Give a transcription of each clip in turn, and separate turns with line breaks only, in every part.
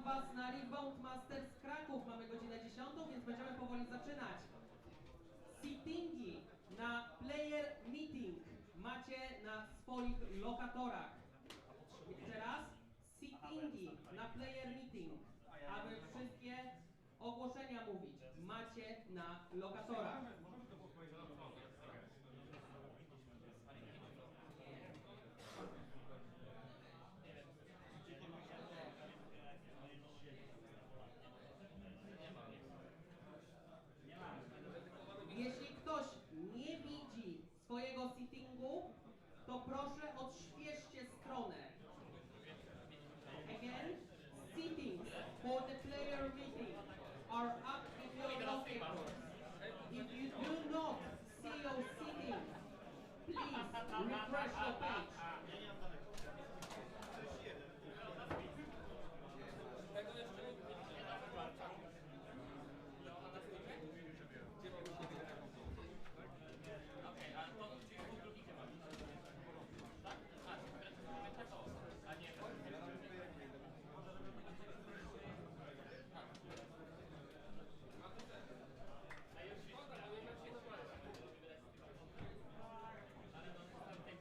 Was na Riftbound Masters Cracow. Mamy godzinę 10, więc będziemy powoli zaczynać. Sittingi na player meeting macie na swoich lokatorach. Jeszcze raz. Sittingi na player meeting, aby wszystkie ogłoszenia mówić, macie na lokatorach. Jeśli ktoś nie widzi swojego sittingu, to proszę odświeżcie stronę. Again, sittings for the player meeting are up in your locators. If you do not see your sitting, please refresh your page.
Okej, a to gdzie jest drugi chyba? Tak? A nie, a już szkoda, bo jednak się to ale no tam tej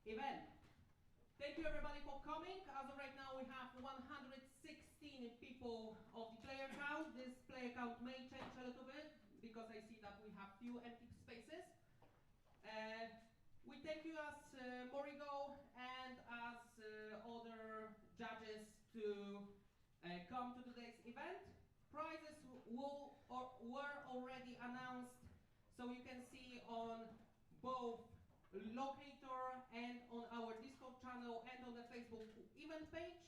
event. Thank you everybody for coming. As of right now we have 116 people of the player count. This player count may change a little bit because I see that we have few empty spaces. We thank you as Morigo and as other judges to come to today's event. Prizes were already announced, so you can see on both Locator and on our Discord channel and on the Facebook event page.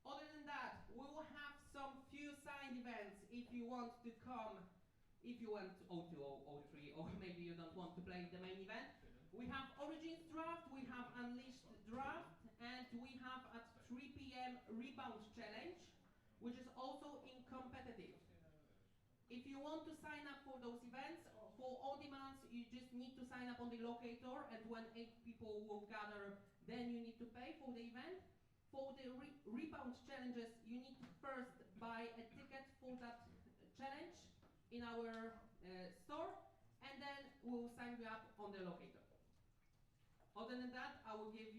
Other than that, we will have some few signed events if you want to come, if you want 02 or 03, or maybe you don't want to play the main event. We have Origins Draft, we have Unleashed Draft, and we have at 3 PM Rebound Challenge, which is also in competitive. If you want to sign up for those events, for all demands, you just need to sign up on the Locator, and when 8 people will gather, then you need to pay for the event. For the Rebound challenges, you need to first buy a ticket for that challenge in our store, and then we'll sign you up on the Locator. Other than that, I will give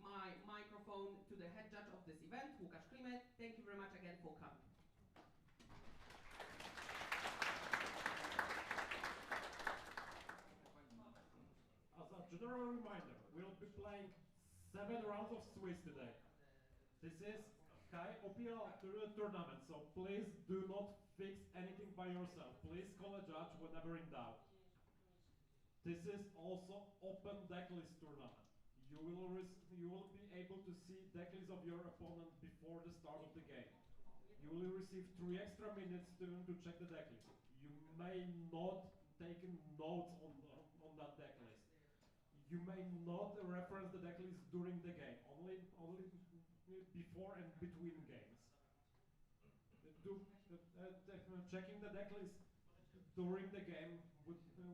my microphone to the head judge of this event, Łukasz Klimet. Thank you very much again for coming.
As a general reminder, we'll be playing 7 rounds of Swiss today. This is high OPL tournament, so please do not fix anything by yourself. Please call a judge whenever in doubt. This is also open decklist tournament. You will be able to see decklists of your opponent before the start of the game. You will receive 3 extra minutes to check the decklist. You may not take notes on that decklist. You may not reference the decklist during the game, only before and between games. Checking the decklist during the game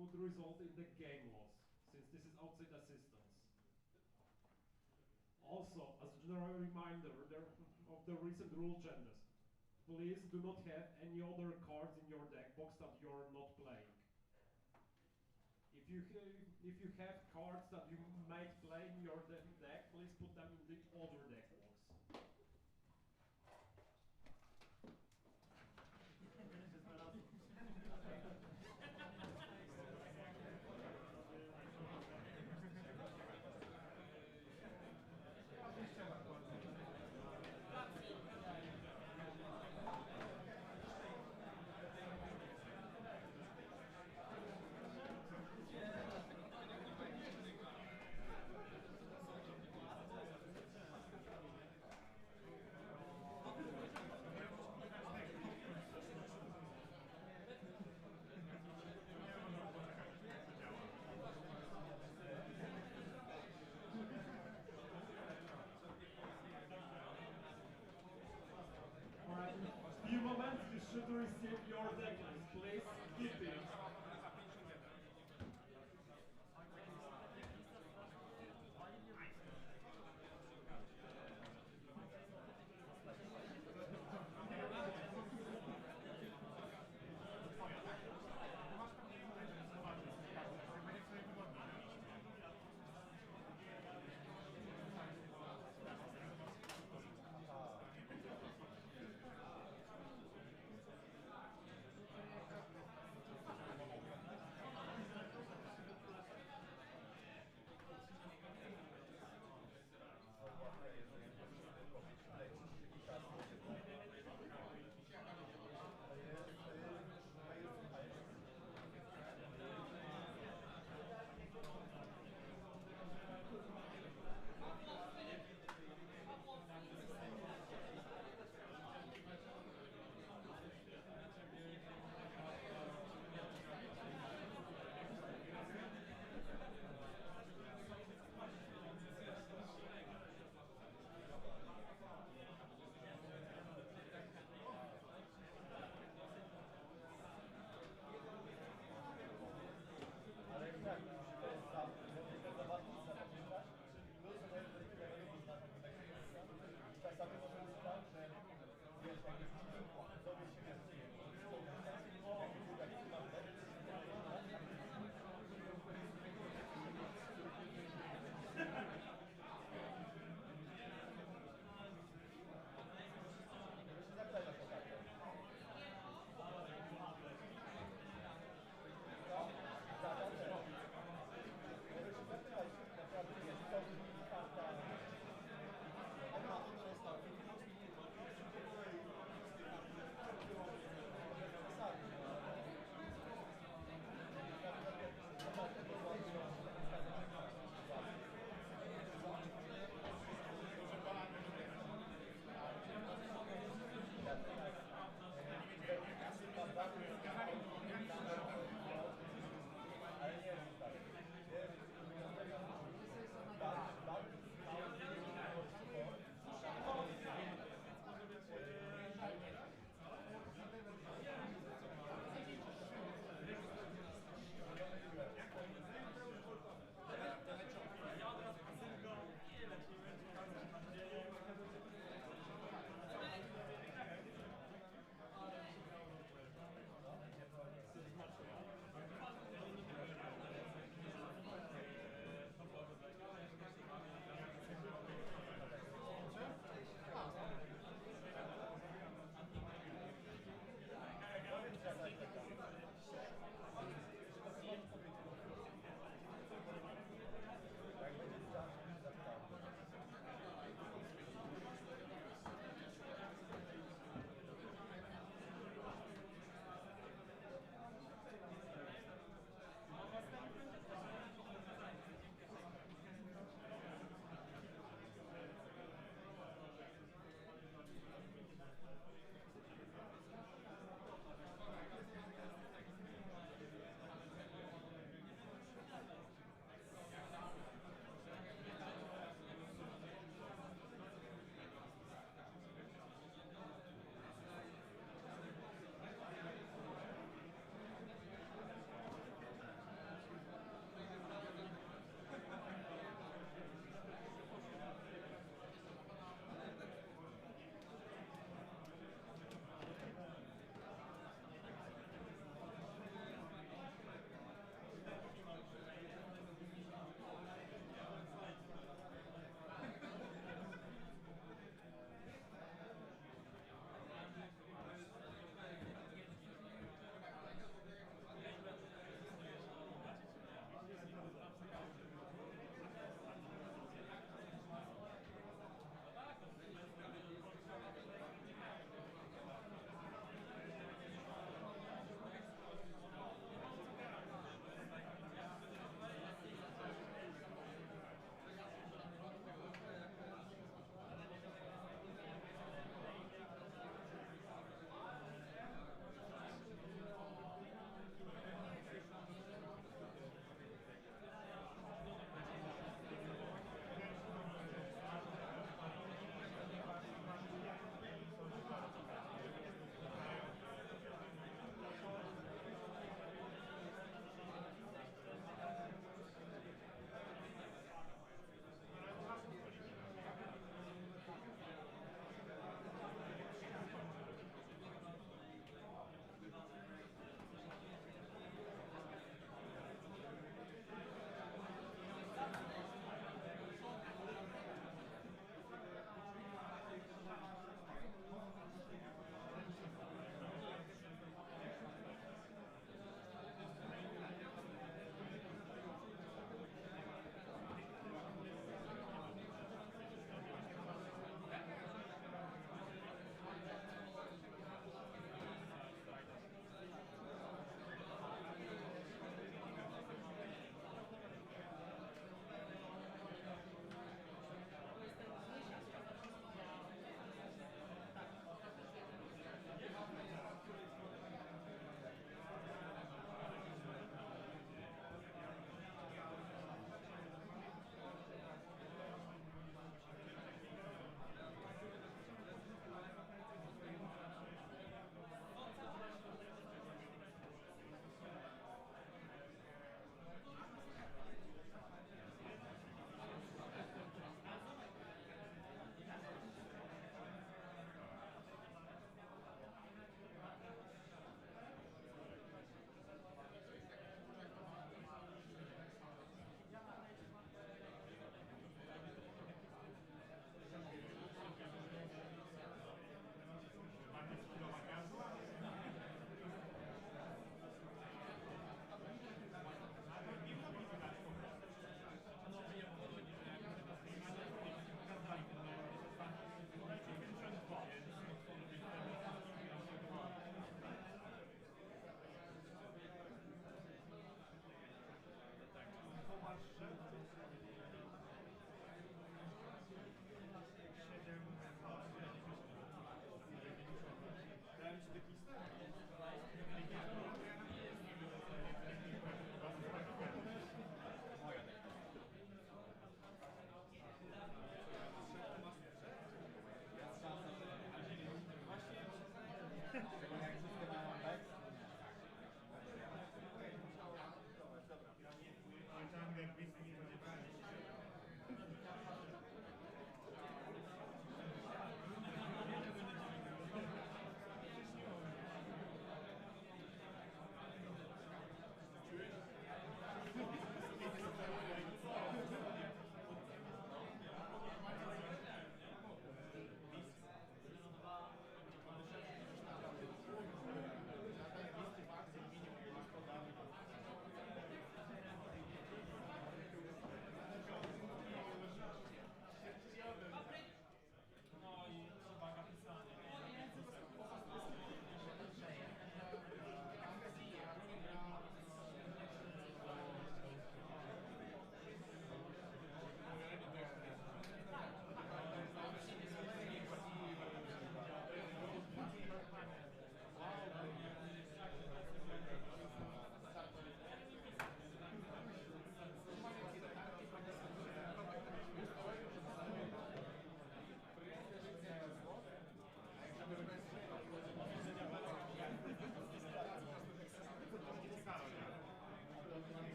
would result in the game loss, since this is outside assistance. Also, as a general reminder of the recent rule changes, please do not have any other cards in your deck box that you are not playing. If you have cards that you might play in your deck, please put them in the other deck box.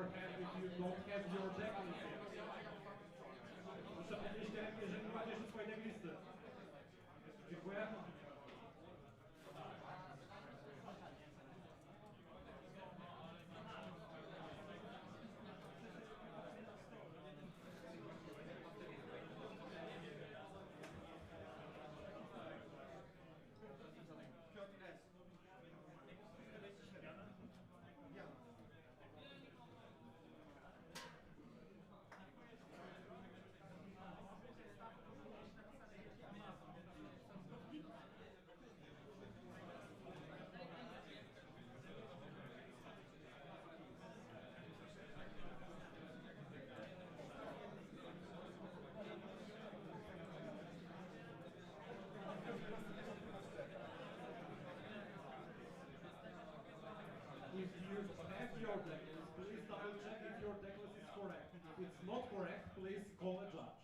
your hand if you don't have your deck list yet. Proszę podnieść rękę, jeżeli nie macie jeszcze swojej deck listy. Dziękuję. If you have your deck list, please double check if your deck list is correct. If it's not correct, please call a judge.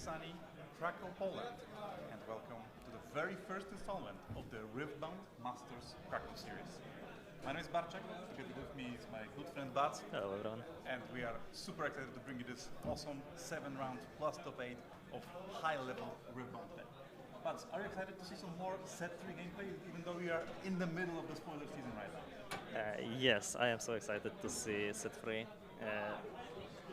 sunny Cracow, Poland, and welcome to the very first installment of the Riftbound Masters Cracow series. My name is Barczak, together with me is my good friend Bats.
Hello everyone.
And we are super excited to bring you this awesome 7-round plus top 8 of high-level Riftbound play. Bats, are you excited to see some more set 3 gameplay, even though we are in the middle of the spoiler season right now?
Yes, I am so excited to see set 3.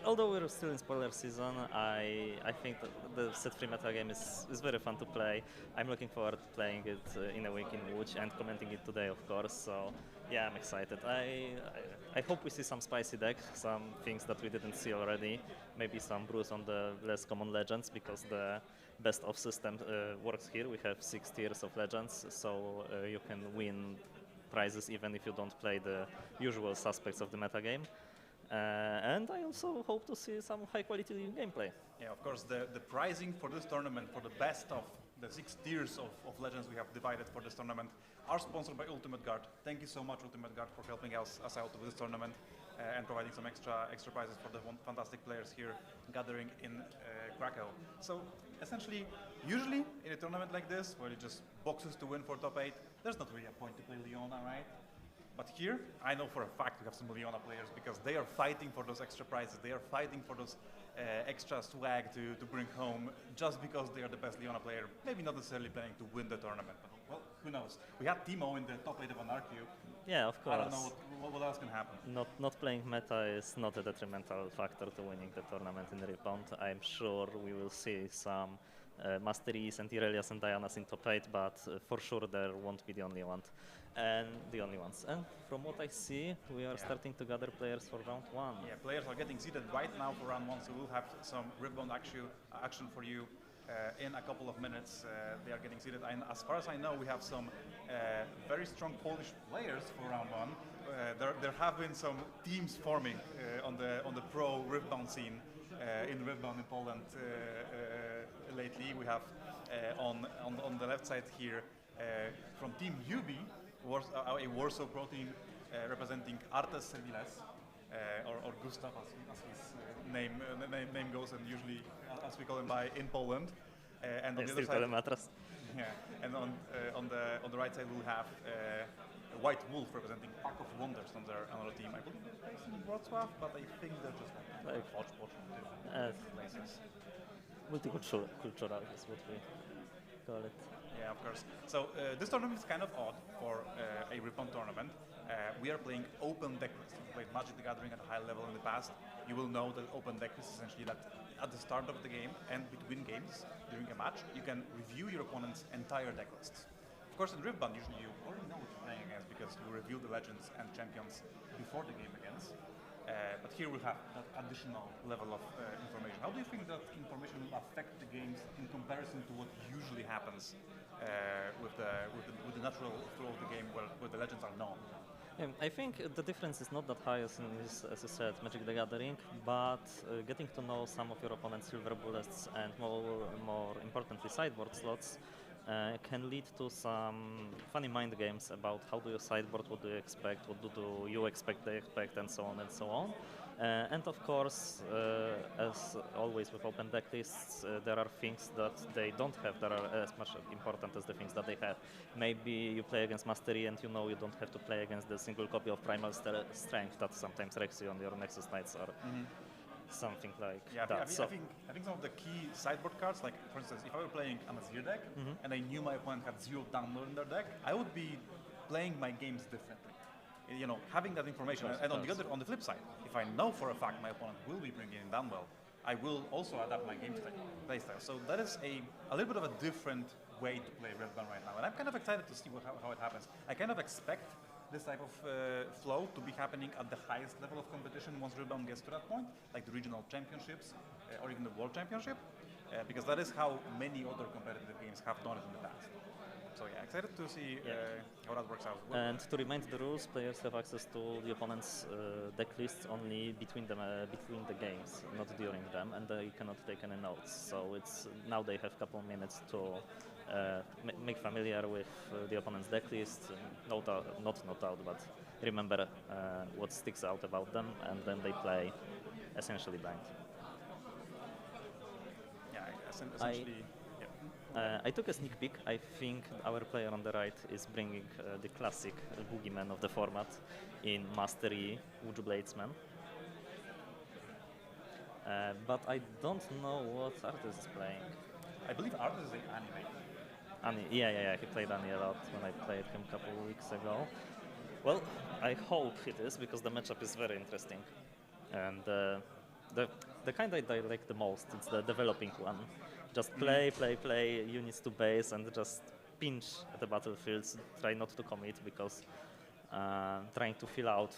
Although we're still in spoiler season, I think that the set 3 meta game is very fun to play. I'm looking forward to playing it in a week in Łódź and commenting it today, of course. So yeah, I'm excited. I hope we see some spicy deck, some things that we didn't see already. Maybe some brews on the less common legends, because the best of system works here. We have 6 tiers of legends, so you can win prizes even if you don't play the usual suspects of the meta game. And I also hope to see some high quality gameplay.
Yeah, of course, the pricing for this tournament, for the best of the 6 tiers of legends we have divided for this tournament, are sponsored by Ultimate Guard. Thank you so much, Ultimate Guard, for helping us out with this tournament and providing some extra prizes for the fantastic players here gathering in Cracow. So essentially, usually in a tournament like this, where it just boxes to win for top 8, there's not really a point to play Leona, right? But here, I know for a fact we have some Leona players, because they are fighting for those extra prizes. They are fighting for those extra swag to bring home, just because they are the best Leona player. Maybe not necessarily planning to win the tournament, but well, who knows? We had Timo in the top 8 of an RQ.
Yeah, of course.
I don't know what else can happen.
Not playing meta is not a detrimental factor to winning the tournament in Riftbound. I'm sure we will see some Masteries and Irelias and Dianas in top 8, but for sure there won't be the only ones. And from what I see, we are starting to gather players for round 1.
Yeah, players are getting seated right now for round 1, so we'll have some Riftbound action for you in a couple of minutes. They are getting seated. And as far as I know, we have some very strong Polish players for round 1. There have been some teams forming on the pro Riftbound scene in Riftbound in Poland lately. We have on the left side here from Team UB, a Warsaw Pro team representing Artes Serviles, or Gustav as his name goes, and usually as we call him in Poland. And on the other side, yeah, and on the right side we'll have White Wolf representing Pack of Wonders on another team. I believe they're based in Wrocław, but I think they're just like hodgepodge from different places.
Multicultural is what we call it.
Yeah, of course. So this tournament is kind of odd for a Riftbound tournament. We are playing open deck lists. We played Magic the Gathering at a high level in the past. You will know that open deck list is essentially that at the start of the game and between games during a match, you can review your opponent's entire deck lists. Of course, in Riftbound, usually you already know what you're playing against, because you review the legends and champions before the game begins. But here we have that additional level of information. How do you think that information will affect the games in comparison to what usually happens with the natural flow of the game, where the legends are known?
I think the difference is not that high as you said, Magic the Gathering, but getting to know some of your opponent's silver bullets and more importantly sideboard slots can lead to some funny mind games about how do you sideboard, what do you expect, what do you expect they expect, and so on and so on. And of course, as always with open deck lists, there are things that they don't have that are as much important as the things that they have. Maybe you play against Mastery and you know you don't have to play against the single copy of Primal Strength that sometimes wrecks you on your Nexus Knights or something like that.
I think some of the key sideboard cards, like for instance, if I were playing a Nazir deck and I knew my opponent had 0 download in their deck, I would be playing my games differently. You know, having that information, and on the flip side, if I know for a fact my opponent will be bringing in Dunwell, I will also adapt my game playstyle. So that is a little bit of a different way to play Riftbound right now, and I'm kind of excited to see how it happens. I kind of expect this type of flow to be happening at the highest level of competition once Riftbound gets to that point, like the regional championships or even the world championship, because that is how many other competitive games have done it in the past. So yeah, excited to see how that works out.
And to remind the rules, players have access to the opponent's deck lists only between the games, not during them, and they cannot take any notes. So now they have a couple of minutes to make familiar with the opponent's deck list, not note out, but remember what sticks out about them, and then they play essentially blind.
Yeah, essentially.
I took a sneak peek. I think our player on the right is bringing the classic boogeyman of the format in Mastery Witchbladesman. But I don't know what Artis is playing.
I believe Artis is an anime.
Yeah. He played Annie a lot when I played him a couple of weeks ago. Well, I hope it is because the matchup is very interesting, and the kind I like the most is the developing one. Just play units to base and just pinch at the battlefields. Try not to commit because trying to fill out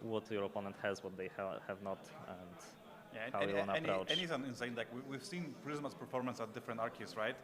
what your opponent has, what they have not, and how you want to approach.
And he's insane. Like we've seen Prisma's performance at different archees, right,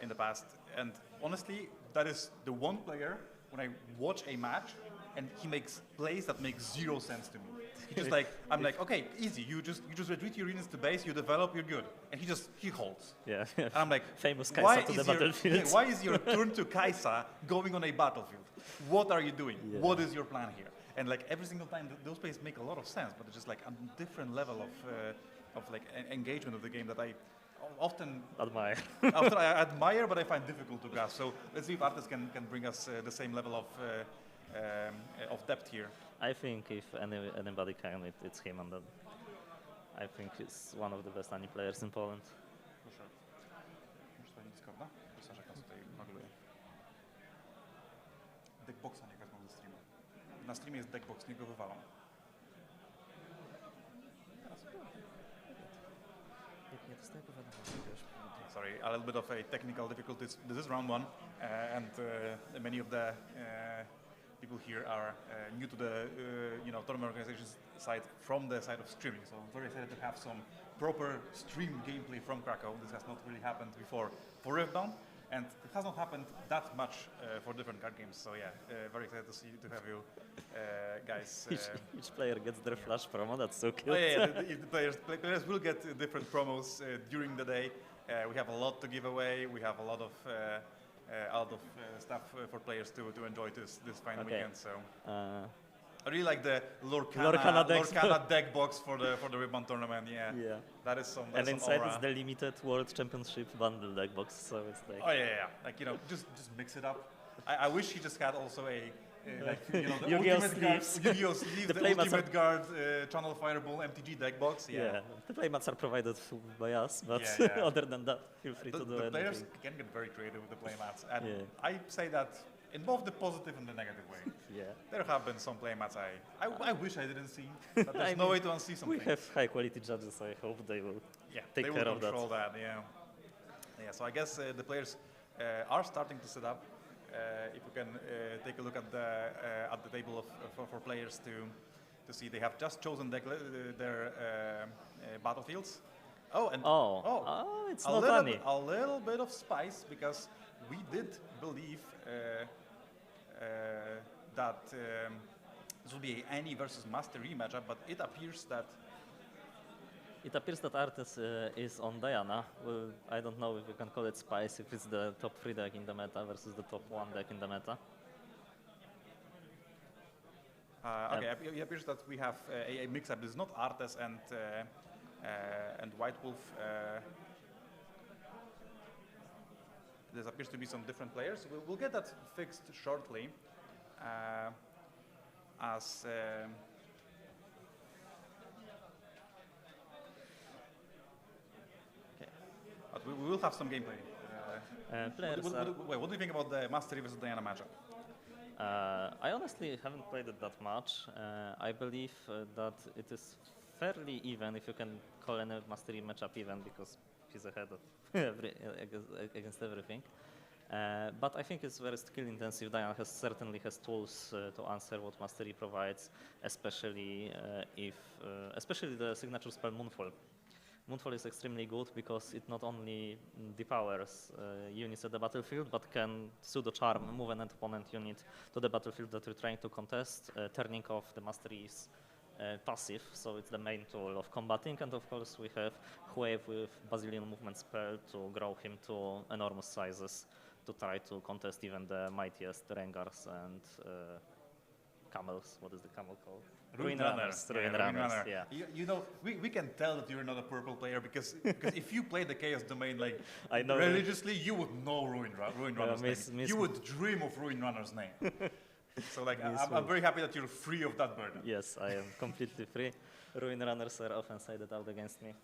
in the past. And honestly, that is the one player when I watch a match and he makes plays that make zero sense to me. He just like I'm like, okay, easy. You just retreat your units to base, you develop, you're good. And he holds.
Yeah.
And I'm like,
famous Kaisa to the battlefield.
Why is your turn to Kaisa going on a battlefield? What are you doing?
Yeah.
What is your plan here? And like every single time, those plays make a lot of sense, but it's just like a different level of like engagement of the game that I often
admire.
Often I admire, but I find difficult to grasp. So let's see if Artis can bring us the same level of depth here.
I think if anybody can, it's him, and I think he's one of the best Ani players in Poland.
Proszę. Już to nic, prawda? Zaczekam tutaj magluję. Deckboxa nie wezmą ze streama. Na streamie jest deckbox, nie go wywalam. Sorry, a little bit of a technical difficulties. This is round one, and many of the people here are new to the tournament organization side from the side of streaming. So I'm very excited to have some proper stream gameplay from Cracow. This has not really happened before for Riftbound, and it has not happened that much for different card games. So yeah, very excited to have you guys.
Each player gets their flash promo. That's so cute.
Oh yeah, the players will get different promos during the day. We have a lot to give away. We have a lot of stuff for players to enjoy this fine weekend. So I really like the Lorcana deck box for the Ribbon tournament. Yeah. That is some.
And inside
aura.
is the limited World Championship bundle deck box. So it's like.
Oh yeah. Like just mix it up. I wish he just had also a. The
Yu-Gi-Oh!
Ultimate
Sleeves.
Yu-Gi-Oh! Sleeves, the Ultimate Guard Channel Fireball MTG deck box. Yeah.
The playmats are provided by us, but other than that, feel free to do anything.
The players can get very creative with the playmats, and I say that in both the positive and the negative way. There have been some playmats I wish I didn't see, but there's no way to unsee something.
We have high quality judges. I hope they will take care of that.
They will control that. Yeah. So I guess the players are starting to set up. If you can take a look at the table for players to see, they have just chosen their battlefields.
It's not funny.
A little bit of spice, because we did believe that this will be an Annie versus Master rematchup, but it appears that.
It appears that Artis is on Diana. Well, I don't know if you can call it spice, if it's the top 3 deck in the meta versus the top 1 deck in the meta.
Okay, it appears that we have a mix-up. This is not Artis and White Wolf. There appears to be some different players. We'll get that fixed shortly. But we will have some gameplay. What do you think about the Mastery versus Diana matchup?
I honestly haven't played it that much. I believe that it is fairly even, if you can call any Mastery matchup even, because he's ahead of against everything. But I think it's very skill intensive. Diana certainly has tools to answer what Mastery provides, especially especially the signature spell Moonfall. Moonfall is extremely good because it not only depowers units at the battlefield, but can pseudo-charm, move an opponent unit to the battlefield that you're trying to contest, turning off the Mastery's passive, so it's the main tool of combating. And of course we have Wave with Basilian movement spell to grow him to enormous sizes, to try to contest even the mightiest Rengars and camels. What is the camel called?
Ruin
Runners.
Runner.
Ruin
Yeah,
Runners.
Runner.
Yeah.
You know, we can tell that you're not a purple player because if you play the Chaos Domain like
I know
religiously, you would know Ruin Runner's name. You would dream of Ruin Runner's name. So like, I'm very happy that you're free of that burden.
Yes, I am completely free. Ruin Runners are often sided out against me.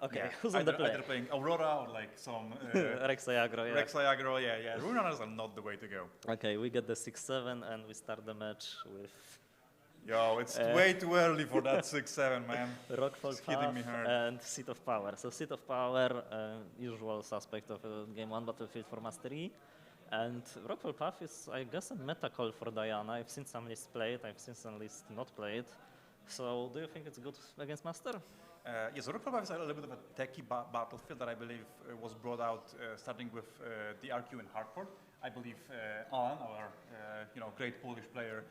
Okay,
Yeah,
who's on the play?
Either playing Aurora or like some
Rek'Sai aggro, yeah.
Rek'Sai aggro, yeah. Ruin Runners are not the way to go.
Okay, we get the 6-7 and we start the match with
Yo, it's way too early for that 6-7, man.
Rockfall
It's hitting me
Path
hard.
and Seat of Power. So Seat of Power, usual suspect of Game 1 Battlefield for Mastery. And Rockfall Path is, I guess, a meta call for Diana. I've seen some lists played, I've seen some lists not played. So do you think it's good against Master?
Yes, Rockfall Path is a little bit of a techie battlefield that I believe was brought out starting with the RQ in Hardcore. I believe Alan, our great Polish player,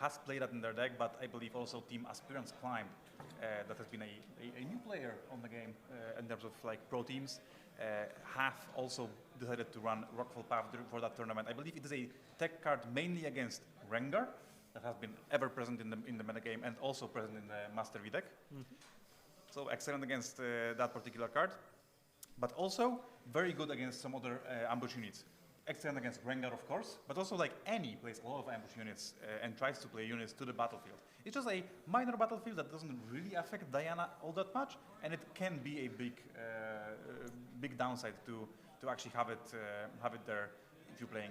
has played that in their deck, but I believe also Team Aspirants Climb, that has been a new player on the game in terms of like pro teams, have also decided to run Rockfall Path for that tournament. I believe it is a tech card mainly against Rengar, that has been ever present in the metagame and also present in the Master V deck. So excellent against that particular card, but also very good against some other ambush units. Excellent against Rengar, of course, but also like Annie plays a lot of ambush units and tries to play units to the battlefield. It's just a minor battlefield that doesn't really affect Diana all that much, and it can be a big downside to actually have it there if you're playing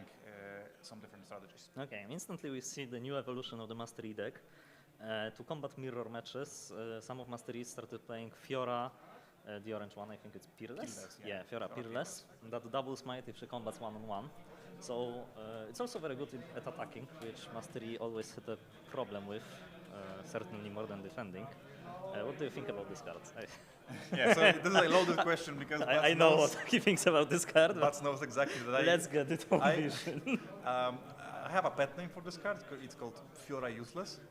some different strategies.
Okay, instantly we see the new evolution of the Mastery deck. To combat mirror matches, some of Masteries started playing Fiora, the orange one, I think it's Peerless.
Yeah.
Fiora Peerless. That double smite if she combats one-on-one. So it's also very good at attacking, which Mastery always had a problem with, certainly more than defending. What do you think about this card?
Yeah, so this is a loaded question because
I know what he thinks about this card.
Bats knows exactly that.
Let's get it on vision.
I have a pet name for this card. It's called Fiora Useless,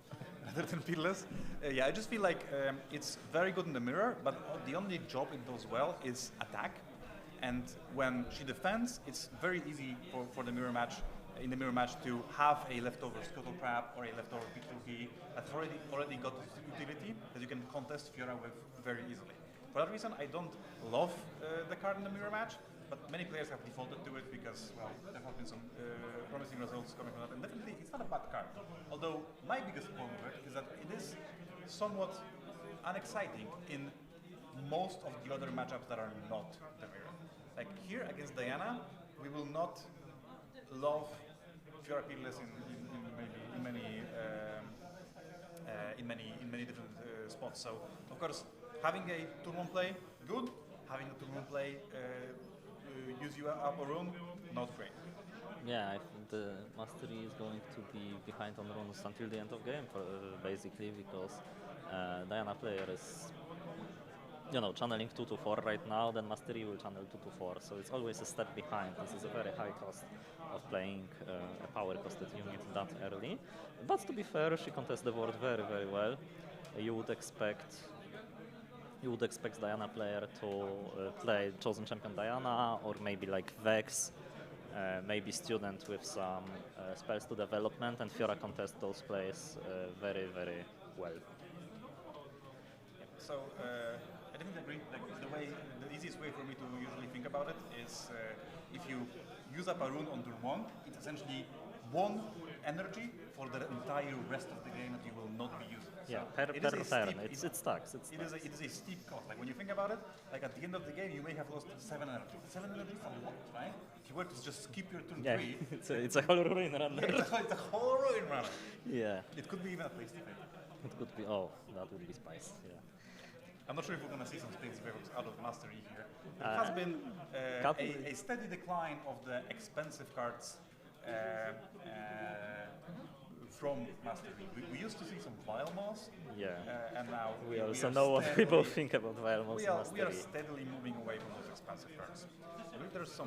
rather than Peerless. Yeah, I just feel like it's very good in the mirror, but the only job it does well is attack. And when she defends, it's very easy for the mirror match. In the mirror match, to have a leftover Scuttle Trap or a leftover P2P that's already got utility that you can contest Fiora with very easily. For that reason, I don't love the card in the mirror match, but many players have defaulted to it because, well, there have been some promising results coming from that. And definitely, it's not a bad card. Although, my biggest problem with it is that it is somewhat unexciting in most of the other matchups that are not the mirror. Like here against Diana, we will not love Fiora Peerless in many different spots. So of course, having a turn 1 play, good. Having a turn 1 play use you up a rune, not great.
Yeah, I think the Mastery is going to be behind on runes until the end of game, basically, because Diana player is, channeling 2 to 4 right now, then Mastery will channel 2 to 4, so it's always a step behind. This is a very high cost of playing a power-costed unit that early. But to be fair, she contests the board very, very well. You would expect Diana player to play Chosen Champion Diana, or maybe like Vex, maybe Student with some spells to development, and Fiora contests those plays very, very well.
So I think the easiest way for me to usually think about it is if you use up a rune on turn 1, it's essentially 1 energy for the entire rest of the game that you will not be using.
Yeah,
So
per turn, it stacks.
It is a steep cost. Like when you think about it, like at the end of the game, you may have lost 7 energy. 7 energy is a lot, right? If you were to just skip your turn 3,
it's a whole ruin runner.
it's a whole ruin runner.
Yeah,
It could be even a place defense.
it could be. Oh, that would be spice. Yeah.
I'm not sure if we're going to see some space favorites out of Mastery here. There has been a steady decline of the expensive cards from Mastery. We used to see some Vile Moss, and now
We also know what people think about Vile Moss
we
Mastery.
are steadily moving away from those expensive cards. I believe there's a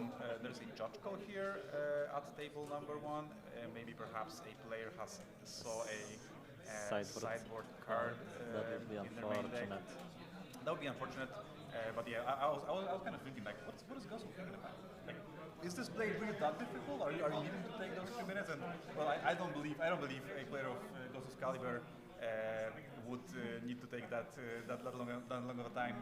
judge call here at table number 1. Maybe perhaps a player saw a sideboard card
That would be
in their main deck.
unfortunate.
That would be unfortunate. But yeah, I was kind of thinking like, what is Gosu thinking about? Like, is this play really that difficult? Are you needing to take those 3 minutes? And well, I don't believe a player of Gosu's caliber would need to take that long of a time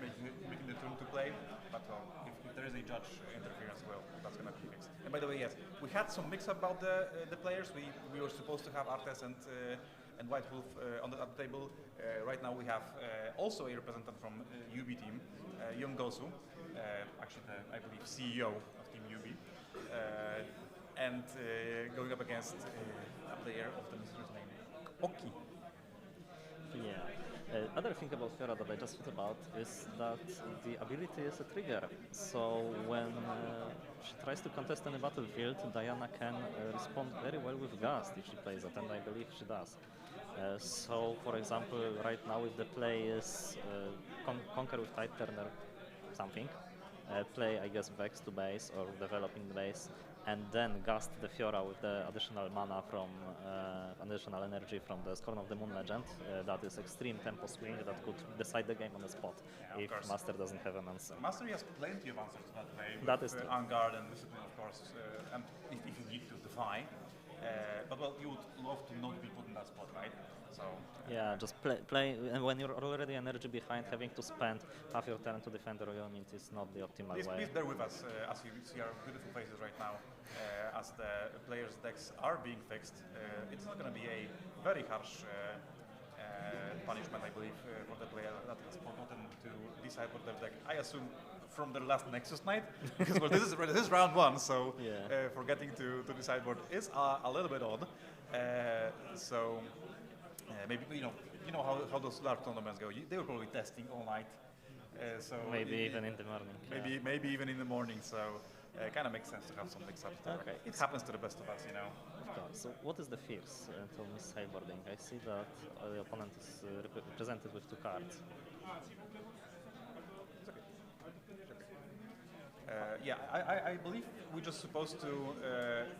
making the turn to play. But well, if there is a judge interference, well, that's gonna be fixed. And by the way, yes, we had some mix about the players. We were supposed to have Artes and White Wolf at the table. Right now we have also a representative from UB team, Young Gosu, actually I believe CEO of Team UB, and going up against a player of the listener's name, Oki.
Yeah. Other thing about Fiora that I just thought about is that the ability is a trigger. So when she tries to contest in a battlefield, Diana can respond very well with Gust if she plays it, and I believe she does. So, for example, right now if the play is Conquer with Tide Turner something, play, I guess, Vex to base or developing the base, and then Gust the Fiora with the additional mana from additional energy from the Scorn of the Moon legend. That is extreme tempo swing that could decide the game on the spot if Master doesn't have an answer.
Master has plenty of answers to that play.
That is true.
On guard and discipline, of course, and if you need to defy. But well, you would love to not be put in that spot, right? So
yeah, just play, and when you're already energy behind, having to spend half your turn to defend your unit is not the optimal way.
Please bear with us as you see our beautiful faces right now, as the players' decks are being fixed. It's not going to be a very harsh punishment, I believe, for the player that has forgotten to decide what their deck. I assume from their last Nexus night, because well, this is round 1, so
yeah.
Forgetting to decide what is a little bit odd. So maybe you know how those large tournaments go. They were probably testing all night. So
maybe even in the morning.
Maybe even in the morning. So it kind of makes sense to have some mix-ups.
Okay.
It happens to the best of us, you know.
Of course. So what is the fears to miss sideboarding? I see that the opponent is represented with 2 cards.
Yeah, I believe we're just supposed to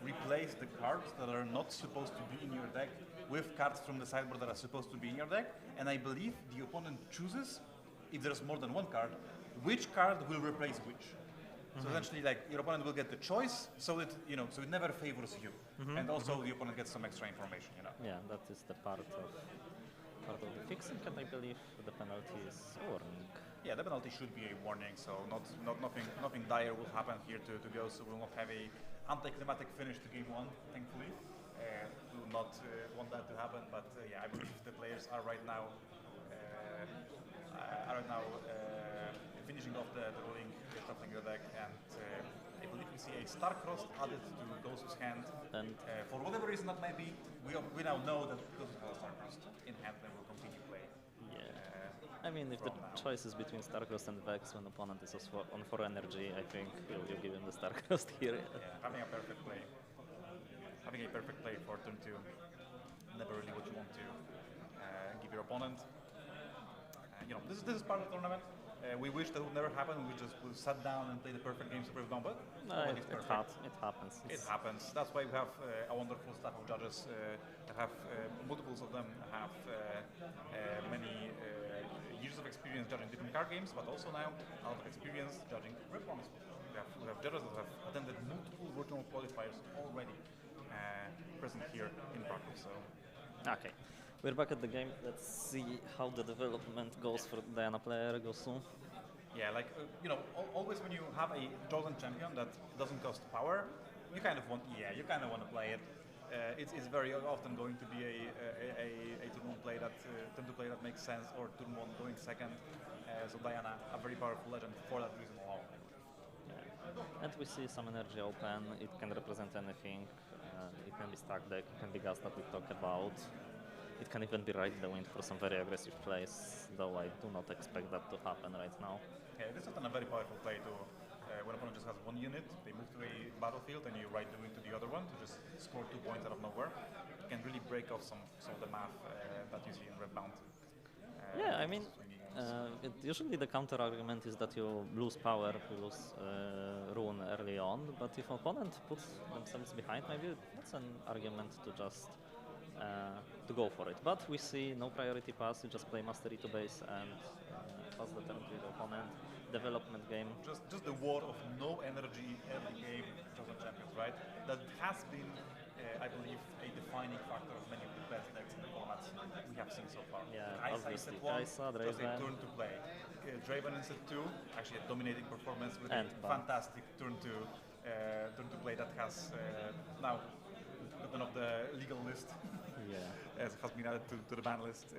replace the cards that are not supposed to be in your deck with cards from the sideboard that are supposed to be in your deck, and I believe the opponent chooses, if there's more than 1 card, which card will replace which. So essentially, like, your opponent will get the choice, so that so it never favors you, and also the opponent gets some extra information, you know.
Yeah, that is the part of the fixing, and I believe the penalty is a warning.
Yeah, the penalty should be a warning, so nothing dire will happen here to go. So we'll not have a anticlimactic finish to game 1, thankfully. We will not want that to happen, but yeah, I believe the players are right now finishing off the ruling, shuffling the deck, and I believe we see a star-crossed added to Gosu's hand.
And
for whatever reason that might be, we now know that Gosu has a star-crossed in hand and will continue play.
I mean, if the choice is between Starcrossed and Vex when opponent is on 4 energy, I think you'll give him the Starcrossed here.
Yeah, having a perfect play. Having a perfect play for turn 2. Never really what you want to give your opponent. This is part of the tournament. We wish that would never happen. We sat down and played the perfect games of Riftbound, but
it happens.
It happens. That's why we have a wonderful staff of judges. Have multiples of them have many years of experience judging different card games, but also now a lot of experience judging Riftbound. We have judges that have attended multiple virtual qualifiers already present here in practice. So.
Okay. We're back at the game. Let's see how the development goes for Diana player Gosu.
Yeah, like always when you have a chosen champion that doesn't cost power, you kind of want to play it. It's very often going to be a turn 1 play that makes sense, or turn 1 going second. So Diana, a very powerful legend for that reason alone.
Yeah. And we see some energy open. It can represent anything. It can be stack deck. It can be Gas that we talked about. It can even be Ride the Wind for some very aggressive plays, though I do not expect that to happen right now.
Yeah, this is a very powerful play too. When opponent just has 1 unit, they move to a battlefield and you Ride the Wind to the other one to just score 2 points out of nowhere. It can really break off some of the math that you see in Riftbound.
Yeah, I mean, usually the counter argument is that you lose power, you lose rune early on, but if opponent puts themselves behind, maybe that's an argument to just to go for it. But we see no priority pass, you just play Mastery to base and fast the turn to the opponent. Development game.
Just the war of no energy early game chosen champions, right? That has been, I believe, a defining factor of many of the best decks in the formats we have seen so far.
Yeah,
Kai'Sa in
obviously.
set 1,
Kai'Sa,
just a
Draven.
turn to play. Draven in set 2, actually a dominating performance with
And
a
Ban.
fantastic turn to play that has now gotten off the legal list.
Yeah.
As it has been added to the ban list,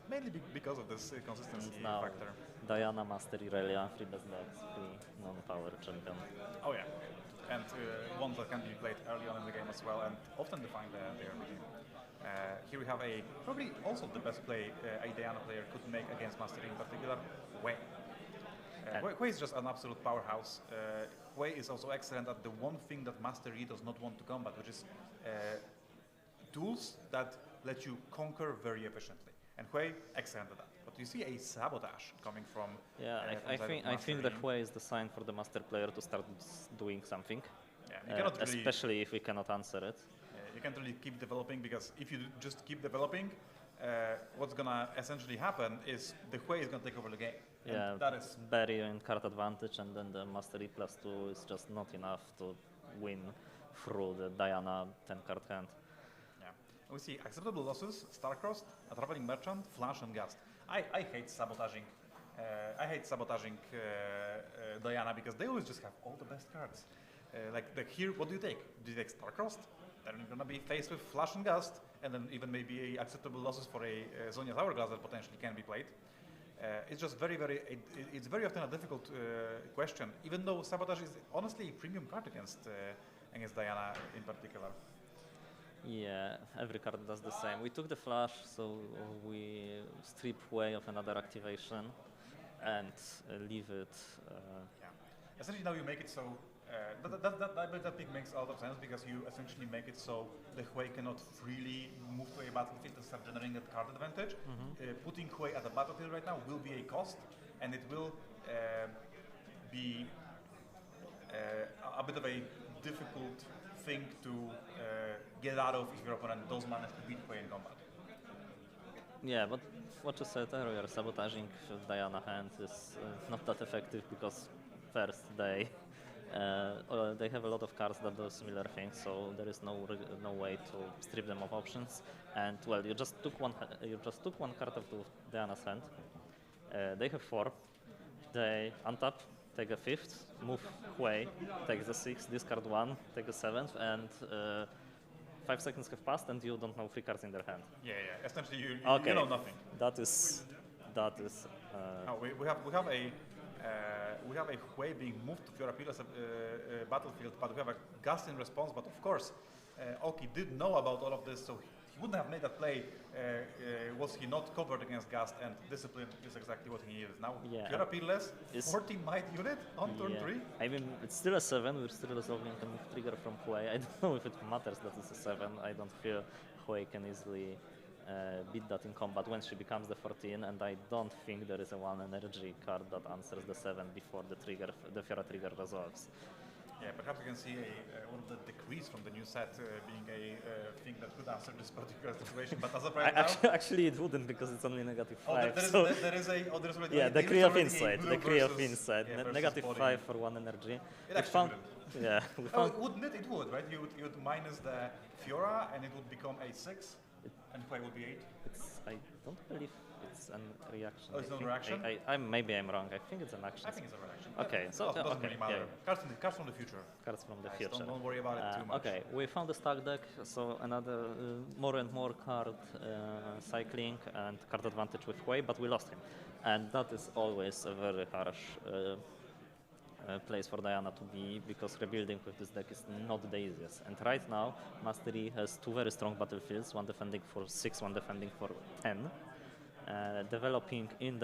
mainly because of this consistency
And now
factor.
Diana, Master Irelia, 3 best decks, 3 non-power champion.
Oh yeah, and ones that can be played early on in the game as well, and often define the early game. Here we have probably also the best play a Diana player could make against Mastery, in particular, Wei. Wei is just an absolute powerhouse. Wei is also excellent at the one thing that Mastery does not want to combat, which is tools that let you conquer very efficiently. And Hui, excellent at that. But you see a sabotage coming from.
Yeah, I think that Hui is the sign for the master player to start doing something.
Yeah, you cannot really,
especially if we cannot answer it.
You can't really keep developing, because if you just keep developing, what's gonna essentially happen is the Hui is gonna take over the game.
Yeah,
that is
bury in card advantage, and then the mastery +2 is just not enough to win through the Diana 10 card hand.
Yeah, we see acceptable losses: Starcrossed, a Traveling Merchant, Flash, and Gast. I hate sabotaging. I hate sabotaging Diana, because they always just have all the best cards. Like here, what do you take? Do you take Starcrossed? Then you're gonna be faced with Flash and Gust, and then even maybe acceptable losses for a Zonia's Hourglass that potentially can be played. It's just it's very often a difficult question, even though Sabotage is honestly a premium card against Diana in particular.
Yeah, every card does the same. We took the Flash, so we strip Way of another activation and leave it.
Yeah. Essentially, now you make it so. That pick makes a lot of sense, because you essentially make it so the Hui cannot freely move to a battlefield and start generating that card advantage. Putting Hui at the battlefield right now will be a cost, and it will be a bit of a difficult thing to get out of if your opponent does manage to beat Hui in combat.
Yeah, but what you said earlier, sabotaging Diana hand is not that effective, because first they have a lot of cards that do similar things, so there is no way to strip them of options. And well, you just took one card of Diana's hand. They have 4. They untap, take a 5th, move Hui, take the 6th, discard 1, take a 7th, and 5 seconds have passed, and you don't know 3 cards in their hand.
Yeah. Essentially, you
Okay.
know nothing.
That is.
We have a Hui being moved to Fiorapila's battlefield, but we have a Gust in response. But of course, Oki did know about all of this, so he wouldn't have made that play was he not covered against Gust, and discipline is exactly what he needed. Now,
Yeah.
Fiorapila's 14 might unit on turn 3.
I mean, it's still a 7. We're still resolving a move trigger from Hui. I don't know if it matters that it's a 7. I don't feel Hui can easily beat that in combat when she becomes the 14, and I don't think there is a 1 energy card that answers the 7 before the Fiora trigger resolves.
Yeah, perhaps you can see one of the decrees from the new set being a thing that could answer this particular situation, but as of right now...
Actually, it wouldn't, because it's only -5.
There's already...
Yeah, Decree of Insight.
Yeah,
-5 for 1 energy.
It actually wouldn't.
Yeah, we found...
Wouldn't it? It would, right? You would minus the Fiora, and it would become a 6, and Hui would be 8.
I don't believe it's a reaction.
Oh, it's not a reaction?
Maybe I'm wrong. I think it's an action.
I think it's a reaction.
Okay, so
it doesn't
okay,
really matter.
yeah.
Cards from the future.
Cards from the
Guys,
future.
Don't worry about it too much.
Okay, we found a stack deck, so another more and more card cycling and card advantage with Hui, but we lost him, and that is always a very harsh place for Diana to be, because rebuilding with this deck is not the easiest. And right now, Mastery has 2 very strong battlefields, one defending for 6, one defending for 10. Developing in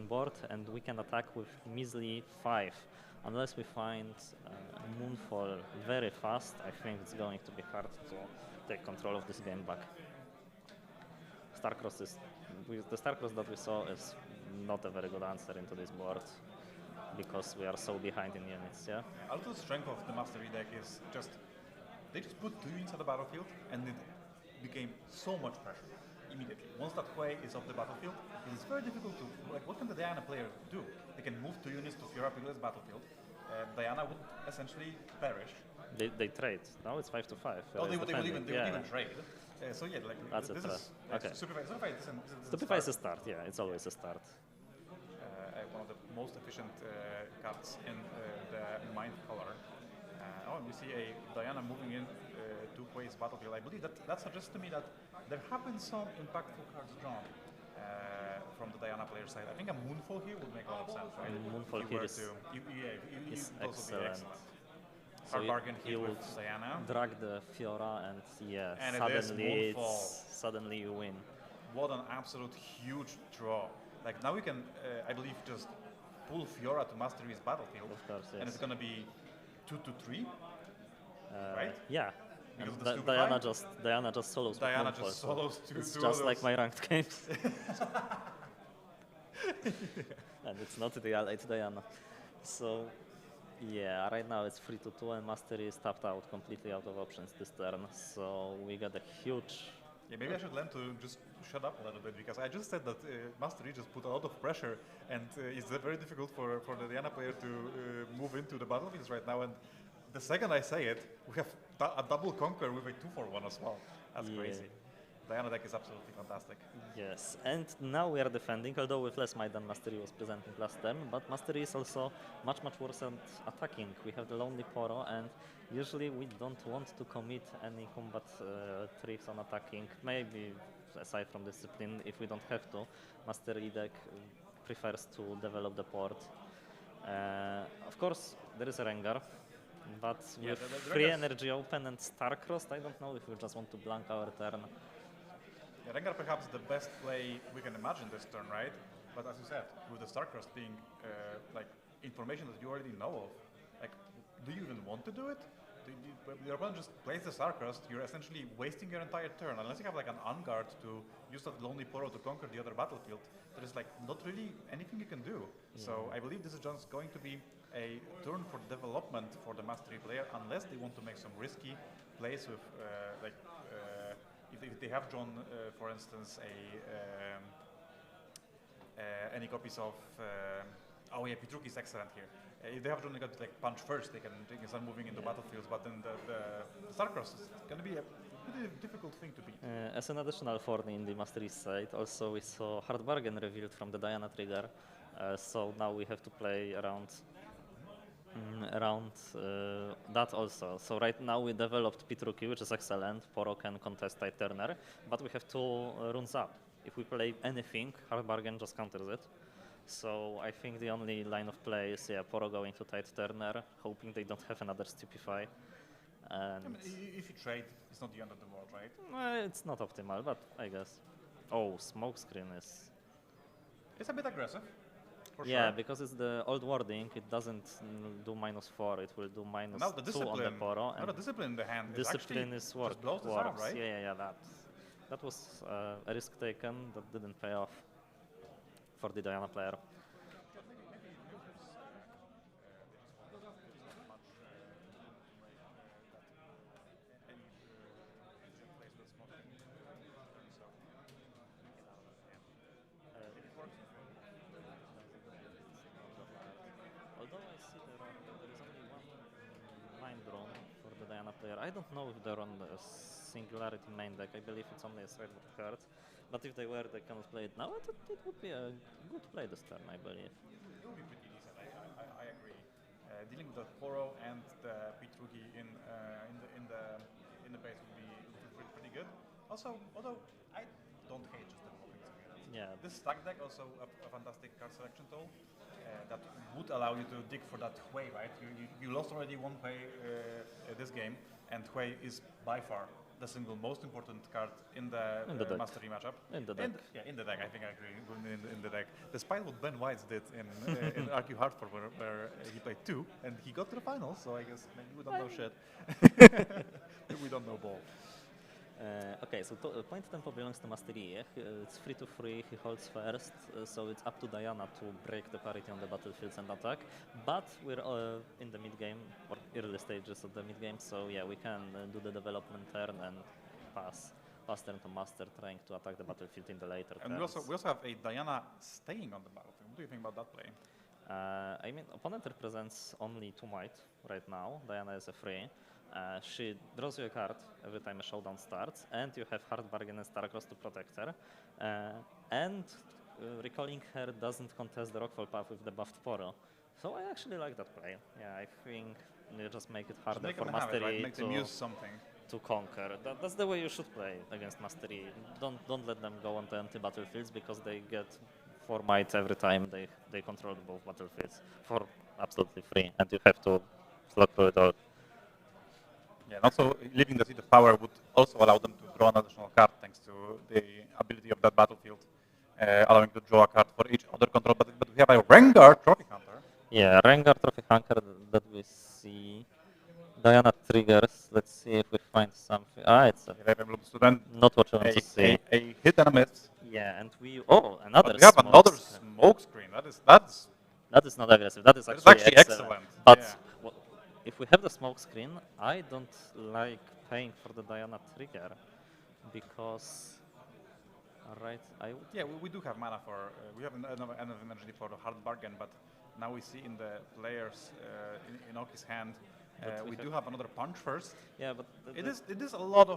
board, and we can attack with measly 5. Unless we find Moonfall very fast, I think it's going to be hard to take control of this game back. The Starcross that we saw is not a very good answer into this board, because we are so behind in units, yeah?
A little strength of the Mastery deck is they just put 2 units at the battlefield, and it became so much pressure. immediately. Once that Hui is off the battlefield, it's very difficult to, like, what can the Diana player do? They can move 2 units to Fiora Piglet's battlefield. Diana would essentially perish.
They trade. Now it's 5 to 5.
Oh, they would even
Yeah.
trade. So yeah, like
That's
this
a
is
okay.
Stupefy
Stupefy is a start. Yeah, it's always a start.
one of the most efficient cards in the Mind color. And we see a Diana moving in to Hui's battlefield. I believe that suggests to me that there have been some impactful cards drawn from the Diana player side. I think a Moonfall here would make a lot of sense, right?
Moonfall
If you
here
were to,
is
those would be
excellent. So
Hard bargain
he
here
would
with Diana.
drag the Fiora, and yeah,
And it is Moonfall.
suddenly you win.
What an absolute huge draw. Like now we can, I believe, just pull Fiora to master his battlefield.
Of course, yes.
And it's gonna be 2 to 3, right?
Yeah.
Because
And
of the Stupefy?
Diana just solos. with
Diana
Moonfall,
just
so
solos
It's
two
just
of
like
those.
my ranked games. And it's not the L8 Diana. So yeah, right now it's 3 to 2, and Mastery is tapped out, completely out of options this turn. So we got a huge.
Yeah, maybe I should learn to just shut up a little bit, because I just said that Mastery just put a lot of pressure, and it's very difficult for the Diana player to move into the battlefields right now. And the second I say it, we have a double conquer with a 2-for-1 as well. That's
Yeah.
crazy. Diana deck is absolutely fantastic.
Yes, and now we are defending, although with less might than Mastery was presenting last turn, but Mastery is also much worse at attacking. We have the Lonely Poro, and usually we don't want to commit any combat tricks on attacking. Maybe aside from discipline, if we don't have to, Mastery deck prefers to develop the port. Of course, there is a Rengar, but
Yeah,
with
the
free
Rengar's-
energy open and Starcrossed, I don't know if we just want to blank our turn.
Yeah, Rengar perhaps the best play we can imagine this turn, right? But as you said, with the Starcross being like information that you already know of, like, do you even want to do it? When your opponent just plays the Starcross, you're essentially wasting your entire turn. Unless you have like an on-guard to use that Lonely Poro to conquer the other battlefield, there is like not really anything you can do. So I believe this is just going to be a turn for development for the Mastery player, unless they want to make some risky plays with if they have drawn, for instance, any copies of oh yeah, Pietruki is excellent here. If they have drawn like punch first, they can start moving into battlefields, but then the Starcross is going to be a pretty difficult thing to beat.
As an additional thorn in the Mastery side, also we saw Hard Bargain revealed from the Diana trigger, so now we have to play around that also. So right now we developed Pietruki, which is excellent. Poro can contest Tide Turner, but we have 2 runes up. If we play anything, Hard Bargain just counters it. So I think the only line of play is Poro going to Tide Turner, hoping they don't have another Stupefy. And
I mean, if you trade, it's not the end of the world, right?
it's not optimal, but I guess. Oh, Smokescreen is.
It's a bit aggressive. For
Yeah,
sure.
because it's the old wording, it doesn't do -4, it will do
And now the
-2 on the
discipline,
Poro.
now the discipline in the hand
Discipline
is
is
just blows this out, right?
Yeah, that was a risk taken that didn't pay off for the Diana player. Although I see there is only one mind drone for the Diana player. I don't know if they're on the Singularity main deck. I believe it's only a sideboard card. But if they were, they cannot play it now. It would be a good play this turn, I believe.
It would be pretty decent. I agree. Dealing with the Poro and the Pietruki in the base would be pretty good. Also, although I don't hate just developing together.
Yeah.
This stack deck also a fantastic card selection tool that would allow you to dig for that Hui, right? You lost already one Hui this game, and Hui is by far the single most important card in the
deck.
Mastery matchup.
In the deck.
In the deck, I think I agree. In the deck, despite what Ben White did in Argue Hardcore, where he played 2 and he got to the finals, so I guess maybe we don't know shit. We don't know ball.
Okay, so point tempo belongs to Mastery. It's 3 to 3, he holds first, so it's up to Diana to break the parity on the battlefields and attack. But we're in the mid game, or early stages of the mid game, so yeah, we can do the development turn and pass pass turn to master, trying to attack the battlefield in the later
And
turns.
we also have a Diana staying on the battlefield. What do you think about that play?
I mean, opponent represents only 2 might right now. Diana is a 3. She draws you a card every time a showdown starts, and you have hard bargain and Starcross to protect her. And recalling her doesn't contest the Rockfall path with the buffed Poro. So I actually like that play. Yeah, I think you just make it harder
Make
for
them have it, right?
Mastery
Make them use something.
to conquer. That's the way you should play against Mastery. Don't let them go onto empty battlefields because they get 4 might every time they control both battlefields for absolutely free, and you have to slog through it all.
Yeah, and also leaving the seat of power would also allow them to draw an additional card thanks to the ability of that battlefield, allowing to draw a card for each other control. But we have a Rengar Trophy Hunter.
Yeah, Rengar Trophy Hunter that we see. Diana triggers. Let's see if we find something. It's not what you want to see.
A hit and a miss.
Yeah, and
But
another.
we have another smoke screen.
That is not aggressive. That is
That is
actually
excellent.
But
Yeah.
if we have the smoke screen, I don't like paying for the Diana trigger because,
Yeah, we do have mana for. We have enough energy for the hard bargain, but now we see in the players in Oki's hand. We do have another punch first.
Yeah, but
It is a lot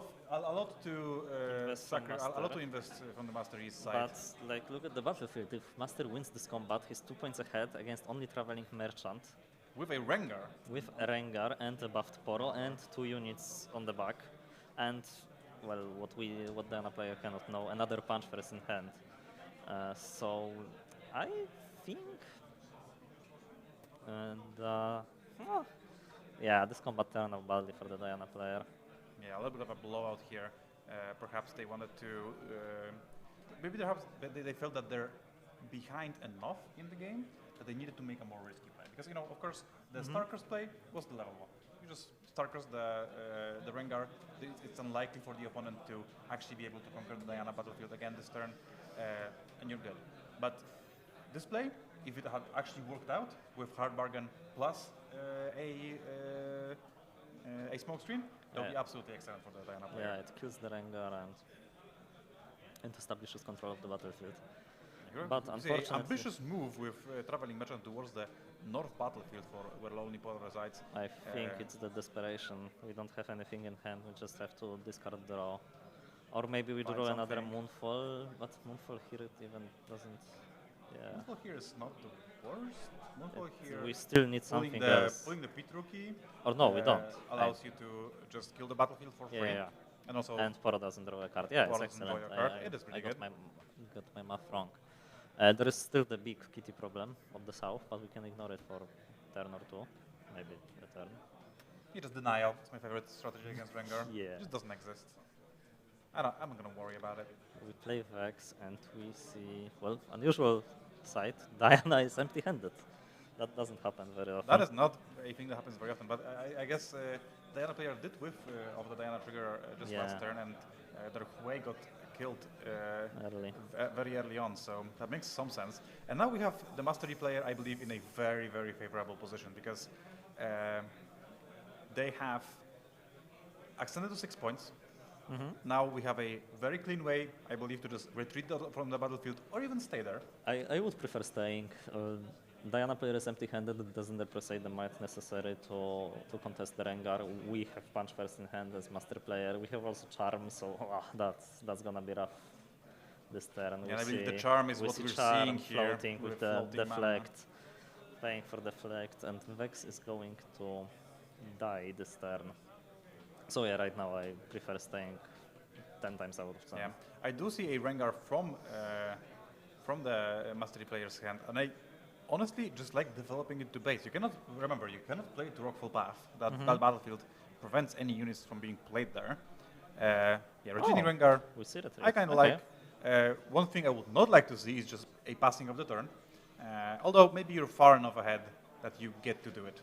to
Invest from
a lot to
Master.
invest from the Master East side.
But like, look at the battlefield. If Master wins this combat, he's 2 points ahead against only traveling merchant
With a Rengar.
with a Rengar and a buffed Poro and 2 units on the back, and well, what Diana player cannot know, another punch first in hand. So I think, yeah, this combat turned out badly for the Diana player.
Yeah, a little bit of a blowout here. Perhaps they wanted to. Maybe they felt that they're behind enough in the game that they needed to make a more risky play. Because of course, the Starcross play was the level 1. You just Starcross the Rengar. It's unlikely for the opponent to actually be able to conquer the Diana battlefield again this turn, and you're good. But this play, if it had actually worked out with hard bargain plus a smoke screen, that would be absolutely excellent for the Diana player.
Yeah, it kills the Rengar and establishes control of the battlefield.
But
But
unfortunately,
unfortunately,
ambitious move with traveling merchant towards the north battlefield for where Lonely Paul resides.
I think it's the desperation. We don't have anything in hand. We just have to discard draw, or maybe we
Find
draw another
something.
Moonfall. But Moonfall here it even doesn't. Yeah,
Moonfall here is not the worst. Moonfall here,
we still need
pulling
something
the
else.
pulling the Pitru key.
Or no, we don't.
Allows you to just kill the battlefield for free.
Yeah.
And also,
And Poro doesn't draw a card. Yeah,
Poro
it's
doesn't draw
excellent.
your card.
I
It is pretty
got
good.
got my math wrong. There is still the big kitty problem of the south, but we can ignore it for turn or 2, maybe a turn.
you just denial. It's my favorite strategy against Rengar.
Yeah.
It just doesn't exist. I'm not gonna worry about it.
We play Vex and we see, well, unusual sight. Diana is empty-handed. That doesn't happen very often.
That is not a thing that happens very often, but I guess Diana player did whiff of the Diana trigger just last
Yeah.
turn, and their Hui got killed
Early.
very early on, so that makes some sense. And now we have the Mastery player, I believe, in a very, very favorable position because they have extended to 6 points. Now we have a very clean way, I believe, to just retreat from the battlefield or even stay there.
I would prefer staying. Diana player is empty-handed. It doesn't represent the might necessary to contest the Rengar. We have punch first in hand as master player. We have also charm, so that's gonna be rough this turn.
And I believe the charm is what we're
charm
seeing here
floating with the
floating mana.
deflect, paying for deflect, and Vex is going to die this turn. So yeah, right now I prefer staying 10 times out of 10.
Yeah, I do see a Rengar from the Mastery player's hand, and I honestly just like developing it to base. You cannot play to Rockfall Path. That battlefield prevents any units from being played there. Yeah, retreating Rengar,
We see the
I kind of
Okay.
like. One thing I would not like to see is just a passing of the turn. Although maybe you're far enough ahead that you get to do it.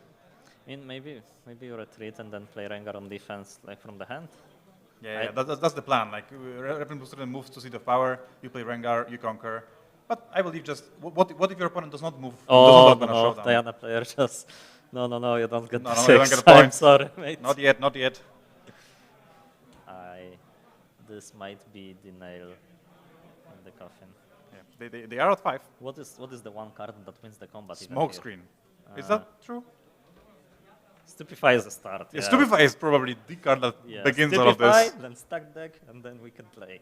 I mean, maybe you retreat and then play Rengar on defense, like from the hand.
Yeah, that's the plan. Like, Reverend Booster moves to Seat of Power, you play Rengar, you conquer. But I believe just, what if your opponent does not move?
Oh
does not
no,
showdown?
Diana player just no, you don't get
No,
the
you don't
six.
get a point.
I'm sorry, mate.
Not yet, not yet.
This this might be the nail in the coffin.
Yeah. They are at 5.
What is the one card that wins the combat? even
Smoke
here?
screen. Is that true?
Stupefy is a start.
Yeah,
Yeah.
Stupefy is probably the card that
Yeah,
begins all of
Stupefy,
this.
then stack deck, and then we can play.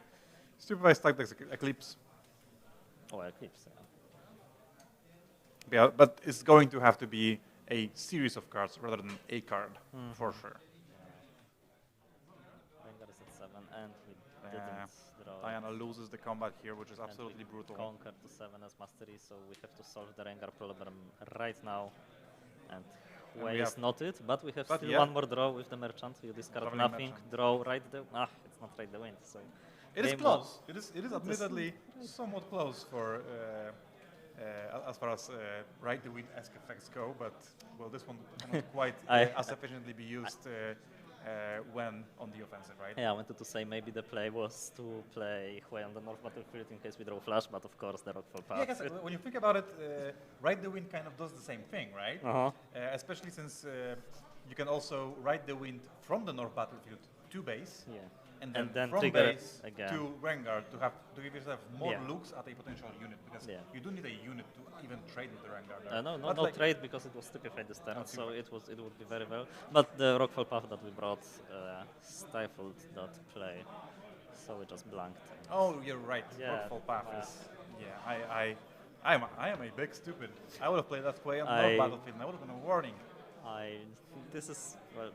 Stupefy stack decks Eclipse.
Oh, Eclipse. Yeah.
Yeah, but it's going to have to be a series of cards rather than a card, for sure.
Rengar is at 7, and we
Yeah.
didn't draw.
Diana loses the combat here, which is
And
absolutely
we
brutal.
Conquer to 7 as mastery, so we have to solve the Rengar problem right now. And
we
Way is
have-
not it, but we have
but
still
yeah.
one more draw with the merchant. You discard
Traveling
nothing,
merchant.
draw right the. It's not right the wind. So
It is
game
close. It is admittedly somewhat close for as far as right the wind-esque effects go, but well, this one cannot quite as efficiently be used when on the offensive, right?
Yeah, I wanted to say maybe the play was to play Hui on the north battlefield in case we draw flash, but of course the Rockfall path.
Yeah, because when you think about it, Ride the Wind kind of does the same thing, right? Especially since you can also ride the wind from the north battlefield to base,
Yeah.
and
And
then
then
from
trigger
base
again.
to Rengar to give yourself more
Yeah.
looks at a potential unit, because
Yeah.
you do need a unit to even trade with the Rengar. There.
No,
But
no
like-
trade because it was stupefied this turn,
Oh,
so
stupefied.
it would be very well. But the Rockfall path that we brought stifled that play, so we just blanked.
Oh, you're right.
Yeah,
Rockfall path
yeah.
is. Yeah, I am a big stupid. I would have played that play on the
I-
north battlefield, and I would have been a warning.
This is well.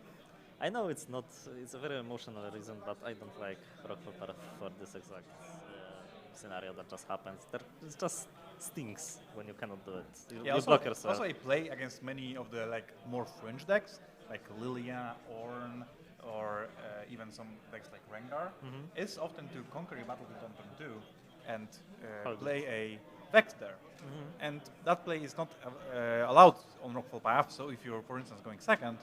I know it's not. It's a very emotional reason, but I don't like Rockfall path for this exact scenario that just happens. It just stinks when you cannot do it. You
Also,
block yourself.
also a play against many of the like more fringe decks, like Lilia, Ornn, or even some decks like Rengar, is often to conquer your battlefield on turn 2 and
Hold
play a Vex there. And that play is not allowed on Rockfall Path, so if you're, for instance, going second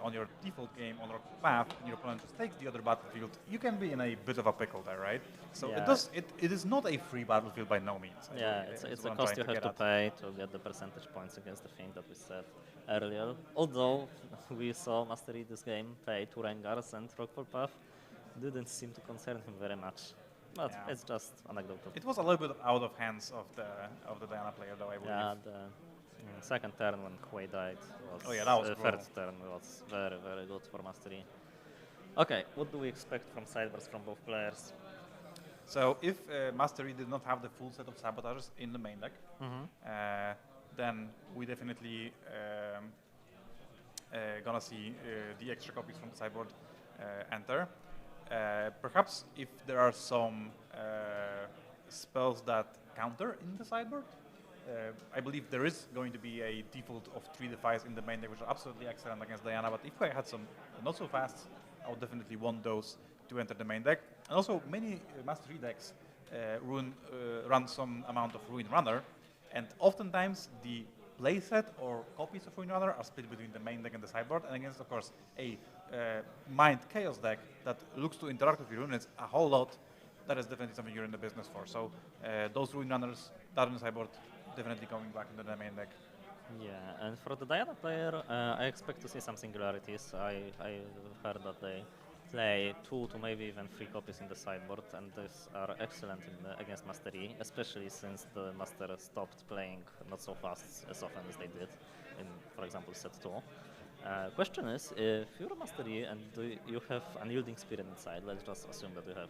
on your default game on Rockfall Path and your opponent just takes the other battlefield, you can be in a bit of a pickle there, right? So
Yeah.
it is not a free battlefield by no means.
Yeah,
It's
it's
what
a
I'm
cost you
trying
have
to
to
get at.
pay to get the percentage points against the thing that we said earlier. Although we saw Mastery this game play 2 Rengars and Rockfall Path didn't seem to concern him very much. But
Yeah.
it's just anecdotal.
It was a little bit out of hands of the Diana player, though, I believe.
Yeah, the second turn when Hui died was,
Oh yeah, that was
third
brutal.
turn was very, very good for Mastery. Okay, what do we expect from sidebars from both players?
So if Mastery did not have the full set of sabotagers in the main deck, then we definitely gonna see the extra copies from the sideboard enter. Perhaps if there are some spells that counter in the sideboard, I believe there is going to be a default of 3 defies in the main deck, which are absolutely excellent against Diana. But if I had some not so fast, I would definitely want those to enter the main deck. And also, many Mastery decks run some amount of Ruin Runner, and oftentimes the playset or copies of Ruin Runner are split between the main deck and the sideboard, and against, of course, a Mind Chaos deck that looks to interact with your units a whole lot. That is definitely something you're in the business for. So those Ruin Runners that on the sideboard, definitely coming back into the main deck.
Yeah, and for the Diana player, I expect to see some singularities. I heard that they play 2 to maybe even 3 copies in the sideboard, and these are excellent against Mastery, especially since the Master stopped playing not so fast as often as they did in, for example, set 2. Question is, if you're a Mastery and you have Unyielding Spirit inside, let's just assume that you have,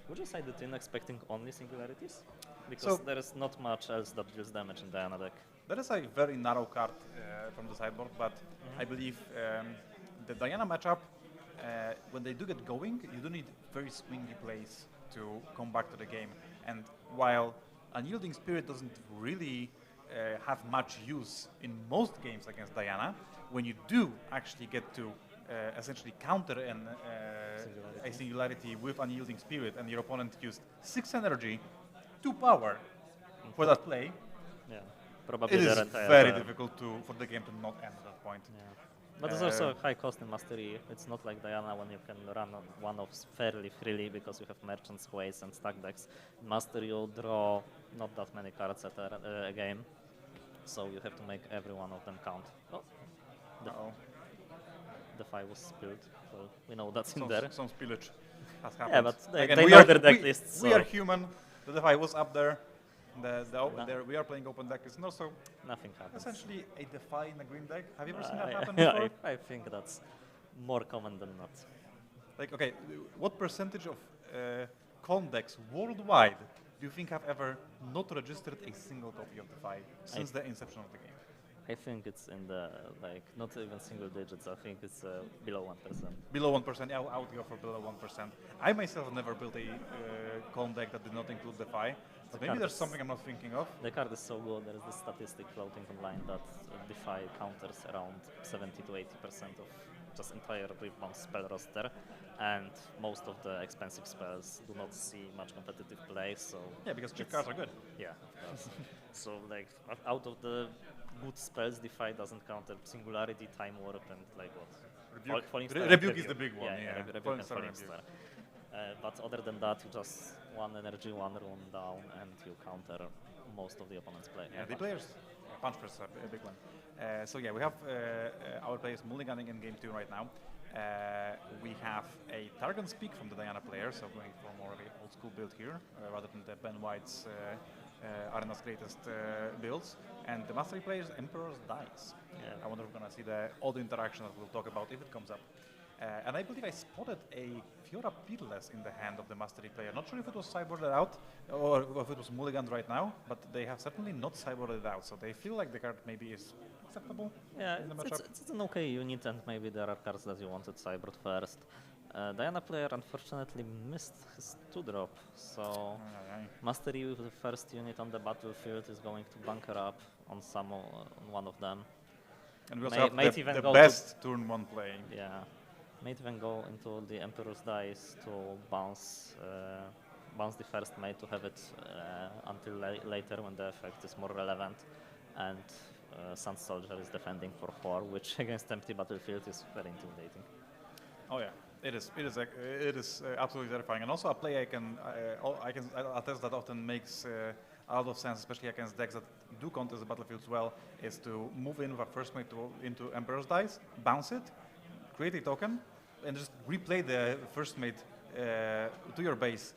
would you side it in expecting only singularities? Because
So-
there is not much else that deals damage in Diana deck.
That is a very narrow card from the sideboard, but I believe the Diana matchup, when they do get going, you do need very swingy plays to come back to the game. And while Unyielding Spirit doesn't really have much use in most games against Diana, when you do actually get to essentially counter a singularity with Unyielding Spirit, and your opponent used 6 energy, 2 power for that play,
Yeah, probably
it is
their entire
very
turn.
difficult for the game to not end at that point.
Yeah. But there's also a high cost in Mastery. It's not like Diana when you can run one of fairly freely because you have Merchants, Ways, and Stack decks. In Mastery you draw not that many cards at a game, so you have to make every one of them count. Oh,
Uh-oh.
Defy was spilled. Well, we know that's in
Some,
there.
some spillage has happened.
Yeah, but they,
Again,
they
we
know
are-
their deck
we-
lists.
We
so
are human. The Defy was up there.
No.
There we are playing open deck. It's also
nothing happens.
essentially a Defy in a green deck. Have you ever seen
I-
that happen before?
I think that's more common than not.
Like, okay, what percentage of con decks worldwide do you think have ever not registered a single copy of Defy since the inception of the game?
I think it's in the, like, not even single digits. I think it's below 1%.
Below 1%, yeah, I would go for below 1%. I myself never built a con deck that did not include Defy, but maybe
card
there's
is-
something I'm not thinking of.
The card is so good, there is this statistic floating online that Defy counters around 70 to 80% of just entire Riftbound spell roster, and most of the expensive spells do not see much competitive play, so...
Yeah, because cheap
it's-
cards are good.
Yeah, of course. So, like, out of the good spells, Defy doesn't counter Singularity, Time Warp, and, like, what?
Rebuke.
Falling Star and
Rebuke is the big one,
Yeah,
yeah.
Rebuke
Falling
and
Star,
Falling
Rebuke.
Star. But other than that, you just one energy, one rune down, and you counter most of the opponent's play.
Yeah, the players, punch press is a big one. So yeah, we have our players mulliganing in game 2 right now. We have a Targon Speak from the Diana player, so going for more of a old school build here, rather than the Ben White's Arena's greatest builds. And the Mastery players Emperor's Dice.
Yeah.
I wonder if we're going to see the odd interaction that we'll talk about if it comes up. And I believe I spotted a Fiora Peerless in the hand of the Mastery player. Not sure if it was sideboarded out or if it was mulliganed right now, but they have certainly not sideboarded it out, so they feel like the card maybe is acceptable
Yeah,
in the
it's,
matchup.
it's an okay unit, and maybe there are cards that you wanted cybered first. Diana player unfortunately missed his 2-drop, so
Aye.
Mastery with the first unit on the battlefield is going to bunker up on on one of them.
And we also
Might
have
even
the
go
best turn 1 play.
Yeah, might even go into the Emperor's Dice to bounce the first mate to have it until later when the effect is more relevant, and Sun Soldier is defending for 4, which against empty battlefield is very intimidating.
Oh yeah, it is. It is absolutely terrifying, and also a play I can attest that often makes a lot of sense, especially against decks that do contest the battlefields well, is to move in with a first mate into Emperor's Dice, bounce it, create a token, and just replay the first mate to your base,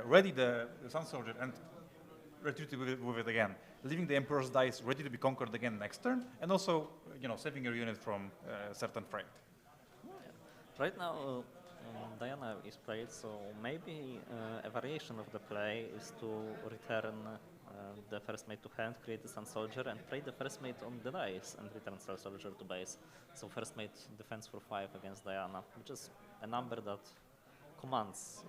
ready the Sun Soldier, and retreat with it again, leaving the Emperor's Dice ready to be conquered again next turn, and also saving your unit from certain freight.
Right now, Diana is played, so maybe a variation of the play is to return the first mate to hand, create the Sun Soldier, and play the first mate on the dice and return Sun Soldier to base. So first mate defends for 5 against Diana, which is a number that commands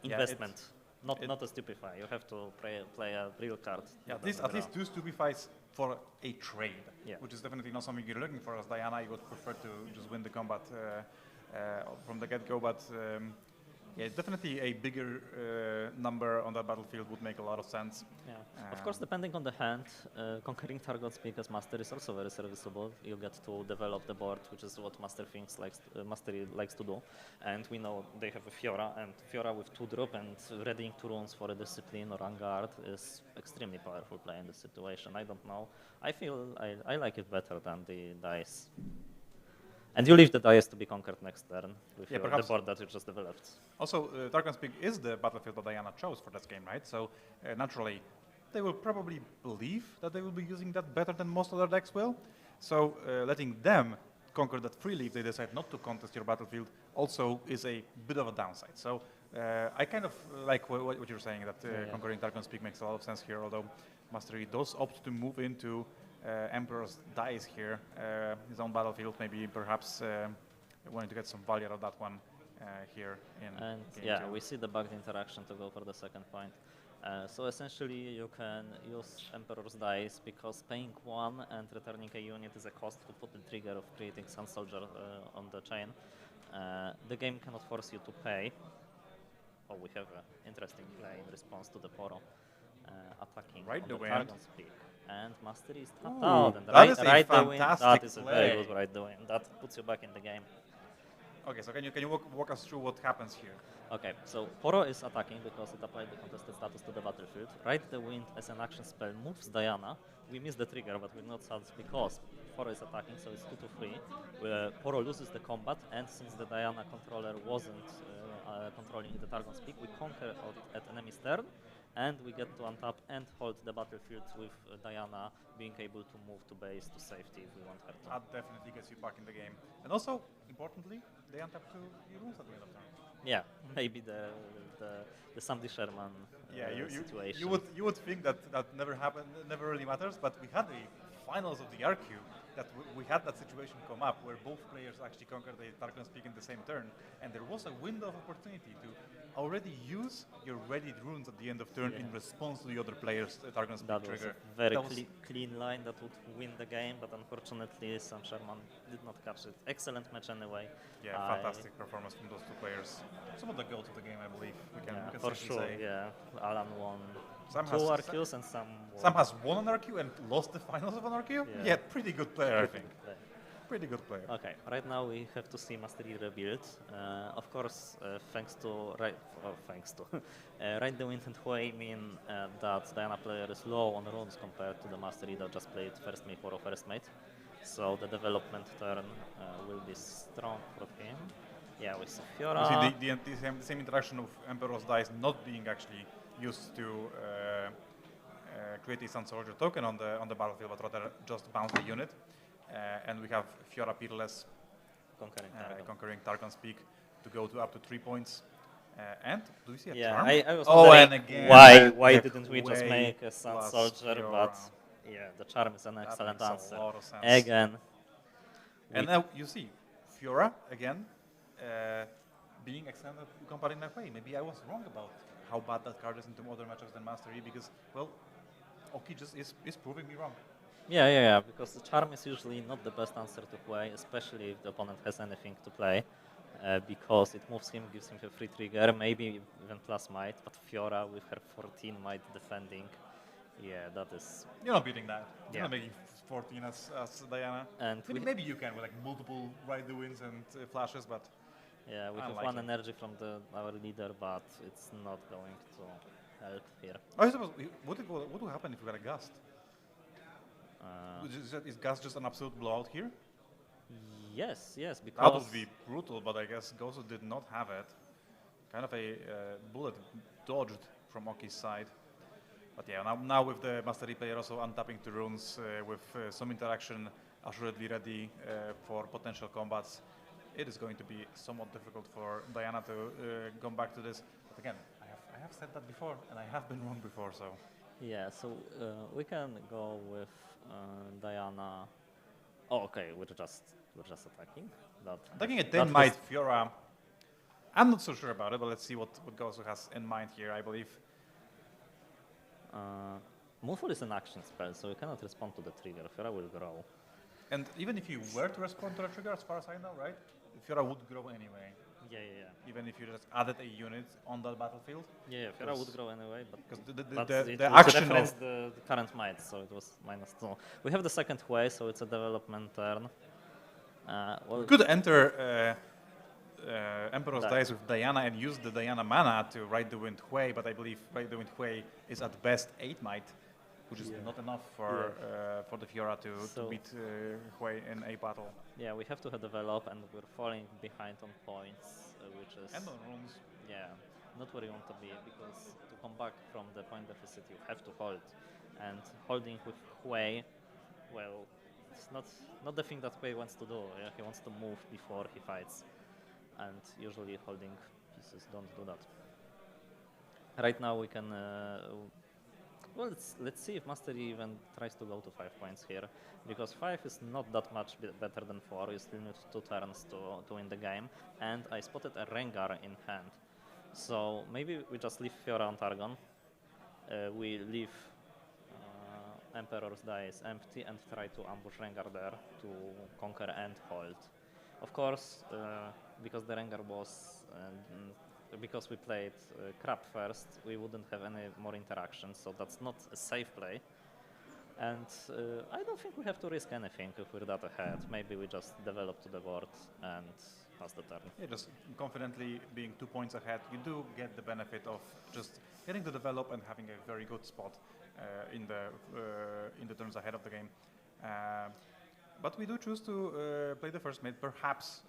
Yeah,
investment, not a stupefy. You have to play a real card.
Yeah,
that
at least
doesn't
2 stupefies for a trade,
Yeah.
which is definitely not something you're looking for as Diana. You would prefer to just win the combat from the get-go, but yeah, definitely a bigger number on that battlefield would make a lot of sense.
Yeah. Of course, depending on the hand, conquering Targon Speak as Master is also very serviceable. You get to develop the board, which is what Mastery likes to do. And we know they have a Fiora, and Fiora with 2-drop and readying 2 runes for a Discipline or Vanguard is extremely powerful play in this situation. I don't know. I feel I like it better than the dice. And you leave the dice to be conquered next turn with
Yeah,
the
perhaps-
board that you just developed.
Also, Targon Speak is the battlefield that Diana chose for this game, right? So naturally, they will probably believe that they will be using that better than most other decks will. So letting them conquer that freely if they decide not to contest your battlefield also is a bit of a downside. So I kind of like what you're saying, that
Yeah.
conquering Targon Speak makes a lot of sense here, although Mastery does opt to move into Emperor's Dice here, his own battlefield, maybe perhaps wanting to get some value out of that one here in
And
game
yeah,
2.
we see the bugged interaction to go for the second point. So essentially you can use Emperor's Dice because paying 1 and returning a unit is a cost to put the trigger of creating Sun Soldier on the chain. The game cannot force you to pay. Oh, we have an interesting play in response to the Poro attacking
Right
on
the
the
wind.
Targon Speak. And Mastery is tapped
Ooh,
out, and
that is a
right the wind, that
fantastic
is a very
play.
good right the wind. That puts you back in the game.
Okay, so can you walk us through what happens here?
Okay, so Poro is attacking because it applied the contested status to the battlefield. Ride the Wind as an action spell moves Diana. We miss the trigger, but we're not sad because Foro is attacking, so it's 2 to 3. Foro loses the combat, and since the Diana controller wasn't controlling the Targon's peak, we conquer at enemy's turn, and we get to untap and hold the battlefield with Diana being able to move to base to safety if we want her to.
That definitely gets you back in the game. And also, importantly, they untap 2 rules at the end of turn.
Yeah, maybe the Sandy Sherman situation.
You would think that never happened, never really matters, but we had the finals of the RQ that we had that situation come up where both players actually conquered the Targon's Peak in the same turn, and there was a window of opportunity to already use your readied runes at the end of turn in response to the other player's Targon's Peak
That
trigger.
was a very clean line that would win the game, but unfortunately Sam Sherman did not catch it. Excellent match anyway.
Yeah, fantastic performance from those 2 players. Some of the goals of the game, I believe. We can
for
safely
sure.
say.
Yeah, Alan won
Sam
2
has-
RQs and Sam won.
Sam has won an RQ and lost the finals of an RQ?
Yeah.
Pretty good player, I think. Pretty good player.
Okay, right now we have to see Mastery rebuild. Of course, thanks to Ride the Wind and Hui mean that Diana player is low on runes compared to the Mastery that just played first mate for first mate. So the development turn will be strong for him. Yeah, we see Fiora.
You see the same interaction of Emperor's Dice not being actually used to create a Sun Soldier token on the battlefield, but rather just bounce the unit. And we have Fiora Peerless conquering Targon's Peak to go to up to 3 points. And do we see a charm?
I was wondering
and again,
why didn't we just make a Sun Soldier?
Fiora.
But yeah, the charm is an excellent
makes a
answer.
lot of sense.
Again.
And now you see Fiora again being extended to combat in that way. Maybe I was wrong about how bad that card is into other matchups than Mastery because, well, Oki just is proving me wrong.
Yeah, because the charm is usually not the best answer to play, especially if the opponent has anything to play, because it moves him, gives him a free trigger, maybe even plus might, but Fiora with her 14 might defending, yeah, that is...
You're not beating that.
Yeah.
You're not making 14 as Diana.
And
maybe you can with like multiple Ride the Winds and flashes, but...
Yeah, we have one energy from our leader, but it's not going to help here.
I suppose, what would happen if we got a Gust? Is Gust just an absolute blowout here?
Yes, because...
That would be brutal, but I guess Gozo did not have it. Kind of a bullet dodged from Oki's side. But yeah, now with the Mastery player also untapping 2 runes with some interaction assuredly ready for potential combats, it is going to be somewhat difficult for Diana to come back to this. But again, I have said that before, and I have been wrong before, so...
Yeah, so we can go with Diana. Oh, okay, we're just attacking.
Attacking a 10 might Fiora. I'm not so sure about it, but let's see what Gozo has in mind here, I believe.
Moonfall is an action spell, so you cannot respond to the trigger. Fiora will grow.
And even if you were to respond to the trigger, as far as I know, right? Fiora would grow anyway.
Yeah.
Even if you just added a unit on that battlefield.
Yeah, Fiora would grow anyway,
because
the
action
of the current might, so it was -2. We have the second way, so it's a development turn.
We could enter Emperor's Dice with Diana and use the Diana mana to Ride the Wind Hui, but I believe Ride the Wind Hui is at best 8 might, which is not enough for the Fiora to beat Hui in a battle.
Yeah, we have to develop, and we're falling behind on points, which is...
And on runes.
Yeah, not where you want to be, because to come back from the point deficit, you have to hold. And holding with Hui, well, it's not the thing that Hui wants to do. Yeah? He wants to move before he fights. And usually holding pieces don't do that. Right now we can... well, let's see if Mastery even tries to go to 5 points here, because 5 is not that much better than 4. You still need 2 turns to win the game, and I spotted a Rengar in hand. So maybe we just leave Fiora on Targon. We leave Emperor's Dice empty and try to ambush Rengar there to conquer and hold. Of course, because the Rengar was... because we played crap first, we wouldn't have any more interaction, so that's not a safe play. And I don't think we have to risk anything if we're that ahead. Maybe we just develop to the board and pass the turn.
Yeah, just confidently being 2 points ahead, you do get the benefit of just getting to develop and having a very good spot in the turns ahead of the game. But we do choose to play the first mate, perhaps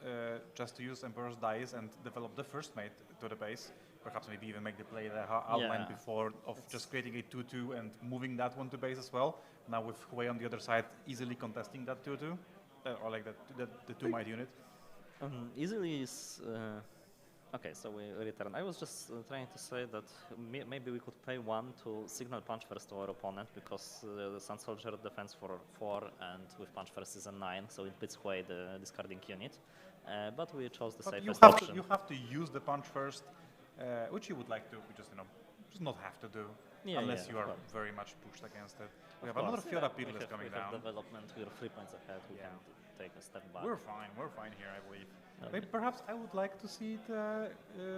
just to use Emperor's Dice and develop the first mate to the base. Perhaps maybe even make the play that I outlined before of just creating a 2-2 and moving that one to base as well. Now with Hui on the other side, easily contesting that 2-2, or like the 2-mite unit.
Easily is... okay, so we return. I was just trying to say that maybe we could pay 1 to signal punch first to our opponent, because the Sun Soldier defends for 4 and with punch first is a 9, so it beats away the discarding unit. But we chose the safest option.
You have to use the punch first, which you would like to, just not have to do, unless you are very much pushed against it. We have another Fiora Peerless coming down.
Development, we're 3 points ahead, we can take a step back.
We're fine here, I believe. Maybe perhaps I would like to see the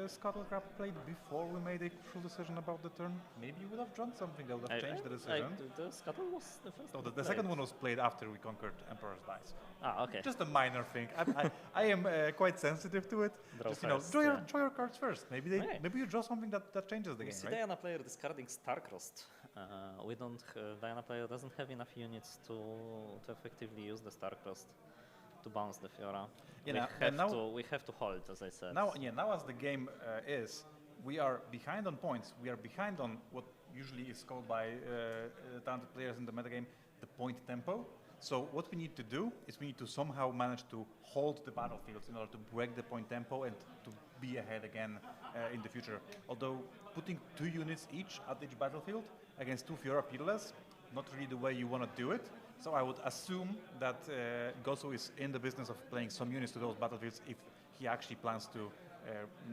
Scuttlecraft played before we made a crucial decision about the turn. Maybe you would have done something that would have changed the decision.
The Scuttle was the first.
No, the second one was played after we conquered Emperor's Dice.
Ah, okay.
Just a minor thing. I am quite sensitive to it.
Draw
just
first,
draw your cards first. Maybe maybe you draw something that changes the game,
see
right?
Diana player discarding Starcrossed. We don't. Diana player doesn't have enough units to effectively use the Starcrossed to bounce the Fiora. We have to hold, as I said.
Now as the game is, we are behind on points. We are behind on what usually is called by talented players in the metagame the point tempo. So what we need to do is we need to somehow manage to hold the battlefields in order to break the point tempo and to be ahead again in the future. Although putting 2 units each at each battlefield against 2 Fiora Peerless, not really the way you want to do it. So I would assume that Gosu is in the business of playing some units to those battlefields if he actually plans to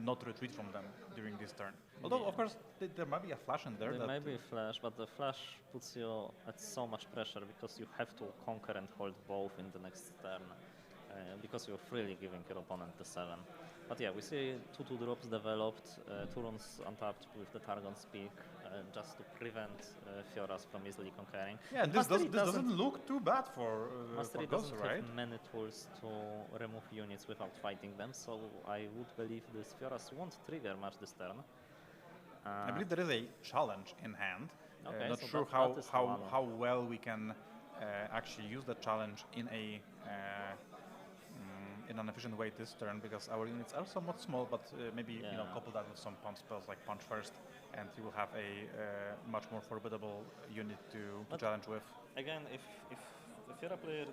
not retreat from them during this turn. Although, of course, there might be a flash in there.
There might be a flash, but the flash puts you at so much pressure because you have to conquer and hold both in the next turn, because you're freely giving your opponent the 7. But yeah, we see 2/2 drops developed, 2 runes untapped with the Targon's Peak, just to prevent Fioras from easily conquering.
Yeah, and this doesn't look too bad for
Mastery
Gosu,
doesn't
right?
have many tools to remove units without fighting them, so I would believe this Fioras won't trigger much this turn.
I believe there is a challenge in hand.
Okay,
not
so
sure
that is
how well we can actually use that challenge in a in an efficient way this turn, because our units are somewhat small, but maybe couple that with some punch spells like punch first, and you will have a much more formidable unit to challenge with.
Again, if Fiora player,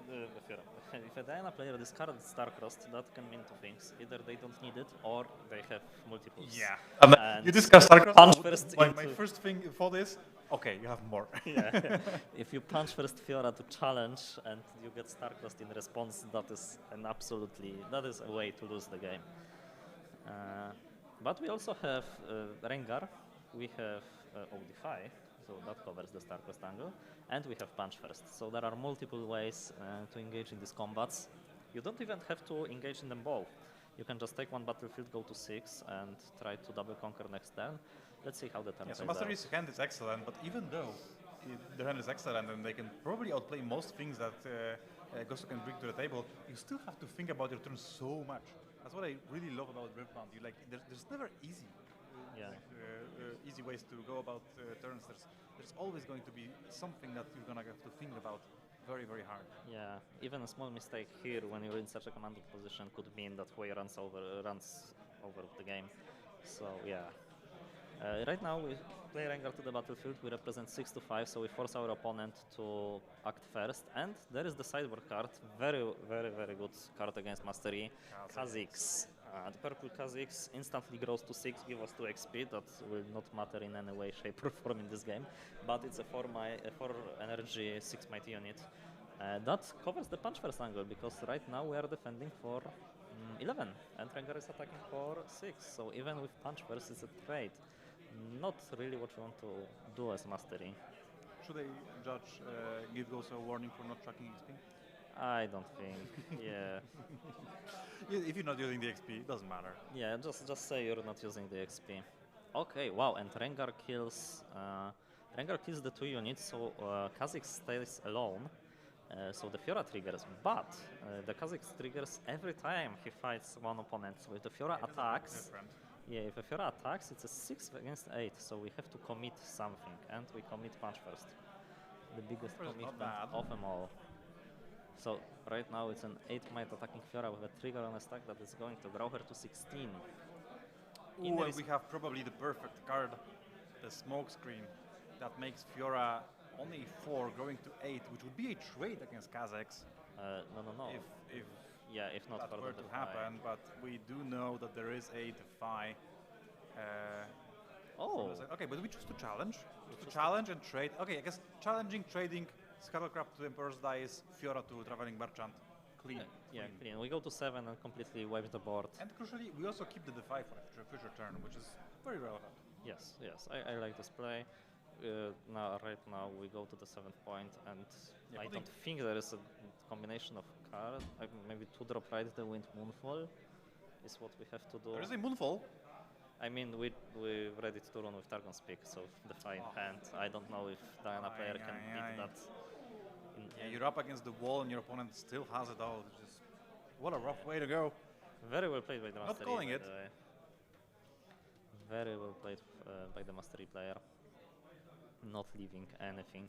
if a Diana player discards Starcrossed, that can mean 2 things: either they don't need it, or they have multiples.
Yeah, and you discard Starcrossed.
Punch first.
My first thing for this. Okay, you have more.
Yeah. If you punch first Fiora to challenge and you get Starcrossed in response, that is a way to lose the game. But we also have Rengar, we have OD5, so that covers the Starcrossed angle, and we have punch first. So there are multiple ways to engage in these combats. You don't even have to engage in them both. You can just take 1 battlefield, go to 6, and try to double conquer next turn. Let's see how the turn plays out.
Mastery's hand is excellent, but even though their hand is excellent and they can probably outplay most things that Gosu can bring to the table, you still have to think about your turn so much. That's what I really love about Riftbound. There's never easy, easy ways to go about turns. There's always going to be something that you're gonna have to think about very, very hard.
Yeah, even a small mistake here when you're in such a commanding position could mean that Hui runs over the game. So yeah. Right now we play Rengar to the battlefield, we represent 6 to 5, so we force our opponent to act first, and there is the sideboard card, very, very, very good card against Mastery, Kha'Zix. The purple Kha'Zix instantly grows to 6, give us 2 XP, that will not matter in any way, shape or form in this game, but it's a 4 energy 6 might unit. That covers the punch first angle, because right now we are defending for 11, and Rengar is attacking for 6, so even with punch first it's a trade. Not really what you want to do as Mastery.
Should I give Gosu a warning for not tracking XP?
I don't think, yeah.
If you're not using the XP, it doesn't matter.
Yeah, just say you're not using the XP. Okay, wow, and Rengar kills the 2 units, so Kha'Zix stays alone. So the Fiora triggers, but the Kha'Zix triggers every time he fights 1 opponent. So if the Fiora attacks, if a Fiora attacks, it's a 6 against 8, so we have to commit something, and we commit punch first. The biggest commitment of them all. So right now it's an 8 might attacking Fiora with a trigger on a stack that is going to grow her to 16. In
Ooh, and
res-
we have probably the perfect card, the smoke screen, that makes Fiora only 4 going to 8, which would be a trade against Kazakhs
no.
if
Yeah, if not
that
for
were
the
to
Defy.
happen. But we do know that there is a Defy.
Oh,
Okay, but we choose to challenge. Challenge and trade. Okay, I guess challenging, trading, Scuttlecrab to Emperor's Dice, Fiora to Traveling Merchant. Clean.
yeah, clean. We go to 7 and completely wipe the board.
And crucially, we also keep the Defy for a future turn, which is very relevant.
Yes, I like this play. Right now we go to the 7th point, and
Yeah,
I
putting-
don't think there is a combination of cards. Maybe 2-drop Ride the Wind Moonfall is what we have to do.
There is a Moonfall.
I mean, we're ready to run with Targon's Peak, so Defy in hand. I don't know if Diana player can beat that.
Yeah, you're up against the wall and your opponent still has it all. It's just, what a rough way to go.
Very well played by the
Not
Mastery.
calling
by
it.
the way. Very well played by the Mastery player. Not leaving anything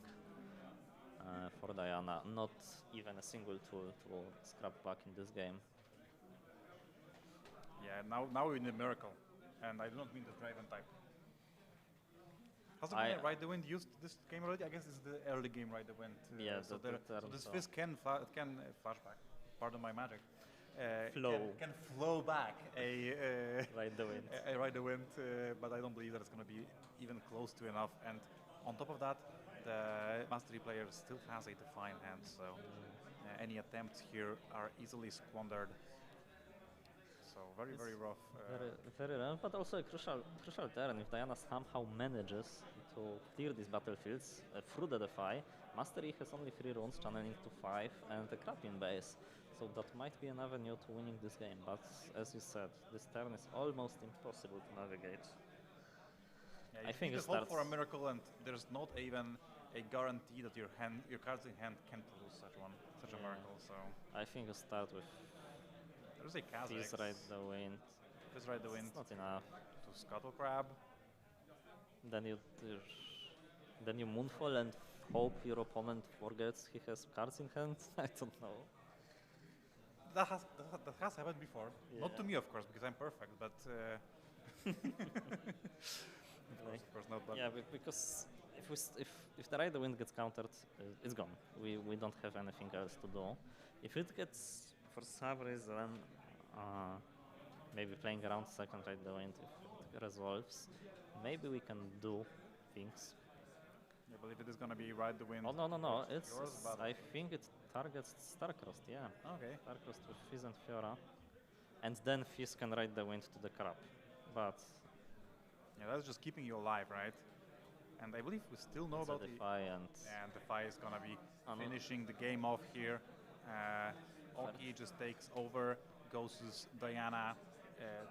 for Diana. Not even a single tool to scrap back in this game.
Yeah, now we're in the Miracle. And I do not mean the Draven type. Has the Ride the Wind used this game already? I guess it's the early game Ride the Wind.
Yeah,
so, so this
so.
fist can flashback. Pardon my magic.
Flow.
Can flow back a
Ride the Wind.
a Ride the Wind, but I don't believe that it's going to be even close to enough. And on top of that, the Mastery player still has a Define hand, so any attempts here are easily squandered. So very rough.
Very rough, but also a crucial turn. If Diana somehow manages to clear these battlefields through the Defy, Mastery has only 3 runes, channeling to 5, and a Crapping base. So that might be an avenue to winning this game. But as you said, this turn is almost impossible to navigate.
Yeah,
I think
you
it
hope
starts
for a miracle, and there's not even a guarantee that your cards in hand can produce such a miracle. So
I think you start with
there's a Kazakh.
Fizz Ride the Wind.
Fizz Ride the Wind.
It's not enough.
To Scuttlecrab.
Then you Moonfall and hope your opponent forgets he has cards in hand. I don't know.
That has happened before. Not to
Yeah.
me, of course, because I'm perfect, but of course not. But
Yeah, because if the Ride the Wind gets countered, it's gone. We don't have anything else to do. If it gets, for some reason, maybe playing around second Ride the Wind, if it resolves, maybe we can do things.
I believe it is going to be Ride the Wind.
Oh no! It's
yours, but
I think it targets Starcrossed. Yeah,
okay.
Starcrossed with Fizz and Fiora, and then Fizz can Ride the Wind to the crab. But
Yeah, that's just keeping you alive, right? And I believe we still know
it's a
about
Defy and
Defy is gonna be
Oh, no.
finishing the game off here. Oki just takes over, goes to Diana,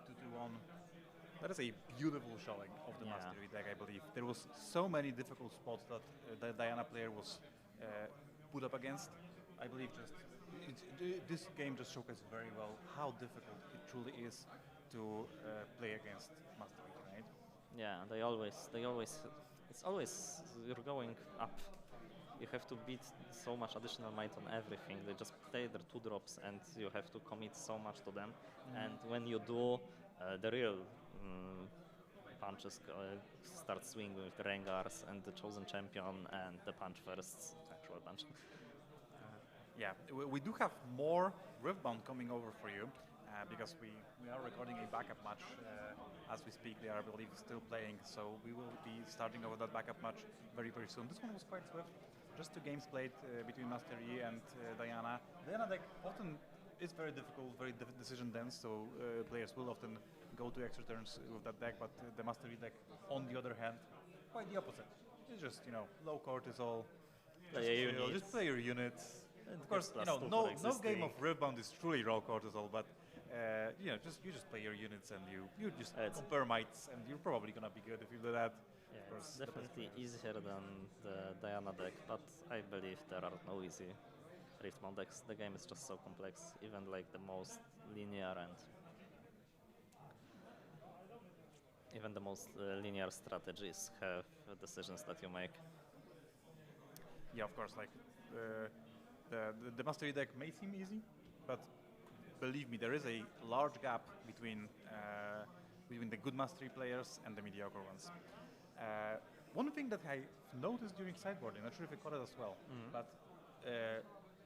2-1. That is a beautiful showing of the
Yeah.
Mastery deck, I believe. There was so many difficult spots that the Diana player was put up against. I believe this game just showcases very well how difficult it truly is to play against Mastery, right?
yeah, they always, it's always, you're going up. You have to beat so much additional might on everything. They just play their 2 drops and you have to commit so much to them. And when you do, the real punches start swinging with the Rengars and the Chosen Champion and the punch first, actual punch.
Yeah, we do have more Riftbound coming over for you because we are recording a backup match as we speak. They are, I believe, still playing, so we will be starting over that backup match very soon. This one was quite swift, just 2 games played between Mastery and Diana. Diana deck often is very difficult, very decision dense, so players will often go to extra turns with that deck, but the Mastery deck, on the other hand, quite the opposite. It's just, low cortisol, just play your units. Of course, no game of Riftbound is truly raw cortisol, but you just play your units and you just compare mites, and you're probably gonna be good if you do that.
Yeah,
Of course,
it's
the best
definitely
players.
easier than the Diana deck, but I believe there are no easy Riftbound decks. The game is just so complex, even like the most linear and even the most linear strategies have decisions that you make.
Yeah, of course, like the mastery deck may seem easy, but believe me, there is a large gap between the good mastery players and the mediocre ones. One thing that I noticed during sideboarding, not sure if you caught it as well, but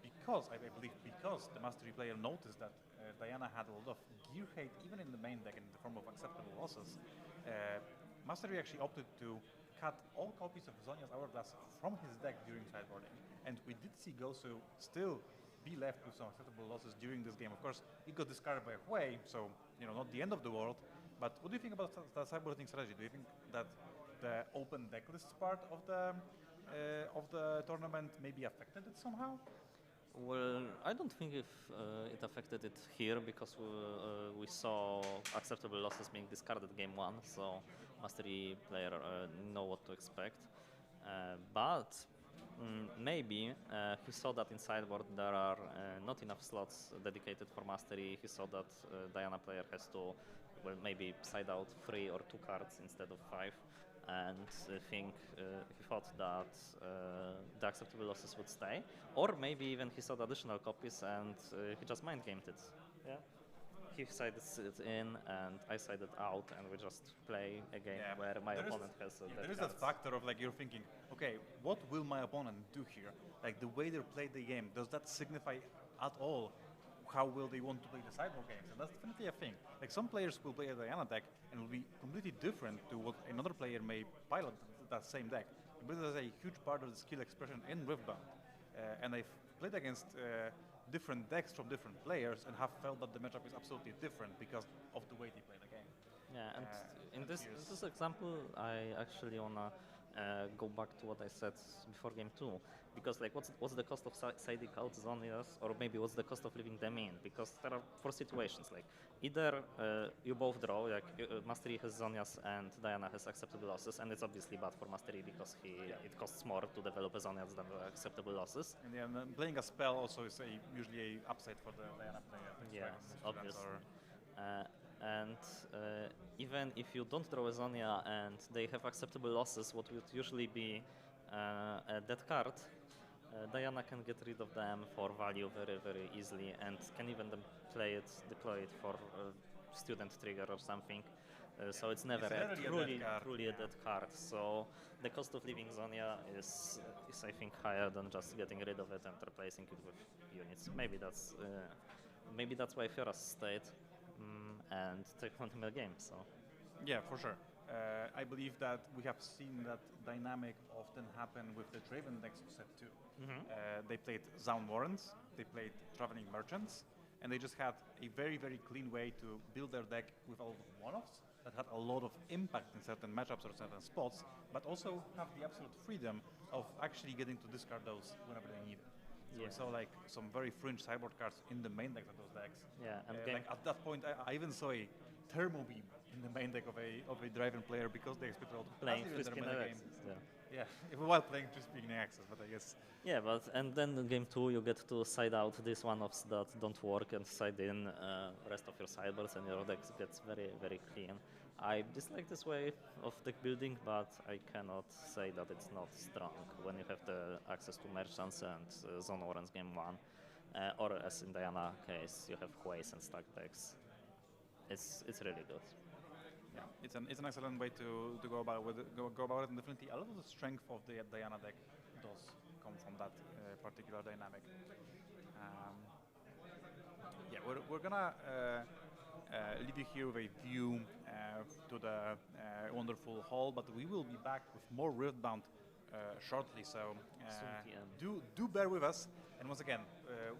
because I believe because the mastery player noticed that Diana had a lot of gear hate even in the main deck in the form of acceptable losses, Mastery actually opted to cut all copies of Zonia's Hourglass from his deck during sideboarding, and we did see Gosu still be left with some acceptable losses during this game. Of course, it got discarded by Hui, so not the end of the world. But what do you think about the sideboarding strategy? Do you think that the open decklist part of the tournament maybe affected it somehow?
Well, I don't think if it affected it here because we saw acceptable losses being discarded game 1, so mastery player know what to expect. But maybe he saw that in sideboard there are not enough slots dedicated for mastery. He saw that Diana player has to, well, maybe side out 3 or 2 cards instead of 5. And he thought that the acceptable losses would stay, or maybe even he saw the additional copies and he just mind gamed it. Yeah, he sided it in and I sided out, and we just play a game where my opponent has.
There is that factor of like you're thinking, okay, what will my opponent do here? Like the way they play the game, does that signify at all how will they want to play the sideboard games? And that's definitely a thing. Like some players will play a Diana deck and will be completely different to what another player may pilot that same deck. But there's a huge part of the skill expression in Riftbound. And I've played against different decks from different players and have felt that the matchup is absolutely different because of the way they play the game.
Yeah, and in this example, I actually wanna go back to what I said before game 2, because like what's the cost of siding out Zonias, or maybe what's the cost of leaving them in? Because there are 4 situations, like either you both draw, like Mastery has Zonias and Diana has acceptable losses, and it's obviously bad for Mastery because it costs more to develop a Zonias than the acceptable losses.
And yeah, and playing a spell also is usually a upside for the Diana player.
Yes, obviously. And even if you don't draw a Zonia and they have acceptable losses, what would usually be a dead card, Diana can get rid of them for value very, very easily, and can even deploy it for student trigger or something. So it's never truly a dead card. So the cost of leaving Zonia is I think higher than just getting rid of it and replacing it with units. Maybe that's why Fioras stayed. And take one to game. So
yeah, for sure. I believe that we have seen that dynamic often happen with the Draven decks of set 2. They played Zaun Warrens, they played Traveling Merchants, and they just had a very, very clean way to build their deck with all of one-offs that had a lot of impact in certain matchups or certain spots, but also have the absolute freedom of actually getting to discard those whenever they need it. So we saw like some very fringe sideboard cards in the main deck of those decks.
Yeah, and
like at that point, I even saw a Thermo Beam in the main deck of a Draven player because they expected to
playing Frisky Axis.
Yeah, while playing Frisky Axis, but I guess.
Yeah, and then in game 2 you get to side out these one-offs that don't work and side in rest of your sideboards, and your deck gets very, very clean. I dislike this way of deck building, but I cannot say that it's not strong when you have the access to Merchants and Zone Warrens game 1, or as in Diana case, you have Hueys and stack decks. It's really good.
Yeah, it's an excellent way to go about it, and definitely a lot of the strength of the Diana deck does come from that particular dynamic. Yeah, we're gonna leave you here with a view to the wonderful hall, but we will be back with more Riftbound shortly. So do bear with us. And once again,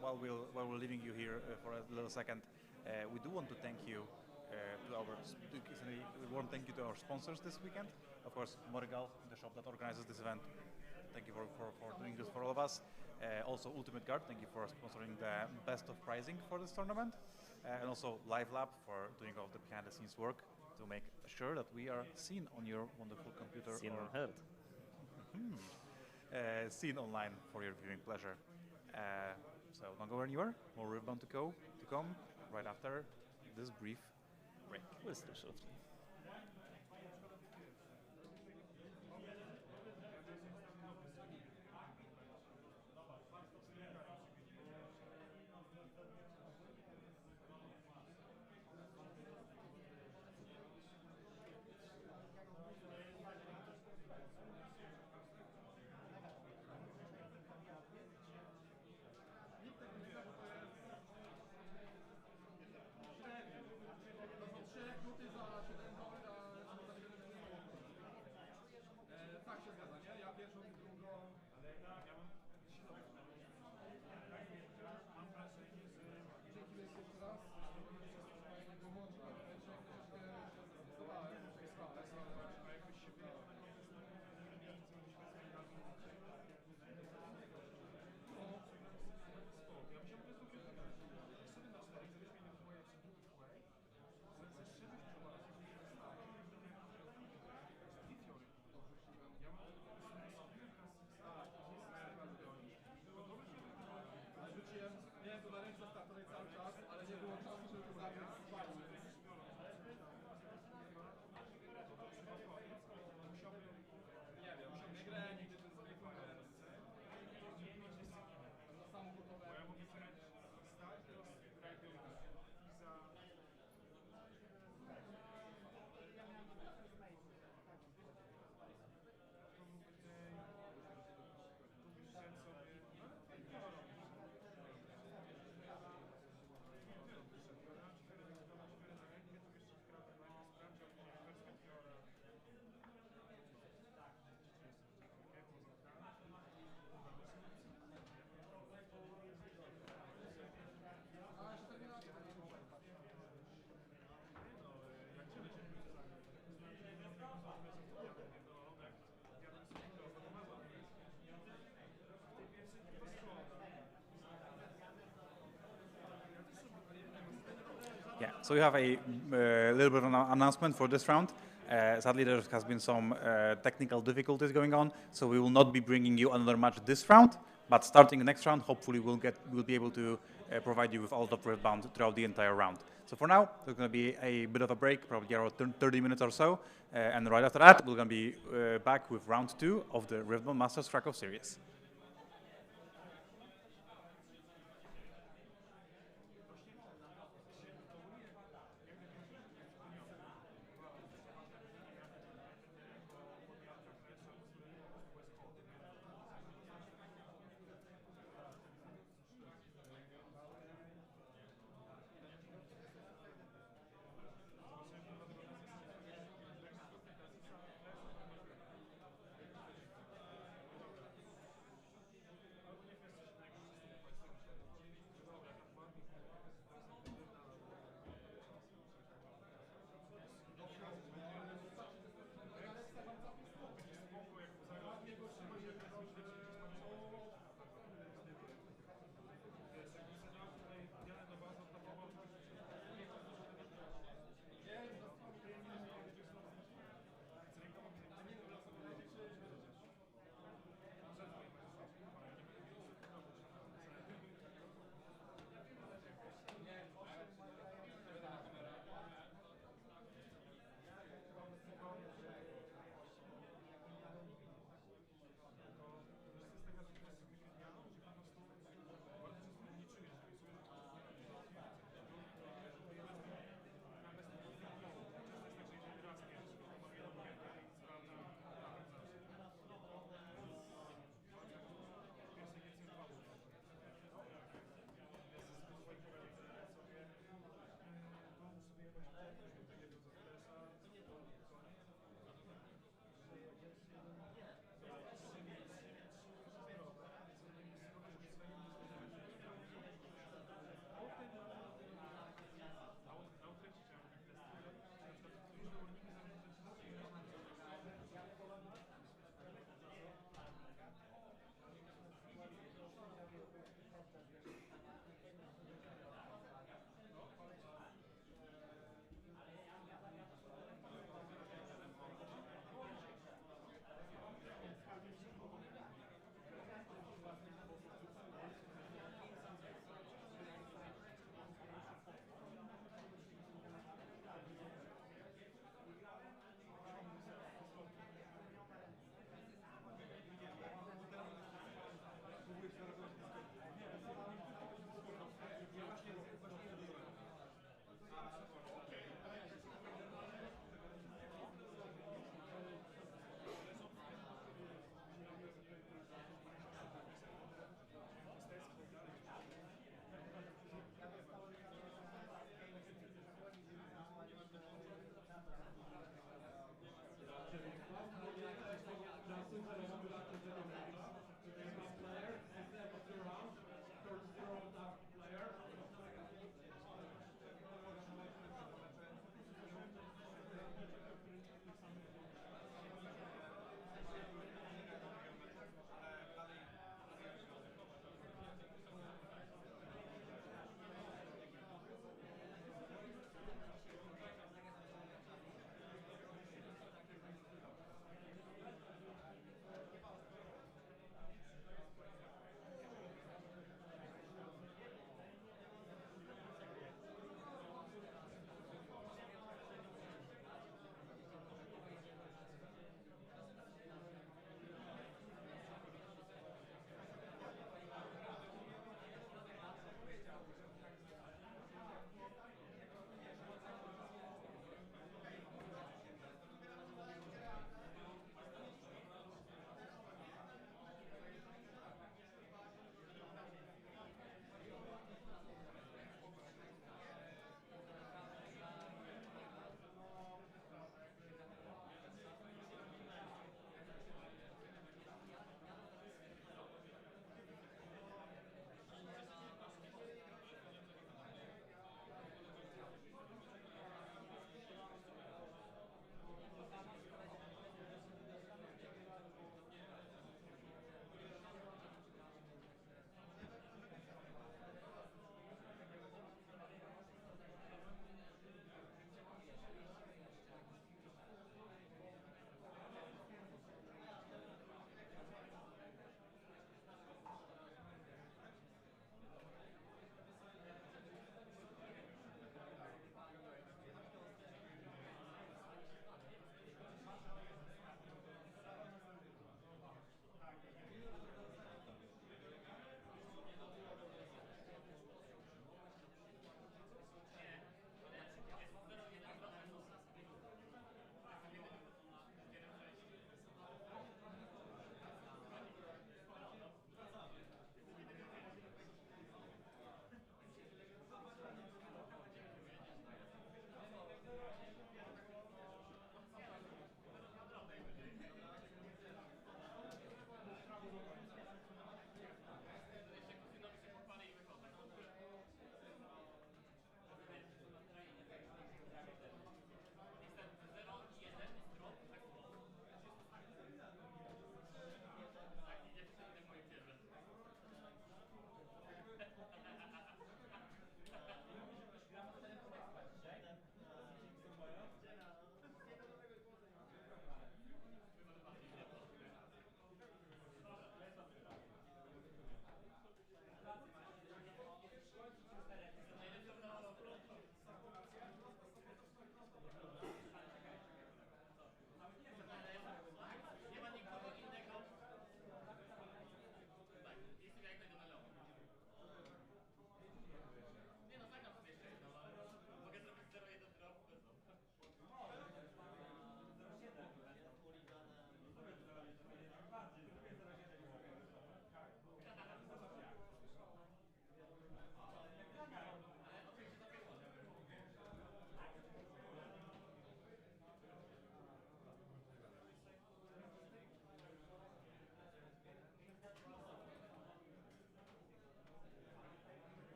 while we're leaving you here for a little second, we do want to thank you. A warm thank you to our sponsors this weekend. Of course, Morgal, the shop that organizes this event. Thank you for doing this for all of us. Also, Ultimate Guard, thank you for sponsoring the best of pricing for this tournament. And also Live Lab for doing all the behind-the-scenes work to make sure that we are seen on your wonderful computer.
Seen or heard.
Seen online for your viewing pleasure. So don't go anywhere. More Riftbound to come right after this brief break.
We'll still shortly.
So we have a little bit of an announcement for this round. Sadly, there has been some technical difficulties going on, so we will not be bringing you another match this round. But starting the next round, hopefully we'll be able to provide you with all of Riftbound throughout the entire round. So for now, there's going to be a bit of a break, probably around 30 minutes or so, and right after that, we're going to be back with round 2 of the Riftbound Masters Cracow series.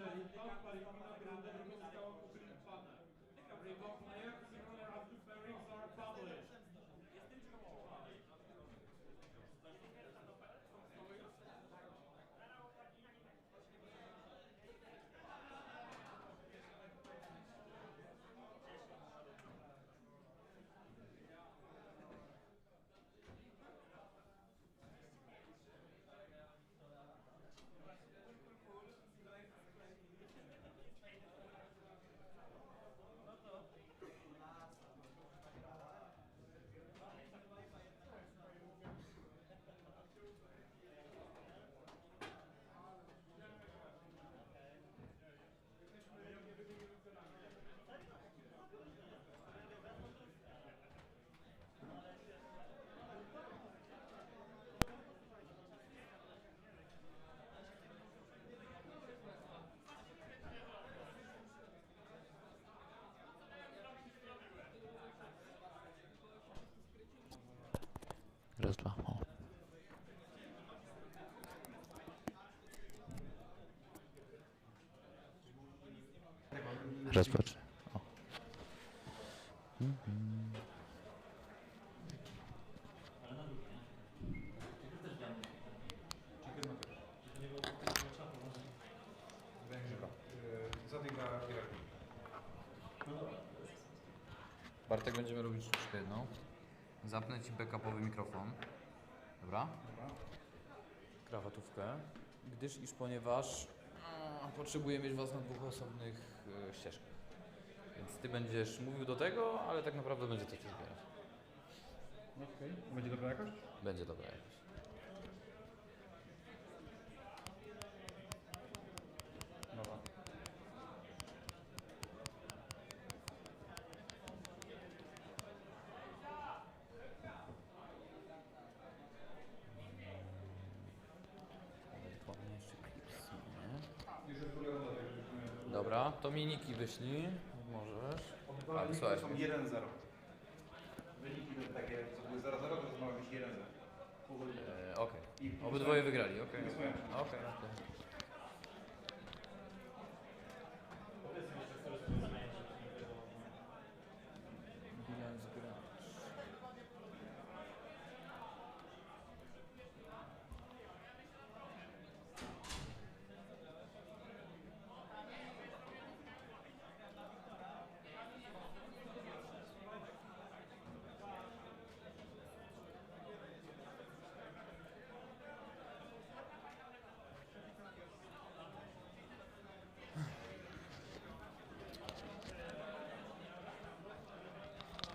że Riftbound Parigina rundę drugą została uklipana. Riftbound player similar as the pairings are published.
Raz, dwa, o. Raz, dwa, trzy. O.
Bartek, będziemy robić sztuczkę jedną. Zapnę Ci backupowy mikrofon. Dobra? Krawatówkę. Ponieważ potrzebuję mieć Was na dwóch osobnych ścieżkach. Więc Ty będziesz mówił do tego, ale tak naprawdę będzie to Cię zbierać.
Okej. Będzie dobra jakość?
Będzie dobra jakość.
Dobra.
Dobra, to mi niki wyślij, jak możesz. Ale słuchaj.
Są 1-0. Wyniki takie, co były 0-0, to ma być 1-0.
Okej. Obydwoje wygrali, okej. Okej. Bilans gracz.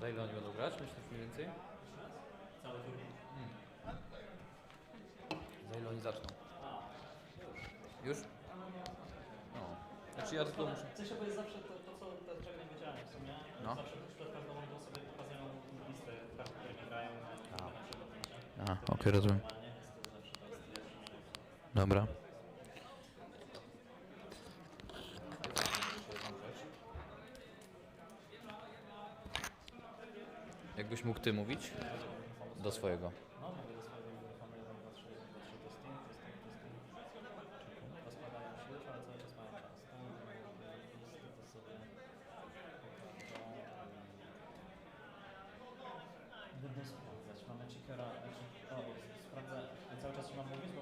Za ile oni będą grać? Myślisz mniej więcej?
Cały turniej.
Za ile oni zaczną? Już? No. Znaczy ja tylko muszę...
W sensie, bo jest zawsze to co czego nie wiedziałem w sumie.
No.
Zawsze przed każdą rundą sobie pokazują listę praw, które nie grają na przygotowaniu.
Aha, okej, rozumiem. Dobra.
Jakbyś mógł Ty mówić? Do swojego.
No, mówię do swojego mikrofonu 1, 2, 3, 1, 2, 3, testing. Rozkładają się już, ale cały czas mają czas. To sobie będę sprawdzać. Mamy checkera, sprawdzę, cały czas mam mówić, bo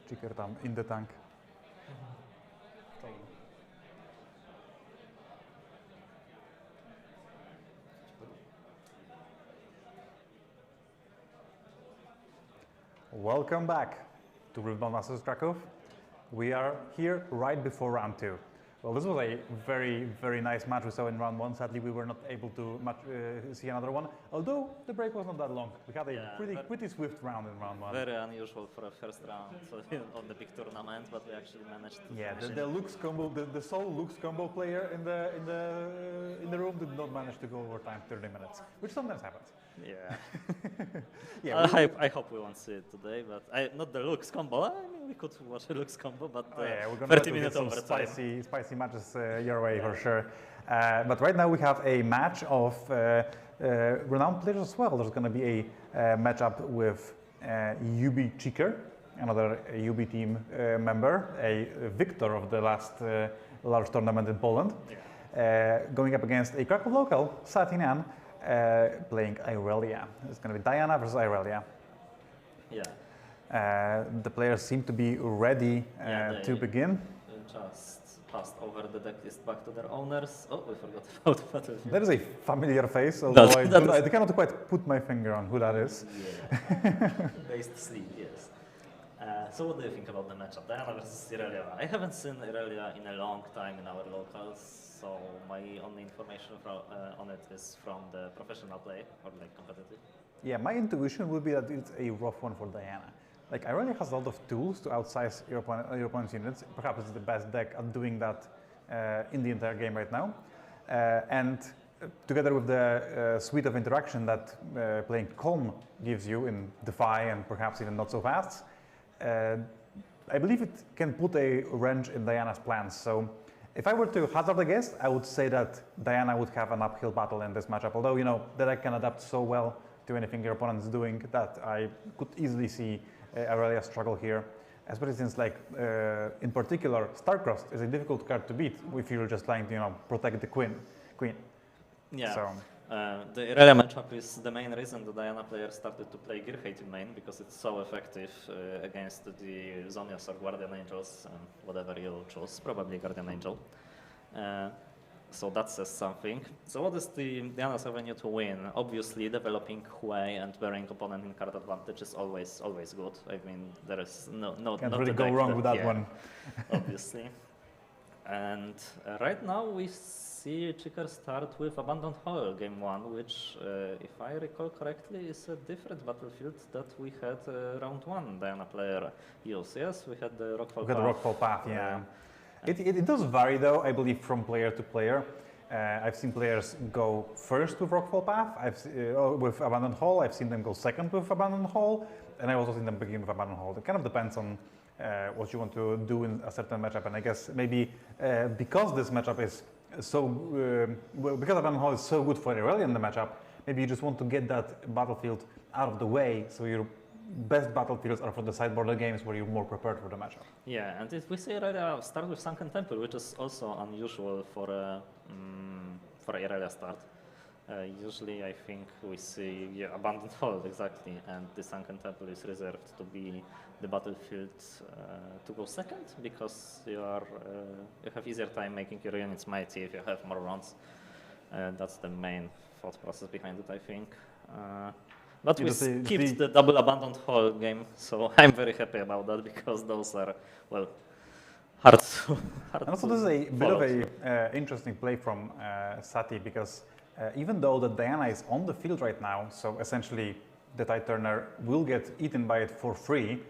Cheeker tam in the tank. Welcome back to Riftbound vs Cracow. We are here right before round 2. Well, this was a very, very nice match we saw in round 1. Sadly, we were not able to see another one, although the break was not that long. We had a pretty swift round in round 1.
Very unusual for a first round on the big tournament, but we actually managed to finish
the
it.
Lux combo, the sole Lux combo player in the room did not manage to go over time 30 minutes, which sometimes happens.
Yeah. I hope we won't see it today, but not the Lux combo. I mean, we could watch a Lux combo, but
we're gonna
30 minutes
some
overtime.
spicy matches your way for sure. But right now we have a match of renowned players as well. There's going to be a matchup with UB Cheeker, another UB team member, a victor of the last large tournament in Poland, going up against a Cracow local, Satinan, playing Irelia. It's going to be Diana versus Irelia. The players seem to be ready to begin.
Just passed over the deck list back to their owners. Oh, we forgot about the battlefield.
That is a familiar face, although I cannot quite put my finger on who that is.
Based sleep, yes. So what do you think about the matchup, Diana versus Irelia? I haven't seen Irelia in a long time in our locals, so my only information on it is from the professional play, or like competitive.
Yeah, my intuition would be that it's a rough one for Diana. Like, Irelia has a lot of tools to outsize your opponent's units. Perhaps it's the best deck at doing that in the entire game right now. And together with the suite of interaction that playing Calm gives you in Defy and perhaps even Not So Fast, I believe it can put a wrench in Diana's plans. So if I were to hazard a guess, I would say that Diana would have an uphill battle in this matchup. Although, you know, the deck can adapt so well to anything your opponent is doing that I could easily see Irelia struggle here, especially since, like, in particular, Starcrossed is a difficult card to beat if you're just trying to, you know, protect the queen.
Yeah.
So.
The Irelia matchup is the main reason the Diana players started to play Gearhate in main, because it's so effective against the Zonias or Guardian Angels, whatever you choose, probably Guardian Angel. So that says something. So what is the Diana's avenue to win? Obviously, developing Hui and bearing opponent in card advantage is always good. I mean, there is no
can't really go wrong with that one.
Obviously. And right now we see Cheeker start with Abandoned Hall game 1, which, if I recall correctly, is a different battlefield that we had round 1 Diana player use. Yes, we had the Rockfall Path.
We had the Rockfall Path, yeah. It does vary, though, I believe, from player to player. I've seen players go first with Rockfall Path, with Abandoned Hall. I've seen them go second with Abandoned Hall, and I've also seen them begin with Abandoned Hall. It kind of depends on what you want to do in a certain matchup. And I guess maybe because this matchup is because Abandoned Hall is so good for Irelia in the matchup, maybe you just want to get that battlefield out of the way, so your best battlefields are for the sideboard games where you're more prepared for the matchup.
Yeah, and if we say Irelia start with Sunken Temple, which is also unusual for Irelia start. Usually I think we see Abandoned Hall, exactly, and the Sunken Temple is reserved to be the battlefield to go second, because you have easier time making your units mighty if you have more rounds. That's the main thought process behind it, I think. But we skipped the double Abandoned Hall game, so I'm very happy about that, because those are, well, hard to
And also this is a bit of a interesting play from Sati, because even though the Diana is on the field right now, so essentially the Tide Turner will get eaten by it for free,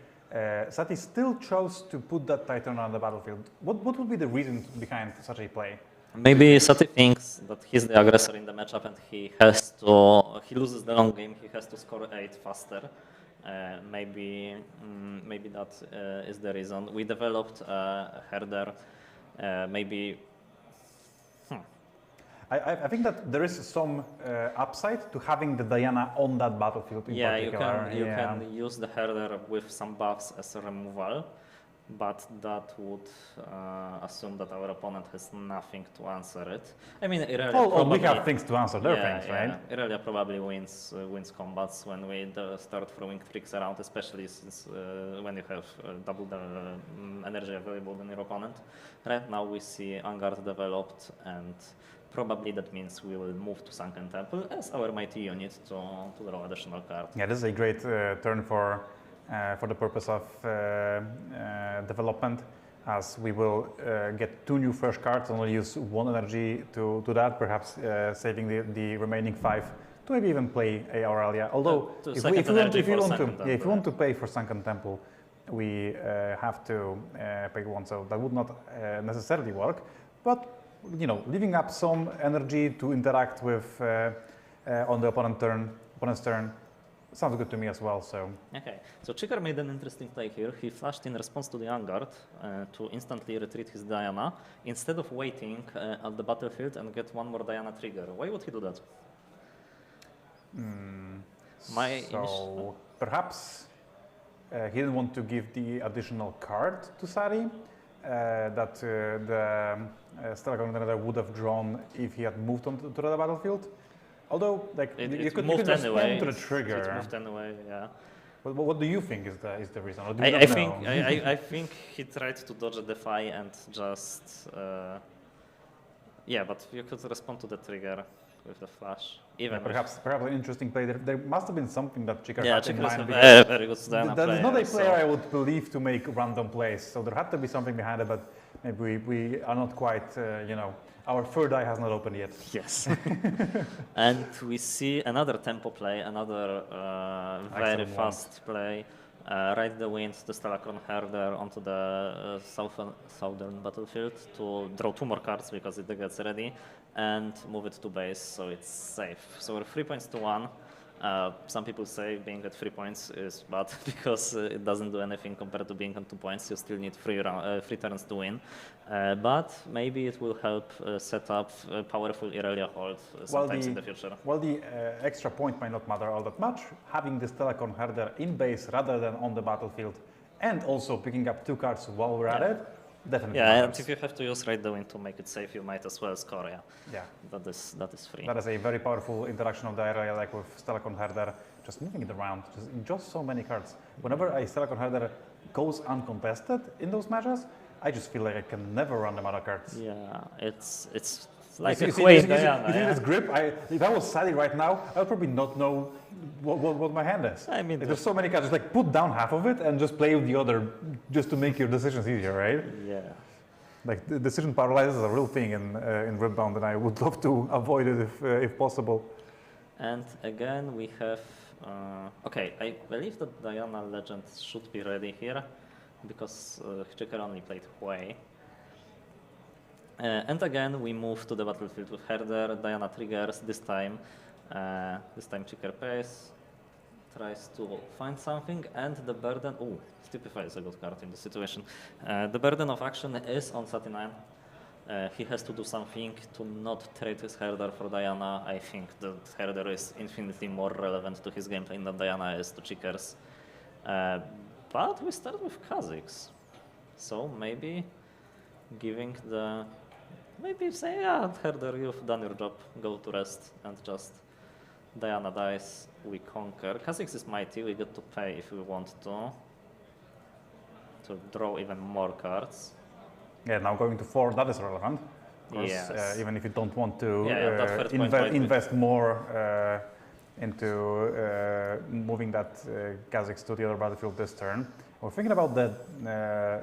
Sati still chose to put that Tide Turner on the battlefield. What would be the reason behind such a play?
Maybe Sati thinks that he's the aggressor in the matchup and he loses the long game, he has to score 8 faster. Maybe that is the reason. We developed Herder, maybe...
I think that there is some upside to having the Diana on that battlefield in particular.
You can use the Herder with some buffs as a removal. but that would assume that our opponent has nothing to answer it. I mean, Irelia
Oh,
probably,
we have things to answer their
yeah,
things, right?
Irelia probably wins combats when we start throwing tricks around, especially since when you have double the energy available than your opponent. Right now we see Angard developed, and probably that means we will move to Sunken Temple as our mighty unit to draw additional card.
Yeah, this is a great turn for the purpose of development, as we will get 2 new fresh cards and only use 1 energy to that, perhaps saving the remaining 5 to maybe even play Aurelia. Although, if you want to pay for Sunken Temple, we have to pay 1, so that would not necessarily work. But leaving up some energy to interact with on the opponent's turn sounds good to me as well. So
okay, so Chiker made an interesting play here. He flashed in response to the Angard to instantly retreat his Diana instead of waiting at the battlefield and get 1 more Diana trigger. Why would he do that?
Perhaps he didn't want to give the additional card to Sari that the Stellar Contender would have drawn if he had moved on to the battlefield. Although, you could respond to the trigger.
It moved anyway, yeah.
But what do you think is the reason? Or do you
I think he tried to dodge a Defy and just but you could respond to the trigger with the flash. Even
perhaps an interesting play. There must have been something that Chiker had in mind.
Very good
that is not a player I would believe to make random plays. So there had to be something behind it, but maybe we are not quite, our third eye has not opened yet.
Yes. And we see another tempo play, another very fast play. Ride the Wind, the Stalacron Herder onto the southern battlefield to draw 2 more cards because it gets ready, and move it to base so it's safe. So we're 3 points to 1. Some people say being at 3 points is bad because it doesn't do anything compared to being on 2 points. You still need 3 turns to win. But maybe it will help set up a powerful Irelia hold sometimes in the future.
Well, the extra point might not matter all that much. Having the Stalacron Herder in base rather than on the battlefield, and also picking up 2 cards while we're at it, definitely matters.
And if you have to use Ride the Wind to make it safe, you might as well score, That is free.
That is a very powerful interaction of the area, like with Stalacron Herder, just moving it around, just so many cards. Whenever a Stalacron Herder goes uncontested in those matches, I just feel like I can never run them out of cards.
Yeah, it's like
you
a
see,
queen.
you see this grip? If I was Sally right now, I would probably not know what my hand is.
I mean,
there's so many cards. Just put down half of it and just play with the other, just to make your decisions easier, right?
Yeah.
The decision paralysis is a real thing in Riftbound, and I would love to avoid it if possible.
And again, we have. I believe that Diana Legend should be ready here, because Chiker only played Hui. And again, we move to the battlefield with Herder. Diana triggers this time. Chiker pays, tries to find something, and the burden. Stupefy is a good card in this situation. The burden of action is on 39. He has to do something to not trade his Herder for Diana. I think that Herder is infinitely more relevant to his gameplay than Diana is to Chiker's. But we start with Kha'Zix. So maybe say, Herder, you've done your job, go to rest, and just Diana dies, we conquer. Kha'Zix is mighty, we get to pay if we want to draw even more cards.
Yeah, now going to 4, that is relevant. Course,
yes.
Even if you don't want to invest more into moving that Kha'Zix to the other battlefield this turn. We're thinking about the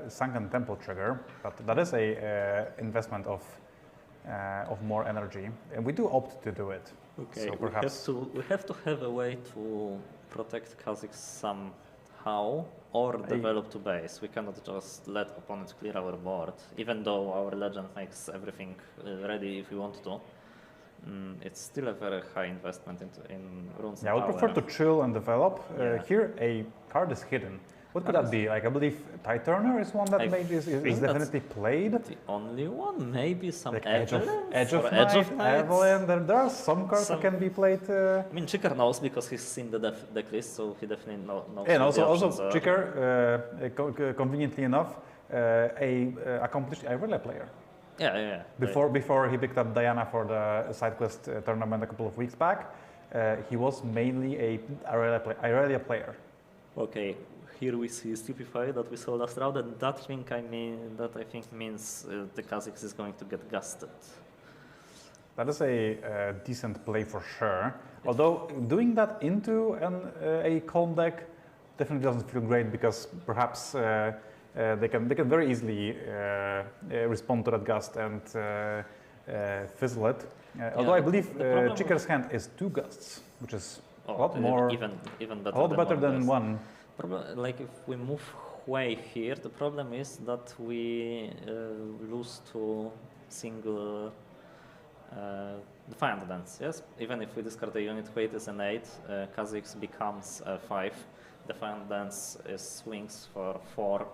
Sunken Temple trigger, but that is a investment of more energy, and we do opt to do it.
Okay,
so perhaps
we have to have a way to protect Kha'Zix somehow, or develop to base. We cannot just let opponents clear our board, even though our legend makes everything ready if we want to. It's still a very high investment in runes.
Yeah, I would prefer to chill and develop. Here, a card is hidden. What could that be? Like, I believe Tide Turner is one that maybe is definitely played.
The only one, maybe some
like Edge of
Night.
Avalanche. There are some cards that can be played.
I mean, Chiker knows because he's seen the deck list, so he definitely knows.
And also Chiker, conveniently enough, a accomplished Irelia player.
Yeah.
Before he picked up Diana for the side quest tournament a couple of weeks back, he was mainly a Irelia player.
Okay, here we see Stupefy that we saw last round, and that I think means the Kha'Zix is going to get gusted.
That is a decent play for sure. Although doing that into a calm deck definitely doesn't feel great, because perhaps they can very easily respond to that gust and fizzle it. Although I believe Chicker's hand is 2 gusts, which is a lot more,
even better.
a lot better than 1.
Like if we move Hui here, the problem is that we lose to single Defiant Dance, yes? Even if we discard a unit, Hui is an 8, Kha'Zix becomes a 5, Defiant Dance is swings for 4,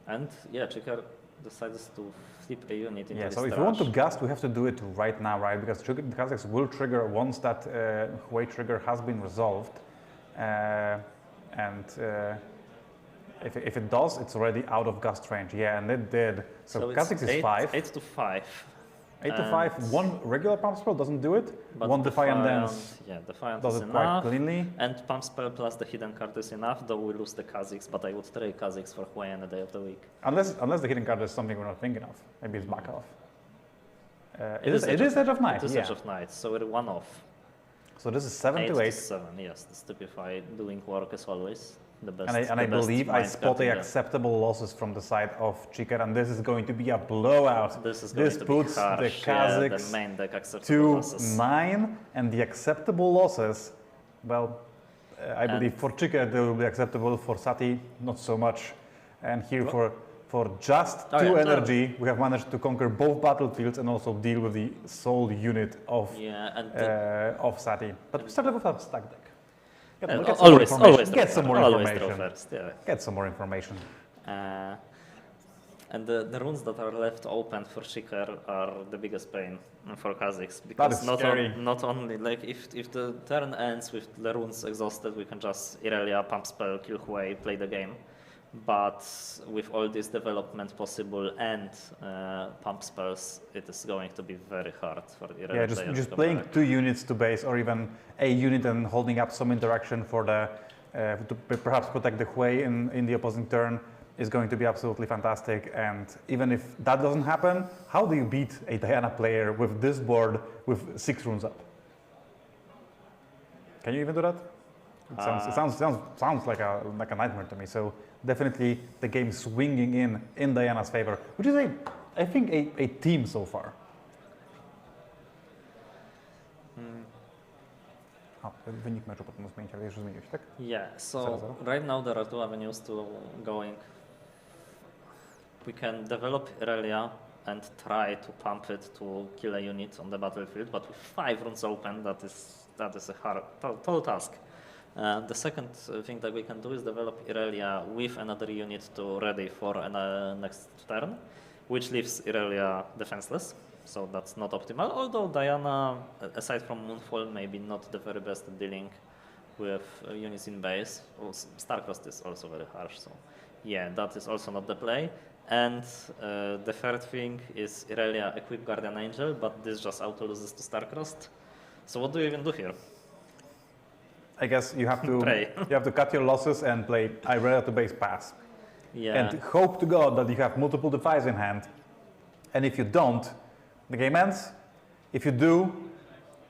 and yeah, Chicker decides to flip a unit into
so
this
if you want to
trash.
gust, we have to do it right now, right? Because the Kha'Zix will trigger once that Hui trigger has been resolved. If it does, it's already out of gust range. Yeah, and it did. So Kha'Zix is 5.
8 to 5.
8 to 5. 1 regular pump spell doesn't do it.
But
1 Defiant Dance
Defiant
does
is
it quite
enough.
cleanly.
And pump spell plus the hidden card is enough, though we lose the Kha'Zix, but I would trade Kha'Zix for Hui on the day of the week.
Unless the hidden card is something we're not thinking of. Maybe it's back off. It is Edge of Night.
It is
Yeah.
Edge of Night, so we're 1 off.
So this is 7 to 8.
7, yes. The Stupefy doing work as always. The best.
And I believe I spot acceptable losses from the side of Chicker, and this is going to be a blowout.
This
puts
be harsh.
the Kha'Zix
the main deck acceptable
to
losses.
9, and the acceptable losses, well, I believe for Chicker they will be acceptable, for Sati not so much. And here for just 2 energy, we have managed to conquer both battlefields and also deal with the sole unit of Sati. But we started with a stack deck.
Always
get some more information.
Draw first, yeah.
Get some more information.
And the runes that are left open for Chicker are the biggest pain for Kha'Zix, because not only like if the turn ends with the runes exhausted, we can just Irelia, pump spell, kill Hui, play the game. But with all this development possible and pump spells, it is going to be very hard for the Irelia players.
Just playing 2 units to base, or even a unit and holding up some interaction for the to perhaps protect the Hui in the opposing turn is going to be absolutely fantastic. And even if that doesn't happen, how do you beat a Diana player with this board with 6 runes up? Can you even do that? It sounds like a nightmare to me. So definitely the game swinging in Diana's favor, which is I think a team so far. Wynik meczu potem zmienić, ale już zmieniłeś, tak?
Yeah, so right now there are 2 avenues to going. We can develop Irelia and try to pump it to kill a unit on the battlefield, but with 5 runes open, that is a hard, tall task. The second thing that we can do is develop Irelia with another unit to ready for next turn, which leaves Irelia defenseless. So that's not optimal, although Diana, aside from Moonfall, maybe not the very best at dealing with units in base. Starcrossed is also very harsh, so yeah, that is also not the play. And the third thing is Irelia equip Guardian Angel, but this just auto loses to Starcrossed. So what do you even do here?
I guess you have to cut your losses and play Irelia to base pass.
Yeah.
And hope to God that you have multiple defies in hand. And if you don't, the game ends. If you do,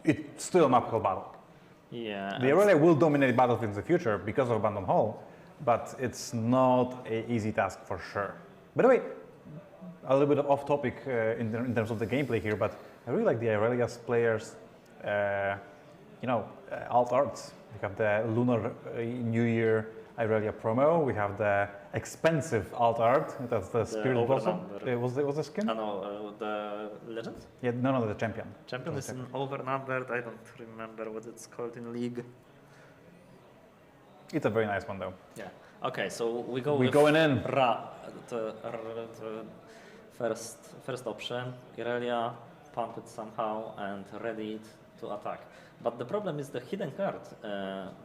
it's still an uphill battle.
Yeah.
The Irelia will dominate battlefields in the future because of Abandon Hall, but it's not an easy task for sure. By the way, a little bit off topic in terms of the gameplay here, but I really like the Irelia's players, alt arts. We have the Lunar New Year Irelia promo. We have the expensive alt art. That's the Spirit Blossom. Was the skin?
No, the Legend?
Yeah, no, the champion.
Champion is overnumbered. I don't remember what it's called in League.
It's a very nice one though.
Yeah. Okay, so we go.
We're going in.
The first option. Irelia, pump it somehow and ready it to attack. But the problem is the hidden card,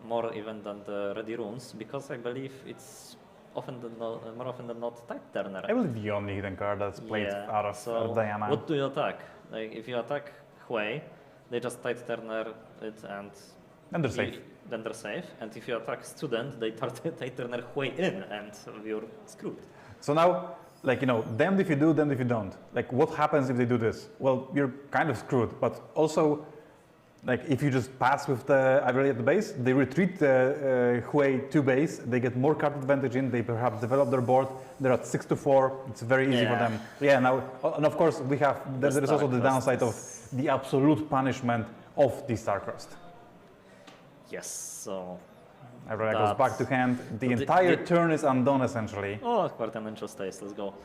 more even than the ready runes, because I believe it's more often than not Tide Turner.
I believe the only hidden card that's played out of
so
Diana.
what do you attack? Like if you attack Hui, they just Tide Turner it and
And they're safe.
Then they're safe. And if you attack Student, they Tide Turner Hui in and you're screwed.
So now, like, you know, damned if you do, damned if you don't. Like, what happens if they do this? Well, you're kind of screwed, but also, like, if you just pass with the Ivory at the base, they retreat the Hui to base, they get more card advantage in, they perhaps develop their board, they're at 6-4, it's very easy for them. Yeah, now, and of course, we have, there is also the downside of the absolute punishment of the Starcrossed.
Yes, so...
Ivory goes back to hand, the entire turn is undone, essentially.
Oh, Quartamental stays, let's go.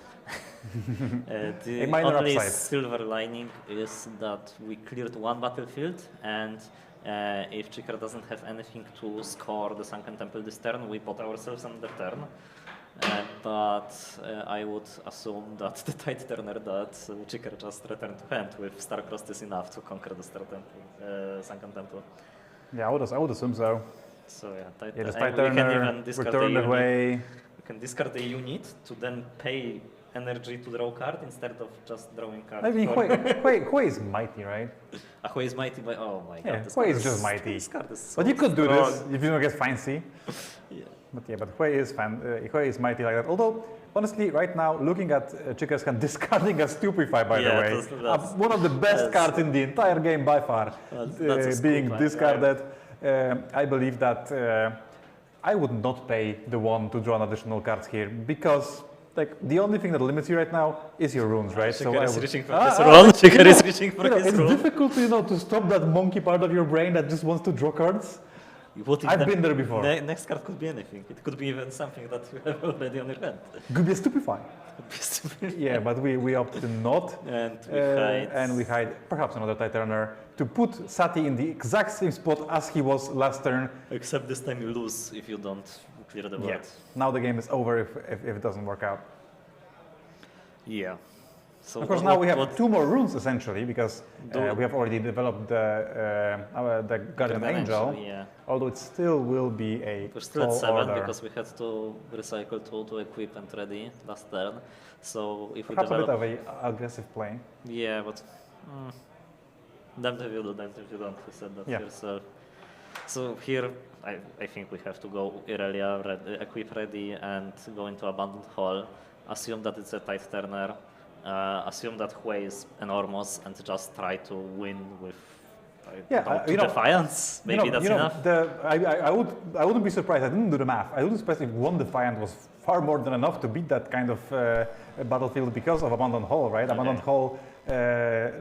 The
A minor
only
upside.
silver lining is that we cleared one battlefield, and if Chiker doesn't have anything to score the Sunken Temple this turn, we put ourselves on the turn. But I would assume that the Tide Turner that Chiker just returned to hand with Starcrossed is enough to conquer the Sunken Temple.
Yeah, I would assume so.
So yeah,
Yeah, just
we
Tide
can
Turner,
even discard
return
the
the
unit.
Hui.
We can discard the unit to then pay energy to draw card instead of just drawing card.
I mean, Hui is mighty, right?
Hui is mighty, but oh my
Yeah,
god, this
Hui
card
is just mighty.
This card is so
But you could do
strong.
this if you don't get fancy.
Yeah.
But Hui is mighty like that. Although, honestly, right now, looking at Chiker's hand, discarding a Stupefy, by the way,
that's
one of the best cards in the entire game by far,
that's a
being
scoop,
discarded. I believe that I would not pay the one to draw an additional card here because, like, the only thing that limits you right now is your runes, right?
Chiker is
would-
reaching for his rule. Chiker is reaching for his
it's
rule.
difficult, to stop that monkey part of your brain that just wants to draw cards.
What if
I've
the
been there before.
Next card could be anything. It could be even something that you have already on your hand.
Could be a Stupefy. Yeah, but we opt to not.
And
We hide perhaps another Tide Turner to put Sati in the exact same spot as he was last turn.
Except this time you lose if you don't clear the board.
Yeah. Now the game is over if it doesn't work out.
Yeah. So
Of course, now we have two more runes essentially because we have already developed the Guardian Angel.
Yeah.
Although it still will be a
We're still at
tall
7
order.
because we had to recycle 2 to equip and ready last turn. So if
Perhaps
we
a bit
develop...
of a aggressive play.
Yeah, but... damned if you do, damned if you don't, you said that yourself. So here, I think we have to go Irelia, equip ready and go into Abandoned Hall. Assume that it's a Tide Turner. Assume that Hui is enormous and just try to win with Defiance. Maybe that's enough.
I wouldn't be surprised. I didn't do the math. I wouldn't be surprised if one Defiant was far more than enough to beat that kind of battlefield because of Abandoned Hall, right?
Okay.
Abandoned Hall,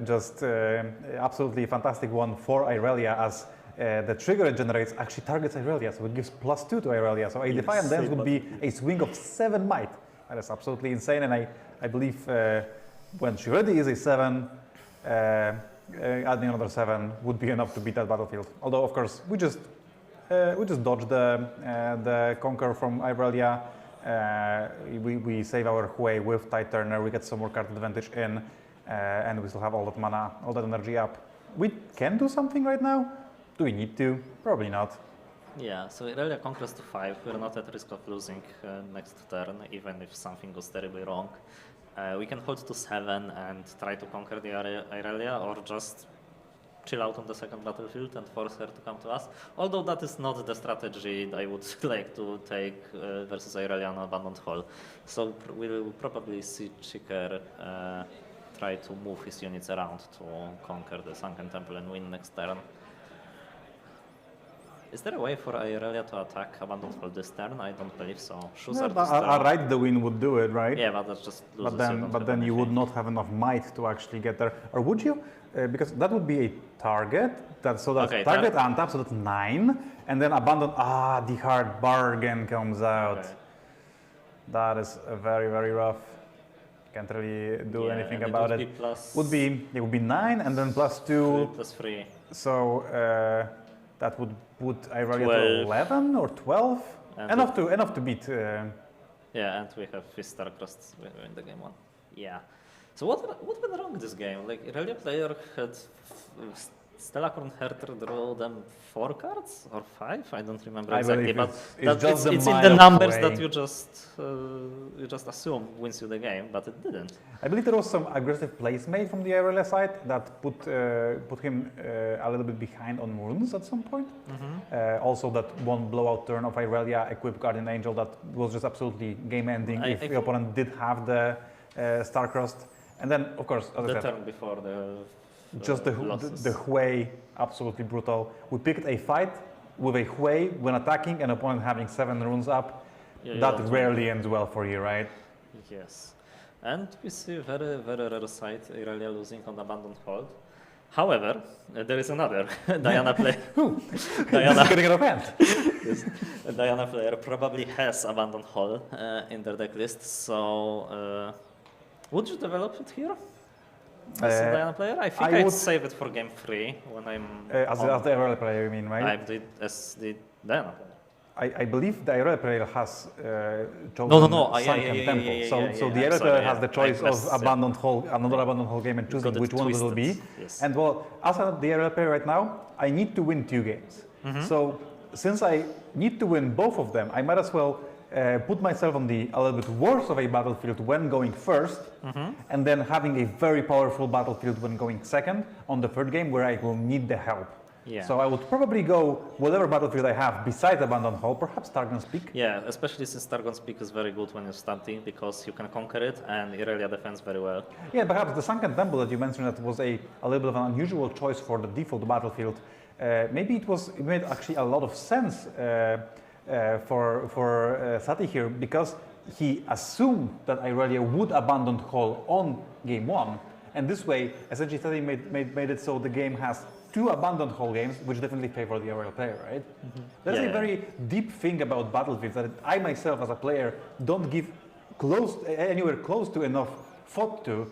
just absolutely fantastic one for Irelia as the trigger it generates actually targets Irelia, so it gives +2 to Irelia. So a Defiant Dance would be a swing of 7 might. That is absolutely insane, and I believe when she already is a 7, adding another 7 would be enough to beat that battlefield. Although, of course, we just dodge the Conquer from Irelia. We save our Hui with Tide Turner. We get some more card advantage in, and we still have all that mana, all that energy up. We can do something right now. Do we need to? Probably not.
Yeah, so Irelia conquers to 5. We're not at risk of losing next turn, even if something goes terribly wrong. We can hold to 7 and try to conquer the Irelia, or just chill out on the second battlefield and force her to come to us. Although that is not the strategy I would like to take versus Irelia on Abandoned Hall. So we'll probably see Chiker try to move his units around to conquer the Sunken Temple and win next turn. Is there a way for Irelia to attack Abandoned Hall this turn? I don't believe so.
A Ride the Wind would do it, right?
Yeah, but that's just loses
But then you would not have enough might to actually get there. Or would you? Because that would be a target. That's target untap, so that's 9. And then Abandon, the hard bargain comes out. Okay. That is very, very rough. Can't really do anything about it. It would be 9 and then +2.
+3.
So that would put Irelia to 11 or 12. Enough to beat.
Yeah, and we have his Starcrossed in the game 1. Yeah. So what went wrong this game? Like Irelia player had Stellacorn Herder drew them 4 cards or 5? I don't remember
I
exactly,
believe
but
it's just the
it's in
mile
the numbers
away.
that you just assume wins you the game, but it didn't.
I believe there was some aggressive plays made from the Irelia side that put him a little bit behind on runes at some point. Also, that one blowout turn of Irelia equipped Guardian Angel that was just absolutely game-ending if the opponent did have the Star-Crossed. And then, of course, as I
The
said,
turn before
just the Hui, absolutely brutal. We picked a fight with a Hui when attacking, an opponent having 7 runes up.
Yeah,
That rarely ends well for you, right?
Yes. And we see very, very rare sight, Irelia losing on Abandoned Hold. However, there is another Diana player.
Diana is getting out of hand.
Yes. Diana player probably has Abandoned Hold in their deck list, so would you develop it here? As a Diana player? I think I'd save it for game 3 when I'm...
as the Irelia player, you mean, right?
I did as the Diana player.
I believe the Irelia player has chosen Sunken Temple. So the Irelia player has the choice of Abandoned Hole, another Abandoned Hole game, and choosing which one it will be.
Yes.
And well, as the Irelia player right now, I need to win 2 games. So since I need to win both of them, I might as well put myself on a little bit worse of a battlefield when going first, and then having a very powerful battlefield when going second on the third game where I will need the help.
Yeah.
So I would probably go whatever battlefield I have besides Abandoned Hall, perhaps Targon's Peak.
Yeah, especially since Targon's Peak is very good when you're stunting because you can conquer it and Irelia defends very well.
Yeah, perhaps the Sunken Temple that you mentioned that was a little bit of an unusual choice for the default battlefield. Maybe it made actually a lot of sense for Sati here because he assumed that Irelia would abandon Hall on game 1, and this way essentially Sati made it so the game has 2 abandoned Hall games, which definitely favor the Irelia player, right? That's a very deep thing about battlefields that I myself as a player don't give anywhere close to enough thought to,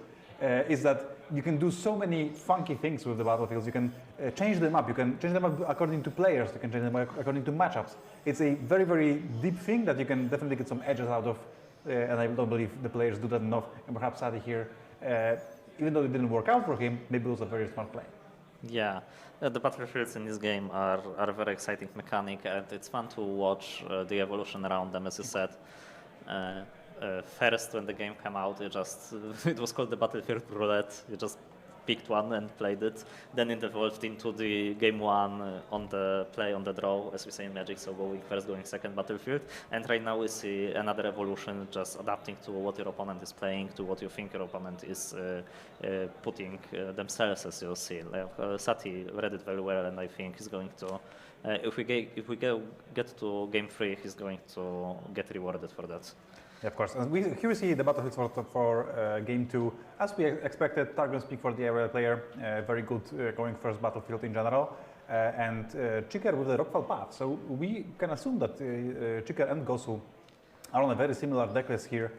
is that you can do so many funky things with the battlefields. You can change them up. You can change them up according to players. You can change them according to matchups. It's a very, very deep thing that you can definitely get some edges out of, and I don't believe the players do that enough. And perhaps Sati here, even though it didn't work out for him, maybe it was a very smart play.
Yeah, the battlefields in this game are a very exciting mechanic, and it's fun to watch the evolution around them, as you said. First, when the game came out, it was called the Battlefield Roulette. You just picked one and played it. Then it evolved into the game 1 on the play, on the draw, as we say in Magic, so going first, going second battlefield. And right now we see another evolution, just adapting to what your opponent is playing, to what you think your opponent is putting themselves, as you'll see. Sati read it very well, and I think he's going to, if we get to game 3, he's going to get rewarded for that.
Yeah, of course. And here we see the battlefields for game 2. As we expected, Targon's Peak for the Irelia player, very good going first battlefield in general, and Chiker with the Rockfall Path. So we can assume that Chiker and Gosu are on a very similar decklist here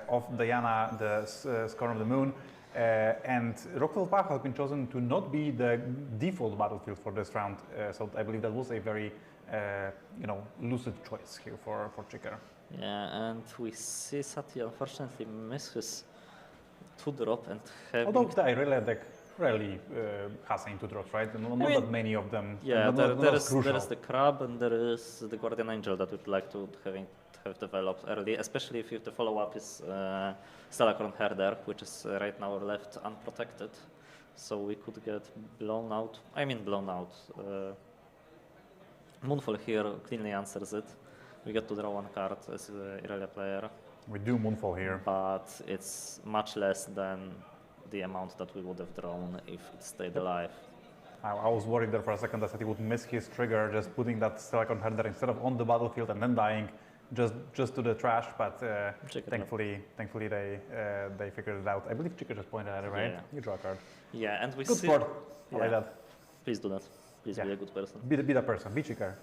of Diana, the Scorn of the Moon, and Rockfall Path has been chosen to not be the default battlefield for this round. So I believe that was a very lucid choice here for Chiker.
Yeah, and we see Sati unfortunately miss his 2-drop and having...
Although the Irelia deck rarely has any 2-drops, right? Not that many of them.
Yeah, there is the Crab and there is the Guardian Angel that we'd like to have developed early, especially if the follow-up is Stellacorn Herder, which is right now left unprotected. So we could get blown out. Moonfall here cleanly answers it. We get to draw 1 card as the Irelia player.
We do Moonfall here.
But it's much less than the amount that we would have drawn if it stayed alive.
I was worried there for a second that he would miss his trigger, just putting that Stellacorn Herder instead of on the battlefield and then dying just to the trash, but thankfully they figured it out. I believe Chiker just pointed at it, right?
Yeah.
You draw a card.
Yeah, and we
good
see...
sport. I like that.
Please do that. Please be a good person.
Be that person. Be Chiker.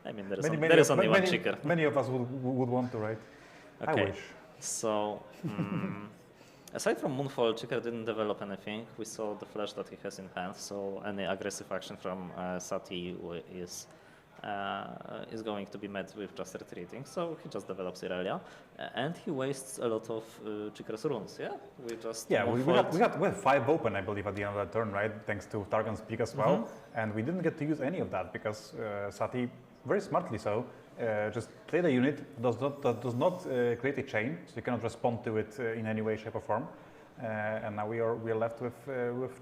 I mean, there is only one Chiker.
Many of us would want to, right?
Okay.
I wish.
So, aside from Moonfall, Chiker didn't develop anything. We saw the flash that he has in hand, so any aggressive action from Sati is is going to be met with just retreating, so he just develops Irelia, and he wastes a lot of Chicker's runes, yeah? We just
Yeah,
move
we
forward.
had 5 open, I believe, at the end of that turn, right? Thanks to Targon's peak as well. And we didn't get to use any of that because Sati, very smartly so, just played a unit that does not create a chain, so you cannot respond to it in any way, shape, or form. And now we are left with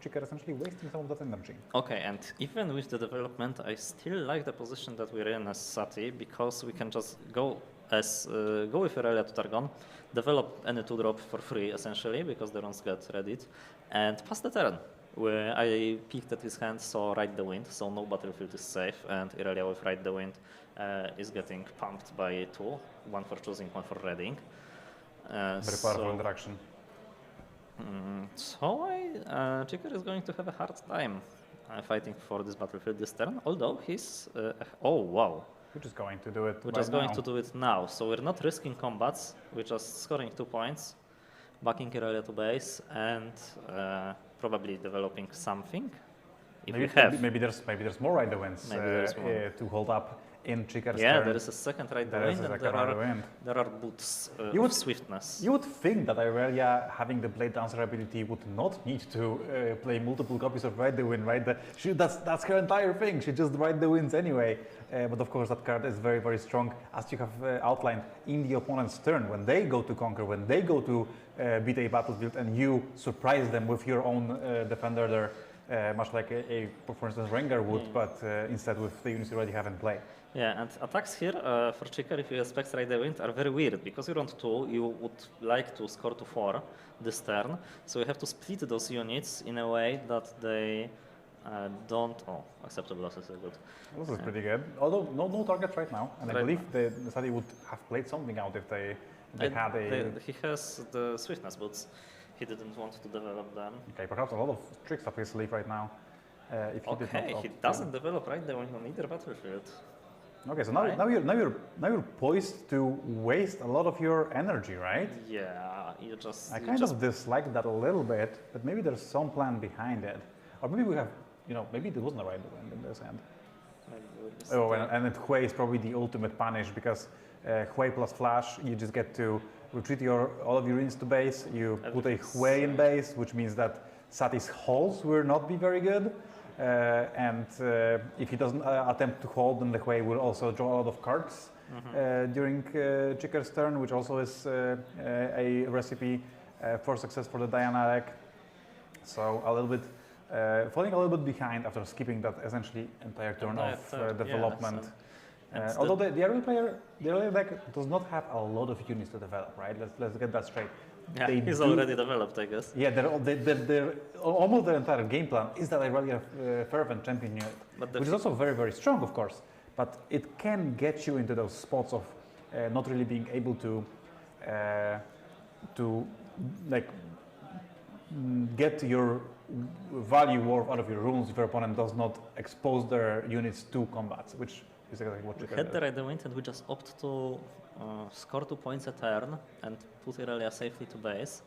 Chiker essentially wasting some of that energy.
Okay, and even with the development, I still like the position that we're in as Sati, because we can just go with Irelia to Targon, develop any 2-drop for free essentially, because the runes get readied, and pass the turn. Where I peeked at his hand, saw Ride the Wind, so no battlefield is safe, and Irelia with Ride the Wind is getting pumped by 2, one for choosing, one for reading.
Very powerful interaction.
So Chiker is going to have a hard time fighting for this battlefield this turn, although he's... oh, wow.
We're just going to do it
We're
right
just going
now.
to do it now. So we're not risking combats, we're just scoring 2 points, backing Irelia to base, and probably developing something. If we have.
Maybe there's more Ride the Winds
Maybe there's more.
to hold up in Chiker's
Yeah,
turn.
there is a second Ride the
There is
Wind,
a
and
second Ride the Wind.
there are boots
You
of
would-
swiftness.
You would think that Irelia, having the Blade Dancer ability, would not need to play multiple copies of Ride the Wind, right? That's her entire thing. She just Ride the Winds anyway. But of course, that card is very, very strong, as you have outlined in the opponent's turn. When they go to conquer, when they go to beat a battlefield, and you surprise them with your own defender there, much like for instance, Rengar would, but instead with the units you already have in play.
Yeah, and attacks here for Chiker, if you expect Ride the Wind, are very weird, because you're on 2, you would like to score to 4 this turn, so you have to split those units in a way that they don't... Oh, acceptable losses are good.
This is pretty good. Although no targets right now, and I
Right
believe the Sadi would have played something out if they had a...
He has the swiftness boots. He didn't want to develop them.
Okay, perhaps a lot of tricks up his sleeve right now. If he did not
Okay,
opt
he
to.
doesn't develop Ride the Wind on either battlefield.
Okay, so
Right.
now you're poised to waste a lot of your energy, right?
Yeah, you just...
I
you
kind
just
of dislike that a little bit, but maybe there's some plan behind it, or maybe we have, maybe there wasn't a Ride the Wind in this hand. Oh, and then Hui is probably the ultimate punish, because Hui plus Flash, you just get to retreat all of your units to base. You put a Hui in base, which means that Sati's hulls will not be very good. And if he doesn't attempt to hold, then the Hui will also draw a lot of cards during Chiker's turn, which also is a recipe for success for the Diana deck. So a little bit falling a little bit behind after skipping that essentially entire turn of development. Although the early deck does not have a lot of units to develop, right? Let's get that straight.
Yeah,
They
he's
do-
already developed, I guess.
Yeah, they're almost their entire game plan is that Irelia Fervent champion unit,
But the
which is also very, very strong, of course. But it can get you into those spots of not really being able to get your value worth out of your runes if your opponent does not expose their units to combats, which is exactly what
We
Chiker
had
did.
the Ride the Wind, and we just opt to score 2 points a turn and put Irelia safely to base,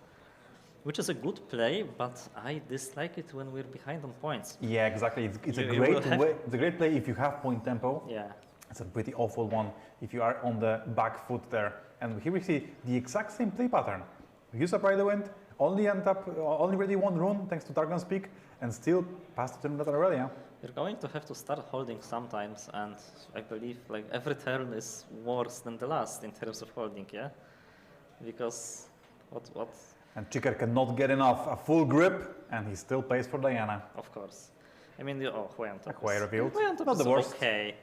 which is a good play, but I dislike it when we're behind on points.
Yeah, exactly. It's a
You will
great
have-
way. It's a great play if you have point tempo.
Yeah,
It's a pretty awful one if you are on the back foot there. And here we see the exact same play pattern. Use up Ride the Wind, only ready 1 rune thanks to Targon's Peak, and still pass the turn with Irelia.
you're going to have to start holding sometimes, and I believe like every turn is worse than the last in terms of holding, yeah? Because what?
And Chiker cannot get enough, a full grip, and he still plays for Diana.
Of course. I mean, Hui on top.
Hui revealed.
Hui on top
Not
is
the worst.
okay.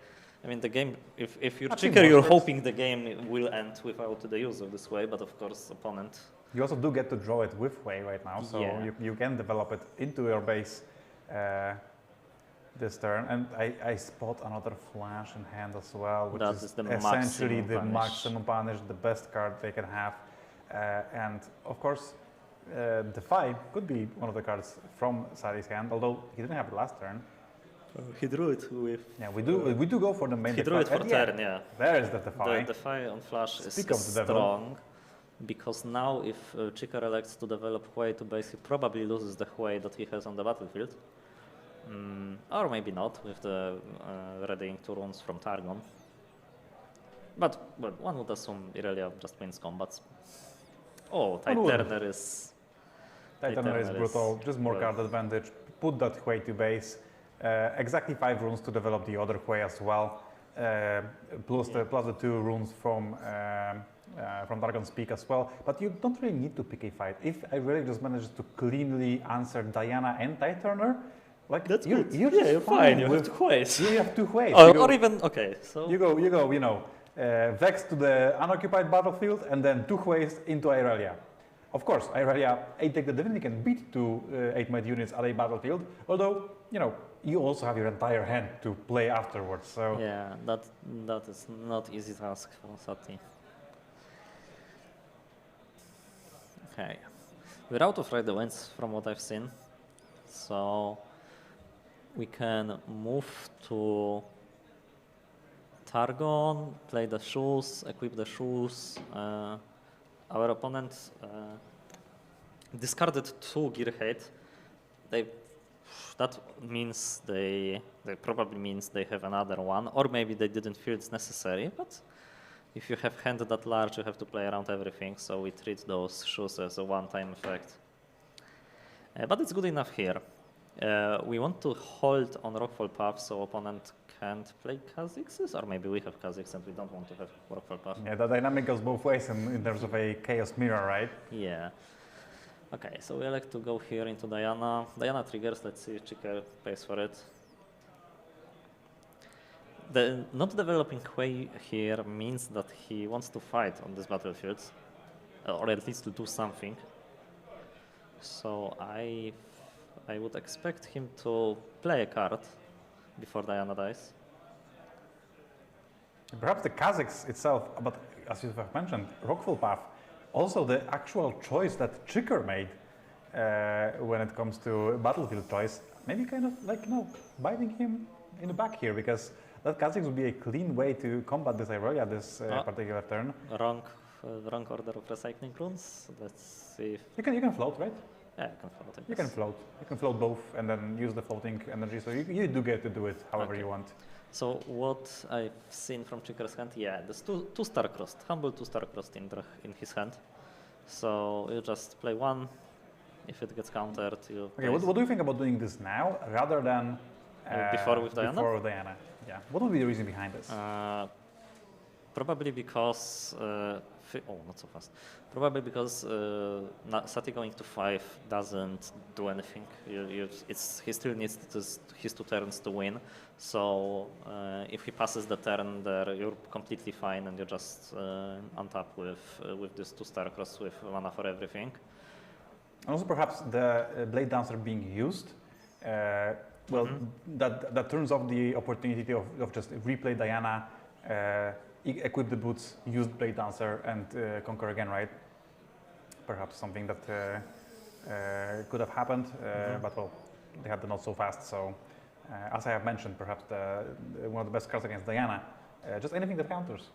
I mean, the game, if you're
I've seen
Chiker, you're
worse.
hoping the game will end without the use of this way, but of course, opponent.
You also do get to draw it with Hui right now, so
Yeah.
you can develop it into your base this turn. And I spot another Flash in hand as well, which
That
is
is the
essentially
maximum
the
punish.
maximum punish, the best card they can have. And of course, Defy could be one of the cards from Sadi's hand, although he didn't have it last turn.
He drew it with.
Yeah, we do go for the main
He drew
Defy.
it for
And yeah,
turn, yeah.
there is the Defy.
The Defy on Flash is
Speak of the devil.
strong, because now if Chiker elects to develop Hui to base, he probably loses the Hui that he has on the battlefield. Or maybe not, with the readying 2 runes from Targon. But well, one would assume Irelia just wins combats. Oh, Titanner is...
Titanner is brutal, just more
well.
card advantage. Put that Hui to base. Exactly 5 runes to develop the other Hui as well. Plus the 2 runes from Dragon's Peak as well. But you don't really need to pick a fight. If I really just managed to cleanly answer Diana and Titanner, like
That's
you're,
good.
you're
Yeah,
just
you're fine. You have
with-
2 Huis.
You have 2 Huis.
Or even, okay, so...
You go, Vex to the unoccupied battlefield and then 2 Huis into Irelia. Of course, Irelia 8-deck the Divinity can beat 2 8-might units at a battlefield, although, you also have your entire hand to play afterwards, so...
Yeah, that is not easy task for Sati. Okay. We're out of Ride the Winds from what I've seen, so we can move to Targon, play the shoes, equip the shoes. Our opponent discarded 2 Gearhead. That means they probably means they have another one, or maybe they didn't feel it's necessary. But if you have hand that large, you have to play around everything. So we treat those shoes as a one-time effect. But it's good enough here. We want to hold on Rockfall Path, so opponent can't play Kha'Zixes, or maybe we have Kha'Zix and we don't want to have Rockfall Path.
Yeah, the dynamic goes both ways in terms of a Chaos Mirror, right?
Yeah. Okay, so we like to go here into Diana. Diana triggers, let's see if Chiker pays for it. The not developing Hui here means that he wants to fight on this battlefield, or at least to do something. So I would expect him to play a card before Diana dies.
Perhaps the Kha'Zix itself, but as you have mentioned, Rockfall Path, also the actual choice that Chiker made when it comes to battlefield choice, maybe kind of like, biting him in the back here, because that Kha'Zix would be a clean way to combat this Irelia this particular turn.
Wrong order of recycling runes. Let's see if...
You can float, right?
Yeah, I can float.
You can float. You can float both and then use the floating energy, so you do get to do it however you want.
So what I've seen from Chiker's hand, yeah, there's two Star-Crossed, humble 2 Star-Crossed in his hand. So you just play 1. If it gets countered, you...
Okay, what do you think about doing this now rather than
before with Diana?
Before with Diana, yeah. What would be the reason behind this?
Probably because... not so fast. Probably because Sati going to 5 doesn't do anything. He still needs his 2 turns to win. So if he passes the turn there, you're completely fine and you're just on top with this 2 Star-Cross with mana for everything.
Also, perhaps the Blade Dancer being used, that turns off the opportunity of just replay Diana, equip the boots, use Blade Dancer, and conquer again, right? Perhaps something that could have happened, but well, they had the not so fast. So, as I have mentioned, perhaps one of the best cards against Diana, just anything that counters.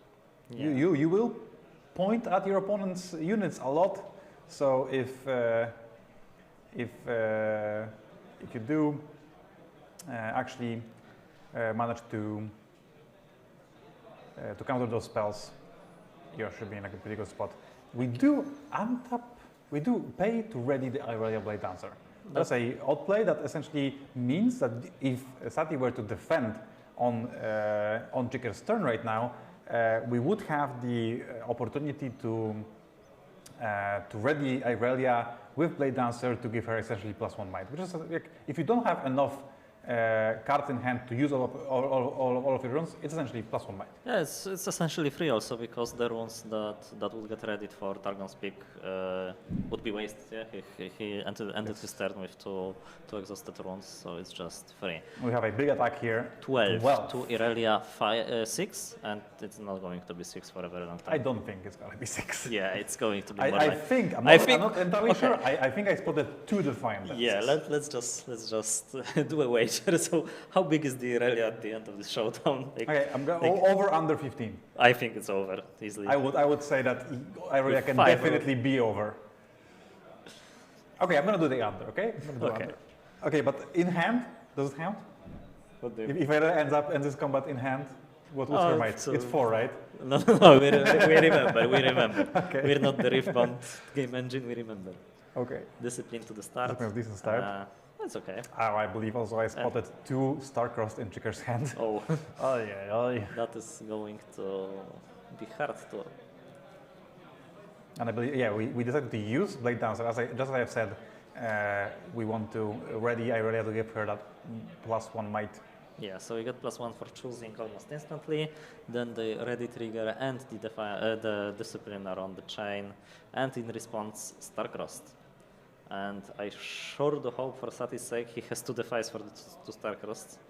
Yeah. You will point at your opponent's units a lot. So if you do actually manage to counter those spells, you should be in a pretty good spot. We do untap, we do pay to ready the Irelia Blade Dancer. That's a odd play that essentially means that if Sati were to defend on Chiker's turn right now, we would have the opportunity to ready Irelia with Blade Dancer to give her essentially +1 might, which is like, if you don't have enough cards in hand to use all of your runes, it's essentially +1 might.
Yeah, it's essentially free also, because the runes that would get ready for Targon's Peak would be wasted. Yeah, he ended his turn with two exhausted runes, so it's just free.
We have a big attack here.
12 to Irelia 6, and it's not going to be 6 for a very long time.
I don't think it's going to be 6.
Yeah, it's going to be more
I
like...
think, I'm not entirely sure. I think I spotted 2 Defiant.
Yeah, let's just do a wager. So how big is the Irelia at the end of the showdown?
Okay, I'm going over under 15.
I think it's over easily.
I would say that Irelia can definitely be over. Okay, I'm going to do the under, okay?
Okay.
Okay, but in hand, Does it count?
What do you
If Ere ends this combat in hand, what's her might?
so-
It's 4, right?
No, we remember, we remember.
Okay.
We're not the Riftbound game engine, we remember.
Okay.
Discipline to the start.
Discipline of decent start.
That's okay.
I believe also I spotted 2 star-crossed in Chicker's hand.
Oh,
Oh yeah.
that is going to be hard to...
And I believe, yeah, we decided to use Blade Dancer. Just as I have said, we want to I really have to give her that +1 might.
Yeah, so you get +1 for choosing almost instantly, then the ready trigger and the discipline are on the chain, and in response, Star-Crossed. And I sure do hope for Sati's sake he has 2 defies for the 2 Star-Crossed.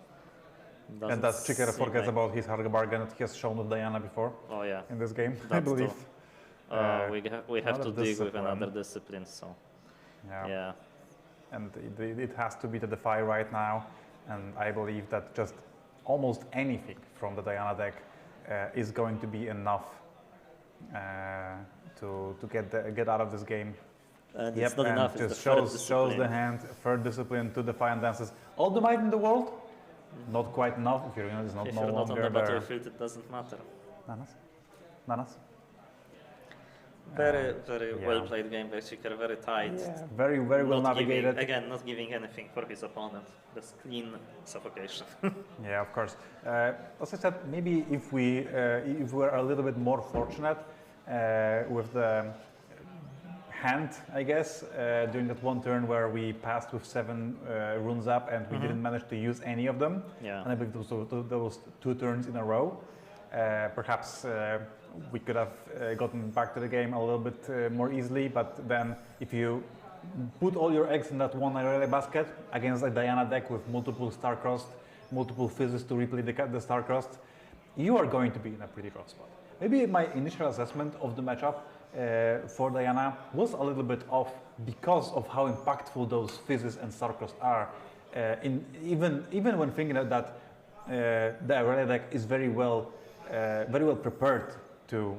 And that Chicker forgets about his hard bargain that he has shown with Diana before
Oh yeah,
in this game, I
That
believe.
too. We have to
another
dig with
discipline.
another discipline, so yeah.
And it has to be the defy right now, and I believe that just almost anything from the Diana deck is going to be enough to get out of this game.
And it's not enough, it's
just
the third
shows
discipline.
the hand, third discipline to defy and dances. All the might in the world, not quite enough if you're it's not
If
no
you're not on
longer
the
there.
battlefield, it doesn't matter.
Nanas.
Very
yeah.
well played game by Chicker, very tight.
Yeah, very well
Not
navigated.
not giving anything for his opponent. Just clean suffocation.
Yeah, of course. As I said, maybe if we were a little bit more fortunate with the hand, I guess, during that one turn where we passed with 7 runes up and we didn't manage to use any of them.
Yeah.
And I believe those 2 turns in a row. Perhaps we could have gotten back to the game a little bit more easily, but then if you put all your eggs in that one Irelia basket against a Diana deck with multiple star-crossed, multiple fizzes to replay the star-crossed, you are going to be in a pretty rough spot. Maybe my initial assessment of the matchup for Diana was a little bit off because of how impactful those fizzes and star-crossed are. Even when thinking that the Irelia deck is very well prepared to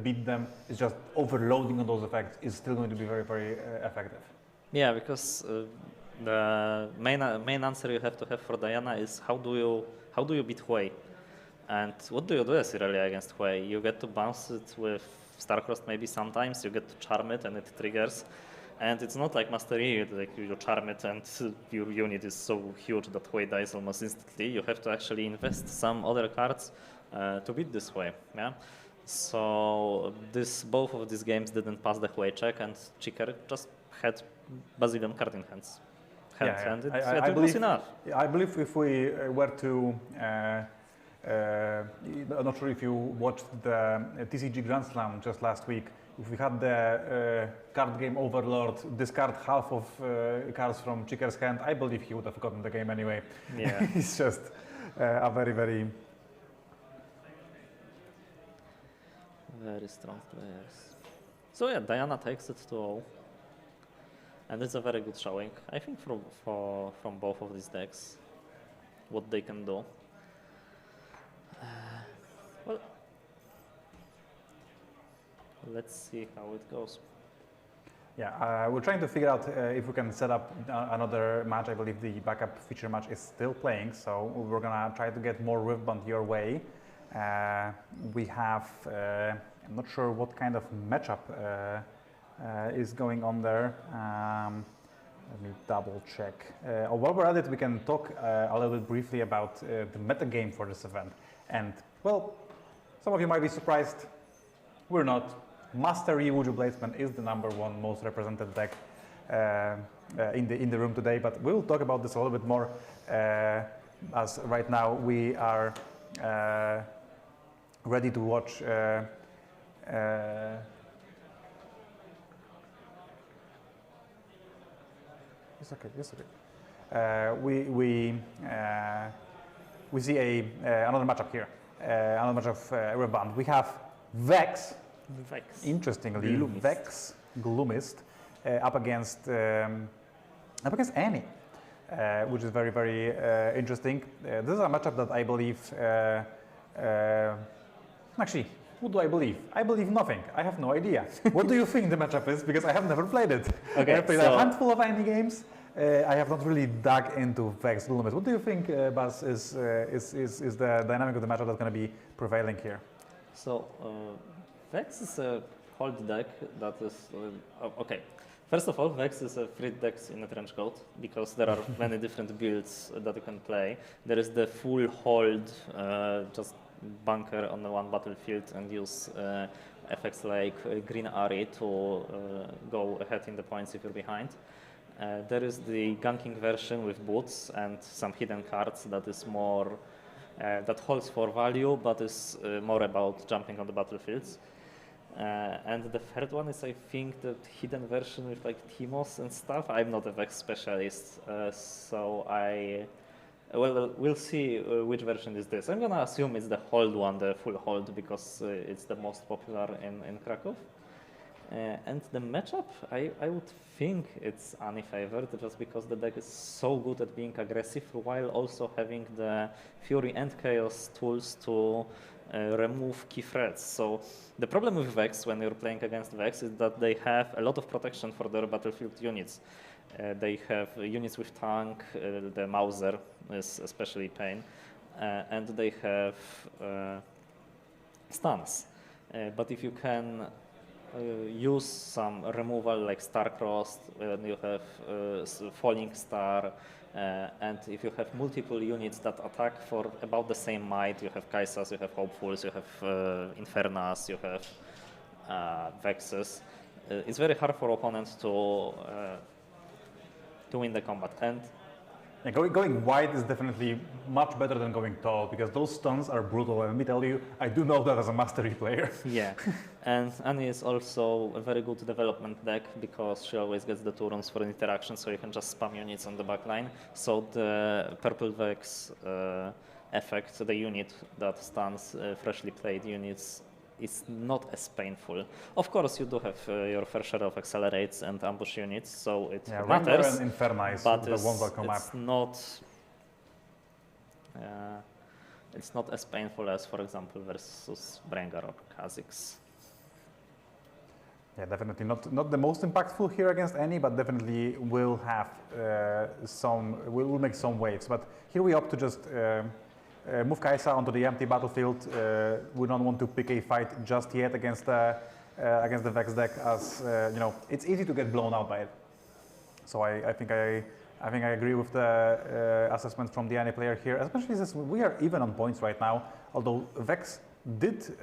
beat them, it's just overloading on those effects is still going to be very effective.
Yeah, because the main answer you have to have for Diana is how do you beat Hui, and what do you do as Irelia against Hui? You get to bounce it with Star-Crossed maybe sometimes. You get to charm it and it triggers, and it's not like Master Yi, like you charm it and your unit is so huge that Hui dies almost instantly. You have to actually invest some other cards to beat this Hui. Yeah. So both of these games didn't pass the Hui check, and Chicker just had Basilion card in hands. And it was enough.
I believe if we were to, I'm not sure if you watched the TCG Grand Slam just last week. If we had the card game Overlord discard half of cards from Chicker's hand, I believe he would have gotten the game anyway.
Yeah.
He's just a very
strong players. So yeah, Diana takes it to all, and it's a very good showing, I think, from both of these decks, what they can do. Well, let's see how it goes.
Yeah, we're trying to figure out if we can set up another match. I believe the backup feature match is still playing, so we're gonna try to get more Riftbound your way. We have, I'm not sure what kind of matchup is going on there. Let me double check. While we're at it, we can talk a little bit briefly about the meta game for this event. And, well, some of you might be surprised. We're not. Master Yi Wuju Bladesman is the #1 most represented deck in the room today, but we'll talk about this a little bit more as right now we are ready to watch it's okay. We see another matchup here, another matchup of Riftbound. We have Vex. Interestingly, Vex Gloomist up against Annie, which is very interesting. This is a matchup that I believe. Actually, what do I believe? I believe nothing. I have no idea. What do you think the matchup is? Because I have never played it.
Okay,
I have played a handful of Annie games. I have not really dug into Vex a little bit. What do you think, Baz, is the dynamic of the matchup that's going to be prevailing here?
So, Vex is a hold deck that is okay. First of all, Vex is a free deck in a trench coat because there are many different builds that you can play. There is the full hold, just bunker on the one battlefield and use effects like Green Ari to go ahead in the points if you're behind. There is the ganking version with boots and some hidden cards that is more that holds for value, but is more about jumping on the battlefields. And the third one is, I think, the hidden version with like Timos and stuff. I'm not a Vex specialist, so we'll see which version is this. I'm gonna assume it's the hold one, the full hold, because it's the most popular in Cracow. And the matchup, I would think it's Ani favored just because the deck is so good at being aggressive while also having the Fury and Chaos tools to remove key threats. So the problem with Vex when you're playing against Vex is that they have a lot of protection for their battlefield units. They have units with tank, the Mauser is especially pain, and they have stuns. But if you can use some removal like Star-Crossed, you have Falling Star, and if you have multiple units that attack for about the same might, you have Kaisas, you have Hopefuls, you have Infernas, you have Vexes, it's very hard for opponents to win the combat. And
yeah, going wide is definitely much better than going tall because those stuns are brutal. And let me tell you, I do know that as a mastery player.
Yeah, and Annie is also a very good development deck because she always gets the 2 runes for interaction, so you can just spam units on the back line. So the Purple Vex effect, the unit that stuns freshly played units, is not as painful. Of course, you do have your fair share of accelerates and ambush units, so it matters.
And Infernize,
but
the ones that come up.
It's not as painful as, for example, versus Brengar or Kha'Zix.
Yeah, definitely not the most impactful here against any, but definitely will have will make some waves. But here we opt to just move Kaisa onto the empty battlefield. We don't want to pick a fight just yet against the Vex deck, as you know, it's easy to get blown out by it. So I think I agree with the assessment from the Ani player here, especially since we are even on points right now. Although Vex did,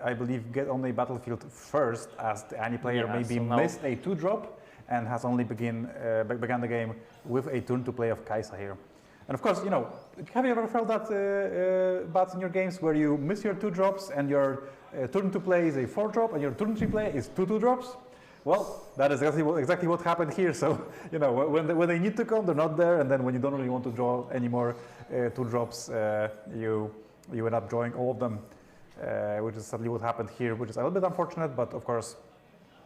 I believe, get on the battlefield first, as the Ani player maybe missed a 2-drop and has only began the game with a turn to play of Kaisa here. And of course, you know, have you ever felt that bats in your games where you miss your 2-drops and your turn to play is a 4-drop and your turn to play is 2 2-drops? Well, that is exactly what happened here. So, you know, when they need to come, they're not there, and then when you don't really want to draw any more 2-drops, you end up drawing all of them, which is sadly what happened here, which is a little bit unfortunate, but of course,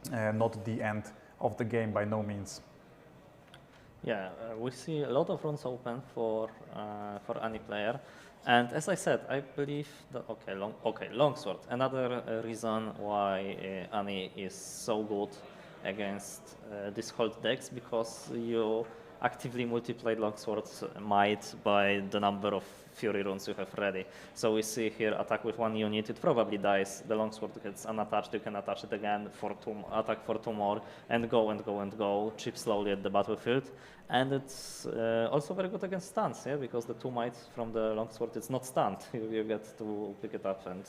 not the end of the game by no means.
Yeah, we see a lot of runes open for any player, and as I said, I believe that Longsword. Another reason why Ani is so good against these hold decks, because you actively multiply Longsword's might by the number of Fury runes you have ready. So we see here attack with 1 unit, it probably dies, the Longsword gets unattached, you can attach it again for attack for 2 more, and go, chip slowly at the battlefield. And it's also very good against stuns, yeah, because the 2 might from the Longsword, it's not stunned, you get to pick it up and...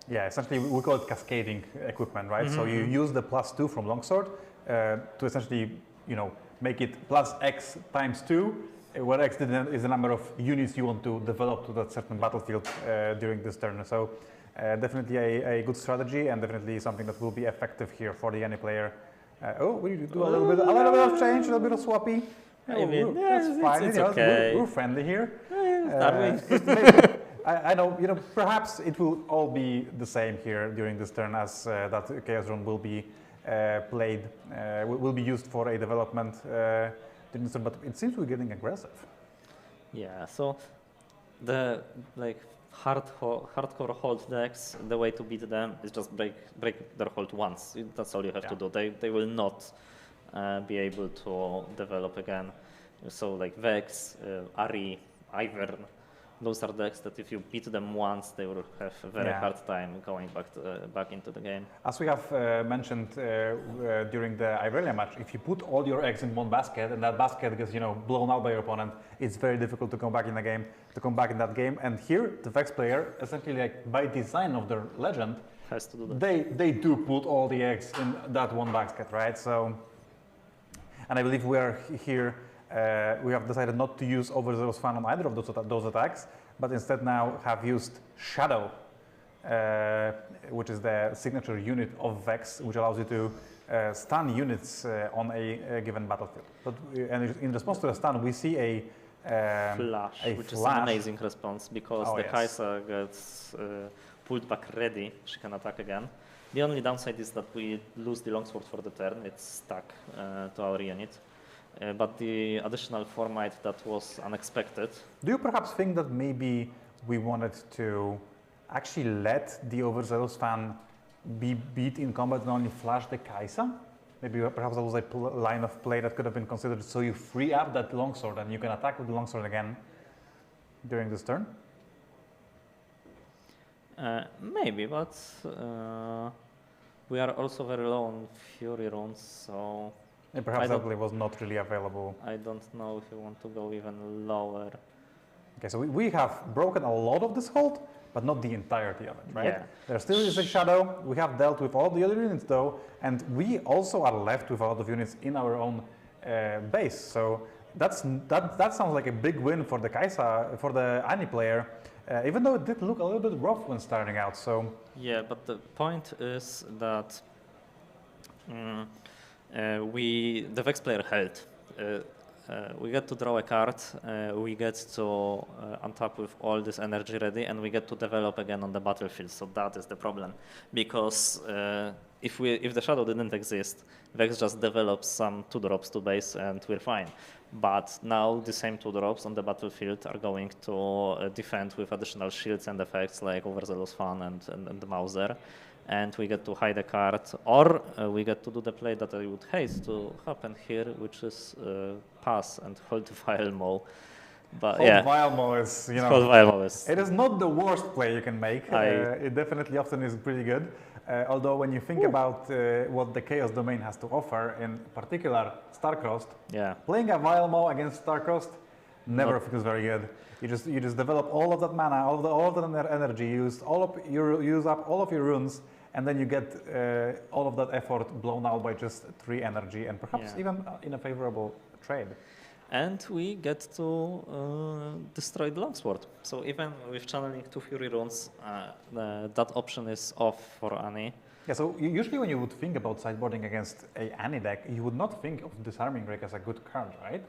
Yeah, essentially we call it cascading equipment, right? Mm-hmm. So you use the +2 from Longsword to essentially, you know, make it +X times 2, where X is the number of units you want to develop to that certain battlefield during this turn. So definitely a good strategy, and definitely something that will be effective here for the Ani player. We do a little bit of change, a little bit of swappy. That's fine.
It's okay.
We're friendly here. I know, you know, perhaps it will all be the same here during this turn, as that Chaos Rune will be played, will be used for a development. But it seems we're getting aggressive.
Yeah, so the hardcore hold decks, the way to beat them is just break their hold once. That's all you have to do. They will not be able to develop again. So like Vex, Ari, Ivern, those are decks that if you beat them once, they will have a very hard time going back into the game.
As we have mentioned during the Irelia match, if you put all your eggs in one basket and that basket gets blown out by your opponent, it's very difficult to come back in the game, to come back in that game. And here, the Vex player, essentially like by design of their legend,
has to do that.
They do put all the eggs in that one basket, right? So, and I believe we are here. We have decided not to use Overzealous Fan on either of those attacks, but instead now have used Shadow, which is the signature unit of Vex, which allows you to stun units on a given battlefield. But and in response to the stun, we see a
flash, which is an amazing response because the Kai'Sa gets pulled back ready. She can attack again. The only downside is that we lose the longsword for the turn. It's stuck to our unit. But the additional 4 might that was unexpected.
Do you perhaps think that maybe we wanted to actually let the Overzealous Fan be beat in combat and only flash the Kai'Sa? Maybe perhaps that was a line of play that could have been considered, so you free up that longsword and you can attack with the longsword again during this turn?
Maybe, but we are also very low on Fury runes, so...
And perhaps that play was not really available.
I don't know if you want to go even lower.
Okay, so we have broken a lot of this hold, but not the entirety of it, right?
Yeah.
There still is a Shadow. We have dealt with all the other units though, and we also are left with a lot of units in our own base. So that sounds like a big win for the Kai'Sa, for the Annie player, even though it did look a little bit rough when starting out. So
yeah, but the point is that the Vex player held. We get to draw a card, we get to untap with all this energy ready, and we get to develop again on the battlefield. So that is the problem, because if the Shadow didn't exist, Vex just develops some 2-drops to base and we're fine. But now the same 2-drops on the battlefield are going to defend with additional shields and effects like Overzealous Fan and the Mauser. And we get to hide a card, or we get to do the play that I would hate to happen here, which is pass and hold Vialmo. But
hold Vialmo is,
hold Vialmo is.
It is not the worst play you can make. It definitely often is pretty good. Although when you think about what the Chaos Domain has to offer, in particular Starcrossed, playing a Vialmo against Starcrossed never feels very good. You just develop all of that mana, all of that energy, use up all of your runes, and then you get all of that effort blown out by just 3 energy, and perhaps even in a favorable trade.
And we get to destroy the longsword. So even with channeling 2 Fury runes, that option is off for Annie.
Yeah, so usually when you would think about sideboarding against a Annie deck, you would not think of Disarming Rake as a good card, right?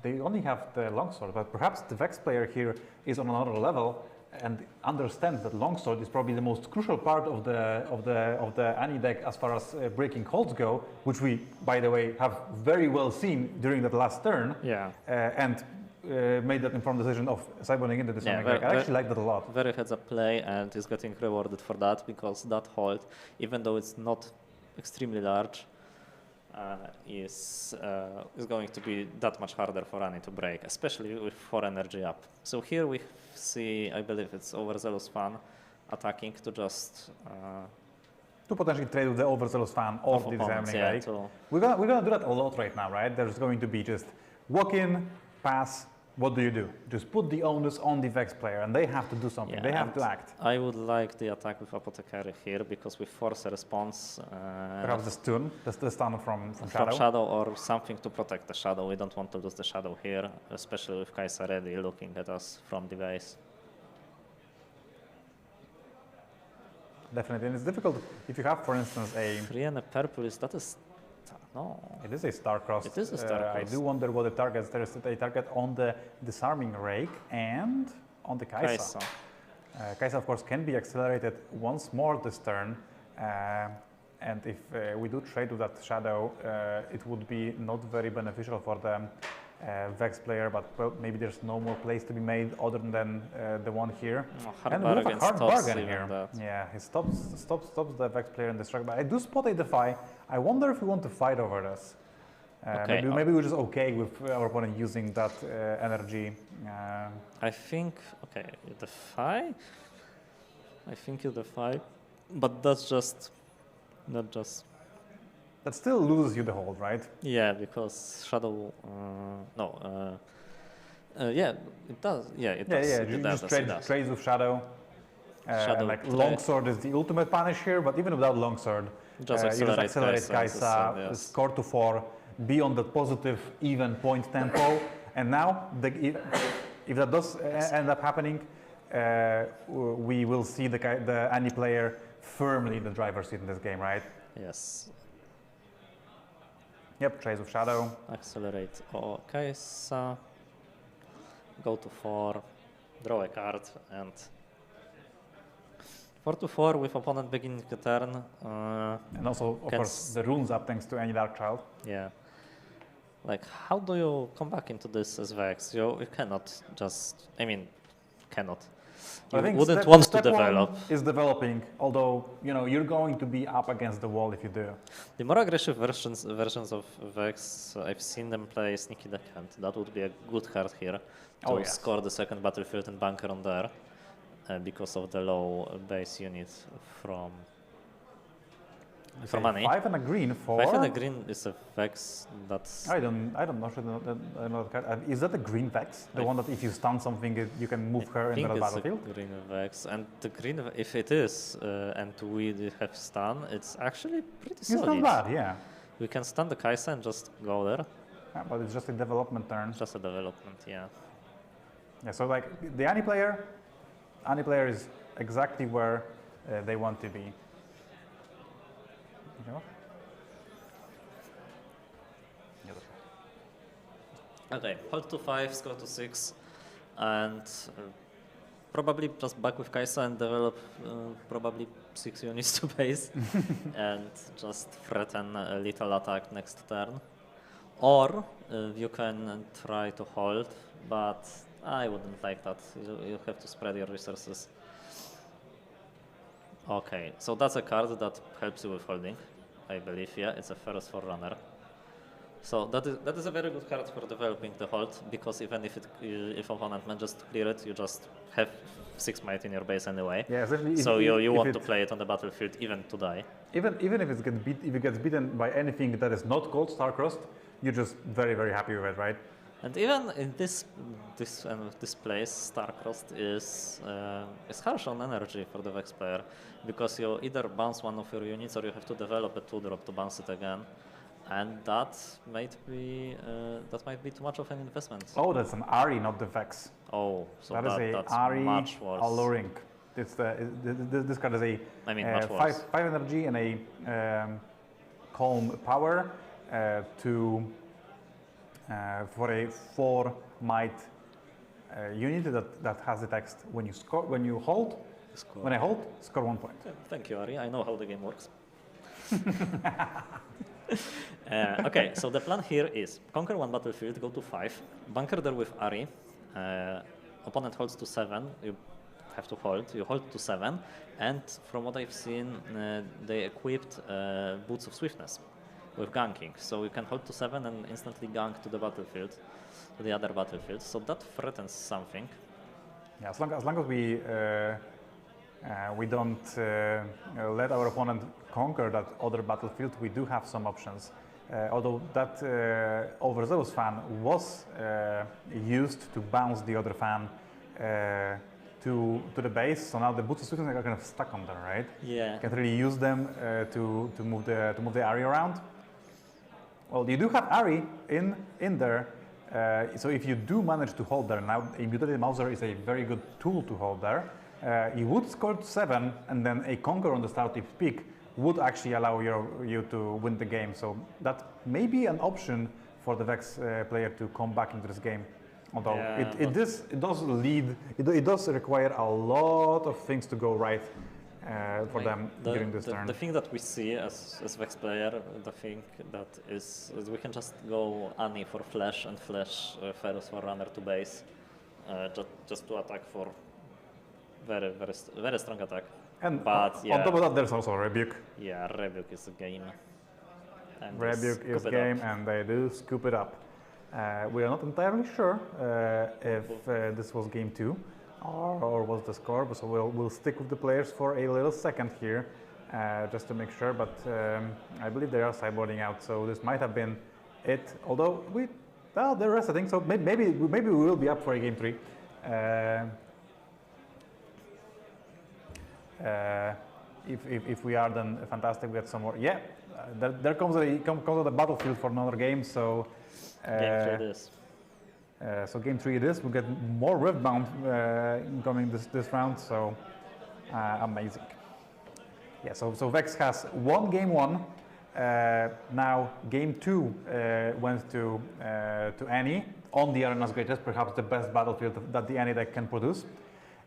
They only have the longsword, but perhaps the Vex player here is on another level and understands that longsword is probably the most crucial part of the Annie deck as far as breaking holds go, which we, by the way, have very well seen during that last turn.
Yeah.
And made that informed decision of sideboarding into the Disarming Rake. I actually like that a lot.
Very heads-up play, and is getting rewarded for that, because that hold, even though it's not extremely large, is going to be that much harder for Annie to break, especially with 4 energy up. So here we see, I believe it's Overzealous Fan attacking to just...
to potentially trade with the Overzealous Fan or the Disarming Rake. We're gonna do that a lot right now, right? There's going to be just walk in, pass. What do? Just put the onus on the Vex player, and they have to do something. They have to act.
I would like the attack with Apothecary here, because we force a response.
Perhaps the stun, the stun from
Shadow. From Shadow, or something to protect the Shadow. We don't want to lose the Shadow here, especially with Kai'Sa ready looking at us from the base.
Definitely, and it's difficult if you have, for instance, a
3 and a purple. No.
It is a Starcrossed.
It is a Starcrossed.
I do wonder what the target is. There is a target on the Disarming Rake and on the Kai'Sa. Kai'Sa, of course, can be accelerated once more this turn. And if we do trade with that Shadow, it would be not very beneficial for the Vex player, but well, maybe there's no more plays to be made other than the one here.
And we have a hard bargain here.
Yeah, he stops the Vex player in this track, but I do spot a Defy. I wonder if we want to fight over this.
Okay,
Maybe we're just okay with our opponent using that energy.
I think, okay, you defy. I think you defy, but that's just, not just.
That still loses you the hold, right?
Yeah, because Shadow, yeah, it does. Yeah, it does.
Yeah,
It
you
does.
just
It does.
trades with Shadow.
Shadow
and like
trade.
Longsword is the ultimate punish here, but even without Longsword,
Just
you just accelerate Kaisa,
yes.
score to 4, be on the positive, even point tempo, and now, if that does end up happening, we will see the Annie player firmly in the driver's seat in this game, right?
Yes.
Yep, trades with Shadow.
Accelerate Kaisa. Go to 4, draw a card, and 4 to 4 with opponent beginning the turn.
And also, of course, the runes up thanks to Annie Darkchild.
Yeah. Like, how do you come back into this as Vex? You cannot just, cannot. You
I think
wouldn't
step,
want
step
to develop.
one is developing, although you're going to be up against the wall if you do.
The more aggressive versions of Vex, I've seen them play Sneaky Deckhand. That would be a good card here to score the second battlefield and bunker on there because of the low base unit from money.
5 and a green for.
5 and a green is a Vex that's.
I don't know that card. Is that a green Vex? The one that if you stun something, you can move her into the battlefield?
A green Vex, and the green, if it is, and we have stun, it's actually pretty solid.
It's not bad, yeah.
We can stun the Kaisa and just go there.
Yeah, but it's just a development turn.
Just a development, yeah.
Yeah, so like the Annie player is exactly where they want to be.
Okay, hold to 5, score to 6, and probably just back with Kaisa and develop probably 6 units to base and just threaten a little attack next turn. Or you can try to hold, but I wouldn't like that. You have to spread your resources. Okay, so that's a card that helps you with holding, I believe. Yeah, it's a Ferrous Forerunner. So that is a very good card for developing the hold, because even if opponent manages to clear it, you just have 6 might in your base anyway.
Yeah,
so you want to play it on the battlefield even to die.
Even if it gets beaten by anything that is not called Starcrossed, you're just very, very happy with it, right?
And even in this place, Starcrossed is harsh on energy for the Vex player, because you either bounce one of your units or you have to develop a 2-drop to bounce it again. And that might be too much of an investment.
Oh, that's an Ari, not the Vex.
Oh, so
that's
Ari much worse.
Alluring. This card is a
much worse.
5 energy and a calm power for a 4 might unit that has the text when you hold. When I hold, score 1 point.
Thank you, Ari. I know how the game works. Okay, so the plan here is conquer 1 battlefield, go to 5, bunker there with Ari, opponent holds to 7, you have to hold, you hold to 7, and from what I've seen, they equipped Boots of Swiftness with ganking, so you can hold to 7 and instantly gank to the battlefield, to the other battlefield, so that threatens something.
Yeah, as long as we don't let our opponent conquer that other battlefield, we do have some options. Although that overzealous fan was used to bounce the other fan to the base, so now the Boots of Swiftness are kind of stuck on there, right?
Yeah.
You can't really use them to move the Ari around. Well, you do have Ari in there, so if you do manage to hold there, now a Mutated Mauser is a very good tool to hold there. You would score to 7, and then a conquer on the starting peak would actually allow you to win the game. So that may be an option for the Vex player to come back into this game. Although it does require a lot of things to go right for them during this turn.
The thing that we see as Vex player, the thing that is we can just go Annie for flash and flash Ferrous Forerunner to base, just to attack for very, very, very strong attack.
And
but
on top of that, there's also Rebuke.
Yeah, Rebuke is a game. And they
Rebuke is
scoop it
game,
up.
and they do scoop it up. We are not entirely sure if this was game 2 or was the score, but so we'll stick with the players for a little second here, just to make sure. But I believe they are sideboarding out, so this might have been it. Although they're resetting, so maybe we will be up for a game 3. If we are, then fantastic. We get some more. Yeah, there comes the battlefield for another game. So
Game 3 it is.
so game 3 it is. We get more Riftbound incoming this round. So amazing. Yeah. So Vex has won game 1. Now game 2 went to Annie on the Arena's Greatest, perhaps the best battlefield that the Annie deck can produce.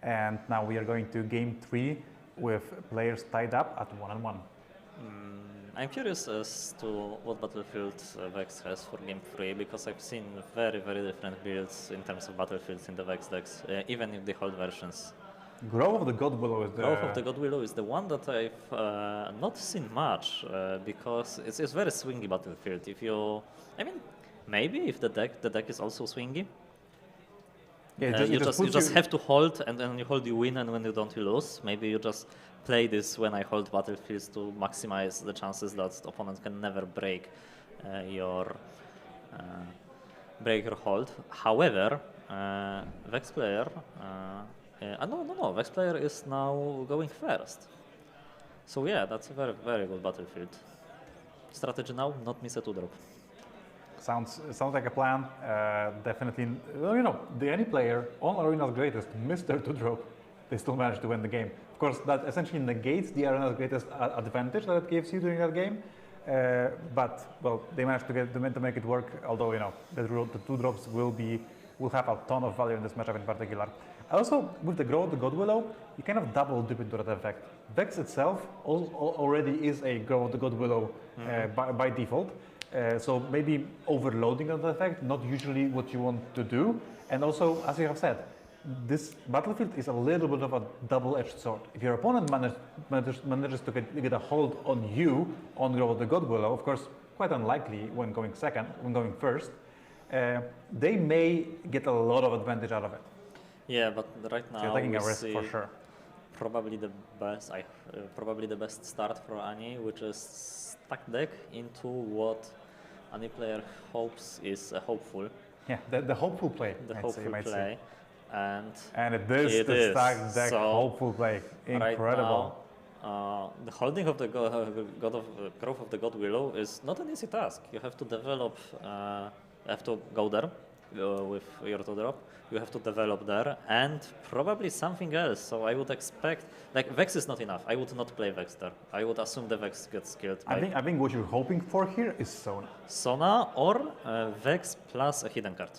And now we are going to game 3 with players tied up at 1-1.
I'm curious as to what battlefield Vex has for game 3, because I've seen very, very different builds in terms of battlefields in the Vex decks, even in the hold versions.
Grove of the God Willow is the...
Growth of the God Willow is the one that I've not seen much, because it's very swingy battlefield. I mean, maybe if the deck is also swingy.
Yeah,
You just have to hold, and then you hold, you win, and when you don't, you lose. Maybe you just play this when I hold battlefields to maximize the chances that the opponent can never break your hold. However, Vex player, no, Vex player is now going first. So yeah, that's a very, very good battlefield. Strategy now, not miss a 2-drop.
Sounds like a plan. Definitely, well, any player on Arena's Greatest missed their 2-drop. They still managed to win the game. Of course, that essentially negates the Arena's Greatest advantage that it gives you during that game. But well, they managed to make it work. Although the 2-drops will have a ton of value in this matchup in particular. Also, with the Grow of the God Willow, you kind of double dip into that effect. Vex itself already is a Grow of the God Willow by default. So maybe overloading that effect, not usually what you want to do. And also, as you have said, this battlefield is a little bit of a double-edged sword. If your opponent manages to get a hold on you on Grow of the God Willow, of course, quite unlikely when going first, they may get a lot of advantage out of it.
Yeah, but right now
you're taking a risk
see
for sure.
Probably the best start for Annie, which is stack deck into what Annie player hopes is a hopeful.
Yeah, the hopeful play.
The hopeful play,
and it is the stack deck hopeful play. Incredible.
Right now, the holding of the Growth of the God Willow is not an easy task. You have to develop. You have to go there with your 2-drop. You have to develop there, and probably something else. So I would expect, Vex is not enough. I would not play Vex there. I would assume the Vex gets killed.
I think what you're hoping for here is Sona.
Sona or Vex plus a hidden card.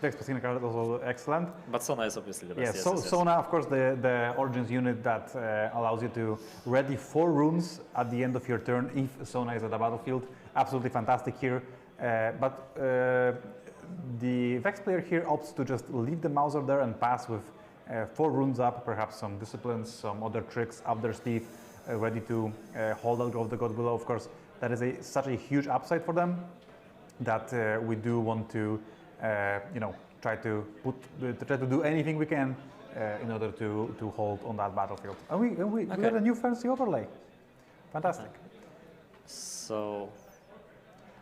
Vex plus hidden card is also excellent.
But Sona is obviously the best.
Yeah, yes. Sona, of course, the Origins unit that allows you to ready 4 runes at the end of your turn if Sona is at the battlefield. Absolutely fantastic here. But the Vex player here opts to just leave the Mauser there and pass with 4 runes up, perhaps some disciplines, some other tricks up their sleeve, ready to hold out of the God Willow. Of course, that is such a huge upside for them that we do want to, try to do anything we can in order to hold on that battlefield. And we got a new fancy overlay. Fantastic.
So.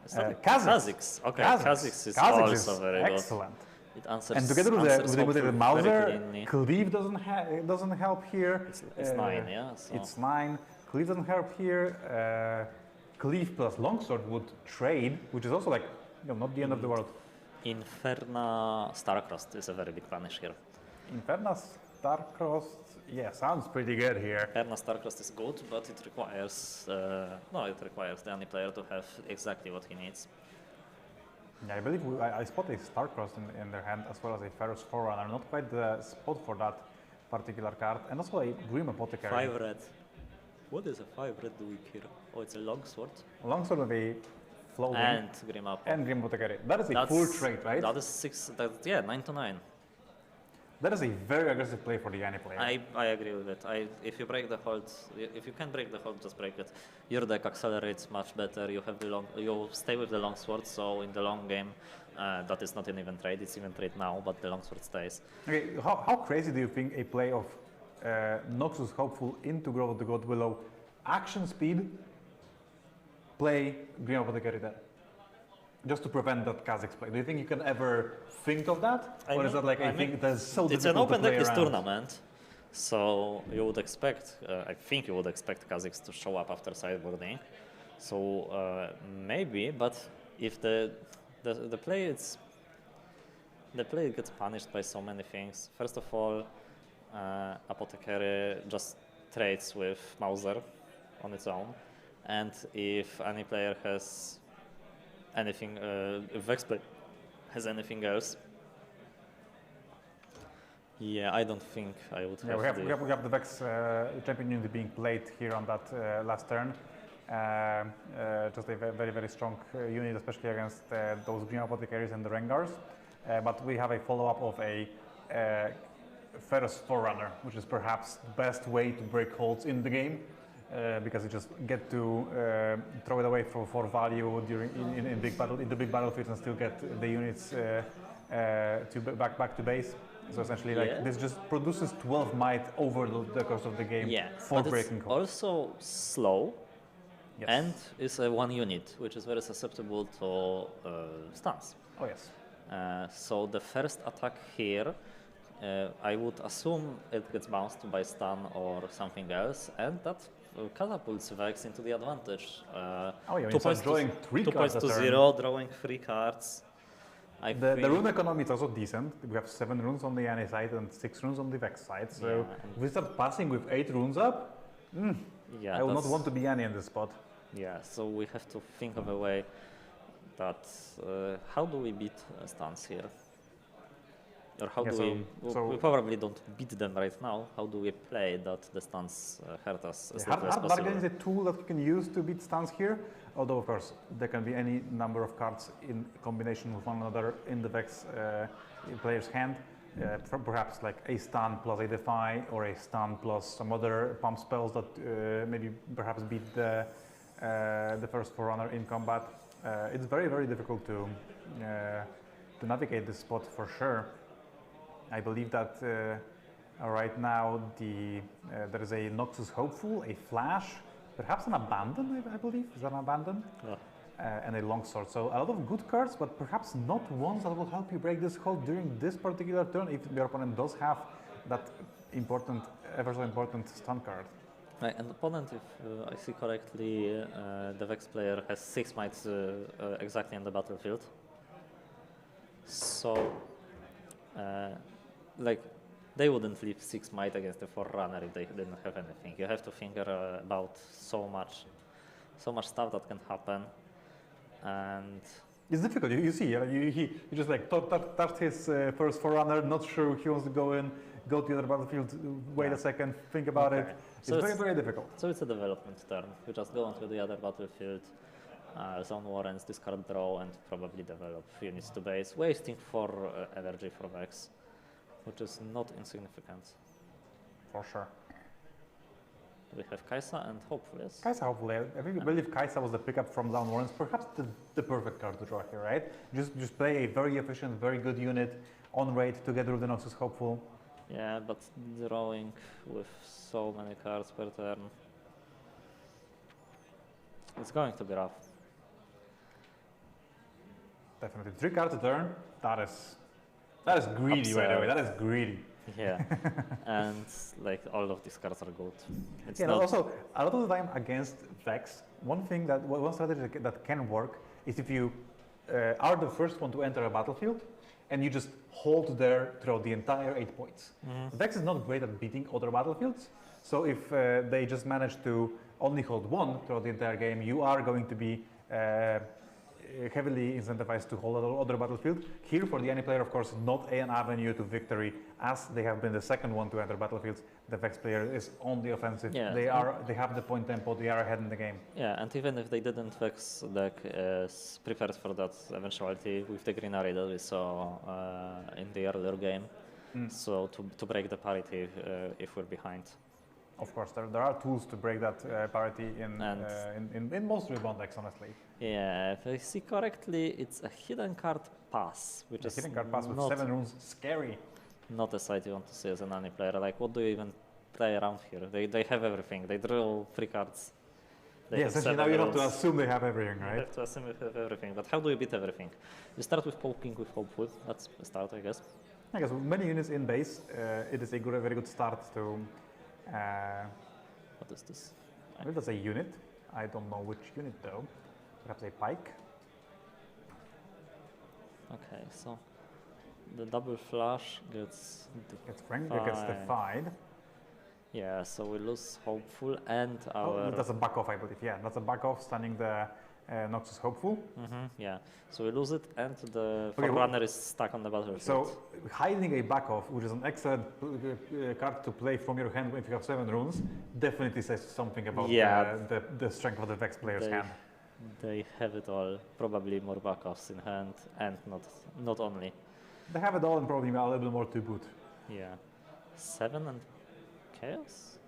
Kha'Zix.
Okay, Kha'Zix is also very
excellent.
It answers.
And together with the Mauser, Cleave doesn't help here.
It's 9, yeah. So.
It's 9. Cleave doesn't help here. Cleave plus Longsword would trade, which is also not the end of the world.
Inferna Starcrossed is a very big punish here.
Inferna Starcrossed, yeah, sounds pretty good here.
Inferna Starcrossed is good, but it requires the Annie player to have exactly what he needs.
Yeah, I believe I spot a Starcrossed in their hand, as well as a Ferrous Forerunner. Not quite the spot for that particular card, and also a Grim Apothecary.
5 red. What is a 5 red doing here? Oh, it's a Longsword.
Longsword with a floating.
And Grim Apothecary.
And Grim Apothecary. That is a full trade, right?
That is 6. 9 to 9.
That is a very aggressive play for the Yanni player.
I agree with it. If you break the hold, if you can break the hold, just break it. Your deck accelerates much better. You have you stay with the longsword, so in the long game, that is not an even trade. It's even trade now, but the longsword stays.
Okay, how crazy do you think a play of Noxus Hopeful into Growth of the God Willow, action speed, play Green Apothecary there? Just to prevent that Kha'Zix play. Do you think you can ever think of that? Or is that like a thing that's so
it's an
difficult
open
to play
deck this
around?
tournament, so you would expect, I think you would expect Kha'Zix to show up after sideboarding. So maybe, but if the play gets punished by so many things. First of all, Apothecary just trades with Mauser on its own, and if any player has anything, if Vex play has anything else, yeah, I don't think I would have.
We have the Vex champion unit being played here on that last turn. Just a very, very strong unit, especially against those Green Apothecaries and the Rengars. But we have a follow-up of a Ferrous Forerunner, which is perhaps the best way to break holds in the game. Because you just get to throw it away for value during in the big battlefield and still get the units to back to base. So essentially, like this just produces 12 might over the course of the game for
but
breaking
it's
holds.
also slow, and is a one unit, which is very susceptible to stuns.
Oh yes.
So the first attack here, I would assume it gets bounced by stun or something else, and that catapults Vex into the advantage.
2 points drawing 3
2
cards
points to
a turn.
0, drawing 3 cards.
The rune economy is also decent. We have 7 runes on the Yanni side and 6 runes on the Vex side. So if we start passing with 8 runes up, I will not want to be Yanni in this spot.
Yeah, so we have to think of a way that how do we beat stuns here? Or how do we probably don't beat them right now. How do we play that the stuns hurt us as little as possible?
Bargain is a tool that you can use to beat stuns here. Although, of course, there can be any number of cards in combination with one another in the Vex player's hand. Perhaps like a stun plus a defy, or a stun plus some other pump spells that maybe perhaps beat the first Forerunner in combat. It's very, very difficult to navigate this spot for sure. I believe that right now there is a Noxus Hopeful, a Flash, perhaps an Abandon, I believe. Is that an Abandon? Yeah. And a Longsword. So a lot of good cards, but perhaps not ones that will help you break this hold during this particular turn if your opponent does have that important, ever so important stun card.
Right, and opponent, if I see correctly, the Vex player has 6 mites exactly in the battlefield. So, like, they wouldn't leave 6 might against the Forerunner if they didn't have anything. You have to think about so much stuff that can happen, and
it's difficult. You see, he just like touched his first Forerunner, not sure he wants to go in, go to the other battlefield, wait a second, think about it. So it's very, very difficult.
So it's a development turn. You just go onto the other battlefield, zone warrants, discard draw, and probably develop units to base, wasting 4 energy for Vex, which is not insignificant.
For sure.
We have Kai'Sa and Hopeful, yes?
Kai'Sa, hopefully. I believe Kai'Sa was the pickup from Down Warrants, perhaps the perfect card to draw here, right? Just play a very efficient, very good unit on raid together with the Noxus Hopeful.
Yeah, but drawing with so many cards per turn, it's going to be rough.
Definitely. 3 cards a turn, that is greedy, by the way, that is greedy.
Yeah, and like all of these cards are good. It's
yeah, also a lot of the time against Vex, one strategy that can work is if you are the first one to enter a battlefield and you just hold there throughout the entire 8 points. Vex is not great at beating other battlefields, so if they just manage to only hold 1 throughout the entire game, you are going to be heavily incentivized to hold other battlefield. Here for the Yanni player, of course, not an avenue to victory, as they have been the second one to enter battlefields. The Vex player is on the offensive.
Yeah.
They have the point tempo, they are ahead in the game.
Yeah, and even if they didn't, Vex deck is prepared for that eventuality with the Green Array that we saw in the earlier game. So to break the parity if we're behind.
Of course, there are tools to break that parity in most Riftbound decks, honestly.
Yeah, if I see correctly, it's a hidden card pass, which is
Hidden card pass with
not,
7 runes, scary.
not a sight you want to see as an any player. Like, what do you even play around here? They have everything. They draw 3 cards. They have
Essentially
7
now you have to
runes.
assume they have everything,
You
right?
have to assume you have everything. But how do you beat everything? You start with poking with Hopeful. That's a start, I guess.
I guess with many units in base, it is a very good start to.
What is this?
Well, that's a unit. I don't know which unit though. Perhaps a pike.
Okay, so the double flash gets
Gets defied.
yeah, so we lose Hopeful and our
Oh, that's a back off, I believe. Yeah, that's a back off, stunning the Noxus Hopeful.
yeah. So we lose it and the
Okay,
Forerunner is stuck on the battlefield.
So hiding a back off, which is an excellent card to play from your hand if you have 7 runes, definitely says something about the strength of the Vex player's hand.
They have it all, probably more backups in hand and not only.
They have it all and probably a little bit more to boot.
Yeah. 7 and Chaos?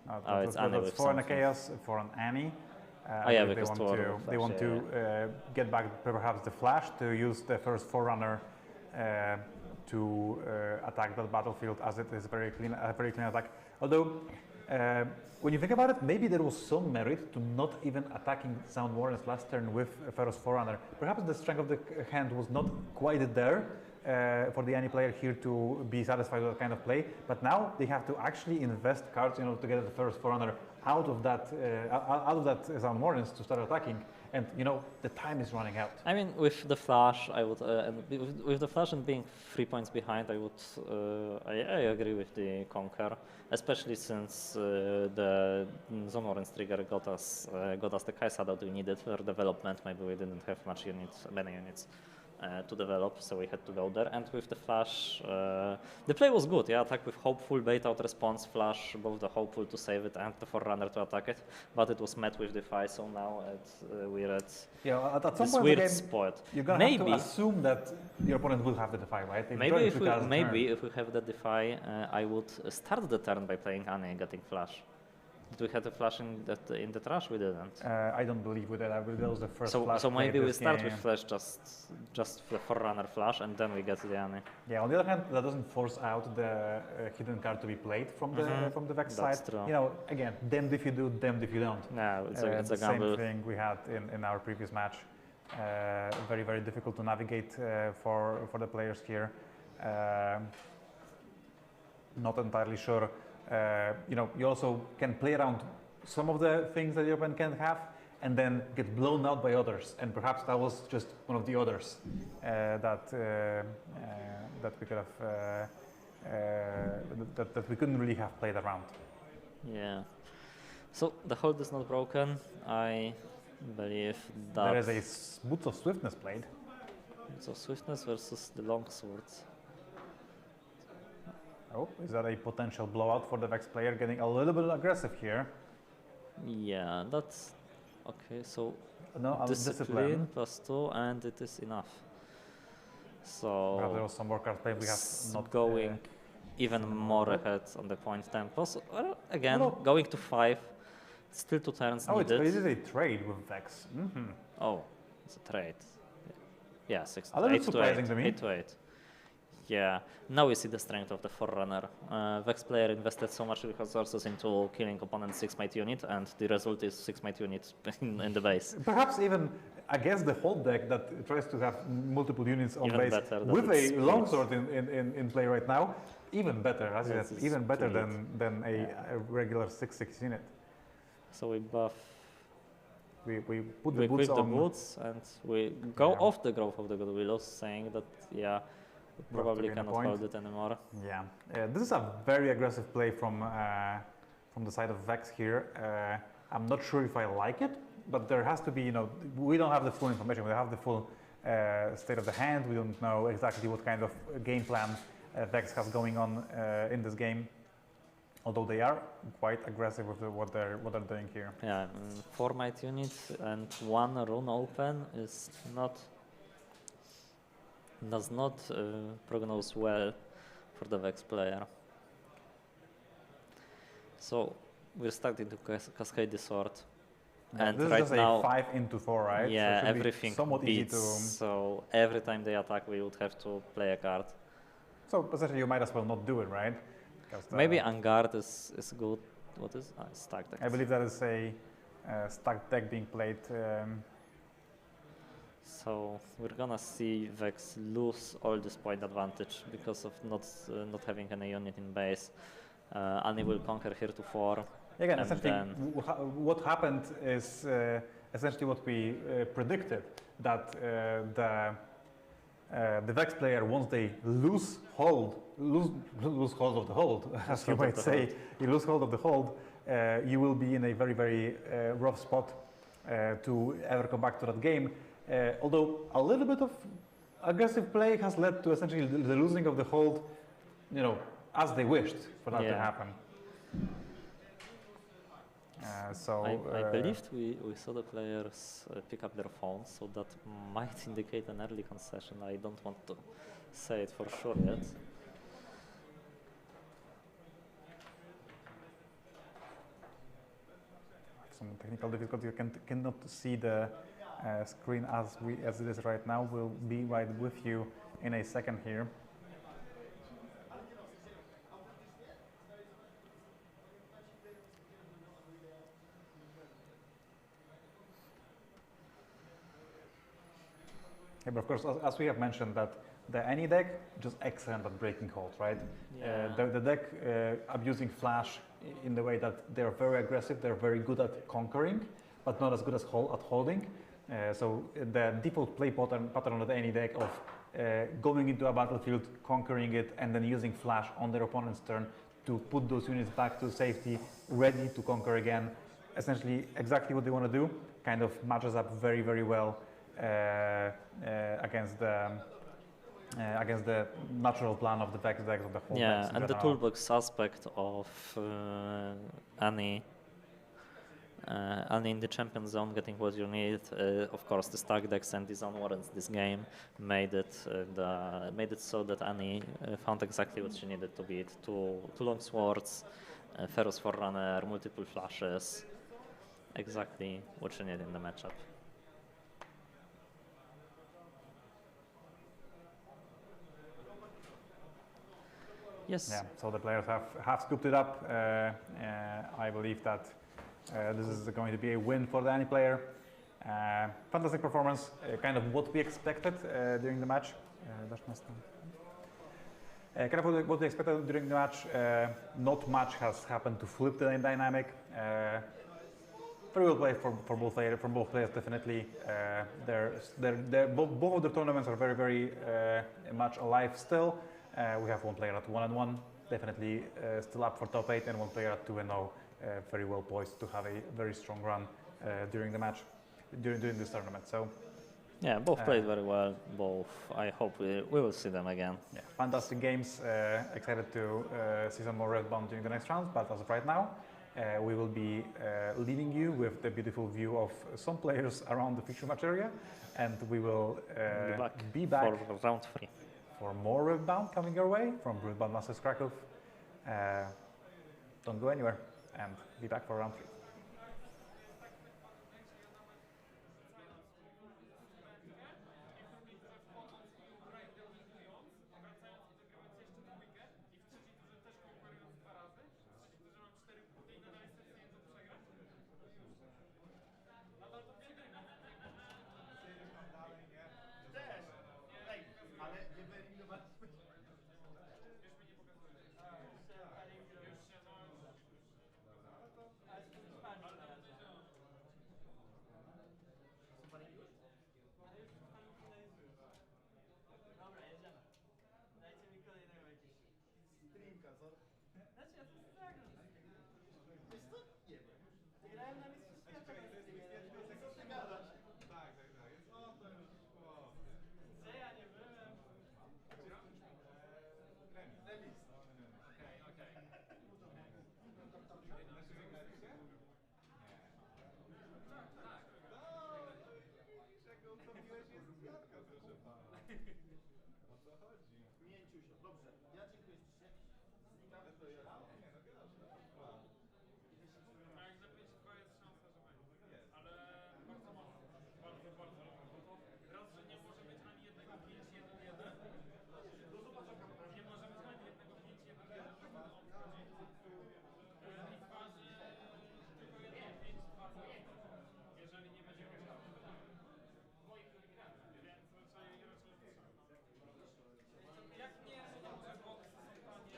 It's
Annie
that's
with
4 and a
something.
Chaos, 4 and Annie.
Yeah,
they
because
want to get back perhaps the flash to use the first Forerunner to attack that battlefield, as it is a very clean attack. Although when you think about it, maybe there was some merit to not even attacking Sound Warrens last turn with Pharaoh's Forerunner. Perhaps the strength of the hand was not quite there for the Annie player here to be satisfied with that kind of play. But now they have to actually invest cards in order to get the first Forerunner out of that Sound Warrens to start attacking. And you know the time is running out.
I mean, with the flash, I would, with the flash and being 3 points behind, I would, I agree with the Conquer, especially since the Zone Warrens trigger got us the Kaisa that we needed for development. Maybe we didn't have many units to develop, so we had to go there. And with the flash, the play was good. Yeah, attack with Hopeful, bait out response, flash both the Hopeful to save it and the Forerunner to attack it. But it was met with defy, so now we're at
At some
this
point
weird
in the game,
spot.
you're gonna have to assume that your opponent will have the defy, right?
Maybe if we have the defy, I would start the turn by playing Annie, getting flash. Did we have a flash in the trash? We didn't.
I don't believe we did. I believe that was the first flash.
So maybe
play
we
this
start
game.
with flash, just the Forerunner flash, and then we get the Annie.
Yeah. On the other hand, that doesn't force out the hidden card to be played from the Vex side.
That's true.
You know, again, damned if you do, damned if you don't.
No, it's a
the
gamble.
same thing we had in our previous match. Very difficult to navigate for the players here. Not entirely sure. You know, you also can play around some of the things that your opponent can have, and then get blown out by others. And perhaps that was just one of the others that we could have that we couldn't really have played around.
Yeah. So the hold is not broken. I believe that.
There is a Boots of Swiftness played.
So Swiftness versus the Longswords.
Oh, is that a potential blowout for the Vex player getting a little bit aggressive here?
Yeah, that's okay. So
No,
discipline +2, and it is enough. So
perhaps there was some more cards played. We have not
going even more ahead on the point tempo. So, well, again,
Well,
going to 5. Still 2 turns
Oh, it
needed.
is a trade with Vex.
Oh, it's a trade. Yeah, 6
A little
8 to
surprising
8.
to me.
8 to 8. Yeah, now we see the strength of the Forerunner. Vex player invested so much resources into killing opponent's 6-mate unit, and the result is 6-mate unit in the base.
Perhaps even against the whole deck that tries to have multiple units on
Even
base
better that
with
it's
a longsword in play right now. Even better, as you
Yes,
said,
it's
even better
split.
than a regular 6/6 unit.
So we buff.
We put the
We
boots
equip the
on.
boots, and we go
Yeah.
off the growth of the good willows, saying that we probably
gain a
cannot
point.
hold it anymore.
Yeah, this is a very aggressive play from the side of Vex here. I'm not sure if I like it, but there has to be, you know, we don't have the full information. We don't have the full state of the hand. We don't know exactly what kind of game plan Vex has going on in this game. Although they are quite aggressive with what they're doing here.
Yeah, 4-mate unit and 1 rune open does not prognose well for the Vex player. So we're starting to cascade the sword.
Yeah,
And
this
right
is just
now,
a 5 into 4, right?
yeah,
so it should be
everything
somewhat
beats.
easy to.
So every time they attack, we would have to play a card.
So essentially, you might as well not do it, right? 'Cause
Maybe Unguard is good. What is stack deck?
I believe that is a stacked deck being played.
So we're gonna see Vex lose all this point advantage because of not having any unit in base. Annie will conquer here to 4.
Again,
and
essentially,
then
what happened is essentially what we predicted, that the Vex player, once they lose hold of the hold, as you might say, you lose hold of the hold, you will be in a very, very rough spot to ever come back to that game. Although a little bit of aggressive play has led to essentially the losing of the hold, as they wished for that to happen.
I believed we saw the players pick up their phones, so that might indicate an early concession. I don't want to say it for sure yet.
Some technical difficulty. You cannot see the screen as it is right now. We'll be right with you in a second here. Yeah, but of course, as we have mentioned, that the Any deck just excellent at breaking holds, right?
Yeah.
The deck abusing flash in the way that they're very aggressive, they're very good at conquering, but not as good as at holding. So the default play pattern of the Any deck of going into a battlefield, conquering it, and then using flash on their opponent's turn to put those units back to safety, ready to conquer again. Essentially, exactly what they want to do. Kind of matches up very, very well against the natural plan of the Vex decks of the whole
Yeah,
decks in
and the
general.
toolbox aspect of Annie in the champion zone getting what you need. Of course, the stack decks and the zone warrants this game made it so that Annie found exactly what she needed to beat: two long swords, Ferrous Forerunner, multiple flashes, exactly what she needed in the matchup. Yes.
Yeah, so the players have scooped it up. I believe that this is going to be a win for the Any player. Fantastic performance, kind of what we expected during the match. Kind of what we expected during the match. Not much has happened to flip the dynamic. Very well played from both players, definitely. Both of the tournaments are very, very much alive still. We have one player at 1-1, definitely still up for top 8, and one player at 2-0, very well poised to have a very strong run during the match, during this tournament. So,
yeah, both played very well. Both. I hope we will see them again.
Yeah, fantastic games. Excited to see some more Riftbound during the next rounds. But as of right now, we will be leaving you with the beautiful view of some players around the fixture match area, and we will be back
for round 3.
For more Riftbound coming your way from Riftbound Masters Cracow. Don't go anywhere, and be back for round 3.
Mięciusio. Dobrze, ja dziękuję. Tak, że 5-2 jest szansa, że będzie. Ale bardzo mało. Bardzo, bardzo mało. Bo to raz, że nie może być ani jednego 5-1-1. Nie może być ani jednego 5-1-1, to wtedy on wchodzi. I dwa, że tylko jedno 5-2-0. Jeżeli nie będzie miał więc raczej jak nie, to może boks zostanie.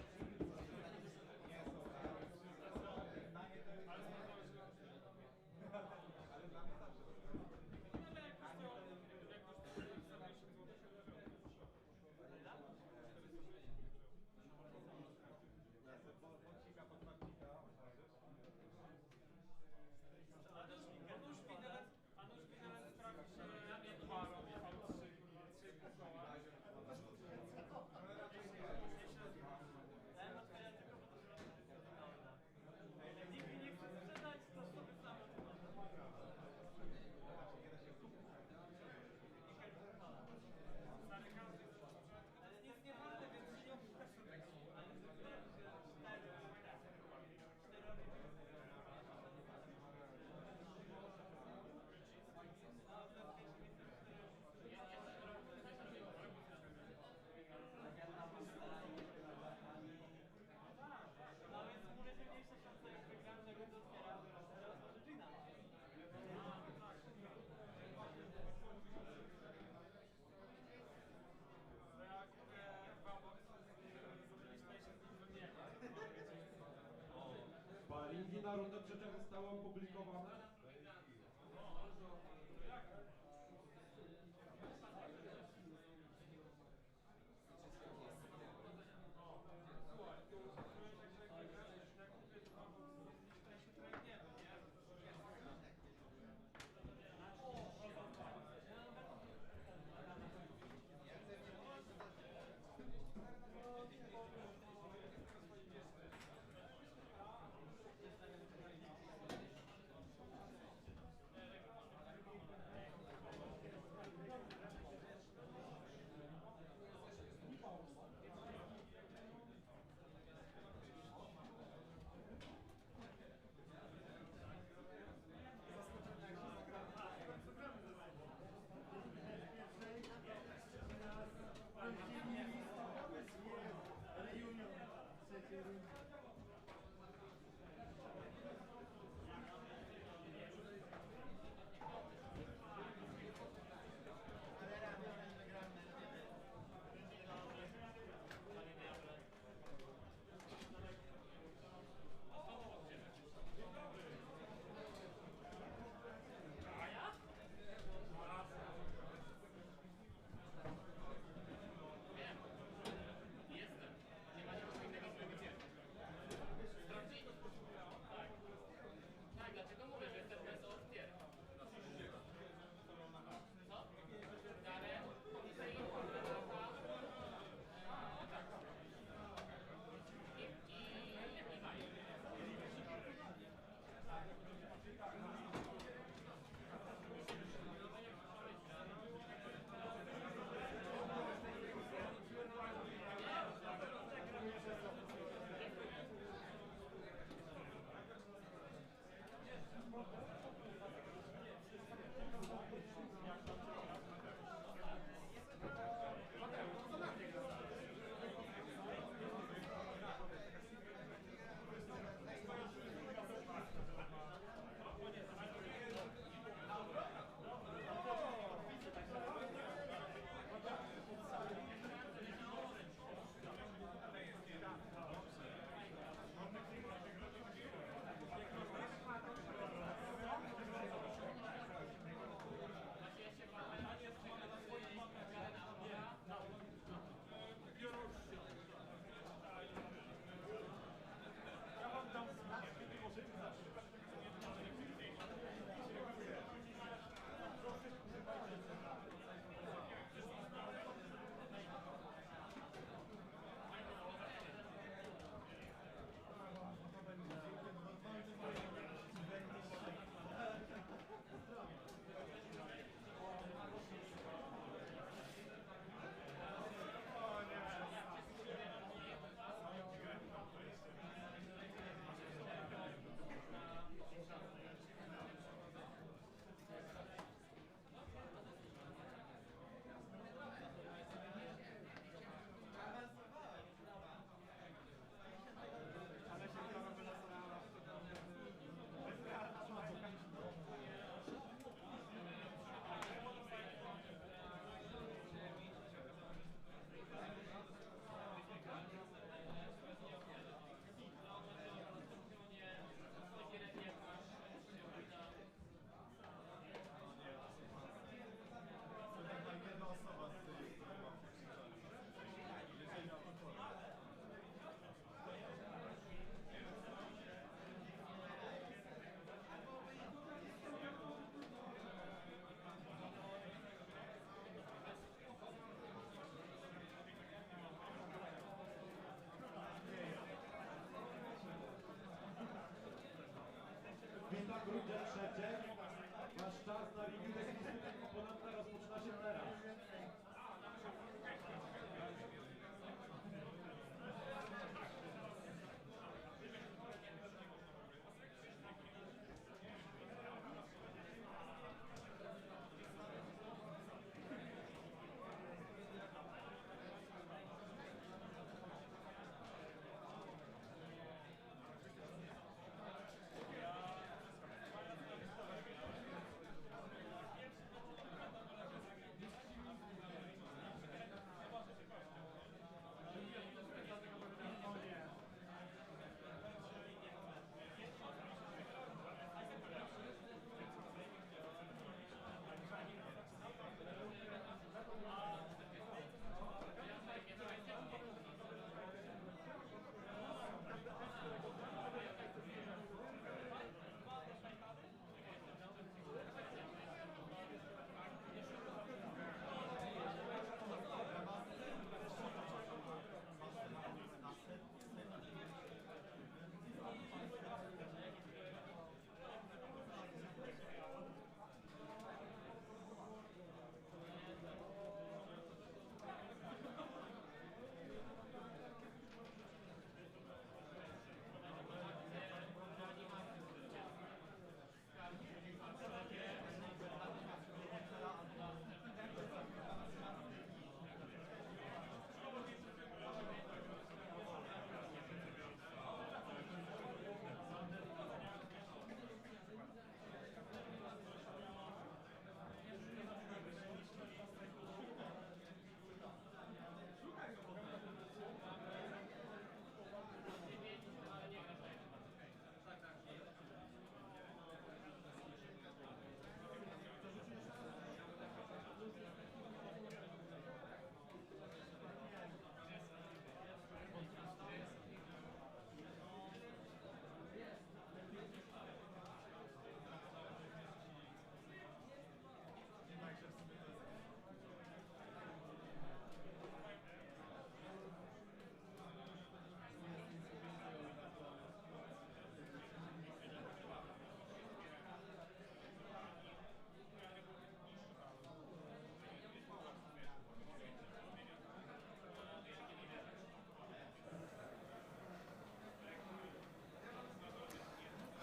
Ale sprawdzamy, że a nóż widelec trafi się dwa robi V3, 3 koła. Nikt nie chce sprzedać, to sobie sam stary każdy chce sprzedać, to jest nic nie warte, więc się nie opłaca tego. No więc mówię, że mniejsza szansa jak wygram, że go otwiera, że otworzy Gina. To jak
Sparingi na rundę trzecią zostały opublikowane.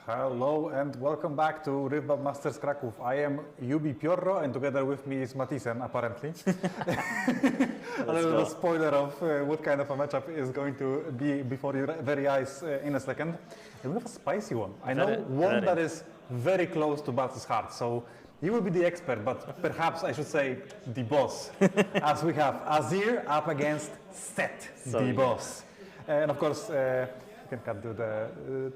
Hello and welcome back to Riftbound Masters Cracow. I am Yubi Piorro and together with me is Matisen, apparently. A little bit of spoiler of what kind of a matchup is going to be before your very eyes in a second. And we have a spicy one. I know one that is very close to Bats' heart, so you will be the expert, but perhaps I should say the boss, as we have Azir up against Set, the boss. And of course, you can cut to the...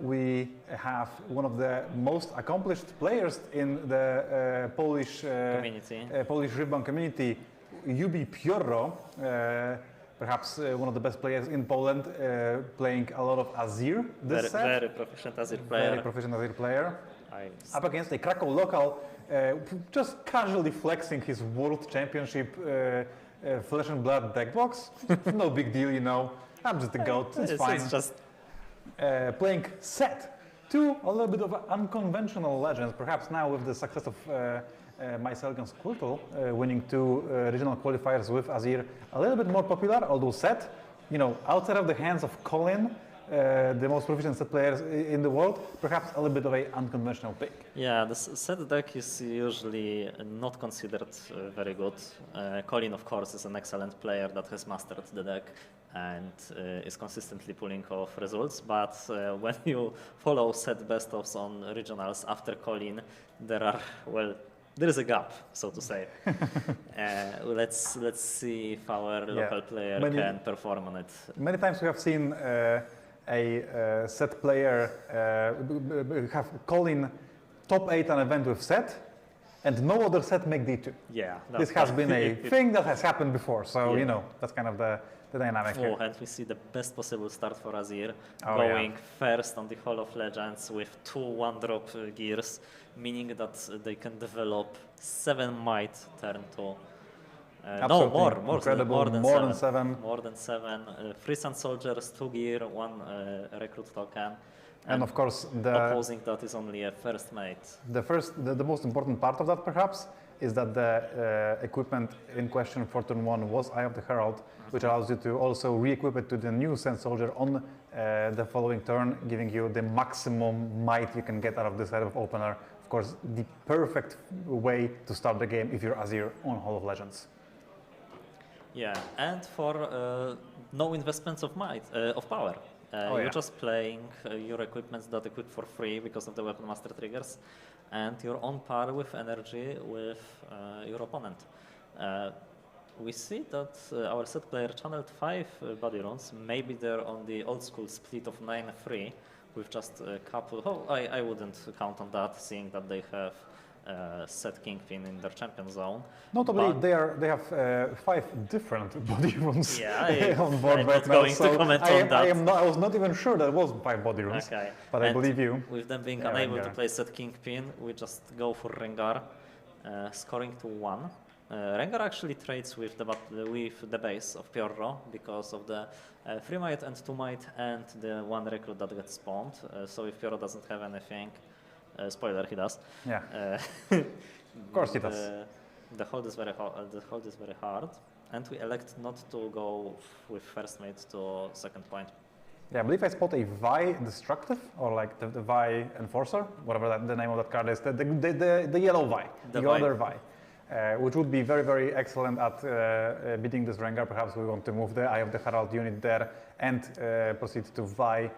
we have one of the most accomplished players in the Polish Polish Riftbound community, Yubi Piorro, perhaps one of the best players in Poland, playing a lot of Azir this set.
Very proficient Azir player.
Very proficient Azir player. Up against a Cracow local, just casually flexing his World Championship Flesh and Blood deck box. No big deal, you know. I'm just the GOAT, it's fine.
It's just
playing Set, two a little bit of unconventional legends, perhaps now with the success of Myselgan Squirtle winning two regional qualifiers with Azir, a little bit more popular, although Set, you know, outside of the hands of Colin, the most proficient Set players in the world, perhaps a little bit of an unconventional pick.
Yeah, the Set deck is usually not considered very good. Colin, of course, is an excellent player that has mastered the deck and is consistently pulling off results, but when you follow Set best-ofs on regionals after Colin, there is a gap, so to say. Let's see if our local player can perform on it.
Many times we have seen a Set player have Colin top 8 an event with Set, and no other Set make D2.
Yeah,
this has been a thing that has happened before, so you know, that's kind of the dynamic here.
And we see the best possible start for Azir, going first on the Hall of Legends with 2 1-drop gears, meaning that they can develop 7 might turn 2. No, more than 7. More than 7. 3 Sun Soldiers, 2 gear, 1 recruit token.
And of course, the
opposing that is only a first mate.
The most important part of that, perhaps, is that the equipment in question for turn 1 was Eye of the Herald, which allows you to also re-equip it to the new Sun Soldier on the following turn, giving you the maximum might you can get out of this side of opener. Of course, the perfect way to start the game if you're Azir on Hall of Legends.
Yeah, and for no investments of might, of power. You're just playing your equipments that equip for free because of the Weapon Master triggers, and you're on par with energy with your opponent. We see that our Set player channeled 5 body runes. Maybe they're on the old school split of 9-3 with just a couple. Oh, I wouldn't count on that, seeing that they have Set Kingpin in their champion zone.
Notably, they have 5 different body runes on board
I'm
right
not
now.
going to comment on that.
I was not even sure that was 5 body runes, but I believe you.
With them being unable to play Set Kingpin, we just go for Rengar, scoring to 1. Rengar actually trades with the base of Piorro because of the 3 might and 2 might and the 1 recruit that gets spawned. So if Piorro doesn't have anything, spoiler, he does.
Yeah. Of course he does.
The hold is very hard, and we elect not to go with first mate to second point.
Yeah, I believe I spot a Vi Destructive, or like the Vi Enforcer, whatever the name of that card is, the yellow Vi, the other Vi. Which would be very excellent at beating this Rengar. Perhaps we want to move the Eye of the Herald unit there and proceed to Vi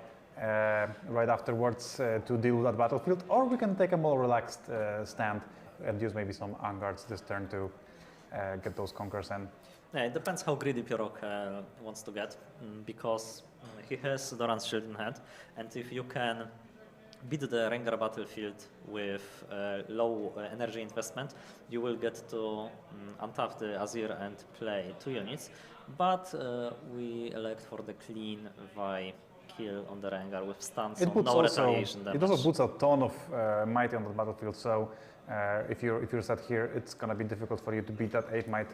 right afterwards to deal with that battlefield, or we can take a more relaxed stand and use maybe some Angards this turn to get those conquers in.
Yeah, it depends how greedy Piorok wants to get, because he has Doran's Shield in hand, and if you can beat the Rengar battlefield with low energy investment, you will get to untap the Azir and play 2 units, but we elect for the clean Vi kill on the Rengar with stun, so no retaliation damage.
It also puts a ton of might on the battlefield, so if you're set here, it's going to be difficult for you to beat that 8 might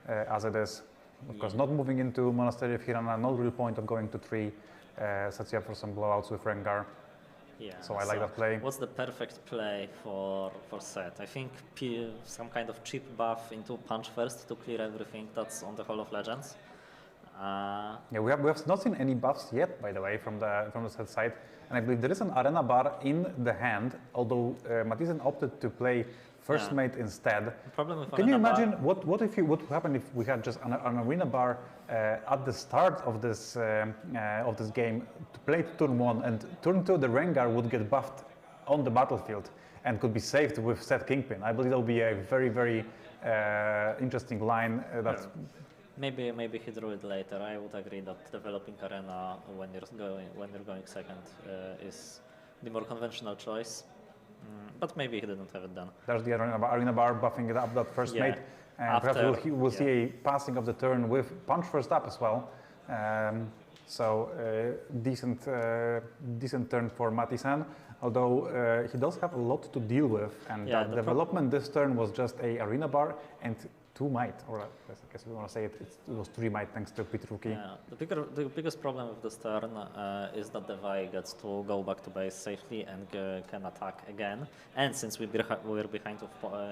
as it is. Of course, not moving into Monastery of Hirana, no real point of going to 3, sets you up for some blowouts with Rengar.
Yeah,
so I like that play.
What's the perfect play for Set? I think some kind of cheap buff into Punch first to clear everything that's on the Hall of Legends.
Yeah, we have not seen any buffs yet, by the way, from the set side, and I believe there is an arena bar in the hand. Although Mathisen opted to play first
Yeah.
mate instead.
The problem with
Can you
arena bar-
imagine what would happen if we had just an arena bar at the start of this game to play turn 1, and turn 2 the Rengar would get buffed on the battlefield and could be saved with set Kingpin. I believe that would be a very interesting line that.
Maybe he drew it later. I would agree that developing arena when you're going second is the more conventional choice. But maybe he didn't have it done.
There's the arena bar buffing it up that first
Yeah.
mate, and
After,
perhaps we'll see a passing of the turn with punch first up as well. So decent turn for Mathisen, although he does have a lot to deal with, and
Yeah,
the development this turn was just a arena bar and 2 might, or I guess we want to say it was 3 might thanks to Pitruki.
Yeah, the biggest problem with this turn is that the Vi gets to go back to base safely and can attack again. And since we're behind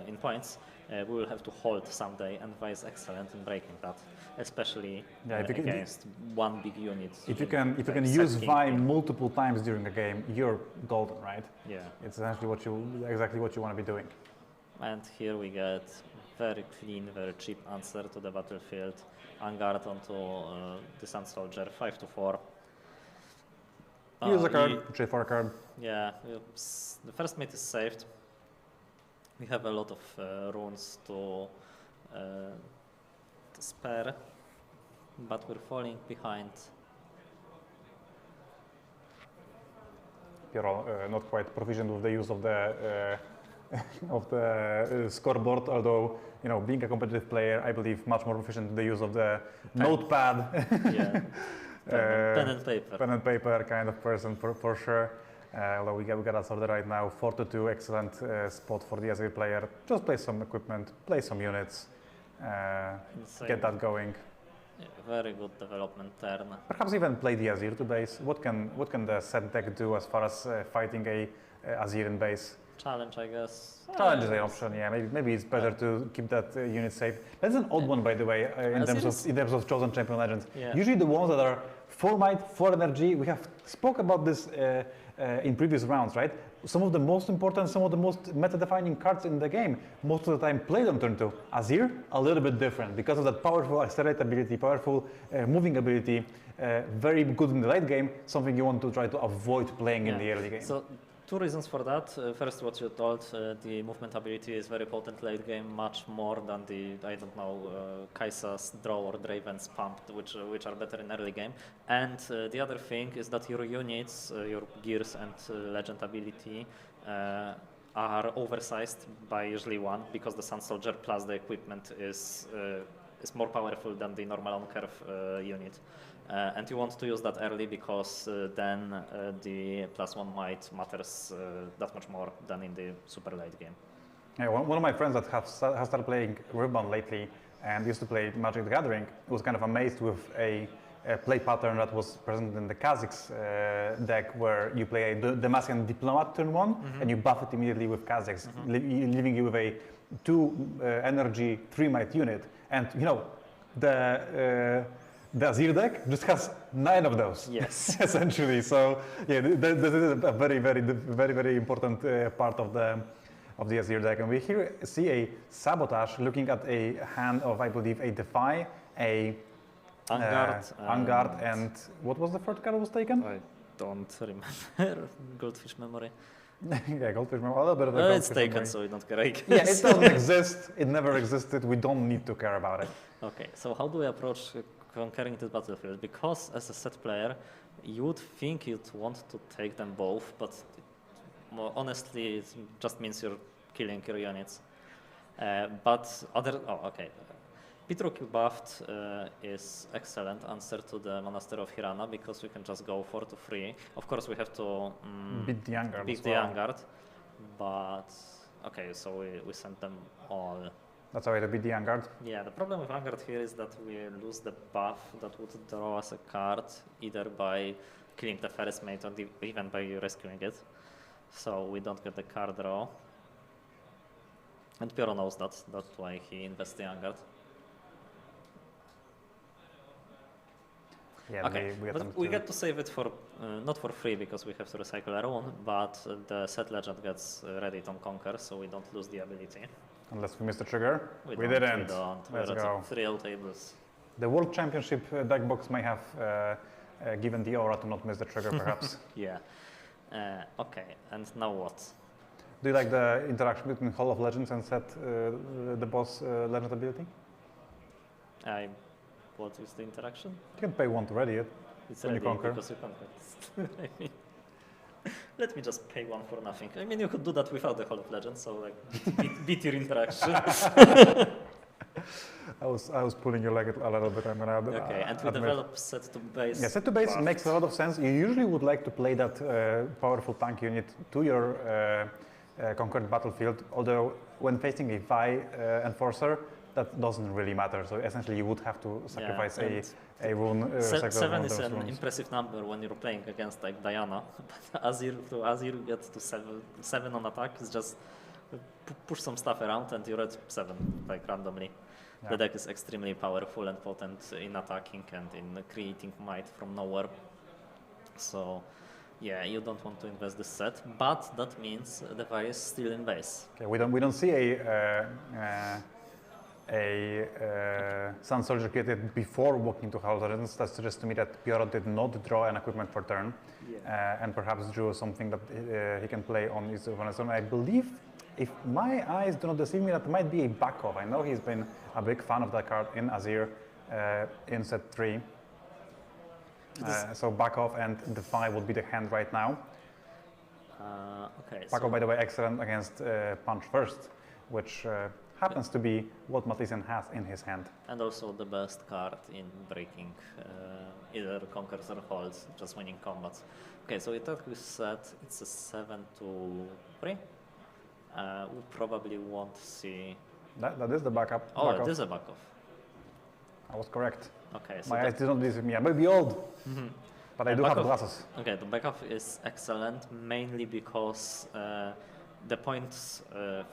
in points, we will have to hold someday, and Vi is excellent in breaking that, especially against one big unit.
If you can use Vi multiple times during a game, you're golden, right?
Yeah.
It's essentially exactly what you want to be doing.
And here we get very clean, very cheap answer to the battlefield. Vanguard onto the Sun Soldier, 5-4.
Use a card, trade for a card.
Yeah, the first mate is saved. We have a lot of runes to spare, but we're falling behind.
Piero not quite proficient with the use of the scoreboard, although being a competitive player, I believe much more proficient in the use of the notepad.
Yeah, pen and paper.
Pen and paper kind of person for sure. Although we got us sorted right now, 4-2, excellent spot for the Azir player. Just play some equipment, play some units, get that going.
Yeah, very good development turn.
Perhaps even play the Azir to base. What can the set deck do as far as fighting a Azir in base?
Challenge, I guess.
Challenge is an option, yeah. Maybe it's better to keep that unit safe. That's an odd one, by the way, in terms of chosen champion legends.
Yeah.
Usually the ones that are 4 might, 4 energy. We have spoke about this in previous rounds, right? Some of the most important, some of the most meta-defining cards in the game, most of the time played on turn 2. Azir, a little bit different because of that powerful accelerate ability, powerful moving ability, very good in the late game, something you want to try to avoid playing in the early game.
So, 2 reasons for that. First, what you told, the movement ability is very potent late game, much more than the, I don't know, Kai'Sa's draw or Draven's pump, which are better in early game. And the other thing is that your units, your gears and legend ability are oversized by usually 1, because the Sun Soldier plus the equipment is more powerful than the normal on-curve unit. And you want to use that early because then the +1 might matters that much more than in the super late game.
Yeah, one of my friends that has started playing Riftbound lately and used to play Magic the Gathering was kind of amazed with a play pattern that was present in the Kha'Zix deck, where you play a Demacian Diplomat turn 1 and you buff it immediately with Kha'Zix, leaving you with a 2 energy 3 might unit. And the Azir deck just has 9 of those.
Yes.
Essentially. So yeah, this is a very important part of the Azir deck. And we here see a Sabotage looking at a hand of, I believe, a Defy, a Vanguard, and what was the third card that was taken?
I don't remember. Goldfish memory.
Yeah, Goldfish memory. A little bit of a Goldfish
It's taken,
memory.
so we don't care.
Yeah, it doesn't exist. It never existed. We don't need to care about it.
Okay, so how do we approach conquering this battlefield? Because as a set player, you would think you'd want to take them both, but honestly, it just means you're killing your units. Pitruki buffed is excellent answer to the Monastery of Hirana, because we can just go 4-3. Of course, we have to
Beat the Vanguard.
beat the Vanguard, but okay, so we sent them all.
That's a way to beat the Vanguard.
Yeah, the problem with Vanguard here is that we lose the buff that would draw us a card, either by killing the first mate or even by rescuing it. So we don't get the card draw. And Piero knows that, that's why he invests the Vanguard.
yeah,
Okay,
we
but
attempt
we
to.
get to save it for not for free because we have to recycle our own, but the set legend gets ready on Conquer, so we don't lose the ability.
Unless we missed the trigger. We
don't,
didn't.
We don't.
Let's
We're
go.
at 3 tables.
The World Championship deck box may have given the aura to not miss the trigger, perhaps.
Yeah. Okay, and now what?
Do you like the interaction between Hall of Legends and set the boss legend ability?
What is the interaction?
You can pay 1 to ready it.
It's
When you
ready
conquer.
because you conquered. I mean, let me just pay 1 for nothing. I mean, you could do that without the Hall of Legends, so like beat your interaction.
I was pulling your leg a little bit. I'm gonna
Okay, and we
admit.
develop set to base.
Yeah, set to base
buff.
makes a lot of sense. You usually would like to play that powerful tank unit to your conquered battlefield, although when facing a Vi enforcer, that doesn't really matter. So essentially you would have to sacrifice a rune. sacrifice one
7
of
is
those
an
runes.
impressive number when you're playing against like Diana, but Azir gets to 7 on attack is just push some stuff around and you're at 7 like randomly.
Yeah.
The deck is extremely powerful and potent in attacking and in creating might from nowhere. So yeah, you don't want to invest this set, but that means the Vi is still in base.
Okay, we don't see a Sun Soldier created before walking to Hall of Legends. That suggests to me that Pioro did not draw an equipment for turn, and perhaps drew something that he can play on his own. I believe, if my eyes do not deceive me, that might be a backoff. I know he's been a big fan of that card in Azir in set 3. So backoff and Defy would be the hand right now.
Okay.
Backoff, by the way, excellent against Punch First, which happens to be what Mathisen has in his hand.
And also the best card in breaking either conquers or holds, just winning combats. Okay, so we thought we said it's a 7-3. We probably won't see.
That is the backup.
Oh,
backup.
it is a backoff.
I was correct.
Okay, so
My eyes did not deceive me. I may be old, but I do have
backup-
glasses.
Okay, the backup is excellent, mainly because the points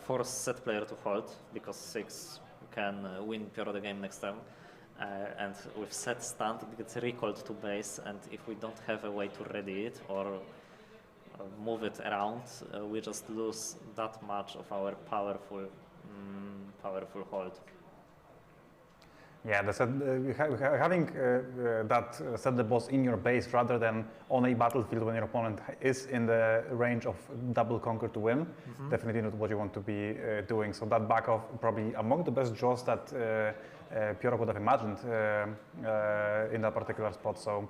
force set player to hold, because 6 can win Pioro the game next turn. And with set stand, it gets recalled to base, and if we don't have a way to ready it or move it around, we just lose that much of our powerful hold.
Yeah, having that set the boss in your base rather than on a battlefield when your opponent is in the range of double conquer to win, definitely not what you want to be doing. So that back off probably among the best draws that Pioro could have imagined in that particular spot. So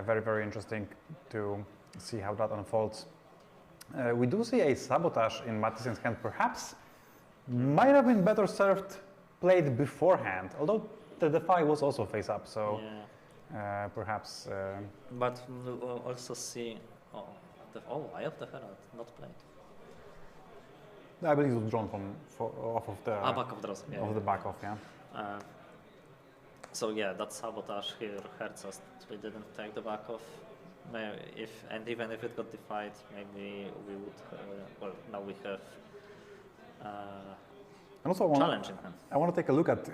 very, very interesting to see how that unfolds. We do see a sabotage in Mathisen's hand, perhaps might have been better served played beforehand, although the Defy was also face up, so perhaps.
But we'll also see. Eye of the Herald not played.
I believe it was drawn off of the
Back of draws. Yeah,
of the back off, yeah.
So yeah, that sabotage here hurts us. We didn't take the back off. Even if it got defied, maybe we would. Now we have.
And also,
Challenge in hand.
I want to take a look at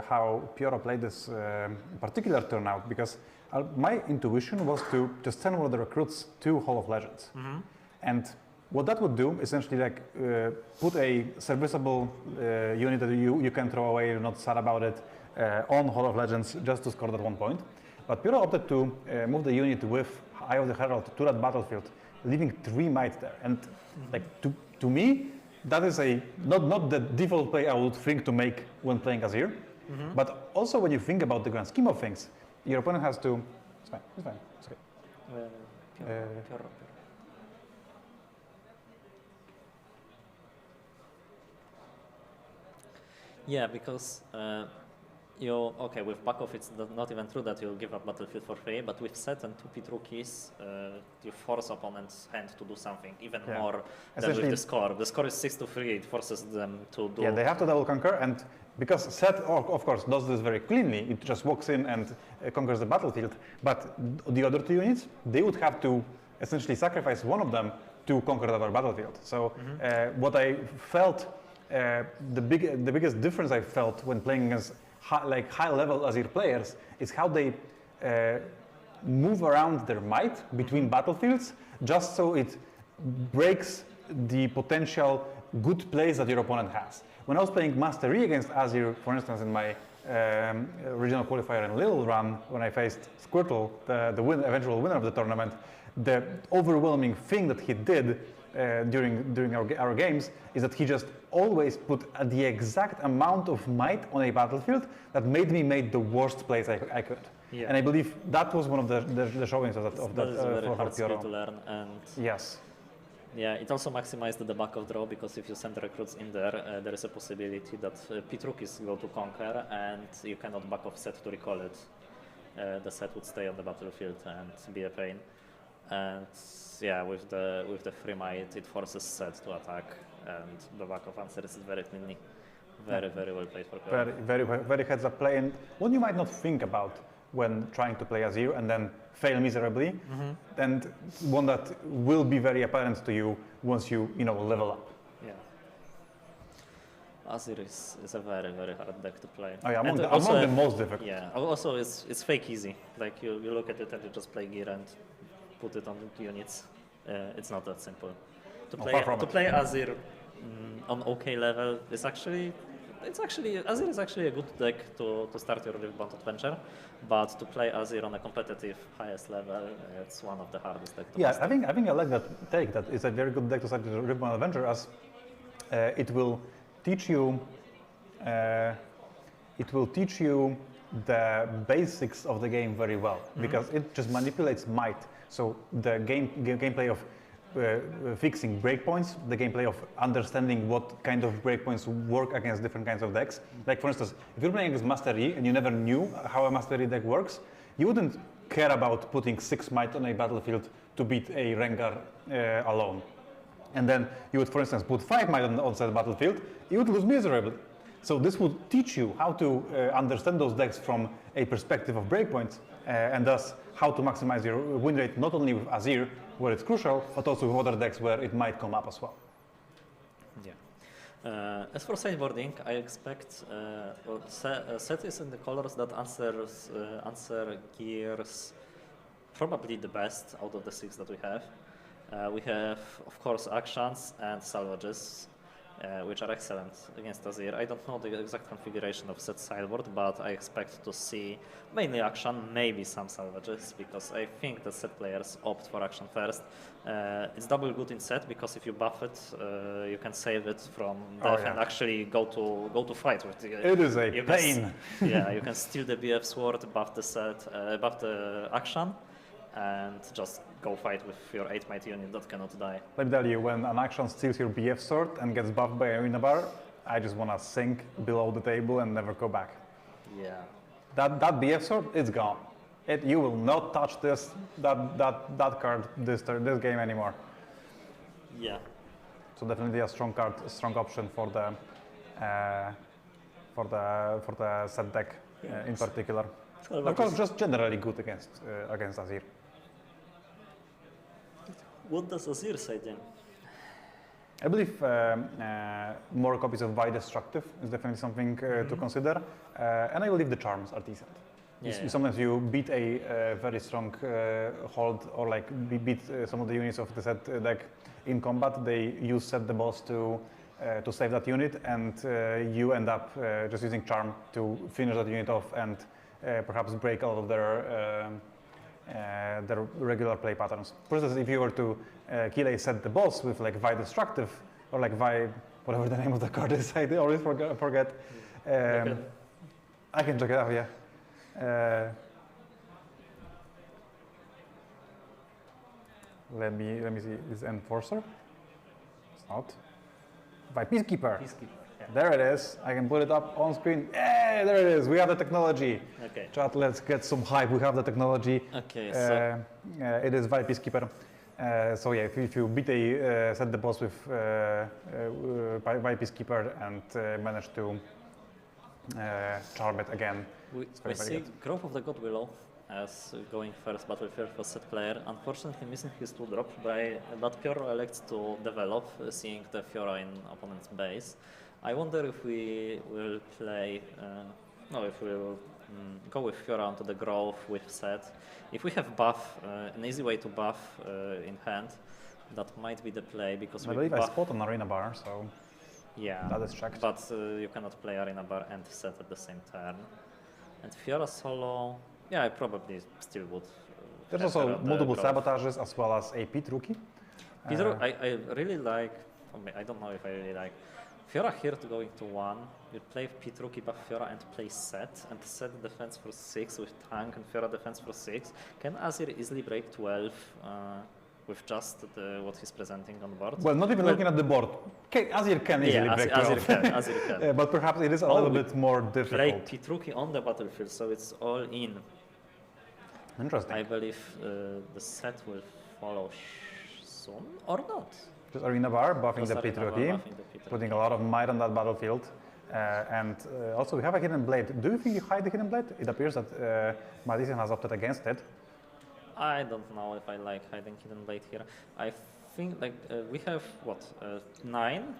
how Pioro played this particular turnout, because my intuition was to just send one of the recruits to Hall of Legends. And what that would do, essentially, like put a serviceable unit that you can throw away, you're not sad about it, on Hall of Legends just to score that 1 point. But Pioro opted to move the unit with Eye of the Herald to that battlefield, leaving 3 might there. And like to me, that is not the default play I would think to make when playing Azir. But also when you think about the grand scheme of things, your opponent has to. It's fine. It's okay.
Yeah, because with back off it's not even true that you'll give up battlefield for free, but with set and 2 pit rookies, you force opponent's hand to do something even more than with the score. The score is 6-3, it forces them to do.
Yeah, they have to double conquer, and because set, of course, does this very cleanly, it just walks in and conquers the battlefield, but the other 2 units, they would have to essentially sacrifice one of them to conquer the other battlefield. So what I felt, the biggest difference I felt when playing against high-level Azir players is how they move around their might between battlefields just so it breaks the potential good plays that your opponent has. When I was playing Master Yi against Azir, for instance, in my regional qualifier in Lille run, when I faced Squirtle, the eventual winner of the tournament, the overwhelming thing that he did during our games is that he just always put the exact amount of might on a battlefield that made me make the worst plays I could.
Yeah.
And I believe that was one of the showings of that
That is a very
for
hard skill
Pioro.
to learn, and
Yes.
yeah, it also maximized the back of draw, because if you send recruits in there, there is a possibility that pit rookies go to conquer and you cannot back off set to recall it. The set would stay on the battlefield and be a pain. And yeah, with the free might, it forces set to attack, and the back of answer is very cleanly. Very well played for Pioro.
Very heads up play, and what you might not think about when trying to play Azir and then fail miserably, and one that will be very apparent to you once you level up.
Yeah. Azir is a very hard deck to play.
Oh yeah,
And
among
also,
the most difficult.
yeah, also it's fake easy. Like you look at it and you just play gear and put it on units. It's not that simple. To play Azir on OK level is actually Azir is actually a good deck to start your Riftbound adventure, but to play Azir on a competitive highest level, it's one of the hardest decks to master.
I think I like that take. That it's a very good deck to start your Riftbound adventure, as it will teach you. It will teach you the basics of the game very well, because it just manipulates might. So the gameplay of fixing breakpoints, the gameplay of understanding what kind of breakpoints work against different kinds of decks. Like for instance, if you're playing against Master Yi and you never knew how a Master Yi deck works, you wouldn't care about putting 6 might on a battlefield to beat a Rengar alone. And then you would, for instance, put 5 might on said battlefield, you would lose miserably. So this would teach you how to understand those decks from a perspective of breakpoints, and thus how to maximize your win rate, not only with Azir, where it's crucial, but also with other decks where it might come up as well.
Yeah. As for sideboarding, I expect set is in the colors that answer gears probably the best out of the 6 that we have. We have, of course, actions and salvages, which are excellent against Azir. I don't know the exact configuration of set sideboard, but I expect to see mainly action, maybe some salvages, because I think that set players opt for action first. It's double good in set, because if you buff it, you can save it from death and actually go to fight with the.
It is a pain.
Yeah, you can steal the BF sword, buff the set, buff the action, and just go fight with your 8 might unit that cannot die.
Let me tell you, when an action steals your BF sword and gets buffed by a Inabar, I just want to sink below the table and never go back.
Yeah.
That BF sword, it's gone. You will not touch that card this game anymore.
Yeah.
So definitely a strong card, a strong option for the set deck in particular. Of course, just generally good against Azir.
What does Azir say then?
I believe more copies of Vi Destructive is definitely something to consider, and I believe the charms are decent. Sometimes you beat a very strong hold, or like beat some of the units of the set deck in combat. They use set the boss to save that unit, and you end up just using charm to finish that unit off and perhaps break out of their regular play patterns. For instance, if you were to kill a set the boss with like Vi Destructive, or like Vi, whatever the name of the card is, I always forget. I can check it out, yeah. Let me see. Is Enforcer? It's not. Vi Peacekeeper.
Yeah.
There it is. I can put it up on screen. Hey, there it is. We have the technology.
Okay.
Chat, let's get some hype. We have the technology.
Okay. So
it is Vi Peacekeeper. So yeah, if you beat set the boss with Vi Peacekeeper and manage to charm it again.
We see Growth of the God Willow as going first battlefield for set player. Unfortunately missing his 2-drop, but Pioro elects to develop, seeing the Fiora in opponent's base. I wonder if we will play, if we will go with Fiora onto the growth with set. If we have buff, an easy way to buff in hand, that might be the play because
I
we
believe I
buff.
spot an arena bar, so
Yeah,
that is checked.
but you cannot play arena bar and set at the same turn. And Fiora solo, yeah, I probably still would.
There's
prefer
also
the
multiple
growth.
sabotages as well as a pit rookie.
Peter, I really like, I don't know if I really like, Fiora here to go into 1, you play Pit Rookie buff Fiora and play set, and set defense for 6 with tank and Fiora defense for 6. Can Azir easily break 12 with just what he's presenting on board?
Well, not even looking at the board. Azir can easily break 12.
Azir can.
But perhaps it is a little bit more
Play
difficult.
Pit Rookie on the battlefield, so it's all in.
Interesting.
I believe the set will follow soon, or not.
Just arena bar, buffing
Just
the pit
arena bar,
rookie,
buffing the Pit Rookie.
putting a lot of might on that battlefield. And also we have a hidden blade. Do you think you hide the hidden blade? It appears that Madison has opted against it.
I don't know if I like hiding hidden blade here. I think like we have what 9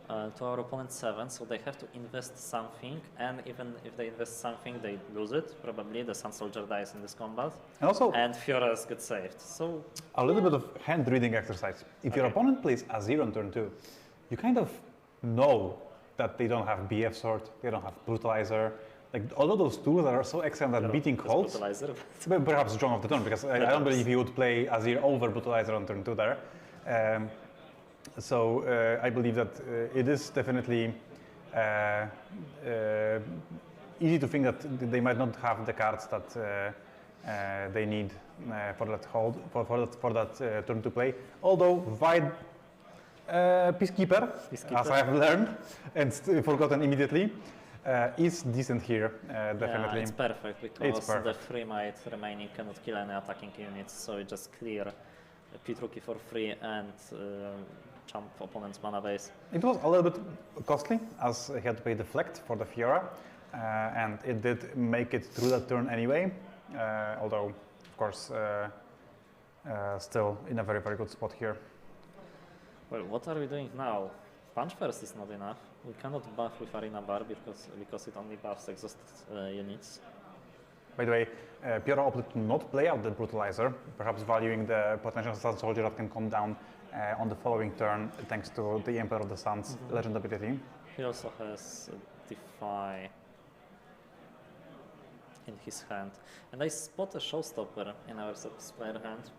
to our opponent 7, so they have to invest something, and even if they invest something, they lose it. Probably the Sun Soldier dies in this combat,
And also
and Fiora's get saved. So
a little bit of hand reading exercise. If your
Okay.
opponent plays Azir on turn 2, you kind of know that they don't have BF Sword, they don't have Brutalizer. Like all of those tools that are so excellent at beating
That's
holds.
Brutalizer.
But perhaps John of the turn, because I don't
Perhaps.
believe you would play Azir over Brutalizer on turn 2 there. So I believe that it is definitely easy to think that they might not have the cards that they need for that hold for that turn to play. Although Vide Peacekeeper, as I have learned and forgotten immediately, is decent here, definitely.
Yeah, it's perfect because
It's perfect.
the free might remaining cannot kill any attacking units, so you just clear a Pit Rookie for free and jump opponent's mana base.
It was a little bit costly, as he had to pay Deflect for the Fiora, and it did make it through that turn anyway, although, of course, still in a very, very good spot here.
Well, what are we doing now? Punch first is not enough. We cannot buff with Arena Bar because it only buffs exhausted units.
By the way, Fiora opted to not play out the Brutalizer, perhaps valuing the potential Sun Soldier that can come down on the following turn, thanks to the Emperor of the Sun's legend ability.
He also has Defy in his hand. And I spot a Showstopper in our player hand.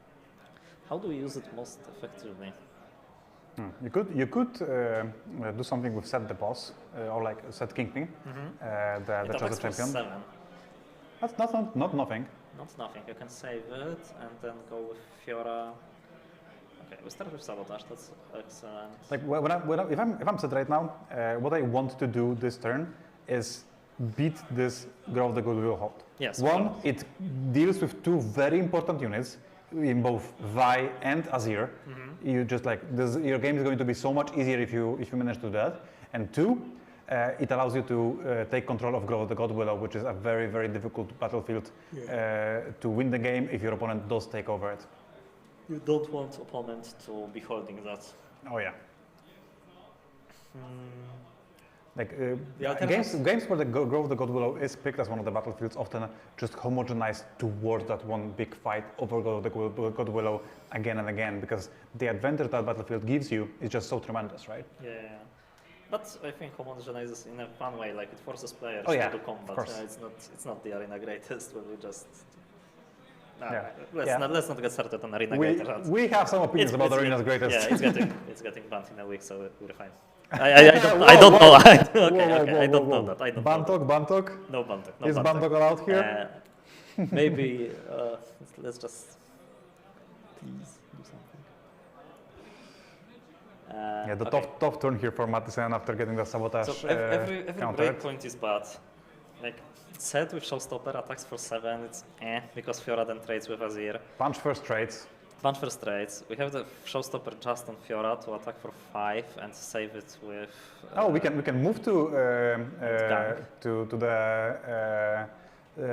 How do we use it most effectively?
You could do something with Set the Boss, or like Set Kingpin, the
It
chosen
attacks for
champion.
7.
That's not nothing.
Not nothing. You can save it and then go with Fiora. Okay, we start with Sabotage. That's excellent.
Like if I'm set right now, what I want to do this turn is beat this Grow of the Goodwill hold.
Yes.
One, it deals with two very important units in both Vi and Azir. You just like this, your game is going to be so much easier if you manage to do that. And two, it allows you to take control of Grow of the Godwillow, which is a very, very difficult battlefield to win the game if your opponent does take over it.
You don't want opponent to be holding that.
Oh yeah. Like
The
games where the Grow of the Godwillow is picked as one of the battlefields often just homogenized towards that one big fight over Grow of the Godwillow again and again, because the advantage that battlefield gives you is just so tremendous, right?
Yeah. But I think homogenizes in a fun way, like it forces players
Oh, yeah,
to do
of
combat.
course.
It's not the arena greatest when we just.
Yeah.
Let's not get started on arena greatest.
We have some opinions about Arena's greatest.
Yeah, it's getting banned in a week, so we're fine. I don't know. Okay, I don't know that. I don't know that.
Bantok?
No Bantok.
Is Bantok allowed here?
Maybe let's just please do something.
Yeah, the
Okay.
tough turn here for Matisen after getting the sabotage
So every
countered.
breakpoint is bad. Like set with Showstopper attacks for 7, it's because Fiora then trades with Azir.
Punch first trades.
Bunch first trades. We have the Showstopper just on Fiora to attack for 5 and save it with.
We can move to
Gank.
to the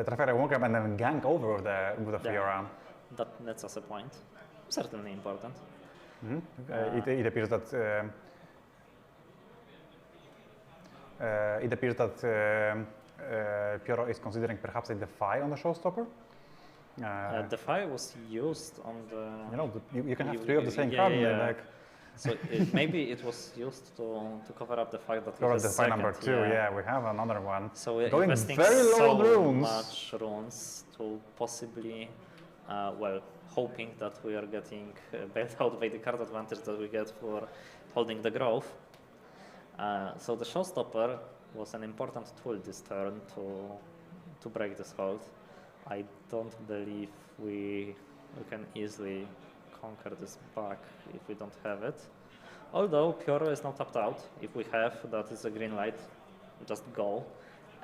Trafera Wonkamp and then gank over with the Fiora.
That's as a point. Certainly important.
It appears that Piotr is considering perhaps a Defy on the Showstopper.
Defy was used on the.
You know, you can have three of the same
yeah,
card in the
yeah.
deck.
So maybe it was used to cover up the fact that
Cover
it
the
is
Defy number
second,
2, yeah, we have another one.
So we're
going
investing
very low
so
on runes.
much runes to possibly, well, hoping that we are getting bailed out by the card advantage that we get for holding the growth. So the Showstopper was an important tool this turn to break this hold. I don't believe we can easily conquer this back if we don't have it. Although Piotr is not tapped out. If we have, that is a green light, just go.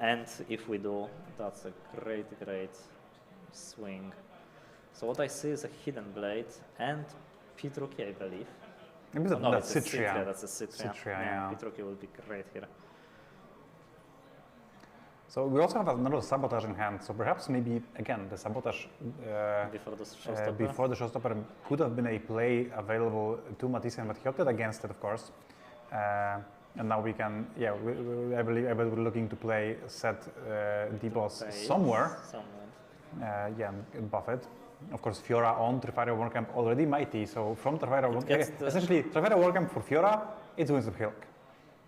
And if we do, that's a great, great swing. So what I see is a Hidden Blade and Pitruki, I believe.
Maybe
Oh, no,
that's
it's a
Citria.
Citria. That's a Citria.
Citria, yeah.
Pitruki will be great here.
So we also have another Sabotage in hand, so perhaps maybe, again, the Sabotage
Before the Showstopper.
before the Showstopper could have been a play available to Matisse, but he opted against it, of course. And now we can, yeah, I believe we're looking to play set D-Boss somewhere. Yeah, and buff it. Of course, Fiora on Trifira Warcamp already mighty, so from Trifira Warcamp, essentially Trifira Warcamp for Fiora, it's Winds of Hilk.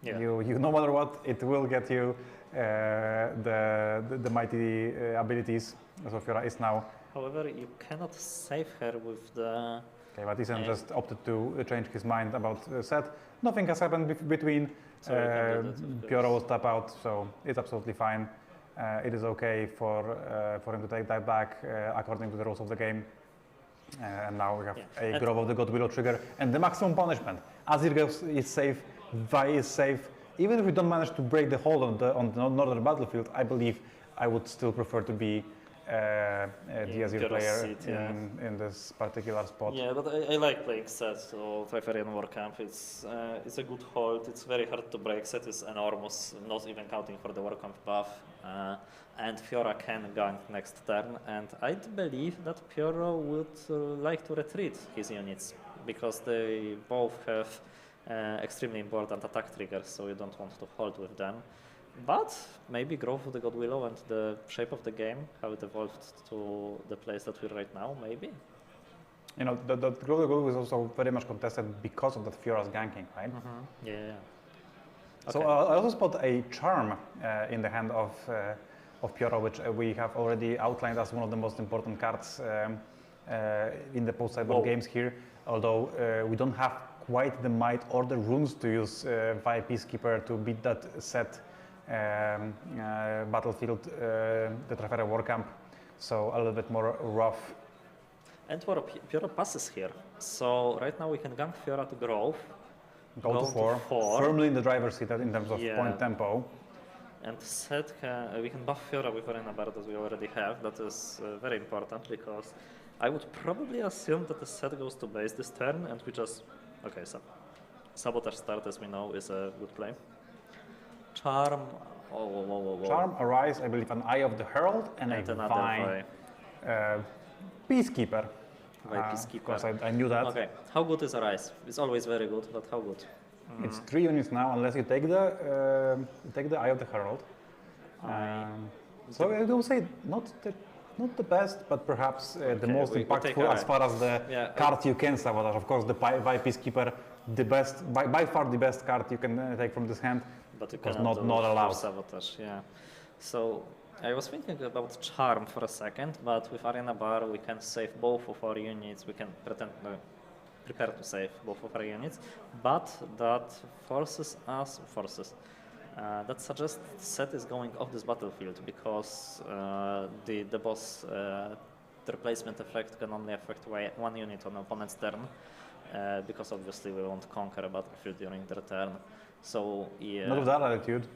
Yeah.
You no matter what, it will get you the mighty abilities. So Fiora is now.
However, you cannot save her with the.
Okay, Matisse just opted to change his mind about set. Nothing has happened between. Piotr was tap out, so it's absolutely fine. It is okay for him to take that back according to the rules of the game. And now we have a Grove of the God Willow trigger and the maximum punishment. Azir is safe, Vi is safe. Even if we don't manage to break the hold on the northern battlefield, I believe I would still prefer to be the Azir player in this particular spot.
Yeah, but I like playing set, so Triferian Warcamp, it's a good hold, it's very hard to break, set is enormous, not even counting for the Warcamp buff, and Fiora can gank next turn, and I believe that Piotr would like to retreat his units, because they both have extremely important attack triggers, so you don't want to hold with them. But maybe Growth of the God Willow and the shape of the game, how it evolved to the place that we're right now, maybe?
You know, the Growth of the God Willow is also very much contested because of that Fiora's ganking, right?
Mm-hmm. Yeah.
So I also spot a Charm in the hand of Piotr, which we have already outlined as one of the most important cards in the post-sideboard games here, although we don't have quite the might or the runes to use via Peacekeeper to beat that set battlefield, the Trifera Warcamp, so a little bit more rough.
And Piotr passes here, so right now we can gank Fiora to Grove.
Go to 4, firmly in the driver's seat in terms of point tempo.
And set we can buff Fiora with Arena Bar that we already have. That is very important because I would probably assume that the set goes to base this turn and we just... Okay, so Sabotage start, as we know, is a good play. Charm...
Charm, Arise, I believe an Eye of the Herald and a Vine. Peacekeeper.
Peacekeeper.
Of course, I knew that.
Okay, how good is Arise? It's always very good, but how good?
It's 3 units now, unless you take the Eye of the Herald. So I will say not the best, but perhaps the most impactful as far as the card you can sabotage. Of course, the Vi Peacekeeper, the best, by far the best card you can take from this hand,
but you
was not allowed.
Sabotage, yeah. So I was thinking about Charm for a second, but with Arena Bar we can save both of our units. We can prepare to save both of our units, but that that suggests set is going off this battlefield because the boss replacement effect can only affect one unit on opponent's turn because obviously we won't conquer a battlefield during their turn. So yeah.
Not with that attitude.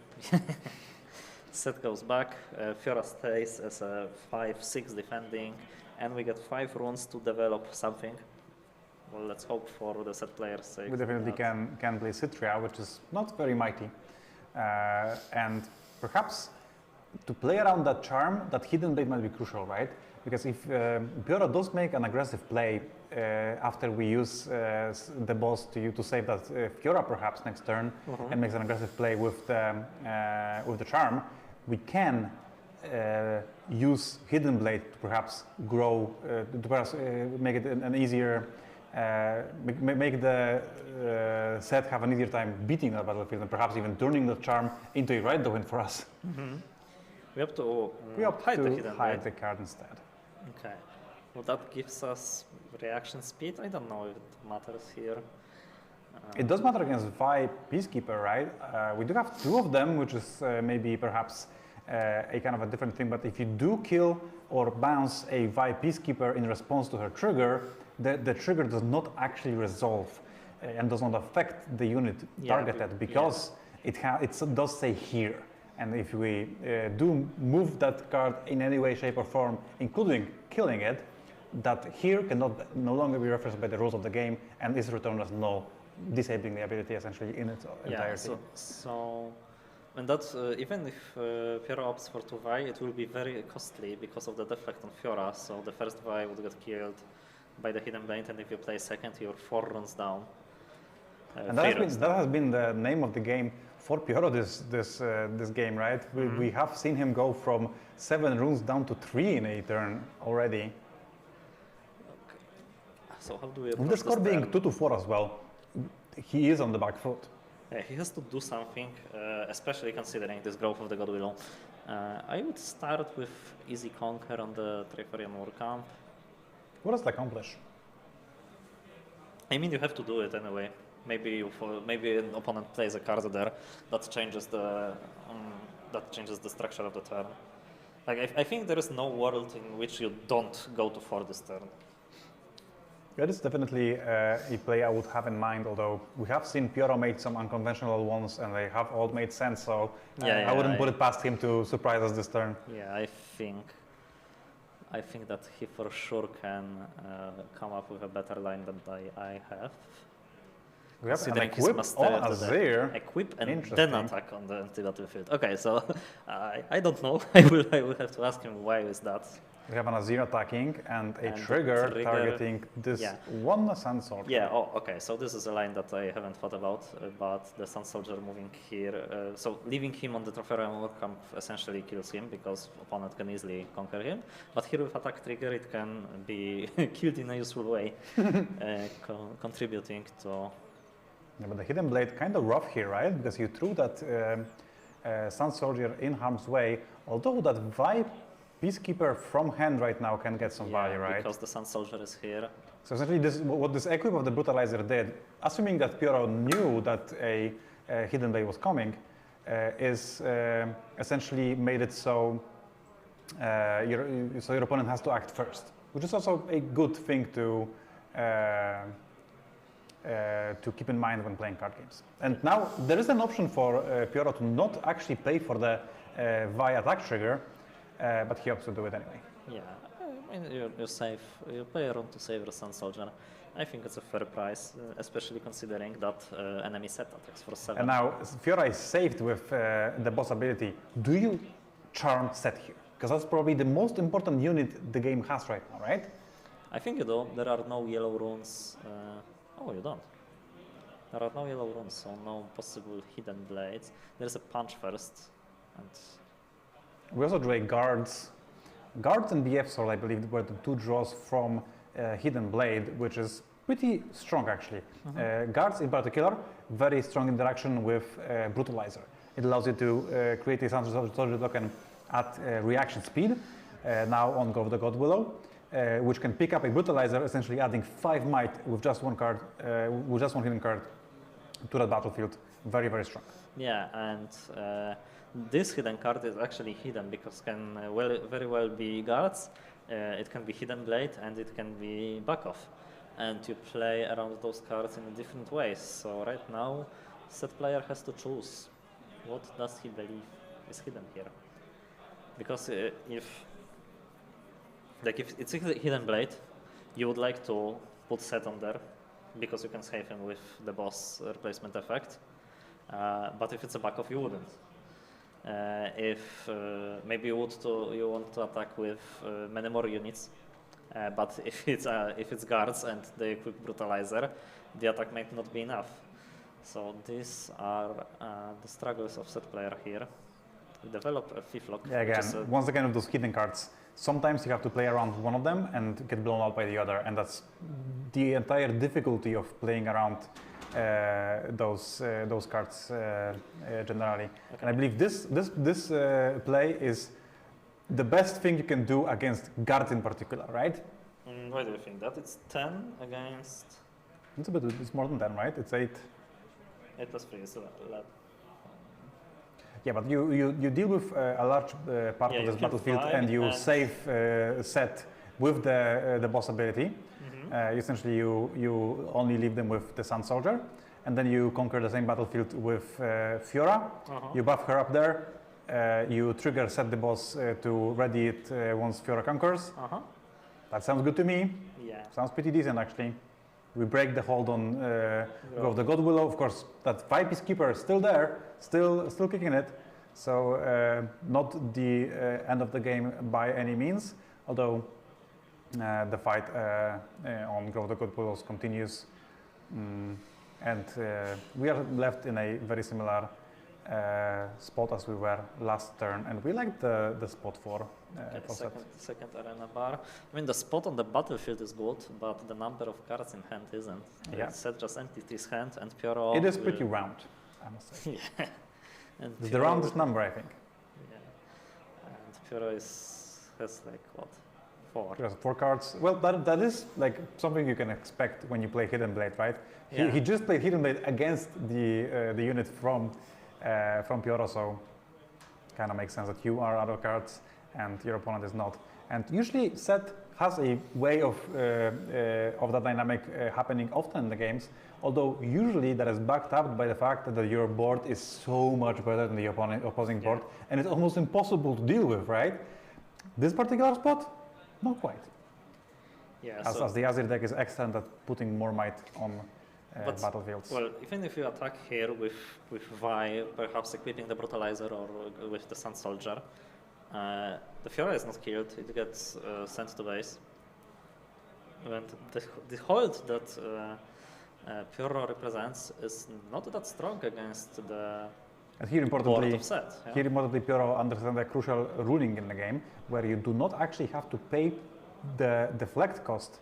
Set goes back, Fiora stays as a 5-6 defending, and we get 5 runes to develop something. Well, let's hope for the set player's sake.
We definitely can play Citria, which is not very mighty. And perhaps to play around that Charm, that Hidden Blade might be crucial, right? Because if Piotr does make an aggressive play after we use the boss to save that Fiora perhaps next turn and makes an aggressive play with the Charm, we can use Hidden Blade to perhaps grow, to perhaps make it an easier, make the set have an easier time beating that battlefield and perhaps even turning the charm into a right win for us.
We have to
Hide
the Hidden Blade.
the card instead.
Okay. Well, that gives us reaction speed. I don't know if it matters here.
It does matter against Vi Peacekeeper, right? We do have two of them, which is maybe perhaps a kind of a different thing, but if you do kill or bounce a Vi Peacekeeper in response to her trigger, the trigger does not actually resolve and does not affect the unit targeted because it does say here. And if we do move that card in any way, shape or form, including killing it, that here cannot no longer be referenced by the rules of the game and is returned as null, disabling the ability essentially in its entirety.
So and that's even if Fiora opts for 2 Vi, it will be very costly because of the deflect on Fiora. So the first Vi would get killed by the Hidden Blade, and if you play second, you're 4 runs down.
And that has been the name of the game for Fiora this game, right? We have seen him go from 7 runes down to 3 in a turn already.
Okay. So how do we
With the score being 2-4 as well, he is on the back foot.
Yeah, he has to do something, especially considering this growth of the God Willow. I would start with easy conquer on the Trifarian Warcamp.
What does that accomplish?
I mean, you have to do it anyway. Maybe an opponent plays a card there that changes the structure of the turn. Like I think there is no world in which you don't go to 4 this turn.
That is definitely a play I would have in mind, although we have seen Fiora made some unconventional ones and they have all made sense, so I wouldn't put it past him to surprise us this turn.
Yeah, I think that he for sure can come up with a better line than I have.
We have an equip on Azir.
Equip and then attack on the empty battlefield. Okay, so I don't know. I will have to ask him why is that.
We have an Azir attacking and a trigger targeting this one Sun Soldier.
Yeah, oh, okay, so this is a line that I haven't thought about, but the Sun Soldier moving here, so leaving him on the Trofarian Warcamp essentially kills him because opponent can easily conquer him, but here with attack trigger it can be killed in a useful way, contributing to...
Yeah, but the Hidden Blade kind of rough here, right? Because you threw that Sun Soldier in harm's way, although that Vi Peacekeeper from hand right now can get some value, right?
Because the Sun Soldier is here.
So essentially what this equip of the Brutalizer did, assuming that Fiora knew that a Hidden Blade was coming, is essentially made it so your opponent has to act first, which is also a good thing to keep in mind when playing card games. And now there is an option for Fiora to not actually pay for the Vi attack trigger, but he opts to do it anyway.
Yeah, I mean, you pay a run to save the Sun Soldier. I think it's a fair price, especially considering that enemy set attacks for 7.
And now Fiora is saved with the boss ability. Do you charm set here? Because that's probably the most important unit the game has right now, right?
I think you do. There are no yellow runes. Oh, you don't. There are no yellow runes, so no possible Hidden Blades. There's a punch first, and
we also drew a Guards. Guards and BF Sword, I believe, were the 2 draws from Hidden Blade, which is pretty strong actually. Guards in particular, very strong interaction with Brutalizer. It allows you to create a Sun Soldier token at reaction speed, now on Go of the God Willow, which can pick up a Brutalizer, essentially adding 5 might with just one card, with just one hidden card to that battlefield. Very, very strong.
Yeah, and this hidden card is actually hidden because can very well be Guards, it can be Hidden Blade, and it can be Back Off. And you play around those cards in different ways. So right now, set player has to choose what does he believe is hidden here. Because if it's a Hidden Blade, you would like to put set on there because you can save him with the boss replacement effect. But if it's a Back Off, you wouldn't. If maybe you want to attack with many more units, but if it's Guards and they equip Brutalizer, the attack might not be enough. So these are the struggles of set player here. We develop a fifth lock.
Yeah,
which
again,
is a-
once again with those hidden cards, sometimes you have to play around one of them and get blown out by the other, and that's the entire difficulty of playing around those cards generally. And I believe this play is the best thing you can do against guards in particular, right?
Why do you think that? It's 10 against
It's more than 10, right? It's 8.
8 plus 3 is 11.
Yeah, but you deal with a large part
Yeah,
of
you
this
kill
battlefield,
5
and you
and-
save set with the boss ability. Essentially, you only leave them with the Sun Soldier, and then you conquer the same battlefield with Fiora. You buff her up there. You trigger set the boss to ready it once Fiora conquers. That sounds good to me.
Yeah.
Sounds pretty decent, actually. We break the hold on of the God Willow. Of course, that 5-piece keeper is still there, still kicking it. So not the end of the game by any means, although the fight on Grove of the God Willows continues. And we are left in a very similar spot as we were last turn, and we like the spot for set.
Second arena bar. I mean, the spot on the battlefield is good, but the number of cards in hand isn't.
Yeah.
Set just empties his hand, and Pyro.
It is pretty round, I must say.
Yeah. And
It's the roundest number, I think.
Yeah. And Pyro has like what? 4.
He has 4 cards. Well, that is like something you can expect when you play Hidden Blade, right?
Yeah.
He just played Hidden Blade against the unit from Pyro, so kind of makes sense that you are out of cards and your opponent is not. And usually Set has a way of that dynamic happening often in the games, although usually that is backed up by the fact that your board is so much better than the opposing board, and it's almost impossible to deal with, right? This particular spot, not quite.
Yeah.
As the Azir deck is excellent at putting more might on battlefields.
Well, even if you attack here with Vi, perhaps equipping the Brutalizer or with the Sun Soldier, the Fiora is not killed, it gets sent to base. And the hold that Pyro represents is not that strong against the
And here
board
importantly,
of Set. Yeah?
here importantly, Pyro understands a crucial ruling in the game where you do not actually have to pay the deflect cost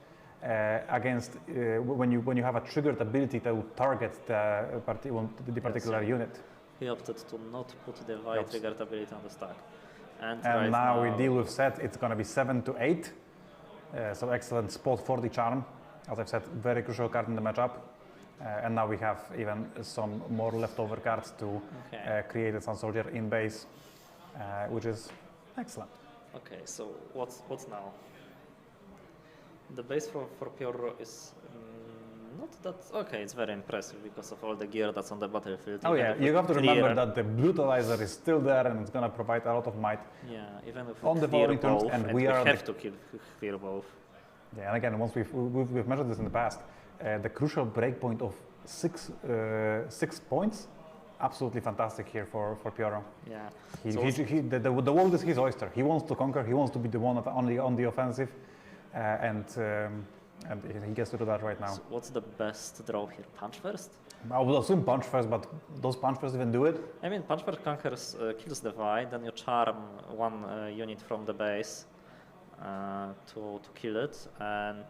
against when you have a triggered ability to target the particular unit.
He opted to not put the Vi triggered ability on the stack. And
And now we deal with Set. It's going to be 7 to 8. So excellent spot for the charm. As I've said, very crucial card in the matchup. And now we have even some more leftover cards to create a Sun Soldier in base, which is excellent.
Okay, so what's now? The base for Pyro is not that okay. It's very impressive because of all the gear that's on the battlefield.
Oh
even
yeah,
if
you
with
have to
clear-
remember that the Brutalizer is still there and it's going to provide a lot of might.
Yeah, even if
on the
clear
volley turns,
both,
and we are
have to clear both.
Yeah, and again, once we've measured this in the past, the crucial breakpoint of 6 points, absolutely fantastic here for Pyro.
Yeah.
The world is his oyster. He wants to conquer. He wants to be the one on the offensive, and he gets to do that right now.
So what's the best draw here? Punch first?
I would assume punch first, but does punch first even do it?
I mean, punch first conquers, kills the Vi, then you charm one unit from the base to kill it, and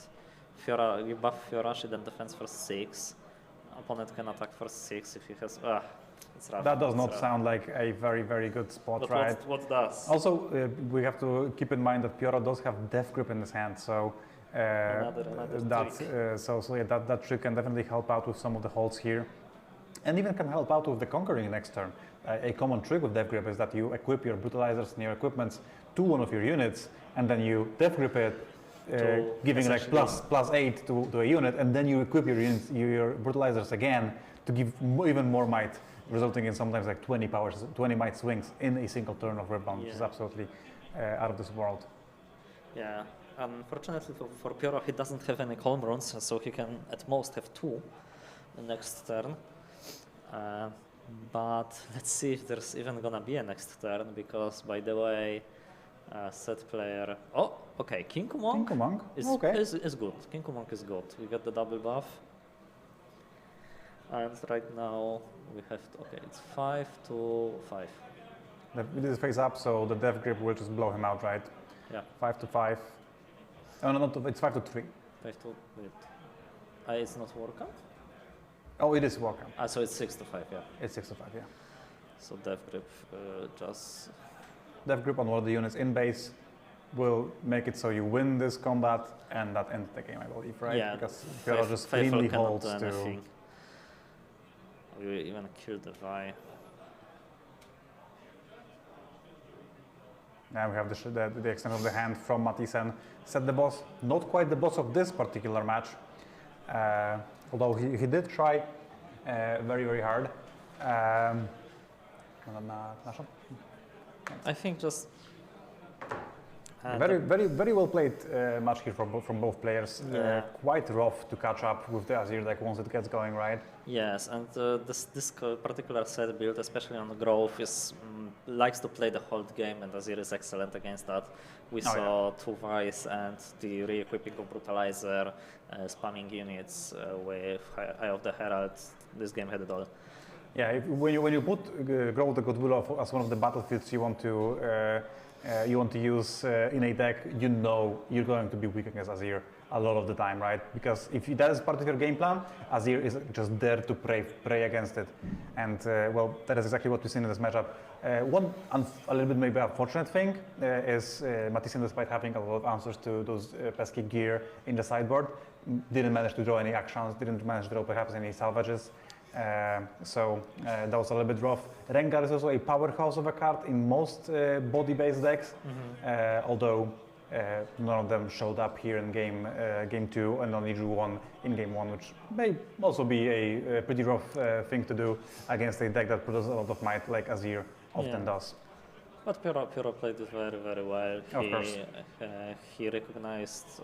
Fiora, you buff Fiora, she then defends for 6. Opponent can attack for 6 if he has. It's rough.
That does
it's
not
rough.
sound like a very, very good spot,
But
right?
what does?
Also, we have to keep in mind that Pyro does have Death Grip in his hand, so
Another
that trick can definitely help out with some of the holds here, and even can help out with the conquering next turn. A common trick with Death Grip is that you equip your Brutalizers and your equipments to one of your units, and then you Death Grip it, giving like +8 to a unit, and then you equip your units, your Brutalizers again to give even more might, resulting in sometimes like 20 might swings in a single turn of Riftbound, which is absolutely out of this world.
Yeah, unfortunately for Pyro, he doesn't have any Calm Runes, so he can at most have 2 the next turn. But let's see if there's even gonna be a next turn, because by the way, Set player. Oh, okay, King Monk is good. King Monk is good. We got the double buff. And right now we have, it's 5 to 5.
It is face up, so the death grip will just blow him out, right?
Yeah.
5-5. Oh no, it's 5-3.
5 to wait. It's not workout?
Oh, it is walkout.
So it's 6 to 5, yeah.
It's 6-5, yeah.
So death grip just.
Death grip on one of the units in base will make it so you win this combat and that ends the game, I believe, right?
Yeah.
Because Pyro just
Faithful
cleanly
cannot
holds
do
to.
anything. We will even kill the Vi.
Now we have the extent of the hand from Matisen. Set the boss, not quite the boss of this particular match, although he did try very, very hard.
I think just.
Very, very, very well played match here from both players.
Yeah.
Quite rough to catch up with the Azir deck once it gets going, right?
Yes, and this particular set build, especially on the growth, likes to play the whole game, and Azir is excellent against that. We saw two Vice and the re-equipping of Brutalizer, spamming units with Eye of the Herald. This game had it all.
Yeah, when you put Grow the Goodwill as one of the battlefields you want to use in a deck, you know you're going to be weak against Azir a lot of the time, right? Because if that is part of your game plan, Azir is just there to pray against it. And well, that is exactly what we've seen in this matchup. One a little bit maybe unfortunate thing is Matisen, despite having a lot of answers to those pesky gear in the sideboard, didn't manage to draw any actions, didn't manage to draw perhaps any salvages. So that was a little bit rough. Rengar is also a powerhouse of a card in most body-based decks, although none of them showed up here in game 2 and only drew one in game 1, which may also be a pretty rough thing to do against a deck that produces a lot of might like Azir often does.
But Pyro played it very, very well.
Of course.
He recognized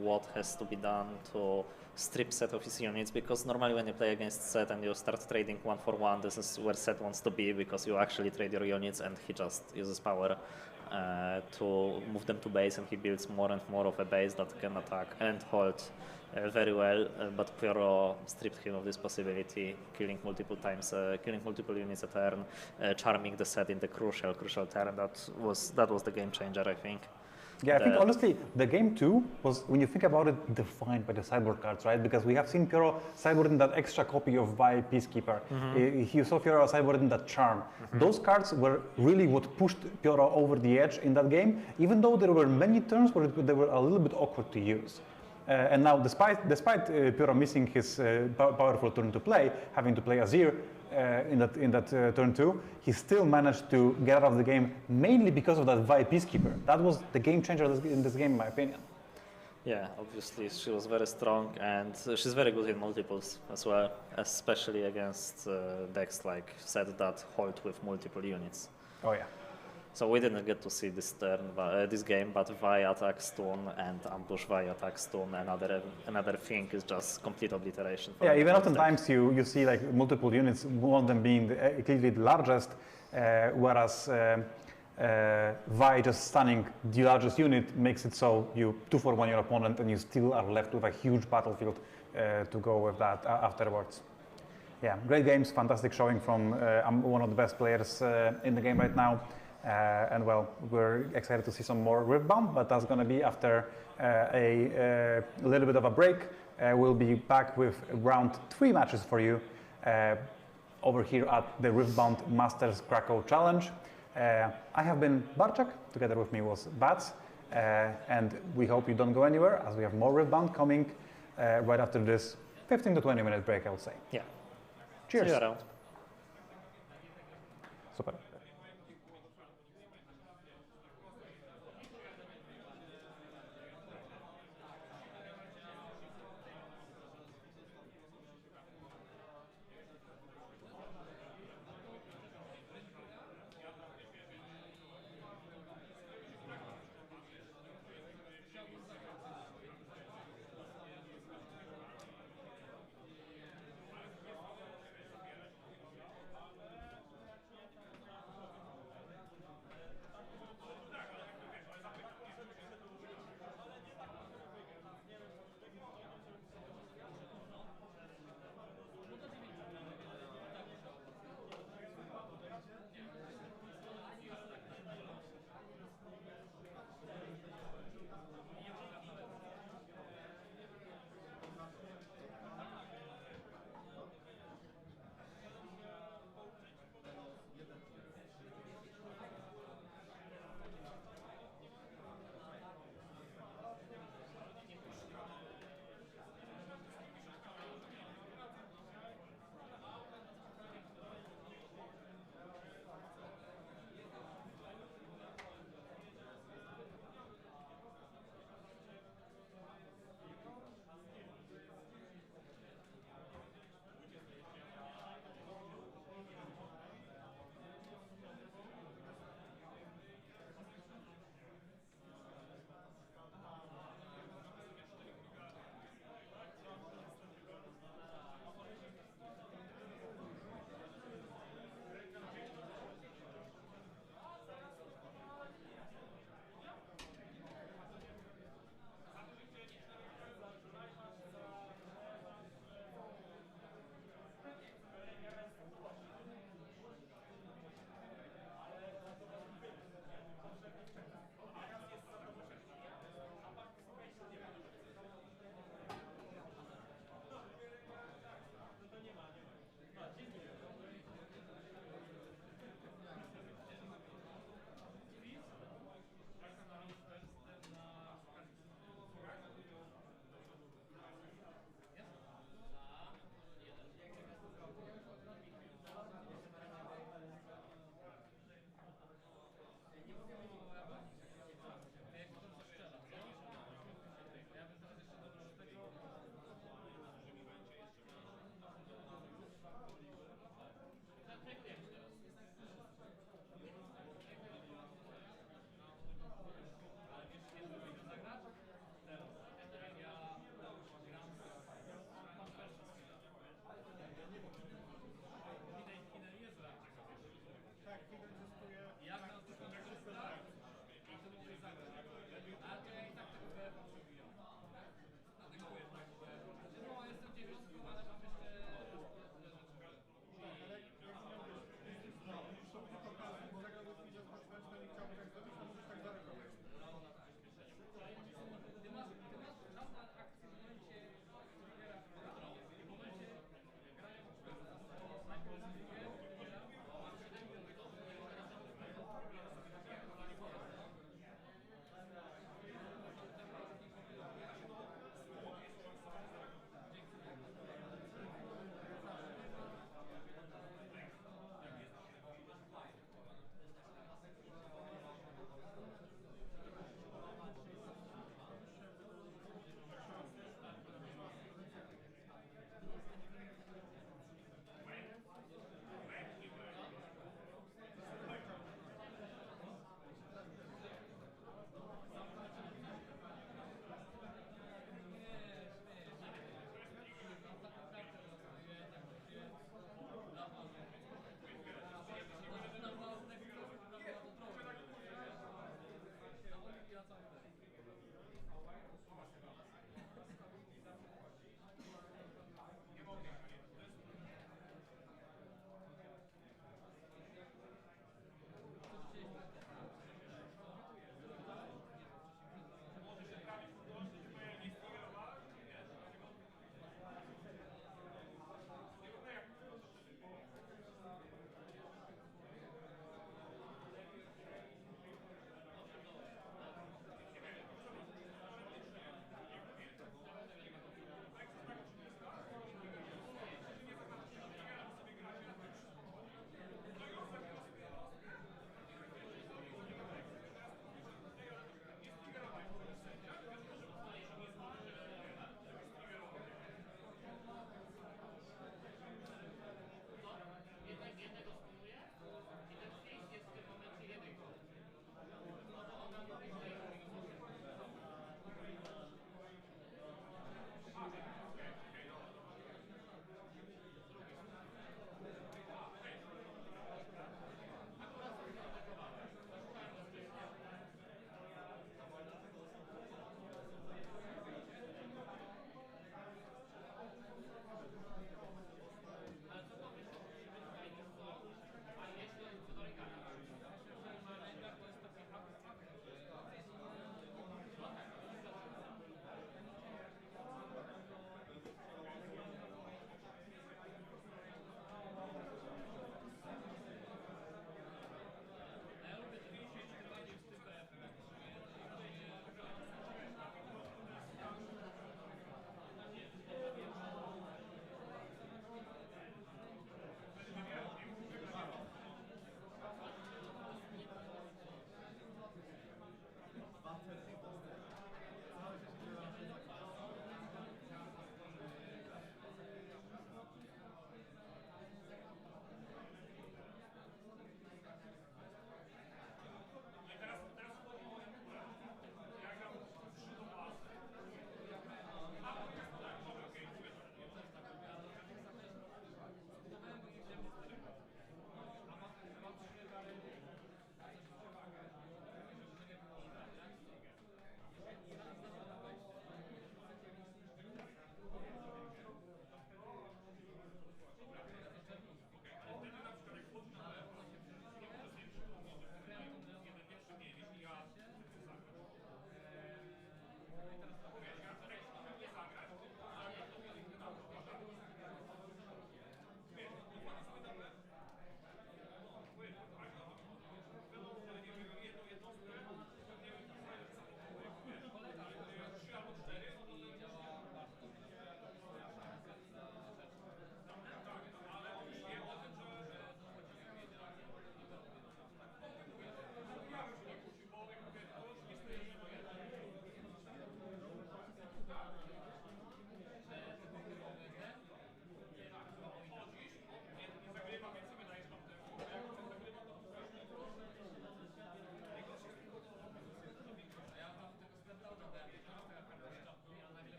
what has to be done to strip Set of his units, because normally when you play against Set and you start trading 1-for-1, this is where Set wants to be, because you actually trade your units and he just uses power to move them to base, and he builds more and more of a base that can attack and hold very well, but Pyro stripped him of this possibility, killing multiple times, killing multiple units a turn, charming the Set in the crucial turn. That was the game changer, I think.
Yeah, I think honestly, the game 2 was, when you think about it, defined by the sideboard cards, right? Because we have seen Pyro sideboarding that extra copy of Vi Peacekeeper. You saw Pyro sideboarding that Charm. Those cards were really what pushed Pyro over the edge in that game, even though there were many turns where they were a little bit awkward to use. And now, despite Pyro missing his powerful turn to play, having to play Azir in that turn 2, he still managed to get out of the game mainly because of that Vi Peacekeeper. That was the game changer in this game, in my opinion.
Yeah, obviously she was very strong, and she's very good in multiples as well, especially against decks like Set that hold with multiple units.
Oh yeah.
So we didn't get to see this turn, this game, but Vi attack stun and ambush Vi attack stun. Another thing is just complete obliteration.
Yeah, even oftentimes you see like multiple units, one of them being clearly the largest, whereas Vi just stunning the largest unit makes it so you 2-for-1 your opponent, and you still are left with a huge battlefield to go with that afterwards. Yeah, great games, fantastic showing from one of the best players in the game right now. And well, we're excited to see some more Riftbound, but that's going to be after a little bit of a break. We'll be back with round 3 matches for you over here at the Riftbound Masters Cracow Challenge. I have been Barczak, together with me was Bats, and we hope you don't go anywhere, as we have more Riftbound coming right after this 15 to 20 minute break, I would say.
Yeah.
Cheers.
See you around.
Super.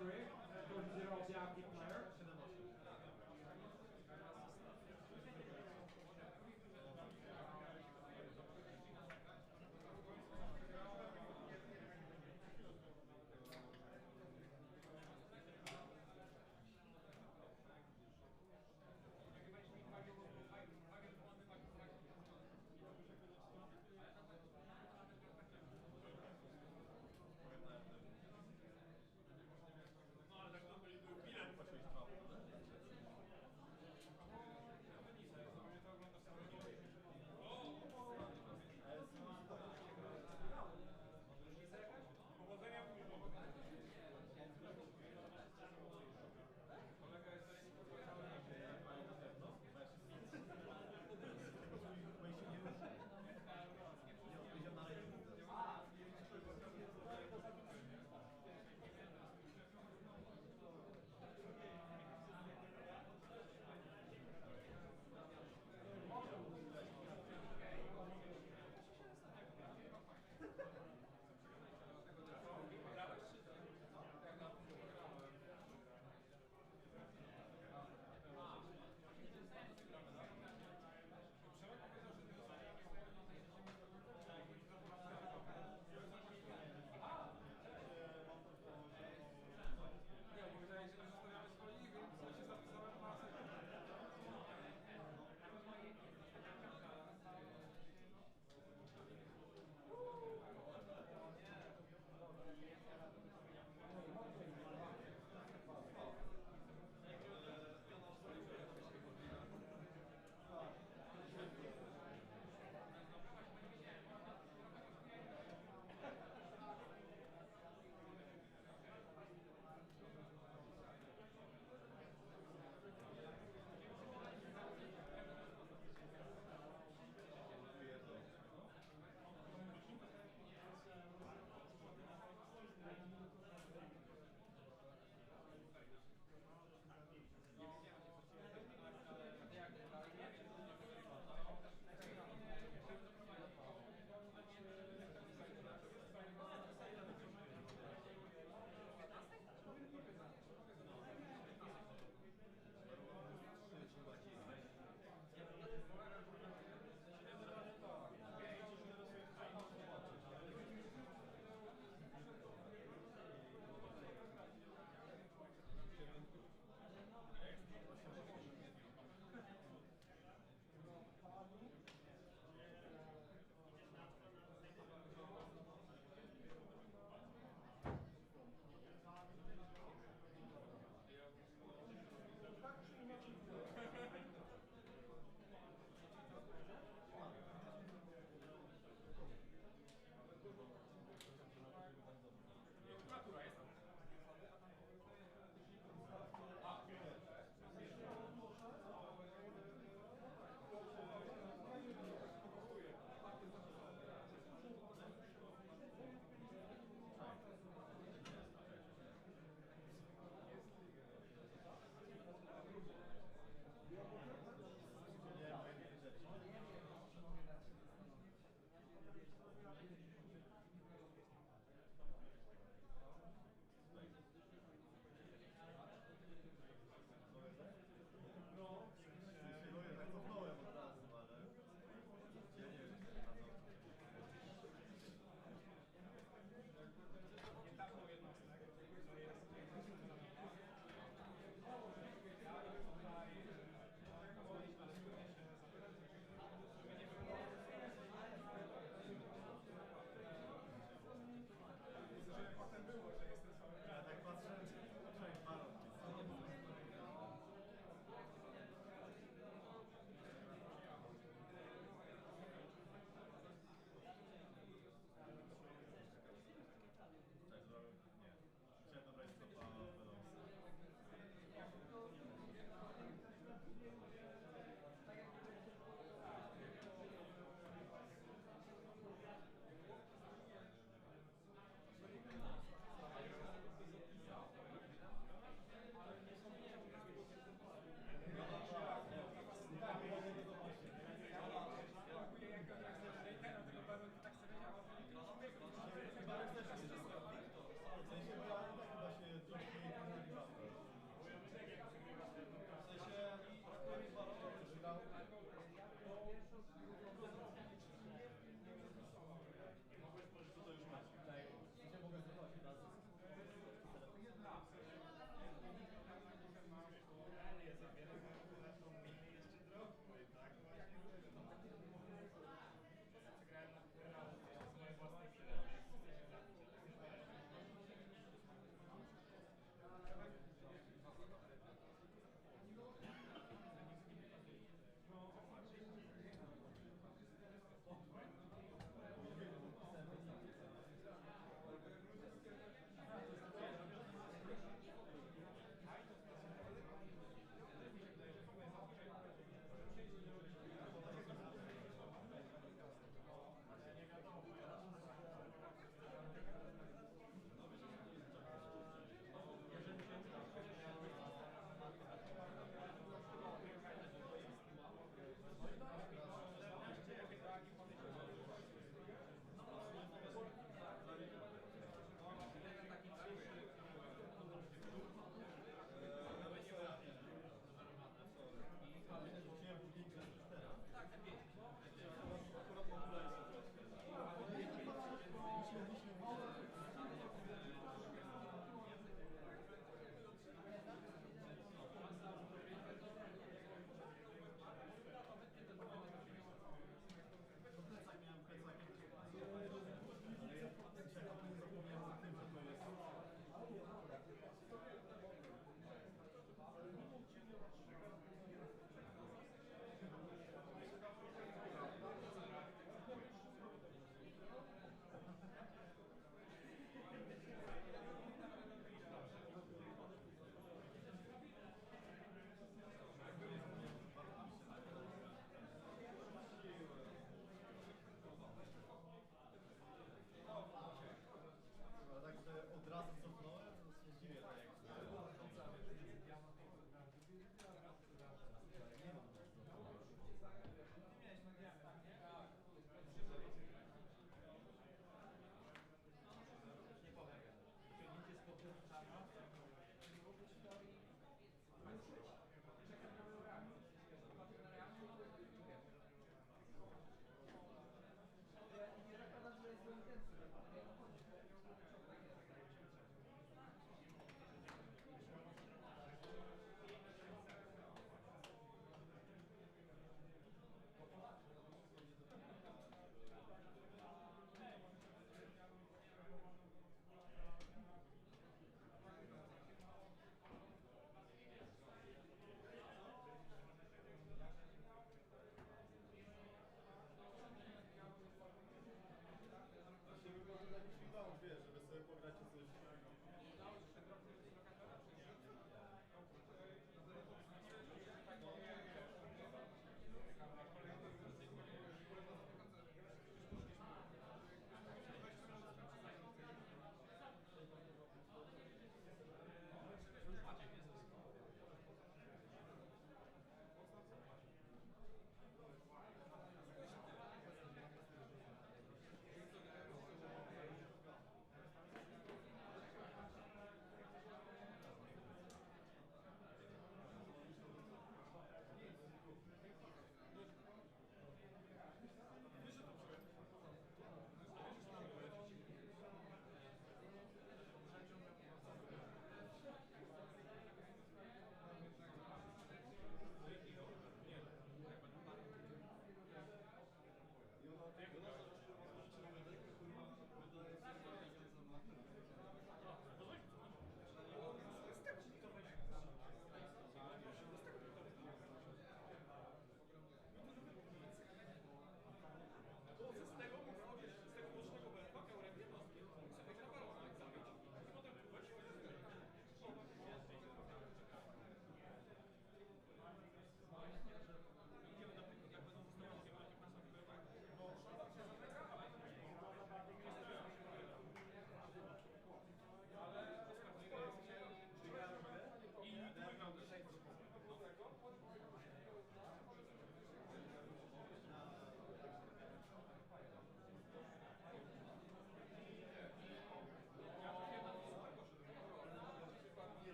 3, 30 of the active player.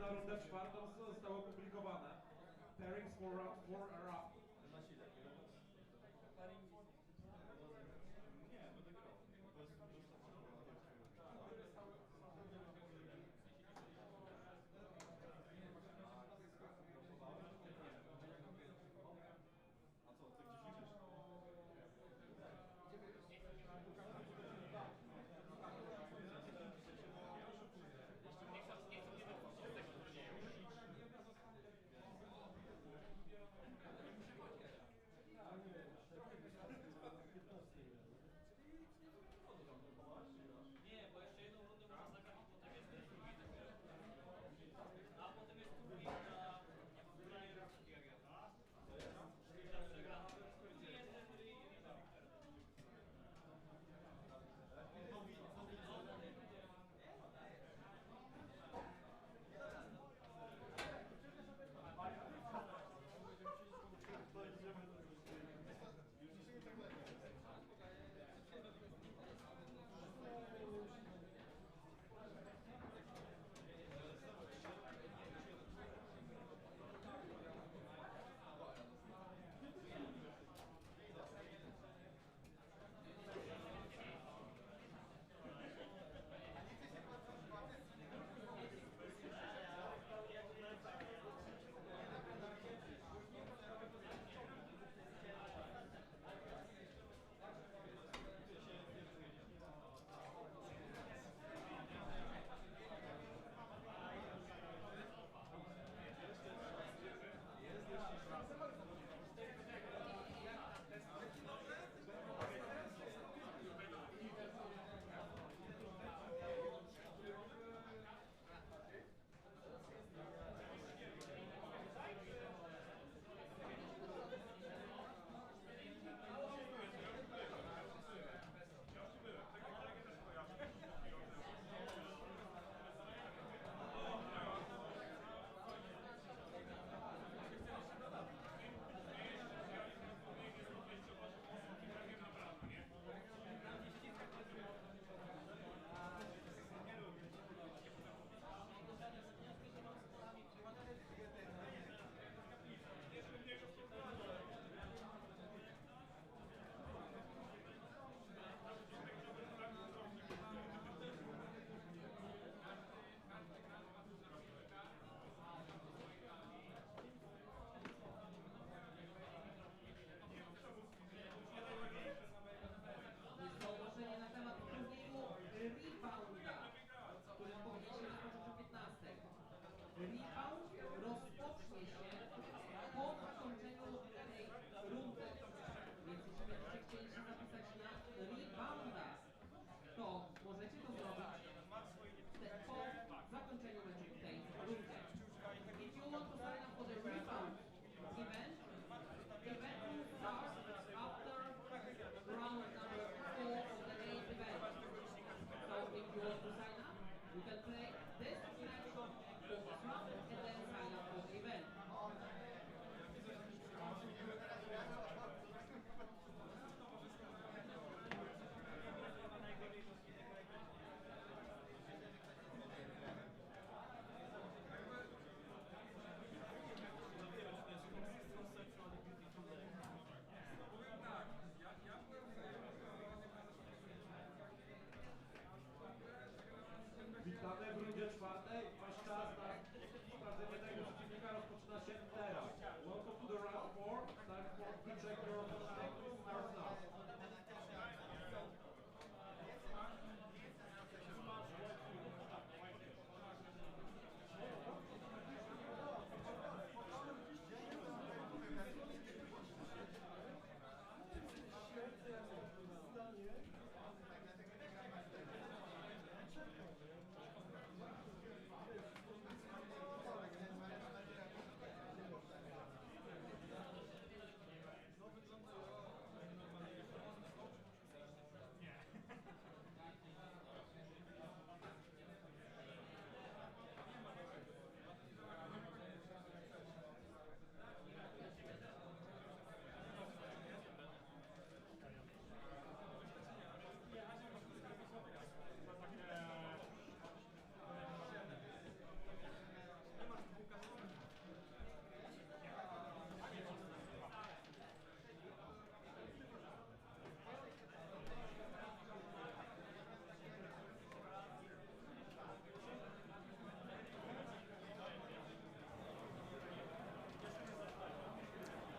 na rundę czwartą zostały opublikowane. Pairings for round 4 are up.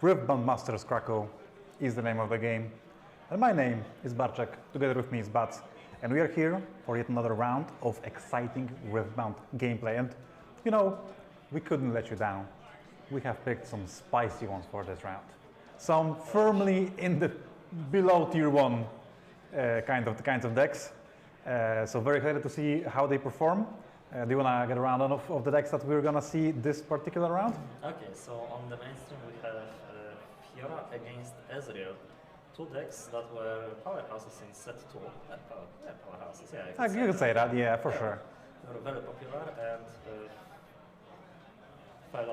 Riftbound Masters Cracow is the name of the game. And my name is Barczek, together with me is Bats. And we are here for yet another round of exciting Riftbound gameplay. And, you know, we couldn't let you down. We have picked some spicy ones for this round. Some firmly in the below tier 1 kinds of decks. So very excited to see how they perform. Do you want to get a round of the decks that we're going to see this particular round?
Okay, so on the mainstream we have Fiora against Ezreal. Two decks that were powerhouses in set 2. Powerhouses, yeah.
You could say that, yeah, for sure.
They were very popular and fell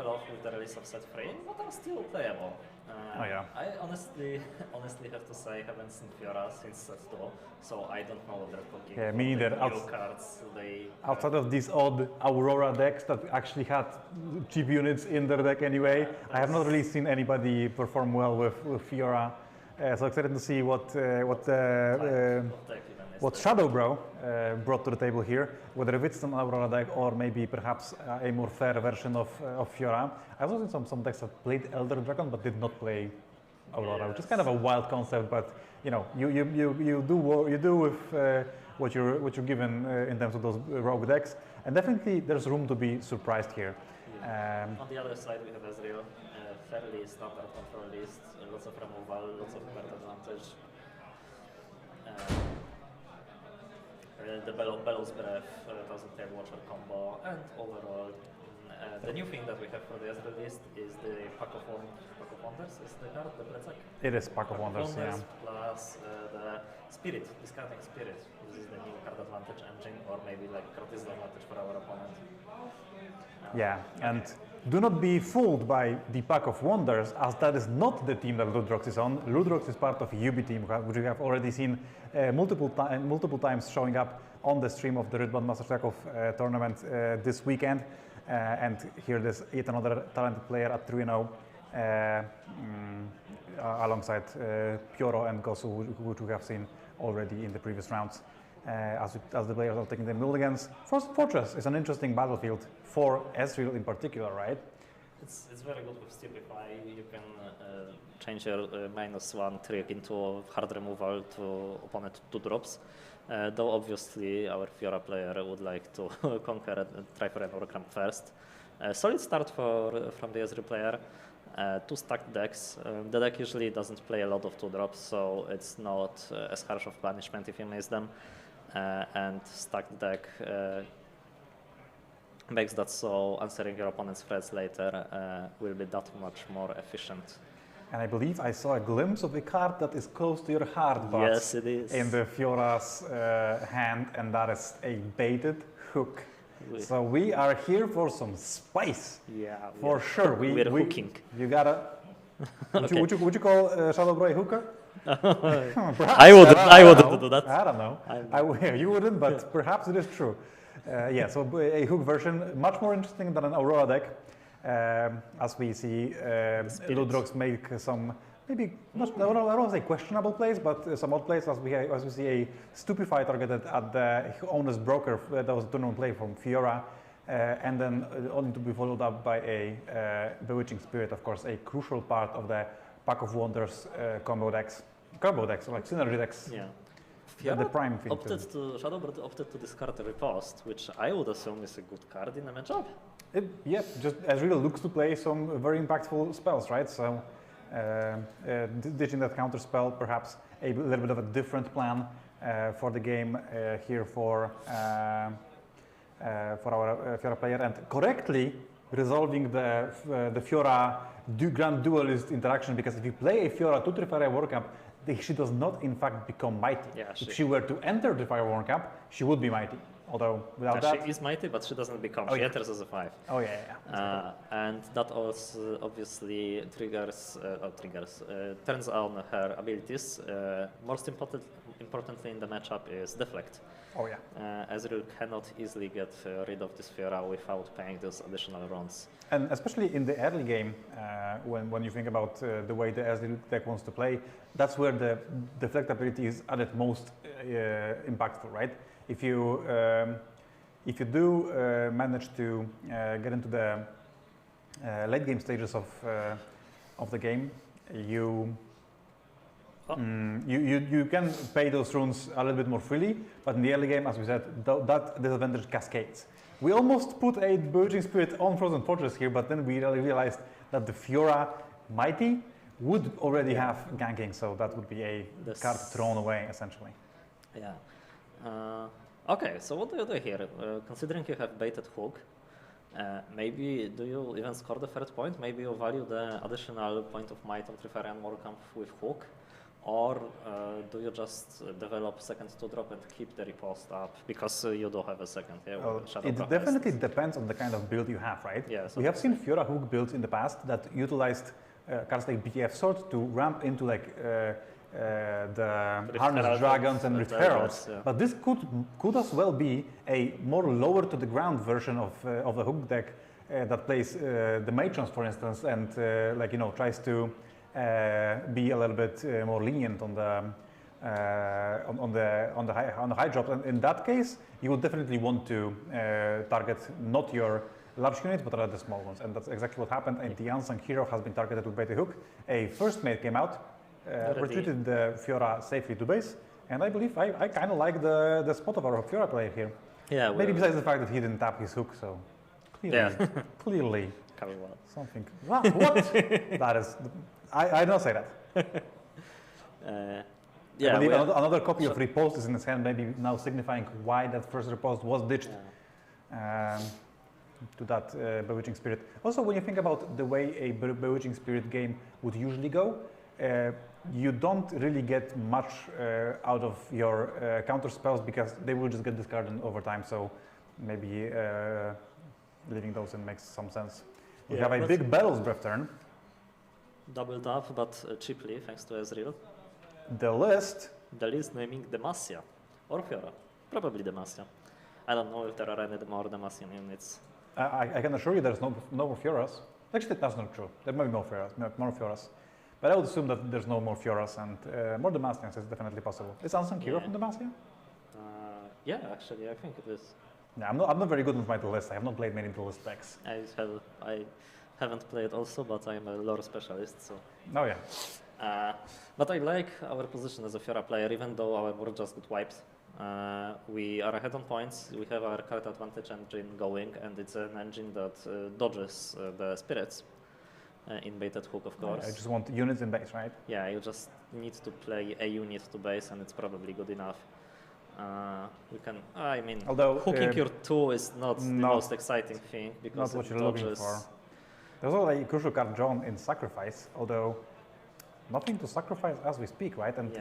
off, with the release of set 3, but are still playable.
Oh yeah.
I honestly have to say I haven't seen Fiora since set 2, so I don't know what they're cooking.
Yeah, me neither.
New cards they
Outside of these odd Aurora decks that actually had cheap units in their deck anyway, I have not really seen anybody perform well with Fiora. So excited to see what Shadowbro brought to the table here, whether it's an Aurora deck or maybe perhaps a more fair version of Fiora. I've also seen some decks that played Elder Dragon but did not play Aurora, which is kind of a wild concept. But you know, you do with what you're given in terms of those rogue decks, and definitely there's room to be surprised here.
On the other side, we have Ezreal, fairly standard control list, lots of removal, lots of card advantage. The Bellows Breath, Thousand Tail Watcher combo, and overall, the new thing that we have for the Ezreal list is the Pack of Wonders, is the card, the Plecak?
It is Pack of Wonders, yeah.
Plus the Spirit, discarding Spirit. This is the new card advantage engine, or maybe like card disadvantage for our opponent.
Yeah, and do not be fooled by the Pack of Wonders, as that is not the team that Ludrox is on. Ludrox is part of a UB team, which we have already seen multiple times showing up on the stream of the Riftbound Masters Cracow tournament this weekend. And here there's yet another talented player at 3-0 alongside Pioro and Gosu, which we have seen already in the previous rounds. As the players are taking their mulligans. Frozen Fortress is an interesting battlefield for Ezreal in particular, right?
It's very good with Stupefy. You can change your -1 trick into hard removal to opponent 2 drops. Though obviously our Fiora player would like to conquer Triforce Overcramp first. Solid start from the Ezreal player. 2 stacked decks. The deck usually doesn't play a lot of 2 drops, so it's not as harsh of punishment if you miss them. And stacked deck makes that so answering your opponent's threats later will be that much more efficient.
And I believe I saw a glimpse of a card that is close to your heart, but
yes, it is.
In the Fiora's hand, and that is a baited hook. So we are here for some spice.
Yeah,
for sure.
We're hooking.
You gotta.
Okay.
Would you call Shadowbro a hooker?
I wouldn't do that.
I don't know. You wouldn't, but perhaps it is true. Yeah, so a hook version, much more interesting than an Aurora deck, as we see Ludrox make some maybe I don't want to say questionable plays, but some odd plays as we see a Stupefy targeted at the owner's broker. That was a tournament play from Fiora. And then only to be followed up by a Bewitching Spirit, of course, a crucial part of the Pack of Wonders combo decks, like synergy decks.
Yeah.
The prime thing.
Shadowbird opted to discard a Riposte, which I would assume is a good card in a matchup.
Yeah, just Ezreal looks to play some very impactful spells, right? So ditching that counter spell, perhaps a little bit of a different plan for the game here for our Fiora player, and correctly resolving the Fiora Grand Duelist interaction, because if you play a Fiora to Triforce World Cup, she does not in fact become mighty.
Yeah,
if she were to enter the Fire World Cup, she would be mighty. Although without that,
she is mighty, but she doesn't become.
Oh,
she
yeah.
enters as a 5.
Oh yeah.
And that also obviously turns on her abilities. Most importantly in the matchup is Deflect.
Oh yeah.
Ezreal cannot easily get rid of this Fiora without paying those additional runs.
And especially in the early game, when you think about the way the Ezreal deck wants to play, that's where the Deflect ability is at its most impactful, right? If you do manage to get into the late game stages of the game, you you can pay those runes a little bit more freely, but in the early game, as we said, that disadvantage cascades. We almost put a Bewitching Spirit on Frozen Fortress here, but then we realized that the Fiora Mighty would already have ganking, so that would be a card thrown away, essentially.
Yeah. Okay, so what do you do here? Considering you have baited hook, maybe do you even score the third point? Maybe you value the additional point of might on Trifarian Warcamp with hook? Or do you just develop second 2-drop and keep the riposte up? Because you do have a second here.
It definitely depends on the kind of build you have, right?
Yeah, so
we have seen Fiora hook builds in the past that utilized cards like BF Sword to ramp into like the Harness Dragons and Rift Heralds. Yeah. But this could as well be a more lower to the ground version of the hook deck that plays the Matrons, for instance, and like, you know, tries to be a little bit more lenient on the high drops. And in that case, you would definitely want to target not your large units, but rather the small ones. And that's exactly what happened. And the Unsung Hero has been targeted with baited hook. A first mate came out, retreated the Fiora safely to base, and I believe I kind of like the spot of our Fiora player here.
Yeah.
Maybe besides the fact that he didn't tap his hook, so clearly something. What? That is. I don't say that. I believe another copy of Riposte is in his hand, maybe now signifying why that first Riposte was ditched to that Bewitching Spirit. Also, when you think about the way a Bewitching Spirit game would usually go, you don't really get much out of your counter spells because they will just get discarded over time. So maybe leaving those in makes some sense. We have a big Battle's Breath turn.
Double tap, but cheaply, thanks to Ezreal.
The list
naming Demacia or Fiora. Probably Demacia. I don't know if there are any more Demacian units.
I can assure you there's no more Fioras. Actually, that's not true. There might be more Fioras. But I would assume that there's no more Fioras, and more Demacians is definitely possible. Is Unsung Hero from Demacia?
Yeah, actually, I think it is.
Yeah, I'm not very good with my list. I have not played many list decks.
I haven't played also, but I'm a lore specialist, so.
Oh yeah.
But I like our position as a Fiora player, even though our board just got wiped. We are ahead on points. We have our card advantage engine going, and it's an engine that dodges the spirits in baited hook, of course.
I just want units in base, right?
Yeah, you just need to play a unit to base, and it's probably good enough. We can. I mean,
although
hooking your 2 is not the most exciting thing because
not what
it
you're
dodges.
looking for. There's also a crucial card drawn in Sacrifice, although nothing to sacrifice as we speak, right? And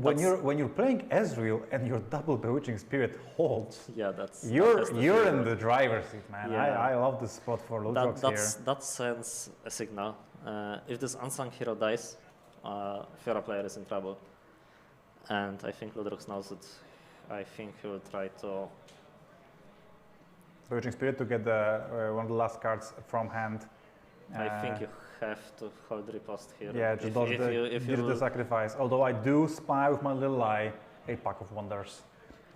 when you're playing Ezreal and your double Bewitching Spirit holds, you're in the driver's seat, man.
Yeah.
I love this spot for loot rocks here.
That sends a signal. If this Unsung Hero dies, Fiora player is in trouble. And I think Ludrox knows it. I think he will try to...
Bewitching Spirit to get one of the last cards from hand.
I think you have to hold Riposte here.
Yeah, just dodge the sacrifice. Although I do spy with my little eye a Pack of Wonders.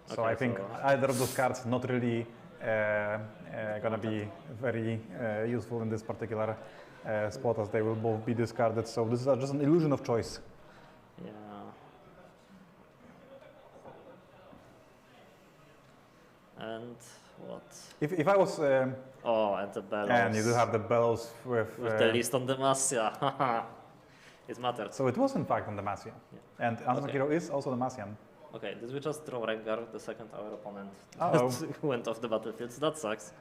So I think either of those cards not really gonna be very useful in this particular spot, as they will both be discarded. So this is just an illusion of choice.
Yeah. And what?
If I was...
and the Bellows.
And you do have the Bellows with
the list on Demacia. It matters.
So it was in fact on Demacia. Yeah. And Unsung Hero is also Demacian.
Okay, did we just draw Rengar the second our opponent went off the battlefield? So that sucks.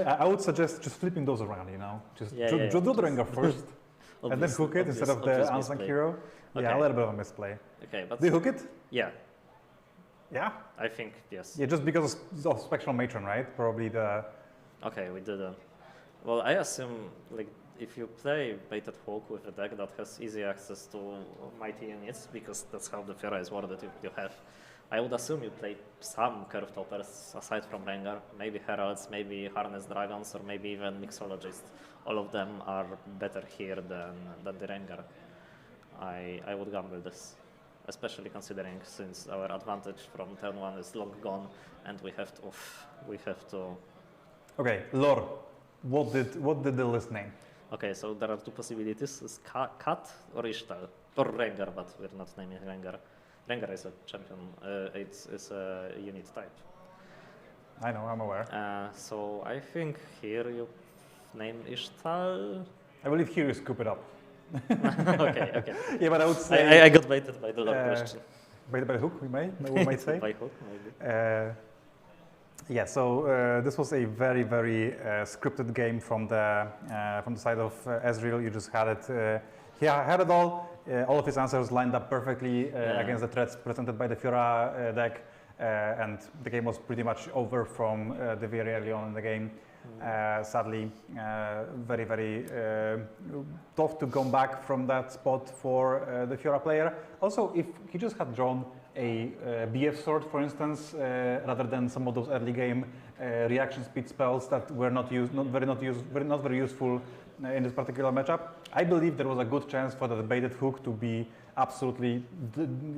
I would suggest just flipping those around, you know? Just draw the Rengar first, and then hook it instead of the Unsung Hero. Okay. Yeah, a little bit of a misplay.
Okay, but...
Do you hook it?
Yeah.
Yeah?
I think, yes.
Yeah, just because of Spectral Matron, right? Probably the...
Okay, we didn't. Well, I assume, like, if you play baited hook with a deck that has easy access to mighty units, because that's how the Fiora is worded you have, I would assume you play some Curve Toppers aside from Rengar, maybe Heralds, maybe Harness Dragons, or maybe even Mixologist. All of them are better here than the Rengar. I would gamble this, especially considering since our advantage from turn 1 is long gone, and we have to...
Okay, lore. what did the list name?
Okay, so there are two possibilities: it's Kat or Ishtal or Rengar, but we're not naming Rengar. Rengar is a champion. It's a unit type.
I know, I'm aware.
So I think here you name Ishtal.
I believe here you scoop it up.
Okay.
Yeah, but I would say
I got baited by the lore question.
by the hook, we might say.
By hook, maybe.
Yeah, so this was a very, very scripted game from the side of Ezreal. You just had it. He had it all. All of his answers lined up perfectly against the threats presented by the Fiora deck, and the game was pretty much over from the very early on in the game. Sadly, very, very tough to come back from that spot for the Fiora player. Also, if he just had drawn a BF sword, for instance, rather than some of those early game reaction speed spells that were not very useful in this particular matchup, I believe there was a good chance for the baited hook to be absolutely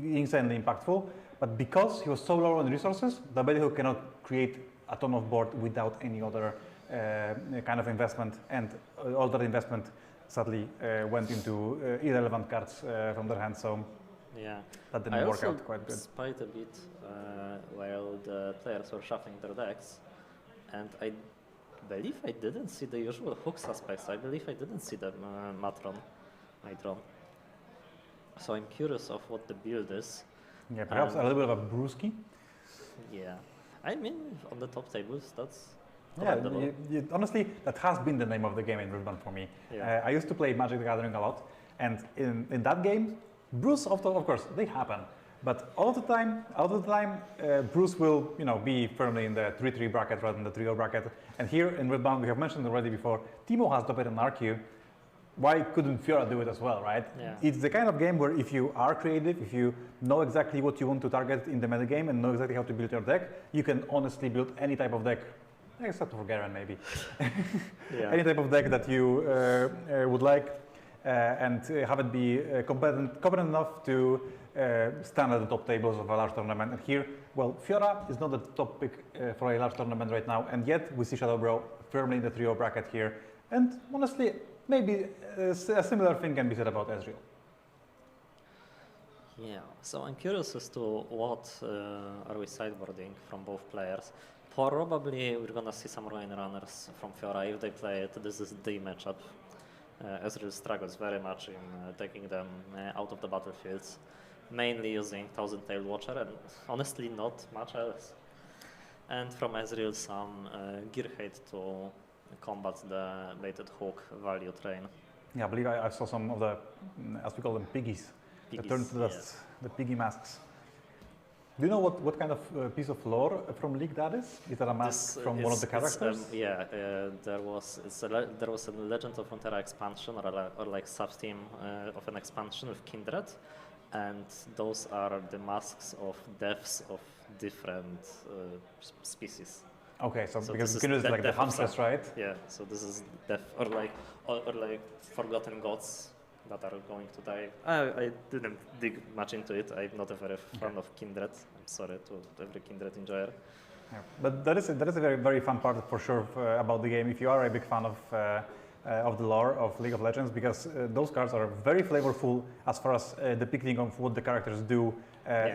insanely impactful. But because he was so low on resources, the baited hook cannot create a ton of board without any other kind of investment, and all that investment sadly went into irrelevant cards from their hands. So
yeah,
that didn't work out quite good.
I spied a bit while the players were shuffling their decks, and I believe I didn't see the usual hook suspects. I believe I didn't see the Matron. So I'm curious of what the build is.
Yeah, perhaps a little bit of a brewski.
Yeah, I mean on the top tables that's.
Yeah, honestly, that has been the name of the game in Riftbound for me.
Yeah.
I used to play Magic the Gathering a lot, and in that game, brews of course they happen, but all of the time, brews will be firmly in the 3-3 bracket rather than the 3-0 bracket. And here in Riftbound, we have mentioned already before, Timo has Doppet and RQ. Why couldn't Fiora do it as well, right?
Yeah.
It's the kind of game where if you are creative, if you know exactly what you want to target in the metagame and know exactly how to build your deck, you can honestly build any type of deck. Except for Garen, maybe.
Yeah.
Any type of deck that you would like, and have it be competent enough to stand at the top tables of a large tournament. And here, well, Fiora is not the top pick for a large tournament right now, and yet we see Shadowbro firmly in the 3-0 bracket here. And honestly, maybe a similar thing can be said about Ezreal.
Yeah, so I'm curious as to what are we sideboarding from both players. Probably we're gonna see some Ruin Runners from Fiora if they play it. This is the matchup. Ezreal struggles very much in taking them out of the battlefields, mainly using Thousand Tail Watcher and honestly not much else. And from Ezreal some gear hate to combat the baited hook value train.
Yeah, I believe I saw some of the, as we call them, piggies. That turned to the piggy masks. Do you know what kind of piece of lore from League that is? Is that a mask from one of the characters?
There was a Legend of Runeterra expansion or like sub-theme of an expansion with Kindred, and those are the masks of deaths of different species.
Okay, so
So
because
this is
Kindred is like the
death of
huntress, right?
Yeah, so this is death or like forgotten gods that are going to die. I didn't dig much into it. I'm not a very fan of Kindred. I'm sorry to every Kindred enjoyer.
Yeah. But that is a very, very fun part for sure about the game. If you are a big fan of the lore of League of Legends, because those cards are very flavorful as far as depicting of what the characters do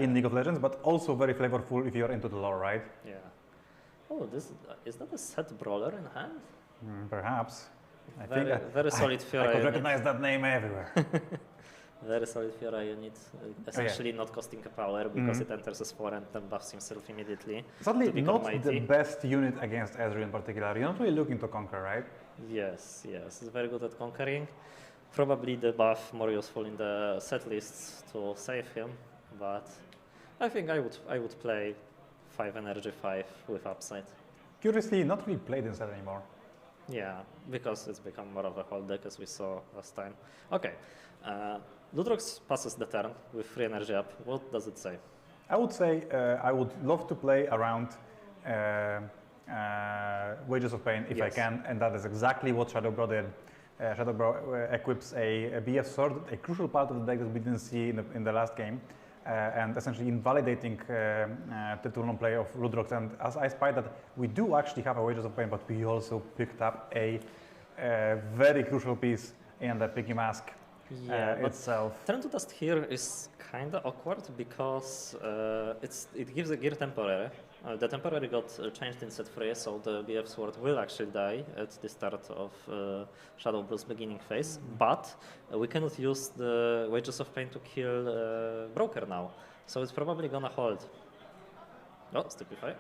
in League of Legends, but also very flavorful if you're into the lore, right?
Yeah. Oh, is that a set brawler in hand?
Perhaps. I
Very
think
solid Fiora
I could
unit.
recognize that name everywhere.
Very solid Fiora unit, essentially not costing a power because it enters as 4 and then buffs himself immediately.
Sadly,
to become
not
mighty.
the best unit against Ezreal in particular. You're not really looking to conquer, right?
Yes, he's very good at conquering. Probably the buff more useful in the set lists to save him, but I think I would play 5 energy 5 with upside.
Curiously, not really played in set anymore.
Yeah, because it's become more of a whole deck as we saw last time. Okay, Ludrox passes the turn with 3 energy up. What does it say?
I would say I would love to play around Wages of Pain if I can, and that is exactly what Shadowbro did. Shadowbro equips a BF sword, a crucial part of the deck that we didn't see in the last game. and essentially invalidating the turn-on play of Ludrox. And as I spied that we do actually have a Wages of Pain, but we also picked up a very crucial piece in the Piggy Mask itself.
Turn to dust here is kind of awkward because it gives a gear temporary. The temporary got changed in set 3, so the BF sword will actually die at the start of Shadow Blue's beginning phase, but we cannot use the Wages of Pain to kill Broker now, so it's probably gonna hold. Oh, Stupefy.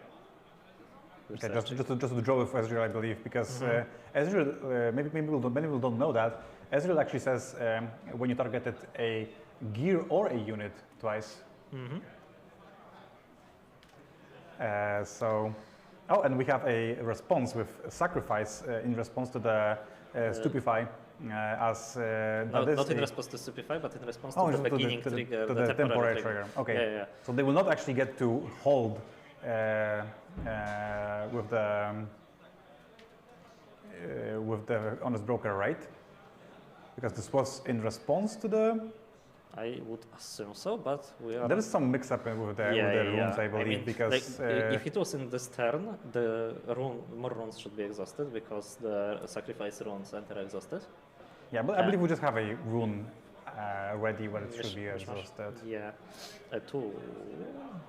Okay, just to draw with Ezreal, I believe, because Ezreal, maybe many people don't know that, Ezreal actually says when you targeted a gear or a unit twice. And we have a response with Sacrifice in response to the Stupefy.
Not in response to Stupefy, but in response to the beginning trigger,
to the temporary trigger. Okay,
yeah.
So they will not actually get to hold with the Honest Broker, right? Because this was in response to the...
I would assume so, but we are...
There is some mix-up with the runes, I believe,
I mean,
because...
if it was in this turn, the more runes should be exhausted, because the sacrifice runes enter exhausted.
Yeah, but I believe we just have a rune ready where it should be exhausted.
Yeah, two.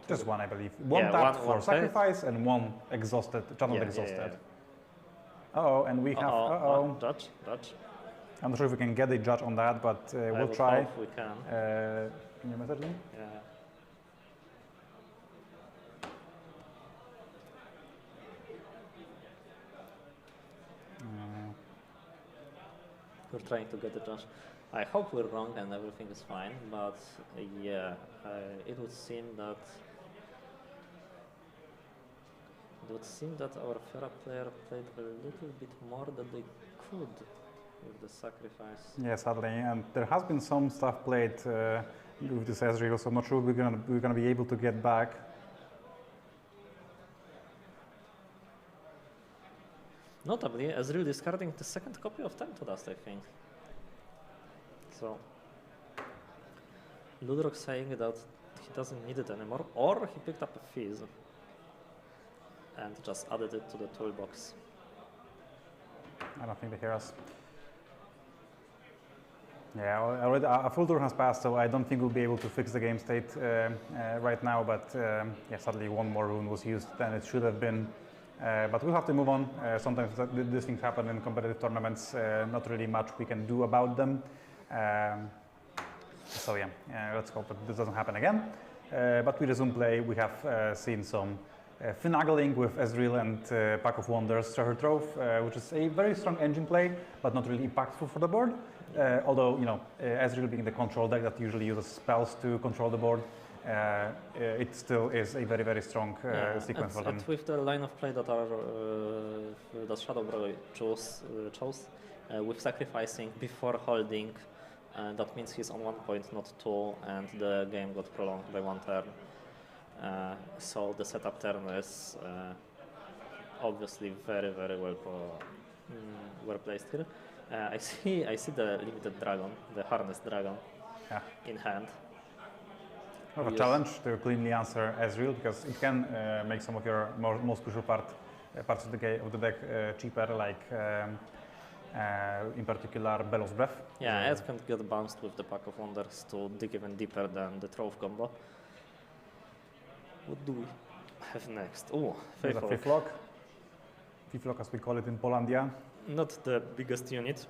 Just one, I believe. One tap for sacrifice and one exhausted, channel exhausted. Uh-oh, and we have...
Judge.
I'm not sure if we can get a judge on that, but we'll try.
Hope we can.
Can you message me?
Yeah. We're trying to get the judge. I hope we're wrong and everything is fine, but it would seem that our Fera player played a little bit more than they could with the sacrifice.
Yeah, sadly, and there has been some stuff played with this Ezreal, so I'm not sure we're gonna be able to get back.
Notably, Ezreal discarding the second copy of Time to Dust, I think. So, Ludrox saying that he doesn't need it anymore, or he picked up a Fizz and just added it to the toolbox.
I don't think they hear us. Yeah, already a full turn has passed, so I don't think we'll be able to fix the game state right now, but yeah, sadly one more rune was used than it should have been. But we'll have to move on. Sometimes these things happen in competitive tournaments, not really much we can do about them. So yeah, let's hope that this doesn't happen again. But we resume play. We have seen some finagling with Ezreal and Pack of Wonders Treasure Trove, which is a very strong engine play, but not really impactful for the board. Although, you know, Ezreal being the control deck that usually uses spells to control the board, it still is a very, very strong sequence for them.
And with the line of play that that Shadowbrow chose, with sacrificing before holding, that means he's on 1 point, not 2, and the game got prolonged by 1 turn. So the setup turn is obviously very, very well placed here. I see the limited dragon, the harnessed dragon, in hand.
A challenge to cleanly answer Ezreal, because it can make some of your most crucial parts of the deck cheaper, like in particular Bellows Breath.
Yeah, it can get bounced with the Pack of Wonders to dig even deeper than the Trove combo. What do we have next? Oh,
Fiflock. Fiflock, as we call it in Polandia.
Not the biggest unit.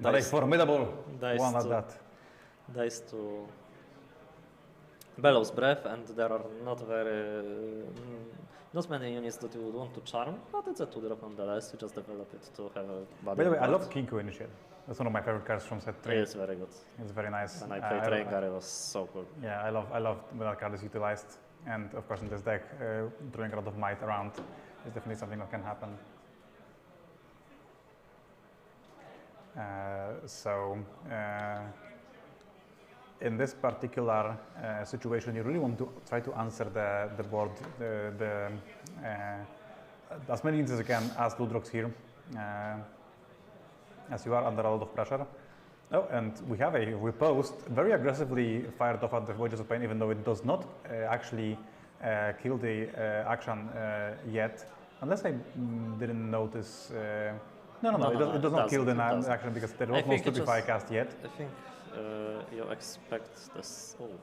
But a formidable one at that.
Dice to Bellows Breath, and there are not many units that you would want to charm, but it's a 2-drop nonetheless. You just develop it to have a body.
By the way, I love Kinko Initiate. That's one of my favorite cards from set 3.
It's very good.
It's very nice.
And I played Rengar, it was so cool.
Yeah, I love when that card is utilized. And of course in this deck, throwing a lot of might around is definitely something that can happen. In this particular situation, you really want to try to answer the board as many units as you can as Ludrox here, as you are under a lot of pressure. Oh, and we have a riposte very aggressively fired off at the Wages of Pain, even though it does not actually kill the action yet. Unless I didn't notice. No, it does not kill the action because there was no Stupefy cast yet.
I think you expect this. Oh.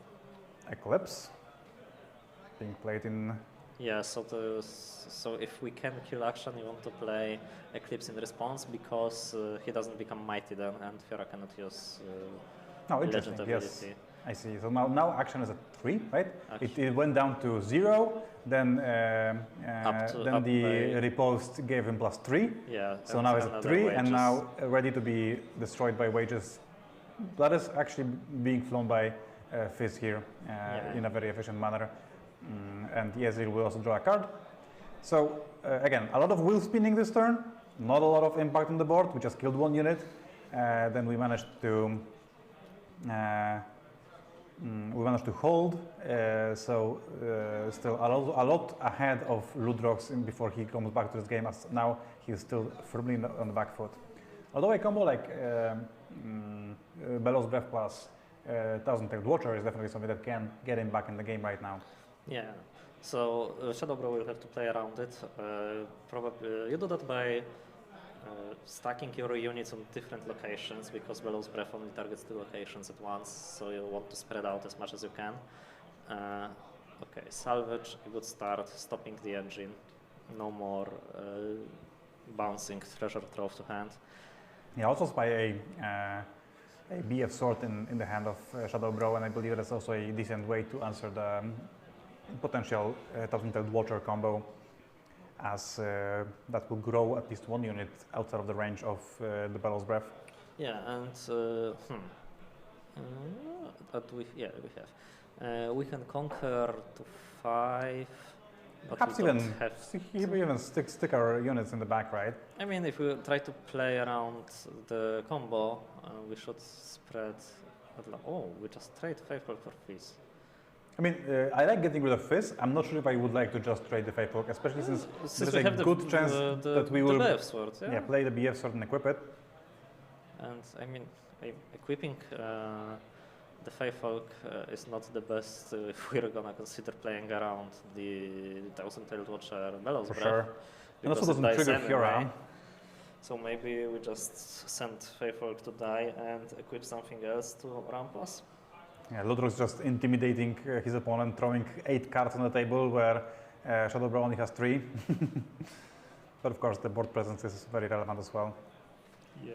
Eclipse being played in.
Yeah, so if we can kill action, you want to play Eclipse in response because he doesn't become mighty then, and Fiora cannot use
interesting.
legend
Yes,
ability.
I see. So now action is at 3, right? It went down to 0. Then the riposte gave him +3.
Yeah.
So now it's at 3, and now ready to be destroyed by Wages. That is actually being flown by Fizz here in a very efficient manner. And Ezreal will also draw a card. So again, a lot of wheel spinning this turn, not a lot of impact on the board. We just killed 1 unit. Then we managed to hold. Still a lot ahead of Ludrox before he comes back to this game. As now he's still firmly on the back foot. Although a combo like Bellows Breath plus Thousand-Tailed Watcher is definitely something that can get him back in the game right now.
Yeah, so Shadowbro will have to play around it. Probably you do that by stacking your units on different locations because Bellows Breath only targets 2 locations at once, so you want to spread out as much as you can. Okay, Salvage, a good start, stopping the engine. No more bouncing treasure trove to hand.
Yeah, also by a BF Sword in the hand of Shadowbro, and I believe that's also a decent way to answer the potential Thousand-Tailed Watcher combo, as that will grow at least 1 unit outside of the range of the Bellows Breath.
Yeah, and we have. We can conquer to 5.
Perhaps even stick our units in the back, right?
I mean, if we try to play around the combo, we should spread. Oh, we just trade Faithful for Fizz.
I mean, I like getting rid of Fizz. I'm not sure if I would like to just trade the Faithful, especially since there's a good chance that we will
BF sword,
play the BF Sword and equip it.
And I mean, equipping the Faithful is not the best if we're gonna consider playing around the Thousand-Tailed Watcher Bellows Breath.
Sure. And also doesn't trigger Fiora.
So maybe we just send Faithful to die and equip something else to ramp us.
Yeah, Ludrox just intimidating his opponent, throwing 8 cards on the table where Shadowbro only has 3. But of course the board presence is very relevant as well.
Yeah.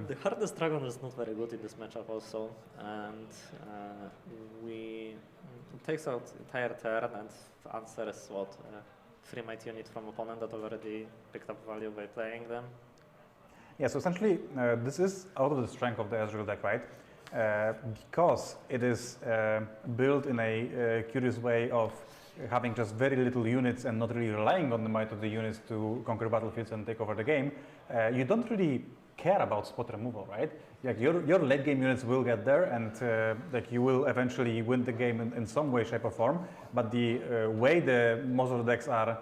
The hardest dragon is not very good in this matchup also, and it takes out entire turn and answers 3 might unit from opponent that already picked up value by playing them.
Yeah, so essentially this is out of the strength of the Ezreal deck, right? Because it is built in a curious way of having just very little units and not really relying on the might of the units to conquer battlefields and take over the game, you don't really care about spot removal, right? Like your late game units will get there, and like you will eventually win the game in some way, shape, or form. But the way most of the decks are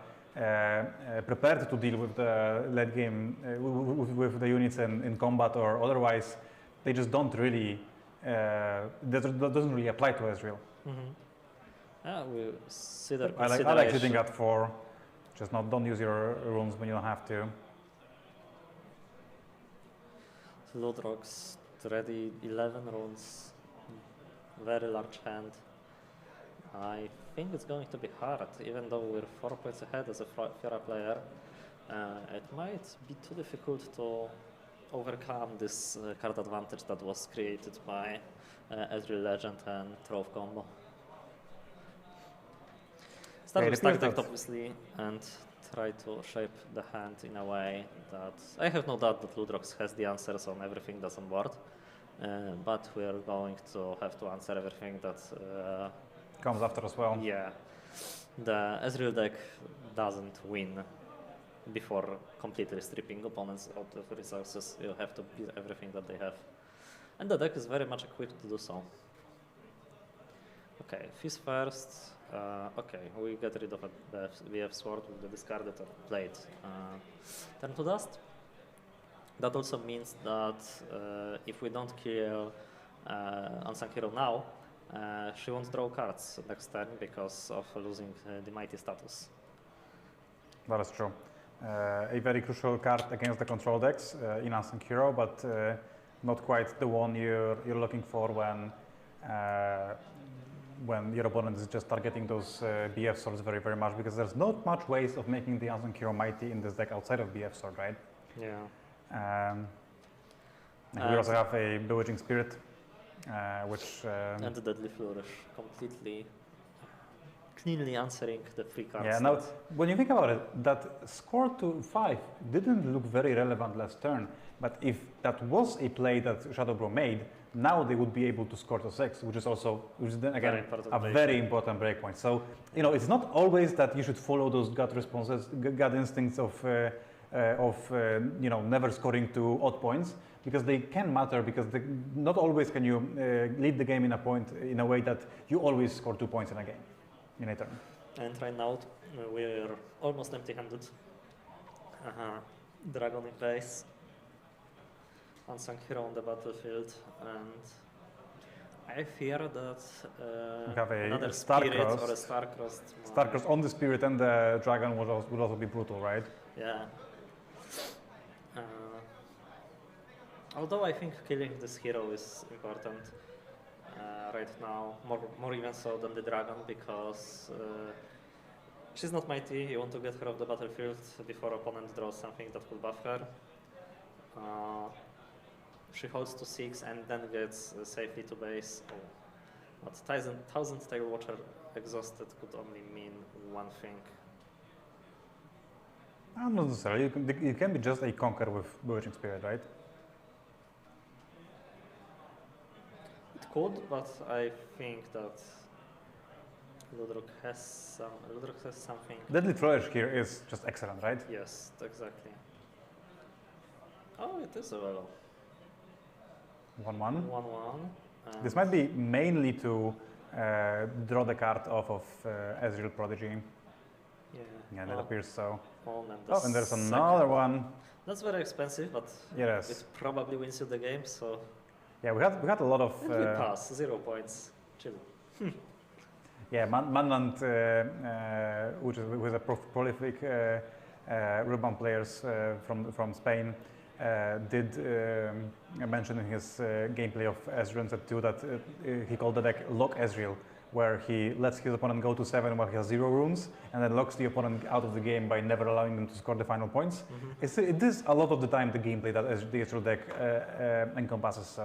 prepared to deal with the late game with the units in combat or otherwise, they just don't really that doesn't really apply to Ezreal.
We see that.
I like sitting at 4. Just don't use your runes when you don't have to.
Ludrox ready 11 runes, very large hand. I think it's going to be hard, even though we're 4 points ahead as a Fiora player. It might be too difficult to overcome this card advantage that was created by Ezreal Legend and Trove combo. Start with stack deck obviously and try to shape the hand in a way that I have no doubt that Ludrox has the answers on everything that's on board, but we are going to have to answer everything that
comes after as well.
Yeah, the Ezreal deck doesn't win before completely stripping opponents out of resources. You have to beat everything that they have, and the deck is very much equipped to do so. Okay, Fizz first. Okay, we get rid of the VF Sword with the discarded blade. Turn to dust. That also means that if we don't kill Unsung Hero now, she won't draw cards next turn because of losing the Mighty status.
That is true. A very crucial card against the control decks in Unsung Hero, but not quite the one you're looking for when your opponent is just targeting those BF swords very, very much, because there's not much ways of making the Unsung Hero mighty in this deck outside of BF sword, right?
Yeah.
And we also have a Bewitching Spirit, which...
and the Deadly Flourish, completely cleanly answering the free cards.
Yeah, now, when you think about it, that score to 5 didn't look very relevant last turn, but if that was a play that Shadowbro made, now they would be able to score to 6, which is then again very important breakpoint. So, you know, it's not always that you should follow those gut responses, gut instincts of you know, never scoring to odd points, because they can matter, because not always can you lead the game in a way that you always score 2 points in a game, in a turn.
And right now we're almost empty-handed. Dragon in base, Unsung Hero on the battlefield, and I fear that
we have
another
a
Spirit
Star-Crossed.
or a Star-Crossed.
Star-Crossed on the Spirit and the Dragon would also be brutal, right?
Yeah. Although I think killing this hero is important right now, more even so than the Dragon, because she's not mighty. You want to get her off the battlefield before opponent draws something that could buff her. She holds to 6 and then gets safely to base. Oh. But Thousand Tail Watcher exhausted could only mean one thing.
Not necessarily. You can be just a Conquer with Bewitching Spirit, right?
It could, but I think that Ludrock has something.
Deadly Flourish here is just excellent, right?
Yes, exactly. Oh, it is a well.
1/1.
1/1.
This might be mainly to draw the card off of Ezreal Prodigy. Yeah, that appears so. And there's another one.
That's very expensive, but
yes,
it probably wins you the game. So
yeah, we had a lot of.
And we pass 0 points. Chill.
Yeah, Manland, which is a prolific Riftbound players from Spain, did mention in his gameplay of Ezreal Set 2 that he called the deck Lock Ezreal, where he lets his opponent go to 7 while he has 0 runes, and then locks the opponent out of the game by never allowing them to score the final points. It is a lot of the time the gameplay that the Ezreal deck encompasses.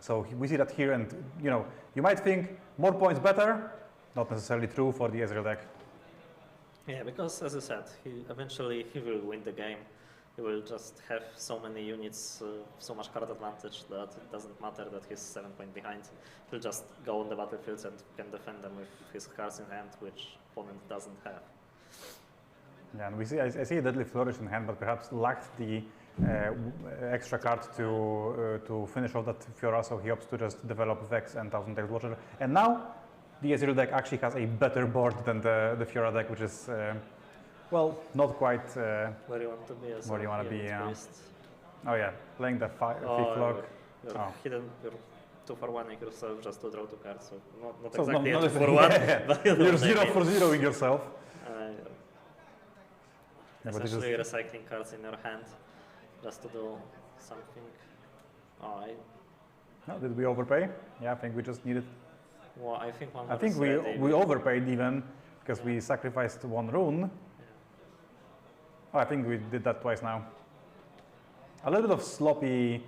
So we see that here, and you know, you might think more points better, not necessarily true for the Ezreal deck.
Yeah, because as I said, eventually he will win the game. He will just have so many units, so much card advantage that it doesn't matter that he's 7 points behind. He'll just go on the battlefields and can defend them with his cards in hand, which opponent doesn't have.
Yeah, and I see a Deadly Flourish in hand, but perhaps lacked the extra card to finish off that Fiora, so he opts to just develop Vex and Thousand Tailed Watcher. And now the Ezreal deck actually has a better board than the Fiora deck, which is well, not quite
where you want to be.
Where you want to be, yeah. Oh yeah, playing the fifth log.
You're hidden. You're 2 for 1ing yourself just to draw 2 cards. So not
so
exactly
not
2 for 1.
Yeah.
But
you're 0 for 0ing yourself.
Yeah, essentially recycling cards in your hand just to do something.
No, did we overpay? Yeah, I think we just needed.
Well, I think
we overpaid even because we sacrificed 1 rune. Oh, I think we did that twice now. A little bit of sloppy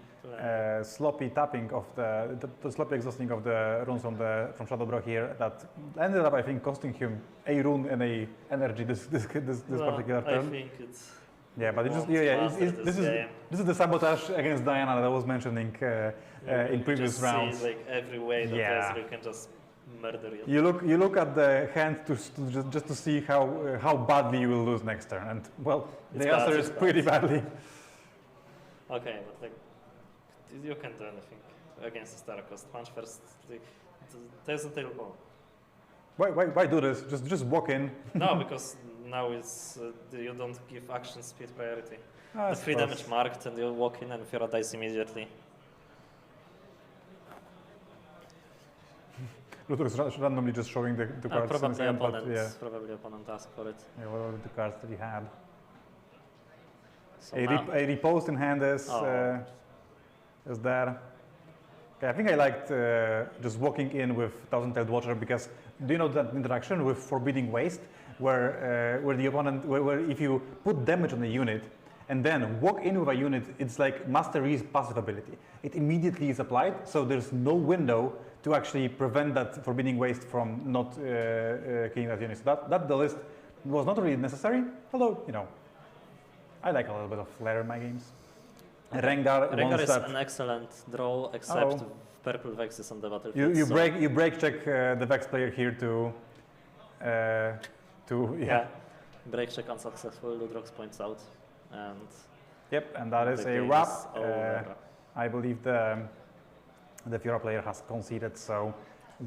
tapping of the sloppy exhausting of the runes from Shadowbro here that ended up, I think, costing him a rune and a energy this particular turn.
I think it's.
Yeah, but this is the sabotage against Diana that I was mentioning in previous rounds.
See, like every way that Ezreal can just murder you.
You look at the hand just to see how badly you will lose next turn, and well, the answer is pretty badly.
Okay, but like you can't do anything against the Star-Crossed. Punch first. There's a tail ball.
Why do this? Just walk in.
No, because now it's you don't give action speed priority. the 3 damage marked, and you walk in and Fiora dies immediately.
Luthor is randomly just showing the cards in his
Probably
hand, but
opponent,
yeah.
probably opponent asked for it.
Yeah, what are the cards that he had?
So
A
now,
repost in hand is there. Okay, I think I liked just walking in with Thousand-Tailed Watcher because do you know that interaction with Forbidding Waste where the opponent, where if you put damage on a unit and then walk in with a unit, it's like Master Yi's passive ability. It immediately is applied, so there's no window to actually prevent that Forbidding Waste from not killing that unit. So that the list was not really necessary, although, you know, I like a little bit of flair in my games.
Rengar is an excellent draw, except purple Vex is on the battlefield.
You break check the Vex player here to yeah.
Break check unsuccessful, Ludrox points out, and
yep, and that is
the
a
game
wrap.
is over.
I believe the Fiora player has conceded, so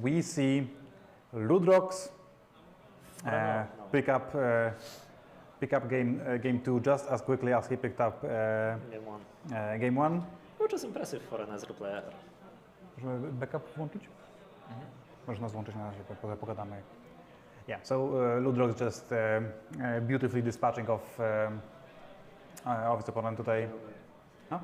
we see Ludrox pick up game 2 just as quickly as he picked up game 1.
Which is impressive for an Ezreal player.
Możemy backup włączyć? Możesz nas włączyć na razie, pogadamy. Yeah, so Ludrox just beautifully dispatching of his opponent today. Huh?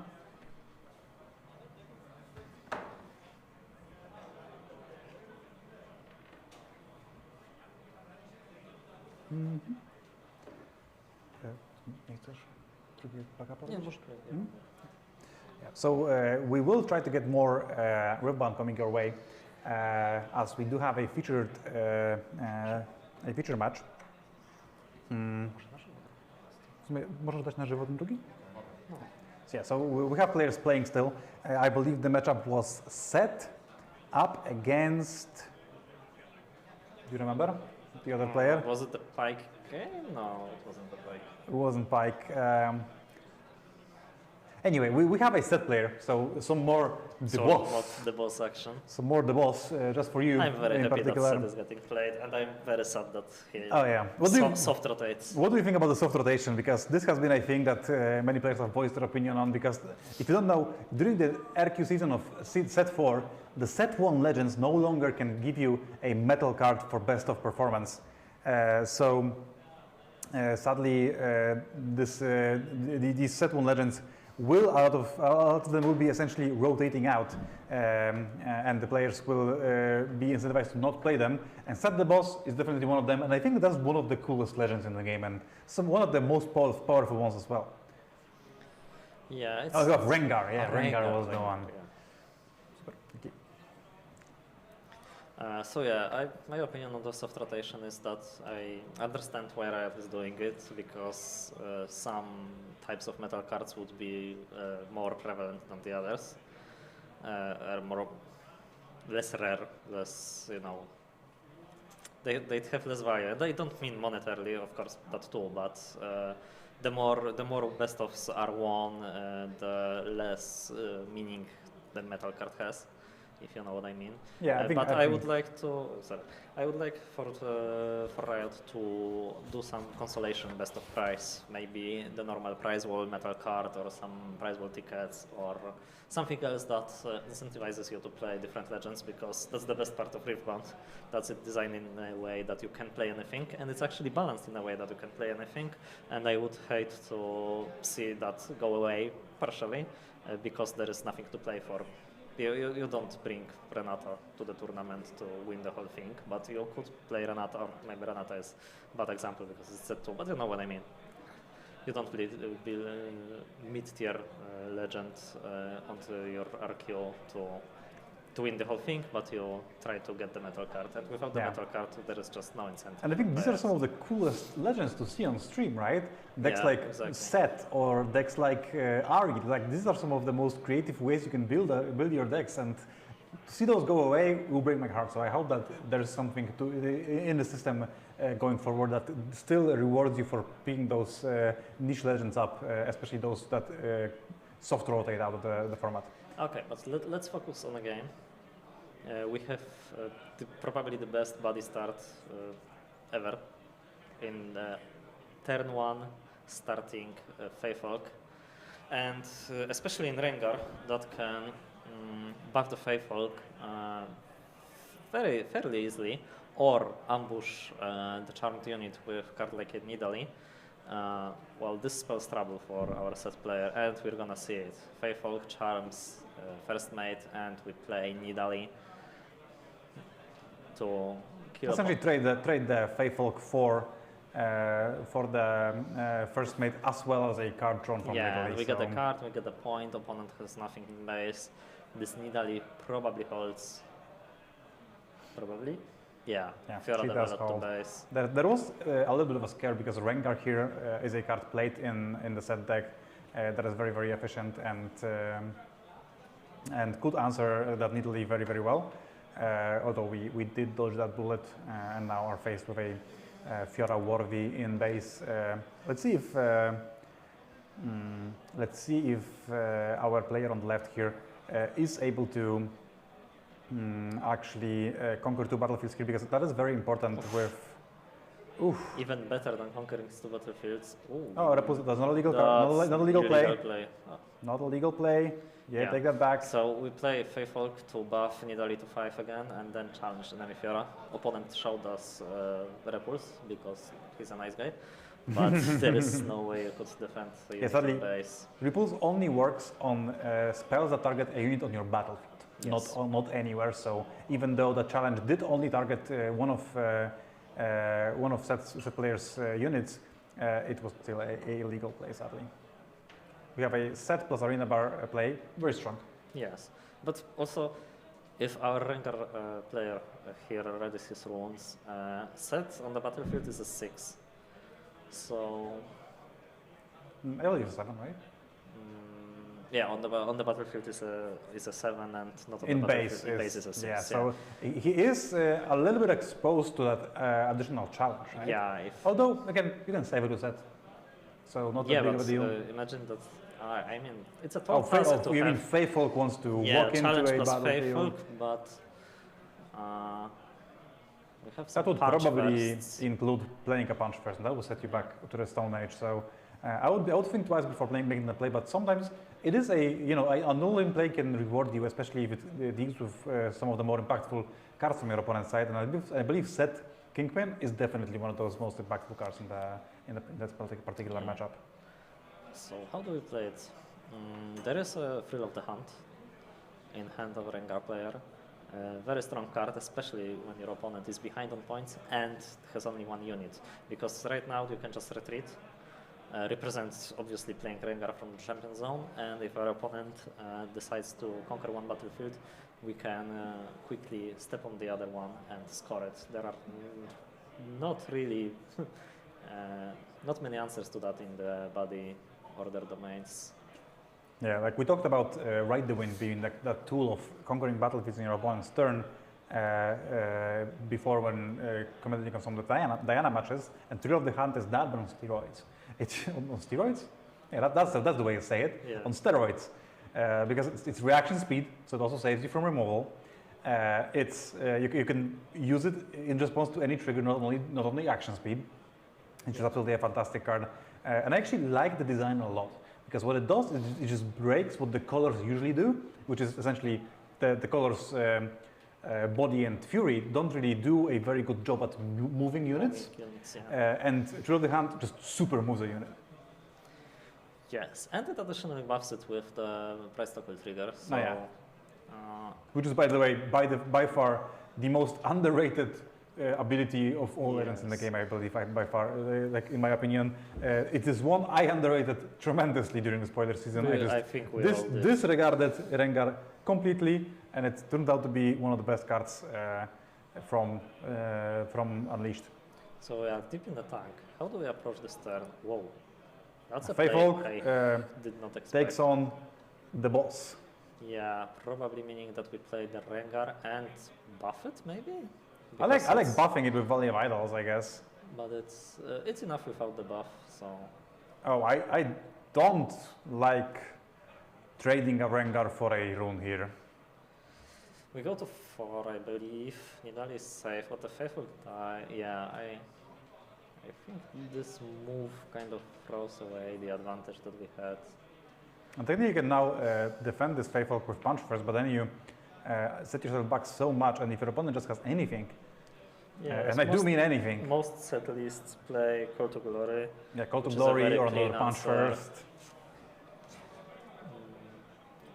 Yeah, so we will try to get more Riftbound coming your way, as we do have a featured match. Możesz dać na żywo ten drugi? So, yeah, so we have players playing still. I believe the matchup was set up against. Do you remember the other player?
Was it the Pike game? No, it wasn't the Pike.
It wasn't Pike. Anyway, we have a set player, so some more the boss.
Not the boss action.
Some more the boss, just for you.
I'm very
in
happy
particular.
that set is getting played, and I'm very sad that he soft rotates.
What do you think about the soft rotation? Because this has been a thing that many players have voiced their opinion on. Because if you don't know, during the RQ season of set 4, the set 1 legends no longer can give you a metal card for best of performance. Sadly, these set 1 legends will out of them will be essentially rotating out, and the players will be incentivized to not play them. And Set the Boss is definitely one of them, and I think that's one of the coolest legends in the game, and one of the most powerful ones as well.
Yeah, it's
Rengar. Yeah, Rengar was the one.
Yeah.
Super, thank you.
So yeah, my opinion on the soft rotation is that I understand why Riot is doing it, because some types of metal cards would be more prevalent than the others, are less rare, less, you know, they'd have less value. They don't mean monetarily, of course, that too, but the more best ofs are won, the less meaning the metal card has, if you know what I mean.
Yeah,
I would like for Riot to do some consolation best of prize, maybe the normal prize wall metal card or some prize wall tickets or something else that incentivizes you to play different legends, because that's the best part of Riftbound. That's it designed in a way that you can play anything, and it's actually balanced in a way that you can play anything, and I would hate to see that go away partially because there is nothing to play for. You don't bring Renata to the tournament to win the whole thing, but you could play Renata, or maybe Renata is a bad example because it's set 2, but you know what I mean. You don't build mid-tier legend onto your RQ to win the whole thing, but you try to get the metal card, and without the metal card there is just no incentive.
And I think these are some of the coolest legends to see on stream, right? Decks like Set or decks like Ari, like these are some of the most creative ways you can build your decks, and to see those go away will break my heart. So I hope that there's something in the system going forward that still rewards you for picking those niche legends up, especially those that soft rotate out of the format.
Okay, but let's focus on a game. We have probably the best body start ever in turn 1, starting Faithfolk And especially in Rengar, that can buff the Faefolk fairly easily, or ambush the charmed unit with card like a Nidalee. Well, this spells trouble for our set player, and we're gonna see it. Faefolk charms first mate, and we play Nidalee to kill.
Essentially, trade the Faefolk for the first mate as well as a card drawn from
Yeah,
Nidalee.
we get the card, we get the point. Opponent has nothing in base. This Nidalee probably holds. Probably. Yeah, Fiora
she does
developed to
hold.
base.
There was a little bit of a scare because Rengar here is a card played in the set deck that is very, very efficient and could answer that Nidalee very, very well. Although we did dodge that bullet and now are faced with a Fiora worthy in base. Let's see if our player on the left here is able to actually conquer 2 battlefields here, because that is very important with. Oof.
Even better than conquering 2 battlefields. Ooh.
Oh, that's not a legal, not a legal play. Not a legal play. Yeah, take that back.
So we play Faefolk to buff Nidalee to 5 again, and then challenge enemy Fiora. Opponent showed us Repulse because he's a nice guy, but there is no way you could defend the unit
sadly,
in base.
Repulse only works on spells that target a unit on your battlefield,
Yes.
not anywhere. So even though the challenge did only target one of set players' units, it was still a legal play, sadly. We have a set plus arena bar play, very strong.
Yes, but also if our Rengar player here readies his runes, set on the battlefield is a 6. So
I believe it's 7, right?
yeah, on the battlefield is a 7, and not on
In
the
base,
battlefield. In base is a 6.
yeah. So he is a little bit exposed to that additional challenge, right?
Yeah.
Although again, you can save it with set, so not that big of a deal.
Imagine that. I mean, it's a top phase to
you
have.
mean Faefolk wants to walk into
challenge
a
plus
battlefield?
Faefolk, but we have some
That would
punch
probably
first.
include playing a punch first, and that will set you back to the Stone Age. So I would think twice before making the play. But sometimes it is a null play can reward you, especially if it deals with some of the more impactful cards from your opponent's side. And I believe set Kingpin is definitely one of those most impactful cards in that particular matchup.
So how do we play it? There is a Thrill of the Hunt in hand of Rengar player. Very strong card, especially when your opponent is behind on points and has only 1 unit. Because right now you can just retreat. Represents obviously playing Rengar from the champion zone, and if our opponent decides to conquer 1 battlefield, we can quickly step on the other one and score it. There are not really not many answers to that in the body order domains.
Yeah, like we talked about Ride the Wind being that tool of conquering battlefields in your opponent's turn before when commenting on some of the Diana matches, and Thrill of the Hunt is that, but on steroids. It's on steroids? Yeah, that's the way to say it.
Yeah.
On steroids. Because it's reaction speed, so it also saves you from removal. You can use it in response to any trigger, not only action speed, which is absolutely a fantastic card. And I actually like the design a lot, because what it does is it just breaks what the colors usually do, which is essentially the colors Body and Fury don't really do a very good job at moving units. And Thrill of the Hunt just super moves a unit.
Yes, and it additionally buffs it with the price toggle trigger. So,
which is, by the way, by far the most underrated ability of all legends in the game, I believe, by far. Like in my opinion, it is one I underrated tremendously during the spoiler season.
I think we all did.
Disregarded Rengar completely, and it turned out to be one of the best cards from Unleashed.
So we are deep in the tank. How do we approach this turn? Whoa, that's a
Faefolk
play I did not expect.
takes on the boss.
Yeah, probably meaning that we play the Rengar and buff it, maybe?
I like buffing it with Valley of Idols, I guess.
But it's enough without the buff, so...
Oh, I don't like trading a Rengar for a rune here.
We go to 4, I believe. Nidalee is safe, but the Faithful die. Yeah, I think this move kind of throws away the advantage that we had.
And technically you can now defend this Faithful with punch first, but then you set yourself back so much, and if your opponent just has anything,
Yeah,
and I do mean anything.
Most set lists play Call to Glory.
Yeah, Call to
which is a
Glory
very
or
clean
another punch
answer.
first.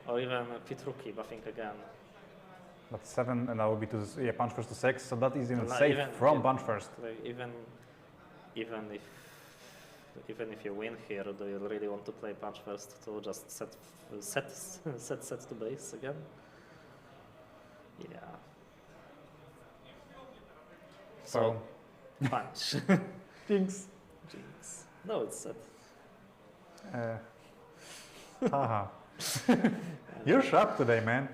Or even Pitruki buffing again.
But 7, and that would be to punch first to 6, so that is even
Well,
safe
even-
from
yeah.
punch first.
Like even if you win here, do you really want to play punch first to just set to base again? Yeah. So punch.
Jinx.
Jinx. No, it's set.
Haha. You're sharp today, man.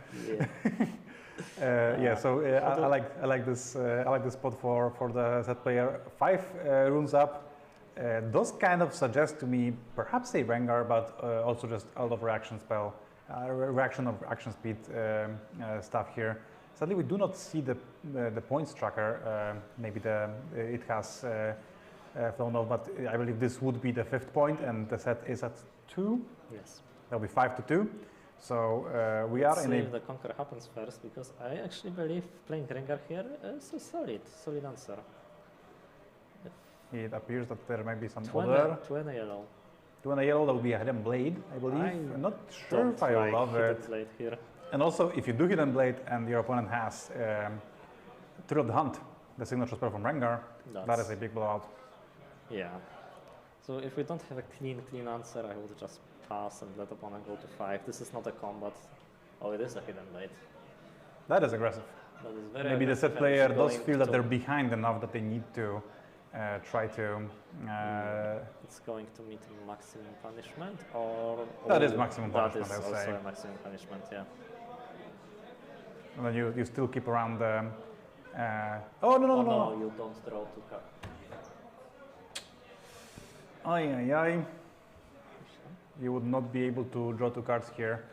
Yeah.
So I like this spot for the set player. 5 runes up. Those kind of suggest to me perhaps a Rengar, but also just out of reaction spell, reaction of action speed stuff here. Sadly, we do not see the points tracker. Maybe it has flown off, but I believe this would be the 5th point, and the set is at 2.
Yes.
That'll be 5-2. So we are in a.
The conquer happens first, because I actually believe playing Rengar here is a solid answer.
It appears that there might be some
2
other.
2 and a yellow.
2 and a yellow, that would be a hidden blade, I believe. I'm not sure if I
like
love
hidden
it.
blade here.
And also, if you do hidden blade and your opponent has Thrill of the Hunt, the signature spell from Rengar, that is a big blowout.
Yeah. So if we don't have a clean answer, I would just pass and let opponent go to 5. This is not a combat. Oh, it is a hidden blade.
That is aggressive.
That is very
Maybe the
aggressive,
set
and
player
it's
does
going
feel that
to-
they're behind enough that they need to try to.
It's going to meet maximum punishment, or
That is maximum punishment,
That
I
is
would
also
say.
a maximum punishment. Yeah.
And then you still keep around the. Oh no!
You don't draw 2 cards.
Ay. You would not be able to draw 2 cards here.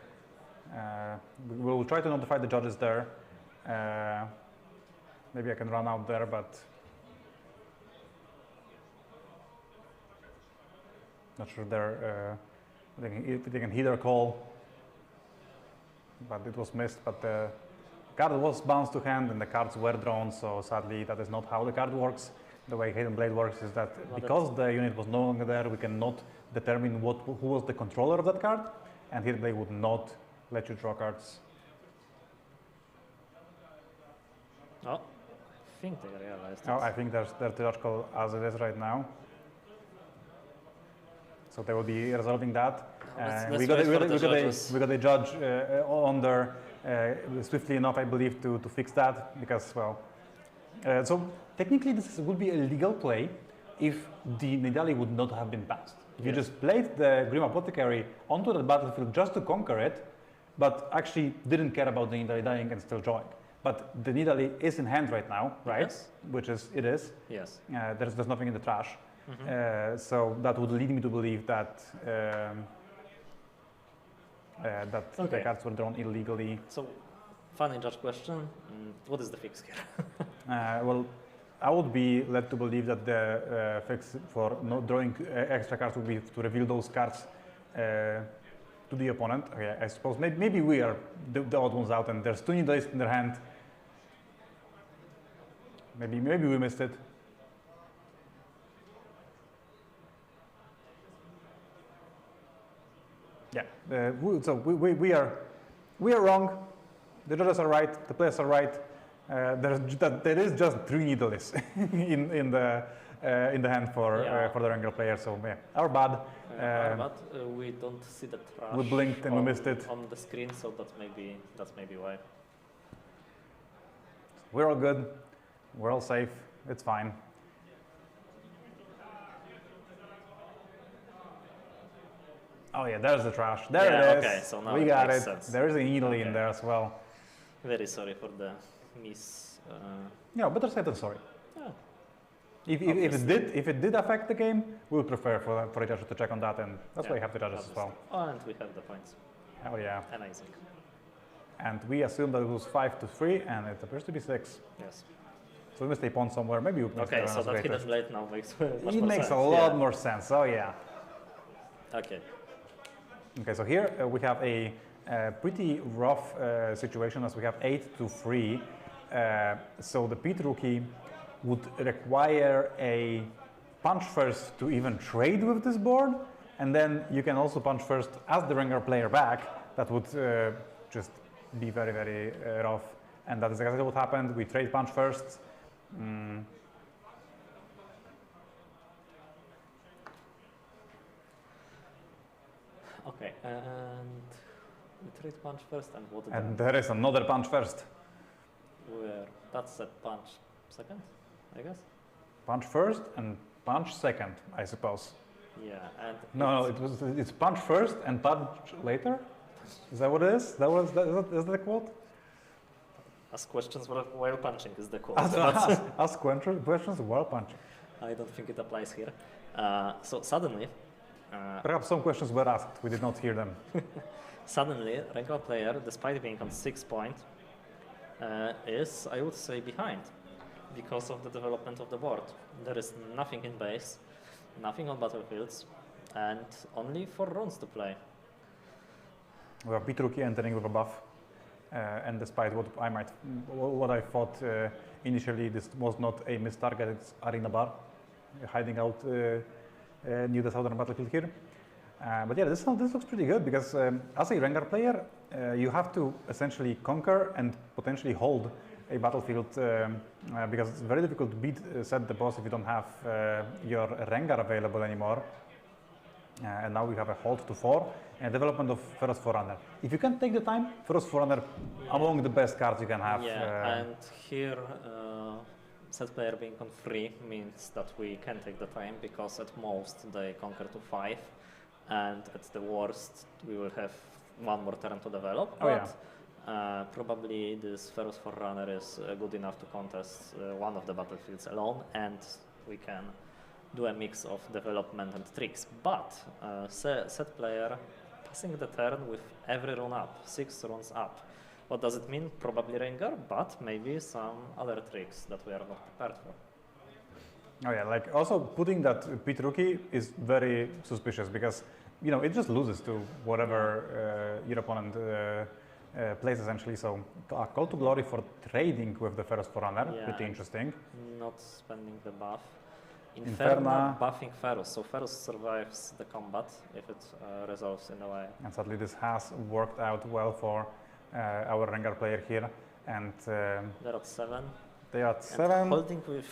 We will try to notify the judges there. Maybe I can run out there, but not sure if they can hear their call. But it was missed. But the card was bounced to hand, and the cards were drawn. So sadly, that is not how the card works. The way Hidden Blade works is that because the unit was no longer there, we cannot determine who was the controller of that card, and Hidden Blade would not let you draw cards.
Oh, I think they realized it.
Oh, I think there's the judge call as it is right now. So they will be resolving that.
Let's
We got a judge on there swiftly enough, I believe, to fix that, because, well, so technically this would be a legal play if the Nidalee would not have been passed. If you just played the Grim Apothecary onto the battlefield just to conquer it, but actually didn't care about the Nidalee dying and still drawing. But the Nidalee is in hand right now, right?
Yes.
Which is, it is.
Yes.
There's nothing in the trash. So that would lead me to believe that the cards were drawn illegally.
So, funny judge question. What is the fix here?
Well, I would be led to believe that the fix for not drawing extra cards would be to reveal those cards to the opponent. Okay, I suppose maybe we are the odd ones out, and there's 2 Nidalees in their hand. Maybe we missed it. Yeah. So we are wrong. The judges are right. The players are right. There is just 3 Nidalees in the hand for the Rengar player. So yeah, our bad.
But we don't see the trash.
We blinked and we missed it
on the screen, so that's maybe why.
We're all good. We're all safe. It's fine. Oh yeah, there's the trash. There it is.
Okay, so now
we
it
got
makes
it.
sense.
There is a Nidalee in there as well.
Very sorry for the miss.
Yeah, better safe than sorry.
Yeah.
If it did affect the game, we would prefer for a judge to check on that, and that's why you have the judges as well.
Oh, and we have the points.
Hell yeah.
Amazing.
And we assume that it was 5-3, and it appears to be 6.
Yes.
So we missed a pawn somewhere. Maybe we missed
Okay,
the
so
runners
that
greatest.
hidden blade now makes much
It
more
makes
sense.
a lot
Yeah.
more sense. Oh yeah.
Okay.
Okay, so here we have a pretty rough situation as we have 8-3. So the Pete rookie would require a punch first to even trade with this board, and then you can also punch first as the Rengar player back. That would just be very, very rough, and that is exactly what happened. We trade punch first.
Okay, and we trade punch first, and what?
And there is another punch first.
Where that's a punch second, I guess.
Punch first and punch second, I suppose.
Yeah, and
No, it's punch first and punch later. Is that what it is? Is that the quote?
Ask questions while punching is the quote.
Ask questions while punching.
I don't think it applies here. So suddenly,
Perhaps some questions were asked. We did not hear them.
suddenly, Rengar player, despite being on 6 point, is, I would say, behind because of the development of the board. There is nothing in base, nothing on battlefields, and only 4 runes to play.
We have Pete rookie entering with a buff, and despite what I thought initially, this was not a missed target. It's Arena Bar hiding out near the southern battlefield here. But yeah, this looks pretty good because as a Rengar player, you have to essentially conquer and potentially hold a battlefield because it's very difficult to beat set the boss if you don't have your Rengar available anymore. And now we have a hold to 4 and development of Ferrous Forerunner. If you can take the time, Ferrous Forerunner among the best cards you can have.
Yeah, and here set player being on 3 means that we can take the time because at most they conquer to 5 and at the worst we will have 1 more turn to develop.
Oh,
but probably this Ferrous Forerunner is good enough to contest one of the battlefields alone, and we can do a mix of development and tricks. But set player passing the turn with every rune up, 6 runes up. What does it mean? Probably Rengar, but maybe some other tricks that we are not prepared for.
Oh yeah, like also putting that Pete rookie is very suspicious because it just loses to whatever your opponent plays essentially. So a call to glory for trading with the Ferrous Forerunner, pretty interesting.
Not spending the buff.
Inferna
buffing Ferrous, so Ferrous survives the combat if it resolves in a way.
And sadly this has worked out well for our Rengar player here. And
they're at 7.
They are at 7.
Holding with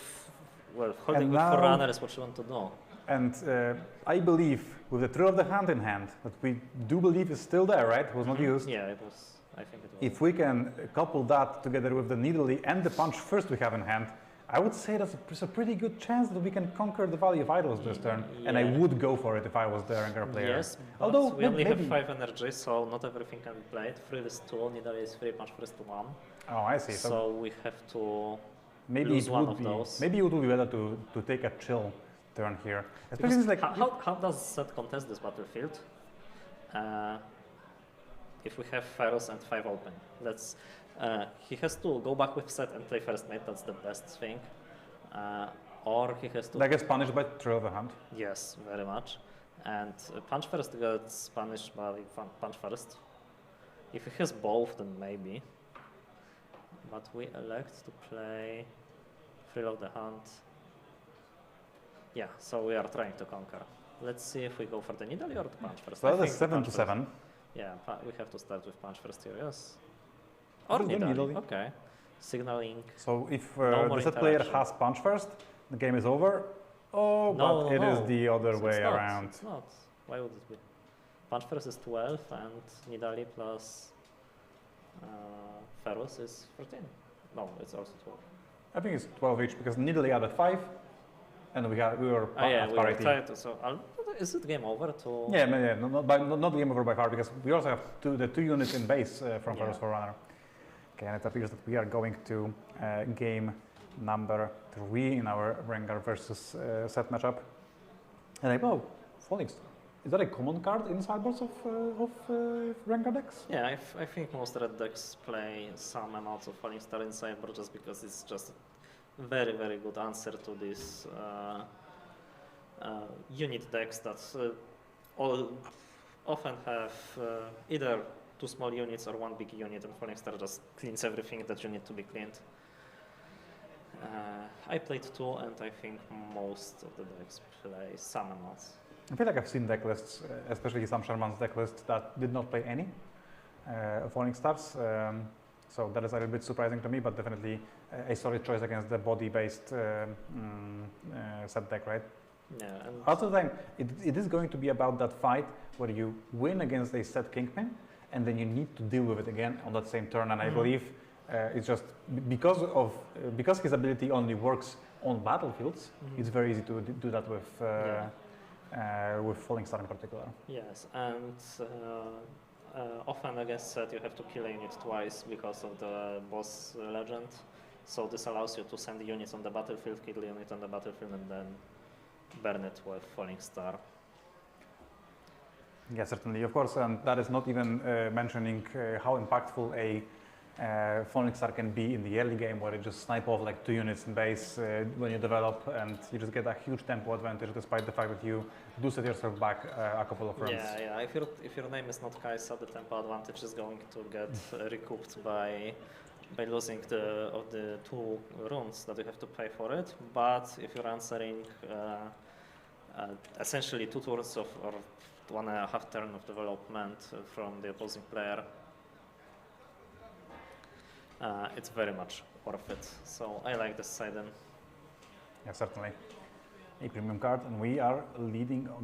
Forerunner is what you want to do.
And I believe with the Thrill of the Hand in hand, that we do believe is still there, right? It was not used.
Yeah, it was. I think it was.
If we can couple that together with the Needly and the Punch first we have in hand, I would say that's a pretty good chance that we can conquer the Valley of Idols this turn. Yeah. And I would go for it if I was the Rengar player.
Yes, although we only have 5 energy, so not everything can be played. Thrill is 2, Needly is 3, Punch first to 1.
Oh, I see.
So we have to
maybe
lose one of those.
Maybe it would be better to take a chill turn here. Especially like
how does Set contest this battlefield? If we have Ferrous and 5 open, he has to go back with Set and play first mate. That's the best thing. Or he has to.
That gets punished by Thrill of the Hand.
Yes, very much. And Punch first gets punished by Punch first. If he has both, then maybe. But we elect to play Thrill of the Hand. Yeah, so we are trying to conquer. Let's see if we go for the Needly or the Punch first.
So that is 7 to 7.
Yeah, we have to start with Punch first here, yes. Or Needly, okay. Signaling.
So if the set player has Punch first, the game is over. Oh,
no,
but it is the other way around.
It's not. Why would it be? Punch first is 12 and Needly plus Ferrous is 14. No, it's also 12.
I think it's 12 each because Needly added 5 and we were at parity.
So is it game over?
Not game over by far because we also have the two units in base from Ferrous Forerunner. Okay, and it appears that we are going to game number 3 in our Rengar versus Set matchup. And Phoenix. Is that a common card in sideboards of Rengar decks?
Yeah, I think most red decks play some amounts of Falling Star in sideboard just because it's just a very, very good answer to these unit decks that often have either 2 small units or 1 big unit, and Falling Star just cleans everything that you need to be cleaned. I played 2, and I think most of the decks play Summoners.
I feel like I've seen deck lists, especially some Sherman's deck list, that did not play any Falling Stars. So that is a little bit surprising to me, but definitely a solid choice against the body-based set deck, right?
Yeah. And
Also, the time, it is going to be about that fight where you win against a set Kingpin, and then you need to deal with it again on that same turn. And I believe it's just because his ability only works on battlefields. It's very easy to do that with Falling Star in particular.
Yes, and often against set you have to kill a unit twice because of the boss legend. So this allows you to send units on the battlefield, kill the unit on the battlefield, and then burn it with Falling Star.
Yeah, certainly, of course, and that is not even mentioning how impactful a Falling Star can be in the early game, where you just snipe off like 2 units in base when you develop, and you just get a huge tempo advantage, despite the fact that you do set yourself back a couple of runs.
Yeah. If your name is not Kaisa, the tempo advantage is going to get recouped by losing the 2 runes that you have to pay for it. But if you're answering essentially 2 turns of or 1.5 turn of development from the opposing player, it's very much worth it. So I like this side then.
Yeah, certainly. A premium card, and we are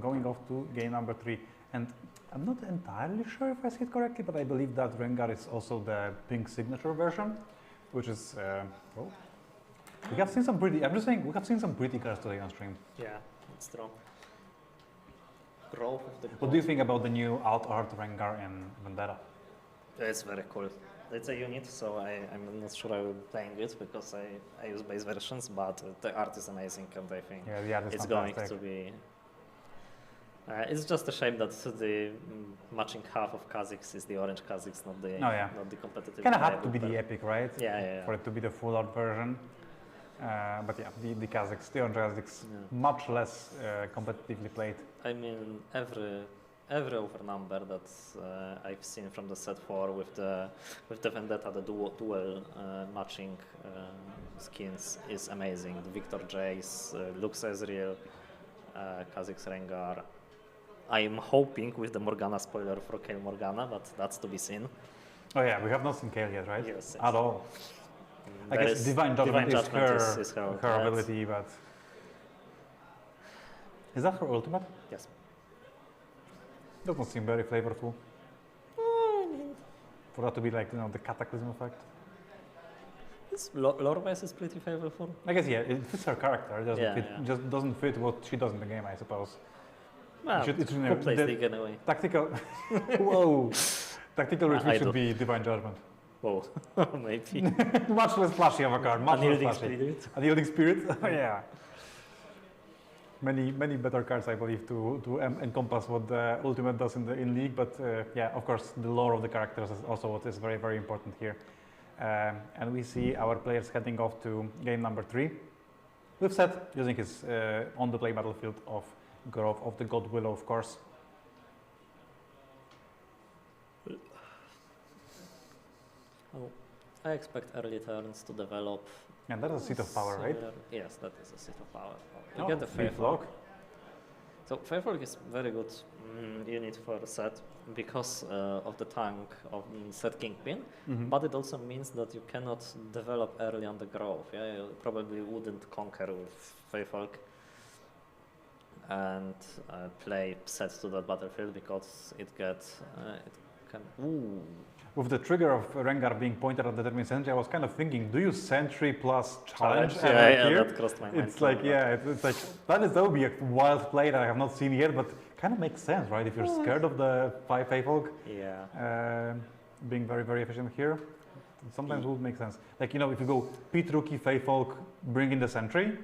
going off to game number 3. And I'm not entirely sure if I see it correctly, but I believe that Rengar is also the pink signature version, which is, well, we have seen some pretty cards today on stream.
Yeah, it's true. Growth of the
What do you think about the new alt art Rengar in Vendetta?
It's very cool. It's a unit, so I'm not sure I will be playing it because I use base versions, but the art is amazing, and I think
the art is
it's
fantastic.
going to be... it's just a shame that the matching half of Kha'Zix is the orange Kha'Zix, not the competitive.
Kind of had to be the epic, right?
Yeah.
For it to be the full art version. But yeah, the Kha'Zix, the orange Kha'Zix, much less competitively played.
I mean, every overnumber that I've seen from the set 4 with the Vendetta, the dual matching skins is amazing. The Victor Jace, Lux Ezreal, Kha'Zix Rengar. I'm hoping with the Morgana spoiler for Kayle Morgana, but that's to be seen.
Oh yeah, we have not seen Kayle yet, right?
Yes.
At all. I guess Divine Judgment is her ability, but... Is that her ultimate?
Yes.
Doesn't seem very flavorful. For that to be like, the Cataclysm effect.
Lore-wise is pretty flavorful.
I guess, yeah, it fits her character. It doesn't fit, just doesn't fit what she does in the game, I suppose.
Well, who plays League anyway?
Tactical... Whoa! Tactical retreat should be Divine Judgment.
Whoa, maybe.
Much less flashy of a card, much less flashy.
Spirit.
Unyielding Spirit? Yeah. Many better cards, I believe, to encompass what the Ultimate does in League, but yeah, of course, the lore of the characters is also what is very, very important here. And we see our players heading off to game number 3. With Seth using his on-the-play battlefield of Grove of the God Willow, of course.
Oh, I expect early turns to develop.
And that is a Seat of Power, right?
Yes, that is a Seat of Power. You
Oh,
get the
free
Faithful.
flock.
So Faithful is very good unit for set because of the tank of set Kingpin, but it also means that you cannot develop early on the Grove. Yeah, you probably wouldn't conquer with Faithful and play set to that battlefield because it gets
With the trigger of Rengar being pointed at the determined sentry, I was kind of thinking, do you sentry plus challenge
Yeah,
here?
that crossed my mind.
It's like, it's like, that would be a wild play that I have not seen yet, but kind of makes sense, right? If you're scared of the 5 Faithfolk being very, very efficient here, sometimes it would make sense. Like, if you go Pete Rookie, Faithfolk, bring in the sentry,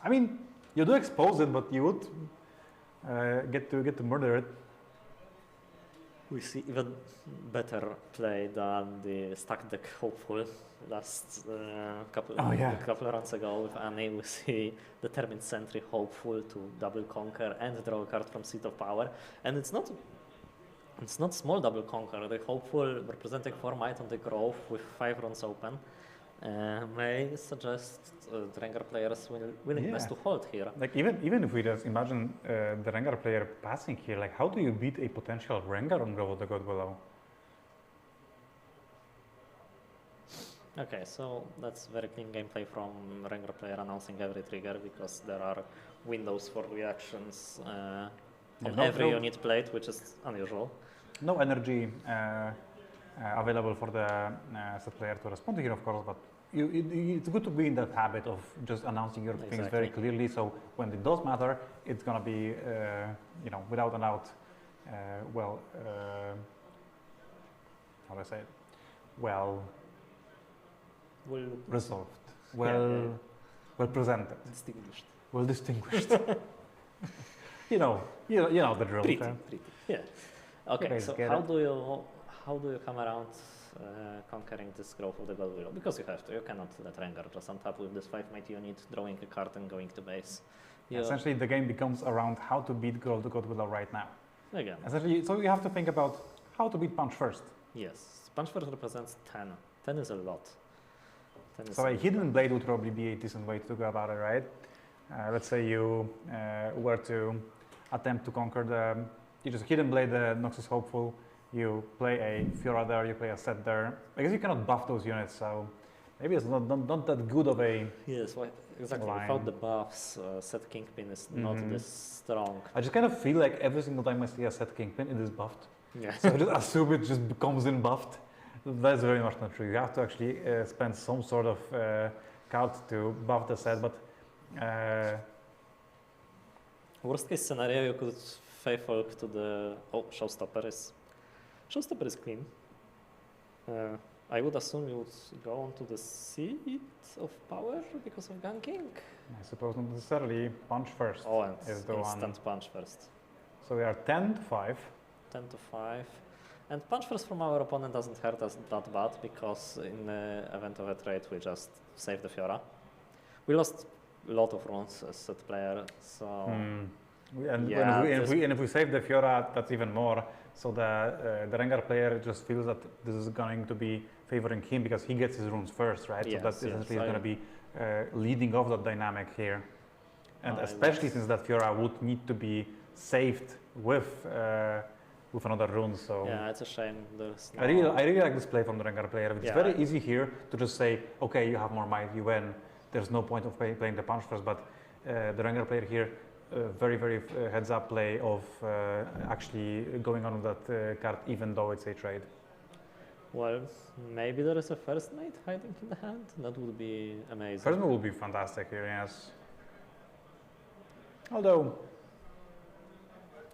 I mean, you do expose it, but you would get to murder it.
We see even better play than the stack deck Hopeful last couple of rounds ago with Annie. We see Determined Sentry Hopeful to double conquer and draw a card from Seat of Power, and it's not It's not small double conquer. The hopeful representing 4 might on the growth with 5 runes open may suggest the Rengar players' willingness
Yeah.
to hold here.
Like even if we just imagine the Rengar player passing here, like how do you beat a potential Rengar on Grove of the God below?
Okay, so that's very clean gameplay from Rengar player announcing every trigger because there are windows for reactions on every unit played, which is unusual.
No energy available for the set player to respond to here, of course, but it's good to be in that habit of just announcing your things very clearly. So when it does matter, it's gonna be without a doubt, how do I say it? Well resolved, well presented,
Distinguished.
well distinguished. you know the drill.
Pretty, yeah. Okay, so
get
how
it?
do you come around conquering this growth of the God Willow? Because you have to. You cannot let Rengar just untap with this 5 might unit, drawing a card and going to base.
Essentially, the game becomes around how to beat Grove of the God Willow right now.
Again.
Essentially, so you have to think about how to beat Punch first.
Yes, Punch first represents 10. 10 is a lot. 10 is
So a hidden blade would probably be a decent way to go about it, right? Let's say you were to attempt to conquer you just hidden blade the Noxus Hopeful, you play a Fiora there, you play a Set there. I guess you cannot buff those units, so maybe it's not that good of a
Yes, exactly.
line.
Without the buffs, Set Kingpin is not this strong.
I just kind of feel like every single time I see a Set Kingpin, it is buffed.
Yeah.
So I just assume it just becomes in buffed. That's very much not true. You have to actually spend some sort of card to buff the set, but
Worst case scenario, you could Faefolk to the Showstopper is clean. I would assume you would go on to the seat of power because of ganking.
I suppose not necessarily. Punch first
Oh, and
is the
instant
one.
punch first.
So we are 10 to 5.
10 to 5. And punch first from our opponent doesn't hurt us that bad because in the event of a trade we just save the Fiora. We lost a lot of runes as set player, so
And if we save the Fiora, that's even more. So the Rengar player just feels that this is going to be favoring him because he gets his runes first, right?
Yes,
so that's
yes,
essentially going to be leading off that dynamic here. And especially since that Fiora would need to be saved with another rune. So
yeah, it's a shame. There's no
I really like this play from the Rengar player. It's
Yeah.
very easy here to just say, okay, you have more might, you win. There's no point of playing the punch first, but the Rengar player here, very heads up play of actually going on with that card, even though it's a trade.
Well, maybe there is a first mate hiding in the hand. That would be amazing.
First move would be fantastic here, yes. Although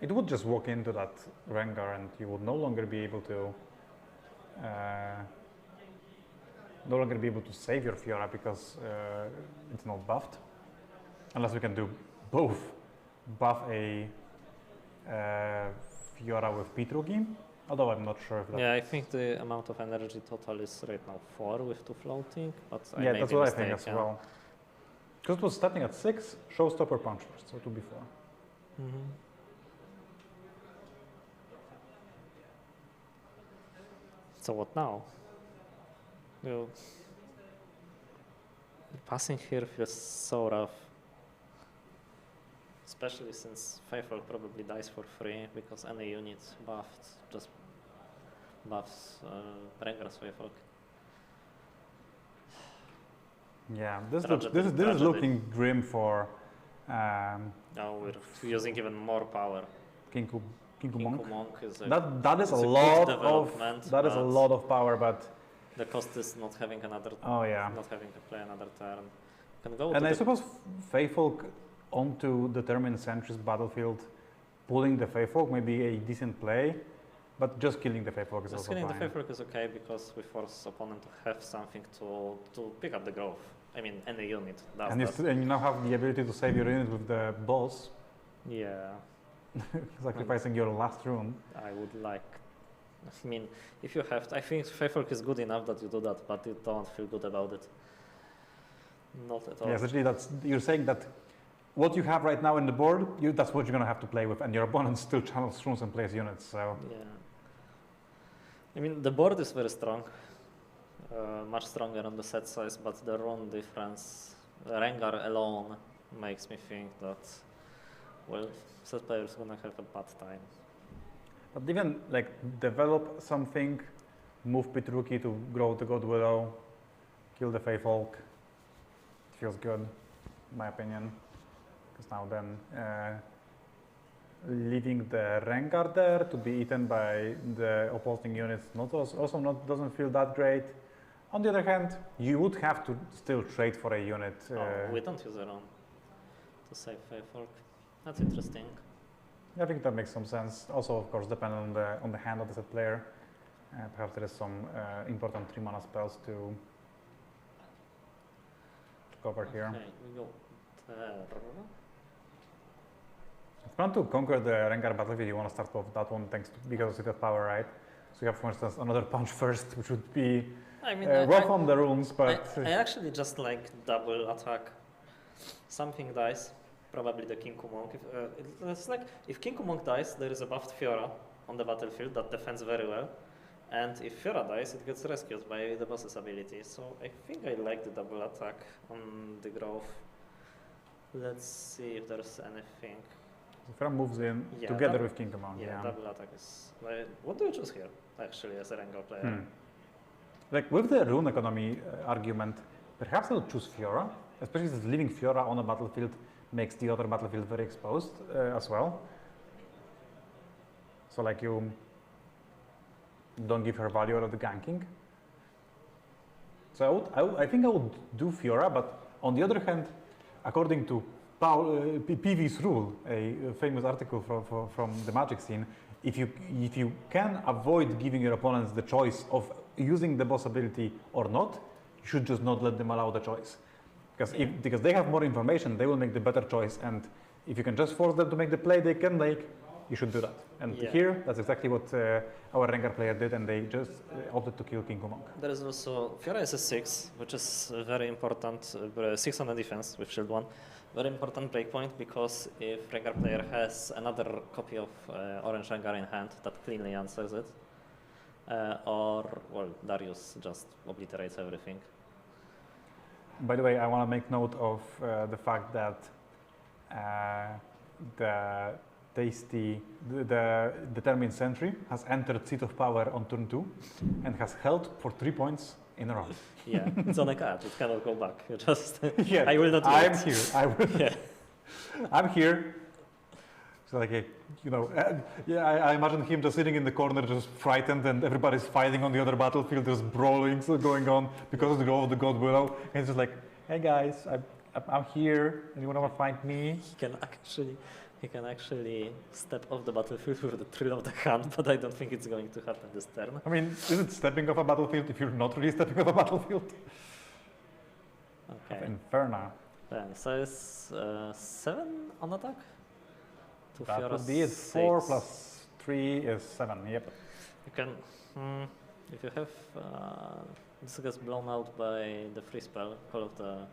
it would just walk into that Rengar and you would no longer be able to save your Fiora because it's not buffed. Unless we can do both. Buff a Fiora with Pitrugi, although I'm not sure if that...
Yeah, I think the amount of energy total is right now 4 with 2 floating, but I
Yeah,
may
that's
be
what
mistaken.
I think as well. Because it was starting at 6, Showstopper punch first, so it would be 4.
So what now? Passing here feels so rough. Especially since Faefolk probably dies for free because any unit buffed just buffs Rengar's Faefolk.
Yeah, this
Tragedy,
is
tragedy.
looking grim for
Now we're using even more power.
Kinku Monk.
Monk is a,
That is a
it's a good
lot of
development,
that is a
but
lot of power, but
the cost is not having another
oh yeah.
not having to play another turn. Can go
And
to
I
the
suppose Faefolk onto determined Sentry's battlefield, pulling the Faefolk may be a decent play, but just killing the Faefolk is
Just
also
killing the
fine.
Faefolk is okay because we force opponent to have something to pick up the growth. I mean, any unit does
And
that.
you now have the ability to save your unit with the boss,
Yeah,
sacrificing your last rune.
I would like. I mean, if you have, I think Faefolk is good enough that you do that, but you don't feel good about it. Not at all.
Yeah, essentially you're saying that what you have right now in the board, that's what you're going to have to play with, and your opponent still channels runes and plays units, so...
Yeah. I mean, the board is very strong, much stronger on the set size, but the rune difference, Rengar alone, makes me think that, well, set player is gonna have a bad time.
But even like develop something, move Pit Rookie to grow the God Widow, kill the Fey Folk. It feels good, in my opinion. Because now then leaving the Rengar there to be eaten by the opposing units doesn't feel that great. On the other hand, you would have to still trade for a unit.
We don't use a rune to save Fey Folk. That's interesting.
I think that makes some sense. Also, of course, depending on the hand of the set player. Perhaps there is some important 3 mana spells to cover here.
Okay, we go there.
If you want to conquer the Rengar battlefield, you want to start with that one because of City of Power, right? So you have, for instance, another punch first, which would be
I mean,
rough on the runes, but...
I actually just like double attack. Something dies, probably the King Monk. It's like, if King Monk dies, there is a buffed Fiora on the battlefield that defends very well. And if Fiora dies, it gets rescued by the boss's ability. So I think I like the double attack on the growth. Let's see if there's anything.
Fiora moves in together with King Monk.
Yeah, double attack is... what do you choose here, actually, as a Rengar player?
Like, with the rune economy argument, perhaps I would choose Fiora, especially since leaving Fiora on a battlefield makes the other battlefield very exposed as well. So, like, you don't give her value out of the ganking. So I think I would do Fiora, but on the other hand, according to PV's rule, a famous article from the Magic scene, if you can avoid giving your opponents the choice of using the boss ability or not, you should just not let them allow the choice. Because they have more information, they will make the better choice, and if you can just force them to make the play they can make, you should do that. And here, that's exactly what our Rengar player did, and they just opted to kill King Monk.
There is also, Fiora is a 6, which is very important, 6 on the defense with shield 1. Very important breakpoint, because if Rengar player has another copy of Orange Rengar in hand, that cleanly answers it. Or, well, Darius just obliterates everything.
By the way, I want to make note of the fact that the Determined Sentry has entered Seat of Power on turn 2 and has held for 3 points in a row.
Yeah, it's on a card, it cannot go back. You just,
yeah,
I will not do
I'm
it.
here. I will. Yeah. I'm here. So like, you know, I imagine him just sitting in the corner, just frightened, and everybody's fighting on the other battlefield. There's brawling still going on because of the God Widow. And he's just like, hey guys, I'm here. Anyone want to find me?
He can actually step off the battlefield with the Thrill of the Hand, but I don't think it's going to happen this turn.
I mean, is it stepping off a battlefield if you're not really stepping off a battlefield?
Okay.
Inferno.
Then, so it's 7 on attack?
That would be it. 4 plus 3 is 7, yep.
You can, if you have, this gets blown out by the free spell, Call of the...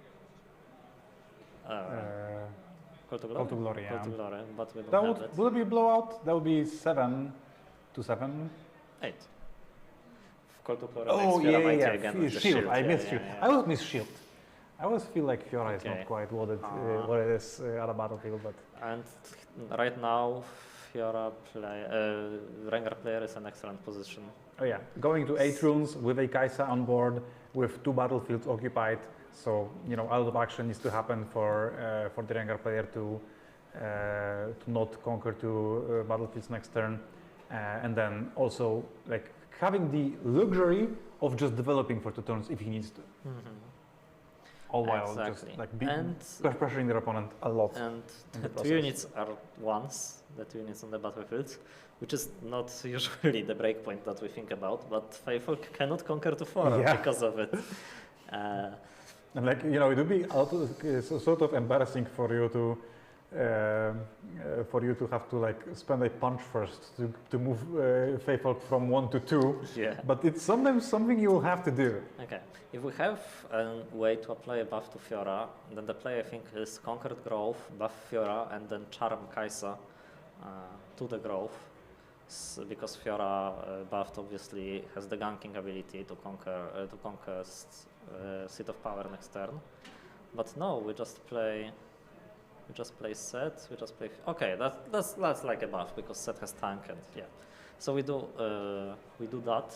Call to Glory?
Call to Glory, yeah.
Call to Glory, but we don't have it.
Would it be a blowout? That would be 7 to 7.
8. Call to Glory
Oh,
makes Fiora
yeah.
again with the
Shield.
shield.
I missed Shield.
Yeah.
I always miss Shield. I always feel like Fiora is not quite what it is at a battlefield, but...
And right now, Fiora Rengar player is in excellent position.
Oh yeah, going to 8 runes with a Kaisa on board, with 2 battlefields occupied. So, you know, a lot of action needs to happen for the Rengar player to not conquer 2 battlefields next turn. And then also, like, having the luxury of just developing for 2 turns if he needs to. All while just like pressuring their opponent a lot.
And the 2 units are ones, the 2 units on the battlefield, which is not usually the breakpoint that we think about, but Feyfolk cannot conquer to 4 because of it.
And like, you know, it would be sort of embarrassing for you to have to like spend a punch first to move Feyfolk from 1 to 2.
Yeah.
But it's sometimes something you will have to do.
Okay. If we have a way to apply a buff to Fiora, then the play I think is Conquered Growth, buff Fiora, and then Charm Kaisa to the Growth. because Fiora buffed obviously has the ganking ability to conquest Seat of Power next turn. But no, we just play Set. We just play. Okay, that's like a buff because Set has tank and yeah. So we do that.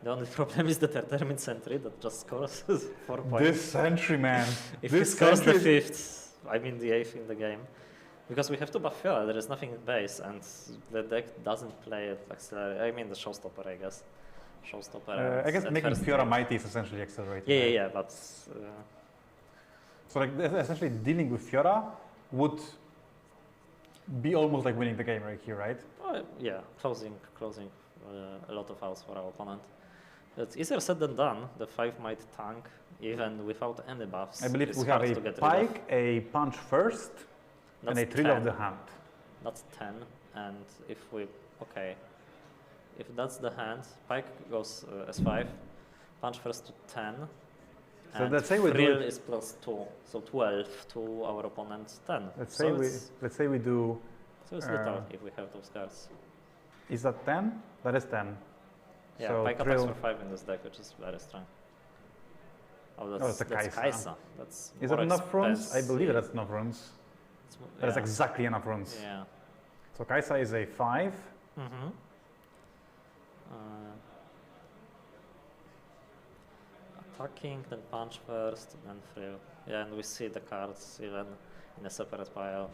The only problem is the determined sentry that just scores 4 points.
This sentry, man.
If
this
he scores the
sentry
5th, I mean the 8th in the game. Because we have to buff Fiora, there is nothing in base, and the deck doesn't play it accelerate. I mean the showstopper, I guess. Showstopper.
I guess
at
making
first
Fiora
game.
mighty is essentially accelerated.
Yeah,
right?
yeah, but
So like essentially dealing with Fiora would be almost like winning the game right here, right?
yeah, closing a lot of outs for our opponent. It's easier said than done. The 5 might tank even without any buffs.
I believe
It's
we have
hard
a
to get rid
pike, a punch first, and
That's
a thrill
10.
of the hand.
That's 10, and if that's the hand, pike goes S5, punch first to 10,
So
and
let's say we do
frill
it-
is +2, so 12 to our opponent's 10.
Let's
so
say we do.
so it's little if we have those cards.
Is that 10? That is 10.
Yeah,
so
pike attacks
thrill.
for 5 in this deck, which is very strong. Oh,
it's a
that's
Kaisa.
Kaisa. That's
Is
more
that enough runes? I
expensive.
believe that's enough runes. That is
yeah.
exactly enough runes.
Yeah.
So Kaisa is a 5.
Mm-hmm. Attacking, then punch first, then frill. Yeah, and we see the cards even in a separate pile.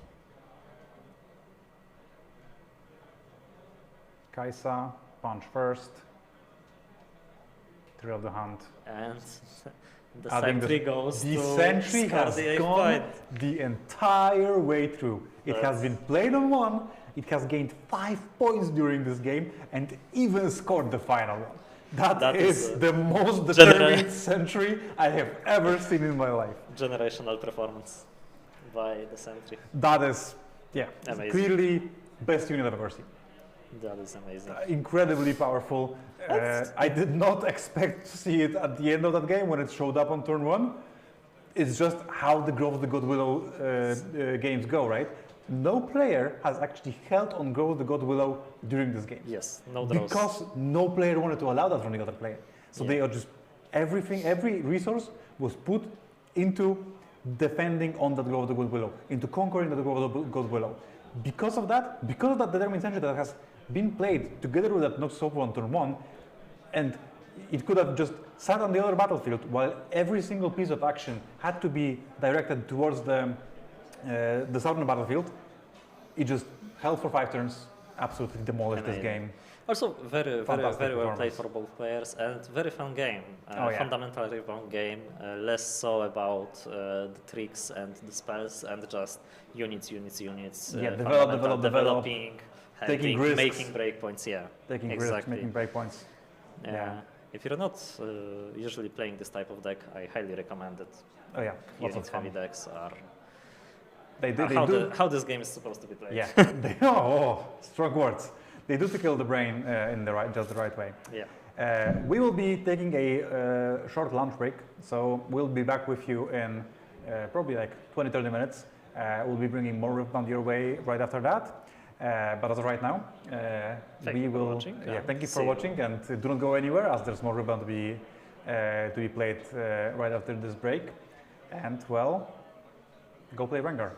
Kaisa, punch first. Thrill of the hand.
And the
Adding
sentry goes
The
to
sentry
score
has
the 8th
gone
point.
the entire way through. It has been played on 1, it has gained 5 points during this game, and even scored the final one. That is the most determined sentry I have ever seen in my life.
Generational performance by the sentry.
That is, yeah,
Amazing.
clearly best unit I've ever seen.
That is amazing.
Incredibly powerful. I did not expect to see it at the end of that game when it showed up on turn 1. It's just how the Grove of the God Willow games go, right? No player has actually held on Grove of the God Willow during this game.
Yes, no draws.
Because no player wanted to allow that from the other player. So
Yeah.
they are just, every resource was put into defending on that Grove of the God Willow, into conquering the Grove of the God Willow. Because of that determined sentry that has been played together with that Nox Sopo on turn 1, and it could have just sat on the other battlefield while every single piece of action had to be directed towards the southern battlefield. It just held for 5 turns, absolutely demolished this game.
Also, very
Fantastic
well played
performance.
for both players, and very fun game.
Oh, yeah.
Fundamental Riftbound game, less so about the tricks and the spells, and just units.
Yeah,
fundamental
develop,
developing,
taking
handling,
risks.
making breakpoints. Yeah,
Taking
exactly.
risks, making breakpoints.
Yeah. If you're not usually playing this type of deck, I highly recommend it.
Oh yeah, lots of
Unit
fun.
heavy decks are
They do.
how this game is supposed to be played.
Yeah, strong words. They do tickle the brain in just the right way.
Yeah.
We will be taking a short lunch break, so we'll be back with you in probably like 20-30 minutes. We'll be bringing more Riftbound your way right after that. But as of right now,
Thank
we
you for
will.
watching,
Yeah,
and
thank you
see
for
you.
watching, and do not go anywhere, as there's more Riftbound to be played right after this break. And well, go play Rengar.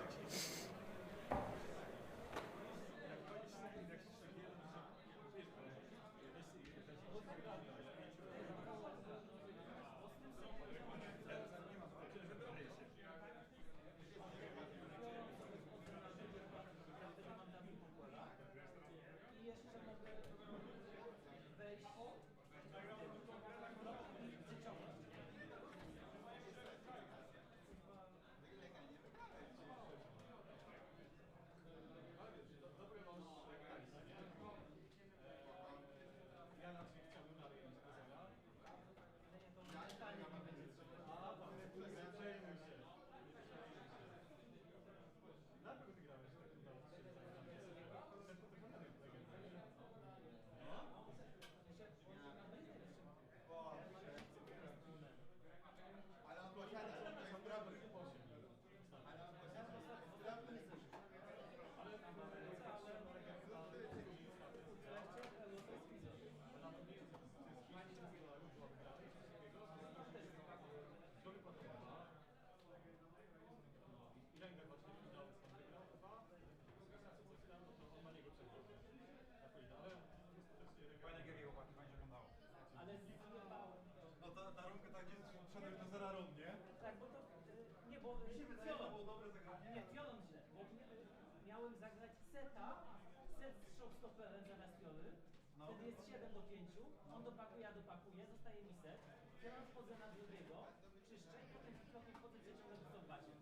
poszedłeś do 0 rund, nie?
Tak, bo to... Nie, bo...
To było dobre zagranie.
Nie, Fiolon źle, bo miałem zagrać seta, set z showstopperem zamiast Fioli, wtedy jest 7 do 5, on dopakuje, ja dopakuję, zostaje mi set, Fiolon wchodzę na drugiego, czyszczę i potem krokiem wchodzę przeciągle do stopbacie.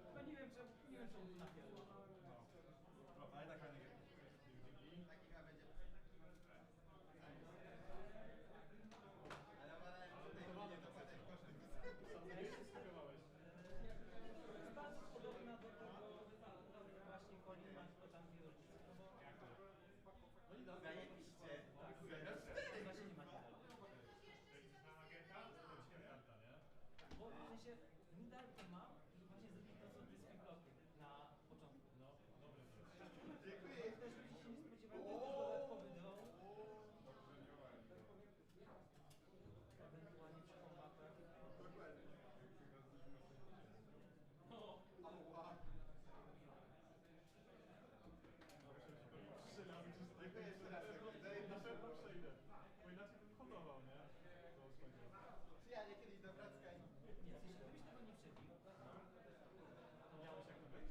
Tylko nie wiem czemu tu na Fiolon.
Ale tak fajnie.
Jest bardzo podobna do tego właśnie Kolina, tylko tam dwie różnice. No bo...
Zajebiście.
Tak, właśnie nie ma tyle. Bo w sensie Nidalkę mam i właśnie zrobić to, co ty z blokiem na początku. No, dobry.
Dziękuję.
Też ludzie się nie spodziewali, że to jest dodatkowy draw. Ewentualnie przy kombatach.
Dziękuję jeszcze raz.
Na pewno przejdę. Bo inaczej bym hodował, nie?
Przyjadę kiedyś do Wrocka i...
Nie, w sensie gdybyś tego nie przebił, to
Miałeś jak to być?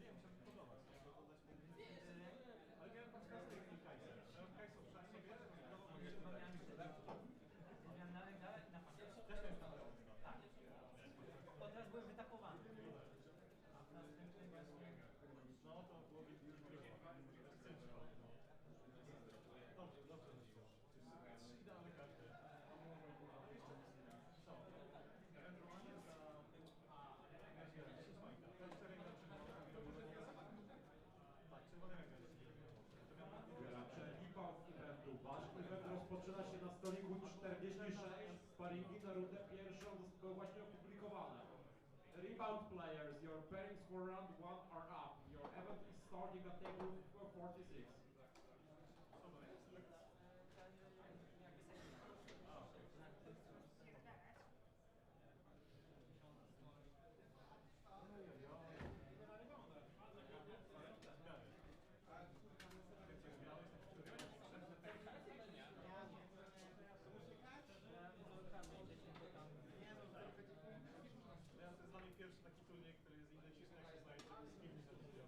Nie, musiałbym podobać, nie? Bo dodać punkty. Ale miałem tam kasę i kajsę. Miałem kajsę w szafie, wiesz?
chyba miałem miałem na regale i na pancerz.
Też miałem tam.
Tak. Bo teraz byłem wytapowany. A następny właśnie...
No to byłoby już dobrze, dobrze. Trzy idealne karty. Co? Ewentualnie za... To jest ręka czerwona. Tak, czerwony ręka jest. Gracze Riftbound eventu. Wasz event rozpoczyna się na stoliku 46. Sparingi na rundę pierwszą zostały właśnie opublikowane. Rebound players, your pairings for round 1 are up. Your event is starting at table 46. To jest dla mnie pierwszy taki turniej, który jest identyczny jak się znajduje z kimś, kto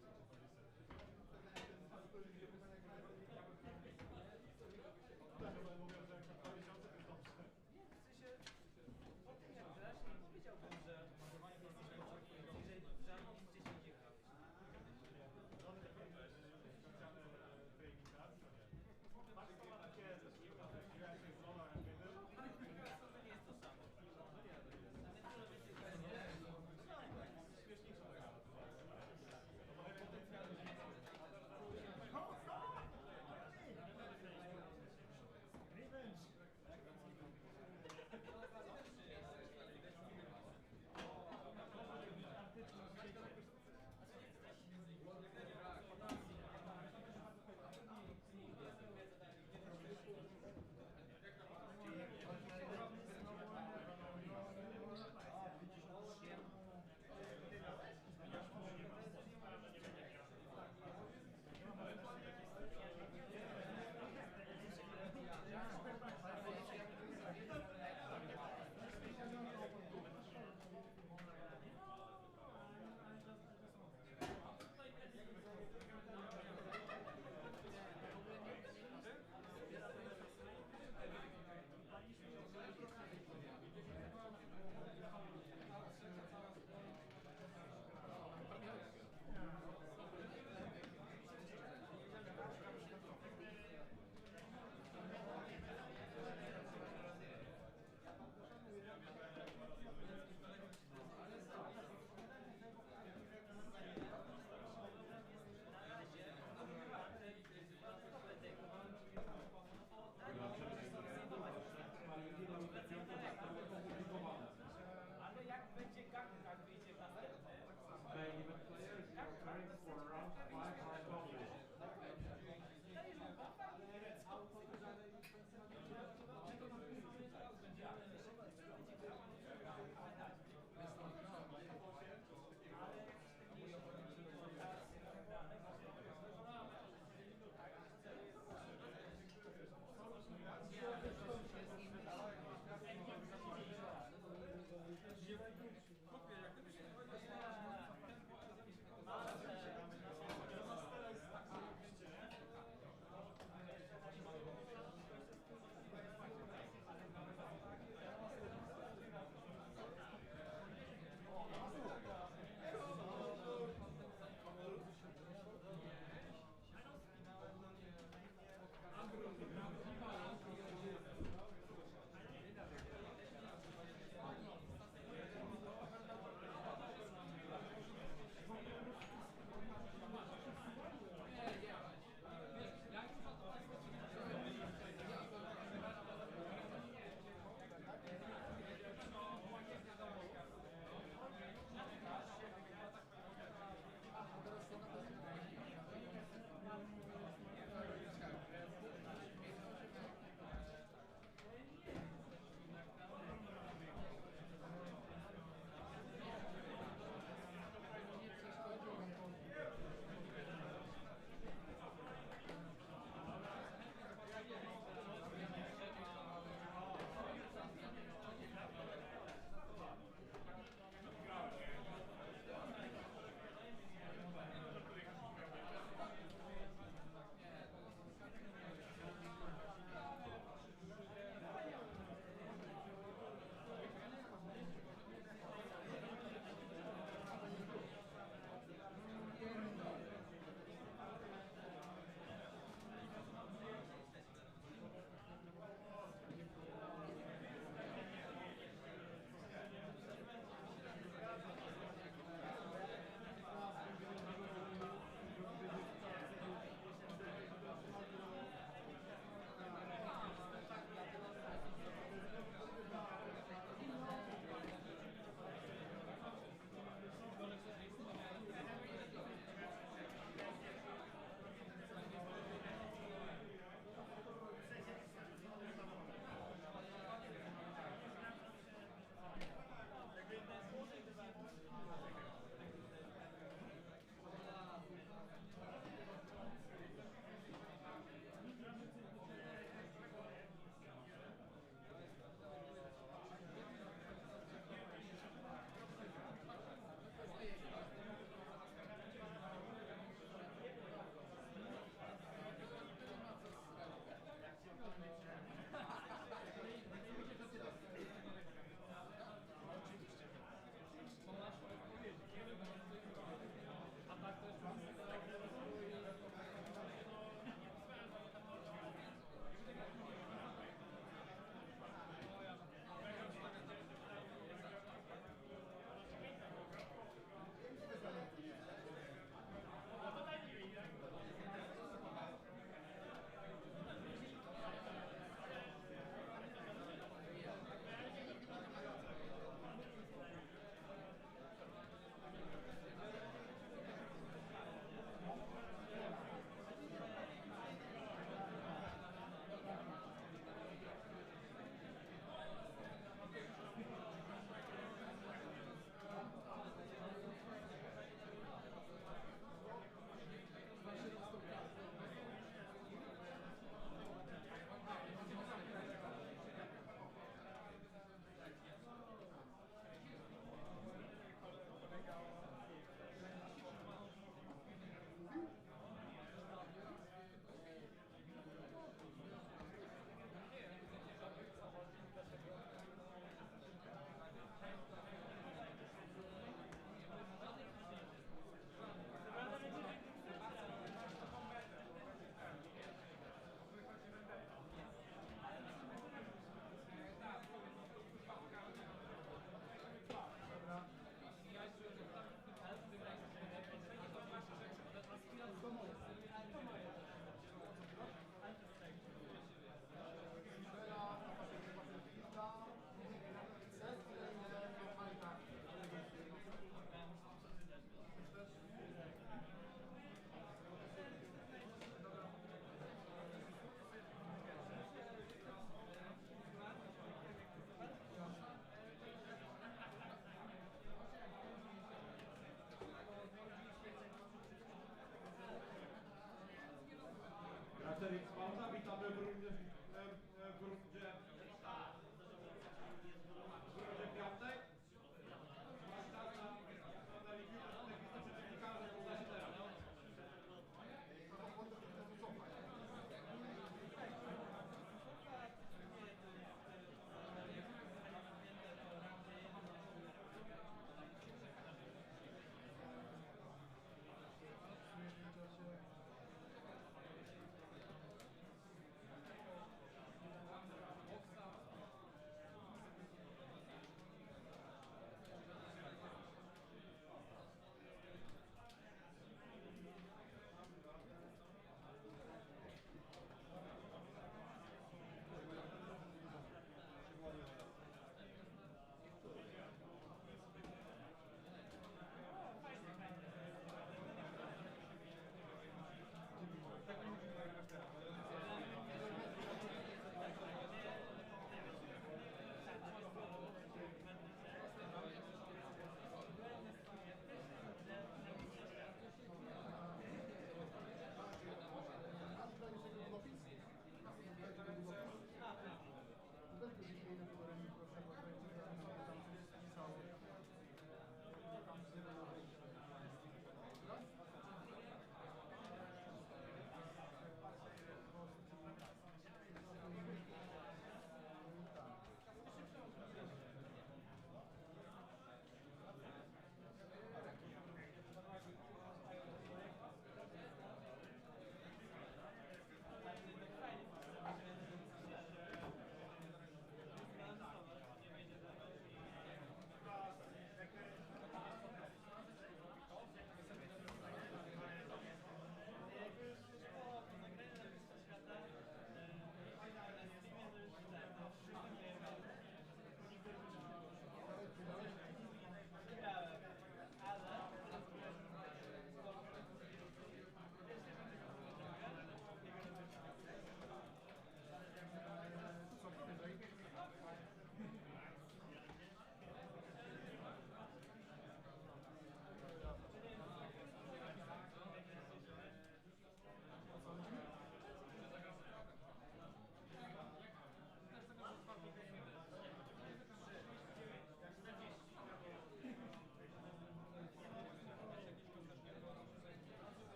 Riftbounda, witamy w rundzie piątej. Czas na listę przeciwnika, rozpoczyna się teraz.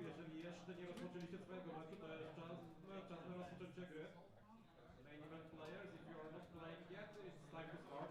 Jeżeli jeszcze nie rozpoczęliście swojego meczu, to jest czas na rozpoczęcie gry. Main event players, if you are not playing yet, it's time to start.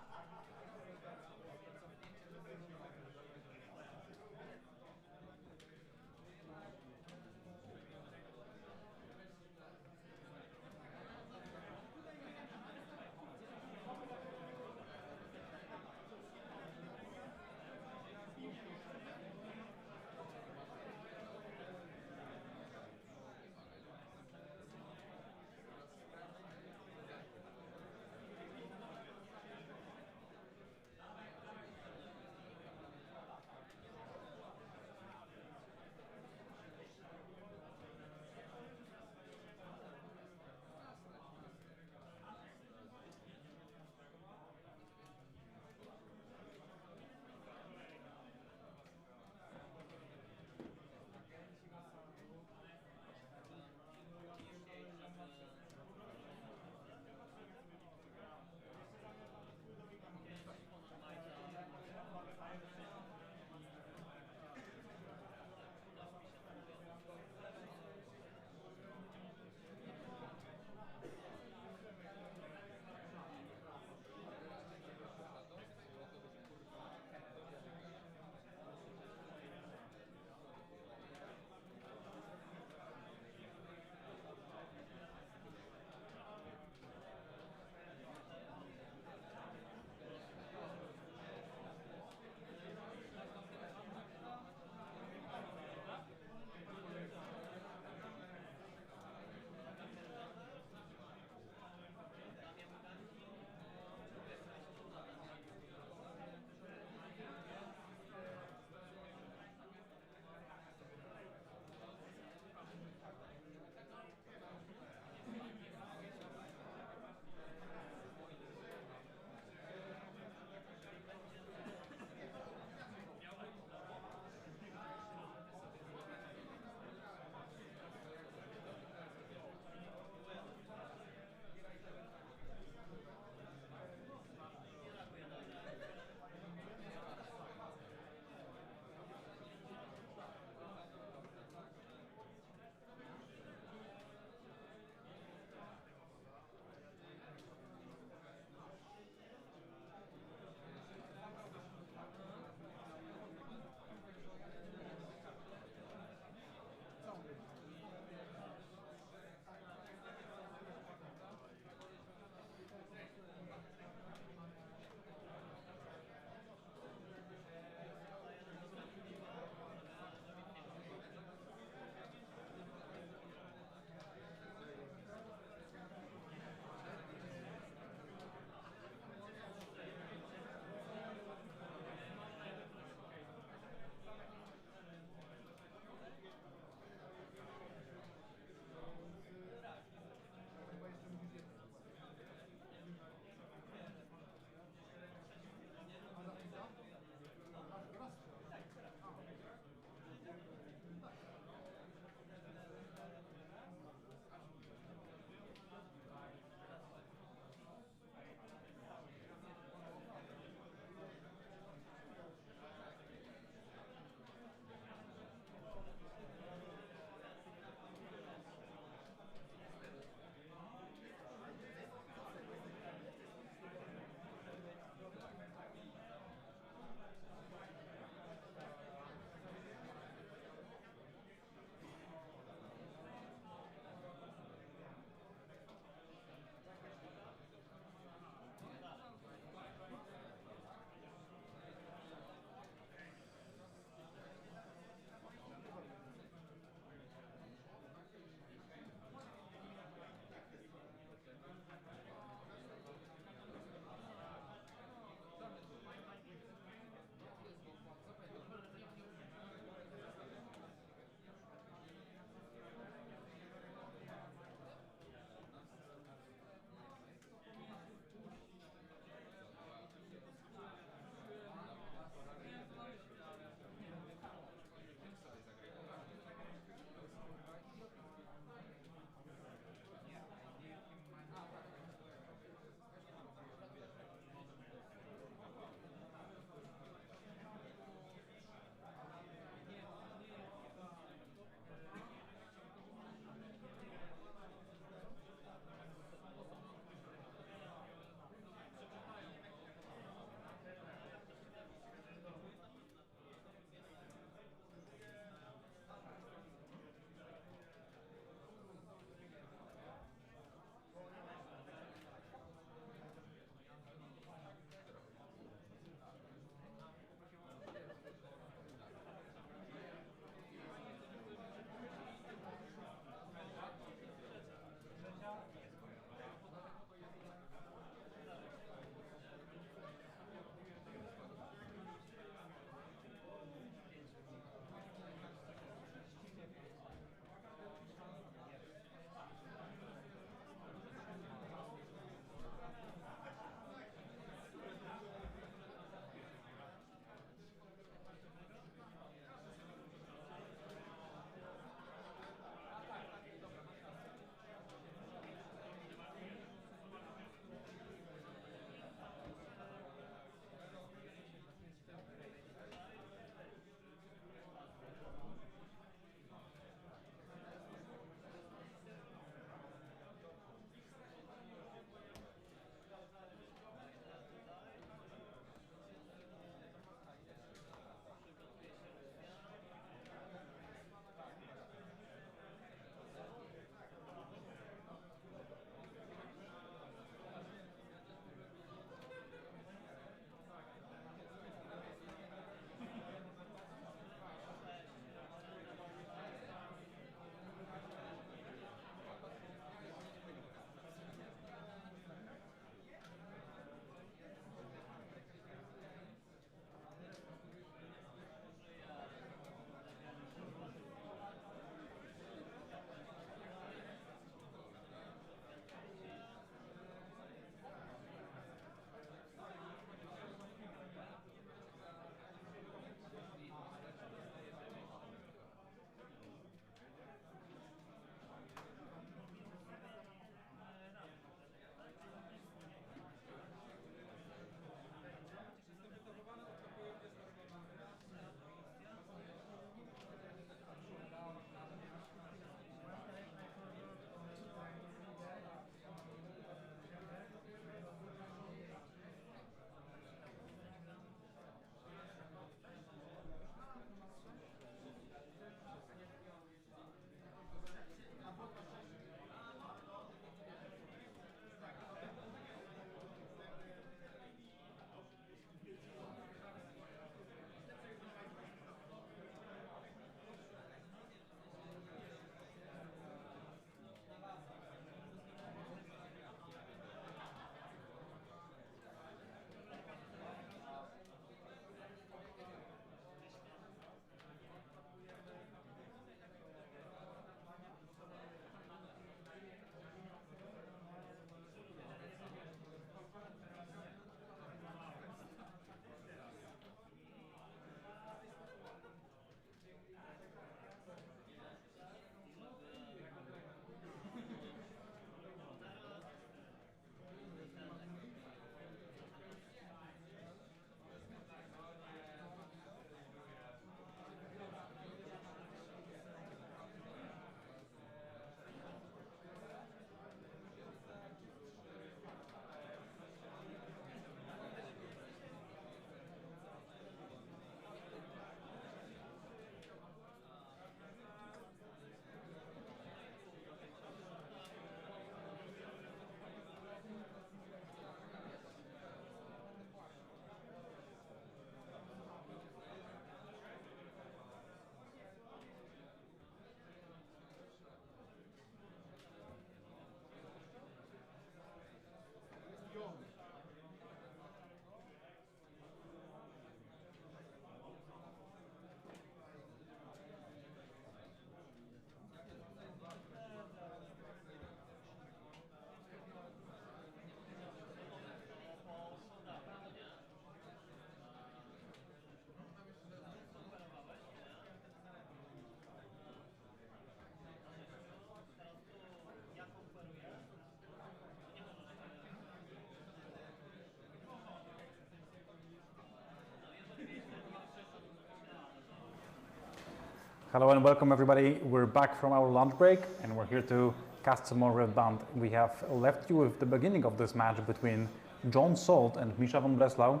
Hello and welcome everybody. We're back from our lunch break and we're here to cast some more Riftbound. We have left you with the beginning of this match between John Salt and Misha von Breslau.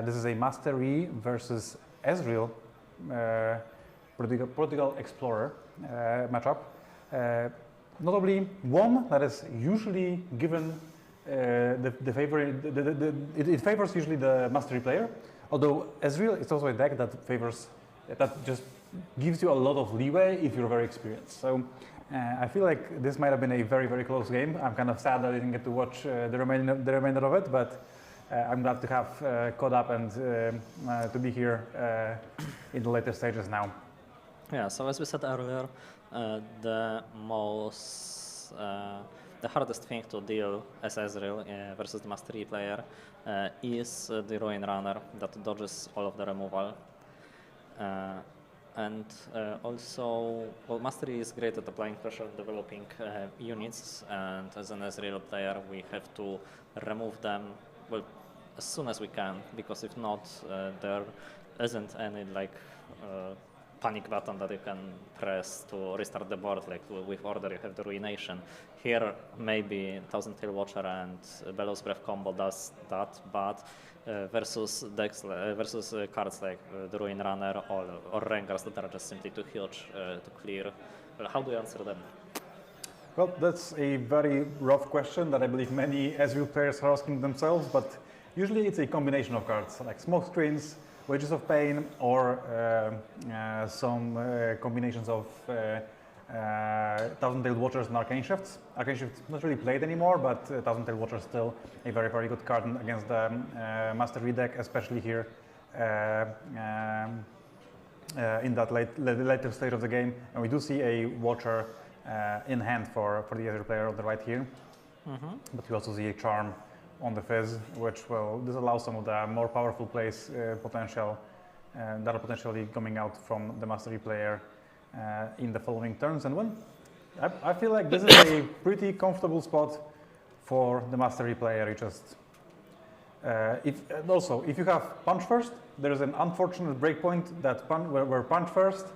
This is a Master E versus Ezreal Prodigal Explorer matchup. Notably one that is usually given the favor, it favors usually the Mastery player, although Ezreal is also a deck that favors, that just gives you a lot of leeway if you're very experienced. So I feel like this might have been a very, very close game. I'm kind of sad that I didn't get to watch the remainder of it, but I'm glad to have caught up and to be here in the later stages now.
Yeah, so as we said earlier, the hardest thing to deal as Ezreal versus the Mastery player is the Ruin Runner that dodges all of the removal. And also, well, Mastery is great at applying pressure and developing units, and as an Ezreal player we have to remove them, well, as soon as we can, because if not, there isn't any panic button that you can press to restart the board, like with Order you have the Ruination. Here maybe Thousand Tail Watcher and Bellows Breath combo does that, but versus decks, versus cards like the Ruin Runner or Rengars that are just simply too huge to clear, how do you answer them?
Well, that's a very rough question that I believe many Ezreal players are asking themselves, but usually it's a combination of cards like Smoke Screens, Wages of Pain, or some combinations of Thousand Tailed Watchers and Arcane Shifts. Arcane Shifts not really played anymore, but Thousand Tailed Watchers still a very, very good card against the Mastery deck, especially here in that later stage of the game. And we do see a Watcher in hand for the Ezreal player on the right here, but we also see a Charm on the Fizz, which will disallow some of the more powerful plays potential that are potentially coming out from the Mastery player in the following turns. And when I feel like this is a pretty comfortable spot for the Mastery player. You just if you have Punch First, there is an unfortunate breakpoint that where Punch First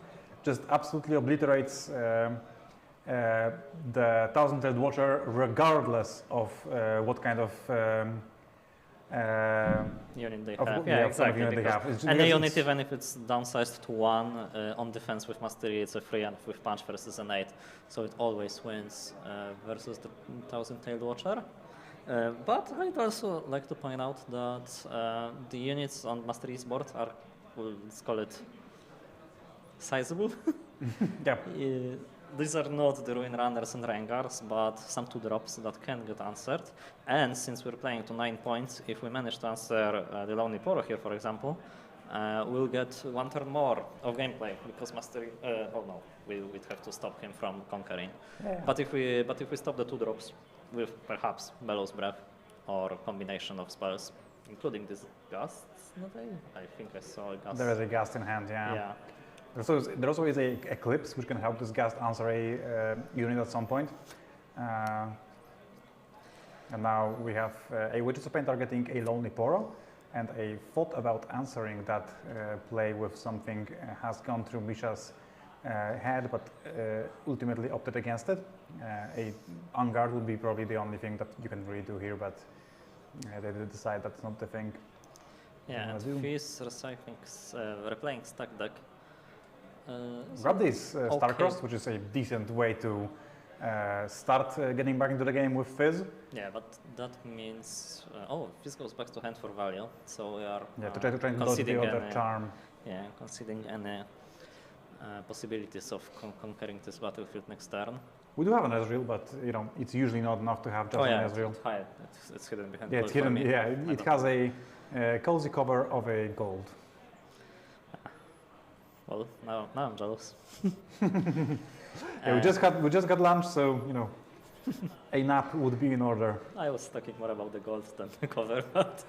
just absolutely obliterates the Thousand Tailed Watcher, regardless of what kind of
unit they have. Yeah, exactly. Any unit, even if it's downsized to 1 on defense with Mastery, it's a 3, and with Punch versus an 8, so it always wins versus the Thousand Tailed Watcher. But I'd also like to point out that the units on Mastery's board are, well, let's call it, sizable.
Yeah.
These are not the Ruin Runners and Rengars, but some 2-drops that can get answered. And since we're playing to 9 points, if we manage to answer the Lonely Poro here, for example, we'll get 1 turn more of gameplay, because Mastery, oh no, we'd have to stop him from conquering. Yeah. But if we stop the 2-drops with perhaps Bellows Breath or a combination of spells, including this Gust, I think I saw a Gust.
There is a Gust in hand, yeah. There also is a Eclipse which can help this Gust answer a unit at some point. And now we have a Witches of Pain targeting a Lonely Poro, and a thought about answering that play with something has gone through Misha's head, but ultimately opted against it. A Unguard would be probably the only thing that you can really do here, but they did decide that's not the thing.
Yeah, and he's replaying stack deck.
Grab this Starcrossed, which is a decent way to start getting back into the game with Fizz.
Yeah, but that means Fizz goes back to hand for value, so we are
to try to dodge the other Charm.
Yeah, conceding any possibilities of conquering this battlefield next turn.
We do have an Ezreal, but it's usually not enough to have just an Ezreal.
It's hidden behind.
Yeah, it's hidden. Yeah, it has a cozy cover of a gold.
Well, now I'm jealous.
Yeah, we just got lunch, so a nap would be in order.
I was talking more about the gold than the cover, but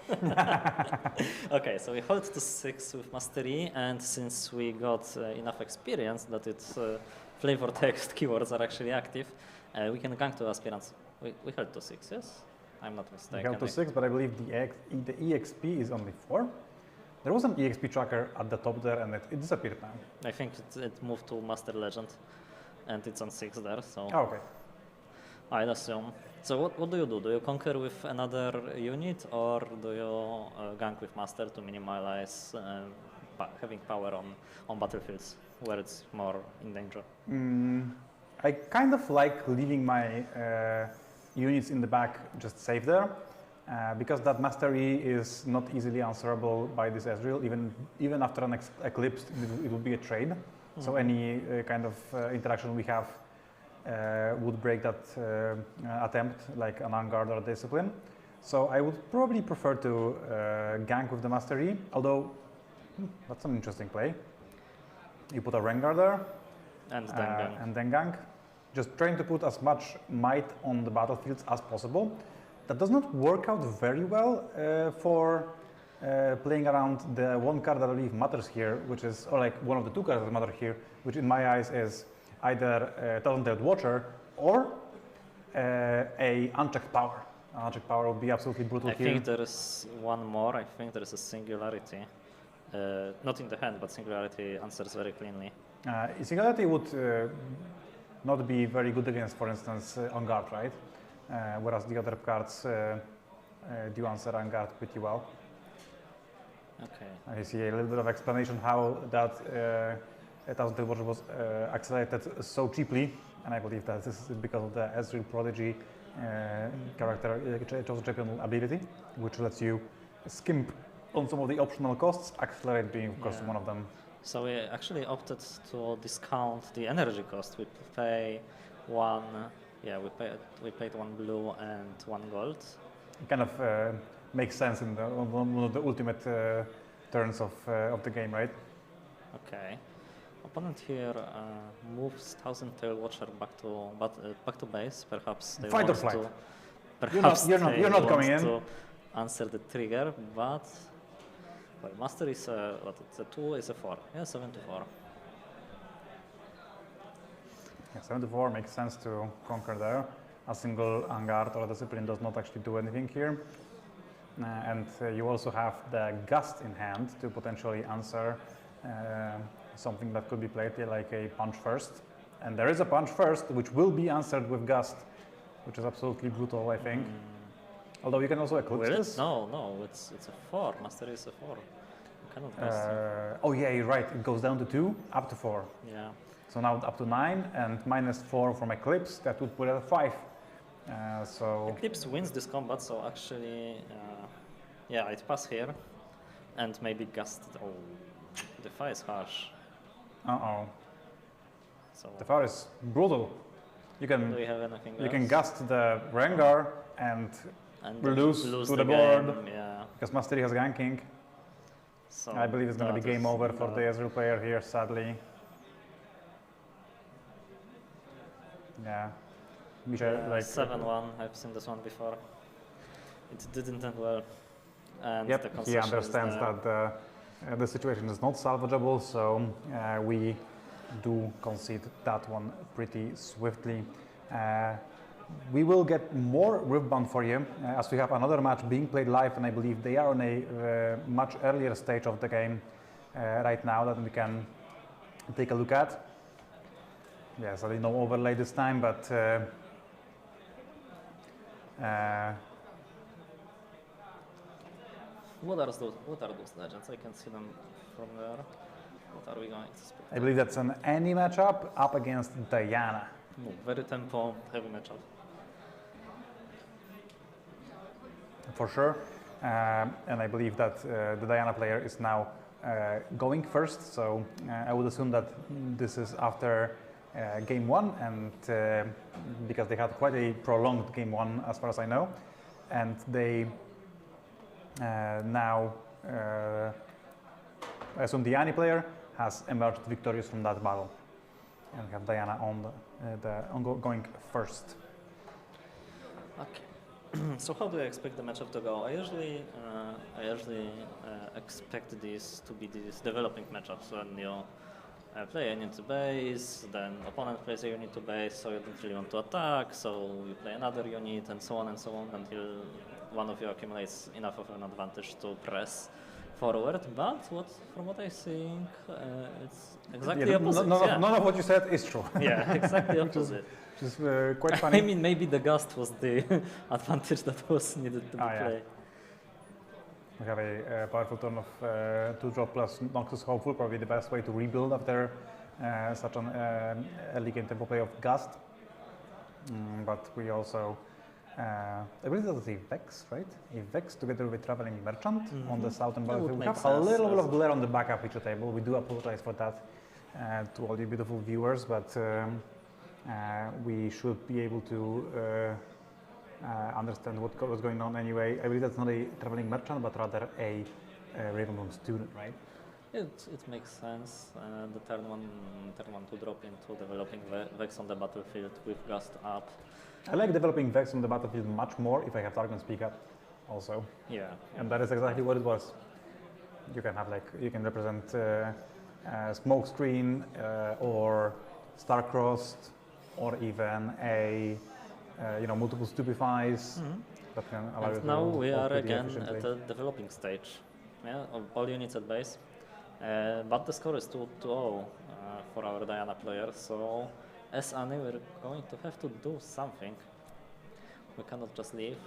okay. So we hold to 6 with Mastery, and since we got enough experience that its flavor text keywords are actually active, we can gank to aspirants. We held to 6, yes? I'm not mistaken.
We held to 6, but I believe the EXP is only 4. There was an EXP tracker at the top there, and it disappeared now.
I think it moved to Master Legend, and it's on 6 there, so
Oh, okay.
I'd assume. So what do you do? Do you conquer with another unit, or do you gank with Master to minimize having power on battlefields where it's more in danger?
I kind of like leaving my units in the back just safe there, because that mastery is not easily answerable by this Ezreal. Even after an eclipse, it will be a trade. So any kind of interaction we have would break that attempt, like an Vanguard or Discipline. So I would probably prefer to gank with the mastery, although that's an interesting play. You put a Rengar there, and then gank. Just trying to put as much might on the battlefields as possible. That does not work out very well for playing around the one card that I believe matters here, which is, or like one of the two cards that matter here, which in my eyes is either Talented Watcher or a unchecked power. Unchecked power would be absolutely brutal here.
I think there is one more. I think there is a Singularity. Not in the hand, but Singularity answers very cleanly.
Singularity would not be very good against, for instance, on guard, right? Whereas the other cards do answer on guard pretty well.
Okay.
I see a little bit of explanation how that Talented Watcher was accelerated so cheaply, and I believe that this is because of the Ezreal Prodigy character, Chosen Champion ability, which lets you skimp on some of the optional costs, accelerate being, of course, one of them.
So we actually opted to discount the energy cost. We pay one, we paid 1 blue and 1 gold.
It kind of makes sense in one of the ultimate turns of the game, right?
Okay. Opponent here moves Thousand Tail Watcher back to base. Perhaps they
Fight or
want
flight.
to. Perhaps
you're not
they
coming
want
in.
to answer the trigger, but well, Master is what? It's a 2, is a 4. Yeah, 7 to 4.
Yeah, 7 to 4 makes sense to conquer there. A single Vanguard or Discipline does not actually do anything here. And you also have the Gust in hand to potentially answer something that could be played here, like a Punch First. And there is a Punch First, which will be answered with Gust, which is absolutely brutal, I think. Although you can also eclipse this.
No, it's a 4. Master is a 4. You cannot Gust.
Oh yeah, you're right. It goes down to 2, up to 4.
Yeah.
So now up to 9 and -4 from Eclipse, that would put it at 5. So
Eclipse wins this combat, so actually, yeah, it pass here, and maybe Gust. Oh, the fire is harsh. So
the fire is brutal. You can
do we have anything
you
else?
can Gust the Rengar and lose to the board,
yeah.
because Mastery has ganking.
So
I believe it's going to be game over for the Ezreal player here, sadly. Yeah. Like
7-1, I've seen this one before. It didn't end well. And
yep,
the
he
concession
understands
is
that the situation is not salvageable, so we do concede that one pretty swiftly. We will get more Riftbound for you, as we have another match being played live, and I believe they are on a much earlier stage of the game right now that we can take a look at. Yes, I did no overlay this time, but
what are those legends? I can see them from there. What are we going to speak?
I believe that's an any matchup up against Diana.
No, very tempo heavy matchup.
For sure, and I believe that the Diana player is now going first, so I would assume that this is after game 1, and because they had quite a prolonged game 1 as far as I know, and they now I assume the Annie player has emerged victorious from that battle, and we have Diana on going first.
Okay. So how do I expect the matchup to go? I usually expect this to be these developing matchups when you play a unit to base, then opponent plays a unit to base, so you don't really want to attack, so you play another unit, and so on until one of you accumulates enough of an advantage to press forward, but from what I think, it's exactly
Yeah,
opposite.
none of what you said is true.
Yeah, exactly opposite.
Which is quite funny.
I mean, maybe the gust was the advantage that was needed to be played.
We have a powerful turn of 2-drop plus Noxus Hopeful, probably the best way to rebuild after such an early game tempo play of Gust. But we also, I believe that's a Vex, right? A Vex together with Traveling Merchant on the southern battlefield. We have a little bit of glare on the backup feature table. We do apologize for that to all you beautiful viewers, but we should be able to understand what's going on anyway. I believe that's not a Traveling Merchant, but rather a Ravenloom student, right?
It makes sense. The turn one to drop into developing Vex on the battlefield with Gust up.
I like developing Vex on the battlefield much more if I have Targon Speak Up also.
Yeah.
And that is exactly what it was. You can have you can represent Smoke Screen or Star-Crossed, or even a multiple Stupefies that can allow you to
now we are
pretty
again
efficiently.
at the developing stage. Yeah, of all units at base. But the score is 2-0 for our Diana player, so as Annie we're going to have to do something. We cannot just leave.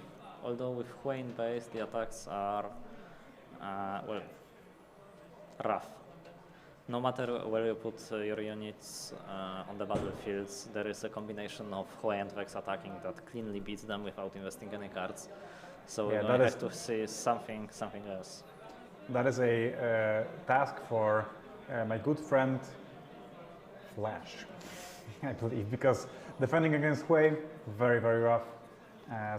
Although with Hwayne base the attacks are rough. No matter where you put your units on the battlefields, there is a combination of Hway and Vex attacking that cleanly beats them without investing any cards. So
Yeah,
we have to see something else.
That is a task for my good friend Flash, I believe, because defending against Hway, very, very rough.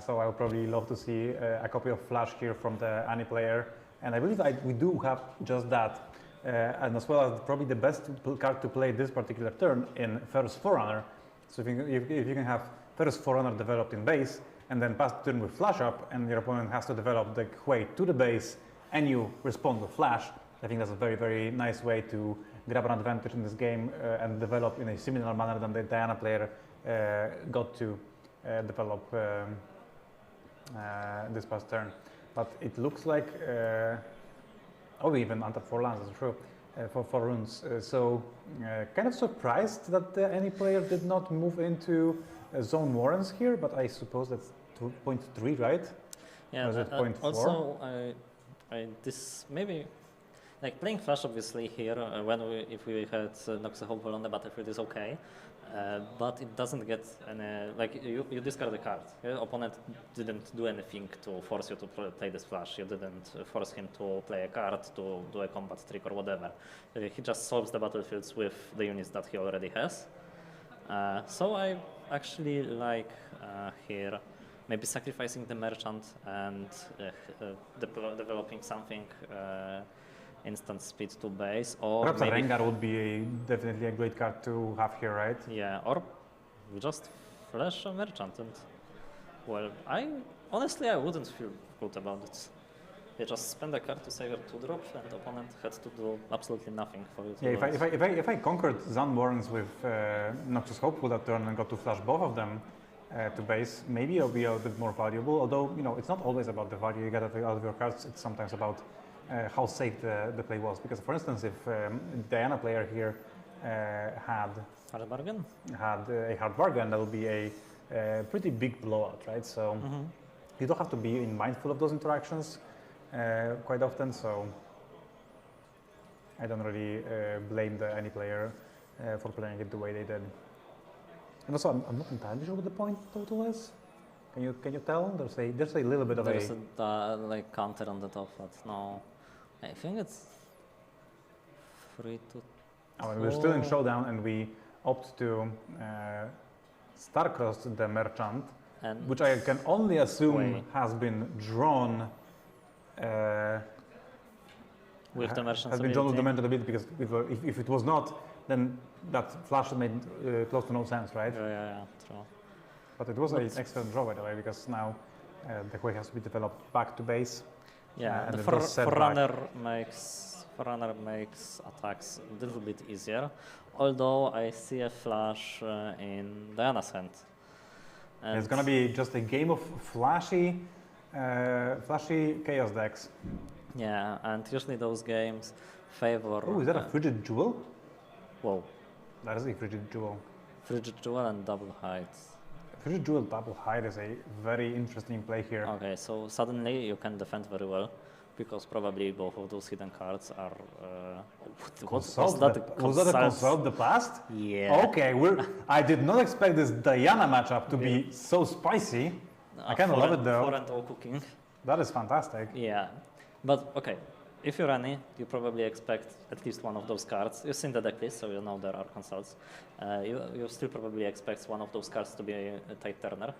So I would probably love to see a copy of Flash here from the Annie player. And I believe we do have just that. And as well as probably the best card to play this particular turn in Ferrous Forerunner. So if you can have Ferrous Forerunner developed in base, and then pass the turn with Flash up, and your opponent has to develop the Hway to the base, and you respond with Flash, I think that's a very, very nice way to grab an advantage in this game and develop in a similar manner than the Diana player got to develop this past turn. But it looks like, even under 4 lands, that's true, for 4 runes. So kind of surprised that any player did not move into Zone Warrens here, but I suppose that's 2.3, right?
Yeah,
or is it 0.4?
also this maybe like playing Flash obviously here if we had Noxus Hopeful on the battlefield is okay, but it doesn't get any you discard a card. Your opponent didn't do anything to force you to play this Flash. You didn't force him to play a card, to do a combat trick or whatever. He just solves the battlefields with the units that he already has. So I actually like here maybe sacrificing the merchant and developing something instant speed to base, or
perhaps
maybe
a Rengar would be definitely a great card to have here, right?
yeah, or just flash a merchant. And well, honestly I wouldn't feel good about it. You just spend a card to save your 2-drop, and the opponent had to do absolutely nothing for you.
Yeah, if I conquered Zone Warrens with Noxus Hopeful that turn and got to flash both of them to base, maybe it'll be a bit more valuable. Although it's not always about the value you get out of your cards. It's sometimes about how safe the play was. Because for instance, if Diana player here had a hard bargain, that would be a pretty big blowout, right? So you don't have to be mindful of those interactions quite often. So I don't really blame any player for playing it the way they did. And also, I'm not entirely sure what the point total is. Can you tell? There's a little bit of
There's a counter on the top, but no, I think it's 3-2.
We're still in Showdown, and we opt to Star-Crossed the Merchant, which I can only assume has been drawn.
With the merchant
has been drawn with the merchant ability, because if it was not, then that flash made close to no sense, right?
Yeah, true.
But it was an excellent draw, by the way, because now the Hway has to be developed back to base.
Yeah,
and
the Forerunner makes attacks a little bit easier, although I see a flash in Diana's hand.
And it's going to be just a game of flashy Chaos decks.
Yeah, and usually those games favor.
Oh, is that a frigid jewel?
Whoa,
That is a frigid jewel.
frigid jewel and double height.
Frigid jewel double hide is a very interesting play here.
Okay, so suddenly you can defend very well, because probably both of those hidden cards are. Was that a
Consult the past?
Yeah.
Okay, I did not expect this Diana matchup to be so spicy. I kind of love it though.
4-0 cooking.
That is fantastic.
Yeah, but okay. If you're Rani, you probably expect at least one of those cards. You've seen the deck list, so you know there are consults. You still probably expect one of those cards to be a Tide Turner.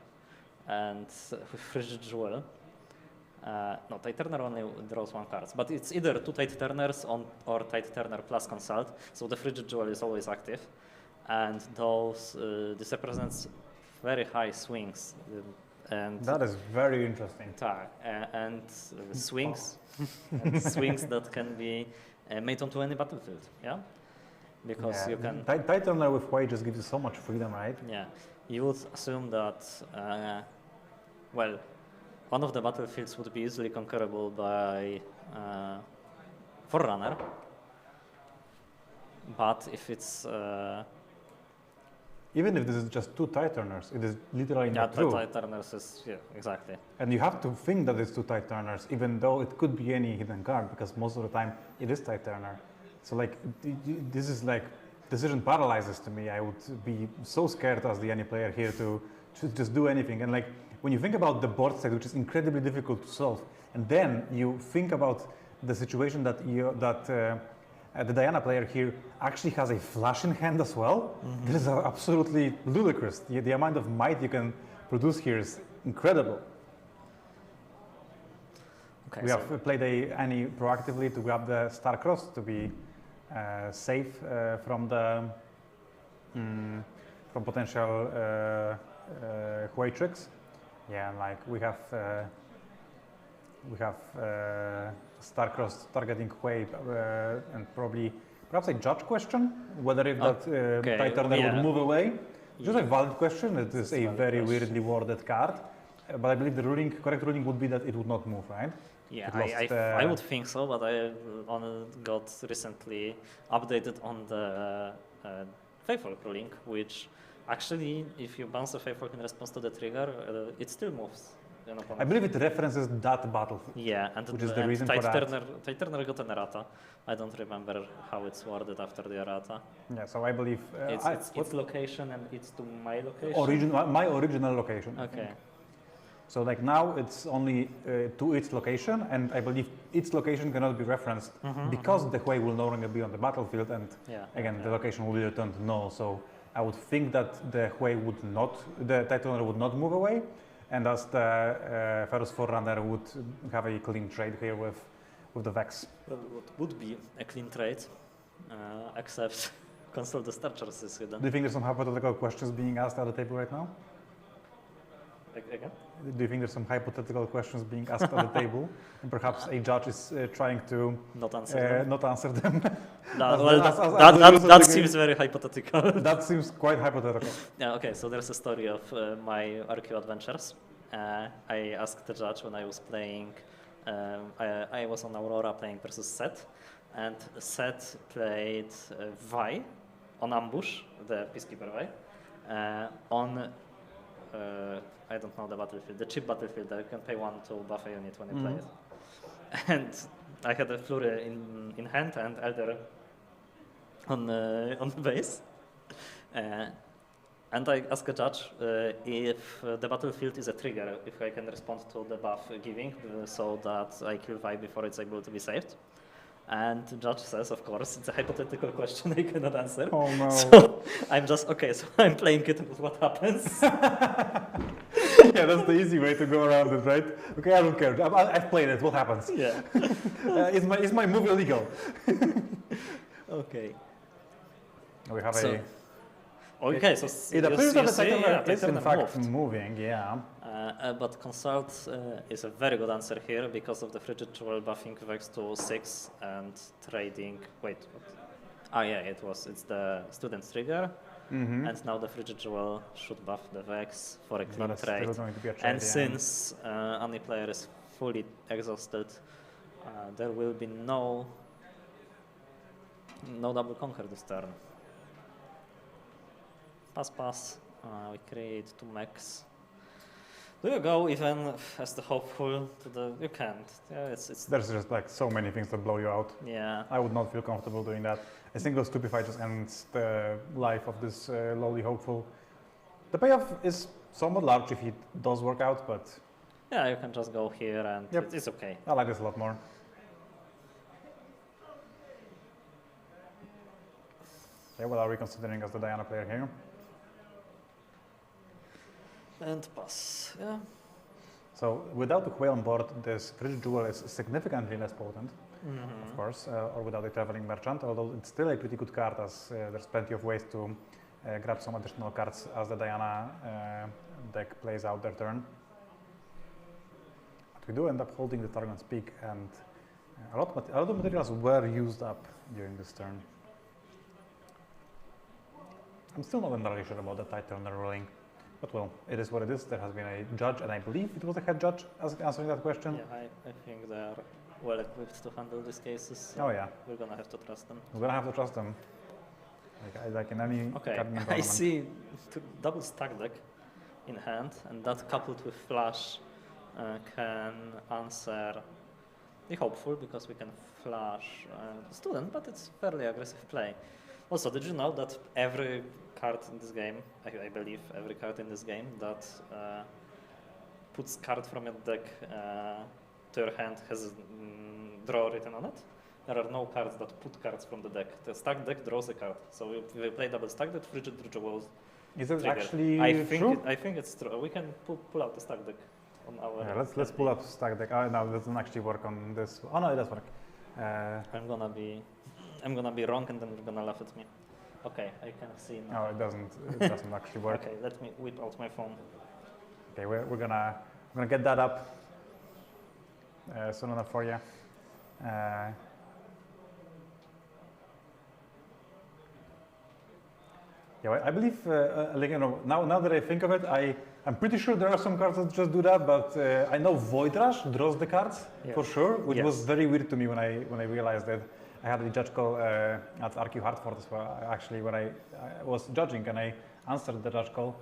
And with Frigid Jewel, no, Tide Turner only draws one card, but it's either two Tide Turners or Tide Turner plus consult, so the Frigid Jewel is always active. And this represents very high swings. And
that is very interesting.
And swings, swings that can be made onto any battlefield, yeah? Because you can...
Tide Turner with Way just gives you so much freedom, right?
Yeah, you would assume that, well, one of the battlefields would be easily conquerable by Forerunner, but if it's...
even if this is just two Tide Turners, it is literally not true.
Tide Turners is, yeah, exactly.
And you have to think that it's two Tide Turners, even though it could be any hidden card, because most of the time it is Tide Turner. So like, this is like, decision paralyzes to me. I would be so scared as the any player here to just do anything. And like, when you think about the board state, which is incredibly difficult to solve, and then you think about the situation that the Diana player here actually has a flush in hand as well. This is absolutely ludicrous. The amount of might you can produce here is incredible.
Okay,
we have played Annie proactively to grab the Starcross to be safe from the from potential Huey tricks. Yeah, like we have Starcross targeting Huey and perhaps a judge question whether if that Tide Turner would move away. Just a valid question. It is a very weirdly worded card, but I believe the correct ruling would be that it would not move, right?
Yeah, I would think so, but I got recently updated on the Faithful ruling, which actually, if you bounce a Faithful in response to the trigger, it still moves.
I believe it references that battlefield.
Yeah, and
which is the reason for that.
Tide Turner got an errata. I don't remember how it's worded after the errata.
Yeah, so I believe
it's its location and it's to my location.
My original location.
Okay.
So like now it's only to its location, and I believe its location cannot be referenced because the Huey will no longer be on the battlefield, and the location will be returned to null. So I would think that the Huey would not, the Tide Turner would not move away, and thus the Ferrous Forerunner would have a clean trade here with the Vex.
Well, what would be a clean trade, except Console the Starchers is hidden.
Do you think there's some hypothetical questions being asked at the table right now?
Again?
Do you think there's some hypothetical questions being asked at the table, and perhaps a judge is trying to
not answer them?
That
seems very hypothetical.
That seems quite hypothetical.
Yeah. Okay. So there's a story of my RQ adventures. I asked the judge when I was playing. I was on Aurora playing versus Set, and Set played Vi on Ambush, the Peacekeeper Vi, on. I don't know the battlefield, the cheap battlefield that you can pay 1 to buff a unit when you play it. And I had a Flurry in hand and Elder on the base. And I asked the judge if the battlefield is a trigger, if I can respond to the buff giving so that I kill Vi before it's able to be saved. And the judge says, of course, it's a hypothetical question I cannot answer.
Oh no.
So I'm just, okay, so I'm playing it with what happens.
Yeah, that's the easy way to go around it, right? Okay, I don't care. I've played it, what happens?
Yeah.
Is my move illegal?
Okay.
We have
Okay, so
it appears that the Tide Turner is in fact moving, yeah.
But Consult is a very good answer here because of the Frigid Jewel buffing Vex to 6 and trading. Wait, what? It's the Student's Trigger, and now the Frigid Jewel should buff the Vex for a clean trade.
Going to be a trade.
And since any player is fully exhausted, There will be no double conquer this turn. Pass. We create 2 mechs. Do you go even as the hopeful to the? You can't. Yeah, it's.
There's just like so many things that blow you out.
Yeah.
I would not feel comfortable doing that. A single stupefy just ends the life of this lowly hopeful. The payoff is somewhat large if it does work out, but
Yeah, you can just go here and
Yep.
it's okay.
I like this a lot more. Okay, what are we considering as the Diana player here?
And pass. Yeah.
So without the whale on board, this Rich Jewel is significantly less potent, of course, or without a traveling merchant, although it's still a pretty good card as there's plenty of ways to grab some additional cards as the Diana deck plays out their turn. But we do end up holding the Targon's Peak, and a lot of materials were used up during this turn. I'm still not entirely sure about the tide turner ruling, but well, it is what it is. There has been a judge, and I believe it was a head judge answering that question.
Yeah, I think they are well equipped to handle these cases. So
Oh yeah,
we're gonna have to trust them.
we're gonna have to trust them. Like in any
Okay,
card game
I
tournament.
see double stack deck in hand, and that coupled with flash can answer the hopeful because we can flash student, but it's fairly aggressive play. Also, did you know that every card in this game, I believe every card in this game that puts card from your deck to your hand has draw written on it? There are no cards that put cards from the deck. The stack deck draws a card. So if we play double stack deck, Frigid Rituals.
Is it
trigger.
actually
I
true?
think it's true. We can pull out the stack deck on our.
Yeah, let's pull up stack deck. Oh, no, it doesn't actually work on this. Oh no, it does work.
I'm gonna be wrong, and then you're gonna laugh at me. Okay, I can see now.
No, it doesn't. It doesn't actually work.
Okay, let me whip out my phone.
Okay, we're gonna get that up soon enough for you. Yeah, I believe, like, you know, now that I think of it, I'm pretty sure there are some cards that just do that, but I know Void Rush draws the cards for sure, which was very weird to me when I realized it. I had a judge call at RQ Hartford as well, actually, when I was judging, and I answered the judge call,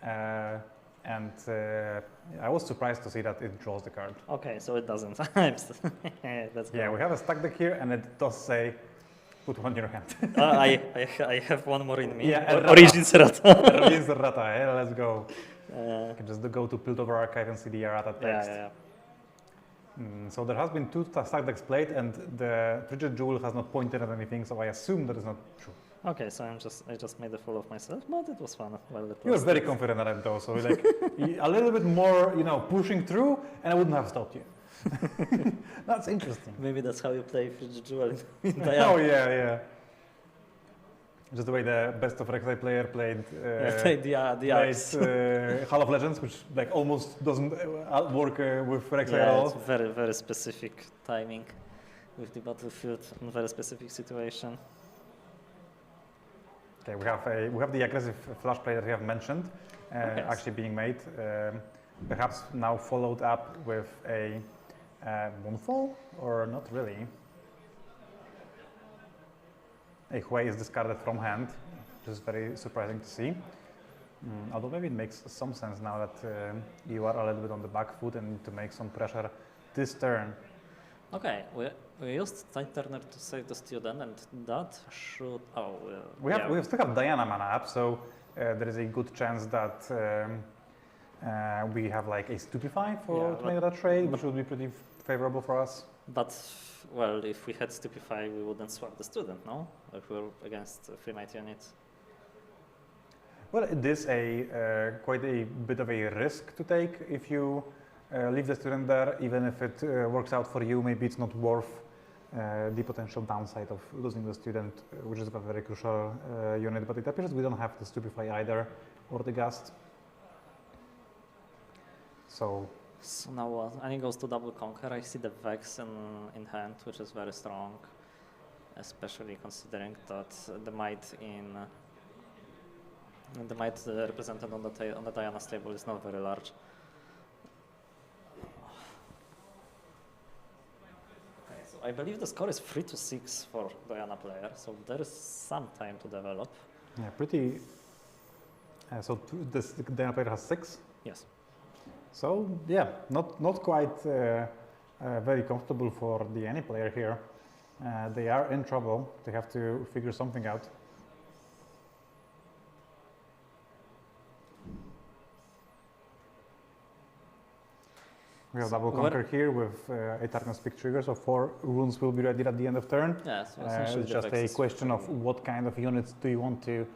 and I was surprised to see that it draws the card.
Okay, so it doesn't. That's
Yeah, we have a stack deck here, and it does say, put one in your hand.
I have one more in me.
Yeah,
Origins Errata.
Origins Errata, yeah, let's go. You can just go to Piltover Archive and see the errata text.
Yeah.
So there has been 2 stack decks played, and the Frigid Jewel has not pointed at anything, so I assume that is not true.
Okay, so I just made a fool of myself, but it was fun. Well,
You were very confident at it though, so like a little bit more, you know, pushing through, and I wouldn't have stopped you. That's interesting.
Maybe that's how you play Frigid Jewel in
Oh
Diana.
yeah. Just the way the best of Rek'Sai player played
the Axe.
Hall of Legends, which like almost doesn't work with Rek'Sai at
Yeah,
all.
it's very, very specific timing with the battlefield and very specific situation.
Okay, we have the aggressive flash play that we have mentioned actually being made. Perhaps now followed up with a Moonfall, or not really. A Hui is discarded from hand, which is very surprising to see. Although maybe it makes some sense now that you are a little bit on the back foot and need to make some pressure this turn.
Okay, we used Tide Turner to save the student, and that should.
We still have Diana mana up, so there is a good chance that we have like a Stupefy to make that trade, which would be pretty favorable for us.
But well, if we had Stupefy, we wouldn't swap the student, no? If we're against free might units.
Well, it is quite a bit of a risk to take if you leave the student there, even if it works out for you. Maybe it's not worth the potential downside of losing the student, which is a very crucial unit. But it appears we don't have the Stupefy either, or the Gust. So
now what? And he goes to double conquer. I see the Vex in hand, which is very strong, especially considering that the might represented on the Diana's table is not very large. Okay, So I believe the score is 3-6 for Diana player, so there is some time to develop.
Yeah, pretty. So the Diana player has 6.
Yes.
So yeah, not quite very comfortable for the any player here. They are in trouble. They have to figure something out. We have double conquer here with 8 targets pick trigger, so 4 runes will be ready at the end of turn.
Yeah, so essentially
It's just a question of what kind of units do you want to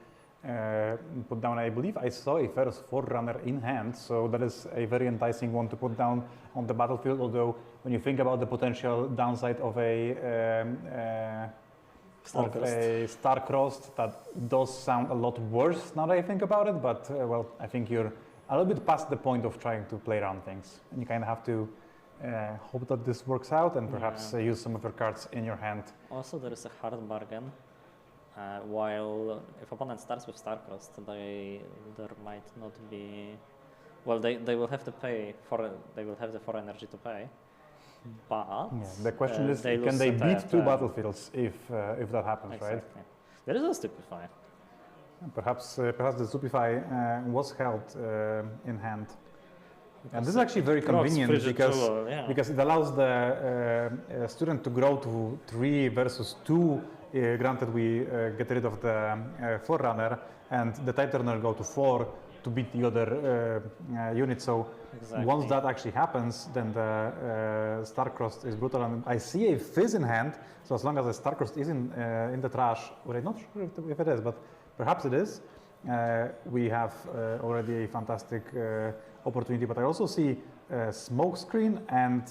put down. I believe I saw a first Forerunner in hand, so that is a very enticing one to put down on the battlefield, although when you think about the potential downside of a Star-Crossed, that does sound a lot worse now that I think about it, but well, I think you're a little bit past the point of trying to play around things, and you kind of have to hope that this works out and perhaps use some of your cards in your hand.
Also, there is a hard bargain. While if opponent starts with Star-Crossed, there might not be. Well, they will have to pay for. They will have the 4 energy to pay. But
the question is, can they beat 2 battlefields if that happens,
exactly.
right?
There is a Stupefy.
Perhaps the Stupefy was held in hand. And this is actually very convenient because it allows the student to grow to 3 versus 2. Granted, we get rid of the Forerunner, and the Tide Turner go to 4 to beat the other unit. So once that actually happens, then the Star-Crossed is brutal. And I see a Fizz in hand, so as long as the Star-Crossed is in the trash, well, I'm not sure if it is, but perhaps it is. We have already a fantastic opportunity, but I also see Smokescreen and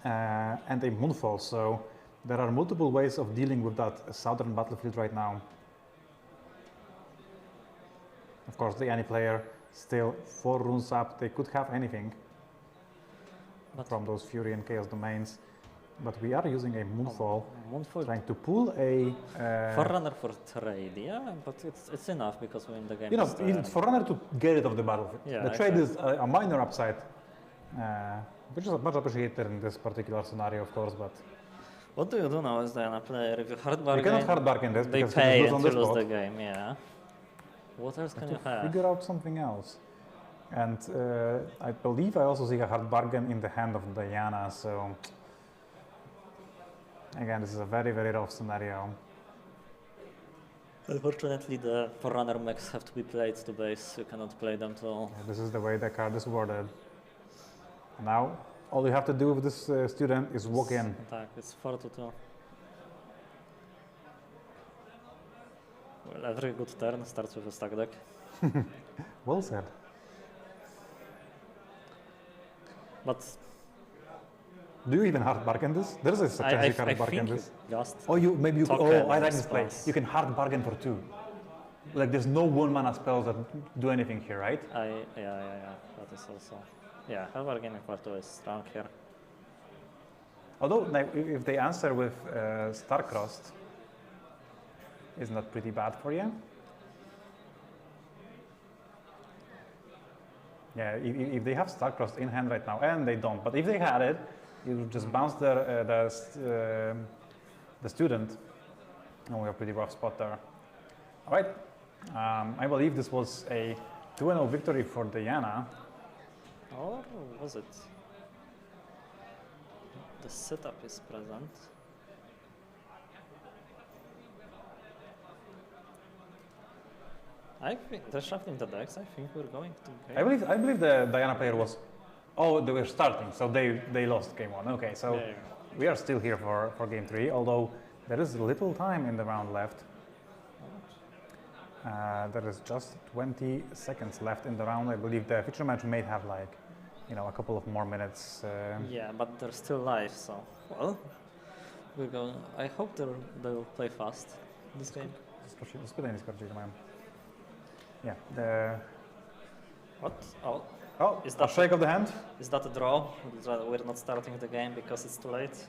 a Moonfall. So there are multiple ways of dealing with that southern battlefield right now. Of course, the any player still 4 runes up. They could have anything from those Fury and Chaos domains. But we are using a Moonfall, trying to pull a...
Forerunner for trade, yeah, but it's enough because we're in the game.
You know, it's Forerunner to get rid of the battlefield.
Yeah,
the trade is a minor upside, which is much appreciated in this particular scenario, of course, but...
What do you do now as Diana player? If you hard bargain,
you cannot hard bargain this
they
because
pay
you
and
lose
you
on
lose
the
the game, yeah. What else can you have?
Figure out something else. And I believe I also see a hard bargain in the hand of Diana, so... Again, this is a very, very rough scenario.
Unfortunately, the Forerunner mechs have to be played to base. You cannot play them to all.
Yeah, this is the way the card is worded. Now, all you have to do with this student is walk in.
Attack, it's 4-2. Well, every good turn starts with a stack deck.
Well said.
But
do you even hard bargain this? There is a strategic hard bargain this.
Just
maybe you. Oh, I like this play.
spells.
You can hard bargain for 2. Like there's no 1 mana spells that do anything here, right?
Yeah. That is also. Yeah, hard bargaining for 2 is strong here.
Although, like, if they answer with Star-Crossed, isn't that pretty bad for you? Yeah, if they have Star-Crossed in hand right now, and they don't, but if they had it, you just bounce the student, and we have a pretty rough spot there. All right, I believe this was a 2-0 victory for Diana.
Or was it? The setup is present. I think they're shuffling the decks. I think we're going to game.
I believe the Diana player was. Oh, they were starting, so they lost game 1. Okay, so
Yeah.
we are still here for game 3, although there is little time in the round left. There is just 20 seconds left in the round. I believe the feature match may have like, a couple of more minutes.
Yeah, but they're still live, so well, we're going. I hope they'll play fast this game.
Spytanie skoczyli mają. Yeah.
What? Oh,
Oh,
Is
a
that
shake of the hand.
is that a draw? We're not starting the game because it's too late.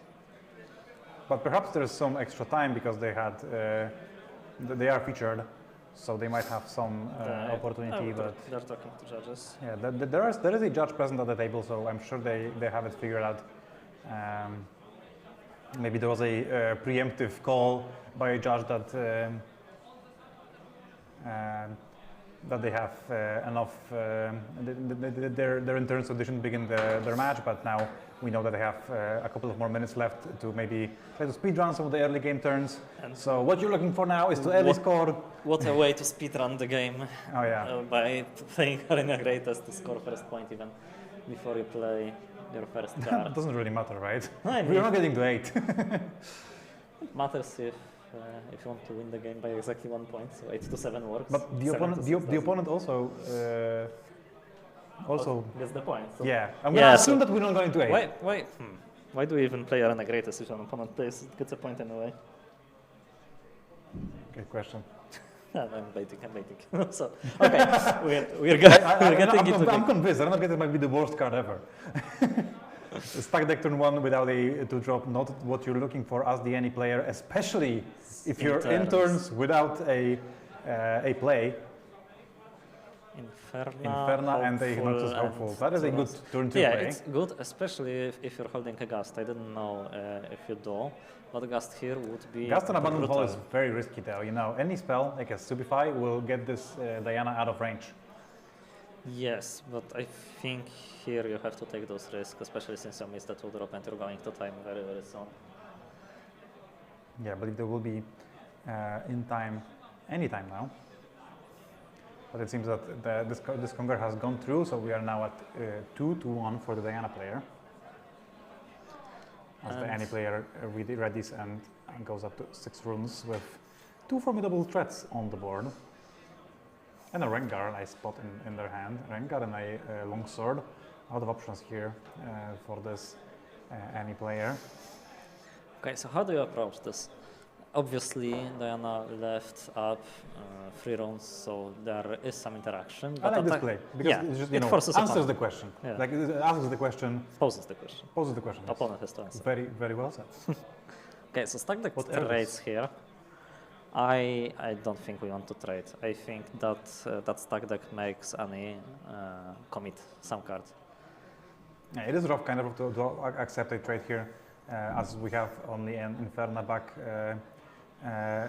But perhaps there's some extra time because they had, they are featured, so they might have some opportunity. But
they're talking to judges.
yeah, there is a judge present at the table, so I'm sure they have it figured out. maybe there was a preemptive call by a judge that that they have enough, they're in turn, so they shouldn't begin their match, but now we know that they have a couple of more minutes left to maybe try to speedrun some of the early game turns.
And
so what you're looking for now is to early score.
What a way to speedrun the game.
Oh yeah.
By playing Arena Greatest to score first point even before you play your first card.
It doesn't really matter, right?
I mean,
We're not getting to 8.
it matters if you want to win the game by exactly 1 point, so 8 to 7 works.
But the opponent also
That's the point. So
yeah, I'm gonna assume that we're not going to 8.
Why do we even play Arena Greatest if an opponent gets a point anyway?
Good question.
I'm waiting. So, okay, we're getting into
I'm convinced Arena Greatest might be the worst card ever. Stack deck turn 1 without a 2-drop, not what you're looking for as the any player, especially if you're in turns without a play. Inferna and a Noctis Hopeful. That is a good turn 2 play.
Yeah, it's good, especially if you're holding a Gust. I didn't know if you do, but Gust here would be
Gust and Abandoned Hall is very risky though. You know, any spell, like a Stupefy, will get this Diana out of range.
Yes, but I think here you have to take those risks, especially since you missed the 2-drop and you're going to time very, very soon.
Yeah, but if there will be in time, anytime now. But it seems that this conquer has gone through, so we are now at 2-1 for the Diana player. As the any player readies and goes up to 6 runes with 2 formidable threats on the board. And a Rengar, I spot in their hand. Rengar and a longsword. A lot of options here for this any player.
Okay, so how do you approach this? Obviously, Diana left up 3 runes, so there is some interaction.
I like this play because it just, you know, answers the question.
Yeah.
Like it asks the question.
Poses the question.
Poses the question. Yes.
Opponent has to answer.
Very, very well said.
Okay, so stack deck trades here. I don't think we want to trade. I think that that stack deck makes any commit some cards.
Yeah, it is rough kind of to accept a trade here, as we have only an Inferna back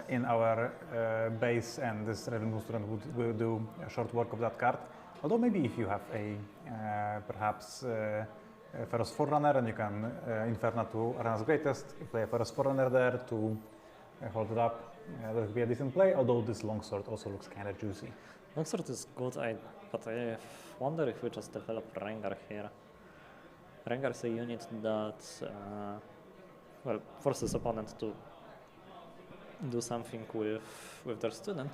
in our base, and this Revenue Student will do a short work of that card. Although maybe if you have a perhaps Ferros Forerunner and you can Inferna to Arena's Greatest, you play a Ferros Forerunner there to hold it up. That would be a decent play, although this longsword also looks kind of juicy.
Longsword is good, but I wonder if we just develop Rengar here. Rengar is a unit that well, forces opponent to do something with their student.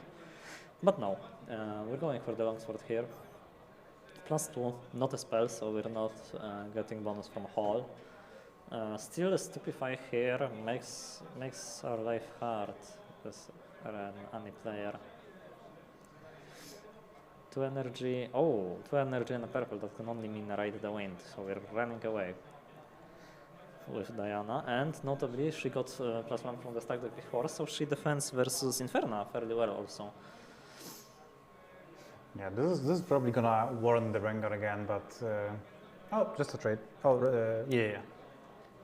But no, we're going for the longsword here. +2, not a spell, so we're not getting bonus from Hall. Still, a Stupefy here makes our life hard as any player. 2 energy, 2 energy and a purple, that can only mean Ride the Wind, so we're running away with Diana, and notably she got +1 from the stack deck before, so she defends versus Inferna fairly well also.
Yeah, this is probably gonna warrant the Rengar again, but just a trade. Yeah.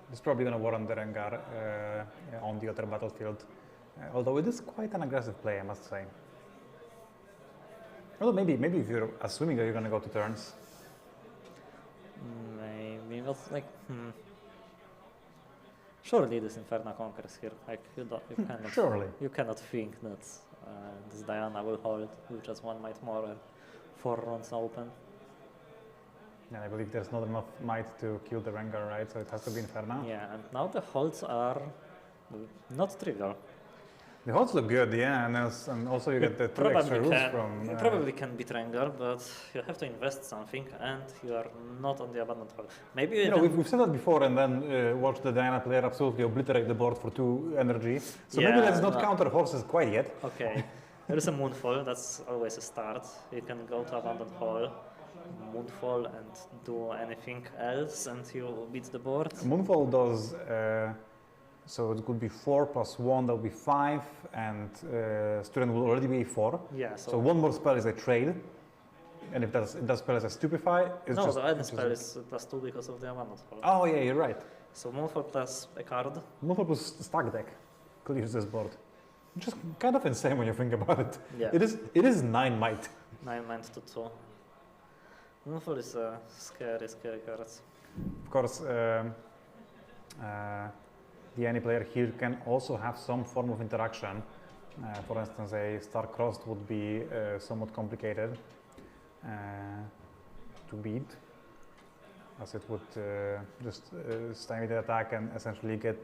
This is probably gonna warrant the Rengar on the other battlefield, although it is quite an aggressive play, I must say. Although maybe if you're assuming that you're gonna go to turns.
Maybe, but like, surely this Inferna conquers here. Like you cannot think that this Diana will hold with just 1 might more and 4 runs open.
Yeah, I believe there's not enough might to kill the Rengar, right? So it has to be Inferna.
Yeah, and now the holds are not trivial.
The holds look good, yeah, and also you get the 2 extra rules from...
You probably can beat Rengar, but you have to invest something, and you are not on the abandoned hall. Maybe you know,
we've said that before, and then watch the Diana player absolutely obliterate the board for 2 energy. So maybe let's not counter horses quite yet.
Okay, there is a Moonfall, that's always a start. You can go to abandoned hall, Moonfall, and do anything else, and you beat the board.
Moonfall does... so it could be 4 + 1, that would be 5, and student will already be 4.
Yeah.
So 1 more spell is a trade, and if that spell is a Stupefy, it's
no,
just...
the other spell is +2 because of the abandoned hall.
Oh yeah, you're right.
So Moonfall plus a card.
Moonfall plus stack deck clears this board. Which is kind of insane when you think about it.
Yeah.
It is 9 might.
9 mana to 2. Moonfall is a scary card.
Of course, the any player here can also have some form of interaction. For instance, a star-crossed would be somewhat complicated to beat, as it would just stymie the attack and essentially get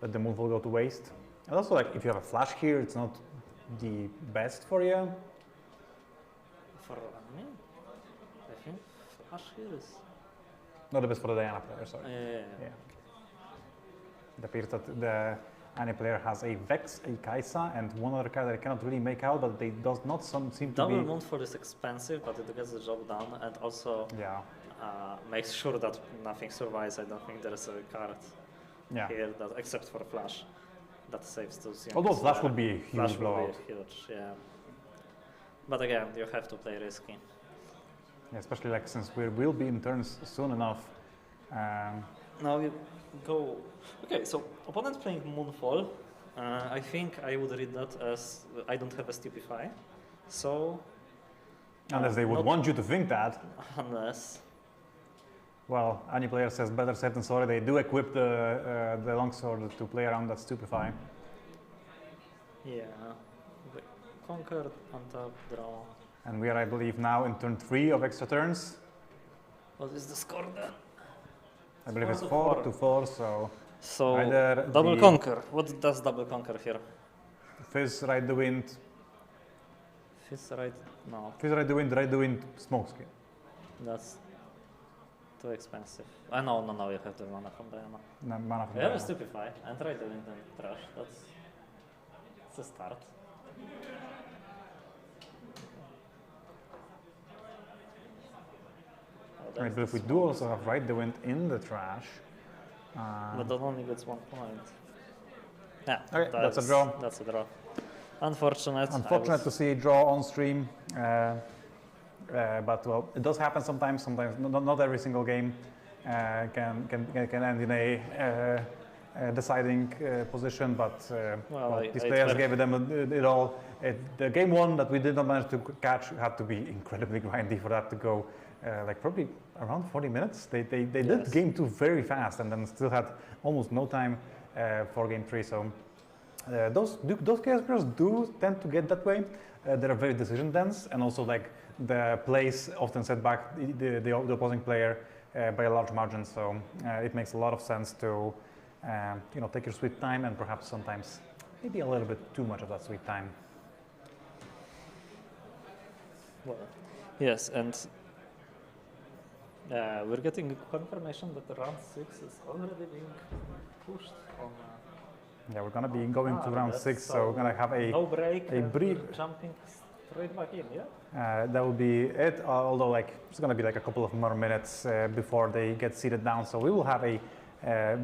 let the Moonfall go to waste. And also, like, if you have a flash here, it's not the best for you.
For me, I think Flash here is.
Not the best for the Diana player, sorry.
Yeah.
It appears that the any player has a Vex, a Kaisa, and one other card that I cannot really make out, but they does not seem to
Double
be...
Moonfall is expensive, but it gets the job done, and also
Yeah,
makes sure that nothing survives. I don't think there is a card
yeah.
here that, except for Flash, that saves those units.
Although Flash would be a
Flash
huge
would
blowout.
be huge, yeah. But again, you have to play risky.
Yeah, especially like since we will be in turns soon enough.
Now you go. Okay, so opponent playing Moonfall. I think I would read that as I don't have a Stupefy, so.
Unless they would
not
want you to think that.
Unless.
Well, any player says better safe than sorry. They do equip the longsword to play around that Stupefy.
Yeah. The Conquered, untap, draw.
And we are, I believe, now in turn 3 of extra turns.
What is the score then?
I believe it's
4
4 to 4, so
So
either
double
the-
conquer. What does double conquer here?
Fizz, Ride the Wind,
Fizz right? No,
Fizz, Ride the Wind, Smokescreen.
that's too expensive. No, you have the mana from Diana.
Mana from
You have a
Diana.
Stupefy and try to win the trash. That's a start. Oh,
I
that's
believe
the
we do also have Ride the Wind in the trash.
But that only gets 1 point. Yeah,
Okay, that's a draw.
That's a draw. Unfortunate.
Unfortunate to see a draw on stream, but well, it does happen sometimes. Sometimes not every single game can end in a deciding position. But
Well,
these
I
players
tried.
gave them it all. The game one that we did not manage to catch had to be incredibly grindy for that to go. Like probably around 40 minutes. They did
Yes.
game 2 very fast and then still had almost no time for game 3. So those characters do tend to get that way. They're very decision dense, and also like the plays often set back the opposing player by a large margin. So it makes a lot of sense to take your sweet time, and perhaps sometimes maybe a little bit too much of that sweet time.
Well, yes, and we're getting confirmation that round 6 is already being pushed on.
Yeah, we're gonna be going to round
that's
6, so we're gonna have
no break.
a brief.
we're jumping straight back in. Yeah.
That will be it. Although like it's gonna be like a couple of more minutes before they get seated down, so we will have a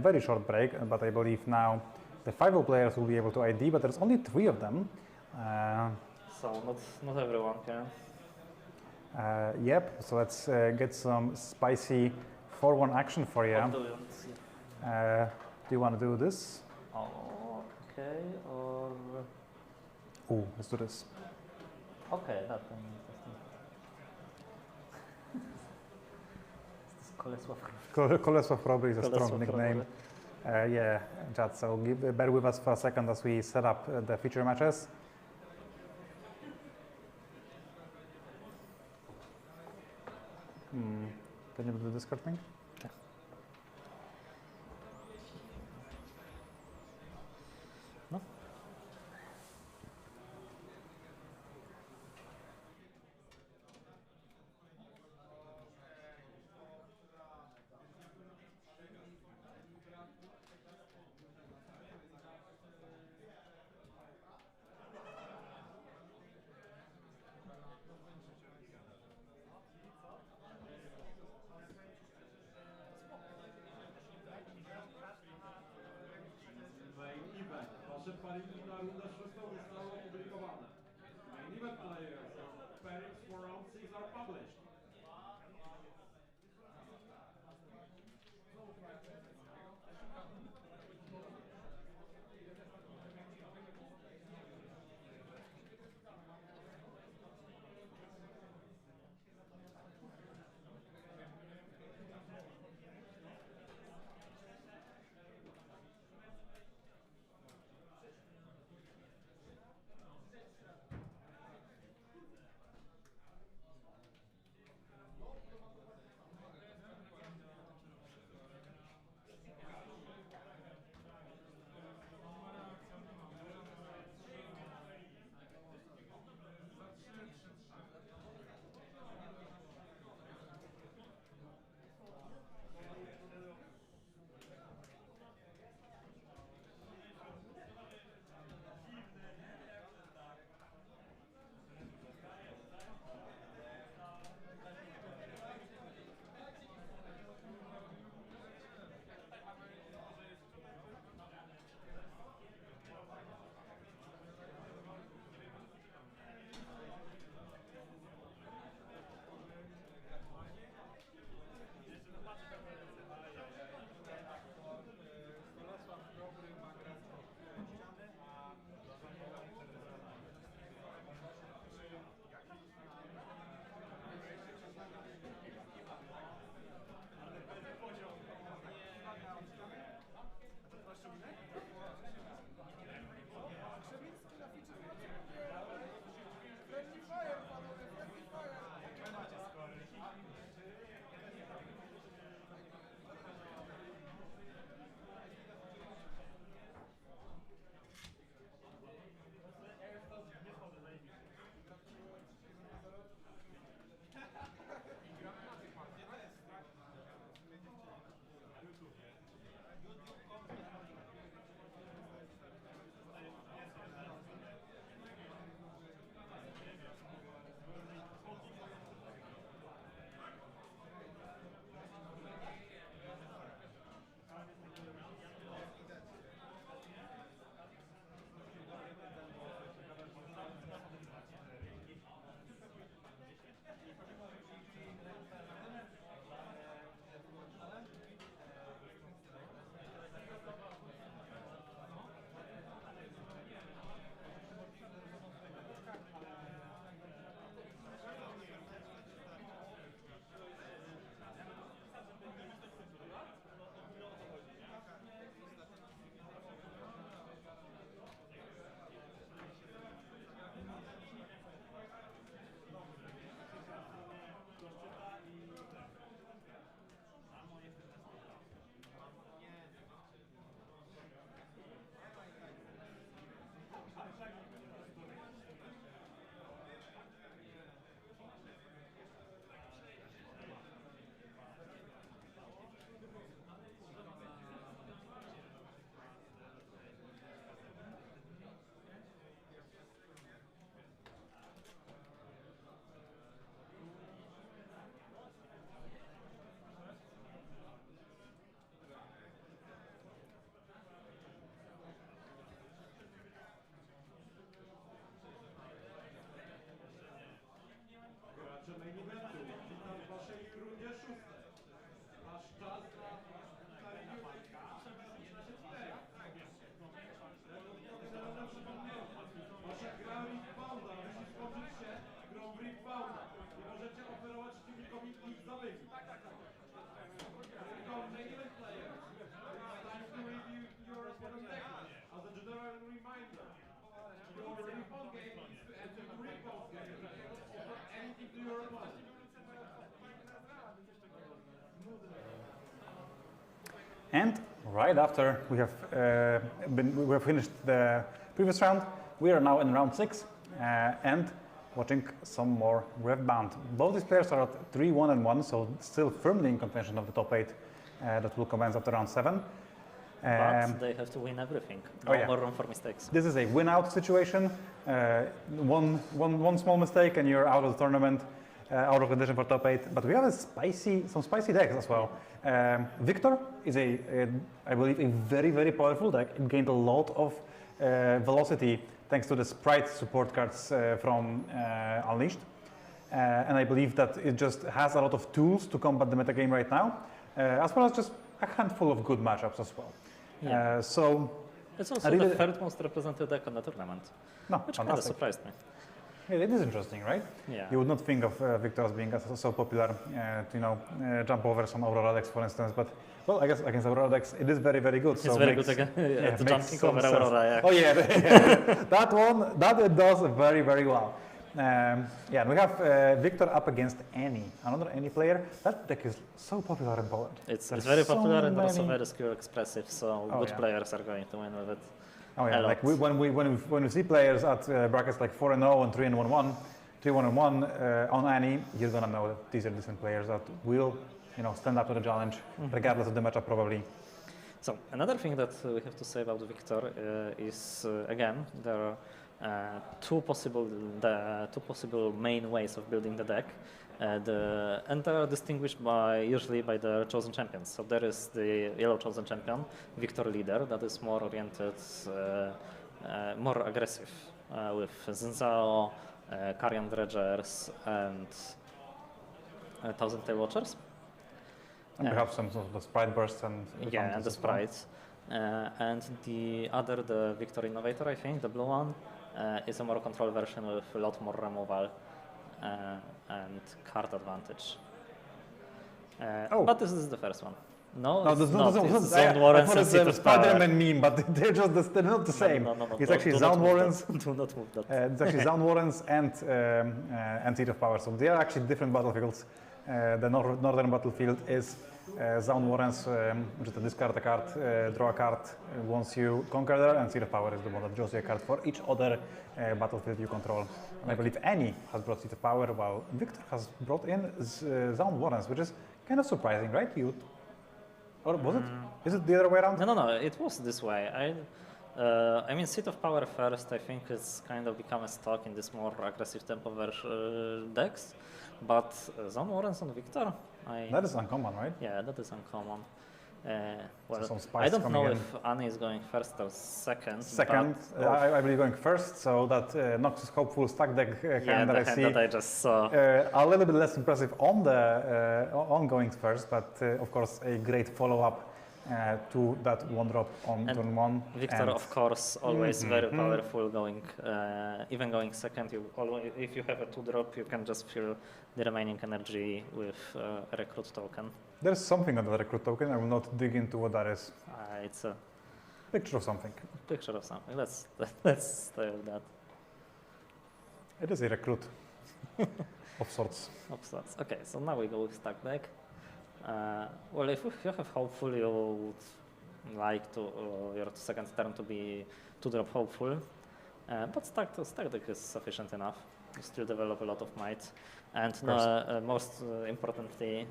very short break. But I believe now the 5-0 players will be able to ID, but there's only 3 of them.
So not everyone can.
Yep. So let's get some spicy 4-1 action for you.
What do you want to see?
Do you want to do this?
Oh, okay, or
Ooh, let's do this.
okay, that one interesting. Is this Kolesław?
Kolesław probably is a strong
Kolesław
nickname. Yeah, chat. So bear with us for a second as we set up the feature matches. Can you do the Discord thing?
No?
Main event. Wasze paringi na rundę 6 zostały opublikowane. Main event players. Your pairings for round 6 are published.
And right after we have finished the previous round, we are now in round 6 and watching some more Riftbound. Both these players are at 3-1-1, so still firmly in contention of the top 8 that will commence after round 7.
But they have to win everything. No more room for mistakes.
This is a win-out situation. One small mistake and you're out of the tournament, out of contention for top 8. But we have some spicy decks as well. Victor is I believe, a very, very powerful deck. It gained a lot of velocity thanks to the sprite support cards from Unleashed. And I believe that it just has a lot of tools to combat the metagame right now, as well as just a handful of good matchups as well.
Yeah.
So
it's also the third most represented deck on the tournament, which kind of surprised me.
Yeah, it is interesting, right?
Yeah.
You would not think of Victor as being so popular to jump over some Aurora decks, for instance, but well, I guess against Aurora decks, it is very, very good.
It's very good again. It's jumping over Aurora. Yeah.
Oh yeah, that it does very, very well. Yeah, and we have Victor up against Annie, another Annie player. That deck is so popular in Poland.
It's very popular and also very skill expressive, so good players are going to win with it.
Oh yeah, like when we see players at brackets like 4-0 and 3-1-1 on Annie, you're gonna know that these are decent players that will, stand up to the challenge, regardless of the matchup probably.
So another thing that we have to say about Victor is again there are two possible main ways of building the deck. And they are distinguished usually by the chosen champions. So there is the yellow chosen champion, Victor Leader, that is more oriented, more aggressive, with Zinzao, Carrion Dredgers, and Thousand Tail Watchers.
And we have some sort of the sprite bursts and
the sprites. And the other, the Victor Innovator, I think, the blue one, is a more controlled version with a lot more removal. And card advantage. But this is the first one. No,
this is
not.
It's
Zone Warrens and
it's
Seat
a
of Power.
Spider-Man meme, but they're not the same.
No.
It's actually Zone Warrens.
Do not move that.
It's actually Zone Warrens and Seat of Power. So they are actually different battlefields. The northern battlefield is Zone Warrens, which is to discard a card, draw a card once you conquer there, and Seat of Power is the one that draws you a card for each other battlefield you control. And I believe Annie has brought Seat of Power, while Victor has brought in Zone Warrens, which is kind of surprising, right? Or was it? Is it the other way around?
No. It was this way. I mean, Seat of Power first, I think, has kind of become a stock in this more aggressive tempo decks. But Zone Warrens on Victor,
that is uncommon, right?
Yeah, that is uncommon.
Well,
I don't know if Annie is going first or second.
Second, I believe going first, so that Noxus Hopeful stack deck hand that I see.
That I just saw.
A little bit less impressive on the ongoing first, but of course a great follow-up to that one drop on turn 1.
Victor, of course, always very powerful. Going even going second, if you have a 2-drop, you can just fill the remaining energy with a recruit token.
There's something on the recruit token. I will not dig into what that is.
It's a
picture of something.
Picture of something. Let's stay with that.
It is a recruit of sorts.
Okay, so now we go with stack deck. Well, if you have Hopeful, you would like to your second turn to be 2-drop Hopeful, but stack deck is sufficient enough. You still develop a lot of might, and most importantly,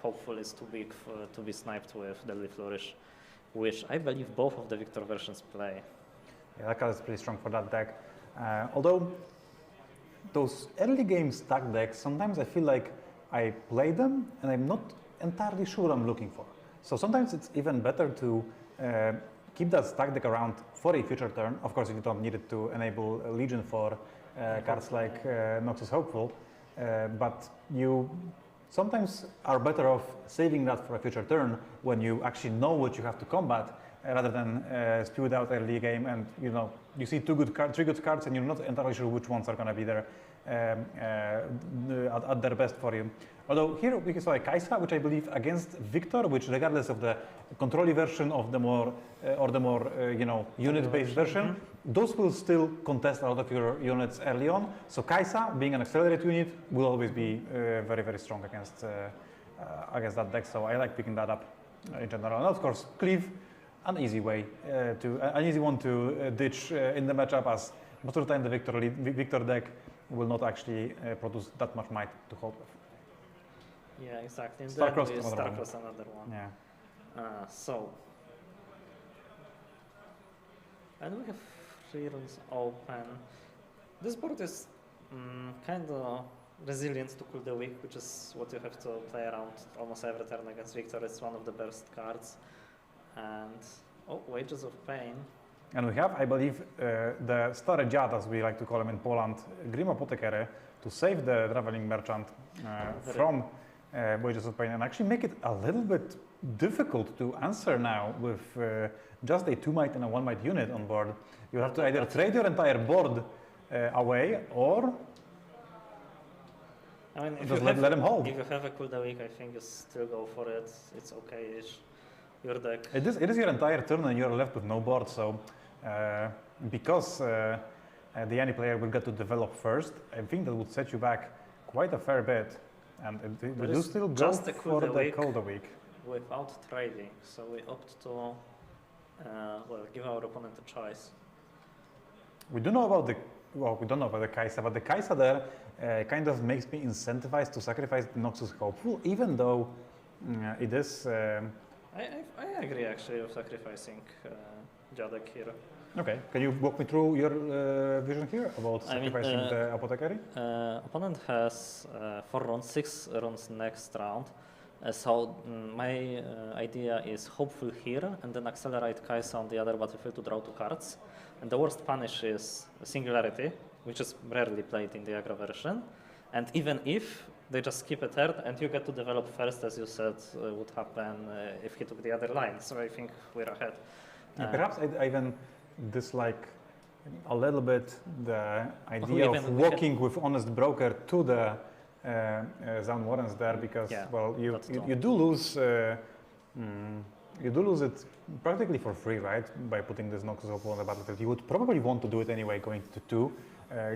Hopeful is too big to be sniped with Deadly Flourish, which I believe both of the Victor versions play.
Yeah, that card is pretty strong for that deck. Although those early game stack decks, sometimes I feel like I play them and I'm not entirely sure what I'm looking for. So sometimes it's even better to keep that stack deck around for a future turn. Of course, you don't need it to enable a Legion for cards like Noxus Hopeful, but you sometimes are better off saving that for a future turn when you actually know what you have to combat, rather than spew it out early game and you see 3 good cards and you're not entirely sure which ones are going to be there at their best for you. Although here we saw a Kaisa, which I believe against Victor, which regardless of the control version of the more unit-based version, those will still contest a lot of your units early on. So Kaisa, being an accelerated unit, will always be very, very strong against that deck. So I like picking that up. in general. And of course, cleave, an easy one to ditch in the matchup, as most of the time the Victor deck will not actually produce that much might to hold with.
Yeah, exactly. And
Star-Crossed
then we
another one.
Star-Crossed another one.
Yeah.
So, and we have 3 runes open. This board is kind of resilient to Cool the Weak, which is what you have to play around almost every turn against Victor. It's one of the best cards. And, Wages of Pain.
And we have, I believe, the Stary Dziad, as we like to call him in Poland, Grim Apothecary, to save the Traveling Merchant from Wages of Pain and actually make it a little bit difficult to answer now with just a 2 might and a 1 might unit on board. You have to either trade your entire board away or
I mean, if
just
you have,
let him hold.
If you have a Cool the Weak, I think you still go for it. It's okay-ish. Your deck.
It is your entire turn and you're left with no board, so because the any player will get to develop first, I think that would set you back quite a fair bit. And we do still go for the Cool the Weak.
Without trading, so we opt to give our opponent a choice.
We don't know about the Kaisa, but the Kaisa there kind of makes me incentivized to sacrifice the Noxus Hopeful, even though it is.
I agree actually with sacrificing Jadek here.
Okay, can you walk me through your vision here about sacrificing the Apothecary?
Opponent has 4 runes, 6 runes next round. So my idea is Hopeful here and then accelerate Kaisa on the other battlefield to draw 2 cards. And the worst punish is Singularity, which is rarely played in the aggro version. And even if they just skip a turn and you get to develop first, as you said, would happen if he took the other line. So I think we're ahead.
Perhaps I even dislike a little bit the idea of walking with Honest Broker to the Zone Warrens there, because you do lose it practically for free, right? By putting this Noxus Opal on the battlefield. You would probably want to do it anyway, going to 2,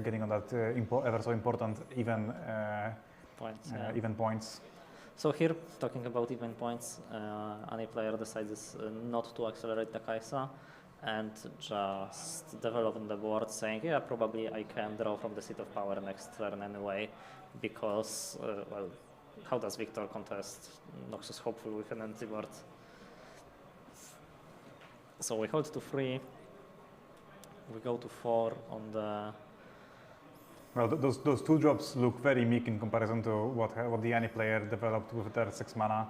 getting on that ever so important even points.
So here, talking about even points, any player decides not to accelerate the Kaisa and just develop on the board, saying, yeah, probably I can draw from the Seat of Power next turn anyway, because, how does Victor contest Noxus Hopeful with an empty board? So we hold to 3, we go to 4 on the...
Well, those 2 drops look very meek in comparison to what the any player developed with their 6 mana,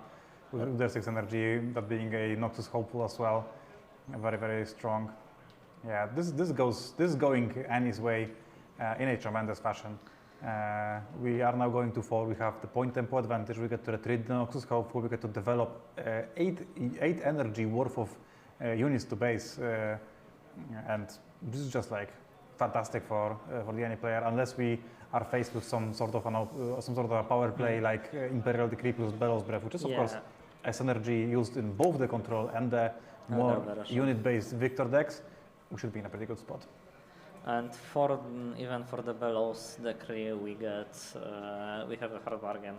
with their 6 energy, that being a Noxus Hopeful as well, very, very strong. Yeah, this is going Annie's way in a tremendous fashion. We are now going to 4. We have the point tempo advantage. We get to retreat the Noxus Hopeful. We get to develop 8 energy worth of units to base, and this is just like fantastic for the any player, unless we are faced with some sort of a power play like Imperial Decree plus Bellows Breath, which is of course as energy used in both the control and the more unit-based Victor decks. We should be in a pretty good spot.
And even for the Bellows Decree, we have a hard bargain.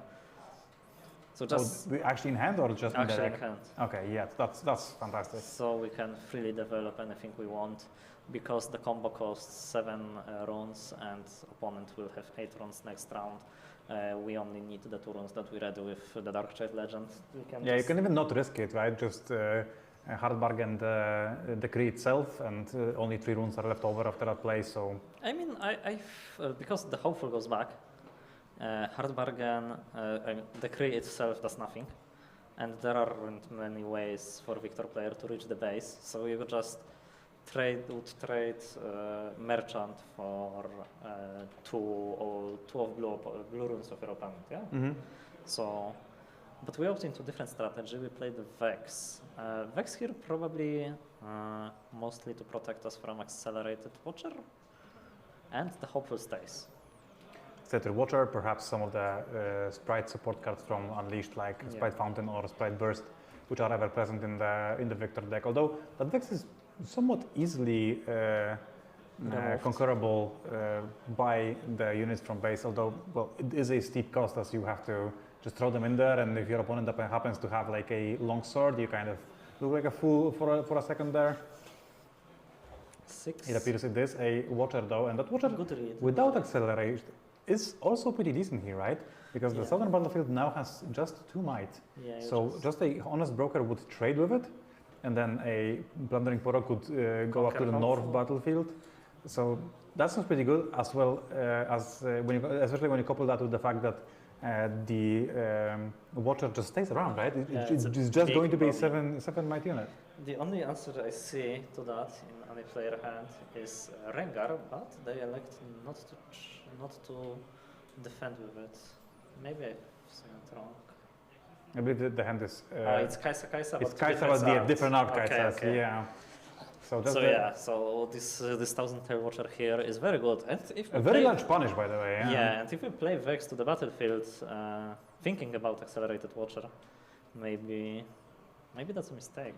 So just
actually in hand or just in
in hand?
Okay, yeah, that's fantastic.
So we can freely develop anything we want, because the combo costs 7 runes and opponent will have 8 runes next round. We only need the 2 runes that we read with the Darkchild Legend.
You can even not risk it, right? Just hard bargain the decree itself, and only 3 runes are left over after that play. So
I mean, because the Hopeful goes back, hard bargain, decree itself does nothing, and there aren't many ways for Victor player to reach the base. So you would just trade merchant for 2 of blue runes of your opponent. Yeah.
Mm-hmm.
So, but we opted into different strategy. We played Vex. Vex here probably mostly to protect us from Accelerated Watcher, and the Hopeful stays.
Accelerated Watcher, perhaps some of the Sprite support cards from Unleashed, like Sprite Fountain or Sprite Burst, which are ever present in the Victor deck. Although that Vex is somewhat easily conquerable by the units from base. Although, well, it is a steep cost, as you have to just throw them in there, and if your opponent happens to have like a long sword, you kind of look like a fool for a second there.
6.
It appears it is a Watcher though, and that Watcher
Good read.
without acceleration is also pretty decent here, right? Because the
Yeah.
Southern Battlefield now has just 2 might.
Yeah, you
So just a honest broker would trade with it, and then a plundering Poro could go up to the
Conquer
north
Hopeful.
battlefield. So that sounds pretty good, as well as especially when you couple that with the fact that the Watcher just stays around, right?
Yeah,
It's
it's a
just
big
going to be a
problem.
seven might unit.
The only answer I see to that in any player hand is Rengar, but they elect not to defend with it. Maybe I've seen it wrong.
I believe the hand is.
It's Kaisa, but
It's
two
Kaisa,
different
but the
arts.
different art
Okay,
Kaisas,
okay.
yeah. So that's
So yeah, so this 1000 tail Watcher here is very good. And if
a
we
very
play,
large punish, by the way.
yeah, and if we play Vex to the battlefield, thinking about accelerated Watcher, maybe that's a mistake.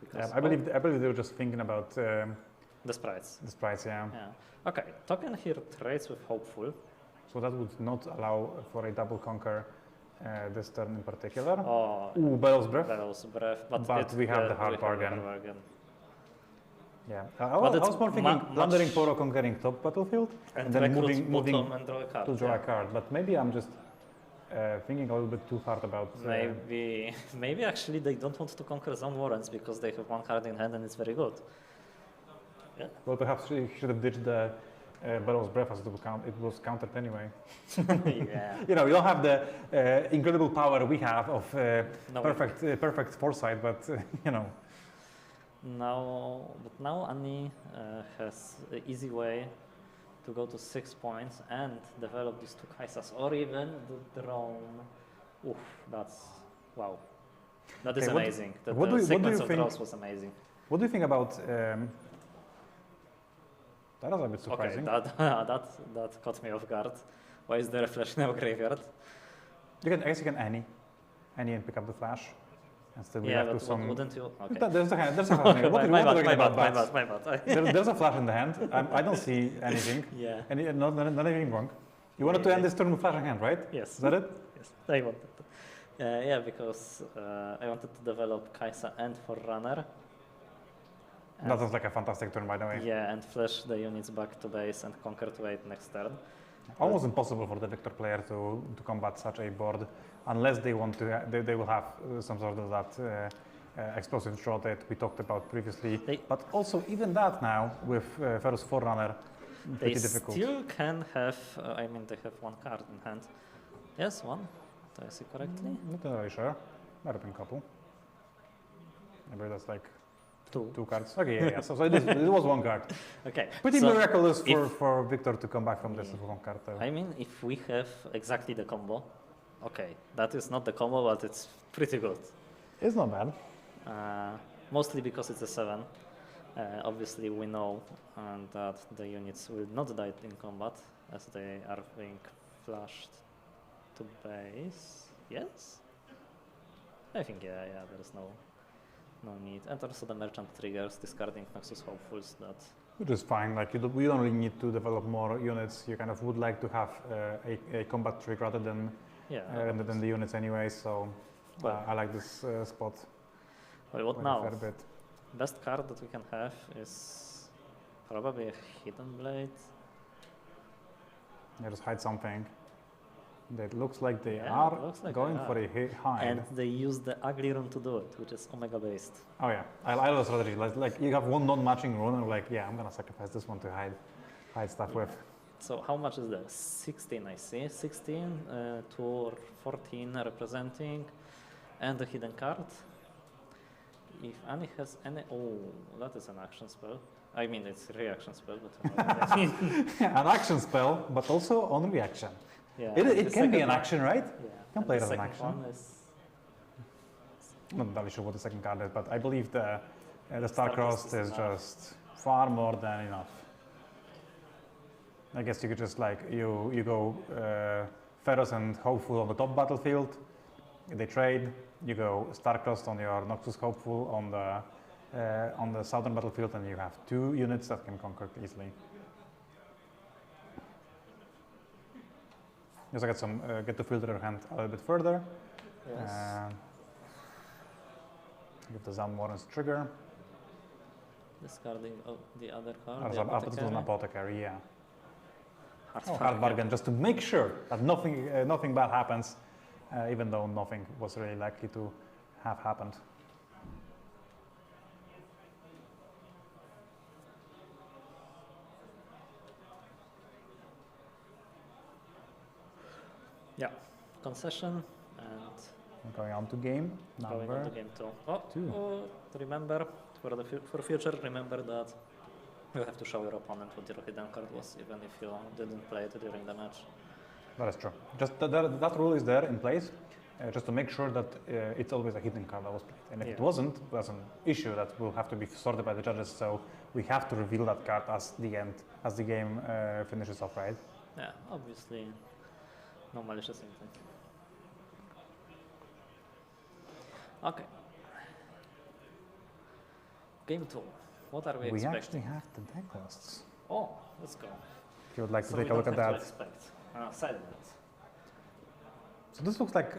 Because
Yeah, I believe they were just thinking about
the sprites.
the sprites, yeah.
Yeah. Okay, token here trades with Hopeful.
So that would not allow for a double conquer this turn in particular.
Oh,
Ooh, Bell's Breath.
Bell's Breath, but
We have the
we
hard
have
bargain.
bargain.
Yeah.
But
I was
it's
more thinking
much-
plundering Poro conquering top battlefield
And
then
recruit
moving
bottom and draw a card.
to draw
yeah.
a card. But maybe I'm just thinking a little bit too hard about.
Maybe actually they don't want to conquer Zone Warrens because they have one card in hand and it's very good.
Well, perhaps she should have ditched the Bell's Breath as it was countered anyway.
Yeah.
You know, you don't have the incredible power we have of
No,
perfect foresight, but you know.
Now Annie has an easy way to go to 6 points and develop these 2 Kaisas, or even the drone. Oof, that's wow. That is
Okay, what-
amazing.
what do you
sequence of
think-
draws was amazing.
What do you think about? That was a bit surprising.
Okay, that caught me off guard. Why is there a flash in our graveyard?
I guess you can Annie and pick up the flash. And still we
Yeah,
have to
but
some.
wouldn't you? Okay.
There's a hand. There's a flash. What are you talking about, bats?
my bad.
There's a flash in the hand. I don't see anything.
Yeah.
Not anything wrong. You wanted to end this turn with flash in hand, right?
Yes.
Is that it?
Yes, I wanted to. Yeah, because I wanted to develop Kaisa and Forerunner.
That was like a fantastic turn, by the way.
Yeah, and flash the units back to base and conquer to 8 next turn.
Almost impossible for the Victor player to combat such a board, unless they want to. They will have some sort of that explosive draw that we talked about previously. But also even that now with Ferrous Forerunner,
They
pretty difficult.
still can have, I mean, they have 1 card in hand. Yes, 1. Do I see correctly?
Not really sure. Might have been a couple. Maybe that's like
2.
2 cards. Okay, yeah. So it was 1 card.
Okay.
Pretty
so
miraculous
if-
for Victor to come back from this with 1 card.
I mean, if we have exactly the combo, okay, that is not the combo, but it's pretty good.
It's not bad.
Mostly because it's a 7. Obviously, we know that the units will not die in combat as they are being flashed to base. Yes? I think, yeah, there's no need. And also the merchant triggers, discarding Noxus Hopefuls that...
Which is fine. Like you don't really need to develop more units. You kind of would like to have a combat trick rather than the units anyway. So
Well-
I like this spot.
Well, what
quite a
now?
fair bit.
Best card that we can have is probably a Hidden Blade.
Yeah, just hide something. That looks like they
Yeah,
are
it looks like
going
they
for a hide.
And they use the ugly rune to do it, which is Omega based.
Oh yeah, I love the strategy. Like you have 1 non-matching rune, and like yeah, I'm gonna sacrifice this one to hide stuff with.
So how much is that? 16, I see. 16 to 14 representing, and a hidden card. If Annie has any, oh, that is an action spell. I mean, it's a reaction spell, but you know what I mean.
An action spell, but also on reaction.
Yeah,
It
the
can be
second
an
one-
action, right?
Yeah.
Can
and
play
the
it as an
second
action.
one is
I'm not entirely sure what the second card is, but I believe the Star-Crossed
Star-Crossed is
is
enough.
just far more than enough. I guess you could just like you go Ferrous and Hopeful on the top battlefield. They trade. You go Star-Crossed on your Noxus Hopeful on the southern battlefield, and you have 2 units that can conquer easily. Just get to filter your hand a little bit further.
Yes.
Give the Zam Warren's trigger.
Discarding the other card.
Or
the
it was an
apothecary.
apothecary, yeah.
Hard
Hard bargain, just to make sure that nothing bad happens, even though nothing was really likely to have happened.
Yeah, concession and
Going on to game
going
number
on to game 2. Oh,
two.
Remember for future, remember that you have to show your opponent what your hidden card was, even if you didn't play it during the match.
That is true. Just that rule is there in place, just to make sure that it's always a hidden card that was played. And if it wasn't, that's an issue that will have to be sorted by the judges. So we have to reveal that card as the game finishes off, right?
Yeah, obviously, no malicious intent. Okay. Game 2. What are we
We
expecting?
actually have the deck lists.
Oh, let's go.
If you would like to
So
take
we
a look
don't
at
have
that.
to expect sideboards.
So this looks like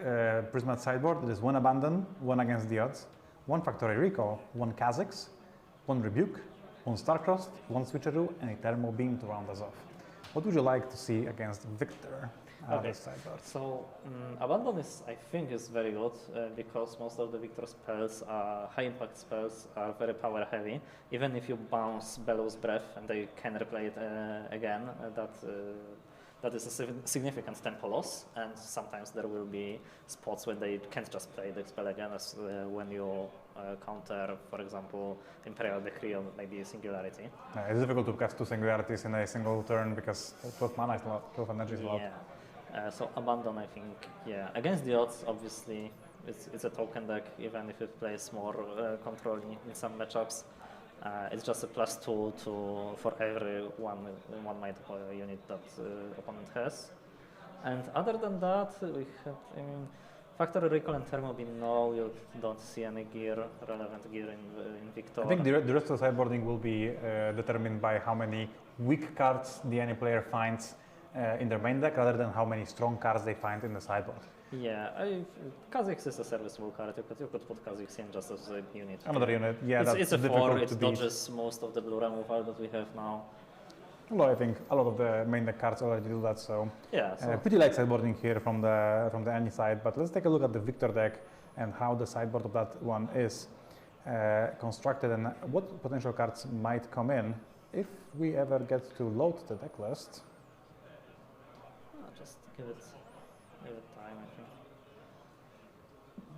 Prisma's sideboard. It is 1 Abandon, 1 Against the Odds, 1 Factory Recall, 1 Kha'Zix, 1 Rebuke, 1 Starcrossed, 1 Switcheroo, and a Thermal Beam to round us off. What would you like to see against Victor out of sideboard?
So Abandon I think is very good because most of the Victor spells, high impact spells, are very power heavy. Even if you bounce Bellow's Breath and they can replay it again, that is a significant tempo loss, and sometimes there will be spots where they can't just play the spell again, as when you counter, for example, Imperial Decree or maybe Singularity.
It's difficult to cast 2 Singularities in a single turn because 12 mana is a lot, 12 energy is a lot.
Yeah. So Abandon, I think, yeah. Against the odds, obviously, it's a token deck, even if it plays more control in some matchups. It's just a +2 for every one might unit that opponent has. And other than that, we have, Factory Recall and Thermal Beam, no, you don't see any relevant gear in Victor.
I think the rest of the sideboarding will be determined by how many weak cards any player finds in their main deck, rather than how many strong cards they find in the sideboard.
Yeah, Kha'Zix is a serviceable card. You could put Kha'Zix in just as a unit.
Another unit, yeah,
it's a
difficult
4,
to
it
beat.
dodges most of the blue removal that we have now.
Although I think a lot of the main deck cards already do that, so,
Yeah, so
pretty light sideboarding here from the enemy side. But let's take a look at the Victor deck and how the sideboard of that one is constructed, and what potential cards might come in if we ever get to load the deck list.
just give it time, I think.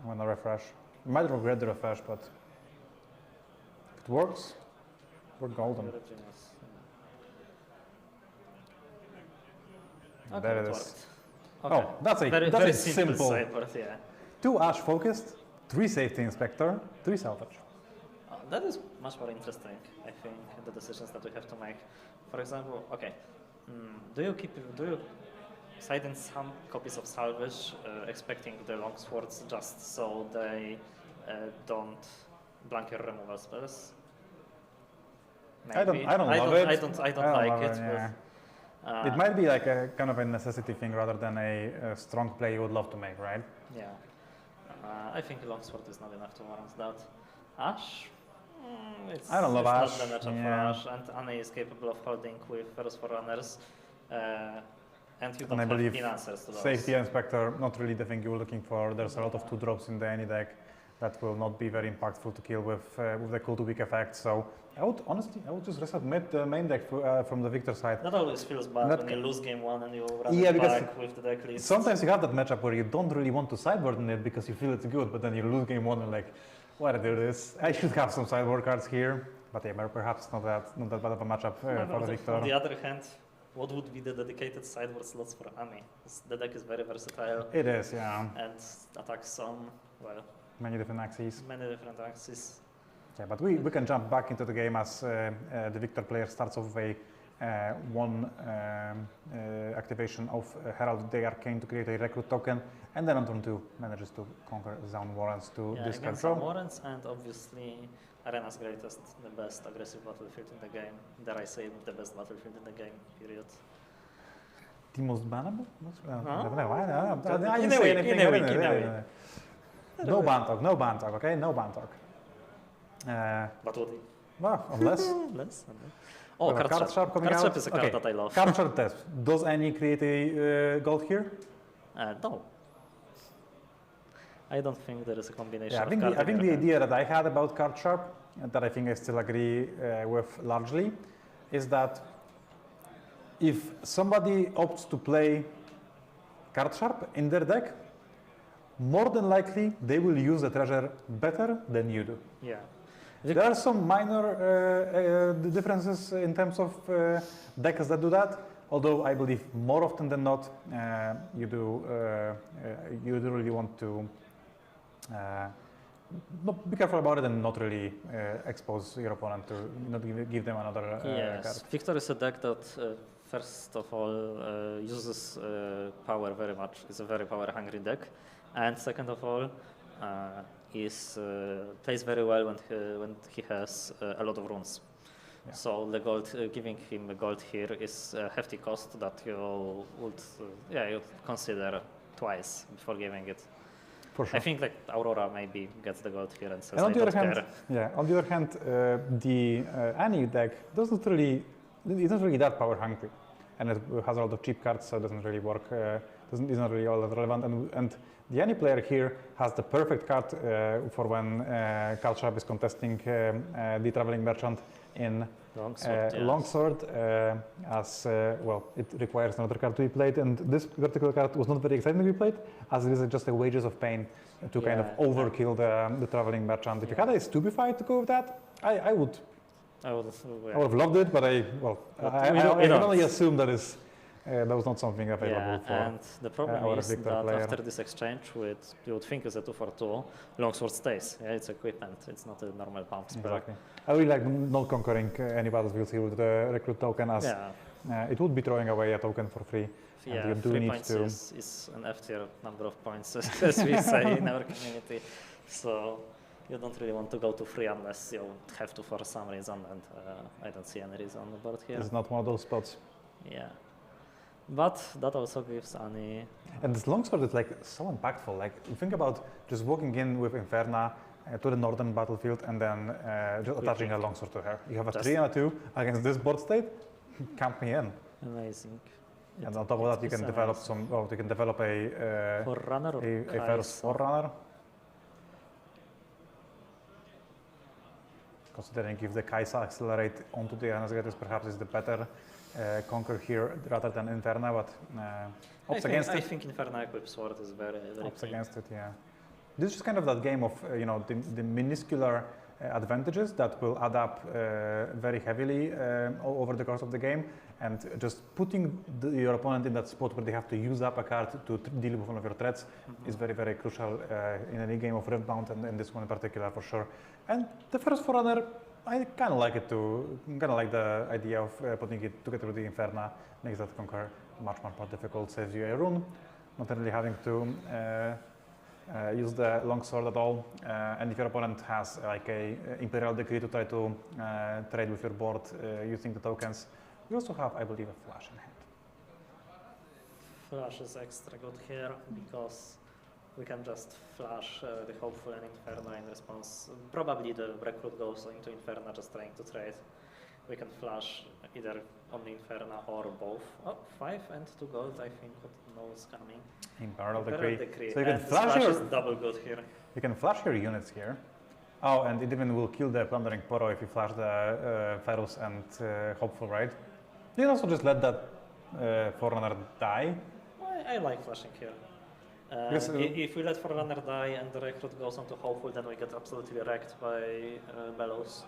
I'm gonna refresh. Might regret the refresh, but if it works, we're golden.
Genius.
And
Okay,
there it
it
is.
worked.
Oh,
Okay.
that's a
very
simple.
sideboard, yeah.
2 Ash Focused, 3 Safety Inspector, 3 Salvage.
That is much more interesting, I think, the decisions that we have to make. For example, okay, do you side in some copies of Salvage, expecting the longswords just so they don't blank your removal spells? Maybe.
I don't love it.
I don't like
love
it.
yeah.
But,
It might be like a kind of a necessity thing rather than a strong play you would love to make, right?
yeah. I think longsword is not enough to warrant that. Ash?
I don't love Ash,
It's not the matchup
yeah.
for Ash, and Anne is capable of holding with Ferrous Forerunners, and you don't
And I
have
believe
answers to those.
Safety Inspector, not really the thing you were looking for. There's a lot of 2-drops in the any deck that will not be very impactful to kill with the cool to weak effect. So I would just resubmit the main deck from the Victor side.
That always feels bad
That
when you lose game 1 and you run
Yeah,
it
because
back with the deck list.
Sometimes you have that matchup where you don't really want to sideboard in it because you feel it's good, but then you lose game 1 and like, why did I do this? I should have some sideboard cards here, but yeah, perhaps not that bad of a matchup for the Victor.
On the other hand, what would be the dedicated sideboard slots for Ami? The deck is very versatile
It is, yeah.
and attacks on, well,
Many different axes.
many different axes.
Yeah, but we can jump back into the game as the Victor player starts off with a 1 activation of Herald the Arcane to create a recruit token, and then on turn 2 manages to conquer Zone Warrants to
Yeah,
discard
against
draw.
some warrants, and obviously Arena's greatest, the best aggressive battlefield in the game. Dare I say, the best battlefield in the game, period.
The most bannable?
In a week.
No ban talk, okay? No ban talk.
But what?
Well, unless...
Less. Oh,
Well,
card sharp.
coming
Card
out.
sharp is a card
Okay,
that I love.
Card sharp test. Does any create a gold here?
No. I don't think there is a combination
Yeah,
of
I think the
card
idea that I had about card sharp, and that I think I still agree with largely, is that if somebody opts to play card sharp in their deck, more than likely they will use the treasure better than you do.
Yeah.
There are some minor differences in terms of decks that do that, although I believe more often than not you do really want to be careful about it and not really expose your opponent to not give them another
Yes,
card.
Victor is a deck that first of all uses power very much. It's a very power hungry deck, and second of all plays very well when he has a lot of runes.
Yeah.
So the gold, giving him a gold here is a hefty cost that you would you'd consider twice before giving it.
For sure.
I think like Aurora maybe gets the gold here and says,
And on
I
the
don't
other hand,
care.
yeah. On the other hand, the Annie deck it's not really that power hungry, and it has a lot of cheap cards, so it doesn't really work. It's not really all that relevant. And the Annie player here has the perfect card for when Card Sharp is contesting the Traveling Merchant in Longsword, as well, it requires another card to be played, and this particular card was not very exciting to be played, as it is just a Wages of Pain to kind of overkill the Traveling Merchant. If you had a Stupefied to go with that, I would have loved it, but I can only assume that was not something available for
and the problem
our
is
Victor
that
player.
after this exchange with, you would think is a 2-for-2, Longsword stays. Yeah, it's equipment, it's not a normal bounce spell.
Exactly. I really like not conquering any battlefields here with the recruit token, as it would be throwing away a token for free.
Yeah,
and you do
3
need
points
to
is an F-tier number of points, as we say in our community. So you don't really want to go to 3 unless you have to for some reason, and I don't see any reason on the board here.
It's not one of those spots.
Yeah. But that also gives Annie...
And this longsword is like so impactful. Like, you think about just walking in with Inferna to the northern battlefield and then just attaching a longsword to her. You have a 3 and a 2 against this board state. Count me in.
Amazing.
And on top of that, you can develop some. Oh, you can develop a
Forerunner or
a first Forerunner. Considering if the Kaisa accelerate onto the Anasgatis, perhaps is the better conquer here rather than Inferna, but
I think Inferna equip sword is very
Ops
key.
against it, yeah. This is just kind of that game of the minuscular advantages that will add up very heavily over the course of the game, and just putting your opponent in that spot where they have to use up a card to deal with one of your threats is very, very crucial in any game of Riftbound, and in this one in particular for sure. And the first Forerunner, I kind of like it too. Kind of like the idea of putting it together with the Inferna. Makes that conquer much more difficult. Saves you a rune, not really having to use the longsword at all. And if your opponent has like a Imperial Decree to try to trade with your board using the tokens, you also have, I believe, a flash in hand.
Flash is extra good here because we can just flash the Hopeful and Inferna in response. Probably the recruit goes into Inferna just trying to trade. We can flash either only Inferna or both. Oh, 5 and 2 gold, I think what knows coming.
Imperial
Decree.
Decree. So you can
And
flash
is
your
double good here.
You can flash your units here. Oh, and it even will kill the Plundering Poro if you flash the Ferus and Hopeful, right? You can also just let that Forerunner die.
I like flashing here.
Yes,
if we let Forerunner die and the recruit goes on to Hopeful, then we get absolutely wrecked by Bellows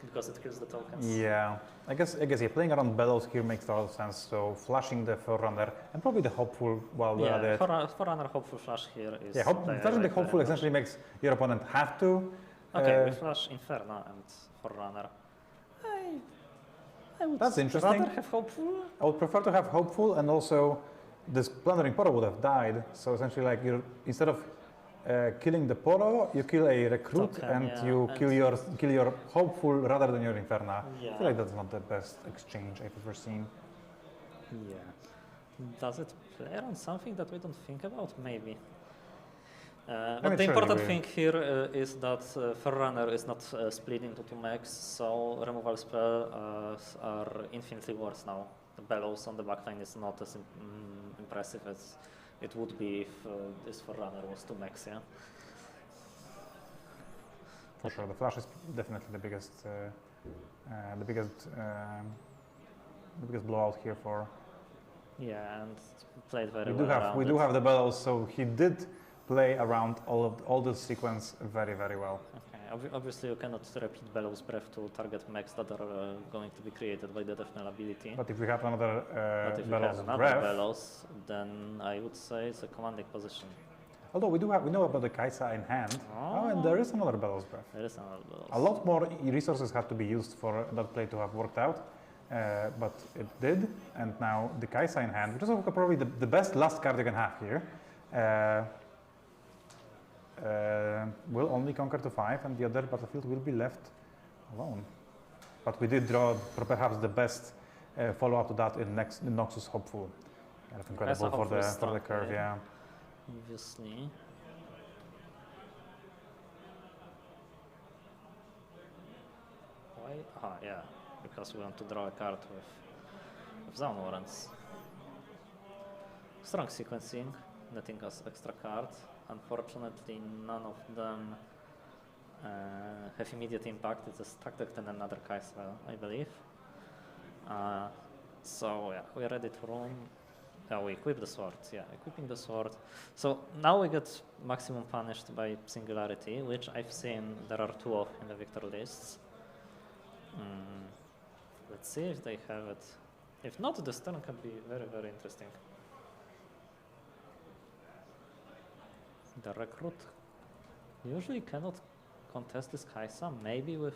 because it kills the tokens.
Yeah, I guess yeah, playing around Bellows here makes a lot of sense. So flashing the Forerunner and probably the Hopeful while we're at it.
Forerunner Hopeful flash here is...
Yeah, flashing the Hopeful essentially makes your opponent have to.
Okay, we flash Inferna and Forerunner. I would
That's interesting.
rather have Hopeful.
I would prefer to have Hopeful, and also this Plundering Poro would have died. So essentially, like instead of killing the Poro, you kill a recruit and you kill your Hopeful rather than your Inferna.
Yeah.
I feel like that's not the best exchange I've ever seen.
Yeah. Does it play around something that we don't think about? Maybe.
me
But the
show you
important
really.
thing here is that Forerunner is not split into two mechs, so removal spells are infinitely worse now. The bellows on the backline is not as impressive as it would be if this Forerunner was two mechs, yeah?
For sure, the flash is definitely the biggest, the biggest blowout here for.
Yeah, and played very
We
well
do have
around
we
it.
do have the bellows, so he did play around all this sequence very well.
Okay, obviously you cannot repeat Bellows Breath to target mechs that are going to be created by the Death-Knell ability.
But if we have another
But if you
bellows
have another
breath,
Bellows, then I would say it's a commanding position.
although we know about the Kaisa in hand. Oh, and there is another bellows breath.
There is another Bellows.
A lot more resources had to be used for that play to have worked out, but it did. And now the Kaisa in hand, which is probably the best last card you can have here, will only conquer to 5, and the other battlefield will be left alone. But we did draw perhaps the best follow-up to that in Noxus Hopeful. Kind of incredible for the curve, yeah.
Obviously. Why? Ah, yeah, because we want to draw a card with Zone Warrants. Strong sequencing, netting us extra cards. Unfortunately, none of them have immediate impact. It's a stack deck and another Kaisa, I believe. So yeah, we're ready to run. We equip the sword, yeah, equipping the sword. So now we get maximum punished by Singularity, which I've seen there are 2 of in the victor lists. Let's see if they have it. If not, this turn can be very interesting. The Recruit usually cannot contest this Kaisa, maybe with...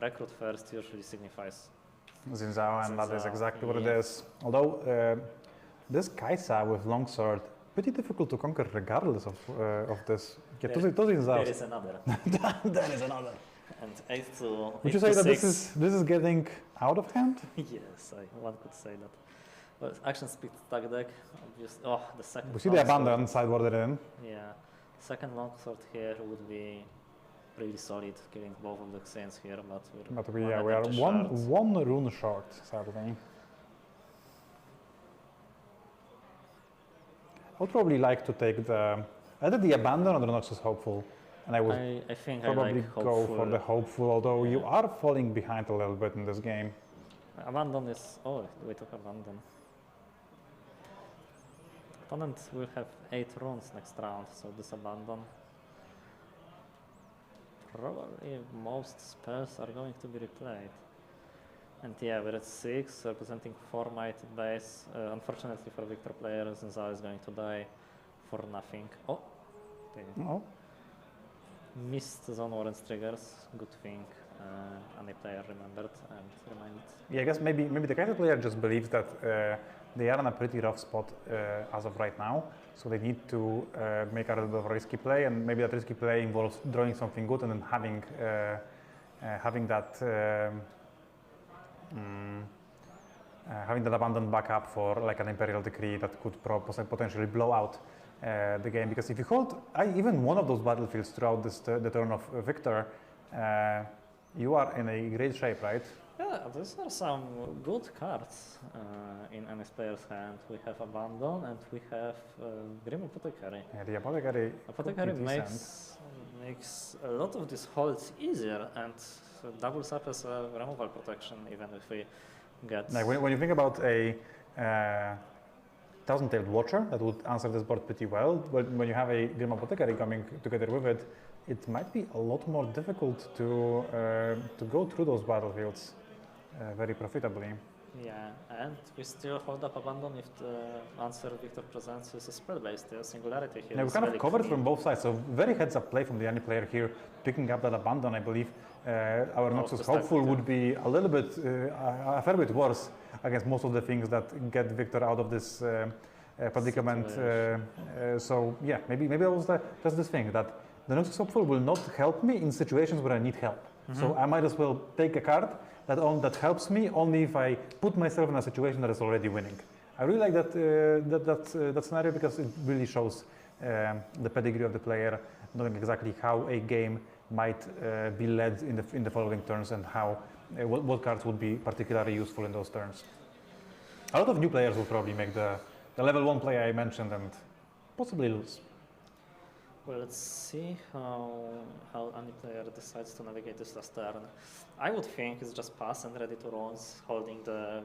Recruit first usually signifies
Xin Zhao, and that is
Xin Zhao,
exactly what it
yeah.
is. Although this Kaisa with longsword, pretty difficult to conquer regardless of this. Yeah,
There
Zhao.
is another.
There is another.
And 8 to
Would you say that this is getting out of hand?
Yes, one could say that. Well, action speed stack deck, obviously. Oh, the second.
We see the
longsword.
abandon sideboarded in.
Yeah, second longsword here would be really solid, killing both of the Xyans here, but
We are
short.
one rune short, sadly. I would probably like to take either the abandon or the Noxus Hopeful, and I would
I think
probably
I like
go
hopeful.
for the Hopeful, although you are falling behind a little bit in this game.
Abandon is... Oh, we took abandon. Opponent will have 8 runes next round, so this abandon. Probably most spells are going to be replayed. And yeah, we're at 6, representing 4 might base. Unfortunately for Victor players, Zinzao is going to die for nothing. Oh! Okay.
Oh.
Missed Zone Warrants triggers, good thing. Any player remembered and reminded.
Yeah, I guess maybe the Kaisa player just believes that they are in a pretty rough spot as of right now, so they need to make a little bit of a risky play, and maybe that risky play involves drawing something good and then having that abandoned backup for like an Imperial Decree that could potentially blow out the game. Because if you hold even one of those battlefields throughout the turn of Victor, you are in a great shape, right?
Yeah, these are some good cards in any player's hand. We have Abandon and we have Grim Apothecary.
Yeah, the Apothecary.
Apothecary
could be decent.
makes a lot of these holds easier and doubles up as a removal protection even if we get...
Like when you think about a Thousand-Tailed Watcher, that would answer this board pretty well, but when you have a Grim Apothecary coming together with it, it might be a lot more difficult to go through those battlefields very profitably.
Yeah, and we still hold up Abandon if the answer Victor presents is a spell-based Singularity here.
Yeah, we kind of covered from both sides, so very heads-up play from the enemy player here, picking up that Abandon. I believe our Noxus Hopeful would be a little bit, a fair bit worse against most of the things that get Victor out of this predicament. So yeah, maybe that was just this thing, that the Noxus Hopeful will not help me in situations where I need help. So I might as well take a card that helps me only if I put myself in a situation that is already winning. I really like that scenario because it really shows the pedigree of the player, knowing exactly how a game might be led in the following turns and how what cards would be particularly useful in those turns. A lot of new players will probably make the level 1 player I mentioned and possibly lose.
Well, let's see how any player decides to navigate this last turn. I would think it's just pass and ready to runs, holding the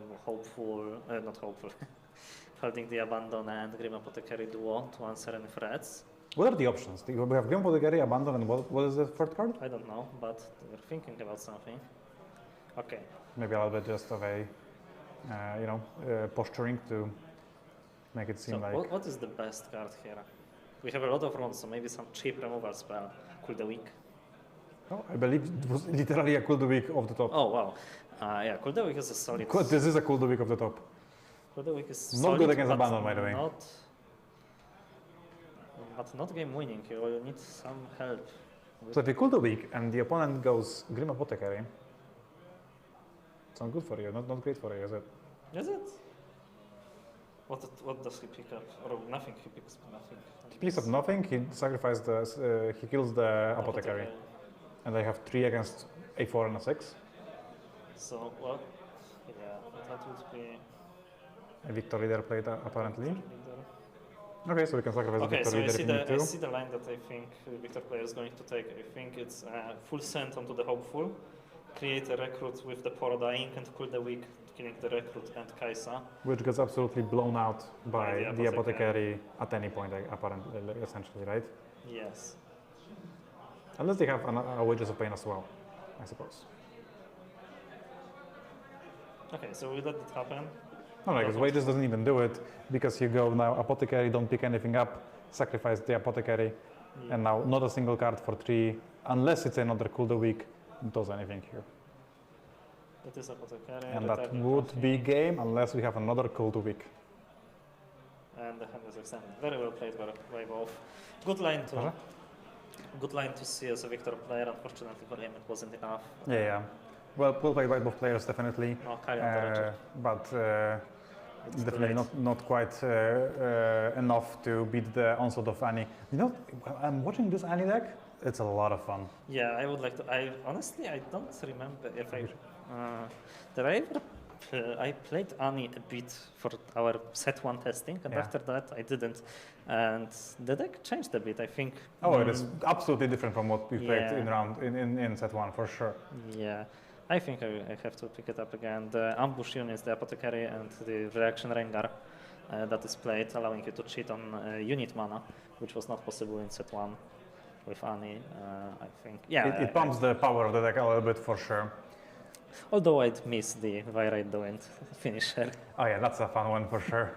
holding the Abandon and Grim Apothecary duo to answer any threats.
What are the options? We have Grim Apothecary, Abandon, and what is the third card?
I don't know, but we're thinking about something. Okay.
Maybe a little bit just of a, posturing to make it seem
So
like...
what is the best card here? We have a lot of runs, so maybe some cheap removal spell. Cool the Week.
Oh, I believe it was literally a Cool the Week off the top.
Oh, wow. Yeah, Cool the Week is a solid...
This is a Cool the Week off the top.
Cool the Week is
Not
solid,
good against
but
Abandon, by the way.
But not game winning. You will need some help.
So if you Cool the Week and the opponent goes Grim Apothecary, sounds good for you, not great for you, is it?
Is it? What does he pick up? Or nothing, he picks nothing.
He picks up nothing, he sacrifices he kills the Apothecary. And they have 3 against a 4 and a 6.
So, well, yeah, that would be...
A Victor Leader played apparently. Okay, so we can sacrifice the Victor
so
Leader if we need to.
I see the line that I think Victor player is going to take. I think it's full send onto the Hopeful, create a Recruit with the Poro dying and Cool the Week, killing the Recruit and Kaisa.
Which gets absolutely blown out by the Apothecary at any point, apparently, essentially, right?
Yes.
Unless they have a Wages of Pain as well, I suppose.
Okay, so we let it happen.
No, because Wages doesn't even do it, because you go now Apothecary, don't pick anything up, sacrifice the Apothecary, and now not a single card for 3, unless it's another Cool the Week, does anything here.
It is Apothecary.
And that would be game, unless we have another Cool the Week.
And the hand is extended. Very well played by both. Good line to see as a Victor player. Unfortunately for him, it wasn't enough.
Yeah. Well played by both players, definitely.
No,
but definitely not quite enough to beat the onslaught of Annie. You know, I'm watching this Annie deck. It's a lot of fun.
Yeah, I would like to. I honestly, I don't remember if I did I ever. I played Annie a bit for our set 1 testing, and after that I didn't. And the deck changed a bit, I think.
Oh, it is absolutely different from what we played in set 1, for sure.
Yeah, I think I have to pick it up again. The ambush units, the Apothecary and the reaction Rengar that is played, allowing you to cheat on unit mana, which was not possible in set 1 with Annie, I think. Yeah,
it pumps the power of the deck a little bit, for sure.
Although I'd miss the Virate the Wind finisher.
Oh yeah, that's a fun one for sure.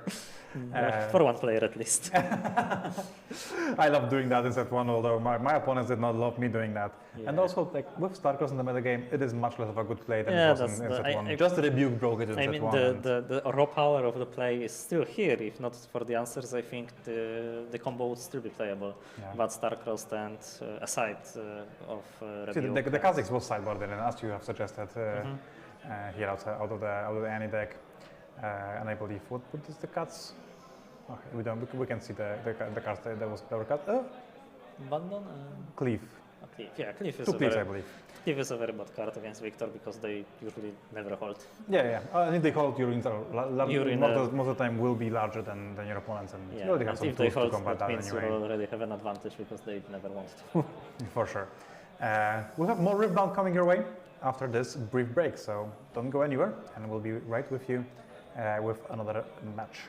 For one player at least.
I love doing that in set 1, although my opponents did not love me doing that.
Yeah.
And also, like with Starcross in the metagame, it is much less of a good play than it was in set 1. Just the Rebuke broke it in set 1.
The raw power of the play is still here. If not for the answers, I think the combo would still be playable. Yeah. But Starcross and aside of Rebuke.
See, the Kha'Zix was sideboarded, and as you have suggested here out of the Annie deck. And I believe what is the cuts? Okay, we can see the cards that were cut.
Abandon?
Cleave.
Cleave. Yeah, Cleave is
2 cleaves, I believe.
Cleave is a very bad card against Victor because they usually never hold.
Yeah. And if they hold, your most of the time will be larger than your opponents, and you already have some tools to combat that
means
anyway.
You already have an advantage because they never want to.
For sure. We'll have more Riftbound coming your way after this brief break, so don't go anywhere, and we'll be right with you with another match.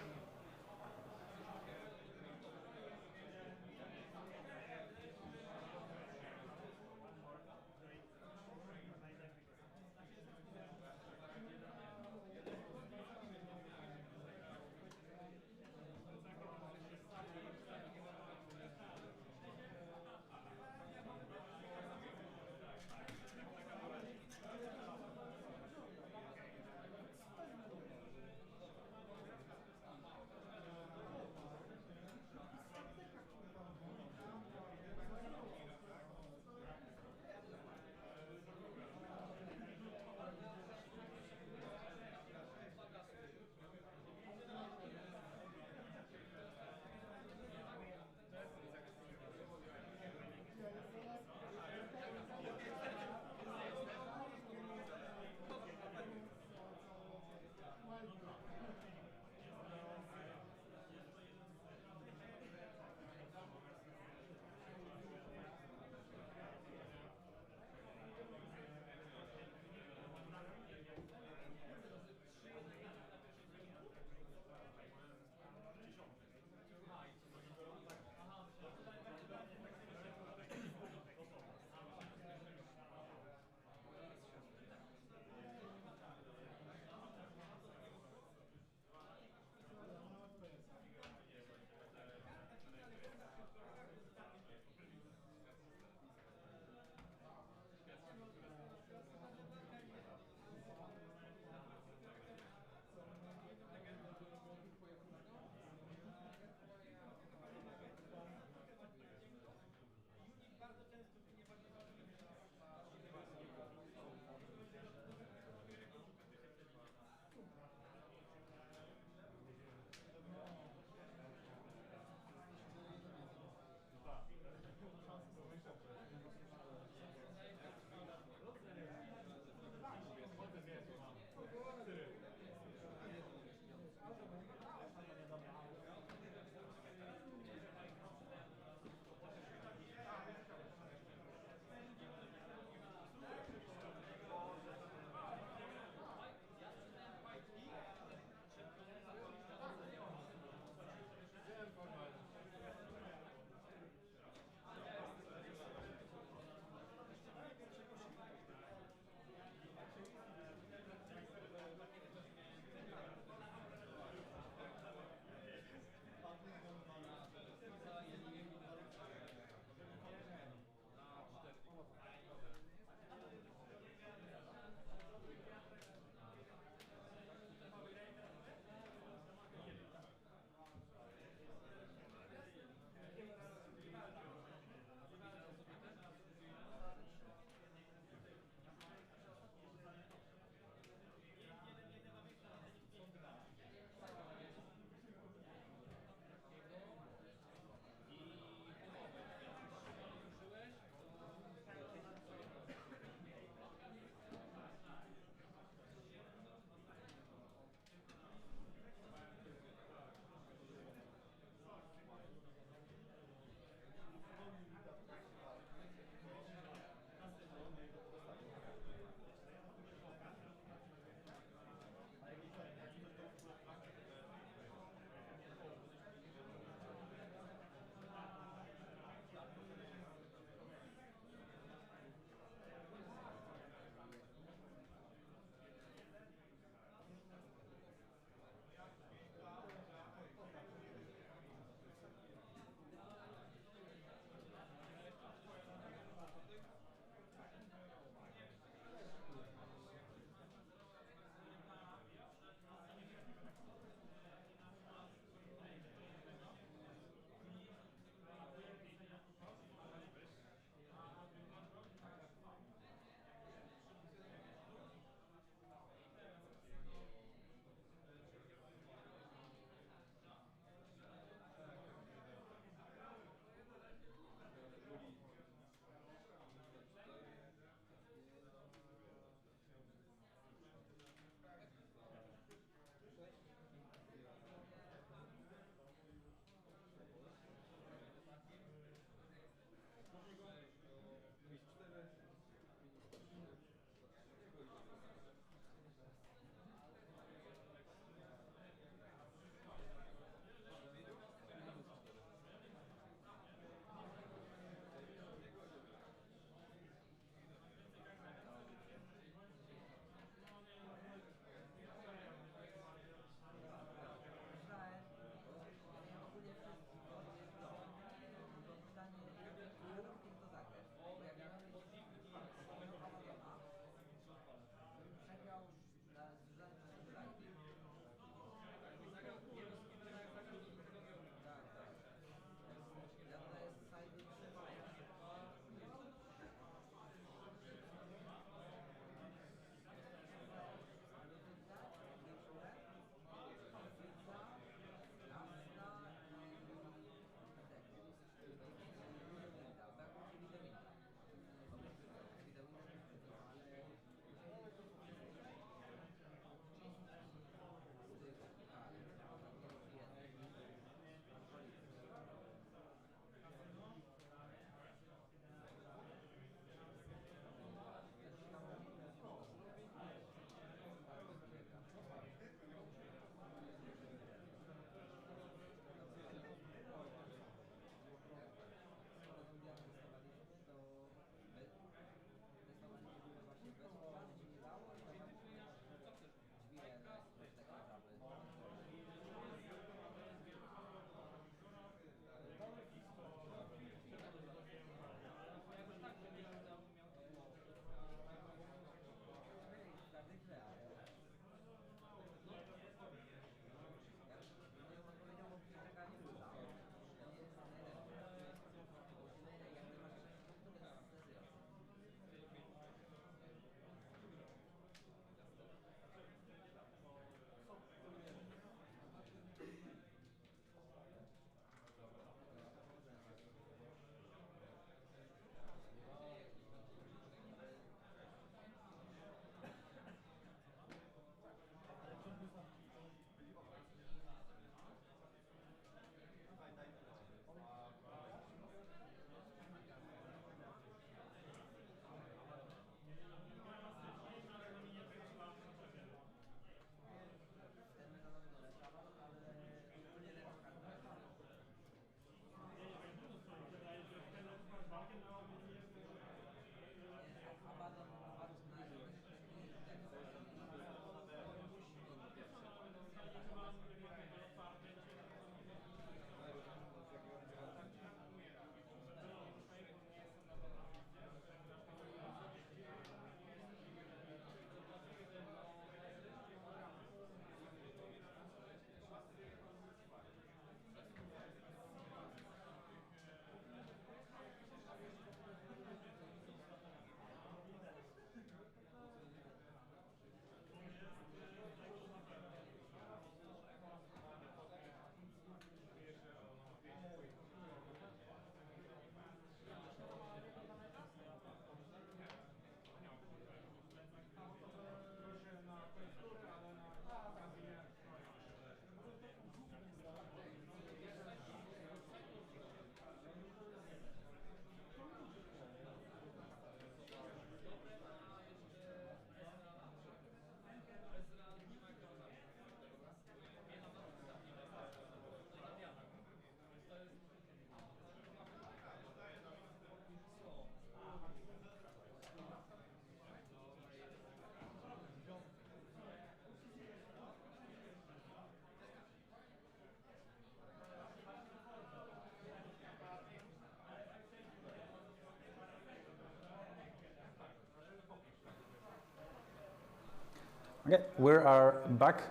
Okay, we are back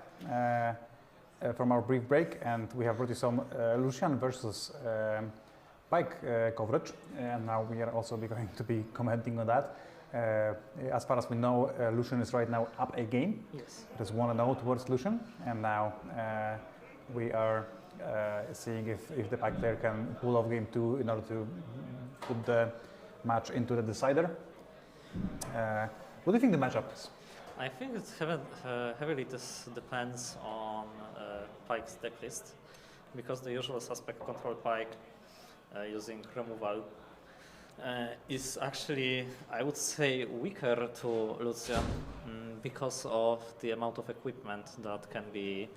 from our brief break, and we have brought you some Lucian versus Pike coverage, and now we are also going to be commenting on that. As far as we know, Lucian is right now up a game.
Yes.
It is 1-0 towards Lucian, and now we are seeing if the Pike player can pull off game 2 in order to put the match into the decider. What do you think the matchup is?
I think it heavily depends on Pike's deck list, because the usual suspect control Pike using removal is actually, I would say, weaker to Lucian because of the amount of equipment that can be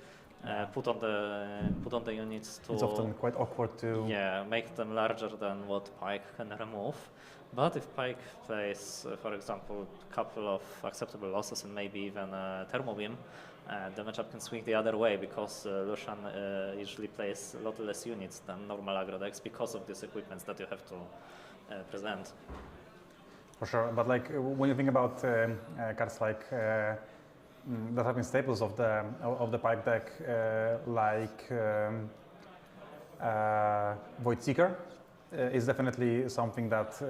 put on the units to.
It's often quite awkward to.
Yeah, make them larger than what Pike can remove. But if Pike plays, for example, a couple of acceptable losses and maybe even a Thermo Beam, the matchup can swing the other way, because Lucian usually plays a lot less units than normal aggro decks because of these equipments that you have to present.
For sure, but like when you think about cards like that have been staples of the Pike deck, like Void Seeker, is definitely something that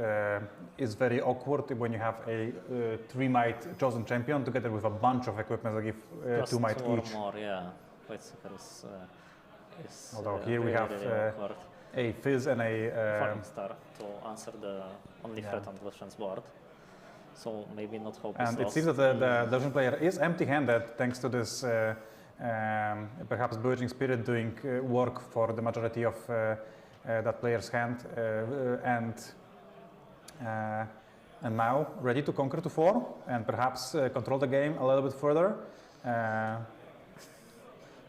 is very awkward when you have a 3-might chosen champion together with a bunch of equipment that give 2 might each.
More, yeah. Void Seeker is
Although here we
really,
have
really awkward.
a Fizz and a
Falling Star to answer the only threat on Lucian's board. So maybe not hope is
and it
lost.
seems that the Lucian player is empty-handed thanks to this perhaps Bewitching Spirit doing work for the majority of that player's hand, and now ready to conquer to 4 and perhaps control the game a little bit further.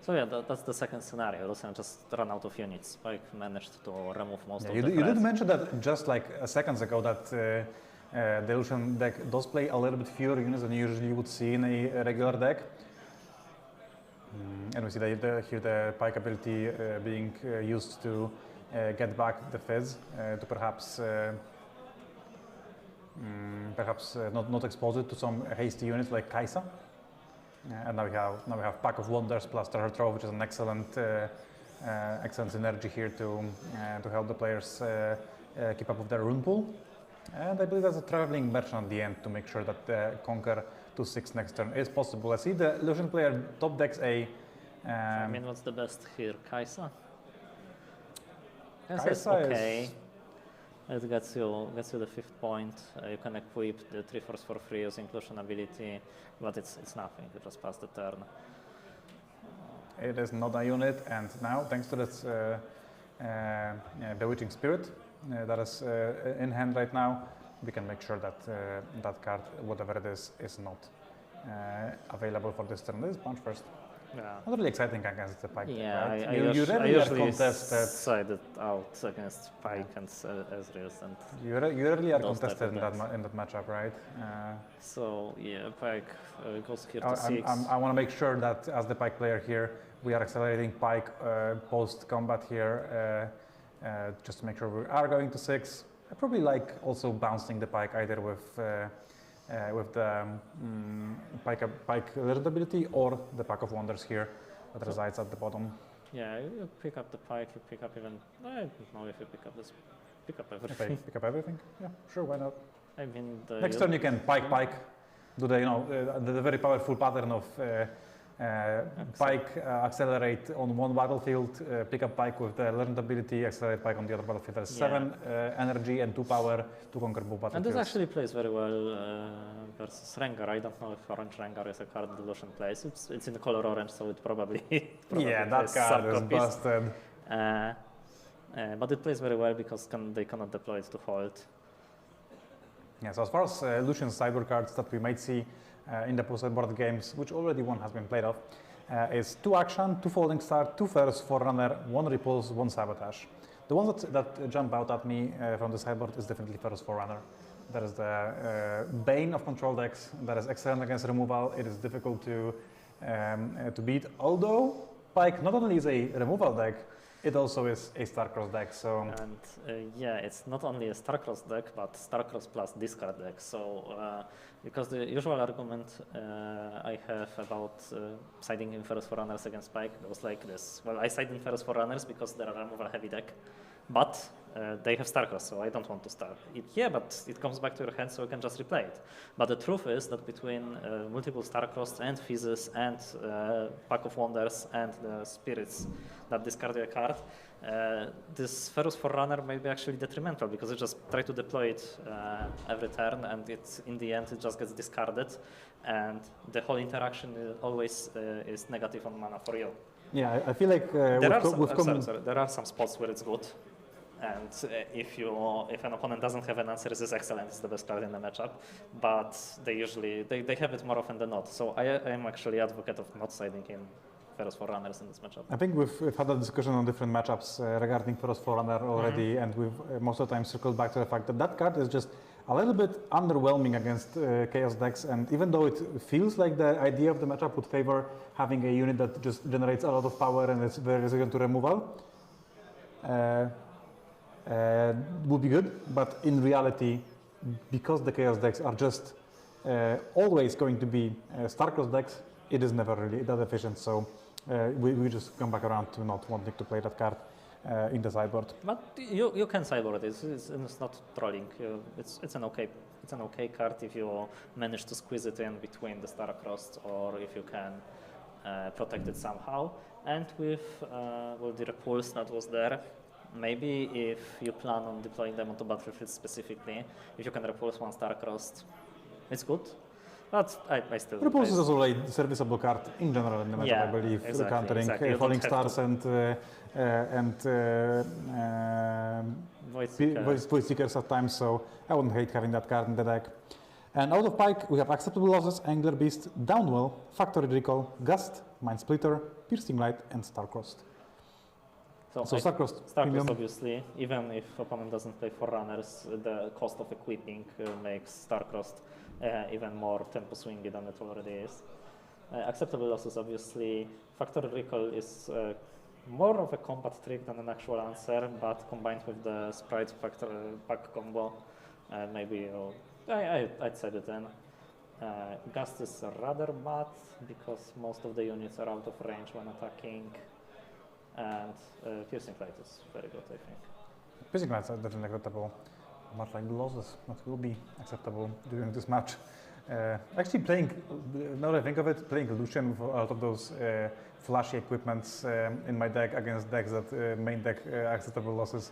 So yeah, that's the second scenario. Lucian just ran out of units. Pike managed to remove most of
you
the
did
threat.
mention that just like seconds ago that the Lucian deck does play a little bit fewer units than you usually would see in a regular deck. And we see that here the Pike ability being used to get back the Fizz to perhaps not expose it to some hasty units like Kaisa. And now we have Pack of Wonders plus Treasure Trove, which is an excellent synergy here to help the players keep up with their rune pool. And I believe there's a Traveling Merchant at the end to make sure that the Conquer to 6 next turn is possible. I see the Lucian player top decks a.
I mean, what's the best here? Kaisa?
Kaisa
okay. It gets you the 5th point. You can equip the 3-force for free using Lucian ability, but it's nothing. You just pass the turn.
It is not a unit, and now thanks to this Bewitching Spirit that is in hand right now, we can make sure that that card, whatever it is not available for this turn. This is punch first.
Yeah.
Not really exciting against the Pike.
Yeah,
right?
I
you
usually
rarely are contested.
sided out against Pike and Ezreal's, and
You rarely are
those type
contested
of
in that matchup, right?
so yeah, Pike goes here to 6.
I want to make sure that as the Pike player here, we are accelerating Pike post combat here, just to make sure we are going to 6. I probably like also bouncing the Pike either with the Pike Legend ability or the Pack of Wonders here that resides at the bottom.
Yeah, you pick up the Pike, you pick up even, I don't know if you pick up this, pick up everything.
Pick up everything? Yeah, sure, why not?
I mean,
Next turn you can Pike, do the very powerful pattern of Pike accelerate on one battlefield, pick up Pike with the Legend ability, accelerate Pike on the other battlefield. There's 7 energy and 2 power to conquer both battlefields.
And this actually plays very well versus Rengar. I don't know if Orange Rengar is a card that Lucian plays. It's in the color orange, so it probably
yeah, that card is busted.
But it plays very well because they cannot deploy it to hold.
Yeah, so as far as Lucian's sideboard cards that we might see in the post-board games, which already one has been played off, is 2 action, 2 Falling Star, 2 Ferrous Forerunner, 1 Repulse, 1 Sabotage. The ones that jump out at me from the sideboard is definitely Ferrous Forerunner. That is the bane of control decks. That is excellent against removal. It is difficult to beat. Although Pike not only is a removal deck, It also is a Starcross deck, so
And yeah, it's not only a Starcross deck, but Starcross plus discard deck. So because the usual argument I have about siding Inferus Forerunners against Pike was like this. Well, I side Inferus Forerunners because they're a removal heavy deck, but they have Starcross, so I don't want to start it. Yeah, but it comes back to your hand, so you can just replay it. But the truth is that between multiple Starcross and Physis and Pack of Wonders and the Spirits that discard your card, this Ferrous Forerunner may be actually detrimental because you just try to deploy it every turn, and in the end it just gets discarded, and the whole interaction always is negative on mana for you.
yeah, I feel like
There are some spots where it's good, and if an opponent doesn't have an answer, this is excellent. It's the best card in the matchup, but they usually they have it more often than not. So I am actually advocate of not siding in Ferrous Forerunners in this matchup.
I think we've had a discussion on different matchups regarding Ferrous Forerunner already, and we've most of the time circled back to the fact that that card is just a little bit underwhelming against Chaos decks, and even though it feels like the idea of the matchup would favor having a unit that just generates a lot of power and is very resilient to removal, would be good, but in reality, because the Chaos decks are just always going to be Starcross decks, it is never really that efficient, so we just come back around to not wanting to play that card in the sideboard.
But you can sideboard it. It's not trolling. It's an okay card if you manage to squeeze it in between the Starcrossed, or if you can protect it somehow. And with the repulse that was there, maybe if you plan on deploying them onto battlefield specifically, if you can repulse one Starcrossed, it's good. But I still...
Repulse is also a serviceable card in general in the matchup, I believe, countering Falling Stars and Void Seekers at times, so I wouldn't hate having that card in the deck. And out of Pike, we have Acceptable Losses, Angler Beast, Downwell, Factory Recall, Gust, Mind Splitter, Piercing Light, and Starcrossed. So Starcrossed,
obviously, even if opponent doesn't play Forerunners, the cost of equipping makes Starcrossed even more tempo swingy than it already is. Acceptable Losses, obviously. Factory Recall is more of a combat trick than an actual answer, but combined with the Sprite pack combo, maybe I'd set it in. Gust is rather bad because most of the units are out of range when attacking, and Piercing Light is very good, I think.
Piercing Lights are definitely acceptable, much like the losses that will be acceptable during this match. Actually playing, now that I think of it, playing Lucian with a lot of those flashy equipments in my deck against decks that main deck acceptable losses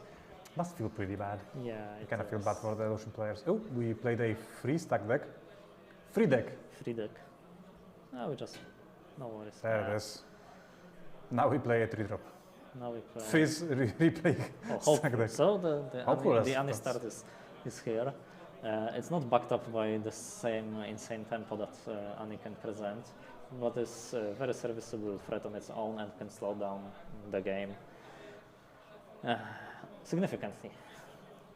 must feel pretty bad.
Yeah,
I kind of feel bad for the Lucian players. Oh, we played a free stack deck. Free deck.
No, we just, no worries.
There it is. Now we play a 3-drop.
Now we play.
Freeze replay stack deck.
So the Anistard is here. It's not backed up by the same insane tempo that Ani can present, but is a very serviceable threat on its own and can slow down the game significantly.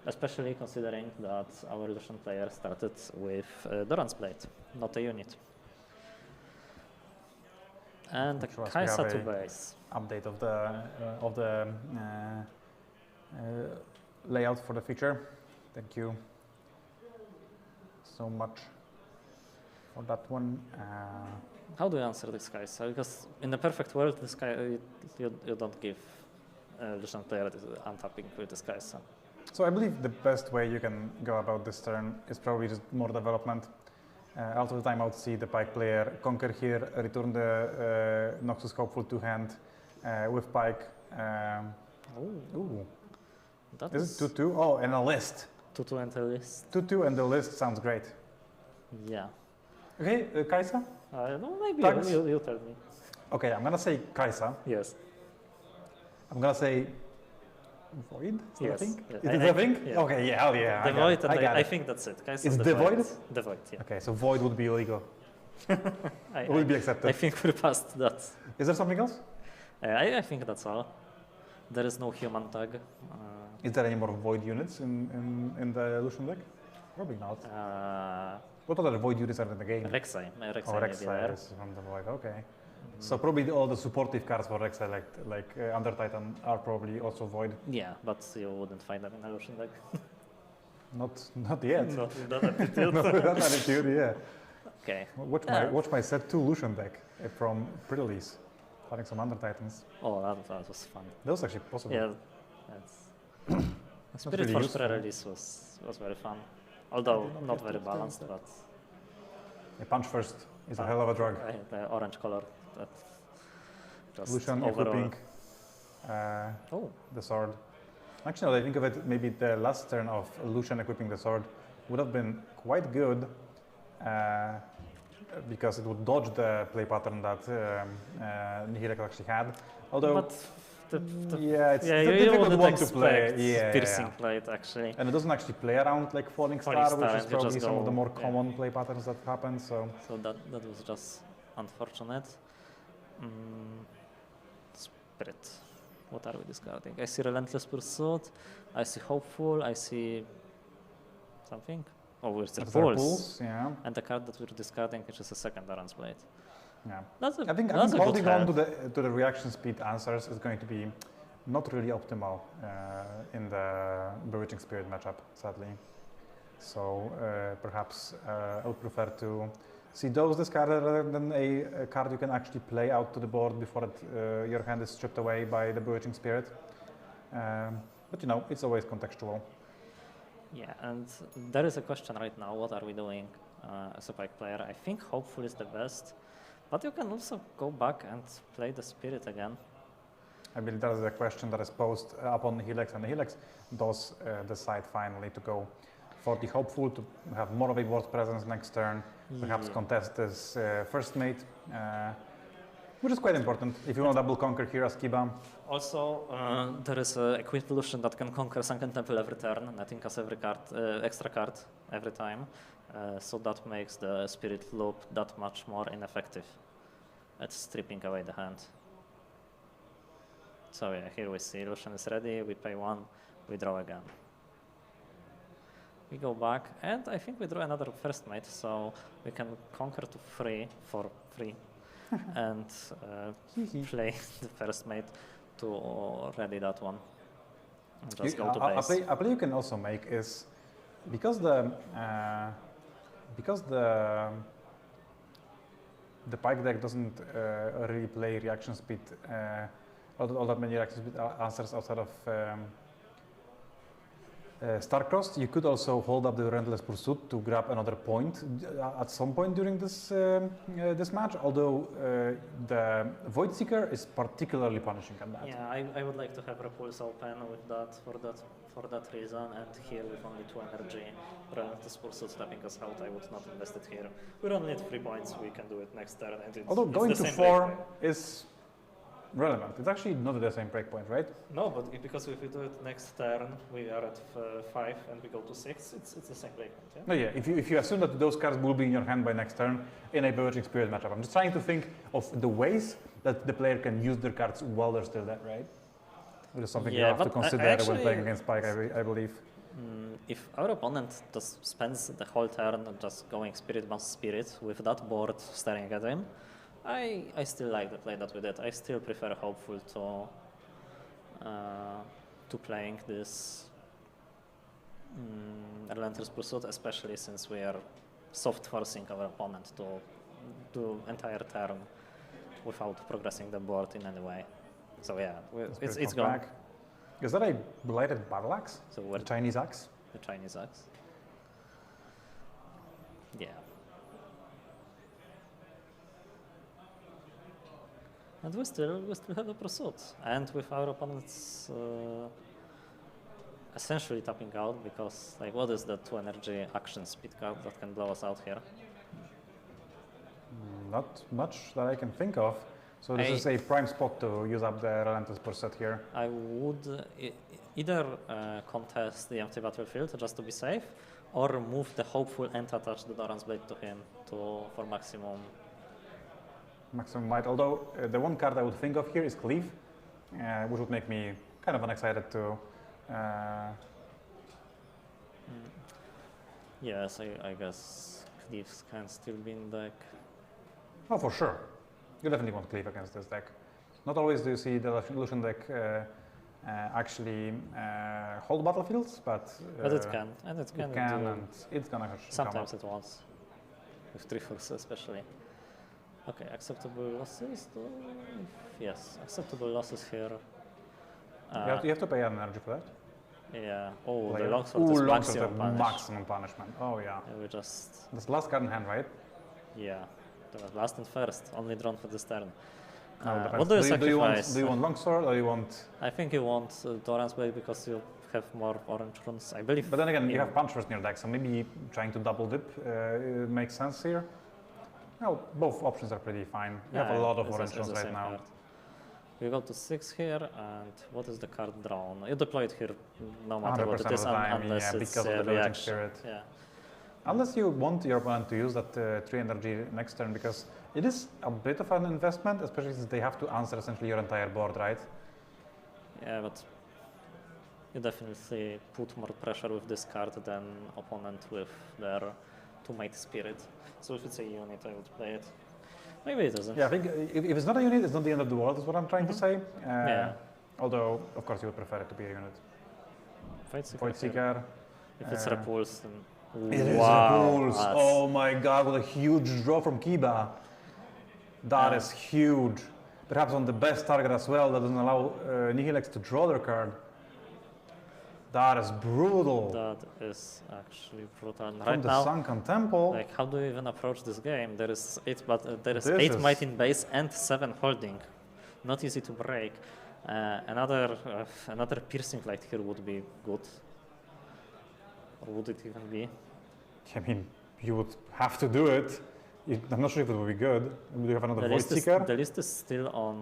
Especially considering that our Lucian player started with Doran's Blade, not a unit. And the Kaisa to base.
Update of the layout for the feature. Thank you so much for that one.
How do you answer this Kaisa? Because in the perfect world, this you don't give Lucian player untapping with this Kaisa.
So I believe the best way you can go about this turn is probably just more development. Out of the timeout, see the Pike player conquer here, return the Noxus Hopeful to hand with Pike. Is it 2-2? Oh, and a list.
2-2 and a list.
2-2 and the list sounds great.
Yeah.
Okay, Kaisa?
No, maybe you tell me.
Okay, I'm gonna say Kaisa.
Yes.
I'm gonna say Void?
Yes.
Is it Devoid?
Yeah.
Okay, yeah, hell yeah.
Devoid, I think that's it.
Is Devoid?
Devoid, yeah.
Okay, so Void would be illegal. It would be accepted.
I think we're past that.
Is there something else?
I think that's all. There is no human tag.
Is there any more Void units in the Lucian deck? Probably not. What other Void units are in the game?
Rek'Sai.
Rek'Sai is from the Void, okay. So probably all the supportive cards for Rek'Sai, like Under Titan, are probably also void.
Yeah, but you wouldn't find that in a Lucian deck.
Not yet.
Not with that attitude.
Not with that attitude, yeah.
Okay.
Watch my set 2 Lucian deck from pre-release. Having some Under Titans.
Oh, that was fun.
That was actually possible.
Yeah, that's Spirit
really
Force
useful.
pre-release was very fun. Although not very balanced, but
A punch first is a hell of a drug.
the orange color that just
Lucian
overall.
equipping
Oh,
the sword. Actually, now that I think of it, maybe the last turn of Lucian equipping the sword would have been quite good because it would dodge the play pattern that Nihilek actually had. Although,
but
it's
yeah,
a
you
difficult
wouldn't
one to play.
expect piercing plate actually.
And it doesn't actually play around like Falling
Falling
Star, which
Star,
is
and you
probably
just
some of the
go-
more
yeah.
common play patterns that happen. So
So that was just unfortunate. Spirit. What are we discarding? I see Relentless Pursuit. I see Hopeful. I see something. Oh, we're still
Is there
Pulse.
Pulse? Yeah,
And the card that we're discarding, which is a second Aran's Blade.
yeah.
That's a,
I think
that's a good
holding on
help.
to the reaction speed answers is going to be not really optimal in the Bewitching Spirit matchup, sadly. So perhaps I would prefer to see those discarded rather than a card you can actually play out to the board before your hand is stripped away by the Bewitching Spirit. But you know, it's always contextual.
Yeah, and there is a question right now, what are we doing as a Pike player? I think Hopeful is the best, but you can also go back and play the Spirit again.
I believe that is a question that is posed upon Helix, and Helix does decide finally to go for the Hopeful to have more of a board presence next turn, perhaps contest this first mate, which is quite important if you want to double conquer here as Kiba.
Also, there is a Equipped Lucian that can conquer Sunken Temple every turn, netting us every card, extra card every time, so that makes the Spirit Loop that much more ineffective at stripping away the hand. So yeah, here we see Lucian is ready, we pay 1, we draw again. We go back, and I think we draw another first mate, so we can conquer to 3 for free, and play the first mate to ready that one. And just go to base.
A play you can also make is because the Pike deck doesn't really play reaction speed, all that many reaction speed answers outside of Starcrossed. You could also hold up the Relentless Pursuit to grab another point at some point during this this match. Although the Void Seeker is particularly punishing at that.
Yeah, I would like to have Repulse open with that for that reason, and here with only 2 energy, Relentless Pursuit stepping us out, I would not invest it here. We don't need 3 points, we can do it next turn. And
Although
it's
going
the
to
same
4
break point.
is relevant. It's actually not the same breakpoint, right?
No, but because if we do it next turn, we are at 5 and we go to 6, it's the same breakpoint, yeah?
No, yeah. If you assume that those cards will be in your hand by next turn in a Bewitching Spirit matchup, I'm just trying to think of the ways that the player can use their cards while they're still there, right? Which is something you
Yeah,
have to
but
consider
actually-
when playing against Pike, I believe.
If our opponent just spends the whole turn just going Spirit Bounce Spirit with that board staring at him, I still like the play that we did. I still prefer Hopeful to playing this Relentless Pursuit, especially since we are soft forcing our opponent to do entire turn without progressing the board in any way. So yeah, it's gone.
Back. Is that a Blighted Battle Axe?
So
The
we're
Chinese axe?
the Chinese axe. Yeah. And we still have a pursuit, and with our opponents essentially tapping out, because like what is the 2 energy action speed card that can blow us out here?
Not much that I can think of. So this is a prime spot to use up the Relentless Pursuit here.
I would either contest the empty battlefield just to be safe, or move the Hopeful and attach the Doran's Blade to him for maximum.
Maximum might. Although the one card I would think of here is Cleave, which would make me kind of unexcited to.
Yes, I guess Cleaves can still be in deck.
Oh, for sure. You definitely want cleave against this deck. Not always do you see the Lucian deck actually hold battlefields, but
it can, and it can,
and it's gonna
sometimes
come
it wants, with 3/4 especially. Okay, acceptable losses. Yes, acceptable losses here.
You have to pay an energy for that.
Yeah. Oh,
Player.
the longsword is maximum
Longsword,
punish.
maximum punishment. Oh yeah.
We just,
That's the last card in hand, right?
yeah. That was last and first, only drawn for this turn.
No, it
What do you
depends.
sacrifice?
Do you want longsword or you want?
I think you want Doran's Blade because you have more orange runes, I believe.
But then again, you
in-
have punchers in your deck, so maybe trying to double dip makes sense here. Well, both options are pretty fine. You have a lot of
it's
orange
the
runes right
same
now.
card. We go to 6 here, and what is the card drawn? You deploy it here no matter what
100%
it is,
of the time,
unless
yeah,
it's
because of the Lurching
reaction.
Spirit.
Yeah.
Unless you want your opponent to use that 3 energy next turn, because it is a bit of an investment, especially since they have to answer essentially your entire board, right?
Yeah, but you definitely put more pressure with this card than opponent with their 2 Mighty Spirit. So if it's a unit, I would play it. Maybe it isn't.
Yeah, I think if it's not a unit, it's not the end of the world, is what I'm trying to say.
Yeah.
Although, of course, you would prefer it to be a unit.
Void Seeker.
Void Seeker.
If it's Repulse, then
It is
wow,
Repulse.
that's-
Oh my god, what a huge draw from Kiba. That
Yeah.
is huge. Perhaps on the best target as well, that doesn't allow Nihilex to draw their card. That is brutal.
That is actually brutal. And
From
right
the
now,
Sunken Temple.
like, how do you even approach this game? There is 8, but there is
This
8
is-
might in base and 7 holding. Not easy to break. Another piercing light here would be good. Or would it even be?
I mean, you would have to do it. I'm not sure if it would be good. Do you have another Void Seeker?
The list is still on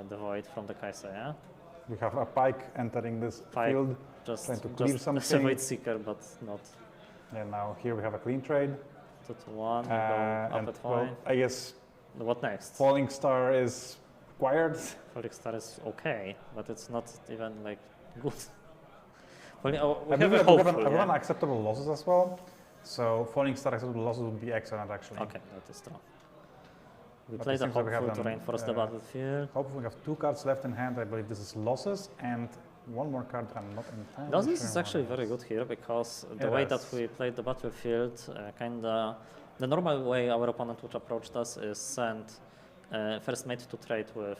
the Void from the Kaisa, yeah?
We have a Pike entering this
Pike.
field.
Just,
Trying to clear
just
something.
a Void Seeker, but not
And now here we have a clean trade.
2-1. We go up
And
at
well,
point.
I guess
What next?
Falling Star is required.
Falling Star is okay, but it's not even like good. We
I
have
believe
a
we
hopeful,
have
yeah?
acceptable losses as well. So Falling Star acceptable losses would be excellent actually.
Okay, that is true. We
But
play
it
the
seems like we have
hopeful to
them,
reinforce the battlefield.
Hopefully we have 2 cards left in hand. I believe this is losses and 1 more card that I'm not entirely
Losses
sure
is actually
what it
very
is.
good here because the
It
way
is.
that we played the battlefield, kinda, the normal way our opponent would approach us is send first mate to trade with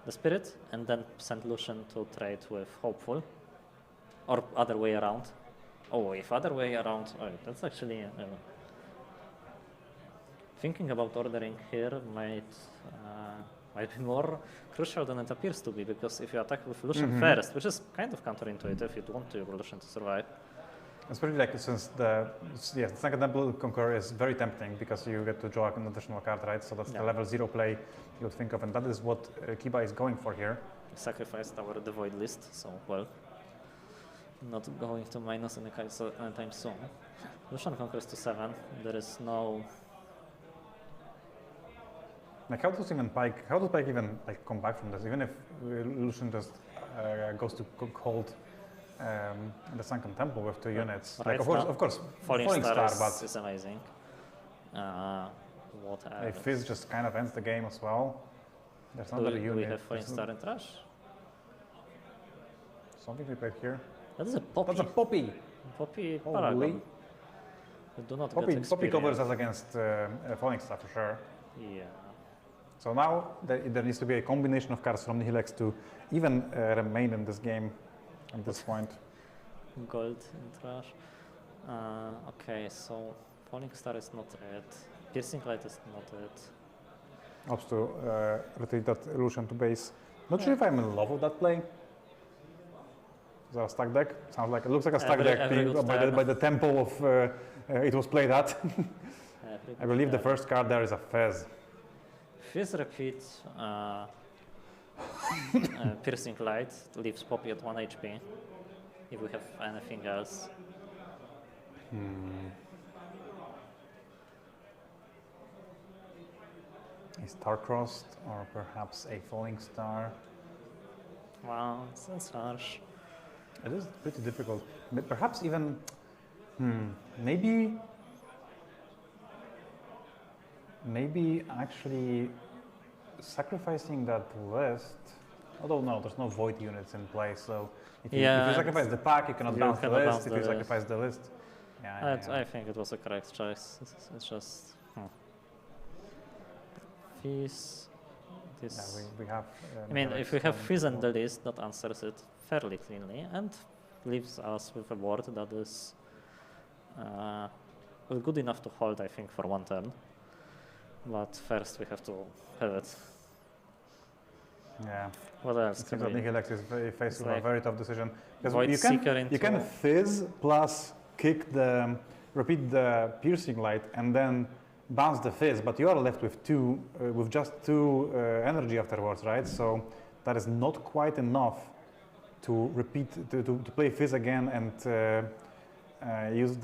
the Spirit and then send Lucian to trade with Hopeful, or other way around. Oh, if other way around, oh, that's actually thinking about ordering here might be more crucial than it appears to be, because if you attack with Lucian first, which is kind of counterintuitive, you'd want your Lucian to survive.
Especially like since the Second Temple Conqueror is very tempting because you get to draw an additional card, right? So that's
Yeah.
the level 0 play you would think of, and that is what Kiba is going for here.
Sacrificed our Devoid list, so well, not going to minus anytime soon. Lucian conquers to 7. There is no.
Like how does Pike even like come back from this? Even if Lucian just goes to hold the Sunken Temple with 2 units.
Right
Like
now,
of course,
Falling Star
but
is amazing. What
if
else?
Fizz just kind of ends the game as well. There's
Do
another
we
unit.
have Falling
There's
Star in trash?
something we played here.
That is a Poppy.
That's a Poppy.
Poppy
Holy.
Paragon. We do not
Poppy
get
covers
experience.
us against Falling Star for sure.
Yeah.
So now there needs to be a combination of cards from Nihilex to even remain in this game at this point.
Gold in trash. Okay, so Falling Star is not it. Piercing Light is not it.
Helps to rotate that Lucian to base. Not sure if I'm in love with that play. Is that a stack deck? Sounds like it looks like a stack deck
Every good
by the tempo of it was played at.
Every
I believe the
good
first card there is a Fez.
Fizz repeat Piercing Light leaves Poppy at 1 HP. If we have anything else.
A Star-Crossed or perhaps a Falling Star.
Wow, that's harsh.
It is pretty difficult. Perhaps even, maybe maybe actually sacrificing that list. Although no, there's no void units in place, so if you sacrifice the pack, you cannot bounce the list. If you sacrifice the list,
I think it was a correct choice. It's just Fizz. This.
We have.
I mean, if we have Fizz in the list, that answers it fairly cleanly and leaves us with a board that is well, good enough to hold, I think, for one turn. But first, we have to have it.
Yeah.
What else?
It seems that Nihilex is faced with a very tough decision.
Void
You can Fizz plus kick repeat the piercing light and then bounce the Fizz, but you are left with with just two energy afterwards, right? So that is not quite enough to repeat to play Fizz again and use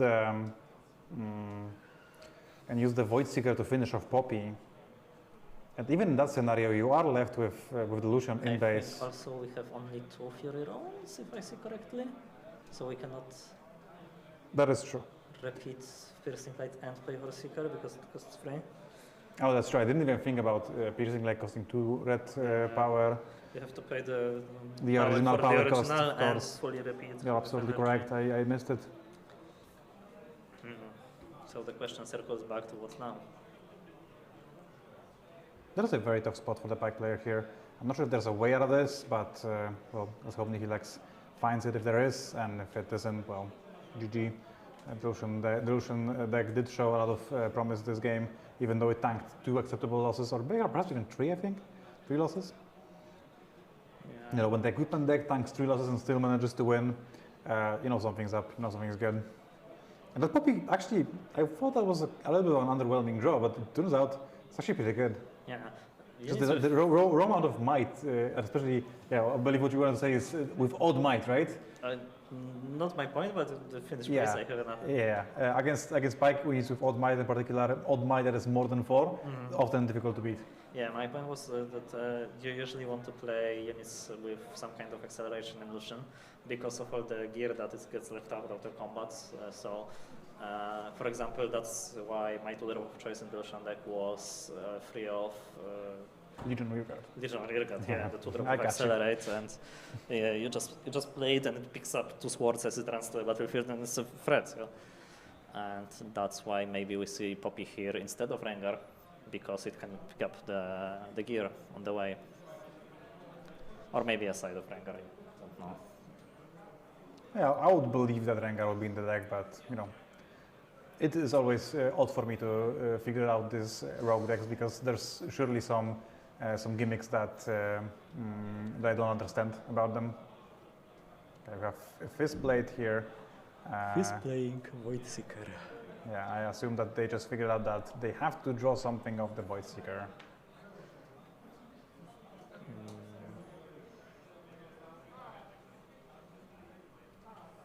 the Void Seeker to finish off Poppy. And even in that scenario, you are left with Delusion in base.
Think also, we have only 2 Fury rounds, if I see correctly, so we cannot.
That is true.
Repeat Piercing Light and play for Seeker because it costs 3.
Oh, that's true. I didn't even think about Piercing Light costing 2 red power.
You have to pay the
original power
the original
cost,
and fully repeat.
You're absolutely correct. I missed it.
So the question circles back to what now?
That is a very tough spot for the Pike player here. I'm not sure if there's a way out of this, but well, let's hope Nihilex finds it if there is, and if it isn't, well, GG. The Delusion deck did show a lot of promise this game, even though it tanked 2 acceptable losses, or perhaps even 3, I think. 3 losses. Yeah. You know, when the equipment deck tanks 3 losses and still manages to win, you know something's up, you know something's good. And that Poppy, actually, I thought that was a little bit of an underwhelming draw, but it turns out it's actually pretty good.
Yeah.
Just the raw amount of might, especially, yeah, I believe what you want to say is with odd might, right?
Not my point, but the finish price I have enough.
Yeah, against Pike, we use with odd might in particular, odd might that is more than 4, often difficult to beat.
Yeah, my point was that you usually want to play units with some kind of acceleration illusion because of all the gear that gets left out of the combats. For example, that's why my tool of choice in the Illusion deck was free of
Legion Rearguard.
Legion Rearguard, yeah, the two drop of accelerate, and you just play it and it picks up 2 swords as it runs to the battlefield, and it's a threat. Yeah? And that's why maybe we see Poppy here instead of Rengar, because it can pick up the gear on the way, or maybe a side of Rengar. I don't know.
Yeah, I would believe that Rengar will be in the deck, but you know. It is always odd for me to figure out these rogue decks because there's surely some gimmicks that I don't understand about them. Okay, we have a Fizz Blade here.
Fizz playing Void Seeker.
Yeah, I assume that they just figured out that they have to draw something of the Void Seeker.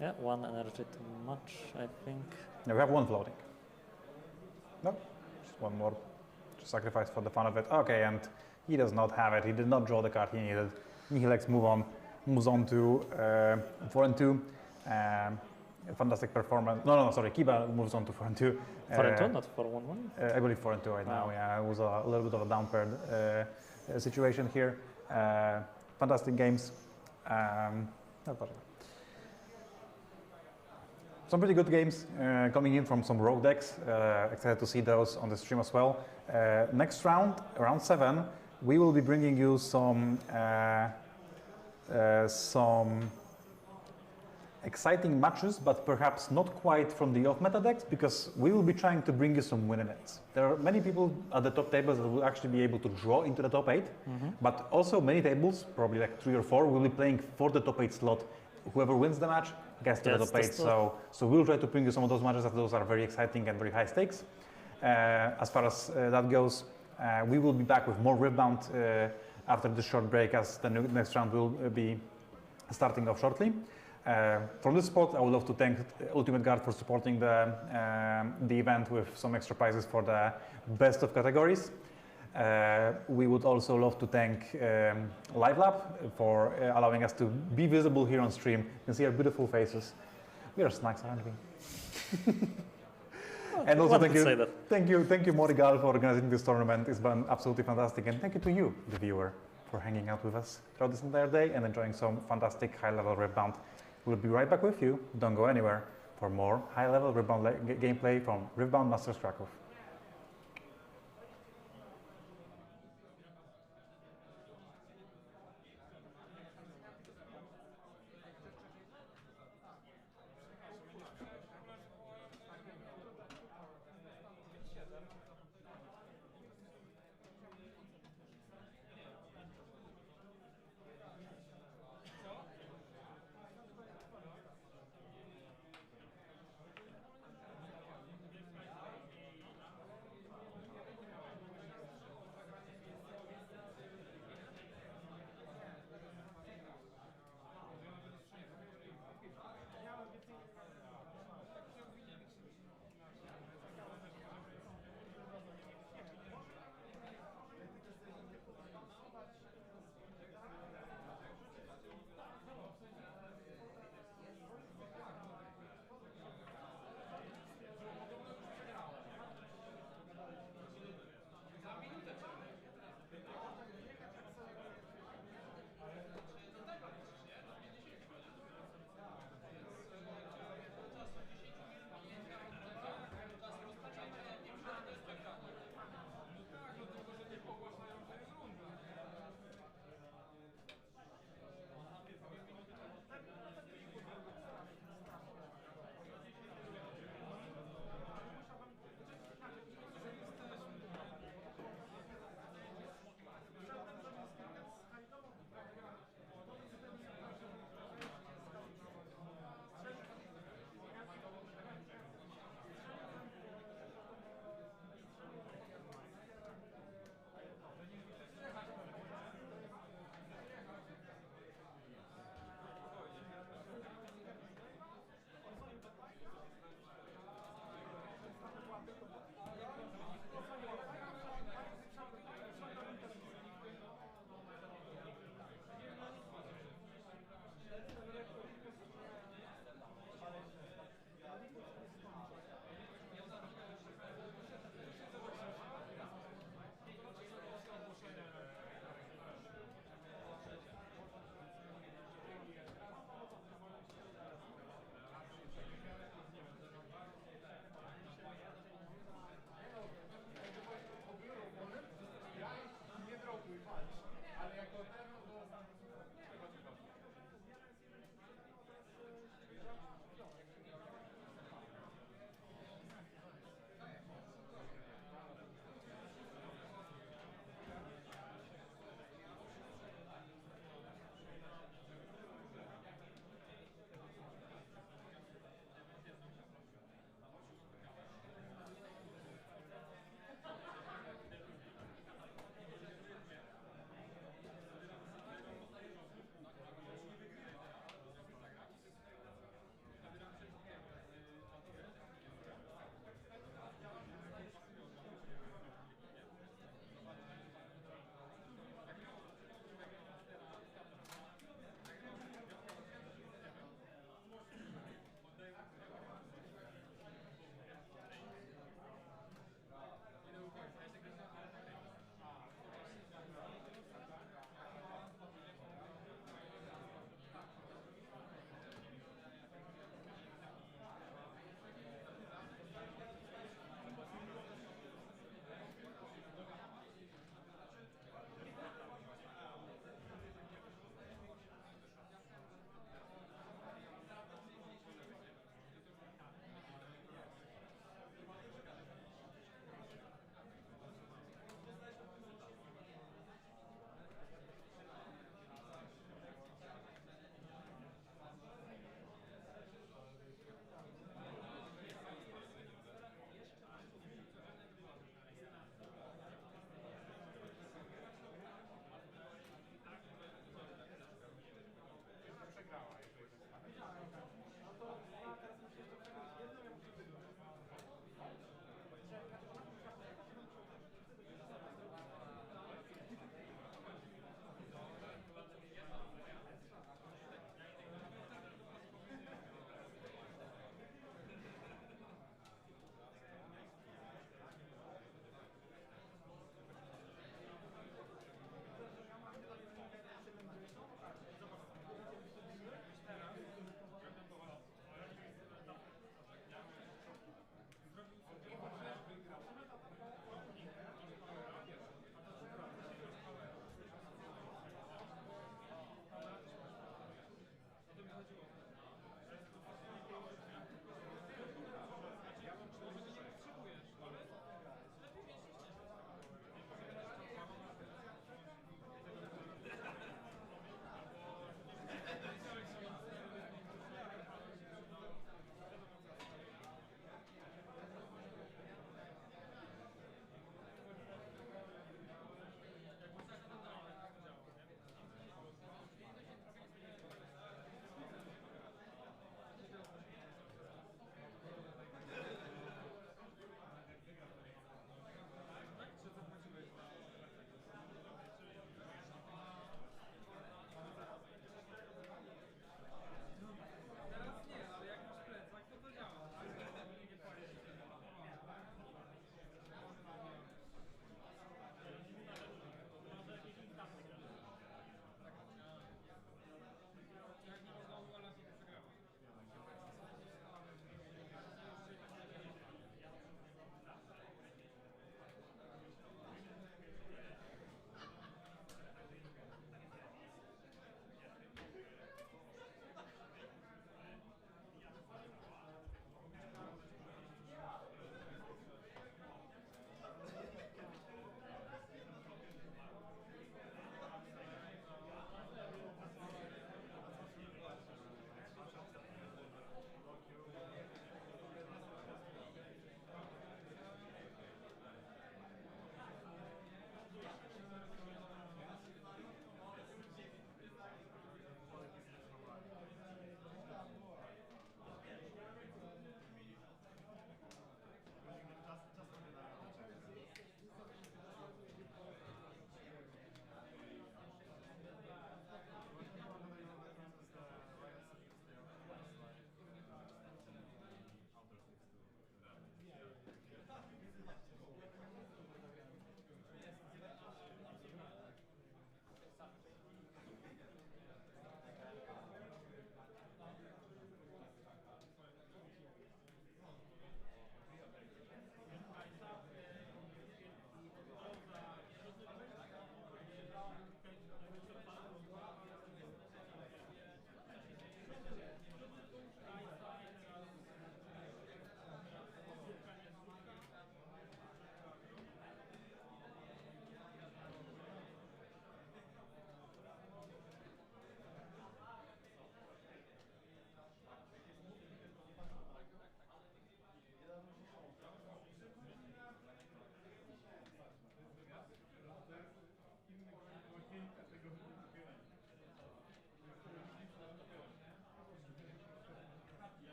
Yeah, 1 energy too much, I think.
Yeah, we have 1 floating. No, just 1 more. Just sacrifice for the fun of it. Okay, and he does not have it. He did not draw the card he needed. Nihilex moves on to 4 and 2. Fantastic performance. No, sorry. Kiba moves on to 4 and 2.
4 and 2, not 4-1-1?
I believe 4 and 2 right now. Yeah, it was a little bit of a downpaired situation here. Fantastic games. Some pretty good games coming in from some rogue decks. Excited to see those on the stream as well. Next round, round 7, we will be bringing you some exciting matches, but perhaps not quite from the off-meta decks, because we will be trying to bring you some win nets. There are many people at the top tables that will actually be able to draw into the top 8, but also many tables, probably like 3 or 4, will be playing for the top 8 slot. Whoever wins the match gets to the top 8. So we'll try to bring you some of those matches, as those are very exciting and very high stakes. As far as that goes, we will be back with more Riftbound after this short break, as the next round will be starting off shortly. From this spot, I would love to thank Ultimate Guard for supporting the event with some extra prizes for the best of categories. We would also love to thank LiveLab for allowing us to be visible here on stream. You can see our beautiful faces. We are snacks, aren't we? And also
one
thank
could
you,
say that.
thank you, Morigal, for organizing this tournament. It's been absolutely fantastic, and thank you to you, the viewer, for hanging out with us throughout this entire day and enjoying some fantastic high-level Riftbound. We'll be right back with you. Don't go anywhere for more high-level Riftbound gameplay from Riftbound Masters Cracow.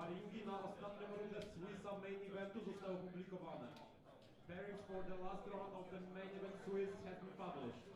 Sparingi na ostatnią rundę Swissa Main Eventu zostały opublikowane. Pairings for the last round of the Main Event Swiss has been published.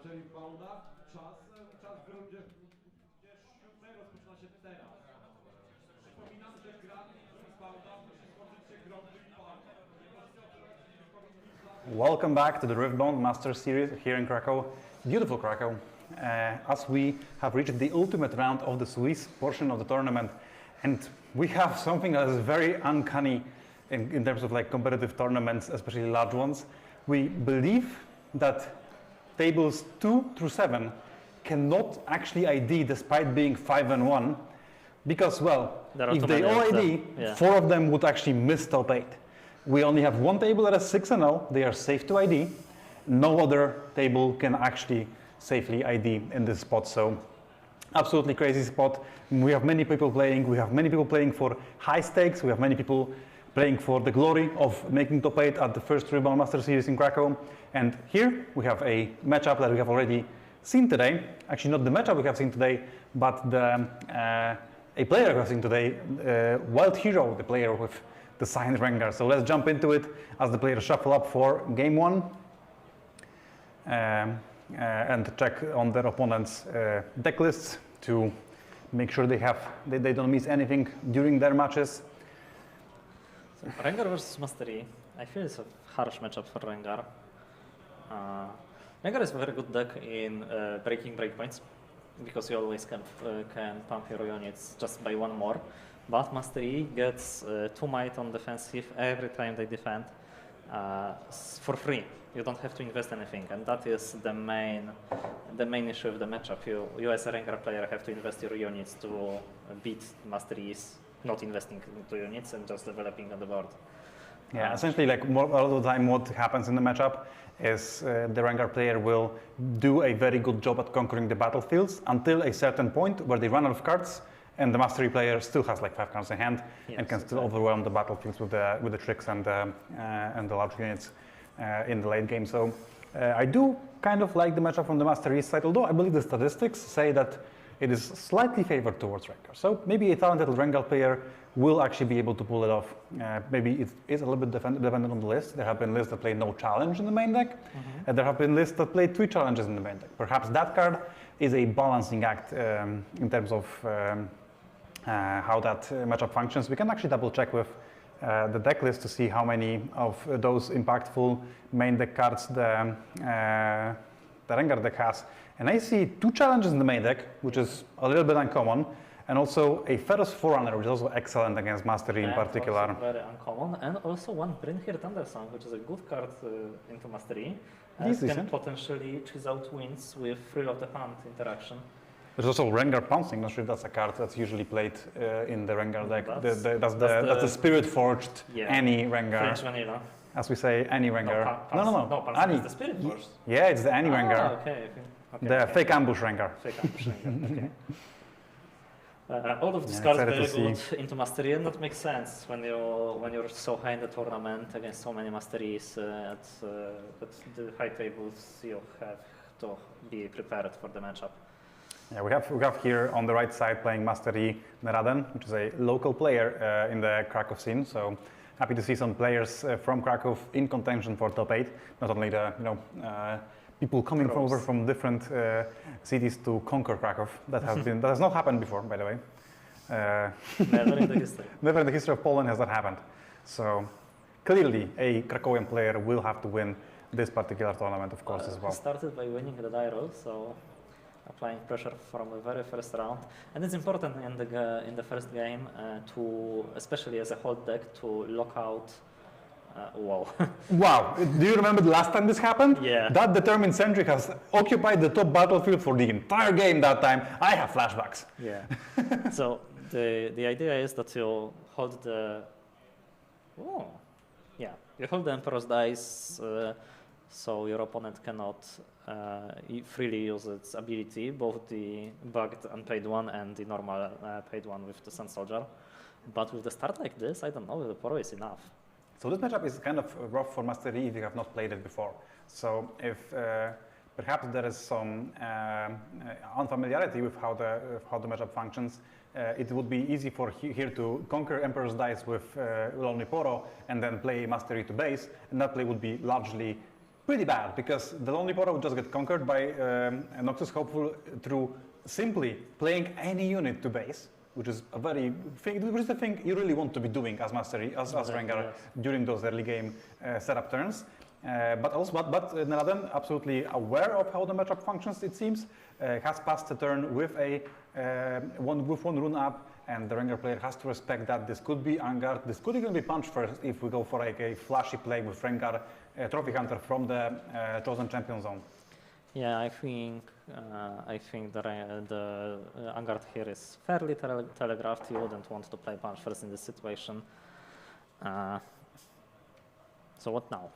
macie Riftbounda. Czas w rundzie 7 rozpoczyna się teraz. Przypominam, że gra Riftbounda musi skończyć się grą Riftbounda.
Welcome back to the Riftbound Master Series here in Cracow, beautiful Cracow. As we have reached the ultimate round of the Swiss portion of the tournament, and we have something that is very uncanny in terms of like competitive tournaments, especially large ones. We believe that tables 2 through 7 cannot actually ID despite being 5 and 1, because well, if they all ID, 4 of them would actually miss top 8. We only have one table that is 6 and 0. They are safe to ID. No other table can actually safely ID in this spot. So absolutely crazy spot. We have many people playing. We have many people playing for high stakes. We have many people playing for the glory of making top 8 at the first Riftbound Master Series in Cracow. And here we have a matchup that we have already seen today. Actually, not the matchup we have seen today, but a player we have seen today, Wild Hero, the player with the signed Rengar. So let's jump into it as the players shuffle up for game 1 and check on their opponent's deck lists to make sure they don't miss anything during their matches.
So Rengar versus Mastery. I feel it's a harsh matchup for Rengar. Rengar is a very good deck in breaking breakpoints, because you always can pump your units just by 1 more. But Mastery gets 2 might on defensive every time they defend for free. You don't have to invest anything, and that is the main issue of the matchup. You as a Rengar player have to invest your units to beat Masteries, not investing into units and just developing on the board.
Yeah, essentially, like a lot of the time, what happens in the matchup is the Rengar player will do a very good job at conquering the battlefields until a certain point where they run out of cards, and the Mastery player still has like 5 cards in hand, and can still overwhelm the battlefields with the tricks and the large units in the late game. So I do kind of like the matchup from the Mastery side, although I believe the statistics say that it is slightly favored towards Rengar. So maybe a talented Rengar player will actually be able to pull it off. Maybe it is a little bit dependent on the list. There have been lists that play no challenge in the main deck, and there have been lists that play 3 challenges in the main deck. Perhaps that card is a balancing act in terms of how that matchup functions. We can actually double check with the deck list to see how many of those impactful main deck cards the Rengar deck has. And I see 2 challenges in the main deck, which is a little bit uncommon, and also a Ferrous Forerunner, which is also excellent against Mastery in particular.
Also very uncommon, and also one Brynhir Thundersong, which is a good card into Mastery, and can potentially choose out wins with Thrill of the Hunt interaction.
There's also Rengar Pouncing. Not sure if that's a card that's usually played in the Rengar deck. That's the Spirit Forged any Rengar.
French vanilla.
As we say, any Rengar.
No,
any.
It's the Spirit Forged.
Yeah, it's the any Rengar.
Okay.
The fake ambush Rengar.
Fake ambush Rengar. Okay. All of these cards are very good into Mastery, and that makes sense when you're so high in the tournament against so many Masteries at the high tables. You have to be prepared for the matchup.
Yeah, we have here on the right side playing Mastery Neraden, which is a local player in the Cracow scene. So happy to see some players from Cracow in contention for top 8. Not only the people coming over from different cities to conquer Cracow. That has not happened before, by the way.
Never in the history.
Never in the history of Poland has that happened. So clearly, a Krakowian player will have to win this particular tournament, of course, as well.
He started by winning the die roll, so applying pressure from the very first round, and it's important in the first game to, especially as a hold deck, to lock out. Wow.
Wow. Do you remember the last time this happened?
Yeah.
That determined Sentry has occupied the top battlefield for the entire game that time. I have flashbacks.
Yeah. So the idea is that you hold the. Oh. Yeah. You hold the Emperor's dice, so your opponent cannot freely use its ability, both the bugged unpaid one and the normal paid one with the Sun Soldier. But with the start like this, I don't know if the Poro is enough.
So this matchup is kind of rough for Mastery if you have not played it before. So if perhaps there is some unfamiliarity with how the matchup functions, it would be easy for here to conquer Emperor's Dice with Lonely Poro and then play Mastery to base, and that play would be largely pretty bad, because the Lonely Portal would just get conquered by Noxus Hopeful through simply playing any unit to base, which is the thing you really want to be doing as Mastery, as Rengar,
yes.
during those early game setup turns. But Neladen, absolutely aware of how the matchup functions, it seems, has passed the turn with one rune up, and the Rengar player has to respect that. This could be Vanguard, this could even be Punch First if we go for like a flashy play with Rengar, Trophy Hunter from the chosen champion zone.
Yeah, I think the Vanguard here is fairly telegraphed. You wouldn't want to play Punch First in this situation. So what now?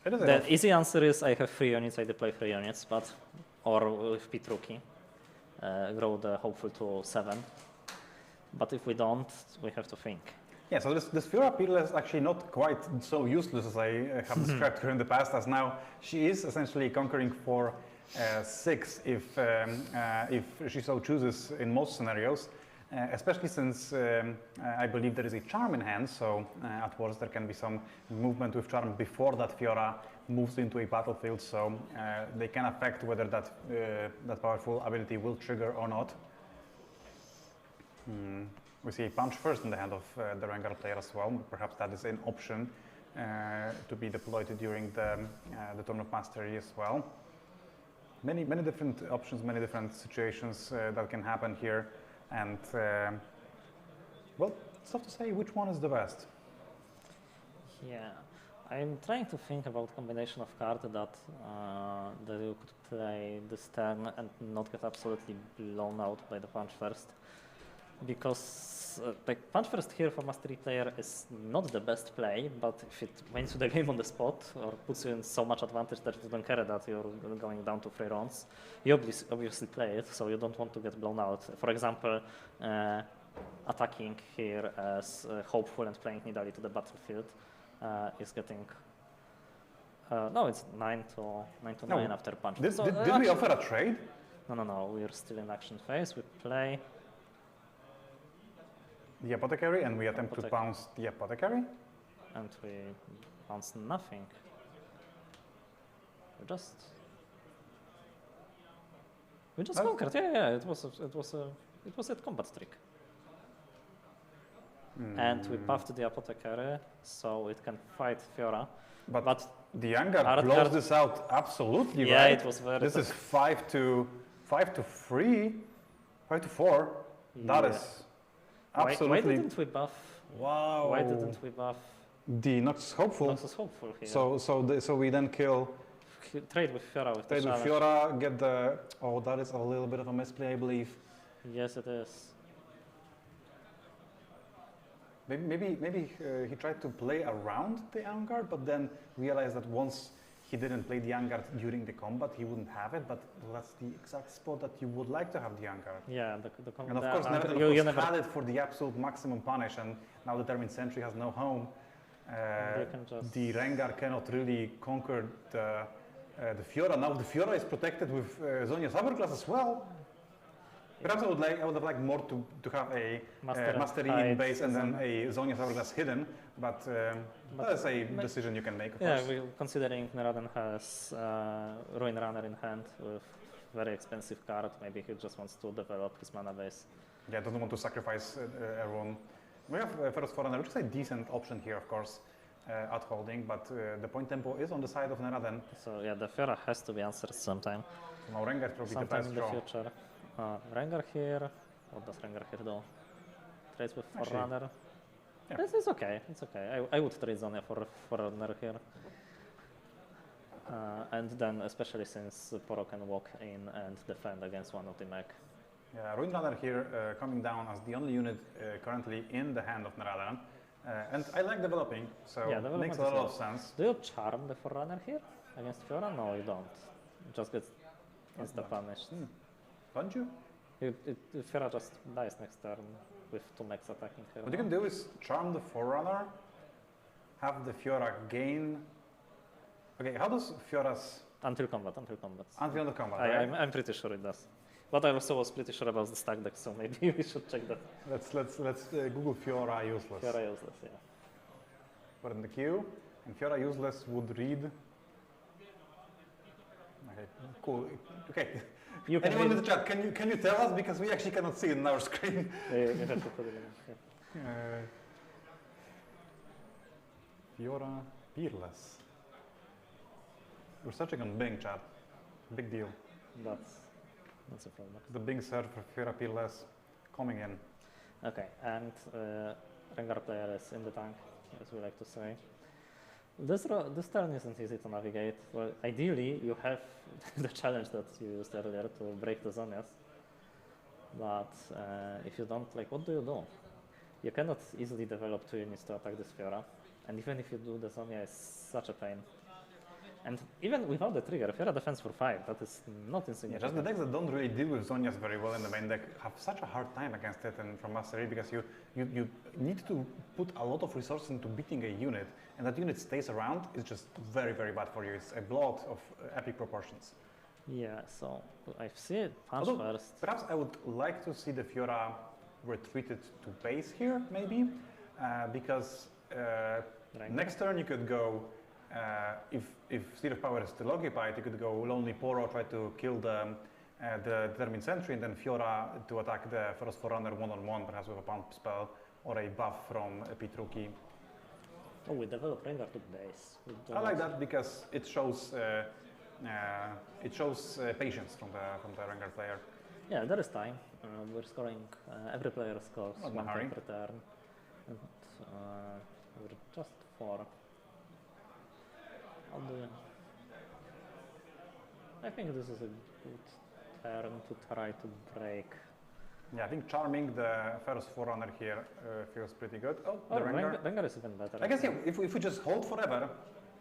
The easy answer is I have 3 units, I deploy 3 units, or with Pit Rookie, grow the Hopeful to 7. But if we don't, we have to think.
Yeah, so this Fiora Pearl is actually not quite so useless as I have described her in the past, as now she is essentially conquering for 6 if she so chooses in most scenarios. Especially since I believe there is a Charm in hand, so at worst there can be some movement with Charm before that Fiora moves into a battlefield, so they can affect whether that powerful ability will trigger or not. We see a Punch First in the hand of the Rengar player as well. Perhaps that is an option to be deployed during the Turn of Mastery as well. Many different options, many different situations that can happen here. And, well, it's tough to say which one is the best.
Yeah, I'm trying to think about combination of cards that you could play this turn and not get absolutely blown out by the Punch First. Because Punch First here for Mastery player is not the best play, but if it wins you the game on the spot or puts you in so much advantage that you don't care that you're going down to 3 rounds, you obviously play it, so you don't want to get blown out. For example, attacking here as Hopeful and playing Nidalee to the battlefield is getting... no, it's 9 to 9 after Punch.
Did we offer a trade?
No, we're still in action phase. We play...
the Apothecary, and we attempt to bounce the Apothecary.
And we bounce nothing. We just conquered. Yeah. It was a combat trick. And we buffed the Apothecary, so it can fight Fiora.
But the Vanguard blows this out absolutely,
yeah,
right?
It was very.
This is 5 to 3, 5 to 4. That is. Absolutely.
Why didn't we buff?
Wow.
Why didn't we buff
the Noxus Hopeful?
Noxus Hopeful here.
So we then kill.
Trade with Fiora.
Trade with Fiora. Get the. Oh, that is a little bit of a misplay, I believe.
Yes, it is.
Maybe he tried to play around the Vanguard, but then realized that once he didn't play the Vanguard during the combat, he wouldn't have it. But that's the exact spot that you would like to have the Vanguard.
Yeah, the combat.
And of course, never had it for the absolute maximum punish, and now the Determined Sentry has no home. The Rengar cannot really conquer the Fiora. Now the Fiora is protected with Zhonya's Hourglass as well. Perhaps I would have liked more to have a Mastery in base and then a Zhonya's Hourglass hidden, but that is a decision you can make, of course.
Yeah, considering Neladen has Ruin Runner in hand with very expensive card, maybe he just wants to develop his mana base.
Yeah, doesn't want to sacrifice everyone. We have First Forerunner, which is a decent option here, of course, at holding, but the point tempo is on the side of Neladen.
So yeah, the Fiora has to be answered sometime.
Now Rengar is probably the best
in
draw.
the future. Rengar here. What does Rengar here do? Trades with Forerunner. Yeah. It's okay. It's okay. I would trade Zonia for Forerunner here. And then, especially since Poro can walk in and defend against one of the mech.
Yeah, Ruin Runner here coming down as the only unit currently in the hand of Neladen. And I like developing, so it makes a lot of sense.
Do you charm the Forerunner here against Fiora? No, you don't. It just gets insta-punished.
Don't you?
Fiora just dies next turn with 2 mechs attacking her.
What you can do is charm the Forerunner, have the Fiora gain... Okay, how does Fiora's...
Until combat.
Until the combat,
right? I'm pretty sure it does. But I also was pretty sure about the stack deck, so maybe we should check that.
Let's Google Fiora useless.
Fiora useless, yeah.
Put in the queue, and Fiora useless would read Cool. Okay.
You can
Anyone in
read-
the chat, can you tell us, because we actually cannot see it on our screen.
you have to put it in. Yeah.
Fiora Peerless. We're searching on Bing, chat. Big deal.
That's a problem.
The Bing search for Fiora Peerless coming in.
Okay, and Rengar player is in the tank, as we like to say. This turn isn't easy to navigate. Well, ideally, you have the challenge that you used earlier to break the Zonias. But if you don't, like, what do you do? You cannot easily develop 2 units to attack this Fiora. And even if you do, the Zonia is such a pain. And even without the trigger, Fiora defends for 5. That is not
Yeah,
insignificant.
just the decks that don't really deal with Zonias very well in the main deck have such a hard time against it and from Mastery, because you need to put a lot of resources into beating a unit, and that unit stays around is just very, very bad for you. It's a blowout of epic proportions.
Yeah, so I see it punch
Although,
first.
perhaps I would like to see the Fiora retreated to base here, maybe, because next turn you could go, if Seat of Power is still occupied, you could go Lonely Poro, try to kill the Determined Sentry, and then Fiora to attack the First Forerunner one-on-one, perhaps with a pump spell or a buff from Pitruki.
Oh, we develop Rengar to base.
I like that because it shows patience from the Rengar player.
Yeah, there is time. We're scoring. Every player scores
Not in a
1
hurry.
time per turn, and we're just 4. How do you... I think this is a good turn to try to break.
Yeah, I think charming the first Forerunner here feels pretty good. Oh,
Oh,
the Rengar.
Rengar is even better.
I guess, yeah, if we just hold forever,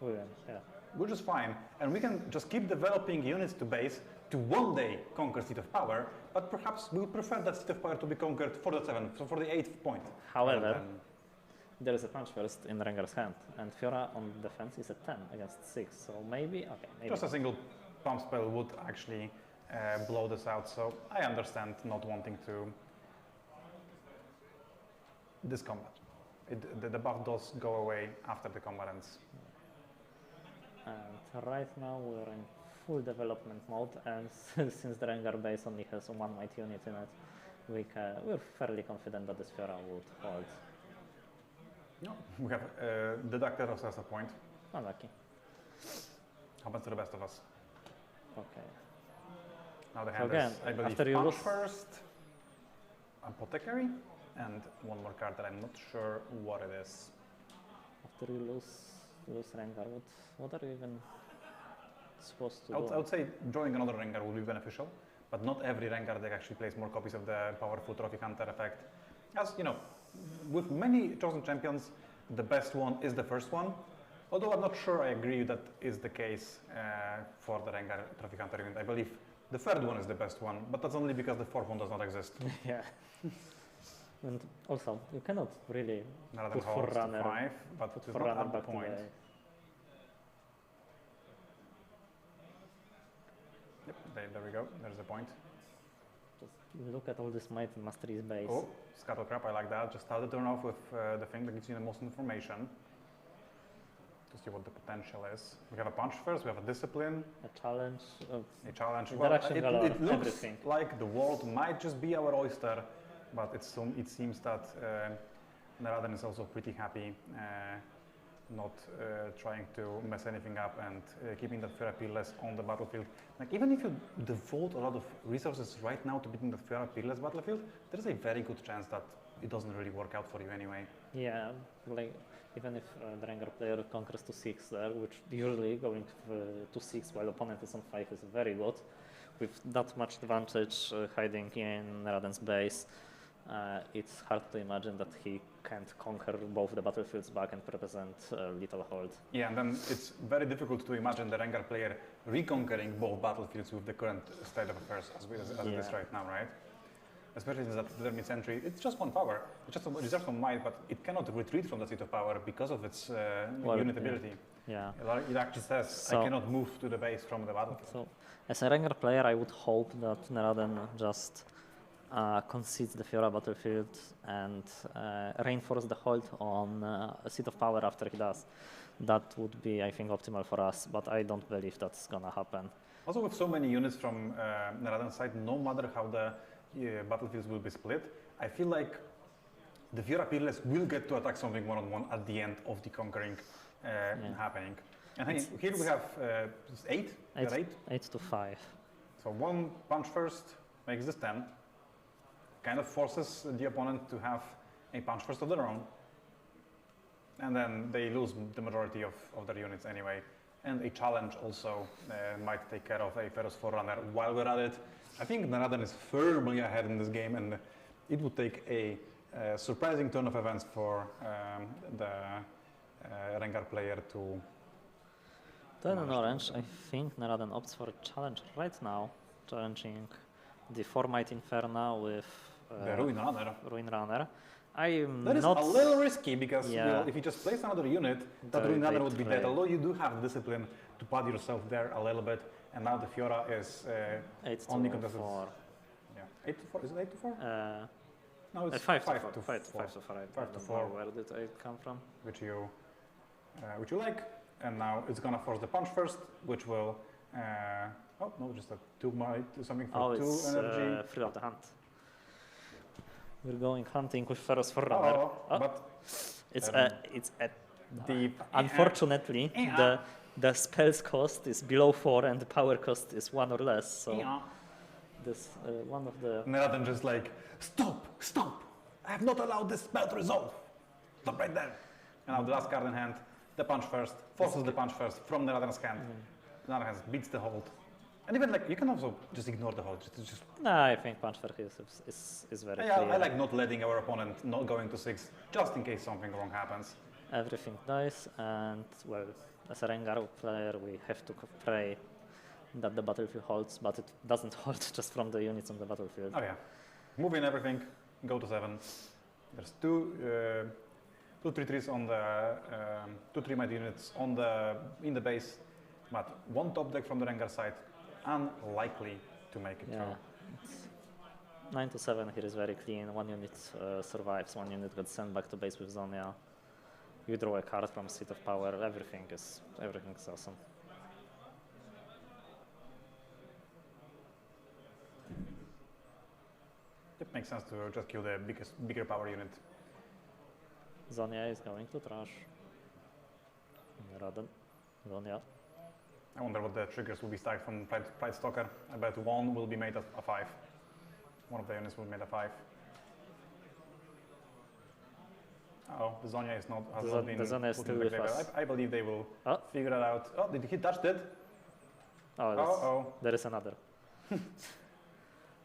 We win, yeah.
we're just fine. And we can just keep developing units to base to one day conquer Seat of Power, but perhaps we would prefer that Seat of Power to be conquered for the 7th, so for the 8th point.
However,
rather than-
there is a punch first in Rengar's hand, and Fiora on defense is a 10 against 6, so maybe, okay, maybe.
Just a single pump spell would actually blow this out, so I understand not wanting to this combat. The buff does go away after the combat ends.
And right now we're in full development mode, and since the Rengar base only has 1 might unit in it, we're fairly confident that this Fiora would hold.
No, we have deducted also as a point.
Unlucky.
Happens to the best of us.
Okay.
Now the
So
hand
again,
is, I believe,
after you
punch
lose-
first, Apothecary, and one more card that I'm not sure what it is.
After you lose Rengar, what are you even supposed to
I
do?
would say drawing another Rengar would be beneficial, but not every Rengar deck actually plays more copies of the powerful Trophy Hunter effect. As you know, with many chosen champions, the best one is the first one. Although I'm not sure I agree that is the case for the Rengar Trophy Hunter unit. I believe the third one is the best one, but that's only because the fourth one does not exist.
Yeah. And also, you cannot really
Rather than
put
hold to
Forerunner
5, but
put
it's not
Forerunner
at the
back to
point.
the...
Yep, there we go. There's the point.
Just look at all this might in Mastery's base.
Oh, Scuttle Crap, I like that. Just start the turn off with the thing that gives you the most information to see what the potential is. We have a punch first, we have a discipline,
A challenge.
a challenge.
Interaction galore,
it looks
everything.
like the world might just be our oyster, but it seems that Naraden is also pretty happy not trying to mess anything up and keeping that Fiora Peerless on the battlefield. Like, even if you devote a lot of resources right now to beating the Fiora Peerless battlefield, there's a very good chance that it doesn't really work out for you anyway.
Yeah, like even if the Rengar player conquers to 6 there, which usually going to 6 while opponent is on 5 is very good. With that much advantage hiding in Naraden's base, it's hard to imagine that he can't conquer both the battlefields back and represent Little Hold.
Yeah, and then it's very difficult to imagine the Rengar player reconquering both battlefields with the current state of affairs as it is right now, right? Especially since that Determined Sentry, it's just 1 power. It's just reserved from might, but it cannot retreat from the Seat of Power because of its unit ability.
Yeah.
It actually says,
So-
I cannot move to the base from the battlefield.
So, as a Rengar player, I would hope that Naraden just concedes the Fiora battlefield and reinforce the hold on a Seat of Power after he does. That would be, I think, optimal for us, but I don't believe that's gonna happen.
Also, with so many units from Naraden's side, no matter how the battlefields will be split, I feel like the Fiora Peerless will get to attack something one-on-one at the end of the conquering happening. And here we have 8.
8 to 5.
So 1 punch first makes this 10. Kind of forces the opponent to have a punch first of their own. And then they lose the majority of their units anyway. And a challenge also might take care of a Ferrous Forerunner. While we're at it, I think Naraden is firmly ahead in this game, and it would take a surprising turn of events for the Rengar player to...
Then in orange, I think Naraden opts for a challenge right now, challenging the 4-Might Inferna with
the Ruin Runner.
Ruin Runner. That
is
not
a little risky because if you just place another unit, that Ruin Runner would be dead.
play.
Although you do have discipline to pad yourself there a little bit, and now the Fiora is
8
only
to
contested.
4.
Yeah, 8 to 4. Is it 8 to 4? No, it's
5
5
to 4. 5 to 4. I
5 to
don't
4.
know where did it come from?
Which you like, and now it's gonna force the punch first, which will. Oh no, just a 2 might something for 2
it's
energy.
free of the hunt. We're going hunting with Ferrous Forerunner.
But
it's
the
unfortunately the spell's cost is below 4 and the power cost is 1 or less. So this one of the
Naraden just like stop! I have not allowed this spell to resolve. Stop right there. And now the last card in hand, the punch first, forces the punch first from Naraden's hand. Naraden hand beats the hold. And even like you can also just ignore the hold. Just
no, I think punch first is very clear.
I like not letting our opponent not going to 6, just in case something wrong happens.
Everything dies, and well, as a Rengar player, we have to pray that the battlefield holds, but it doesn't hold just from the units on the battlefield.
Oh yeah, move in everything, go to 7. There's 2 3/3s on the 2 3-Might units in the base, but 1 top deck from the Rengar side, unlikely to make it through.
9 to 7 here is very clean. 1 unit survives, 1 unit gets sent back to base with Zonia. You draw a card from Seat of Power. Everything is awesome.
It makes sense to just kill the bigger power unit.
Zonia is going to trash. Naraden. Zonia.
I wonder what the triggers will be stacked from Pride Stalker. I bet 1 will be made a 5. One of the units will be made a 5. Oh, the Zonia has not been
the Zonia is
put
still
in the
with us.
graveyard. I believe they will figure that out. Oh, did he touch it?
There is another.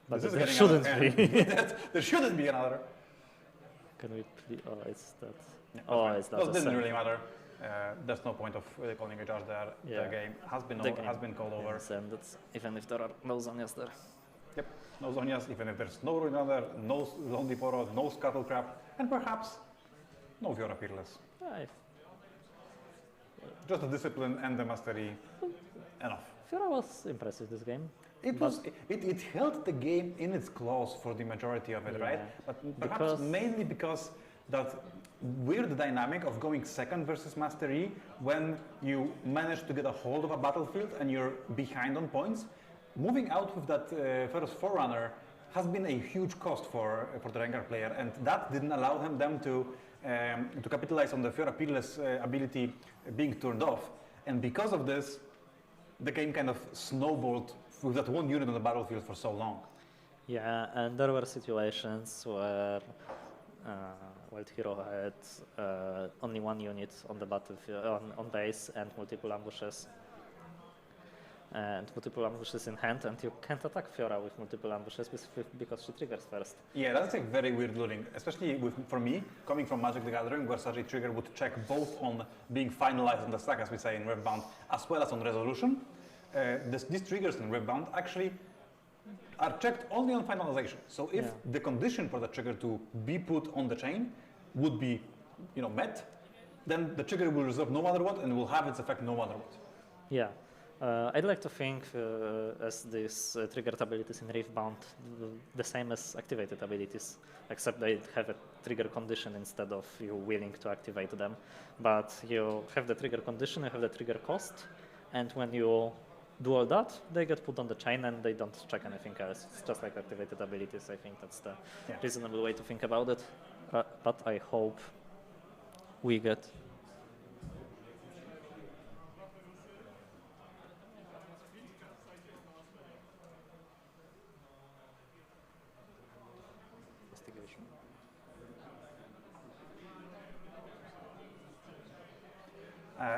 But
This is
there
getting
shouldn't
out of
be.
hand. There shouldn't be another.
Can we please? Oh, it's that.
Yeah,
It's that.
Those didn't really matter. There's no point of calling a judge there.
Yeah.
The game has been called over.
Yes, and that's even if there are no Zonias there.
Yep, no Zonias, even if there's no Ruiner, no Zombie Poro, no Scuttlecrab, and perhaps no Fiora Peerless. Just the discipline and the mastery, enough.
Fiora was impressive this game.
It held the game in its claws for the majority of it, right? But perhaps mainly because that weird dynamic of going second versus mastery when you manage to get a hold of a battlefield and you're behind on points. Moving out with that Ferrous Forerunner has been a huge cost for the Rengar player, and that didn't allow them to capitalize on the Fiora Peerless ability being turned off. And because of this, the game kind of snowballed with that 1 unit on the battlefield for so long.
Yeah, and there were situations where Wild Hero had only 1 unit on the battlefield, on base, and multiple ambushes. And multiple ambushes in hand, and you can't attack Fiora with multiple ambushes because she triggers first.
Yeah, that's a very weird ruling, especially for me, coming from Magic the Gathering, where such a trigger would check both on being finalized on the stack, as we say in Riftbound, as well as on resolution. These triggers in Riftbound actually are checked only on finalization. So if the condition for the trigger to be put on the chain would be, met, then the trigger will resolve no matter what and will have its effect no matter what.
Yeah. I'd like to think as these triggered abilities in Riftbound the same as activated abilities, except they have a trigger condition instead of you willing to activate them. But you have the trigger condition, you have the trigger cost, and when you do all that, they get put on the chain and they don't check anything else. It's just like activated abilities. I think that's the reasonable way to think about it. But I hope we get.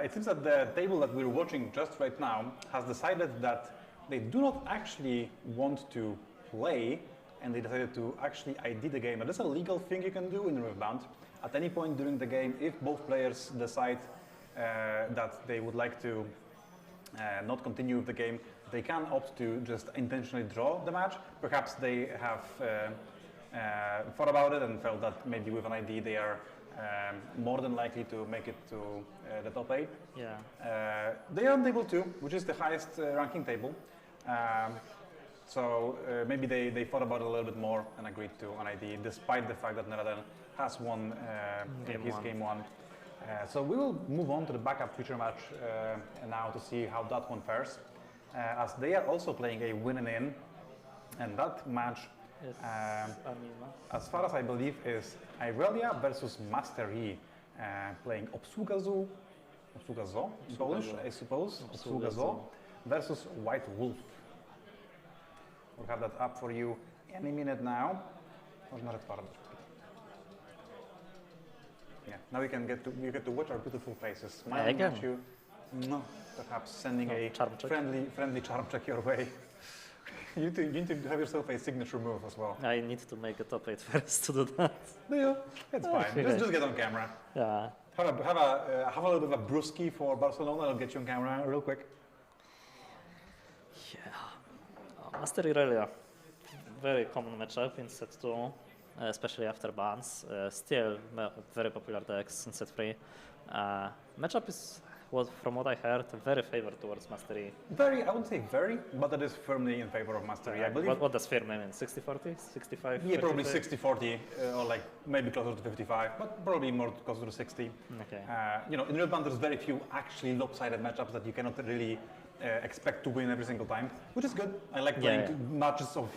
It seems that the table that we're watching just right now has decided that they do not actually want to play, and they decided to actually ID the game. And that's a legal thing you can do in Riftbound. At any point during the game, if both players decide that they would like to not continue with the game, they can opt to just intentionally draw the match. Perhaps they have thought about it and felt that maybe with an ID they are more than likely to make it to the top 8.
Yeah.
They are on table 2, which is the highest ranking table. So maybe they thought about it a little bit more and agreed to an ID, despite the fact that Neraden has won game 1. So we will move on to the backup future match now to see how that one fares, as they are also playing a win and in, and that match, as far as I believe, is Irelia versus Master Yi, playing Obsługa Zo in Polish, I suppose, Obsługa Zo versus White Wolf. We'll have that up for you any minute now. Yeah, now you get to watch our beautiful faces, smiling at you, perhaps sending a friendly charm check your way. You need to have yourself a signature move as well.
I need to make a top 8 first to do that.
Do you? It's fine. Just get on camera.
Yeah.
Have a little bit of a brewski for Barcelona. I'll get you on camera real quick.
Yeah. Master Irelia. Very common matchup in set 2, especially after bans. Still very popular decks in set 3. Matchup was, from what I heard, very favored towards Master Yi.
Very, I wouldn't say very, but it is firmly in favor of Master Yi, I believe.
What does firm mean? 60-40? 65?
Yeah, probably 60-40, or like maybe closer to 55, but probably more closer to 60.
Okay.
You know, in Riftbound there's very few actually lopsided matchups that you cannot really expect to win every single time, which is good. I like playing matches of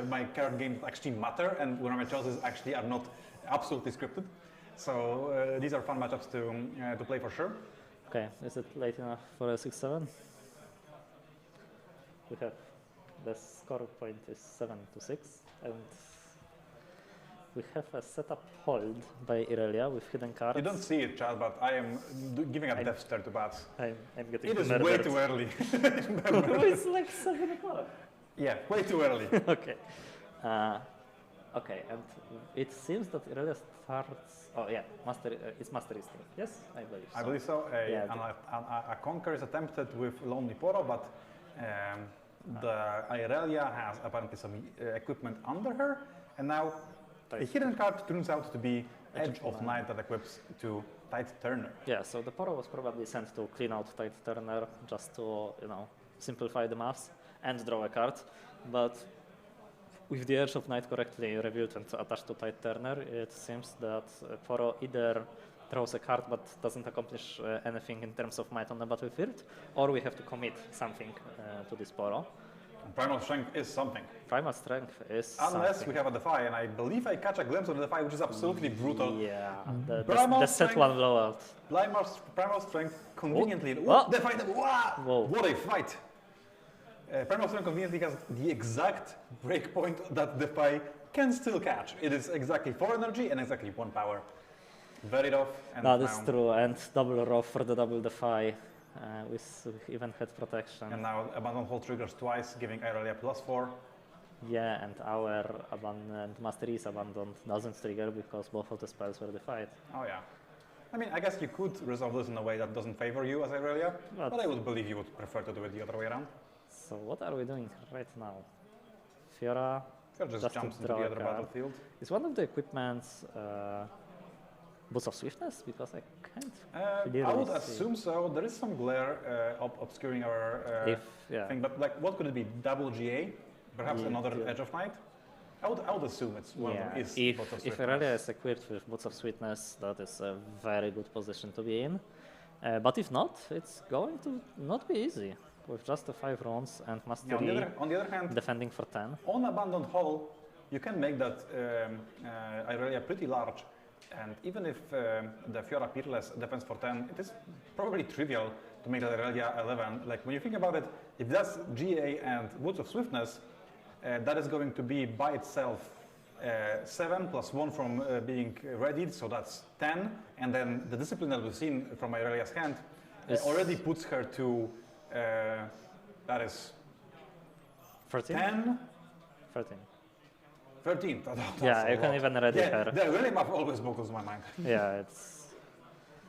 my card game that actually matter, and where my choices actually are not absolutely scripted. So these are fun matchups to play for sure.
Okay, is it late enough for a 6-7? We have the score point is 7-6, and we have a setup hold by Irelia with hidden cards.
You don't see it, Chad, but I am giving a death stare to bats.
I'm getting
it is
murdered.
way too early.
It's like 7 o'clock.
Yeah, way too early.
Okay. Okay, and it seems that Irelia starts. Oh yeah, it's Master Yi still. Yes, I believe so.
I believe so. A conquer is attempted with Lonely Poro, but the Irelia has apparently some equipment under her, and now the hidden card turns out to be Edge of Night that equips to Tide Turner.
Yeah, so the Poro was probably sent to clean out Tide Turner just to, simplify the maths and draw a card, but with the Edge of Night correctly revealed and attached to Tide Turner, it seems that Poro either draws a card but doesn't accomplish anything in terms of might on the battlefield, or we have to commit something to this Poro.
Primal Strength is something.
Primal Strength is
Unless
something.
we have a Defy, and I believe I catch a glimpse of the Defy, which is absolutely brutal.
Yeah, the set 1 blowout.
Primal Strength conveniently. Defy them!
Whoa.
What a fight! Primal Strength conveniently has the exact breakpoint that Defy can still catch. It is exactly 4 energy and exactly 1 power. Very rough. And
that is true, and double rough for the double Defy with even head protection.
And now Abandon Hold triggers twice, giving Irelia +4.
Yeah, and our abandoned Master Yi's abandoned doesn't trigger because both of the spells were defied.
Oh yeah. I mean, I guess you could resolve this in a way that doesn't favor you as Irelia, but I would believe you would prefer to do it the other way around.
So what are we doing right now? Fiora
just jumps into the other battlefield.
Is one of the equipments Boots of Swiftness? Because I can't
I would assume so. There is some glare obscuring our thing, but like, what could it be? Double GA? Perhaps another Edge of Night? I would assume it's one of them is Boots of Swiftness.
If Irelia is equipped with Boots of Sweetness, that is a very good position to be in. But if not, it's going to not be easy. with just the 5 runes and
Yeah,
mastery
on the other hand,
defending for 10.
on Abandoned Hall, you can make that Irelia pretty large. And even if the Fiora Peerless defends for 10, it is probably trivial to make that Irelia 11. Like when you think about it, if that's GA and Woods of Swiftness, that is going to be by itself 7 plus 1 from being readied, so that's 10. And then the discipline that we've seen from Irelia's hand already puts her to, that is
13?
10,
13.
13.
Yeah, you can even ready
Yeah,
her.
the Irelia map always boggles my mind.
Yeah, it's...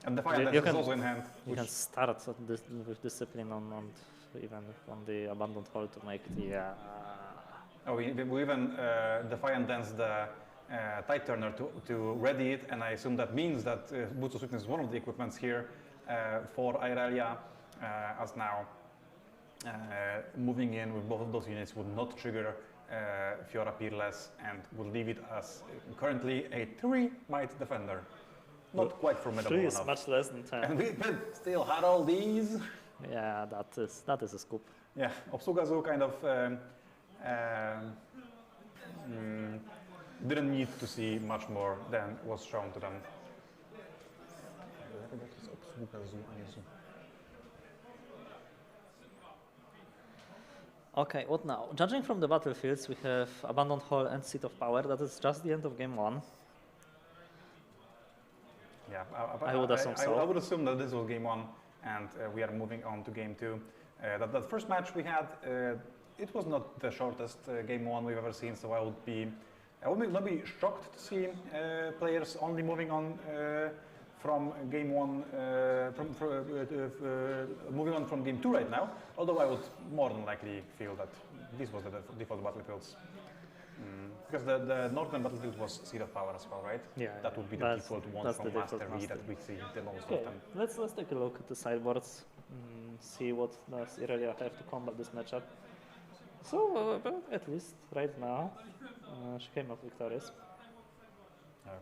And the Defiant
You
is
can-
also in hand.
You can start with discipline on even on the Abandoned Hall to make the...
Oh, we even Defiant Dance the Tide Turner to ready it, and I assume that means that Boots of Swiftness is one of the equipments here for Irelia, as now moving in with both of those units would not trigger Fiora Peerless and would leave it as currently a 3 might defender. Not quite formidable
3 is
enough.
much less than 10.
And we still had all these.
Yeah, that is a scoop.
Yeah, Obsugazu kind of didn't need to see much more than was shown to them.
Okay, what now? Judging from the battlefields, we have Abandoned Hall and Seat of Power. That is just the end of game 1.
Yeah,
I would assume so.
I would assume that this was game 1, and we are moving on to game 2. That first match we had, it was not the shortest game 1 we've ever seen, so I would not be shocked to see players only moving on from game 1, moving on from game 2 right now. Although I would more than likely feel that this was the default battlefields. Because the northern battlefield was Seat of Power as well, right?
Yeah,
That would be the
that's-
default one
that's
from
the default
Master V that
Master.
we see the most
Okay,
often.
let's take a look at the sideboards, see what does Irelia have to combat this matchup. So, well, at least right now, she came out victorious.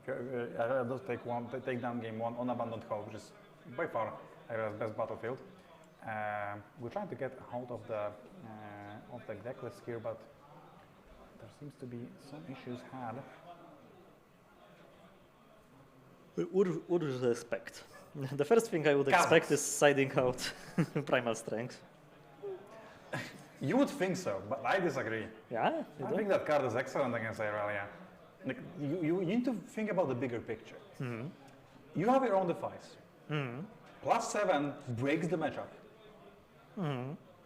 Irelia does take down game 1 on Abandoned Hall, which is by far Irelia's best battlefield. We're trying to get a hold of the deck list here, but there seems to be some issues had.
What would you expect? The first thing I would expect is siding out Primal Strength.
You would think so, but I disagree.
Yeah, you
I
do?
think that card is excellent against Irelia. Like, you need to think about the bigger picture. You have your own device. +7 breaks the matchup.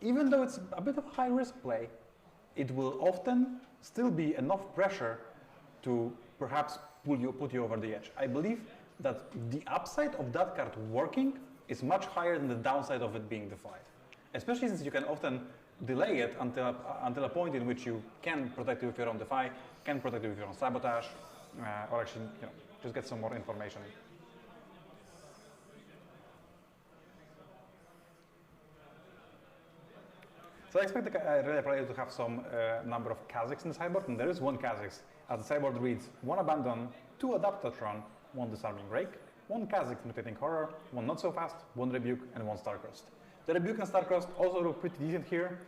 Even though it's a bit of high risk play, it will often still be enough pressure to perhaps put you over the edge. I believe that the upside of that card working is much higher than the downside of it being defied. Especially since you can often delay it until a point in which you can protect it with your own defy, can protect it with your own sabotage, or actually, just get some more information. So I expect the Irelia player to have some number of Kazakhs in the sideboard, and there is one Kazakh. As the sideboard reads, 1 Abandon, 2 Adaptatron, 1 Disarming Break, 1 Kazakh Mutating Horror, 1 Not So Fast, 1 Rebuke, and 1 Starcrossed. The Rebuke and Starcrossed also look pretty decent here.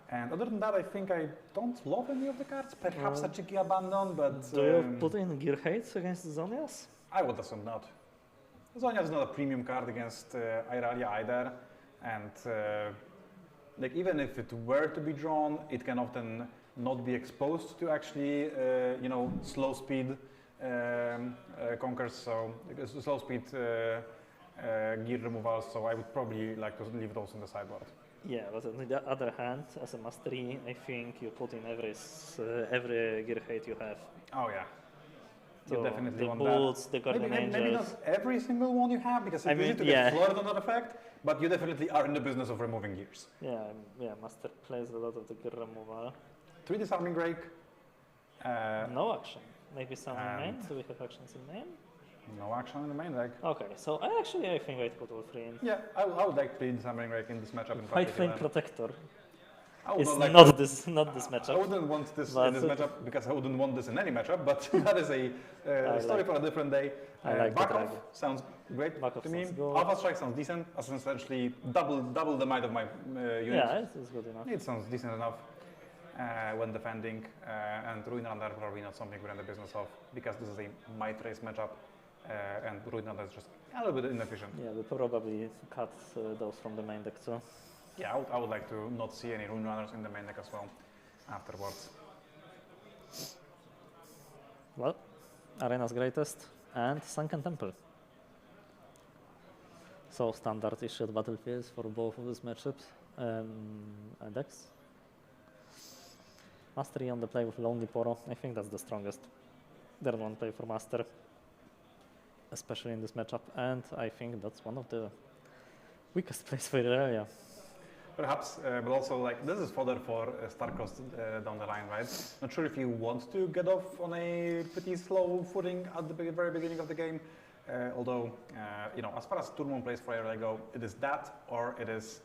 And other than that, I think I don't love any of the cards. Perhaps a Cheeky Abandon, but...
Do you put in Gear Hate against Zonias?
I would assume not. Zonia is not a premium card against Irelia either. And like even if it were to be drawn, it can often not be exposed to actually, slow speed conkers. So slow speed gear removal. So I would probably like to leave those on the sideboard.
Yeah, but on the other hand, as a mastery, I think you put in every Gear Hate you have.
Oh yeah.
So
You definitely
the
want
boots,
that.
the Guardian
Maybe not
Angels.
every single one you have, because it's easy to get flooded on that effect, but you definitely are in the business of removing gears.
Yeah, Master plays a lot of the gear removal.
3 Disarming Break.
No action. Maybe some in main?
and-
Do we have actions in main?
No action in the main deck.
Okay, so I think I'd put all 3 in.
Yeah, I would like 3 Disarming Break in this matchup in
White Flame
particular.
Protector.
I would
It's
not like
not
to-
this
I
matchup.
wouldn't want this
But-
in this matchup because I wouldn't want this in any matchup, but that is a story
like-
for a different day.
I like the
Back off
dragon.
sounds great
Back off
to me.
sounds good.
Alpha Strike sounds decent, as essentially double the might of my unit.
Yeah, it's good enough.
It sounds decent enough when defending, and Ruin Runner probably not something we're in the business of because this is a might race matchup, and Ruin Runner is just a little bit inefficient.
Yeah, we probably cut those from the main deck too.
Yeah, I would like to not see any Ruin Runners in the main deck as well afterwards.
Well, Arena's Greatest and Sunken Temple. So standard issued battlefields for both of these matchups and decks. Mastery on the play with Lonely Poro. I think that's the strongest. There one play for Master, especially in this matchup, and I think that's one of the weakest plays for Irelia.
Perhaps, but also like this is fodder for Starcross down the line, right? Not sure if you want to get off on a pretty slow footing at the very beginning of the game. Although, you know, as far as Turn 1 plays for Irelia go, it is that or it is,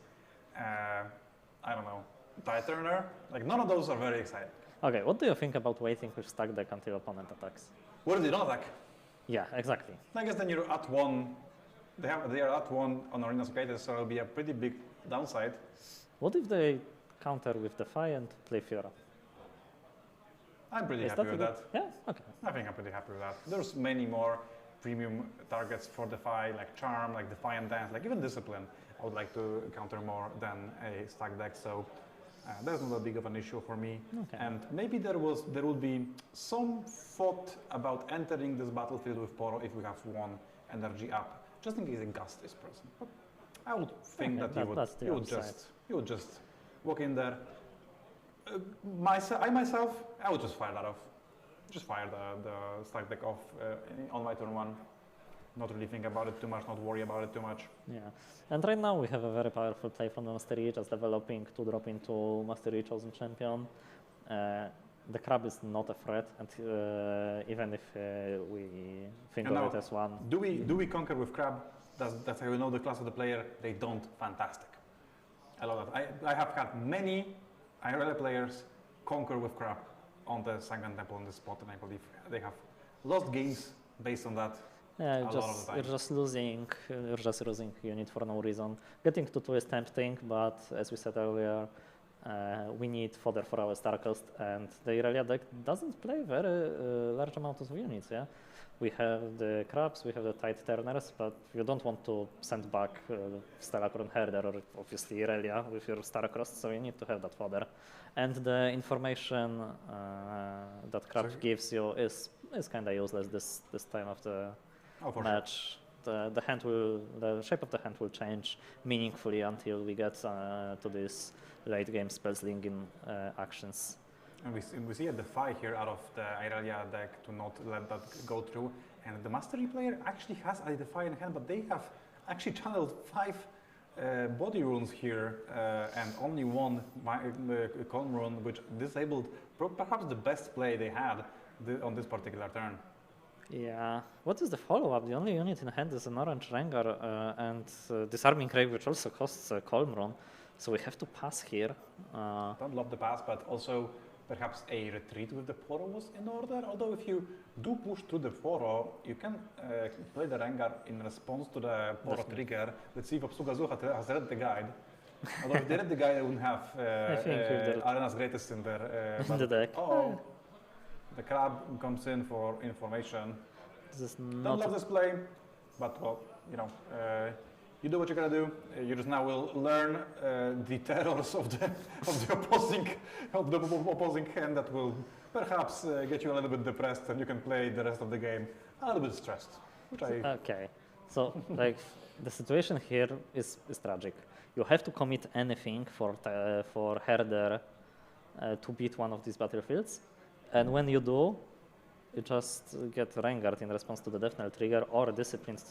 I don't know, Tide Turner. Like none of those are very exciting.
Okay, what do you think about waiting with stack deck until opponent attacks?
What if they don't attack?
Yeah, exactly.
I guess then you're at one. They are at one on Arena's Greatest, so it'll be a pretty big downside.
What if they counter with Defy and play Fiora?
I'm pretty
Is
happy
that
with
a
that.
good- Yeah, okay.
I think I'm pretty happy with that. There's many more premium targets for Defy, like Charm, like Defiant Dance, like even Discipline. I would like to counter more than a stack deck, so that's not a big of an issue for me.
Okay.
And maybe there would be some thought about entering this battlefield with Poro if we have one energy up, just in case a Gust is present. But I would think
Okay,
that
that's the upside.
you would just walk in there. I would just fire that off. Just fire the stack deck off on my turn 1. Not really think about it too much, not worry about it too much.
Yeah, and right now we have a very powerful play from the Mastery, just developing to drop into Mastery Chosen Champion. The crab is not a threat, and even if we think
And
of
now,
it as one,
Do we conquer with crab? That's how we know the class of the player. They don't. Fantastic. I love that. I have had many IRL players conquer with crab on the Sunken Temple on this spot, and I believe they have lost games based on that.
yeah,
lot of the time.
you're just losing unit for no reason. Getting to 2 is tempting, but as we said earlier, we need fodder for our Starcross, and the Irelia deck doesn't play very large amounts of units. Yeah, we have the crabs, we have the Tide Turners, but you don't want to send back Stellacron Herder or obviously Irelia with your Starcross, so you need to have that fodder. And the information that crab gives you is kind of useless this time of the
Oh, for
match. The shape of the hand will change meaningfully until we get to these late game spellslinging actions.
And we see a Defy here out of the Irelia deck to not let that go through. And the Mastery player actually has a Defy in hand, but they have actually channeled 5 body runes here and only one Calm rune, which disabled perhaps the best play they had on this particular turn.
Yeah. What is the follow-up? The only unit in hand is an orange Rengar and Disarming Ray, which also costs a Calm rune. So we have to pass here.
Don't love the pass, but also perhaps a retreat with the Poro was in order. Although if you do push through the Poro, you can play the Rengar in response to the Poro trigger. Let's see if Obsługa Zucha has read the guide. Although if they read the guide, they wouldn't have Arena's Greatest in there.
in the deck.
Oh, the crab comes in for information.
This is
Don't
not
love this play, but well, you know, you do what you gotta do. You just now will learn the terrors of the opposing hand that will perhaps get you a little bit depressed, and you can play the rest of the game a little bit stressed. Which I
okay. So like the situation here is tragic. You have to commit anything for Herder to beat one of these battlefields, and when you do, you just get Rengar in response to the Death Knell trigger or disciplined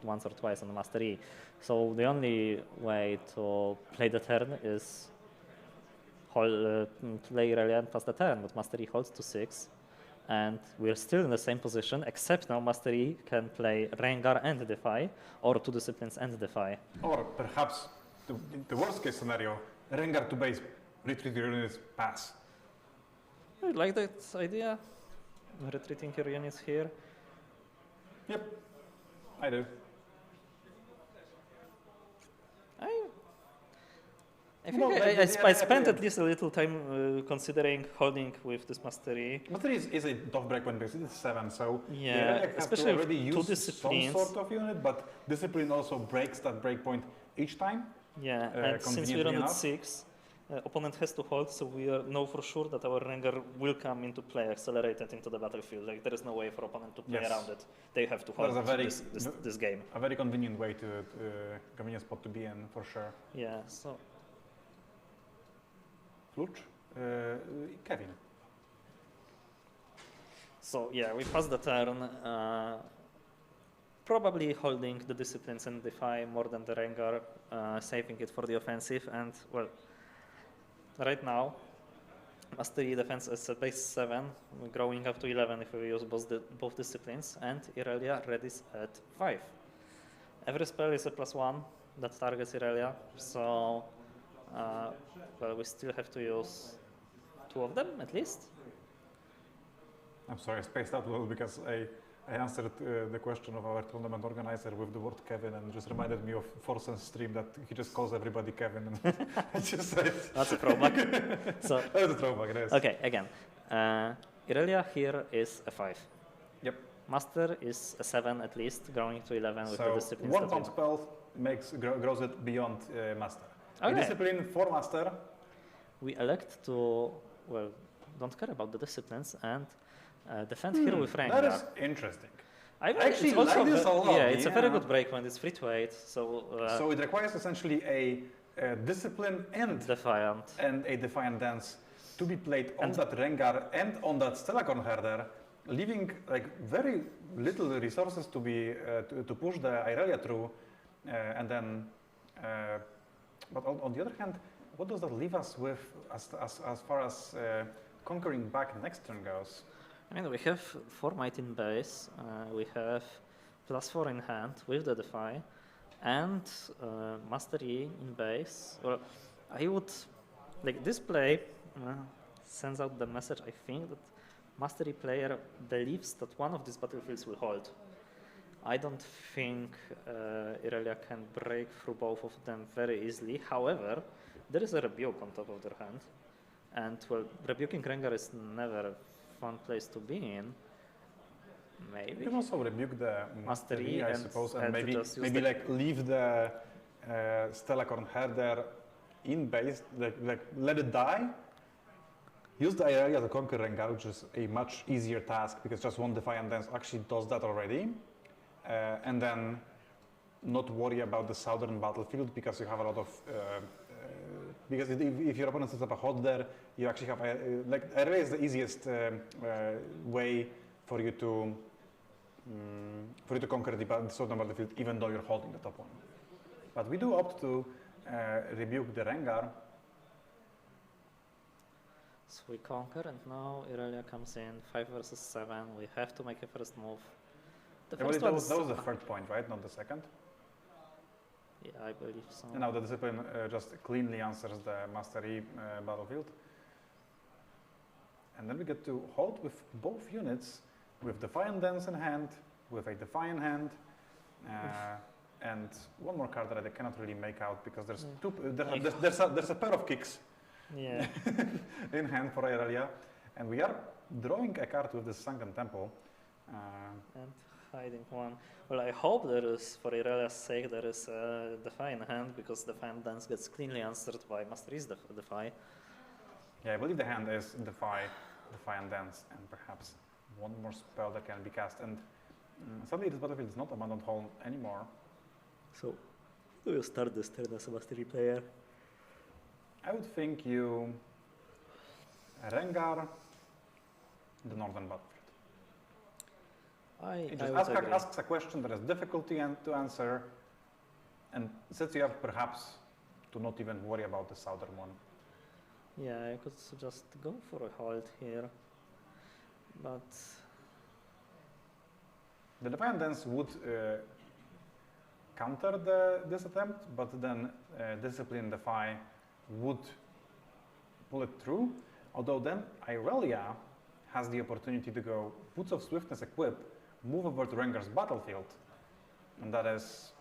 once or twice on the Mastery. So the only way to play the turn is play Irelia and pass the turn, but Mastery holds to 6. And we're still in the same position, except now Mastery can play Rengar and Defy, or 2 disciplines and Defy.
or perhaps the worst case scenario, Rengar to base retreat your units pass.
I like that idea. Retreating your units here.
Yep, I do.
I think
No,
I spent at least a little time considering holding with this mastery.
Mastery is a tough break point because it is 7, so
Yeah,
you really have
especially
to already
with two
use
disciplines.
some sort of unit, but discipline also breaks that break point each time.
Yeah, and since we're on
conveniently
at
enough.
6, opponent has to hold, so we know for sure that our Ranger will come into play accelerated into the battlefield. Like there is no way for opponent to play
Yes.
around it. They have to hold
There's a very
this game.
a very convenient way to convenient spot to be in for sure.
Yeah, so
Klucz, Kevin.
So yeah, we pass the turn, probably holding the disciplines and defy more than the Rengar, saving it for the offensive. And well, right now, Mastery defense is at base 7, growing up to 11 if we use both disciplines, and Irelia readies at 5. Every spell is a +1 that targets Irelia, so well, we still have to use 2 of them at least.
I'm sorry, I spaced out a little because I answered the question of our tournament organizer with the word Kevin and just reminded me of Forsen's stream that he just calls everybody Kevin. And I just said
That's a throwback. So
that's a throwback, it is.
okay, again, Irelia here is a 5.
Yep.
Master is a 7 at least, growing to 11 with the
So
disciplines.
one
that
comp spell grows it beyond master. A
Okay.
discipline for master.
we elect to, well, don't care about the disciplines and defend here with Rengar.
That is interesting.
I
actually
it's also
like this a lot,
yeah, it's a very
yeah.
good break when it's free to 8, so,
So it requires essentially a discipline and
Defiant.
a defiant dance to be played on
And-
that Rengar and on that Stellacorn herder, leaving like very little resources to be to push the Irelia through, and then. But on the other hand, what does that leave us with as far as conquering back next turn goes?
I mean, we have 4 might in base, we have +4 in hand with the Defy, and Mastery in base. Well, I would, like this play sends out the message, I think, that Mastery player believes that one of these battlefields will hold. I don't think Irelia can break through both of them very easily. However, there is a Rebuke on top of their hand, and well, rebuking Rengar is never a fun place to be in.
You
Maybe.
can also rebuke the
Mastery
I
and
suppose,
had
and
to
maybe
just use the-
like leave the Stellacorn herder in base, like let it die. Use the area to conquer Rengar, which is a much easier task because just one Defiant Dance actually does that already, and then not worry about the southern battlefield because you have a lot of. Because if your opponent sets up a hot there, you actually have like area is the easiest way for you to conquer the southern battlefield, even though you're holding the top one. But we do opt to rebuke the Rengar.
So we conquer, and now Irelia comes in 5 versus 7. We have to make a first move. The
Well,
first
that
one
was the third point, right? Not the second.
yeah, I believe so.
And now the discipline just cleanly answers the mastery battlefield. And then we get to hold with both units, with Defiant Dance in hand, with a Defiant hand, and one more card that I cannot really make out because there's there's a pair of kicks
Yeah.
in hand for Irelia, and we are drawing a card with the Sunken Temple.
And hiding one. Well, I hope there is, for Irelia's sake, there is a Defy in hand, because Defiant Dance gets cleanly answered by Mastery's Defy.
Yeah, I believe the hand is Defiant Dance, and perhaps one more spell that can be cast. And suddenly this battlefield is not Abandoned Hall anymore.
So, do you start this turn as a Mastery player?
I would think you Rengar the northern battlefield. It
I
just
would agree.
asks a question that is difficult to answer, and sets you up perhaps to not even worry about the southern one.
Yeah, I could just go for a hold here, but
The Defiant Dance would counter this attempt, but then Discipline Defy would pull it through. Although then Irelia has the opportunity to go Boots of Swiftness equip, move over to Rengar's battlefield, and that is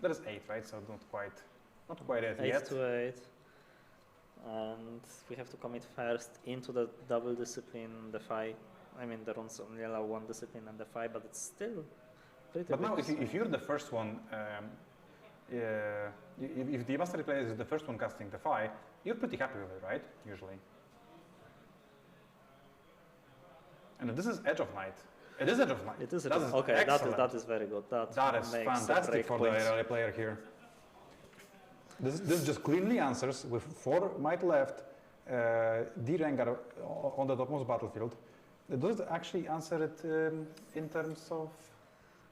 8, right? So not quite it
8
yet.
to 8. And we have to commit first into the double discipline Defy. I mean, the runes only allow 1 discipline and Defy, but it's still pretty
But
big.
now, if you're the first one, if the mastery player is the first one casting Defy, you're pretty happy with it, right? Usually. And this is Edge of Night. It is Edge of Night.
It is
That is
okay.
excellent.
That is very good. That
That is
makes
fantastic for the
break point.
early player here. This just cleanly answers with 4 might left, the Rengar on the topmost battlefield. Does it actually answer it in terms of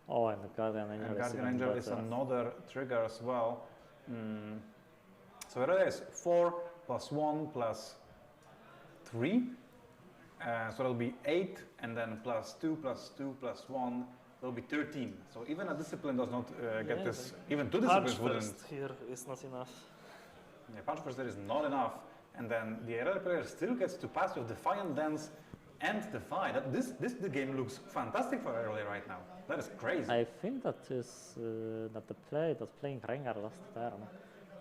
Oh, and the Guardian Angel.
Guardian Angel is another trigger as well. So it is 4 plus 1 plus 3. So it'll be 8, and then plus 2 plus 2 plus 1 will be 13. So even a discipline does not get this. Even 2 disciplines
Punch
wouldn't.
first here is not enough.
Yeah, punch first there is not enough, and then the other player still gets to pass with Defiant Dance and Defy. The game looks fantastic for early right now. That is crazy.
I think that is that the play that playing Rengar last turn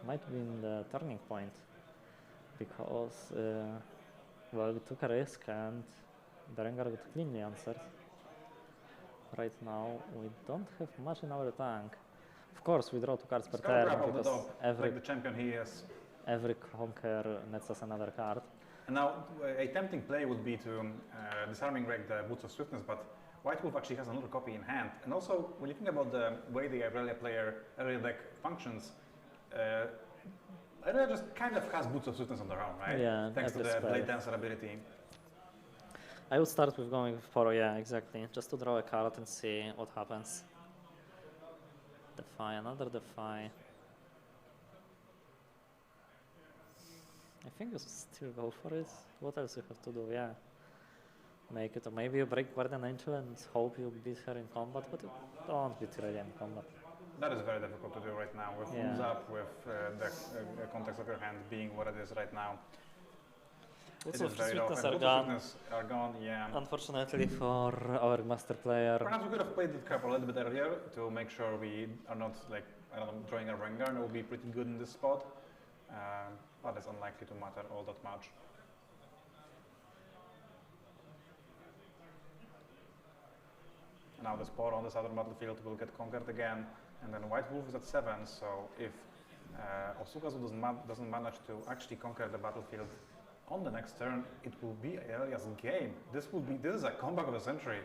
might be in the turning point, because well, we took a risk and the Rengar got cleanly answered. Right now we don't have much in our tank. Of course, we draw 2 cards per turn because
like the champion he is.
every conquer nets us another card.
And now a tempting play would be to disarming wreck the Boots of Swiftness, but White Wolf actually has another copy in hand. And also, when you think about the way the Irelia deck functions, Irelia just kind of has Boots of Swiftness on their own, right?
Yeah,
thanks to the Blade Dancer ability.
I would start with going with Poro, yeah, exactly. Just to draw a card and see what happens. Defy, another Defy. I think you still go for it. What else you have to do? Yeah. Make it, or maybe you break Guardian Angel and hope you beat her in combat, but you don't beat her in combat.
That is very difficult to do right now with moves up, with the context of your hand being what it is right now.
Boots
It
of
is very low.
Swiftness
And
are
Boots of
gone.
Swiftness are gone, yeah.
Unfortunately for our master player.
Perhaps we could have played the card a little bit earlier to make sure we are not, like, I don't know, drawing a Rengar. It will be pretty good in this spot. But it's unlikely to matter all that much. Now the Spore on the southern battlefield will get conquered again, and then White Wolf is at 7, so if Osukazu doesn't manage to actually conquer the battlefield on the next turn, it will be Aelia's game. This is a comeback of the century.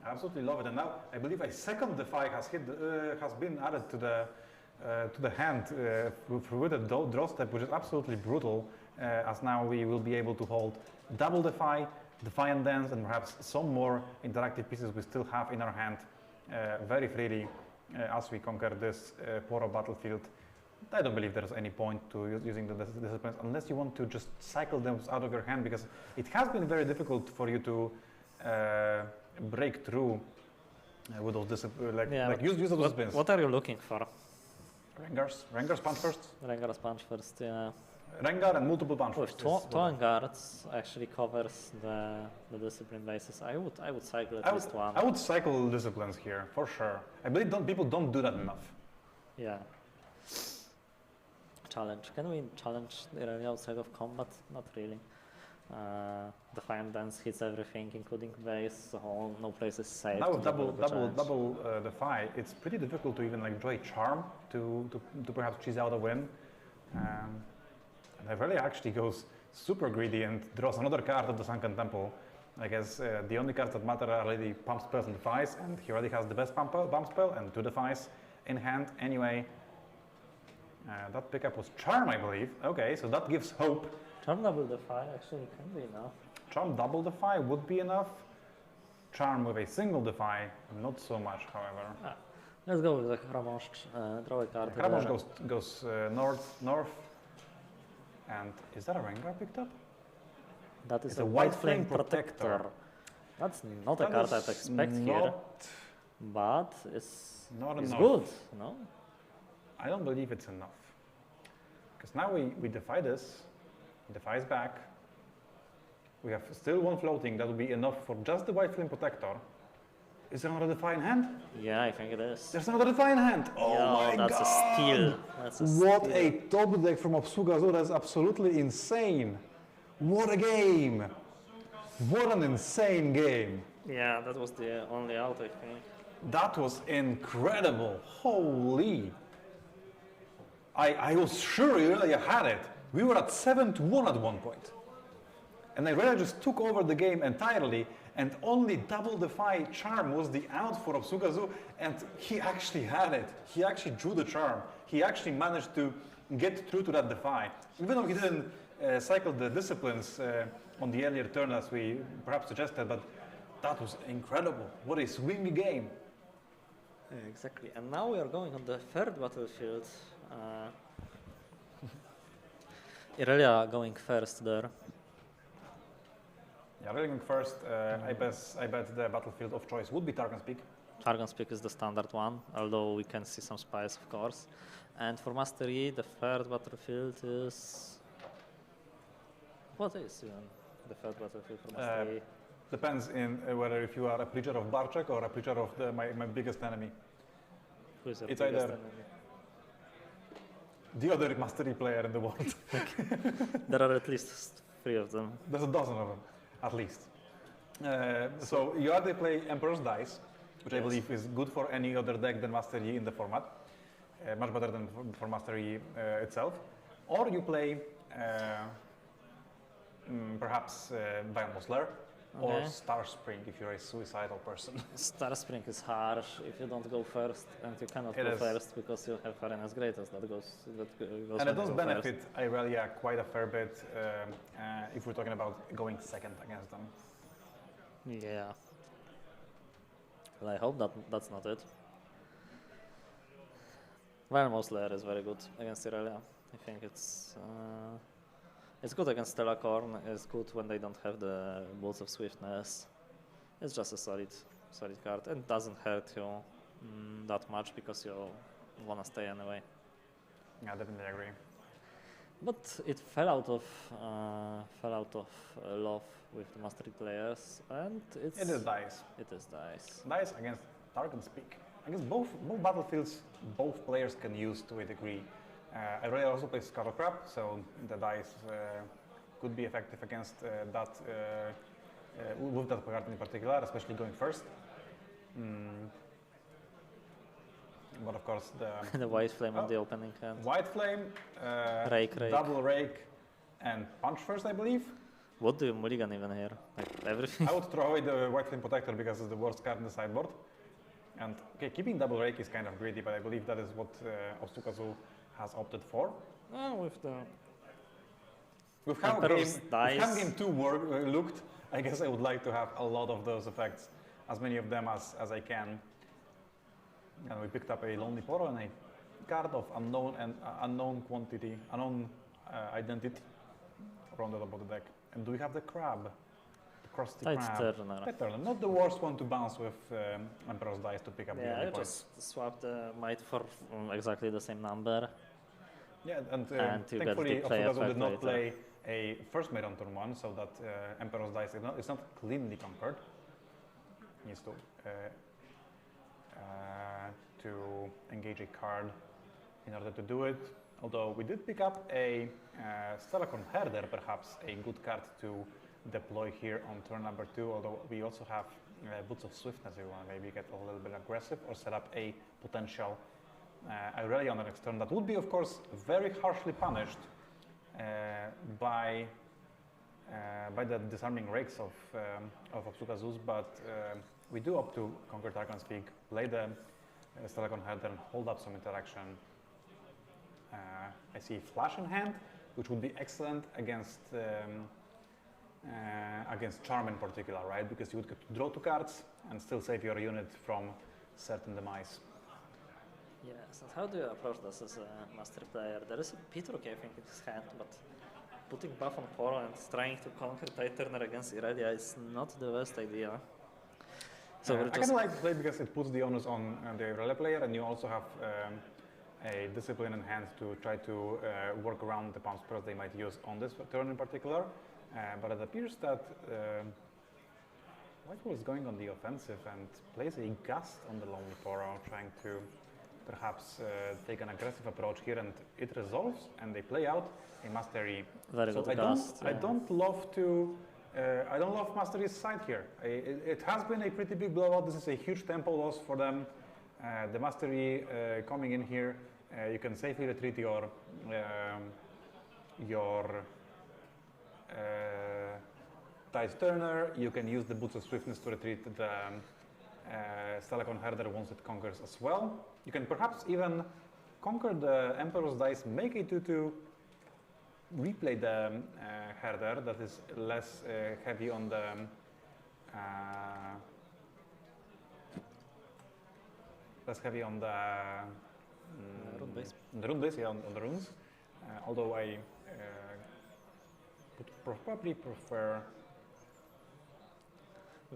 I absolutely love it, and now I believe a second Defy has been added to the hand with a draw step, which is absolutely brutal, as now we will be able to hold double Defy, Defiant Dance, and perhaps some more interactive pieces we still have in our hand very freely as we conquer this Poro battlefield. I don't believe there's any point to using the disciplines unless you want to just cycle them out of your hand, because it has been very difficult for you to break through with those disciplines, use those disciplines.
What are you looking for?
Rengar's punch first.
Rengar's punch first, yeah.
Rengar and multiple punch
With
first.
2 guards actually covers the discipline basis. I would cycle at least 1.
I would cycle disciplines here for sure. I believe people don't do that enough.
Yeah. Challenge. Can we challenge the area outside of combat? Not really. Defiant Dance hits everything, including base, so no place is safe.
Now with double Defy, it's pretty difficult to even like draw a charm to perhaps cheese out a win. And Irelia actually goes super greedy and draws another card of the Sunken Temple. I guess the only cards that matter are really pump spells and defies, and he already has the best pump spell and 2 defies in hand anyway. That pickup was Charm, I believe. Okay, so that gives hope.
Charm double Defy actually can be enough.
Charm double Defy would be enough. Charm with a single Defy, not so much, however.
Let's go with the Cracow, draw a card.
Cracow goes north. And is that a Rengar picked up?
That is
it's
a White Flame Protector. That's not a card I'd expect here, but it's good, no?
I don't believe it's enough. Because now we defy this, Defies back. We have still one floating. That will be enough for just the white flame protector. Is there another Defiant hand?
Yeah, I think it is.
There's another Defiant hand. Oh
Yo,
my
that's
god!
a steal. That's a
What
steal.
a top deck from Obsugazu. That's absolutely insane. What a game! What an insane game.
Yeah, that was the only out, I think.
That was incredible. Holy. I was sure Irelia had it. We were at 7-1 at one point. And Irelia just took over the game entirely, and only double defy charm was the out for Obsugazu, and he actually had it. He actually drew the charm. He actually managed to get through to that defy. Even though he didn't cycle the disciplines on the earlier turn as we perhaps suggested, but that was incredible. What a swingy game.
Exactly. And now we are going on the third battlefield. Irelia going first there.
Yeah, really going first. I bet the battlefield of choice would be Targon's Peak.
Targon's Peak is the standard one, although we can see some spies, of course. And for Mastery, the third battlefield is... What is even the third battlefield for Mastery?
Depends in whether if you are a preacher of Barczek or a preacher of my biggest enemy.
Who is your
It's
biggest
either
enemy?
the other Mastery player in the world.
There are at least 3 of them.
There's a dozen of them, at least. So you either play Emperor's Dice, which I believe is good for any other deck than Mastery in the format, much better than for Mastery itself, or you play perhaps Biombo Slayer, or Star Spring if you're a suicidal person.
Star Spring is harsh if you don't go first, and you cannot go first because you have Arena's Greatest that goes
and it does benefit Irelia quite a fair bit if we're talking about going second against them.
Yeah. Well, I hope that's not it. Biombo Slayer is very good against Irelia. I think it's good against Stellacorn. It's good when they don't have the Bolts of Swiftness. It's just a solid card and doesn't hurt you that much because you wanna stay anyway.
Yeah, definitely agree.
But it fell out of love with the Mastery players, and it is Dice. It is Dice.
Dice against Targon's Peak. I guess both battlefields, both players can use to a degree. I really also play Scuttle Crab, so the dice could be effective against that, with that card in particular, especially going first. But of course
the White Flame on the opening hand.
White Flame,
rake.
double rake, and punch first, I believe.
What do you mulligan even here? Like everything?
I would throw away the White Flame Protector because it's the worst card in the sideboard. And okay, keeping double rake is kind of greedy, but I believe that is what Obsugazu has opted for. With how game 2 looked, I guess I would like to have a lot of those effects, as many of them as I can. And we picked up a Lonely Poro and a card of unknown identity around the top of the deck. And do we have the crab? The crusty crab. Turner. Not the worst one to bounce with Emperor's Dice to pick up the only
you just swap the might for exactly the same number.
Yeah, and thankfully Obsugazu did not play a first mate on turn 1, so that Emperor's Dice is not cleanly conquered. He needs to engage a card in order to do it. Although we did pick up a Stellacorn Herder, perhaps a good card to deploy here on turn number 2, although we also have Boots of Swiftness if we want to maybe get a little bit aggressive or set up a potential Irelia on the next turn. That would be, of course, very harshly punished by the disarming rakes of Obsugazus, but we do opt to conquer Targon's Peak, play the Stellacorn Herder and hold up some interaction. I see Flash in hand, which would be excellent against Charm in particular, right? Because you would get to draw 2 cards and still save your unit from certain demise.
Yes, and how do you approach this as a Master player? There is a Pitruk, I think, in his hand, but putting buff on Poro and trying to conquer Tide Turner against Irelia is not the best idea. So
I kind of like to play because it puts the onus on the Irelia player, and you also have a discipline in hand to try to work around the palm spurs they might use on this turn in particular. But it appears that White Wolf is going on the offensive and plays a gust on the Lonely Poro, trying to perhaps take an aggressive approach here, and it resolves, and they play out a Mastery.
Very
So
good
I
cast.
don't love Mastery's side here. It has been a pretty big blowout. This is a huge tempo loss for them. The Mastery coming in here, you can safely retreat your Tice Turner. You can use the Boots of Swiftness to retreat the Stalacon Herder once it conquers as well. You can perhaps even conquer the Emperor's Dice, make a 2-2, replay the Herder that is less heavy on the
Rune base.
the rune base, yeah, on the runes. Although I would probably prefer.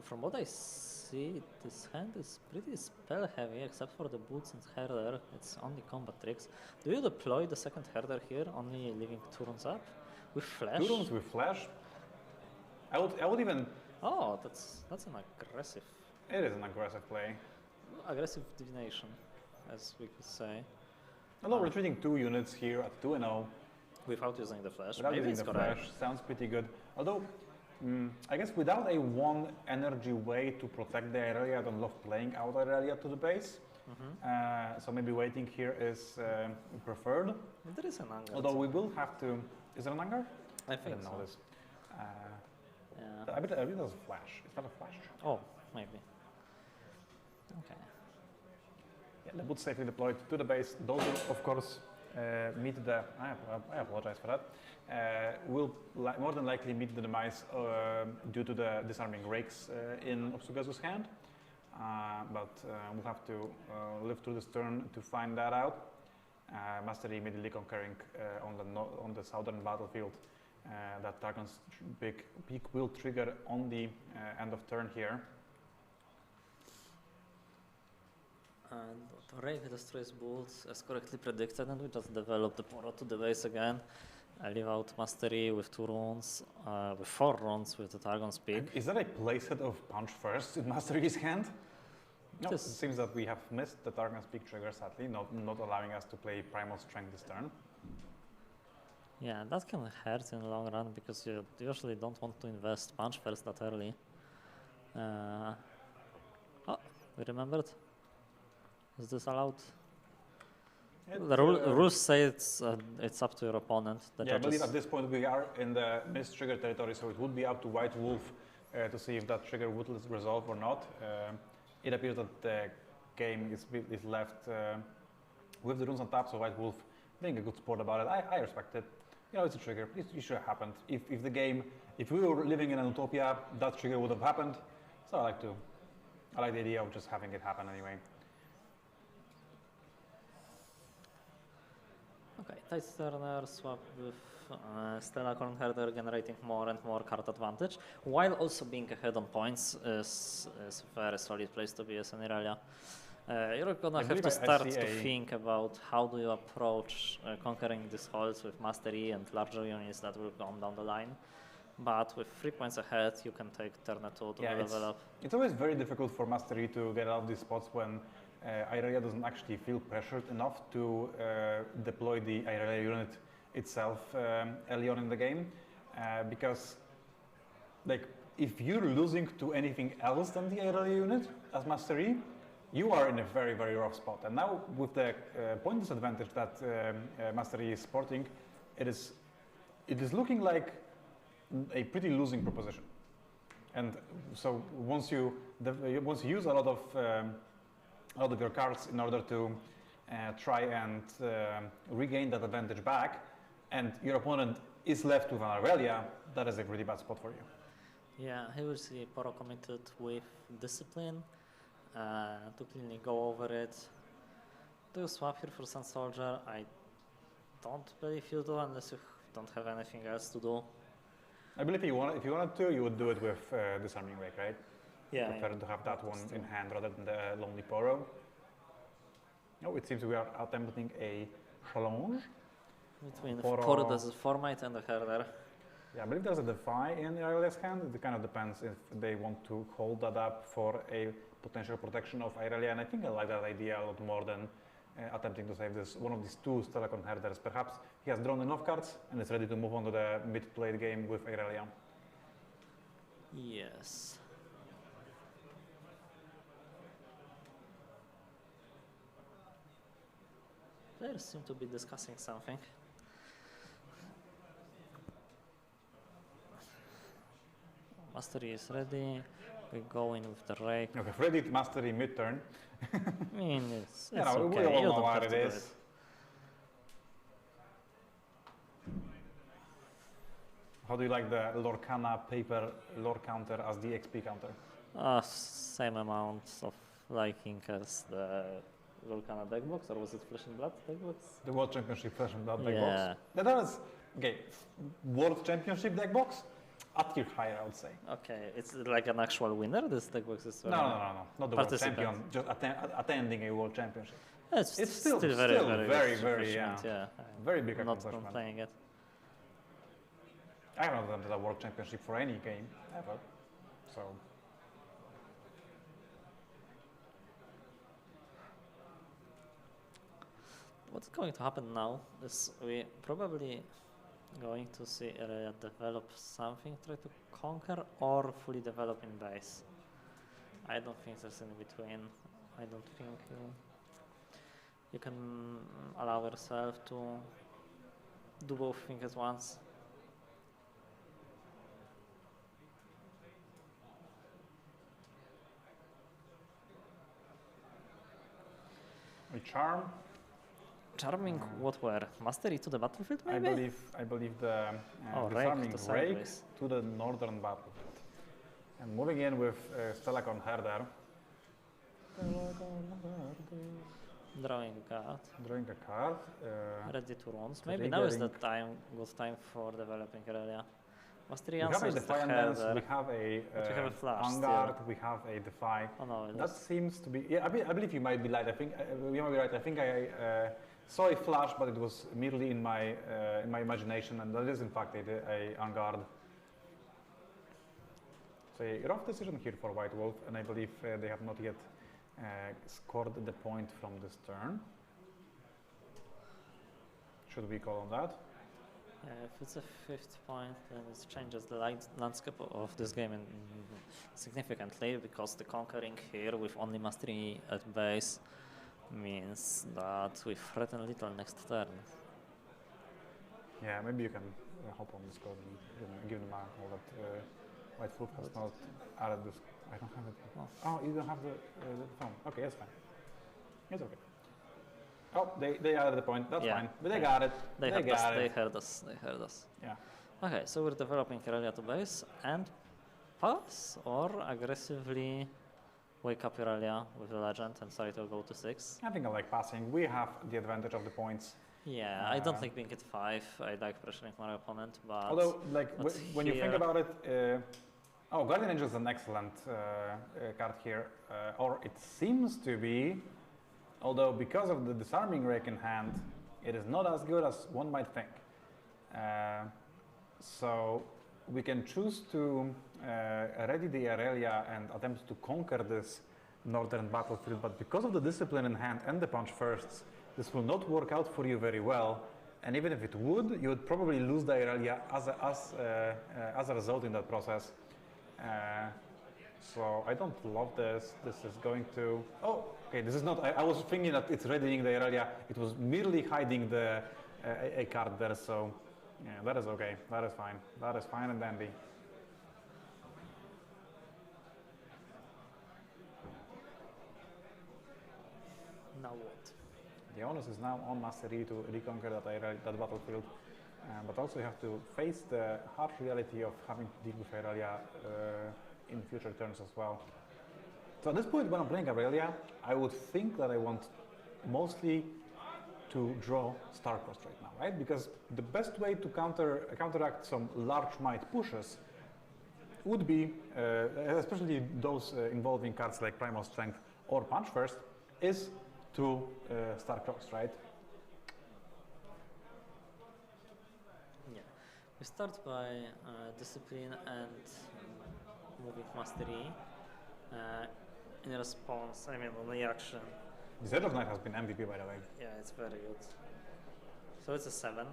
From what I see, this hand is pretty spell heavy, except for the boots and herder. It's only combat tricks. Do you deploy the second herder here, only leaving 2 runes up with flash?
2 runes with flash. I would even.
Oh, that's an aggressive,
It is an aggressive play.
aggressive divination, as we could say,
Although retreating 2 units here at 2-0
without using the flash.
without
Maybe
using
it's
the
correct.
flash sounds pretty good. Although, I guess without a 1 energy way to protect the Irelia, I don't love playing out Irelia to the base. So maybe waiting here is preferred.
There is an angle.
Although we will have to. Is there an anger?
I think
didn't
so.
know this.
Yeah.
I bet there's a flash. It's not a flash.
Oh, maybe. Okay.
Yeah, the boots safely deployed to the base. Those will, of course, meet the. I apologize for that. Will more than likely meet the demise due to the disarming rakes in Obsugazu's hand. But we'll have to live through this turn to find that out. Mastery immediately conquering on the southern battlefield. That Targon's big peak will trigger on the end of turn here.
And Rake destroys boots as correctly predicted, and we just develop the Poro to the base again. I leave out Mastery with 2 runes, with 4 runes with the Targon's peak.
Is that a playset of Punch First in Mastery's hand? No, it
This-
seems that we have missed the Targon's peak trigger, sadly, not allowing us to play Primal Strength this turn.
Yeah, that can hurt in the long run because you usually don't want to invest punch first that early. Oh, we remembered. Is this allowed? The rules say it's up to your opponent. The
Yeah, I believe
judges.
at this point we are in the missed trigger territory, so it would be up to White Wolf to see if that trigger would resolve or not. It appears that the game is left with the runes on top, so White Wolf being a good sport about it. I respect it. You know, it's a trigger. It should have happened. If we were living in an utopia, that trigger would have happened. So I like the idea of just having it happen anyway.
Okay, Tice Turner swap with Stella Cornherder generating more and more card advantage, while also being ahead on points is a very solid place to be as an Irelia. You're gonna have
believe
to
I
start
see
to
a-
think about how do you approach conquering these halls with Mastery and larger units that will come down the line. But with 3 points ahead, you can take turn 2 to level up.
It's always very difficult for Mastery to get out of these spots when Irelia doesn't actually feel pressured enough to deploy the Irelia unit itself early on in the game. Because, like, if you're losing to anything else than the Irelia unit as Mastery, you are in a very, very rough spot. And now with the point disadvantage that Mastery is sporting, it is looking like a pretty losing proposition. And so once you use a lot of your cards in order to try and regain that advantage back, and your opponent is left with an Irelia, that is a pretty bad spot for you.
Yeah, he will see Poro committed with Discipline to cleanly go over it. Do you swap here for Sun Soldier? I don't believe you do unless you don't have anything else to do.
I believe if you wanted to, you would do it with Disarming Rake, right?
Yeah.
Prefer to have that one in hand rather than the Lonely Poro. Oh, it seems we are attempting a challenge.
Between
For,
Port as a format and a herder.
Yeah, I believe there's a defy in Aurelia's hand. It kind of depends if they want to hold that up for a potential protection of Aurelia, and I think I like that idea a lot more than attempting to save this one of these two Stelacon herders. Perhaps he has drawn enough cards and is ready to move on to the mid-played game with Aurelia.
Yes. Players seem to be discussing something. Mastery is ready. We go in with the rake.
Okay, ready to mastery mid-turn.
I mean, it's
You know,
okay.
we all
You
know
don't
what
have
it
to do
is. How do you like the Lorcana paper lore counter as the XP counter?
Same amount of liking as the Volcana deck box, or was it Flesh and Blood deck box?
The World Championship Flesh and Blood deck
Yeah.
box. That was, okay, World Championship deck box, a tier higher, I would say.
Okay, it's like an actual winner. This deck box is
No, not the World
Participant.
Champion, just attending a World Championship.
It's
still
very,
very,
very,
very,
yeah.
Very big
I'm not
accomplishment.
playing it.
I haven't done the World Championship for any game, ever, so...
What's going to happen now is we probably going to see Aurelia develop something, try to conquer, or fully develop in base. I don't think there's in between. I don't think you can allow yourself to do both things at once.
A charm.
Charming, what were? Mastery to the battlefield, maybe?
I believe the
Oh, rake
disarming
to
rake
sideways.
to the northern battlefield. And moving in with Stelacon Herder.
Drawing a card.
Drawing a card.
Ready to runs. Maybe now is the
triggering-
good time for developing Aurelia. Mastery
We have a
answers the
Defiance,
herder.
we have a
But we have a flash
Vanguard,
still.
we have a Defy.
Oh no,
That seems to be, yeah, I believe you might be right. I think you might be right. I think I saw a flash, but it was merely in my imagination, and that is in fact a Vanguard. So a rough decision here for White Wolf, and I believe they have not yet scored the point from this turn. Should we call on that?
if it's a 5th point, then it changes the landscape of this game significantly, because the conquering here with only mastery at base means that we threaten little next turn.
Yeah, maybe you can hop on this code and give them a call that White Wolf has not added this. I don't have it. Oh, you don't have the phone. Okay, that's fine. It's okay. Oh, they added the point. That's
Yeah.
fine. But they got it.
They
got it.
heard us. They heard us.
Yeah.
Okay, so we're developing Aurelia to base and pass, or aggressively wake up Aurelia with a legend and try to go to 6.
I think I like passing. We have the advantage of the points.
Yeah, I don't like being at 5. I like pressuring my opponent, but
Although, like,
but
when you think
here-
about it, Guardian Angel is an excellent card here, or it seems to be. Although, because of the disarming rake in hand, it is not as good as one might think. So we can choose to ready the Aurelia and attempt to conquer this northern battlefield, but because of the discipline in hand and the punch firsts, this will not work out for you very well. And even if it would, you would probably lose the Aurelia as a result in that process. So I don't love this. This is going to... Oh, okay, this is not... I was thinking that it's readying the Aurelia. It was merely hiding the a card there, so... Yeah, that is okay. That is fine. That is fine and dandy.
now what?
The onus is now on Mastery to reconquer that battlefield. But also you have to face the harsh reality of having to deal with Aurelia in future turns as well. So at this point, when I'm playing Aurelia, I would think that I want mostly to draw Starcrossed right now, right? Because the best way to counteract some large might pushes would be, especially those involving cards like Primal Strength or Punch First, is 2 Starcrows, right?
Yeah. We start by discipline and moving mastery. In response, I mean on the action.
This Edge of Night has been MVP, by the way.
Yeah, it's very good. So it's a 7.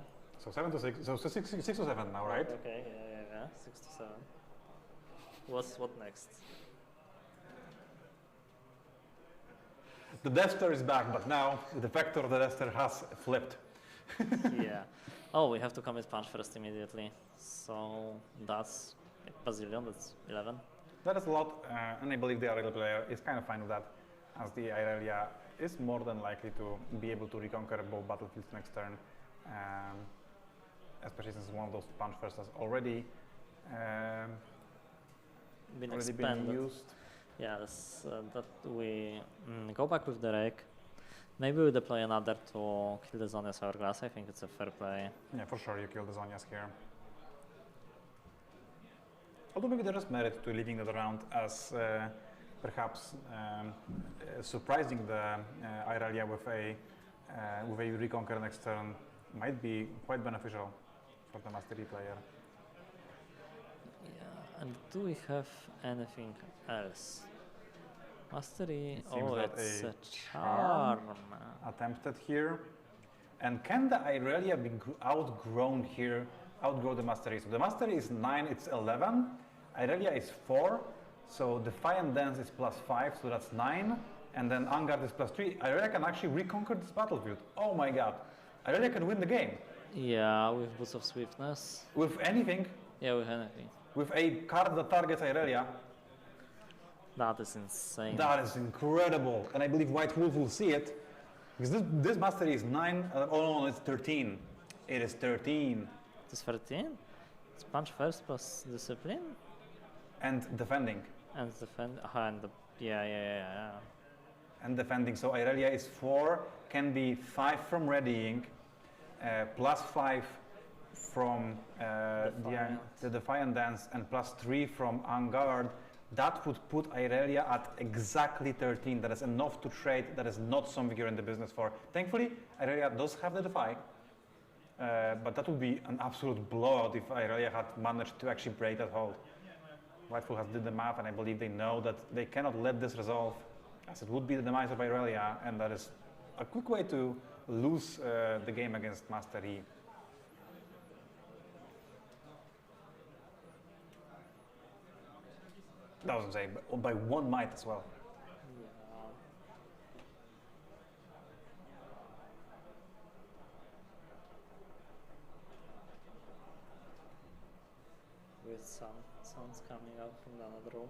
So 7 to 6, so 6 to 7 now, right?
Okay, yeah. 6 to 7. What next?
The Death Star is back, but now the vector of the Death Star has flipped.
Yeah. Oh, we have to commit punch first immediately. So that's a bazillion, that's 11.
That is a lot, and I believe the Irelia player is kind of fine with that, as the Irelia is more than likely to be able to reconquer both battlefields next turn, especially since one of those punch first has already
Been
been
expanded.
used.
Yeah, that we go back with the rake. Maybe we deploy another to kill the Zonia's Hourglass. I think it's a fair play.
Yeah, for sure you kill the Zonias here. Although maybe there is merit to leaving that around as perhaps surprising the Irelia with a reconquer next turn might be quite beneficial for the Mastery player.
Yeah, and do we have anything else? Mastery.
It seems
Oh,
that
it's
a
a charm.
Attempted here. And can the Irelia be outgrown here, outgrow the Mastery? So the Mastery is 9, it's 11. Irelia is 4. So Defiant Dance is +5, so that's 9. And then Angard is +3. Irelia can actually reconquer this battlefield. Oh my god. Irelia can win the game.
Yeah, with Boots of Swiftness.
With anything.
Yeah, with anything.
With a card that targets Irelia.
That is insane.
That is incredible. And I believe White Wolf will see it. Because this Mastery is 9. Oh no, it's 13. It is 13.
It's 13? It's punch first plus discipline?
And defending.
And defend. Yeah.
And defending. So Irelia is 4, can be 5 from readying, +5 from the Defiant Dance, and +3 from Angard. That would put Irelia at exactly 13. That is enough to trade. That is not something you're in the business for. Thankfully, Irelia does have the Defy, but that would be an absolute blowout if Irelia had managed to actually break that hold. Whiteful has did the math, and I believe they know that they cannot let this resolve, as it would be the demise of Irelia, and that is a quick way to lose the game against Master E. That was insane, but by 1 might as well.
With sounds coming out from the other room.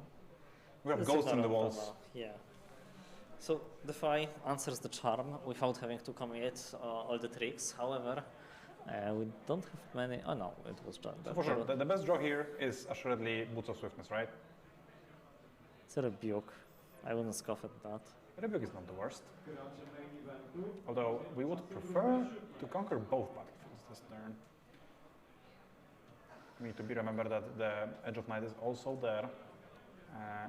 We have
This
ghosts
is
in the
not
walls.
open now, yeah. So Defy answers the charm without having to commit all the tricks. However, we don't have many. Oh no, it was done.
So for sure, the best draw here is assuredly Boots of Swiftness, right?
It's a rebuke. I wouldn't scoff at that.
Rebuke is not the worst. Although we would prefer to conquer both battlefields this turn. We need to be remember that the Edge of Night is also there.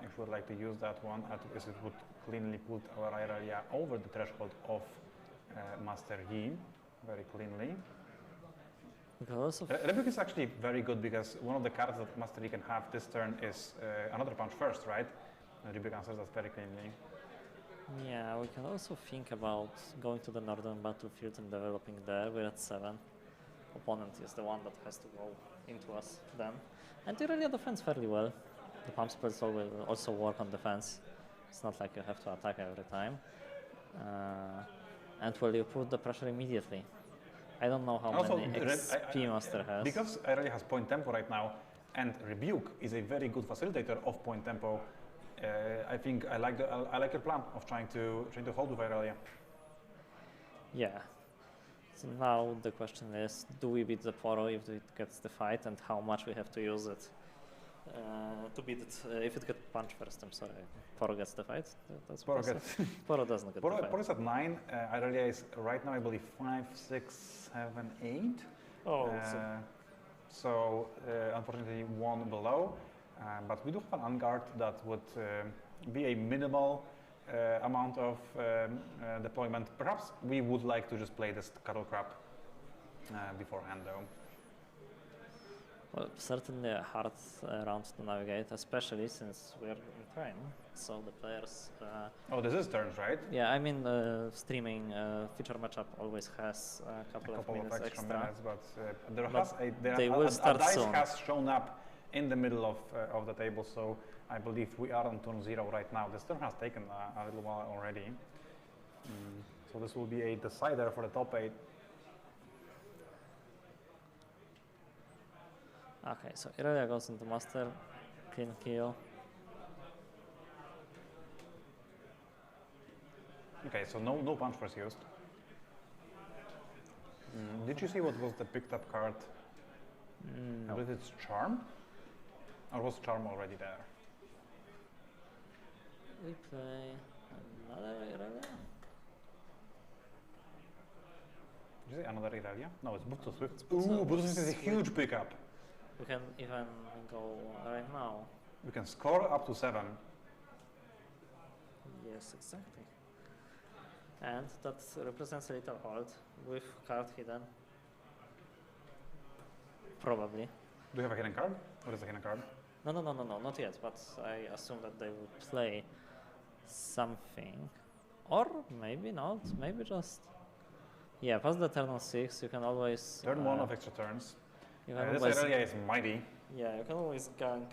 If we would like to use that one, as it would cleanly put our Irelia over the threshold of Master Yi, very cleanly. Rebuke is actually very good because one of the cards that Master Yi can have this turn is another punch first, right? Rebuke answers that very cleanly.
Yeah, we can also think about going to the northern battlefield and developing there. We're at 7. Opponent is the one that has to go into us then. And Irelia defends fairly well. The pump spells will also work on defense. It's not like you have to attack every time. And will you put the pressure immediately? I don't know how
also,
many XP Master has.
Because Irelia has point tempo right now, and Rebuke is a very good facilitator of point tempo. I think I like your plan of trying to hold with Irelia.
Yeah. So now the question is, do we beat the Poro if it gets the fight, and how much we have to use it to beat it? If it gets punch first, I'm sorry. Poro gets the fight. That's Poro doesn't get the fight.
Poro is at 9. Irelia is right now, I believe, 5, 6, 7, 8.
Oh,
so unfortunately 1 below. But we do have an Angard that would be a minimal amount of deployment. Perhaps we would like to just play this cattle crab beforehand though.
Well, certainly a hard round to navigate, especially since we're in train. So the players.
Oh, this is turns, right?
Yeah, I mean, streaming feature matchup always has a couple of minutes extra.
Minutes, but there
But
has
they will start
a dice
soon.
has shown up in the middle of the table, so I believe we are on turn 0 right now. This turn has taken a little while already. So this will be a decider for the top 8.
Okay, so Irelia goes into master, clean kill.
Okay, so no punch was used. Did you see what was the picked up card?
No.
Was it Charm? Or was Charm already there?
We play another Irelia?
Did you say another Irelia? No, it's Boots of Swift.
Boots
Ooh,
of
Boots of Swift is a
Swift.
huge pickup.
We can even go right now.
We can score up to 7.
Yes, exactly. And that represents a little hold with card hidden. Probably.
Do you have a hidden card? What is a hidden card?
No, not yet, but I assume that they will play something. Or maybe not, maybe just... Yeah, past the turn on 6, you can always...
Turn 1 of extra turns.
You can
This
always,
Irelia is mighty.
yeah, you can always gank.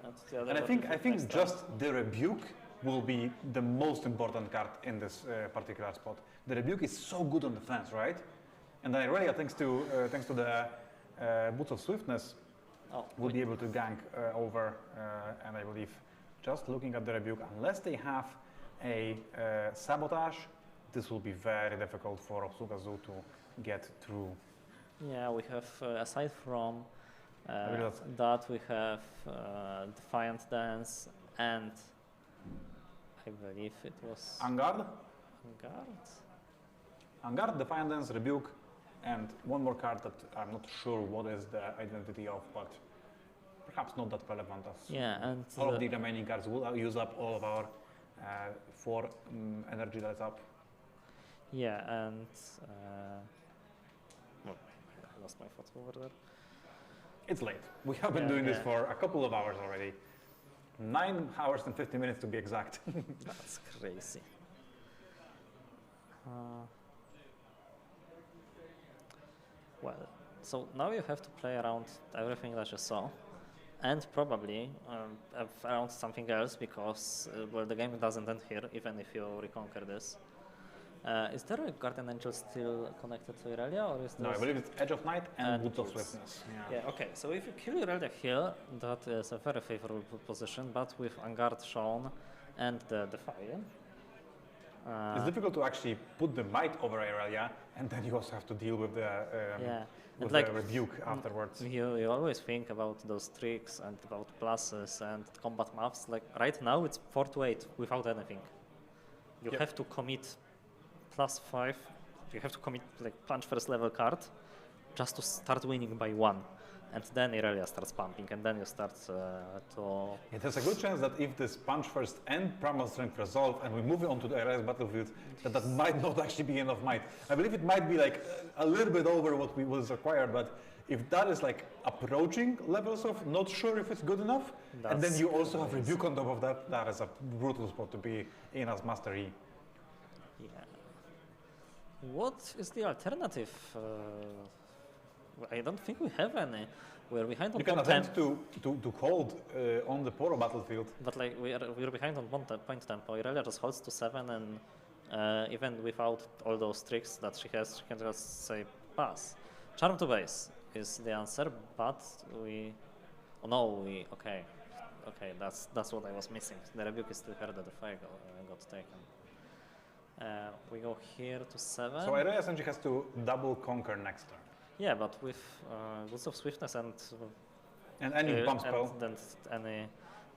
At the other
And I
battlefield
think
next turn.
just the Rebuke will be the most important card in this particular spot. The Rebuke is so good on defense, right? And then Irelia, thanks to the Boots of Swiftness, will be able to gank over. And I believe, just looking at the Rebuke, unless they have a Sabotage, this will be very difficult for Obsluga Zoo to get through.
Yeah, we have, aside from
Really
that, we have Defiant Dance and I believe it was
Angard,
Guard.
Defiant Dance, Rebuke, and one more card that I'm not sure what is the identity of, but perhaps not that relevant as
Yeah, and
all of the remaining cards will use up all of our 4 energy that's up.
yeah, and well, I lost my thoughts over there.
It's late. We have been
Yeah,
doing this
yeah.
for a couple of hours already. 9 hours and 50 minutes to be exact.
That's crazy. Well, so now you have to play around everything that you saw, and probably around something else because well, the game doesn't end here, even if you reconquer this. Is there a Guardian Angel still connected to Irelia, or is
No, I
this-
believe it's Edge of Night and Boots of
Boots.
Swiftness.
Yeah, okay, so if you kill Irelia here, that is a very favorable position, but with Angard shown and the Defiant.
It's difficult to actually put the might over Irelia, and then you also have to deal with the
Yeah,
with
and like
the rebuke afterwards.
you always think about those tricks and about pluses and combat maps. Like right now, it's 4 to 8 without anything. You
Yep.
have to commit +5. You have to commit like punch first level card just to start winning by 1, and then Irelia starts pumping, and then you start to.
Yeah, there's a good chance that if this punch first and primal strength resolve and we move on to the Irelia's battlefield, that might not actually be enough might. I believe it might be like a little bit over what was required, but if that is like approaching levels of not sure if it's good enough, and then
That's
you also have rebuke on top of that, that is a brutal spot to be in as Master E.
Yeah. What is the alternative? I don't think we have any. We're behind on
You can
point
attempt
tempo,
to hold on the Poro battlefield.
but like we're behind on point tempo. Irelia just holds to 7, and even without all those tricks that she has, she can just say pass. Charm to base is the answer, but we. Oh no, we okay. That's what I was missing. The rebuke is still here. The Defy got taken. We go here to 7.
So Irelia essentially has to double conquer next turn.
Yeah, but with Boots of Swiftness and
And any pump spell.
and then any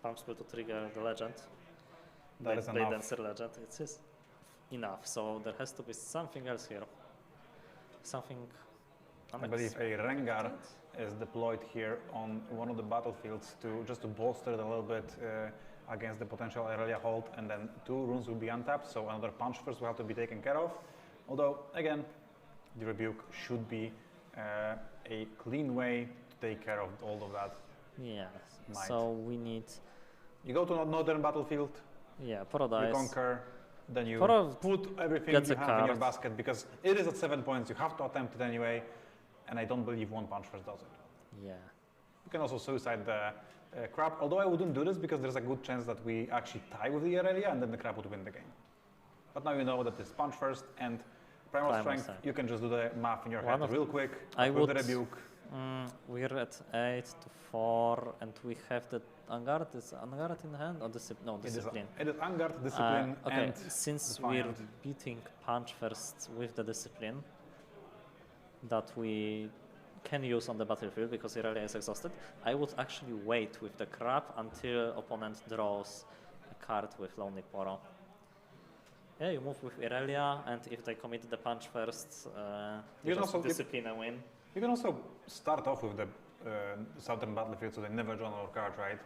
pump spell to trigger the legend,
That is
Blade
enough.
Dancer legend, it is enough. So there has to be something else here. Something
I believe a Rengar is deployed here on one of the battlefields to just to bolster it a little bit against the potential Irelia hold, and then 2 runes will be untapped, so another punch first will have to be taken care of. Although, again, the rebuke should be a clean way to take care of all of that.
Yeah.
Might.
So we need.
You go to Northern Battlefield,
Yeah, Paradise.
you conquer, then you
Poro
put everything
gets
you
a
have in your
card.
basket, because it is at 7 points, you have to attempt it anyway, and I don't believe 1 punch first does it.
Yeah.
You can also suicide the crab, although I wouldn't do this because there's a good chance that we actually tie with the Irelia and then the crab would win the game. But now you know that it's punch first and primal strength, you can just do the math in your head real quick with the rebuke.
We're at 8 to 4, and we have the Unguard. Is Unguard in hand or Discipline? No, Discipline.
It is Unguard, Discipline,
okay,
and
since
Defiant.
we're beating Punch first with the Discipline that we can use on the battlefield because Irelia is exhausted, I would actually wait with the crab until opponent draws a card with Lonely Poro. Yeah, you move with Irelia, and if they commit the punch first, you just discipline and win.
You can also start off with the Southern Battlefield, so they never draw another card, right?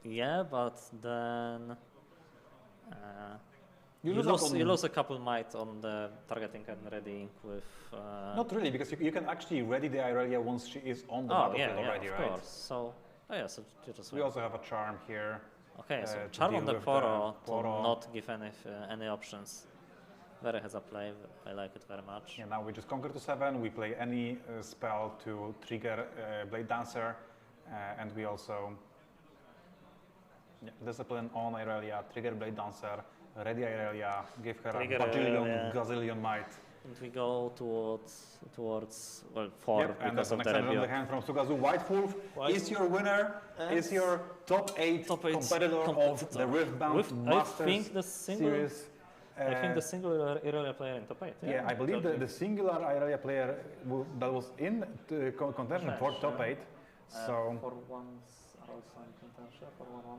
Yeah, but then you
you
lose a couple might on the targeting and readying with.
Not really, because you can actually ready the Irelia once she is on the battlefield already,
of
right?
course. So, so you just
We also have a charm here.
Okay, so charm on the Poro to not give any options. Very has a play. I like it very much.
Yeah, now we just conquer to 7. We play any spell to trigger Blade Dancer, and we also discipline on Irelia, trigger Blade Dancer, ready Irelia, give her
Trigger
a
Irelia.
gazillion might.
And we go towards 4 because
and
of the
on the
rebuke.
hand from Sugazu. White Wolf is your winner, is your top 8 competitor of the Riftbound Masters
I think the single,
series.
I think the singular Irelia player in top 8.
Yeah, I believe the singular Irelia player that was in the contention for top 8. So
for once also in contention for 1-1.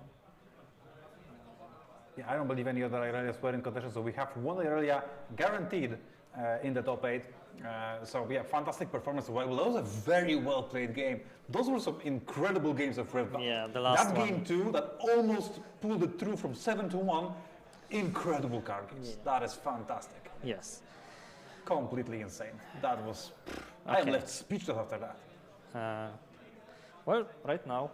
Yeah, I don't believe any other Irelias were in contention, so we have one Irelia guaranteed in the top 8. So yeah, fantastic performance. Well, that was a very well played game. Those were some incredible games of Riftbound.
Yeah, the last
that
one.
game too, that almost pulled it through from 7 to 1. Incredible card games. Yeah. That is fantastic.
Yes.
Completely insane. That was. I am left speechless after that.
Well, right now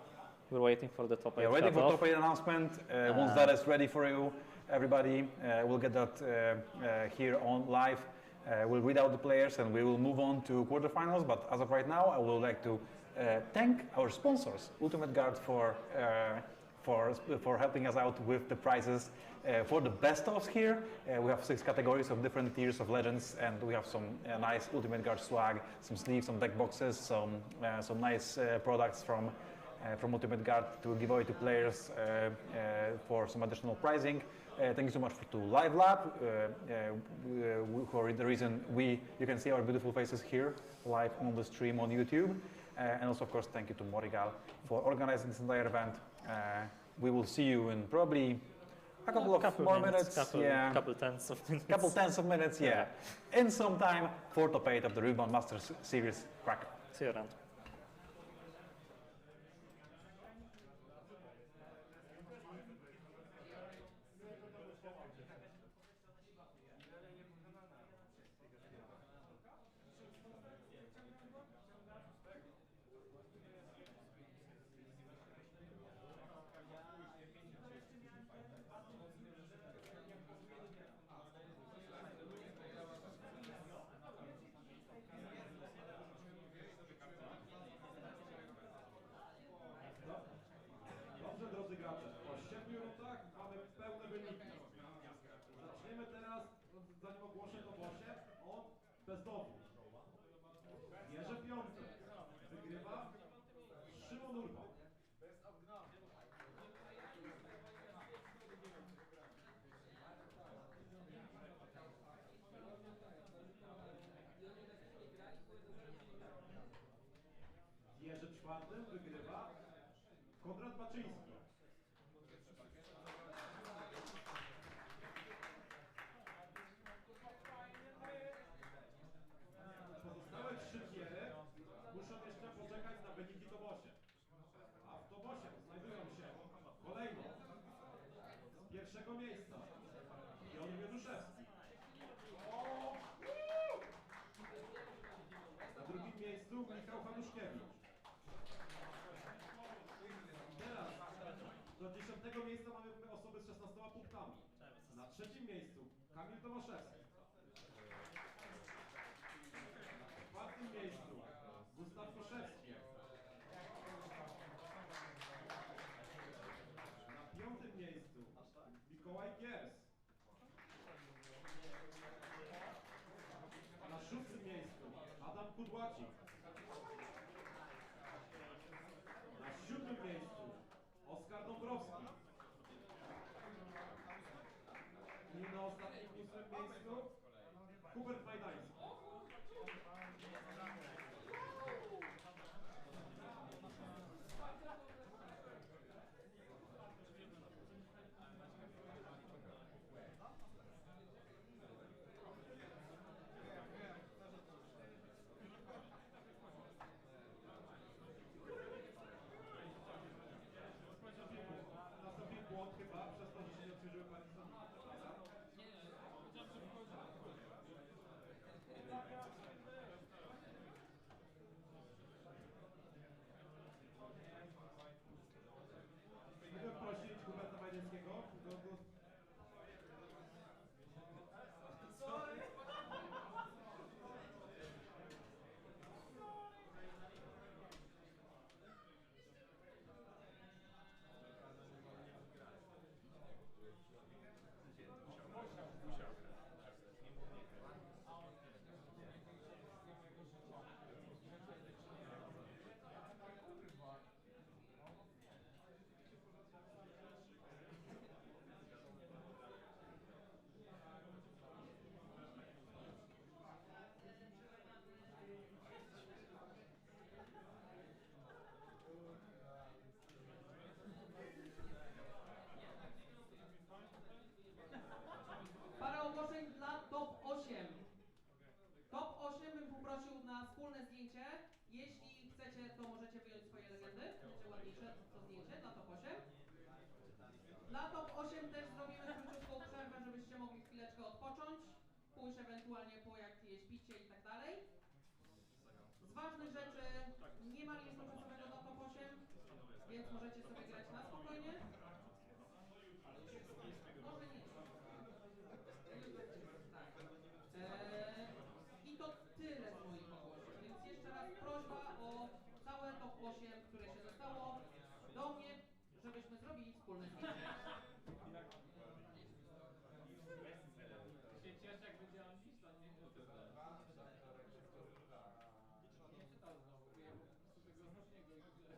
we're waiting for the top 8.
Yeah, waiting for top 8 announcement. Once that is ready for you, everybody, we'll get that here on live. We'll read out the players and we will move on to quarterfinals. But as of right now, I would like to thank our sponsors, Ultimate Guard, for helping us out with the prizes for the best ofs here. We have 6 categories of different tiers of legends, and we have some nice Ultimate Guard swag, some sleeves, some deck boxes, some nice products from Ultimate Guard to give away to players for some additional pricing. Thank you so much to Live Lab, for the reason you can see our beautiful faces here live on the stream on YouTube. And also, of course, thank you to Morigal for organizing this entire event. We will see you in probably a couple of more minutes.
Couple tens of minutes.
Couple tens of minutes, yeah. In some time for top 8 of the Riftbound Masters Series Cracow.
See you around.
Zanim ogłoszę to bosie, od bezdomu. Bierze piątkę. Wygrywa Szymon Urban. Bierze czwartym, wygrywa Konrad Baczyński. Muszą jeszcze poczekać na wyniki Tobosie. A w Tobosie znajdują się kolejno miejsca Piotr Wieruszewski. Na drugim miejscu Michał Hanuszkiewicz. Teraz do 10. miejsca mamy osoby z 16 punktami. Na trzecim miejscu Kamil Tomaszewski. Na czwartym miejscu Gustaw Koszewski. Na piątym miejscu Mikołaj Giers. Na szóstym miejscu Adam Kudłacik. Na siódmym miejscu Oskar Dąbrowski. I na ostatnim 8. miejscu Hubert Majdański. Nastąpił błąd chyba przez to, że się nie odświeżyły partyzanty. Mogę prosić Huberta Majdańskiego do...
Parę ogłoszeń dla top 8. Top 8 bym poprosił na wspólne zdjęcie. Jeśli chcecie, to możecie wyjąć swoje legendy. Będzie ładniejsze to zdjęcie dla top 8. Dla top 8 też zrobimy króciutką przerwę, żebyście mogli chwileczkę odpocząć, pójść ewentualnie po jak śpicie i tak dalej. Z ważnych rzeczy nie ma limitu czasowego dla top 8, więc możecie sobie grać na spokojnie. Może nie. I to tyle z moich ogłoszeń, więc jeszcze raz prośba o całe top 8, które się zostało, do mnie, żebyśmy zrobili wspólne zdjęcie.
Się cieszę, jak będzie on dziś, to nie czytał znowu, ja po prostu tego rocznego i tyle.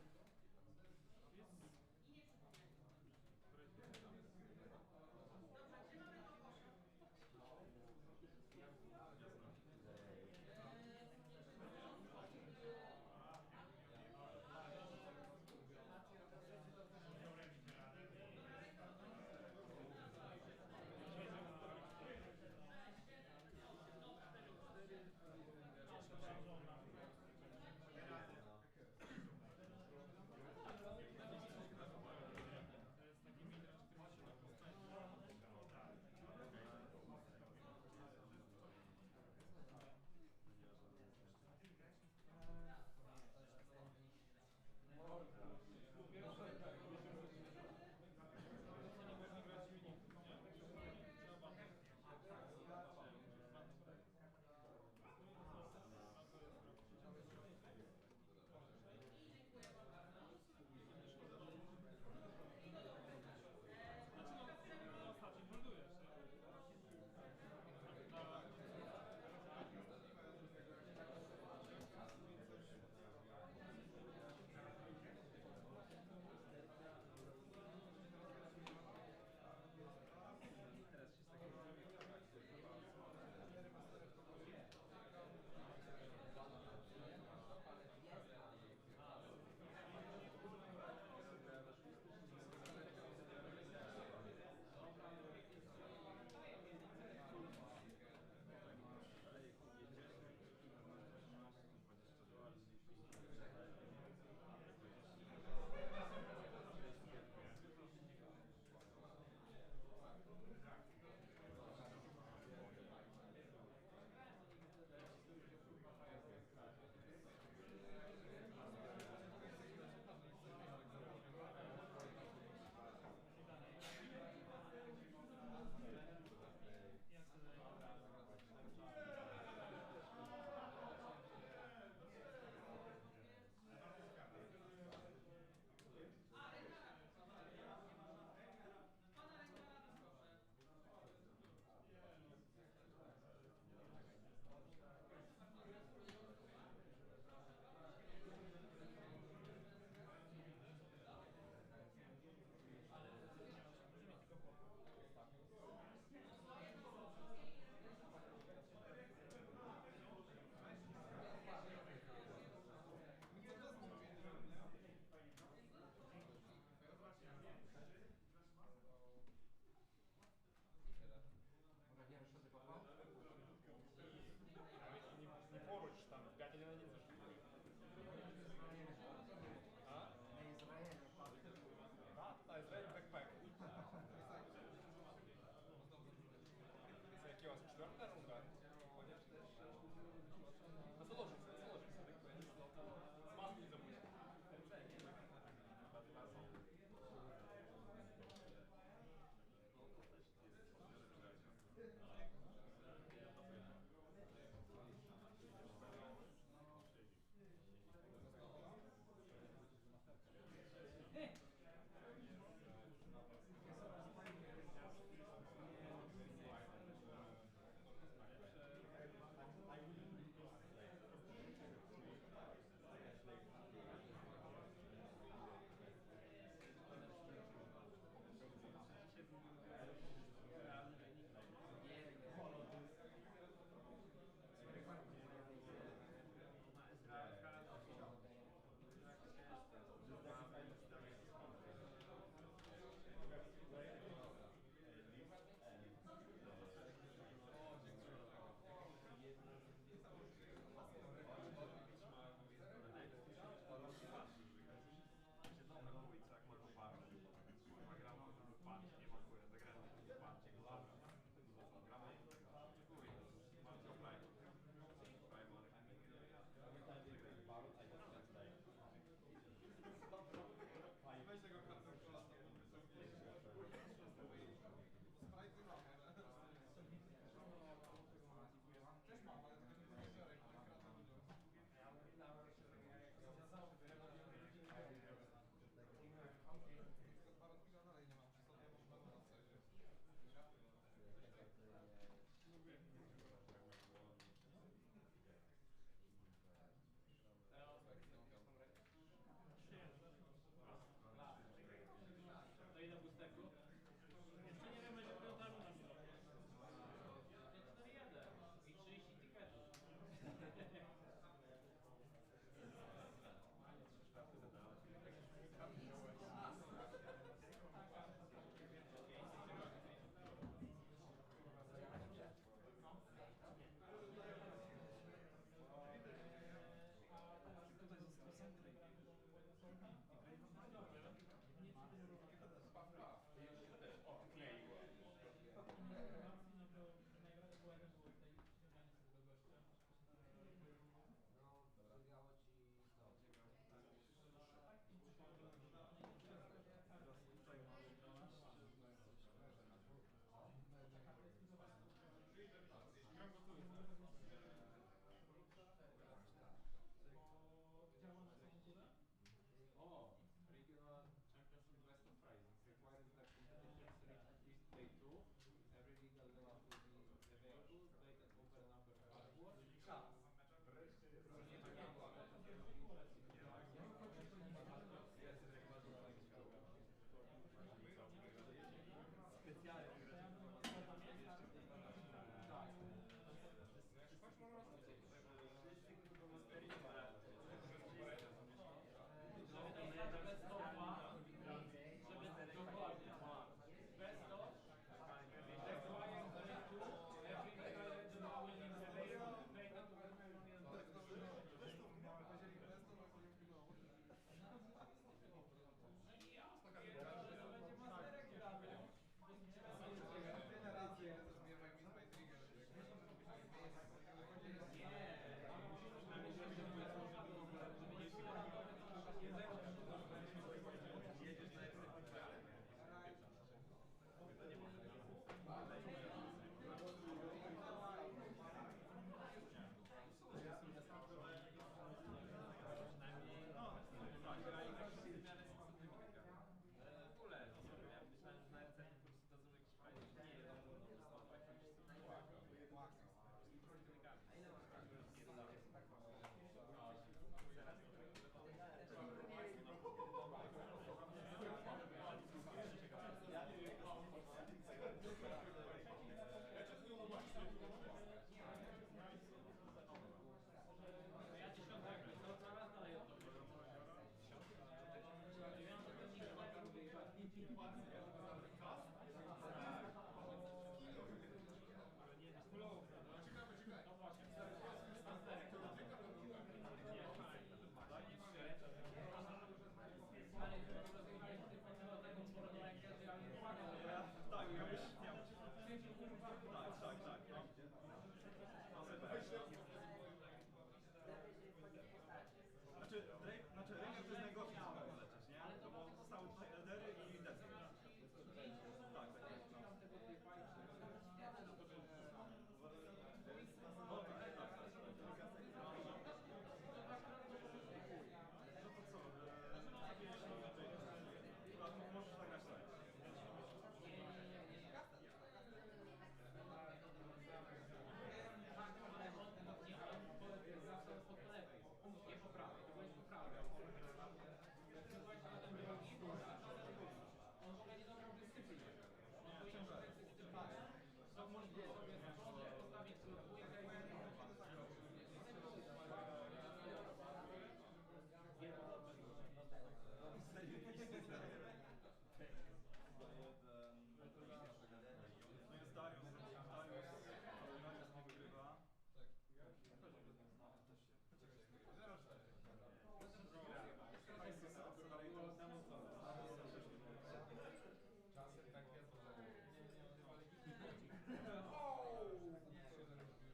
Czwarta runda. Chociaż też... No co loży, co loży. Zmazli zabójstwo.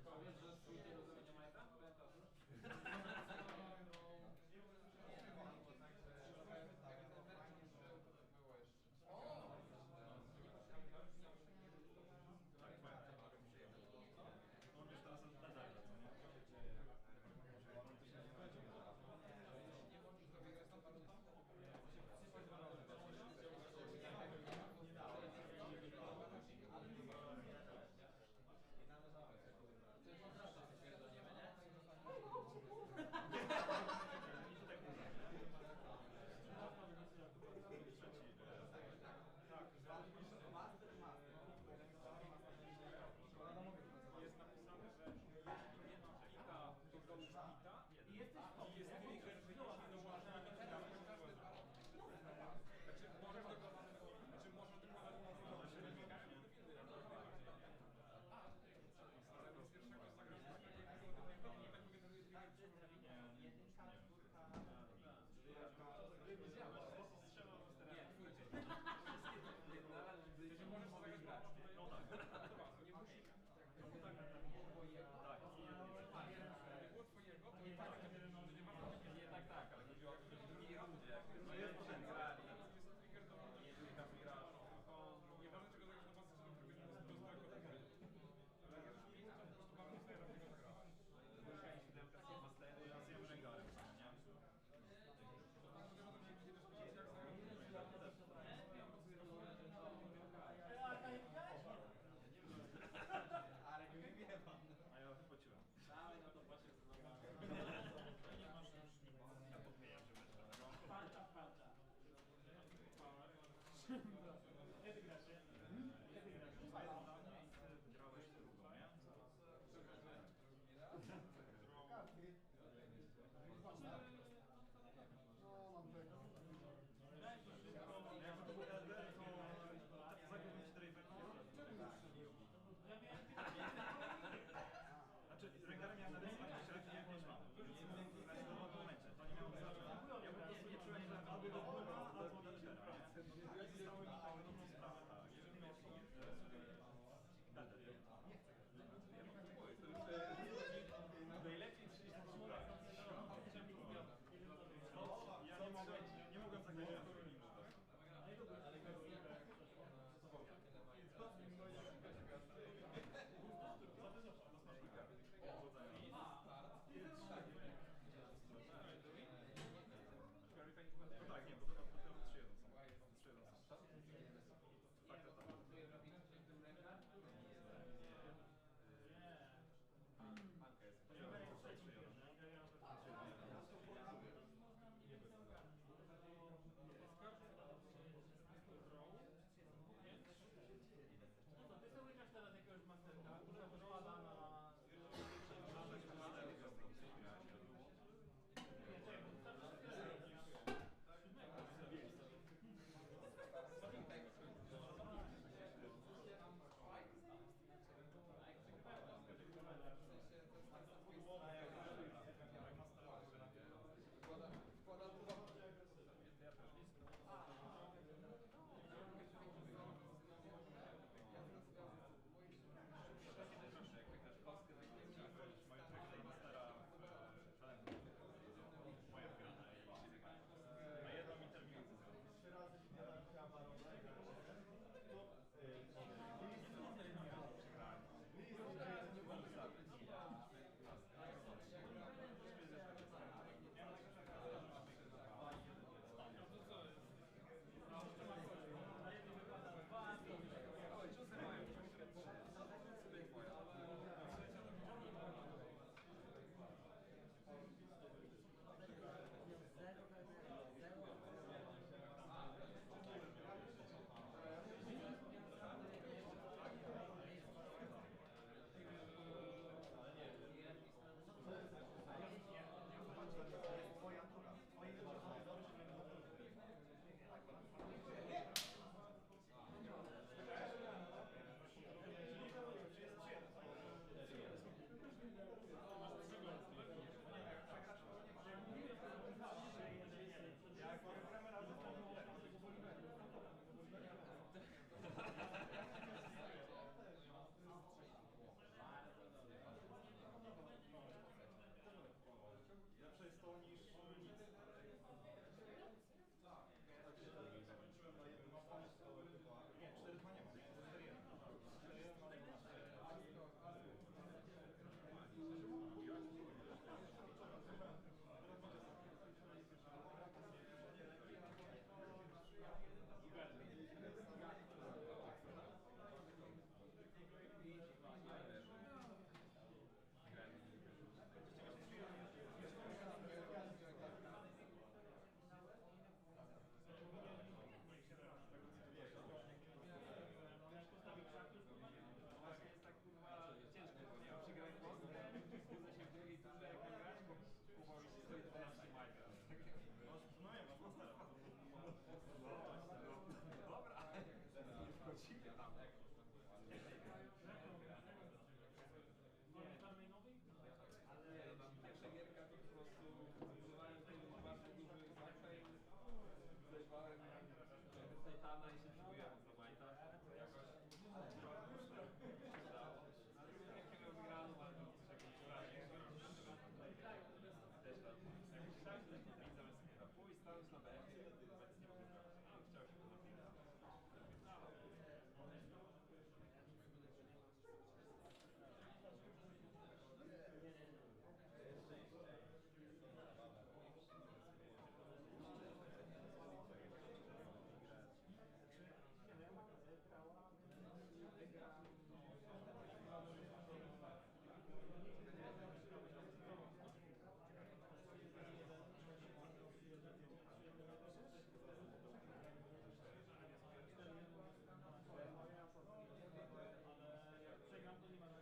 Powiedz, że swój tego zamienia Majka? Pamiętasz? Chaos na BFC to obecnie w ogóle chciał się go napisać.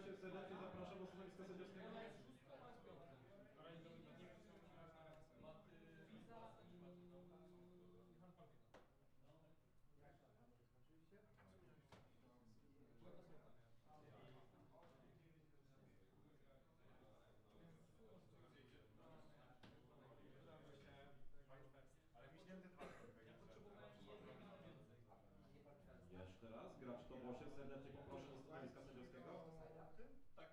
się serdecznie zapraszam do stanowiska sędziowskiego. Jeszcze raz, gracz to Bosie, serdecznie poproszę do stanowiska sędziowskiego.
Tak.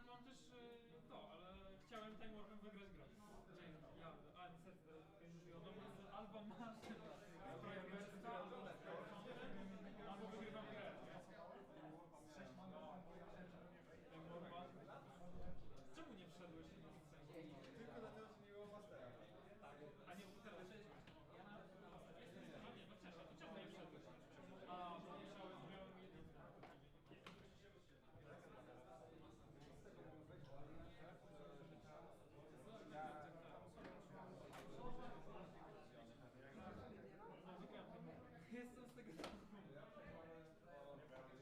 Mam też to, ale chciałem Time Warpem wygrać grę. Ja, ale niestety albo masz zbroję Bersta, albo wygrywam grę. Time Warpa. Czemu nie wszedłeś?
Tylko dlatego, że nie było mastera.
Tak, a nie teraz nie, no ciężko, to czemu nie wszedłeś? A, bo musiałeś zbroją jedynkę. Jestem z tego tak.
Oczywiście nie mogę nic, a ty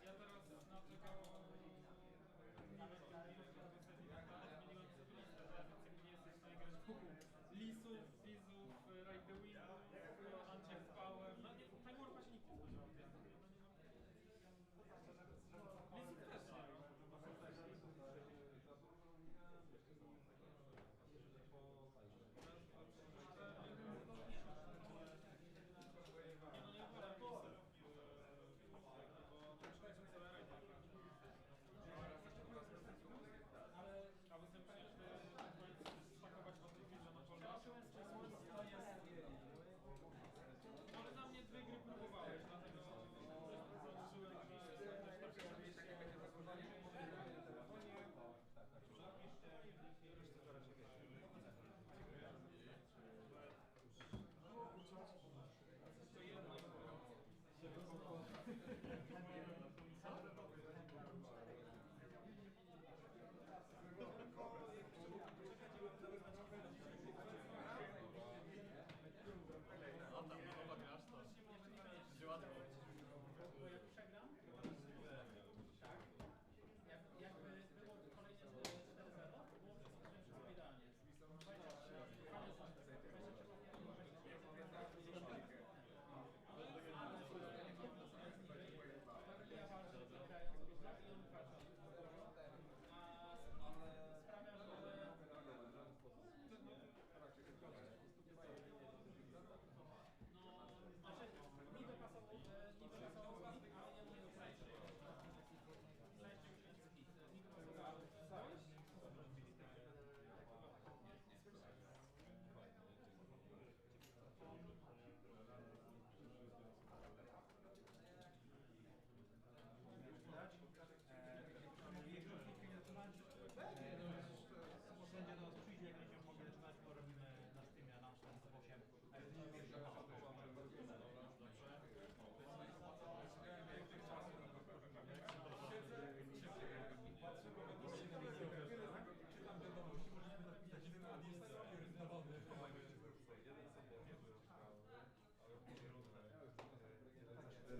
Ja teraz na tego zmieniłem sobie listę, więc nie jesteś w stanie grać wokół lisów, fizów, Ride the Windów, Unchecked Power, no nie, Time Warpa się nikt nie spodziewał. Lisów też nie. A występujesz spakować od tych filmów na pole? Ale na mnie dwie gry próbowałeś, dlatego założyłem, że też tak będzie takie będzie zakończenie. To jedno się wykonało.
Jak przegram, tak, jakby było kolejne 4-0, to było wszystko idealnie. Ja walczę grając w grach i on walczy. A sprawia, że niby pasował, ale nie mówię o zajściu.
Sędzia do nas przyjdzie, jak będziemy mogli zaczynać, to robimy na Steamie, na 48. A jak nie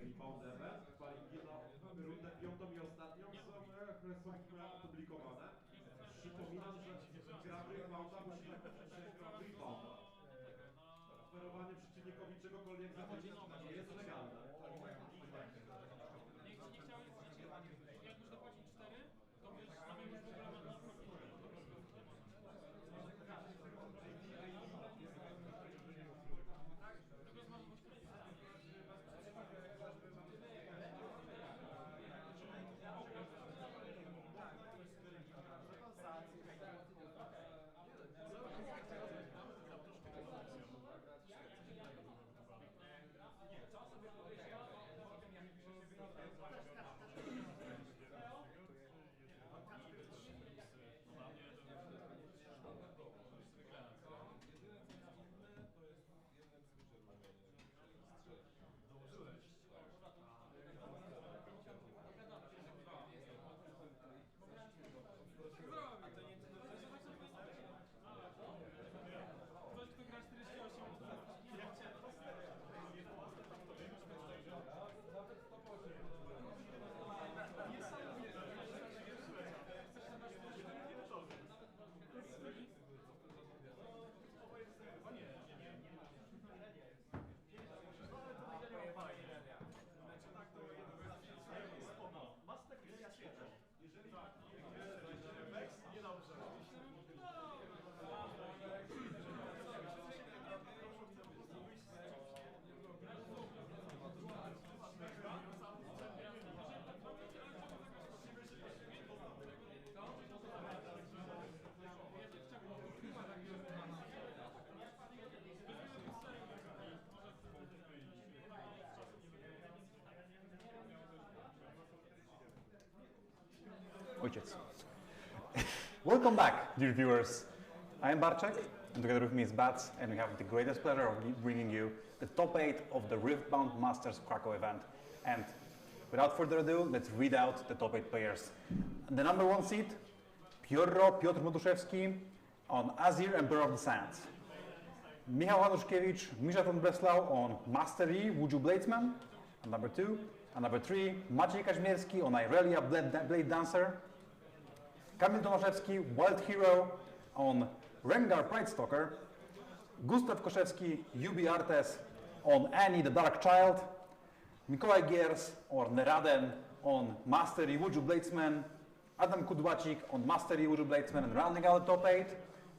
Riftbound event, kwalifiki na rundę piątą i ostatnią są opublikowane. Przypominam, że gra Riftbounda musi przejść gra Riftbound.
Ojciec. Welcome back, dear viewers. I am Barczek, and together with me is Bats, and we have the greatest pleasure of bringing you the top 8 of the Riftbound Masters Cracow event. And without further ado, let's read out the top 8 players. The number 1 seed, Piotr Motuszewski on Azir, Emperor of the Sands. Michał Hanuszkiewicz, Misha von Breslau on Mastery, Wuju Bladesman, on number 2. And number 3, Maciej Kaźmierski on Irelia, Blade Dancer. Kamil Tomaszewski, Wild Hero on Rengar, Pride Stalker. Gustaw Koszewski, UB Artes on Annie, the Dark Child. Mikołaj Giers or Neraden on Mastery, Wuju Bladesman. Adam Kudłacik on Mastery, Wuju Bladesman. And rounding out the top 8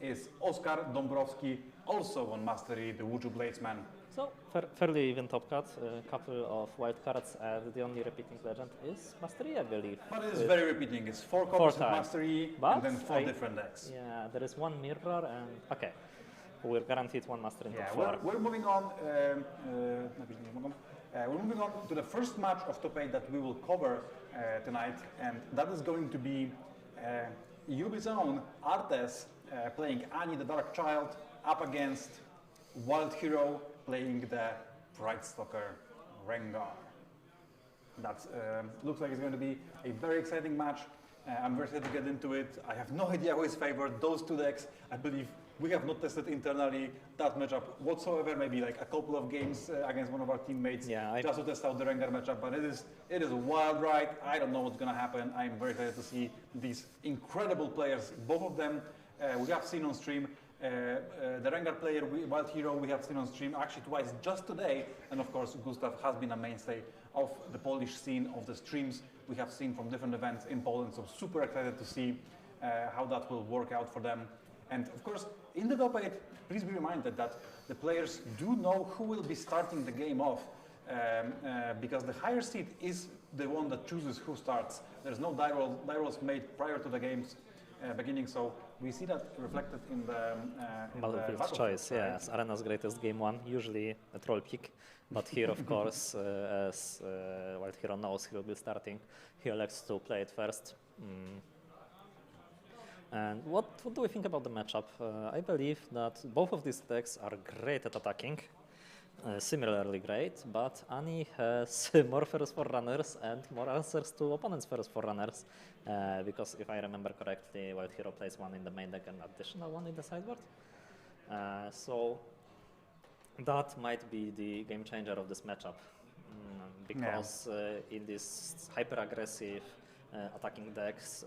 is Oskar Dąbrowski, also on Mastery, the Wuju Bladesman.
So, fairly even top cut, a couple of wild cards, and the only repeating legend is Mastery, I believe.
But it is very repeating. It's 4 copies of Mastery and then 4 different decks.
Yeah, there is 1 mirror and, okay, we're guaranteed 1 Master in top 4.
We're moving on. We're moving on to the first match of top 8 that we will cover tonight, and that is going to be UB's own Artes playing Annie, the Dark Child, up against Wild Hero playing the Pride Stalker Rengar. That looks like it's going to be a very exciting match. I'm very excited to get into it. I have no idea who is favored. Those 2 decks, I believe we have not tested internally that matchup whatsoever. Maybe like a couple of games against one of our teammates just to test out the Rengar matchup. But it is a wild ride. I don't know what's going to happen. I'm very excited to see these incredible players. Both of them we have seen on stream. The Rengar player, Wild Hero, we have seen on stream actually twice just today, and of course Gustav has been a mainstay of the Polish scene, of the streams we have seen from different events in Poland, so super excited to see how that will work out for them. And of course, in the top 8, please be reminded that the players do know who will be starting the game off, because the higher seed is the one that chooses who starts. There's no die rolls made prior to the game's beginning, so we see that reflected in the
Battlefield's choice, yes. Arena's greatest game 1, usually a troll pick, but here, of course, as Wild Hero knows he will be starting, he elects to play it first. And what do we think about the matchup? I believe that both of these decks are great at attacking, similarly great, but Annie has more First Forerunners and more answers to opponents' First Forerunners, because if I remember correctly, Wild Hero plays 1 in the main deck and additional 1 in the sideboard. So that might be the game changer of this matchup, because in this hyper-aggressive attacking decks,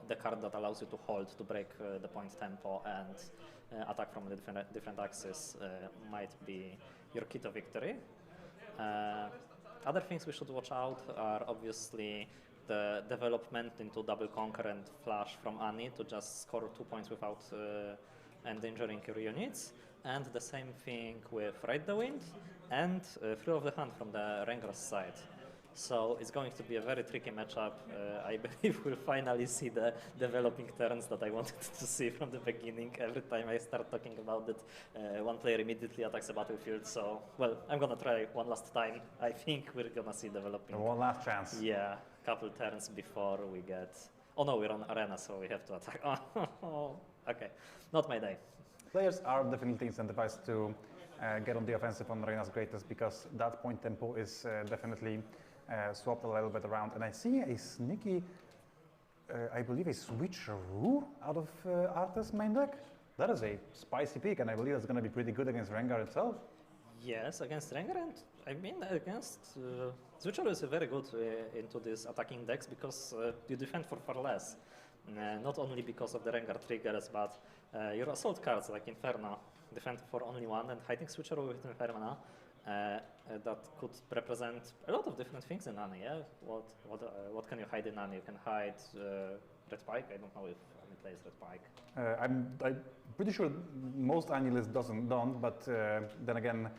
the card that allows you to hold to break the point tempo and attack from the different axes might be your key to victory. Other things we should watch out are obviously the development into double conquer and flash from Annie to just score 2 points without endangering your units, and the same thing with Ride the Wind and Thrill of the Hunt from the Rengar's side. So it's going to be a very tricky matchup. I believe we'll finally see the developing turns that I wanted to see from the beginning. Every time I start talking about it, one player immediately attacks a battlefield. So, well, I'm gonna try one last time. I think we're gonna see developing.
One last chance.
Yeah, couple turns before we get. Oh no, we're on Arena, so we have to attack. Oh, okay, not my day.
Players are definitely incentivized to get on the offensive on Arena's greatest, because that point tempo is definitely swapped a little bit around, and I see a sneaky, I believe a switcheroo out of Artes main deck. That is a spicy pick, and I believe that's going to be pretty good against Rengar itself.
Yes, against Rengar, and I mean against switcheroo is very good into these attacking decks, because you defend for far less. Not only because of the Rengar triggers, but your assault cards like Inferno defend for only 1, and hiding switcheroo with Inferno that could represent a lot of different things in Annie. Yeah, what can you hide in Annie? You can hide Red Pike. I don't know if Annie plays Red Pike.
I'm pretty sure most Annie lists don't, but then again,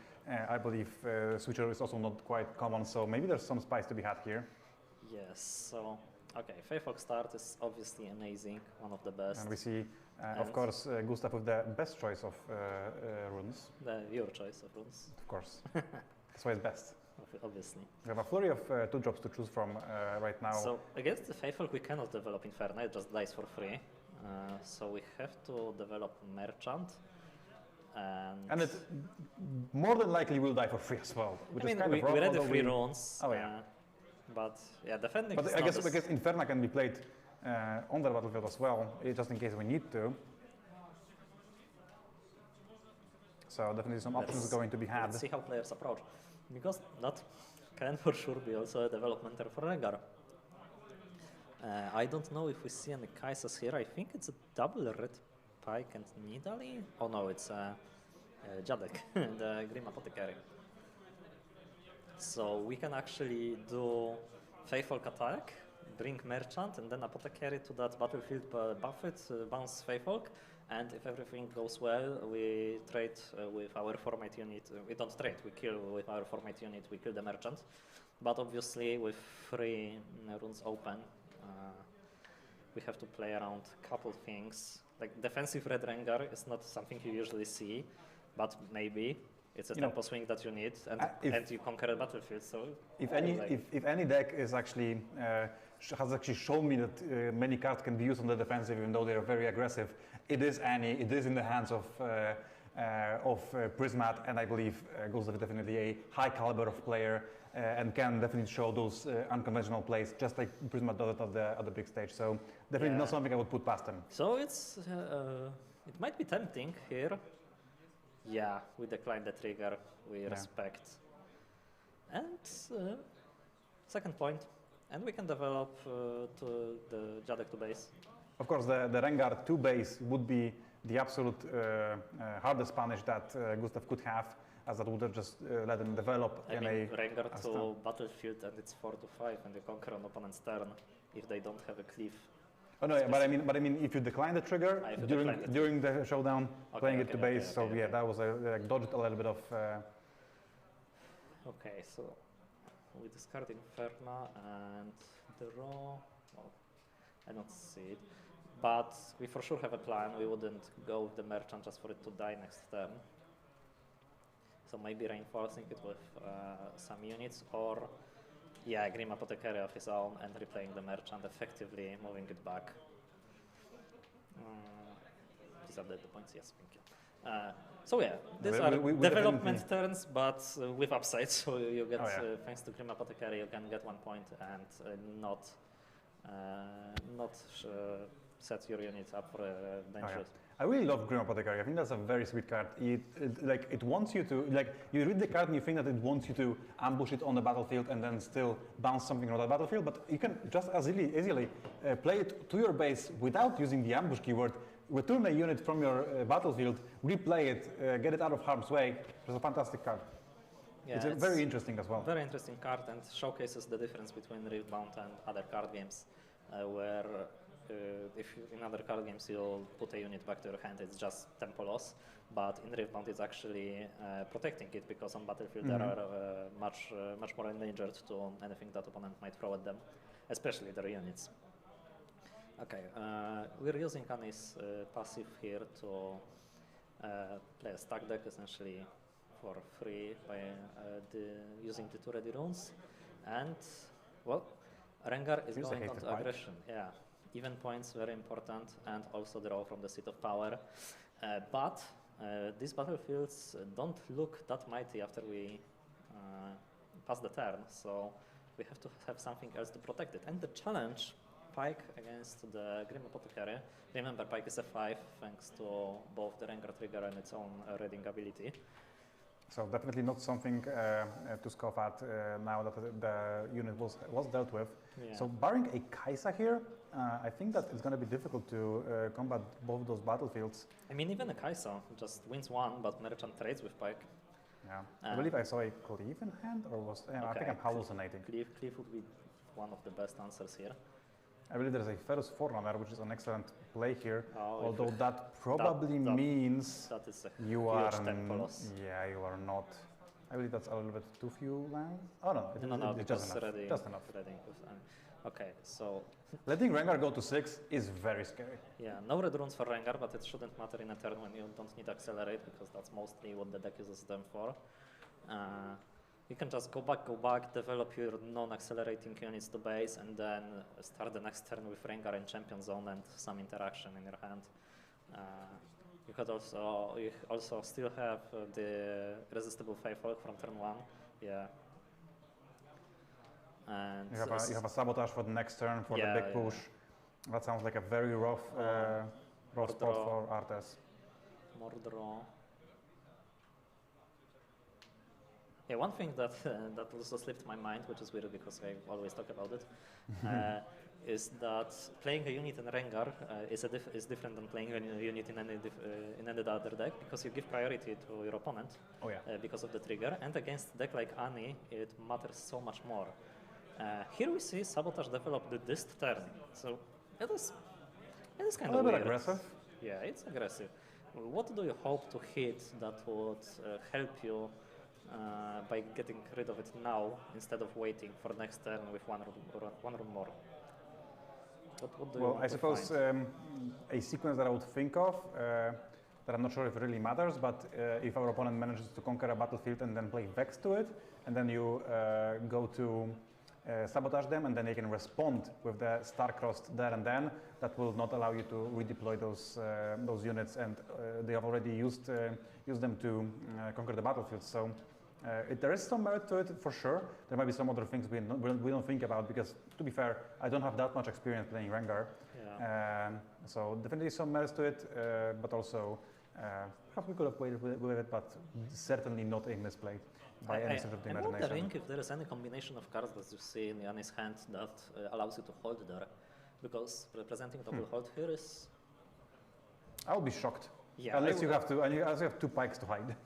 I believe switcheroo is also not quite common. So maybe there's some spice to be had here.
Yes. So okay, Fairfox start is obviously amazing, one of the best.
And we see, of course, Gustav with the best choice of runes.
Your choice of runes.
Of course. That's why it's best.
Of obviously.
We have a flurry of 2 drops to choose from right now.
So against the Faithful, we cannot develop Inferno, it just dies for free. So we have to develop Merchant.
And it more than likely will die for free as well. Which
I mean,
is kind
we
of wrong,
read the
although
3 runes.
Oh, yeah.
But yeah, defending
But
is
I
not
guess
as-
because Inferno can be played on the battlefield as well, just in case we need to. So definitely some options
Let's-
going to be had.
Let's see how players approach. Because that can for sure be also a developmental for Rengar. I don't know if we see any Kaisas here. I think it's a double red Pike and Nidalee. Oh no, it's Jadek, the Grim Apothecary. So we can actually do Faithful attack, bring Merchant, and then Apothecary to that battlefield, buff it, bounce Faithful, and if everything goes well, we trade with our Formate unit. We don't trade, we kill with our Formate unit, we kill the Merchant. But obviously with 3 runes open, we have to play around a couple things. Like defensive red Rengar is not something you usually see, but maybe it's a tempo swing that you need, and you conquer a battlefield. So
if any deck is actually has actually shown me that many cards can be used on the defensive, even though they are very aggressive, it is Annie. It is in the hands of Prismat, and I believe Ghost is definitely a high caliber of player and can definitely show those unconventional plays, just like Prismat does it at the big stage. So definitely not something I would put past him.
So it's it might be tempting here. Yeah, we decline the trigger. We respect. And second point, and we can develop to the Jadek to base.
Of course, the Rengar 2 base would be the absolute hardest punish that Gustav could have, as that would have just let him develop
I mean, Rengar to battlefield and it's 4 to 5, and you conquer an opponent's turn if they don't have a cleave.
Oh no, yeah, but I mean, if you decline the trigger during the showdown, playing it to base, that was dodged a little bit of.
Okay, so we discard Inferno and draw. Well, I don't see it, but we for sure have a plan. We wouldn't go with the Merchant just for it to die next turn. So maybe reinforcing it with some units, or Grim Apothecary of his own and replaying the Merchant, effectively moving it back. These are the points, yes, thank you. So these are development turns, but with upside. So you get, thanks to Grim Apothecary, you can get 1 point and not set your units up for dangerous.
I really love Grim Apothecary. I think that's a very sweet card. It wants you to, you read the card and you think that it wants you to ambush it on the battlefield and then still bounce something on the battlefield, but you can just as easily play it to your base without using the ambush keyword, return a unit from your battlefield, replay it, get it out of harm's way. It's a fantastic card. Yeah, it's very interesting as well.
Very interesting card, and showcases the difference between Riftbound and other card games, where if in other card games you'll put a unit back to your hand, it's just tempo loss, but in Riftbound it's actually protecting it, because on battlefield they are much more endangered to anything that opponent might throw at them, especially their units. Okay, we're using Annie's passive here to play a stack deck essentially for free by using the 2 ready runes, and well, Rengar is going on to aggression. Yeah. Even points, very important, and also draw from the seat of power. But these battlefields don't look that mighty after we pass the turn, so we have to have something else to protect it. And the challenge, Pike against the Grim Apothecary. Remember, Pike is a 5 thanks to both the Rengar trigger and its own reading ability.
So definitely not something to scoff at now that the unit was dealt with. Yeah. So barring a Kaisa here, I think that it's going to be difficult to combat both those battlefields.
I mean, even a Kaisa just wins 1, but Merchant trades with Pike.
Yeah, I believe I saw a Cleave in hand, or was I think I'm hallucinating.
Cleave would be one of the best answers here.
I believe there's a Ferrous Forerunner, which is an excellent play here, although that probably means
that is a
you
are tempo loss.
Yeah, you are not. I believe that's a little bit too few lands. Oh no, it's just enough. Just enough.
Okay, so
letting Rengar go to 6 is very scary.
Yeah, no red runes for Rengar, but it shouldn't matter in a turn when you don't need accelerate, because that's mostly what the deck uses them for. You can just go back, develop your non-accelerating units to base, and then start the next turn with Rengar in champion zone and some interaction in your hand. You could also still have the resistible Faefolk from turn 1. Yeah. And
you have a sabotage for the next turn for the big push. That sounds like a very rough spot for Artes.
More draw. Yeah, one thing that that also slipped my mind, which is weird because I always talk about it, is that playing a unit in Rengar is different than playing a unit in any other deck, because you give priority to your opponent because of the trigger, and against a deck like Annie, it matters so much more. Here we see Sabotage develop the dist turn, so it is kind of
a
weird.
bit aggressive.
Yeah, it's aggressive. What do you hope to hit that would help you by getting rid of it now instead of waiting for next turn with one run more? What do you want
I suppose a sequence that I would think of that I'm not sure if it really matters, but if our opponent manages to conquer a battlefield and then play Vex to it, and then you go to sabotage them, and then they can respond with the Star-Crossed there and then, that will not allow you to redeploy those units, and they have already used them to conquer the battlefield. So there is some merit to it for sure. There might be some other things we don't think about, because to be fair, I don't have that much experience playing Rengar.
Yeah.
So definitely some merits to it, but also perhaps we could have waited with it, but certainly not a misplay by any stretch of the imagination.
I'm wondering if there is any combination of cards that you see in Yanni's hand that allows you to hold there, because representing double hold here is...
I would be shocked.
Yeah,
unless you have 2 pikes to hide.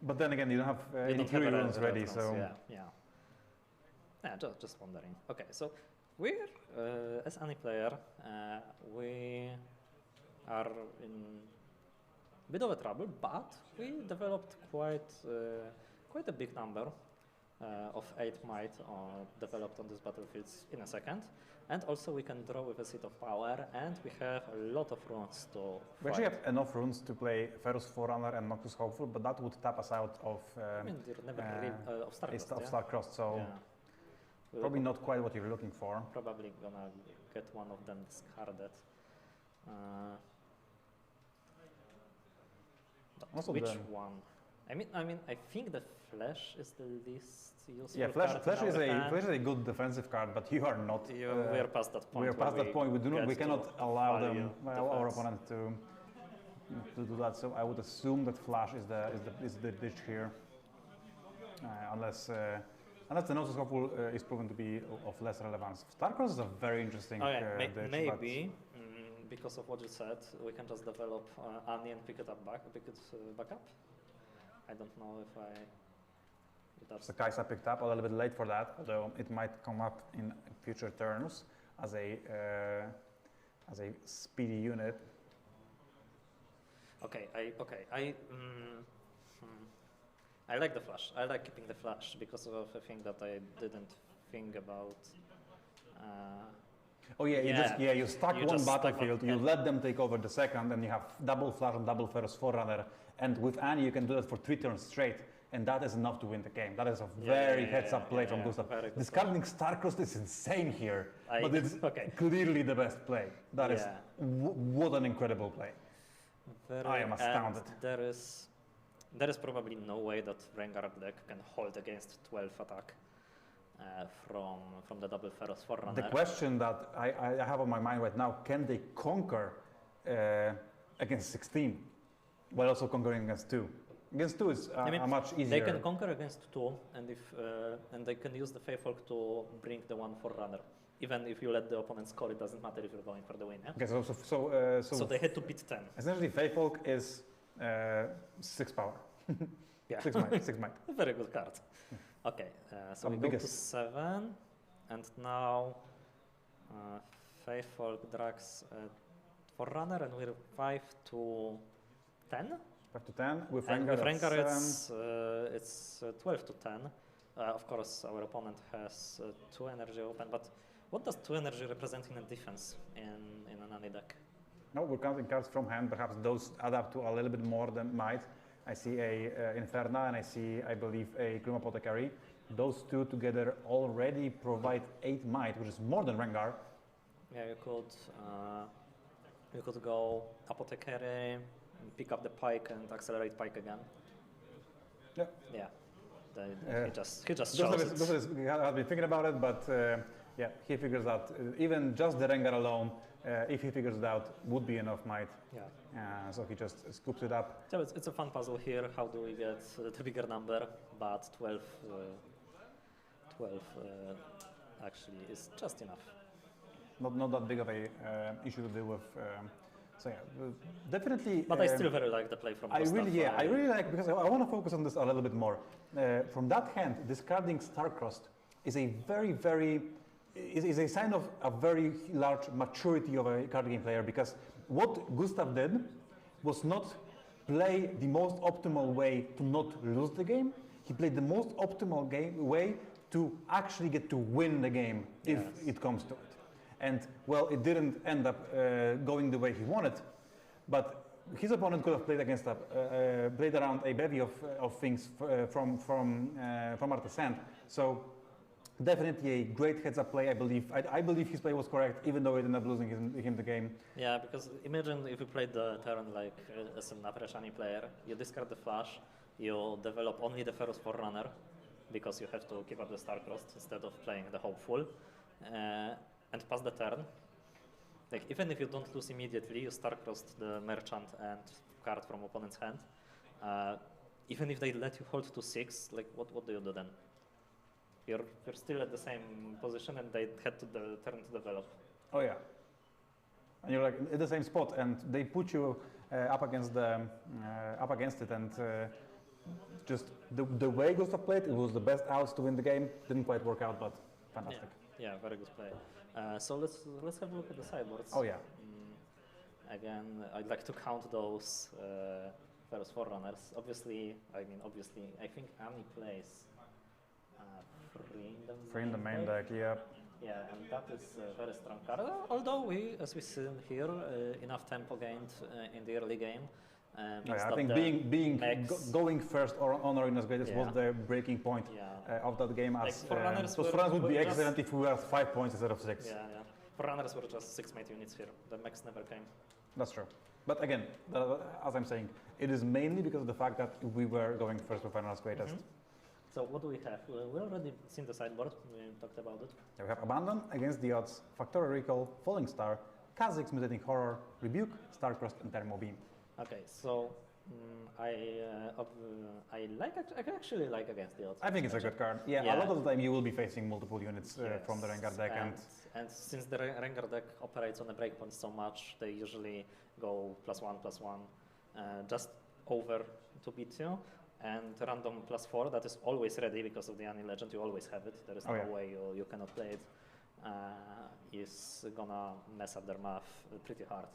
But then again, you don't have any Fury runes ready, so...
Yeah, just wondering. Okay, so we're, as any player, we are in a bit of a trouble, but we developed quite a big number of 8 might developed on these battlefields in a second. And also we can draw with a Seat of Power, and we have a lot of runes to
We actually have enough runes to play Ferrous Forerunner and Noctis Hopeful, but that would tap us out of Star-Crossed, so probably not quite what you're looking for.
Probably gonna get one of them discarded. Which one? I mean, I think the Flash is the least useful.
Yeah, Flash is a good defensive card, but you are not.
We are past that point.
We are past that point. We cannot allow our opponent to do that. So I would assume that Flash is the ditch here, unless the Noctis Hopeful is proven to be of less relevance. Star-Crossed is a very interesting ditch.
Maybe. Because of what you said, we can just develop Annie and pick it back up. I don't know if that's...
So Kaisa picked up a little bit late for that, although it might come up in future turns as a speedy unit.
I like the Flash. I like keeping the Flash because of a thing that I didn't think about.
You stack one battlefield, you let them take over the second, and you have double Flash and double Ferrous Forerunner. And with Annie, you can do that for 3 turns straight, and that is enough to win the game. That is a very heads-up play from Gustav. Discarding Star-Crossed is insane here, but it's clearly the best play. That is what an incredible play. I am astounded.
There is probably no way that Rengar deck can hold against 12 attack from the double Ferrous Forerunner.
The question that I have on my mind right now: can they conquer against 16? While also conquering against 2. Against 2 is much easier.
They can conquer against 2, and they can use the Faefolk to bring the one Forerunner. Even if you let the opponent score, it doesn't matter if you're going for the win. Yeah?
Okay,
so they had to beat 10.
Essentially, Faefolk is 6 power.
Yeah.
6 might.
Very good card. Okay, so we go to 7, and now Faefolk drags Forerunner, and we're 5 to 10?
5 to 10. With
Rengar it's 12 to 10. Of course, our opponent has 2 energy open, but what does 2 energy represent in a defense in an Annie deck?
No, we're counting cards from hand. Perhaps those add up to a little bit more than might. I see a Inferna, and I see, I believe, a Gloom Apothecary. those two together already provide 8 might, which is more than Rengar.
Yeah, you could go Apothecary, pick up the Pike and accelerate Pike again.
Yeah.
Yeah. He just
Gustav
shows it.
has been thinking about it, but yeah, he figures out even just the Rengar alone, if he figures it out, would be enough might.
Yeah.
So he just scoops it up.
So it's a fun puzzle here. How do we get the bigger number? But 12 actually is just enough.
Not that big of a issue to deal with. So yeah, definitely.
But I still very like the play from Gustav.
I really like, because I want to focus on this a little bit more. From that hand, discarding Starcrossed is a is a sign of a very large maturity of a card game player, because what Gustav did was not play the most optimal way to not lose the game. He played the most optimal way to actually get to win the game if it comes to it. And well, it didn't end up going the way he wanted, but his opponent could have played against played around a bevy of things from Artisan. So definitely a great heads-up play. I believe his play was correct, even though it ended up losing him the game.
Yeah, because imagine if you played the turn like as an Avrashani player, you discard the flash, you develop only the Ferrous Forerunner, because you have to keep up the Starcrossed instead of playing the Hopeful, and pass the turn. Like, even if you don't lose immediately, you Starcrossed the Merchant and card from opponent's hand. Even if they let you hold to 6, like what do you do then? You're still at the same position, and they had to turn to develop.
Oh yeah, and you're like at the same spot, and they put you up against it, and just the way Gustav played, it was the best outs to win the game. Didn't quite work out, but fantastic.
Yeah, very good play. So let's have a look at the sideboards.
Oh yeah.
Again, I'd like to count those Ferrous Forerunners. Obviously, I think Annie plays
Free in the main deck, yeah.
Yeah, and that is a very strong card. Although we, as we see here, enough tempo gained in the early game.
I think going first on Arena's Greatest was the breaking point of that game. As Forerunners would be excellent if we were 5 points instead of 6.
Yeah. Forerunners were just 6 mate units here. The mechs never came.
That's true. But again, as I'm saying, it is mainly because of the fact that we were going first with Arena's Greatest.
So what do we have? We already seen the sideboard. We talked about it.
We have Abandon, Against the Odds, Factory Recall, Falling Star, Kha'Zix, Mutating Horror, Rebuke, Starcrossed, and Thermo Beam.
Okay, so I actually like Against the Odds.
I think it's a good card. Yeah, a lot of the time you will be facing multiple units from the Rengar deck,
and since the Rengar deck operates on a breakpoint so much, they usually go +1/+1 just over to beat you. And random +4, that is always ready because of the Annie Legend, you always have it. There is no way you cannot play it. Is gonna mess up their math pretty hard.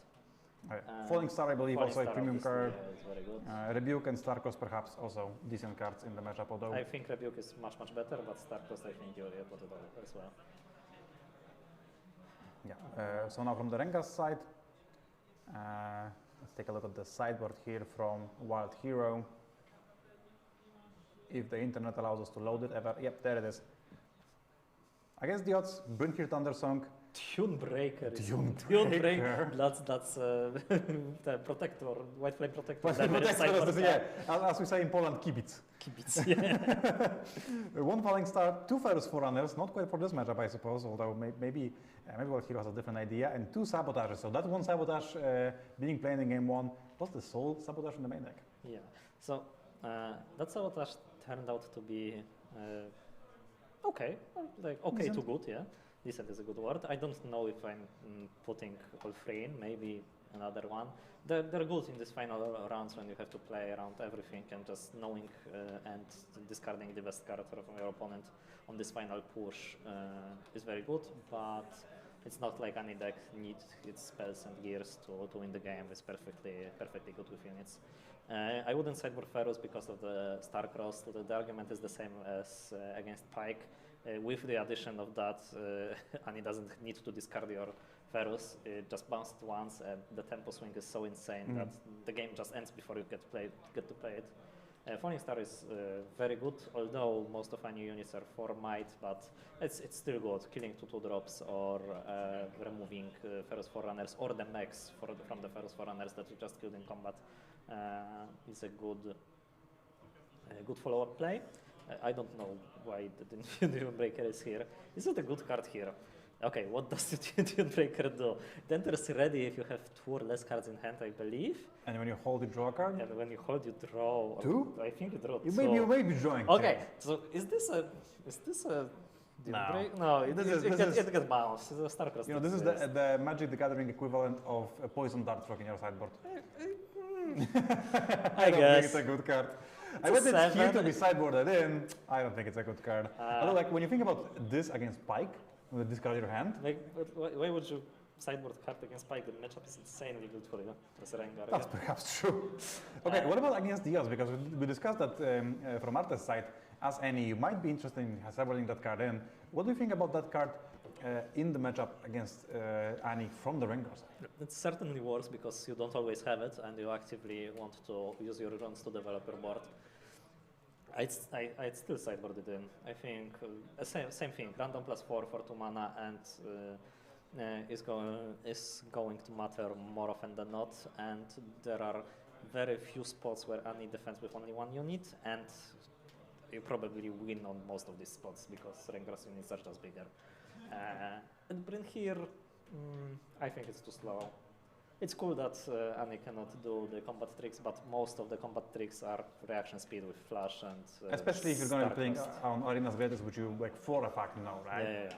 Falling Star, I believe, also a premium card.
Yeah, it's very good.
Rebuke and Starcross perhaps also decent cards in the matchup, although
I think Rebuke is much better, but Starcross I think you put it all as well.
Yeah. So now from the Rengar side, let's take a look at the sideboard here from Wild Hero. If the internet allows us to load it ever. Yep, there it is. Against the Odds, bring here Thundersong.
Tunebreaker.
Tunebreaker.
That's the protector, White Flame Protector.
As we say in Poland, kibic.
Kibic, yeah.
1 Falling Star, 2 Ferrous Forerunners, not quite for this matchup, I suppose, although maybe Wild Hero has a different idea, and 2 Sabotages. So that 1 Sabotage being played in game 1 was the sole Sabotage in the main deck.
Yeah, so that Sabotage turned out to be okay, like okay
decent.
To good, yeah. Decent is a good word. I don't know if I'm putting all 3 in, maybe another one. They're good in these final rounds when you have to play around everything, and just knowing and discarding the best card from your opponent on this final push is very good, but it's not like any deck needs its spells and gears to win the game. It's perfectly good with units. I wouldn't sideboard Ferrous because of the Starcrossed. The argument is the same as against Pike. With the addition of that, Annie doesn't need to discard your Ferrous. It just bounced once, and the tempo swing is so insane that the game just ends before you get to play it. Falling Star is very good, although most of any units are 4 might, but it's still good. Killing 2/2 drops or removing Ferrous Forerunners or the mechs from the Ferrous Forerunners that you just killed in combat is a good follow-up play. I don't know why the Dune Breaker is here. Is it a good card here? Okay, what does the Dune Breaker do? It enters ready if you have 2 or less cards in hand, I believe.
And when you hold, you draw a card?
And when you hold, you draw.
2?
I think you draw 2.
You may be drawing.
Okay, so is this a Dune
No.
Breaker? No, it gets bounced. It's a Starcross.
This is the Magic the Gathering equivalent of a poison dart frog in your sideboard.
I
don't
guess.
think it's a good card. I
a
bet it's here
7.
to be sideboarded in. I don't think it's a good card. Although, like, when you think about this against Pike, with this card in your hand,
Like, why would you sideboard card against Spike? The matchup is insanely good for you as a Rengar.
that's perhaps true. Okay, what about against Diaz? Because we discussed that from Arte's side, as any, you might be interested in sideboarding that card in. What do you think about that card in the matchup against Annie from the Rengar side?
It's certainly worse because you don't always have it and you actively want to use your runs to develop your board. I'd still sideboard it in. I think same thing, random +4 for 2 mana and is going to matter more often than not, and there are very few spots where Annie defends with only 1 unit, and you probably win on most of these spots because Rengar's units are just bigger. And Bryn here, I think it's too slow. It's cool that Annie cannot do the combat tricks, but most of the combat tricks are reaction speed with flash and
Especially if you're going to be playing
Starcross.
on Arena's Greatest, which you like for a fact know, right?
Yeah.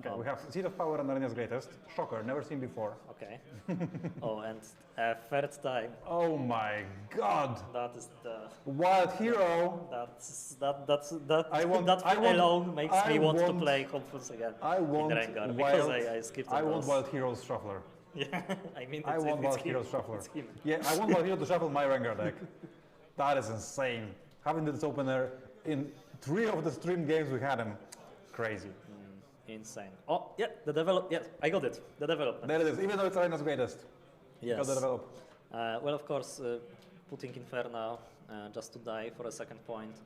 Okay, we have Seat of Power and Arena's Greatest. Shocker, never seen before.
Okay. Oh, and third time.
Oh my god!
That is the
Wild Hero!
that alone makes me want to play Hopefuls again
I want
in Rengar
Wild,
because I skipped on
I want
those.
Wild Heroes Shuffler.
Yeah, I mean,
I want Wild Heroes Shuffler. Yeah, I want Wild Hero to shuffle my Rengar deck. That is insane. Having this opener in 3 of the stream games we had him. Crazy.
Insane. Oh, yeah, yes, I got it. The development.
There it is, even though it's Arena's Greatest.
Yes.
Got the develop.
Well, of course, putting Inferno just to die for a second point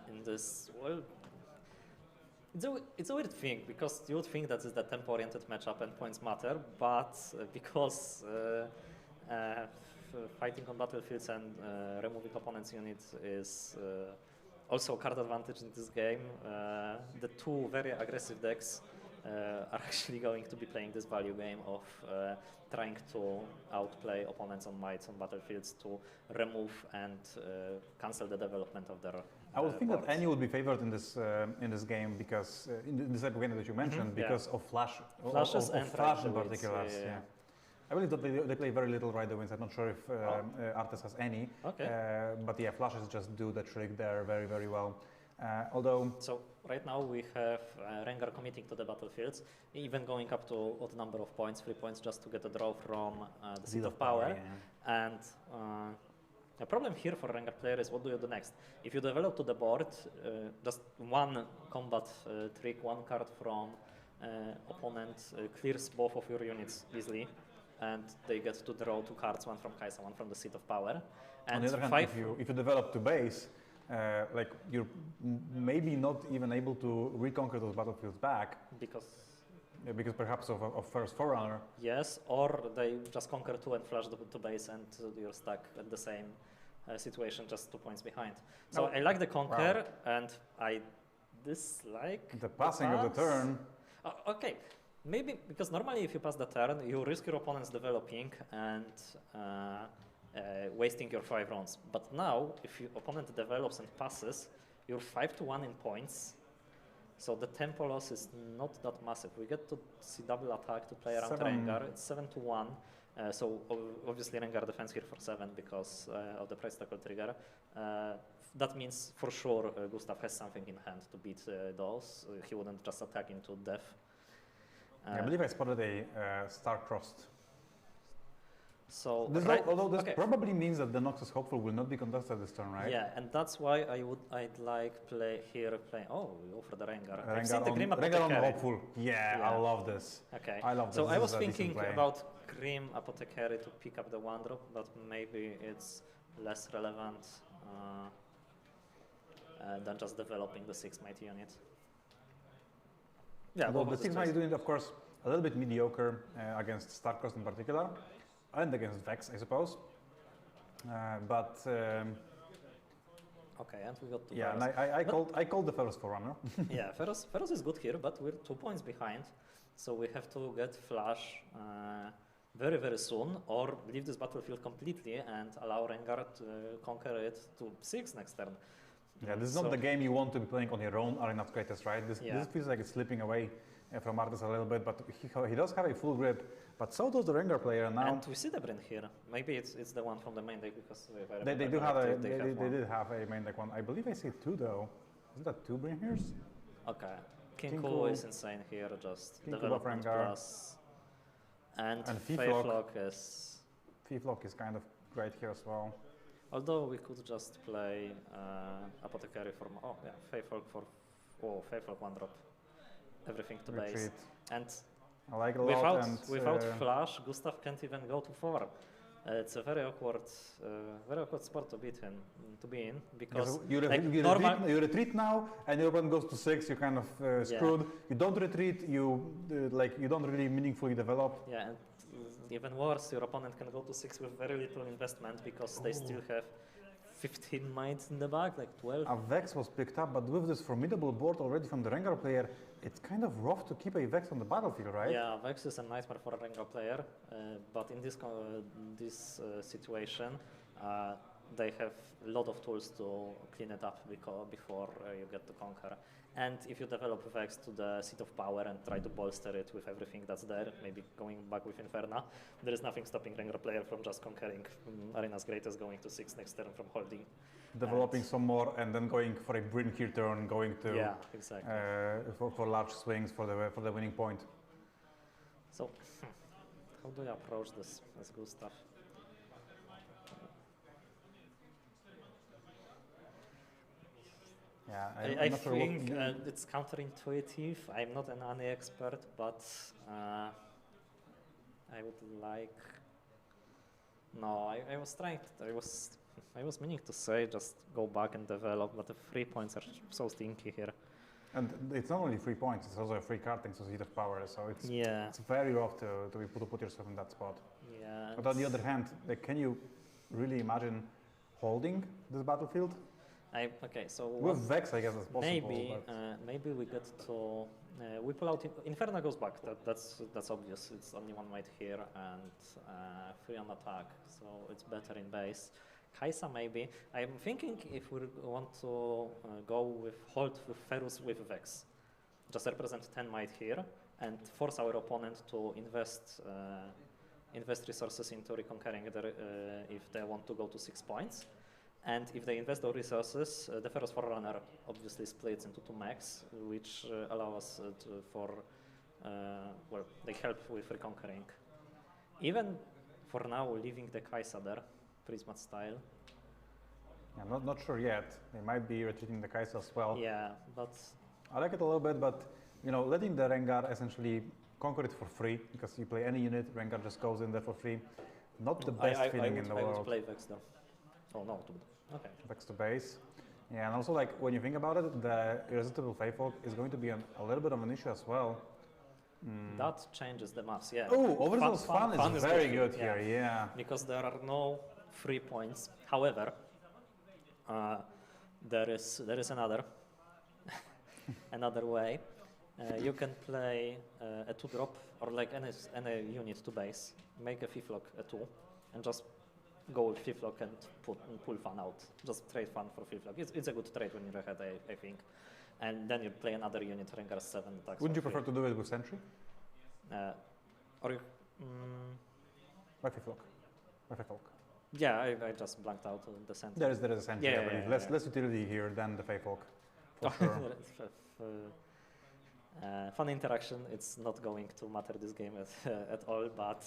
in this, well, it's a weird thing because you would think that is the tempo-oriented matchup and points matter, but because fighting on battlefields and removing opponents' units is also card advantage in this game, the 2 very aggressive decks are actually going to be playing this value game of trying to outplay opponents on mites on battlefields to remove and cancel the development of their
I would think
boards.
that Annie would be favored in this game because in this type of game that you mentioned because of
Flashes
of
and
flash
right
in
the winds,
particular.
yeah.
I believe that they play very little right the winds. I'm not sure if Artes has any,
Okay.
but yeah, flashes just do the trick there very, very well. Although
So right now we have Rengar committing to the battlefields, even going up to odd number of points, 3 points just to get a draw from the Seat of Power.
yeah.
And the problem here for Rengar player is what do you do next? If you develop to the board, just 1 combat trick, 1 card from opponent clears both of your units easily, and they get to draw 2 cards, 1 from Kaisa, 1 from the Seat of Power. And
on the other hand,
5
if you develop to base, like you're maybe not even able to reconquer those battlefields back
because
because perhaps of first Forerunner.
yes, or they just conquer 2 and flash to base, and you're stuck at the same situation, just 2 points behind. So I like the conquer, and I dislike
The passing of the
pass.
turn.
Okay, maybe because normally if you pass the turn, you risk your opponent's developing and wasting your 5 rounds. But now, if your opponent develops and passes, you're 5-1 in points. So the tempo loss is not that massive. We get to see double attack to play around
7.
Rengar. It's 7-1. So obviously Rengar defends here for 7 because of the price tackle trigger. That means for sure Gustav has something in hand to beat those. He wouldn't just attack into death.
I believe I spotted a star-crossed.
So
Although this probably means that the Noxus Hopeful will not be contested this turn, right?
Yeah, and that's why I'd like play. Oh, we go for the Rengar. I've seen
Rengar
the
on,
Grim
Rengar on
Apothecary.
Hopeful. Yeah, I love this.
Okay.
I love this.
So I
This
was
is a decent
thinking
play.
about Grim Apothecary to pick up the 1-drop, but maybe it's less relevant than just developing the 6 might unit. Yeah,
Well,
what
the
was
6
choice?
might unit, of course, a little bit mediocre against Starcross in particular, and against Vex, I suppose. But
Okay, and we got to
yeah, and
Varus.
I called the Ferus Forerunner.
Yeah, Ferus is good here, but we're 2 points behind, so we have to get Flash very, very soon, or leave this battlefield completely and allow Rengar to conquer it to 6 next turn.
Yeah, this is not the game you want to be playing on your own Arena of Greatest, right? This feels like it's slipping away from Arthas a little bit, but he does have a full grip, but so does the Rengar player now.
And we see the Bryn here. Maybe it's the one from the main deck, because if I
They
remember
do have
correctly,
they
one.
did have a main deck one. I believe I see 2 though. Is that 2 Bryn Hears?
Okay, King
King
Ku
Ku,
is insane here, just
King Ku
development
buff Rengar.
plus. And
Fiflock.
Fiflock is...
Fiflock is kind of great here as well.
Although we could just play Apothecary for... Oh yeah, Fiflock for... Oh, Fiflock 1-drop. Everything to base.
Retreat.
And
I like it a lot.
without
And
Flash, Gustav can't even go to 4. It's a very awkward spot to beat him, to be in, because
you retreat now, and your opponent goes to 6. You're kind of screwed. You don't retreat. You you don't really meaningfully develop.
Yeah, and even worse, your opponent can go to 6 with very little investment, because they still have 15 might in the back, like 12.
A Vex was picked up, but with this formidable board already from the Rengar player, it's kind of rough to keep a Vex on the battlefield, right?
Yeah, Vex is a nightmare for a Rengar player, but in this situation, they have a lot of tools to clean it up before you get to conquer. And if you develop Vex to the seat of power and try to bolster it with everything that's there, maybe going back with Inferna, there is nothing stopping Rengar player from just conquering Arena's Greatest, going to 6 next turn from holding.
Developing some more, and then going for a Bryn here turn, going to
yeah, exactly.
For large swings for the winning point.
So, how do you approach this as Gustav?
Yeah,
I think it's counterintuitive. I'm not an ANI expert, but I would like. No, I was trying. I was meaning to say just go back and develop, but the 3 points are so stinky here.
And it's not only 3 points; it's also a free card thanks to seat of power. So it's very rough to put yourself in that spot.
Yeah.
But on the other hand, can you really imagine holding this battlefield?
Okay, so
with Vex, I guess that's possible.
Maybe we get to we pull out Inferno goes back. That's obvious. It's only 1 might here and 3 on attack, so it's better in base. Kaisa maybe. I'm thinking if we want to go with hold with Ferus with Vex, just represent 10 might here and force our opponent to invest resources into reconquering if they want to go to 6 points. And if they invest those resources, the Ferus Forerunner obviously splits into 2 mechs, which allow us they help with reconquering. Even for now, leaving the Kaisa there, Prismat style.
Yeah, not sure yet. They might be retreating the Kaisa as well.
Yeah, but
I like it a little bit, but letting the Rengar essentially conquer it for free, because you play any unit, Rengar just goes in there for free. Not the best feeling in the world.
I would play Vex though. Oh no, okay.
Vex to base. Yeah, and also when you think about it, the irresistible Feyfolk is going to be a little bit of an issue as well.
That changes the maths, yeah.
Oh, Overzeal's fun is very good here, yeah.
Because there are no free points. However, there is another way. You can play a 2-drop or like any unit to base, make a Fiflock a 2, and just go with Fiflock and pull fun out. Just trade fun for Fiflock. It's a good trade when you're ahead, I think. And then you play another unit, Rengar 7 attacks.
Wouldn't you prefer to do it with Sentry? By Fiflock.
Yeah, I just blanked out the Sentry.
There is a Sentry, I believe. Less utility here than the Feyfolk, for sure.
Fun interaction, it's not going to matter this game at all, but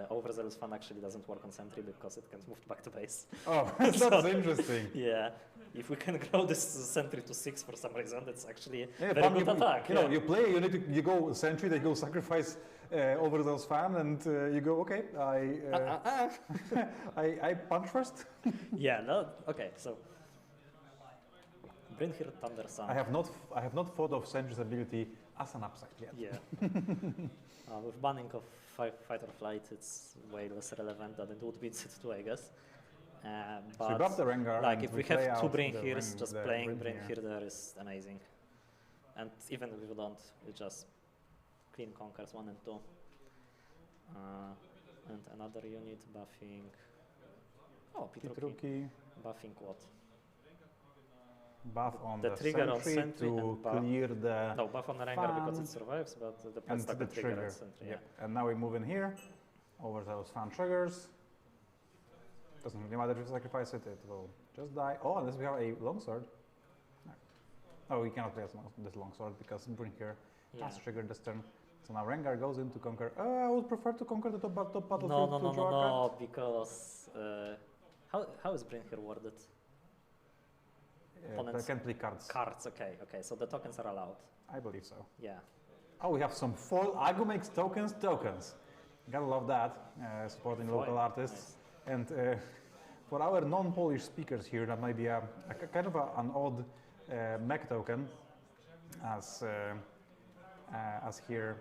Overzealous Fun actually doesn't work on Sentry because it can't move back to base.
Oh, that's interesting.
Yeah, if we can grow this Sentry to 6 for some reason, it's actually
Yeah,
very good attack.
You know, you play, you go Sentry, they go sacrifice Overzealous Fan, and you go, okay, I punch first.
Yeah, no, okay, so bring here Thunder Sun.
I have not thought of Sentry's ability as an upside yet.
Yeah. With banning of fight or flight, it's way less relevant than it would be in Set 2, I guess.
So we buff the Rengar.
Like, if we
play
have two
out
Bring
the
Here's, just playing Bring
here.
Here there is amazing. And even if we don't, we just clean Conquers 1 and 2. And another unit buffing. Oh, Pitruki. Buffing what?
Buff on
The trigger on Sentry
to
and buff.
clear the
No, buff on the Rengar because
fan
it survives, but the
and
stuck
the
with trigger
trigger.
on Sentry.
Yep. And now we move in here. Overzealous Fan triggers. Doesn't really matter if you sacrifice it, it will just die. Oh, unless we have a longsword. No. Oh, we cannot play this longsword because Bring Here has triggered this turn. So now Rengar goes in to conquer. I would prefer to conquer the top battlefield to draw a card.
No, because how is Bring Here worded?
I can play cards.
Cards, okay, so the tokens are allowed.
I believe so.
Yeah.
Oh, we have some foil Agu makes tokens. Gotta love that, supporting
Foil,
local artists.
nice.
And for our non-Polish speakers here, that might be a kind of an odd mech token, as here.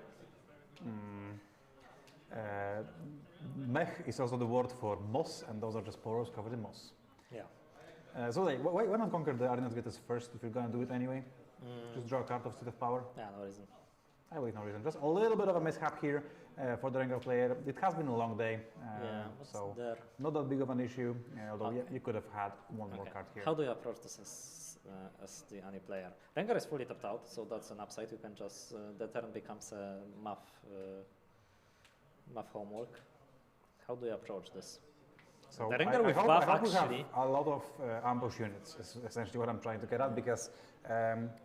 Mech is also the word for moss, and those are just poros covered in moss.
Yeah.
So why not conquer the Arena's Gators first if you're gonna do it anyway? Just draw a card of Seat of Power.
Yeah, no reason.
I believe no reason. Just a little bit of a mishap here for the Rengar player. It has been a long day, so
there?
not that big of an issue. Although
Okay.
you could have had one more card here.
How do you approach this as the any player? Rengar is fully tapped out, so that's an upside. You can just the turn becomes a math homework. How do you approach this?
So
the Rengar with
I
buff
hope we have
actually.
a lot of ambush units. Is essentially what I'm trying to get at, because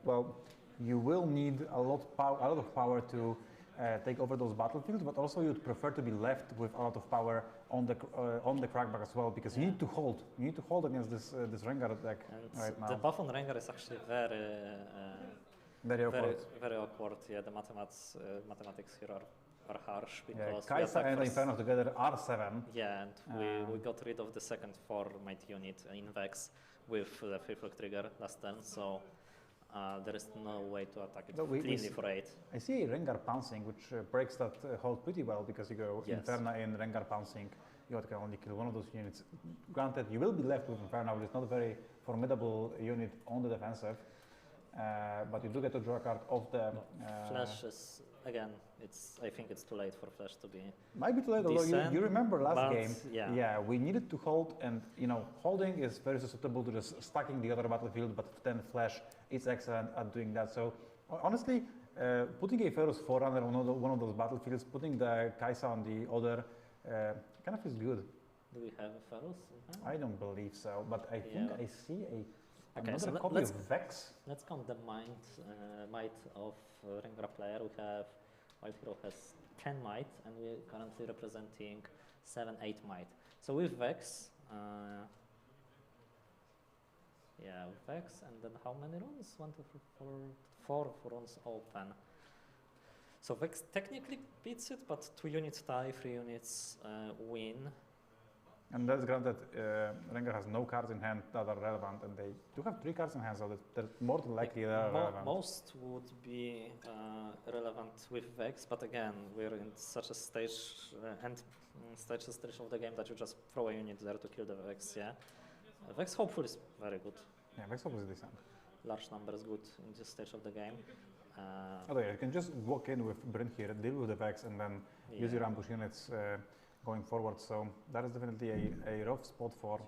well, you will need a lot of power to take over those battlefields, but also you'd prefer to be left with a lot of power on the crackback as well, because you need to hold. You need to hold against this Rengar deck
And
right now.
the buff on Rengar is actually
Very awkward.
very awkward. Yeah, the mathematics here are harsh
Yeah,
because we
Kaisa
attack
and
first.
Inferno together are 7.
Yeah, and we got rid of the second 4 might unit in Vex with the Free Trigger last turn, so there is no way to attack it cleanly for 8.
I see a Rengar pouncing, which breaks that hold pretty well, because you go
Yes.
Inferno in Rengar pouncing, you can only kill one of those units. Granted, you will be left with Inferno, which is not a very formidable unit on the defensive, but you do get to draw a card of the...
Flash is, again, I think it's too late for Flash to be...
Might be too late, although you remember last game,
yeah.
we needed to hold, and holding is very susceptible to just stacking the other battlefield, but then Flash is excellent at doing that. So honestly, putting a Ferrous Forerunner on one of those battlefields, putting the Kaisa on the other, kind of feels good.
Do we have a Ferrous?
I don't believe so, but I think I see another
so
copy of Vex.
Let's count the might of Rengar player. We have Wild Hero has 10 might, and we're currently representing 7-8 might. So with Vex, with Vex, and then how many runes? 1, 2, 3, 4 runes open. So Vex technically beats it, but 2 units tie, 3 units win.
And that's granted, Rengar has no cards in hand that are relevant, and they do have 3 cards in hand, so they're more than likely relevant.
Most would be relevant with Vex, but again, we're in such a stage stage of the game that you just throw a unit there to kill the Vex, yeah. Vex hopefully is very good.
Yeah, Vex hopefully is decent.
Large number is good in this stage of the game.
Although you can just walk in with Bryn here, deal with the Vex, and then use your ambush units going forward. So that is definitely a rough spot for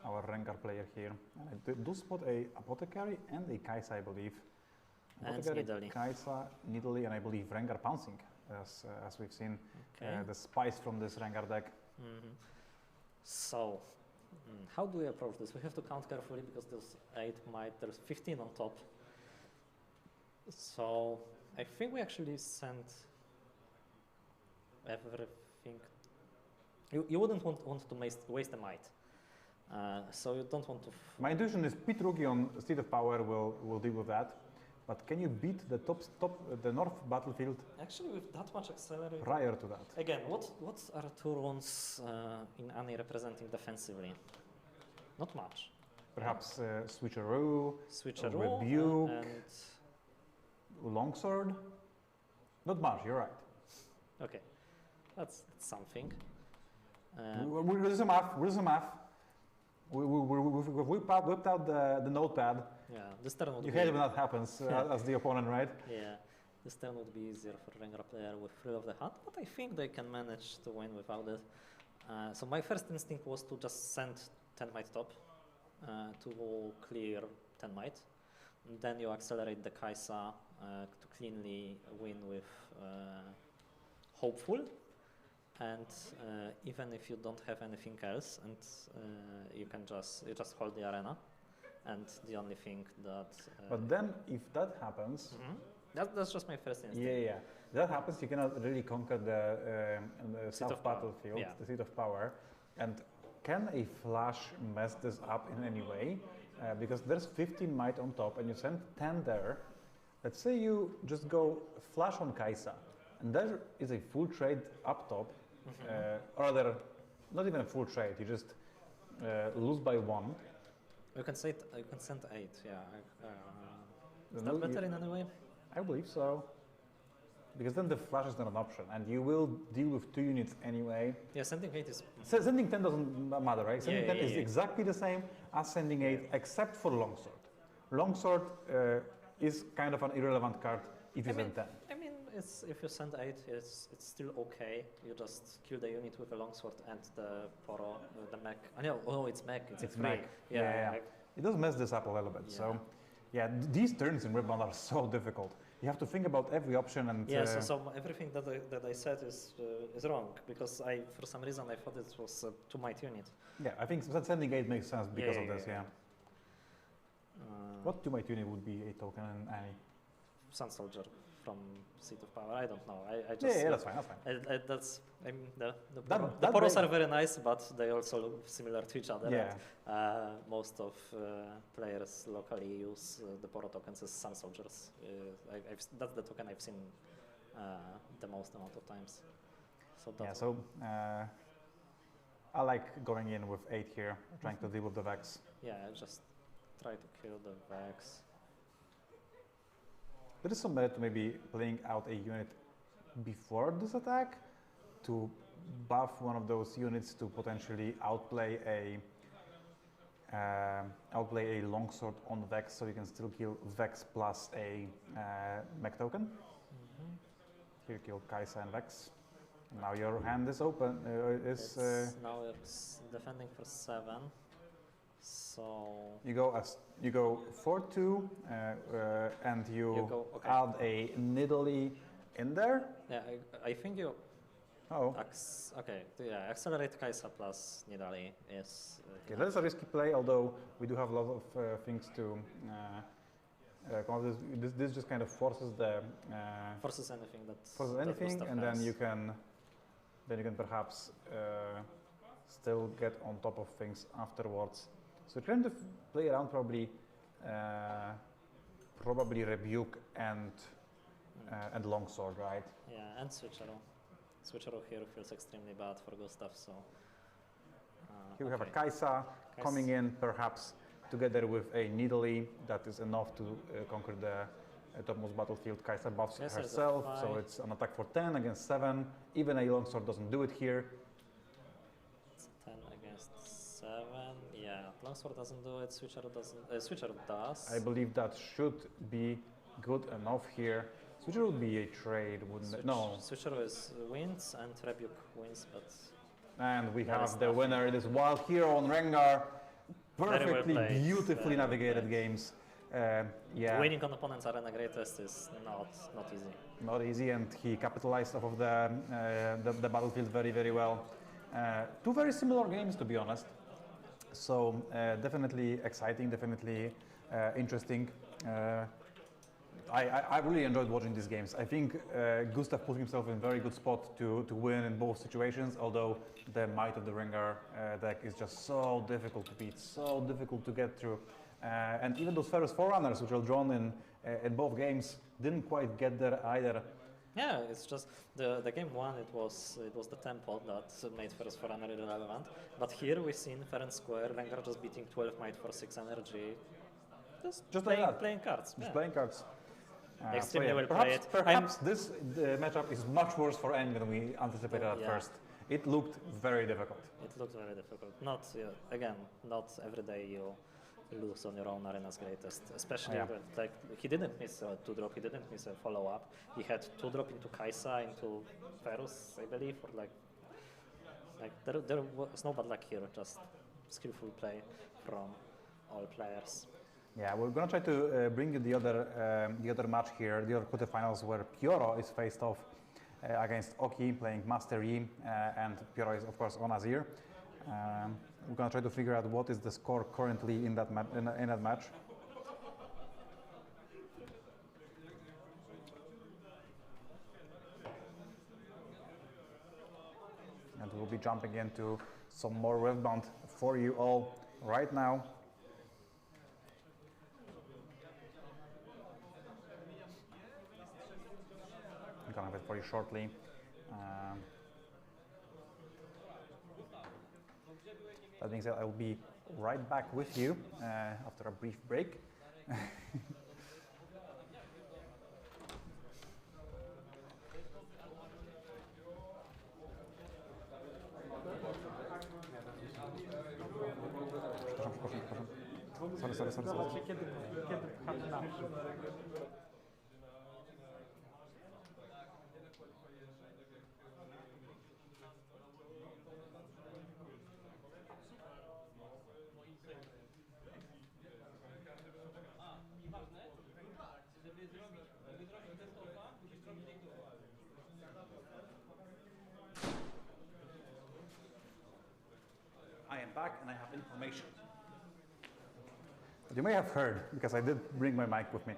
our Rengar player here. And I do spot a Apothecary and a Kaisa, I believe.
Nidalee.
Kaisa, Nidalee, and I believe Rengar pouncing, as we've seen the spice from this Rengar deck.
So, how do we approach this? We have to count carefully because there's 8 might, there's 15 on top. So I think we actually sent everything. You wouldn't want to waste a might. So you don't want to.
My intuition is Pete Rookie on State of Power will deal with that. But can you beat the the North battlefield
Actually, with that much accelerate.
prior to that?
Again, what are two runes in Ani representing defensively? Not much.
Perhaps Switcheroo,
Switcheroo
Rebuke,
and
Longsword? Not much, you're right.
okay, that's something.
We'll do some math. We'll do some math. We've whipped out the notepad.
Yeah, this turn would
You
be.
hate when that happens as the opponent, right?
Yeah, this turn would be easier for Rengar player with Thrill of the Hunt, but I think they can manage to win without it. So my first instinct was to just send 10 might top to clear 10 might. And then you accelerate the Kaisa to cleanly win with Hopeful. And even if you don't have anything else, and you just hold the arena, and the only thing that.
But then, if that happens,
that's just my first instinct.
yeah, that happens. You cannot really conquer the
Seat
south
of power.
battlefield,
Yeah.
the seat of power. And can a flash mess this up in any way? Because there's 15 might on top, and you send 10 there. Let's say you just go flash on Kaisa, and there is a full trade up top. Or rather, not even a full trade. You just lose by 1.
You can send 8. Yeah. Is
No,
that better in any way?
I believe so. Because then the flash is not an option, and you will deal with 2 units anyway.
Yeah, sending 8 is.
Sending 10 doesn't matter, right? Sending 10 is
yeah.
exactly the same as sending 8, except for Longsword. Longsword is kind of an irrelevant card if you send 10.
I mean, if you send 8, it's still okay. You just kill the unit with a longsword and the Poro, the mech. Oh, it's mech. It's free.
mech. Yeah. It does mess this up a little bit.
Yeah.
So, yeah, these turns in Riftbound are so difficult. You have to think about every option and.
Yeah. So everything that I said is wrong because for some reason I thought it was a 2 might unit.
Yeah, I think sending 8 makes sense because of this. Yeah. What 2 might unit would be a token in any?
Sun Soldier from Seat of Power. I don't know. I just.
Yeah, that's fine.
That's fine. I mean, the Poros are very nice, but they also look similar to each other.
Yeah.
And, most of players locally use the Poro tokens as Sun Soldiers. That's the token I've seen the most amount of times. So
Yeah, so I like going in with 8 here, trying to deal with the Vex.
Yeah, just try to kill the Vex.
There is some merit to maybe playing out a unit before this attack to buff one of those units to potentially outplay a longsword on Vex, so you can still kill Vex plus a mech token. Here, kill Kaisa and Vex. Now your hand is open.
Now it's defending for 7. So
you go 4-2, and you
okay.
add a Nidalee in there.
Yeah, I think you.
Oh.
Okay, yeah, accelerate Kaisa plus Nidalee is.
Okay, that is a risky play, although we do have a lot of things to. This just kind of forces the.
Forces anything that.
Forces anything, and then you can perhaps still get on top of things afterwards. So trying to play around probably Rebuke and Longsword, right?
Yeah, and Switcheroo. Switcheroo here feels extremely bad for Gustav, so.
Here we have a Kaisa coming in, perhaps together with a Nidalee that is enough to conquer the topmost battlefield. Kaisa buffs herself, so it's an attack for 10 against 7. Even a Longsword doesn't do it here.
It's 10 against 7. Yeah, Longsword doesn't do it. Switcheroo doesn't. Switcheroo does.
I believe that should be good enough here. Switcheroo would be a trade, wouldn't it? No.
Switcheroo wins and Rebuke wins, but.
And we have the winner. It is Wild Hero on Rengar. Perfectly, beautifully navigated games. Yeah.
Winning on opponent's arena greatest is not easy.
Not easy, and he capitalized off of the battlefield very, very well. 2 very similar games, to be honest. So definitely exciting, definitely interesting. I really enjoyed watching these games. I think Gustav put himself in a very good spot to win in both situations, although the Might of the Rengar deck is just so difficult to beat, so difficult to get through. And even those Ferrous Forerunners, which were drawn in both games, didn't quite get there either.
Yeah, it's just the game one. It was the tempo that made Ferrous Forerunner irrelevant. But here we've seen fair and square Rengar just beating 12 might for 6 energy. Just playing cards.
Just playing cards.
Extremely well
perhaps,
played.
Perhaps this matchup is much worse for N than we anticipated at first. It looked very difficult.
It looked very difficult. Not again, not every day you lose on your own arena's greatest. Especially like he didn't miss a 2-drop, he didn't miss a follow-up. He had 2-drop into Kaisa, into Ferus, I believe, or like there was no bad luck here, just skillful play from all players.
Yeah, we're gonna try to bring you the other match here, the other quarterfinals, where Pyoro is faced off against Oki, playing Master Yi, and Pyoro is of course on Azir. We're gonna try to figure out what is the score currently in that match. And we'll be jumping into some more Riftbound for you all right now. I'm gonna have it for you shortly. That being said, I will be right back with you after a brief break. Sorry.
Kiedy pchasz na
I am back and I have information. You may have heard, because I did bring my mic with me.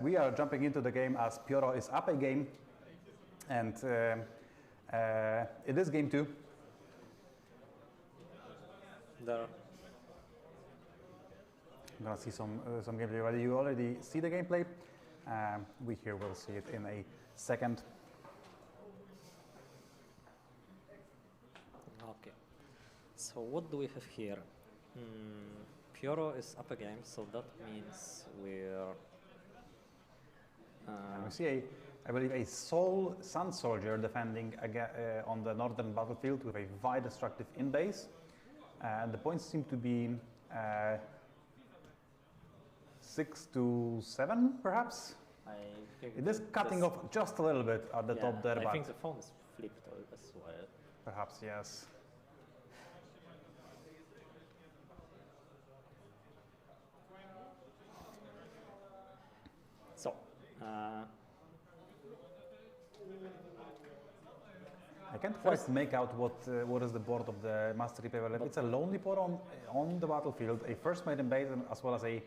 We are jumping into the game as Pyoro is up a game, and it is game 2.
There.
I'm gonna see some gameplay already. You already see the gameplay. We here will see it in a second.
Okay. So what do we have here? Pyoro is up a game, so that means we're...
We see I believe a Sun Soldier defending on the northern battlefield with a Vi destructive in base. The points seem to be 6 to 7, perhaps?
I think
it is cutting off just a little bit at the top there.
I think the phone is flipped as well.
Perhaps, yes.
So,
I can't quite make out what is the board of the Mastery paper. It's a lonely board on the battlefield, a first mate in base, as well as a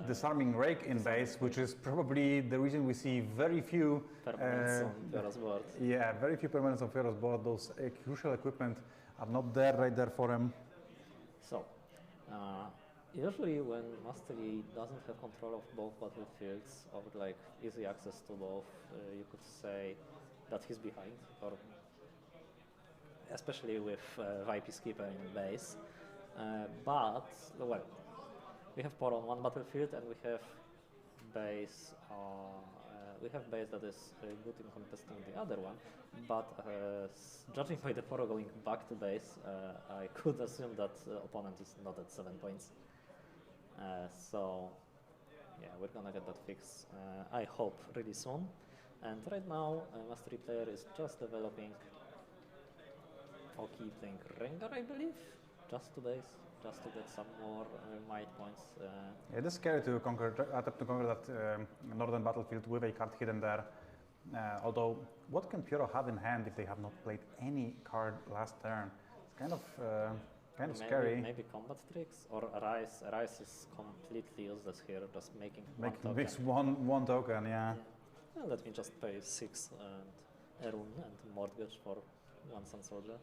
disarming rake in base, which is probably the reason we see very few
permanents on Pyoro's board.
Yeah, very few permanents on Pyoro's board. Those crucial equipment are not there right there for him.
So, usually when Mastery doesn't have control of both battlefields or like easy access to both, you could say that he's behind, or especially with Vi Peacekeeper in base. But well, we have Pyoro on one battlefield and we have base. That is good in contesting the other one. But judging by the Pyoro going back to base, I could assume that the opponent is not at 7 points. So yeah, we're gonna get that fixed. I hope really soon. And right now, Mastery player is just developing Oki playing Rengar, I believe, just to base, just to get some more might points.
It is scary to attempt to conquer that northern battlefield with a card hidden there. Although, what can Pyoro have in hand if they have not played any card last turn? It's kind of Kind of scary.
Maybe combat tricks or Rise. Rise is completely useless here, just making one token.
Makes one token, yeah.
Well, let me just pay 6 and a rune and mortgage for one Sun Soldier.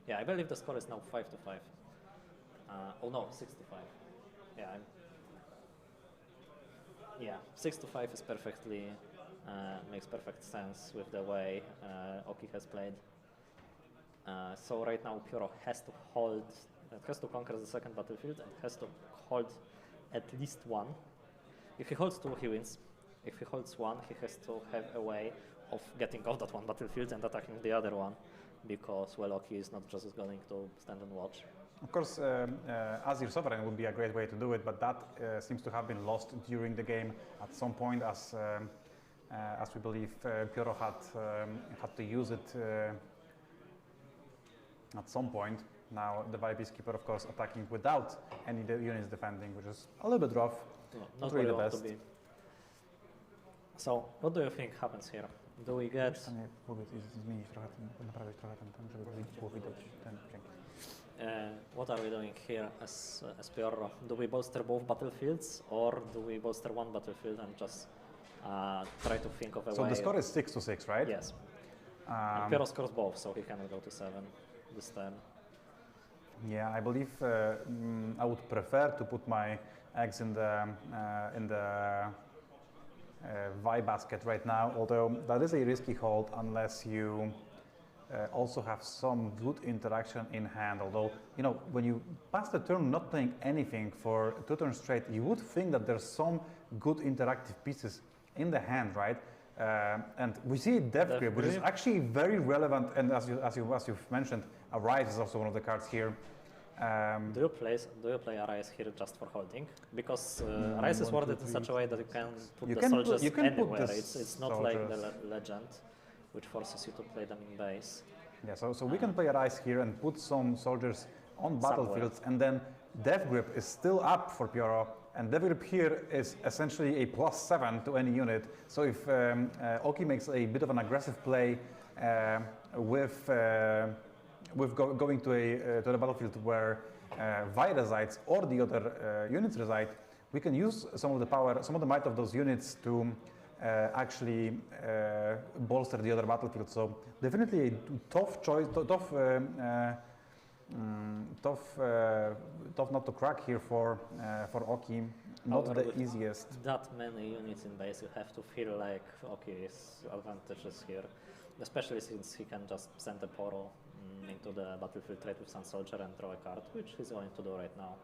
Yeah, I believe the score is now 5-5. Oh no, 6-5. Yeah, 6-5 is perfectly makes perfect sense with the way Oki has played. So right now Pyro has to hold, has to conquer the second battlefield and has to hold at least one. If he holds 2, he wins. If he holds 1, he has to have a way of getting off that one battlefield and attacking the other one, because, well, Oki is not just going to stand and watch.
Of course, Azir Sovereign would be a great way to do it, but that seems to have been lost during the game at some point, as we believe Pyro had to use it at some point. Now the Vibe Peacekeeper, of course, attacking without any units defending, which is a little bit rough.
No,
not really the best.
So, what do you think happens here? Do we get... what are we doing here as Pyro? Do we bolster both battlefields, or do we bolster one battlefield and just try to think of a way?
So the score is 6-6, right?
Yes. And Pyro scores both, so he cannot go to 7 this turn.
Yeah, I believe I would prefer to put my eggs in the Vi basket right now, although that is a risky hold unless you also have some good interaction in hand. Although, you know, when you pass the turn not playing anything for 2 turns straight, you would think that there's some good interactive pieces in the hand, right? And we see Death Grip, which is actually very relevant, and as you've mentioned, Arise is also one of the cards here.
Do you play Arise here just for holding? Because Arise is worded in such a way that you can put the soldiers anywhere. It's not like the legend, which forces you to play them in base.
Yeah, so we can play Arise here and put some soldiers on battlefields, and then Death Grip is still up for Pyro, and Death Grip here is essentially a +7 to any unit. So if Oki makes a bit of an aggressive play with going to the battlefield where Vi resides or the other units reside, we can use some of the power, some of the might of those units to actually bolster the other battlefield. So definitely a tough choice, tough nut to crack here for Oki. Not the easiest.
That many units in base, you have to feel like Oki is advantageous here, especially since he can just send a Poro into the battlefield trade with Sun Soldier and draw a card, which he's going to do right now.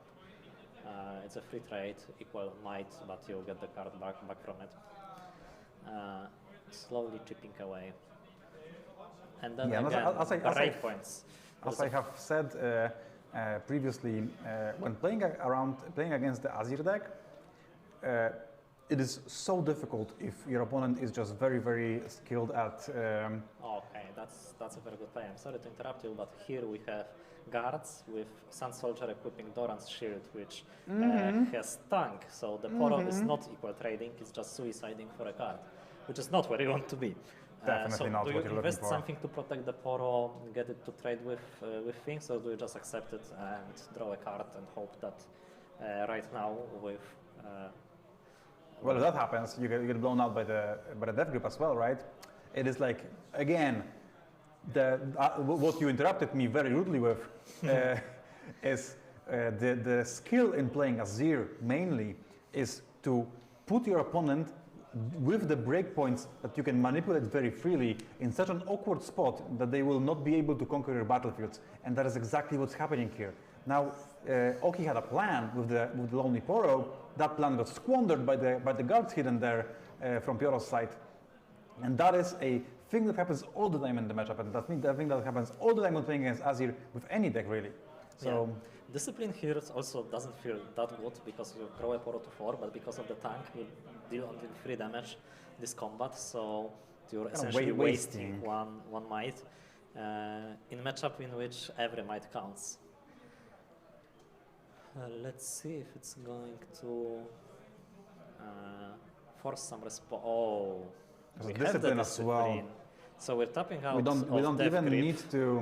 It's a free trade, equal might, but you get the card back from it. Slowly chipping away. And then again, break points.
As I have said previously, when playing against the Azir deck, it is so difficult if your opponent is just very, very skilled at...
Okay, that's a very good play. I'm sorry to interrupt you, but here we have guards with Sun Soldier equipping Doran's shield, which has tank, so the Poro is not equal trading, it's just suiciding for a card, which is not where you want to be.
Definitely not what you're looking for.
Do you invest something to protect the Poro, get it to trade with things, or do you just accept it and draw a card and hope that right now with...
well, if that happens, you get blown out by the Death Grip as well, right? It is like, again, what you interrupted me very rudely with is the skill in playing Azir mainly is to put your opponent with the breakpoints that you can manipulate very freely in such an awkward spot that they will not be able to conquer your battlefields, and that is exactly what's happening here. Now, Oki had a plan with the Lonely Poro. That plan got squandered by the guards hidden there from Pyro's side, and that is a thing that happens all the time in the matchup, and that's the thing that happens all the time when playing against Azir with any deck really. So.
Yeah. Discipline here also doesn't feel that good because you draw a Poro to 4, but because of the tank you deal only 3 damage this combat, so you're essentially wasting one might in a matchup in which every might counts. Let's see if it's going to force some response. Oh,
we have the discipline as well.
So we're tapping out.
We don't even need to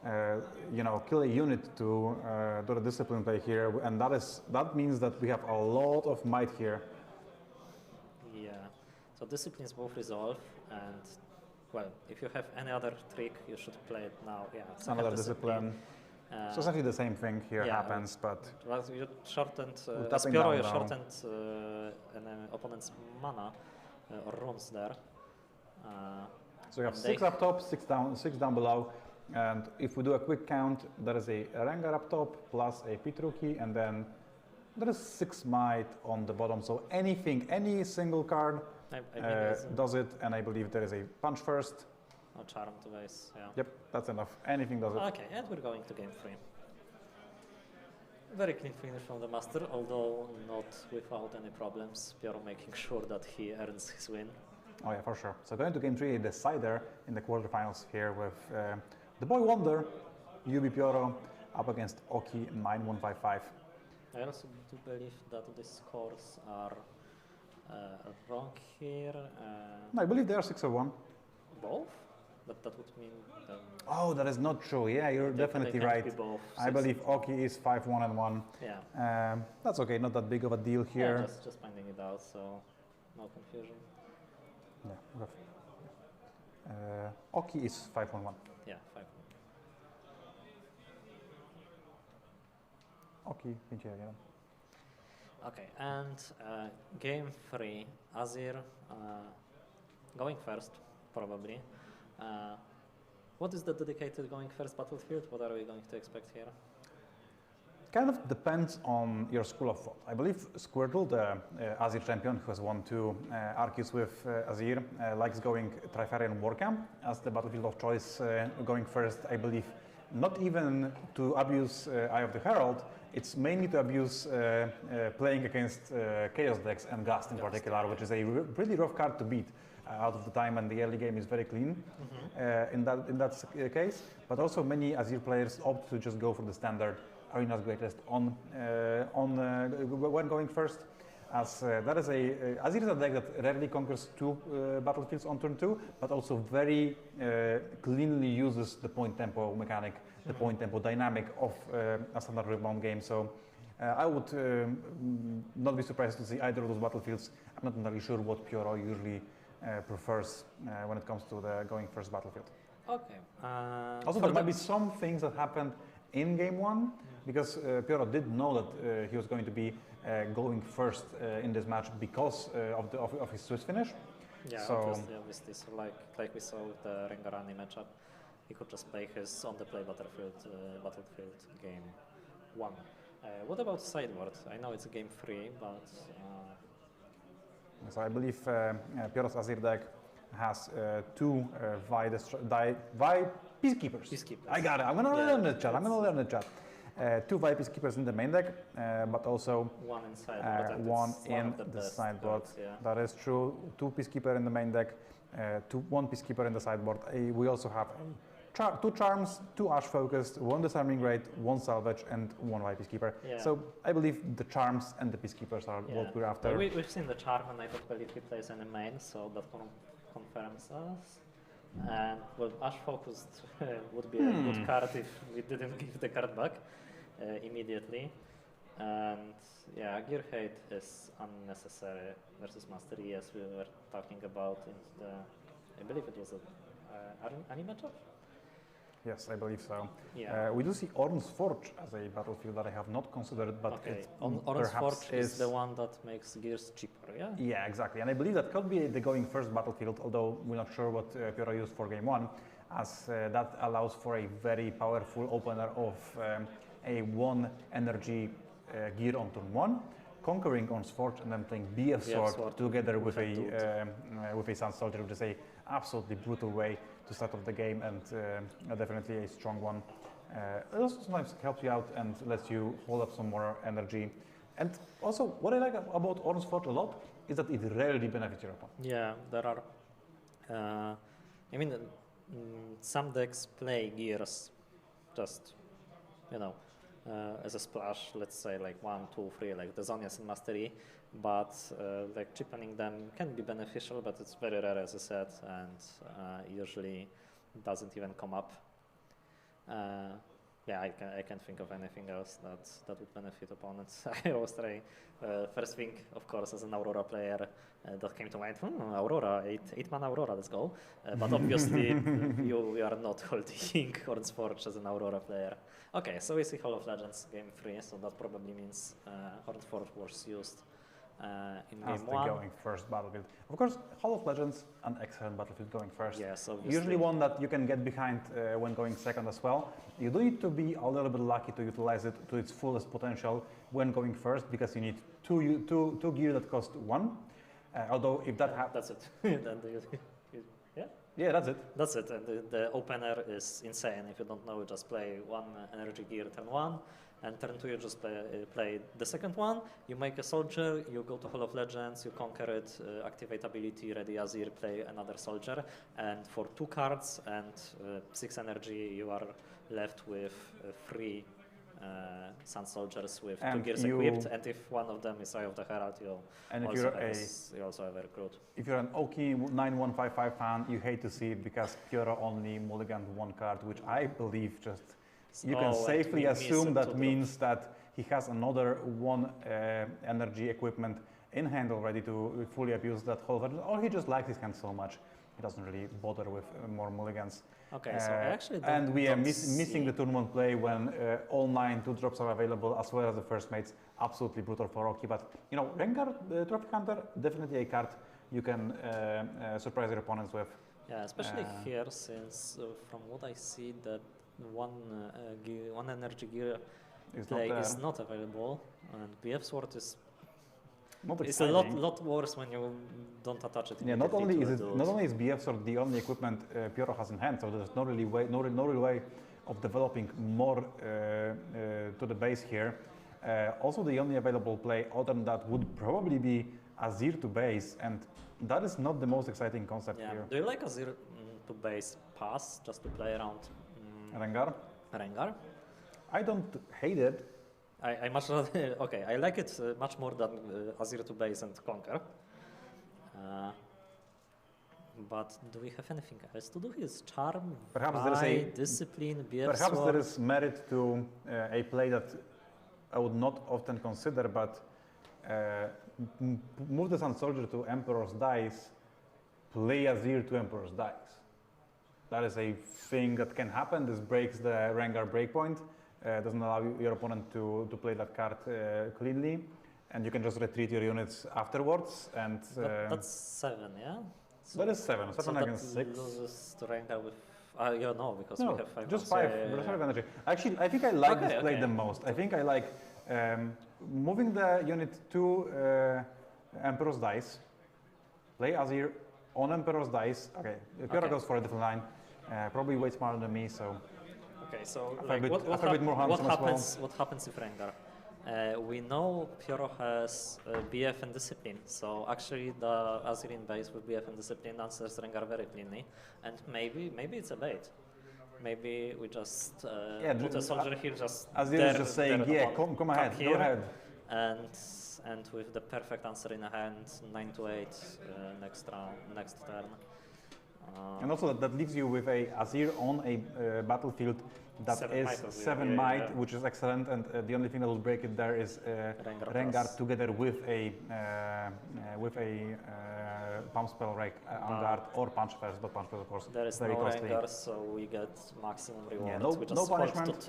kill a unit to do the discipline play here, and that means that we have a lot of might here.
Yeah. So disciplines both resolve, and well, if you have any other trick, you should play it now. Yeah. Second
Another discipline. So essentially the same thing here happens, but
well, you shortened
tapping
Spioro,
down
you
now.
shortened an opponent's mana or runes there.
So you have
and
6 up top, 6 down below, and if we do a quick count, there is a Rengar up top plus a Pitruki, and then there is 6 might on the bottom. So any single card
I mean,
does it, and I believe there is a punch first.
or charm to base, yeah.
Yep, that's enough. Anything does it.
Okay, and we're going to game 3. Very clean finish from the Master, although not without any problems. Piero making sure that he earns his win.
Oh yeah, for sure. So going to game 3, a decider in the quarterfinals here with the boy wonder, Yubi Pioro, up against Oki 9155.
I also do believe that the scores are wrong here.
No, I believe they are 6-1.
Both? But that would mean that
Oh, that is not true. Yeah, you're
they
definitely
can't
right.
be both
I
6.
believe Oki is 5-1 and 1.
Yeah.
That's okay, not that big of a deal here.
Yeah, just finding it out, so no confusion.
Yeah, rough. Oki is 5-1-1.
Yeah, 5.
Oki 5-1.
Okay, and game 3, Azir going first, probably. What is the dedicated going first battlefield? What are we going to expect here?
Kind of depends on your school of thought. I believe Squirtle, the Azir champion who has won 2 Arceus with Azir, likes going Trifarian Warcamp as the battlefield of choice going first. I believe not even to abuse Eye of the Herald, it's mainly to abuse playing against Chaos decks and Gust in particular, which is a pretty rough card to beat out of the time, and the early game is very clean in that case. But also many Azir players opt to just go for the standard Arena's Greatest when going first, as that is Azir is a deck that rarely conquers 2 battlefields on turn 2, but also very cleanly uses the point tempo mechanic, the point tempo dynamic of a standard Riftbound game. So I would not be surprised to see either of those battlefields. I'm not entirely sure what Pioro usually prefers when it comes to the going first battlefield.
Okay.
Also, there might be some things that happened in game 1, because Pioro did know that he was going to be going first in this match because of his Swiss finish.
Yeah,
so
obviously. So like we saw with the Rengarani matchup, he could just play his on the play battlefield game 1. What about sideboard? I know it's game 3, but
so I believe Pioro's Azir deck has 2 Vi Peacekeepers. I got it. I'm gonna learn the chat. 2 Vi Peacekeepers in the main deck, but also
1 in sideboard.
one in the sideboard. That is true. 2 Peacekeeper in the main deck, 1 Peacekeeper in the sideboard. We also have 2 Charms, 2 Ash Focused, 1 Disarming Rate, 1 Salvage, and 1 Vi Peacekeeper.
Yeah.
So I believe the Charms and the Peacekeepers are what we're after.
Well, we've seen the Charm, and I don't believe he plays any main, so that confirms us. And well, Ash Focused would be a good card if we didn't give the card back immediately. And yeah, Gear Hate is unnecessary versus Mastery, as we were talking about in the, I believe it was a Ani matchup?
Yes, I believe so.
Yeah.
We do see Orn's Forge as a battlefield that I have not considered, but
okay.
it
Orn's
perhaps
Forge is the one that makes gears cheaper, yeah?
Yeah, exactly. And I believe that could be the going first battlefield, although we're not sure what Pioro used for game 1, as that allows for a very powerful opener of a 1 energy gear on turn 1, conquering Orn's Forge, and then playing BF Sword together with a Sun Soldier, which is a absolutely brutal way to start off the game, and definitely a strong one. It also sometimes helps you out and lets you hold up some more energy. And also, what I like about Orn's Forge a lot is that it rarely benefits your opponent.
Yeah, there are. I mean, some decks play gears just, as a splash, let's say like 1, 2, 3, like the Zonias and Mastery, but like cheapening them can be beneficial, but it's very rare, as I said, and usually doesn't even come up. Yeah, I can't think of anything else that would benefit opponents. I was trying. First thing, of course, as an Aurora player, that came to mind. Aurora, 8-mana Aurora, let's go. But obviously, you are not holding Hornsforge as an Aurora player. Okay, so we see Hall of Legends game 3, so that probably means Hornsforge was used in
as
game
the
1.
going first battlefield. Of course, Hall of Legends, an excellent battlefield going first.
Yes, obviously.
Usually one that you can get behind when going second as well. You do need to be a little bit lucky to utilize it to its fullest potential when going first, because you need two gear that cost 1. Although if that happens...
That's it. Then yeah?
Yeah, that's it.
That's it. And the opener is insane. If you don't know, you just play 1 energy gear turn 1, and turn 2 you just play the second one. You make a soldier, you go to Hall of Legends, you conquer it, activate ability, ready Azir, play another soldier, and for 2 cards and 6 energy, you are left with 3 Sun Soldiers with
and
2 gears equipped, and if one of them is Eye of the Herald, you also have a recruit.
If you're an Oki 9155 fan, you hate to see it because Pyoro only mulliganed 1 card, which I believe just you can safely assume that means that he has another 1 energy equipment in hand already to fully abuse that whole version, or he just likes his hand so much he doesn't really bother with more mulligans.
Okay, so I actually don't,
and we are missing the turn 1 play when all 9 2-drops are available, as well as the first mates. Absolutely brutal for Rocky, but you know, Rengar, Trophy Hunter, definitely a card you can surprise your opponents with.
Yeah, especially here, since from what I see, that one energy gear play is not available, and BF Sword is it's a lot worse when you don't attach it.
Yeah, not only is BF Sword the only equipment Pyoro has in hand, so there's no real way of developing more to the base here. Also, the only available play other than that would probably be Azir to base, and that is not the most exciting concept here.
Do you like Azir to base pass just to play around Rengar?
I don't hate it.
I much rather, okay, I like it much more than Azir to base and conquer. But do we have anything else to do? His charm,
perhaps there is a
discipline, BF
perhaps
sword.
There is merit to a play that I would not often consider, but move the Sun Soldier to Emperor's Dice, play Azir to Emperor's Dice. That is a thing that can happen. This breaks the Rengar breakpoint. Doesn't allow your opponent to play that card cleanly, and you can just retreat your units afterwards. And
that's 7, yeah. So
that is 7. 7 against 6.
Loses to Rengar with because we have 5.
Just 5. Yeah. 5 energy. Actually, I think I like this play the most. I think I like moving the unit to Emperor's Dice. Play Azir on Emperor's Dice. Okay, Pyoro goes for a different line. Probably way smarter than me, so.
Okay, so
like, what
happens if Rengar? We know Pyoro has BF and Discipline, so actually the Azirin base with BF and Discipline answers Rengar very cleanly, and maybe it's a bait. Maybe we just put a soldier here, just
Azir is just saying, come ahead, go ahead.
And with the perfect answer in hand, 9 to 8 next turn.
And also that leaves you with a Azir on a battlefield that is 7 might, which is excellent, and the only thing that will break it there is Rengar together with a pump spell like on guard or punch first, but punch first of course.
There is
very
no
costly.
Rengar, so we get maximum reward.
Yeah, no punishment.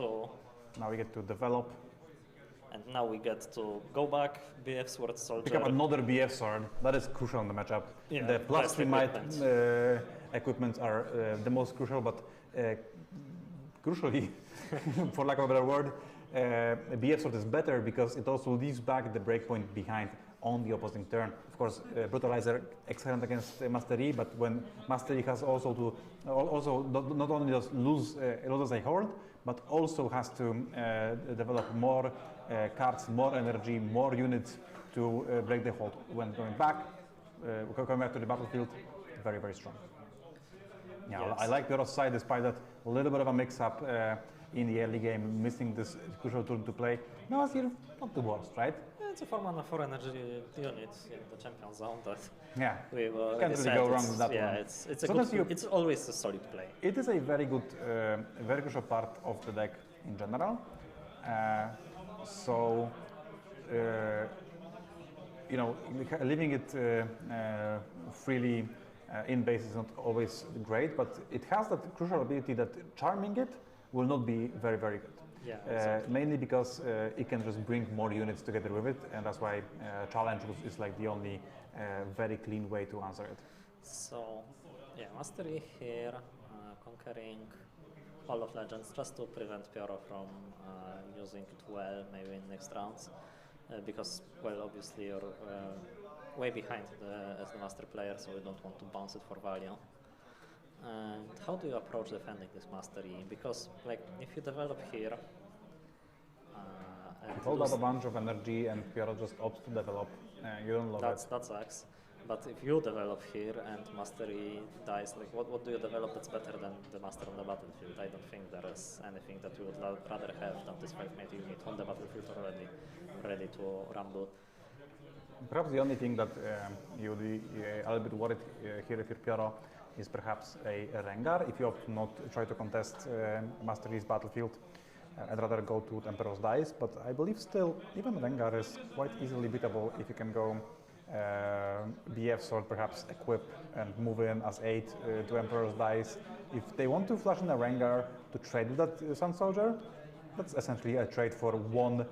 Now we get to develop.
And now we get to go back, BF Sword Soldier.
Pick up another BF Sword. That is crucial in the matchup.
Yeah,
the plus 3 might equipment are the most crucial, but crucially, for lack of a better word, BF Sword is better because it also leaves back the breakpoint behind on the opposing turn. Of course, Brutalizer excellent against Mastery, but when Mastery has also not only does loses a hold, but also has to develop more cards, more energy, more units to break the hold. When going back to the battlefield, very, very strong. Yeah, yes. I like Pyoro's side despite that little bit of a mix-up. in the early game, missing this crucial turn to play. Now Azir, not the worst, right?
Yeah, it's a 4-mana 4 energy unit in the champion zone that
Yeah,
we will
can't really go wrong with that
yeah,
one.
it's a
Sometimes
good, it's always a solid play.
It is a very good, very crucial part of the deck in general. So, you know, leaving it freely in base is not always great, but it has that crucial ability that charming it will not be very, very good.
Yeah, exactly.
Mainly because it can just bring more units together with it, and that's why challenge is like the only very clean way to answer it.
So, yeah, Mastery here, conquering Hall of Legends just to prevent Pyoro from using it well, maybe in next rounds, because, well, obviously you're way behind as the master player, so we don't want to bounce it for value. And how do you approach defending this Mastery? Because, like, if you develop here,
You hold up a bunch of energy and Pyoro just opts to develop, you don't love it.
that sucks. But if you develop here and Mastery dies, like what do you develop that's better than the Master on the battlefield? I don't think there is anything that you would rather have than this 5-mate unit on the battlefield already, ready to rumble.
Perhaps the only thing that you would be a little bit worried here if you're Pyoro is perhaps a Rengar. If you opt not to try to contest Mastery's battlefield, I'd rather go to Emperor's Dice, but I believe still even Rengar is quite easily beatable if you can go BF Sword, perhaps equip and move in as 8 to Emperor's Dice. If they want to flash in a Rengar to trade with that Sun Soldier, that's essentially a trade for one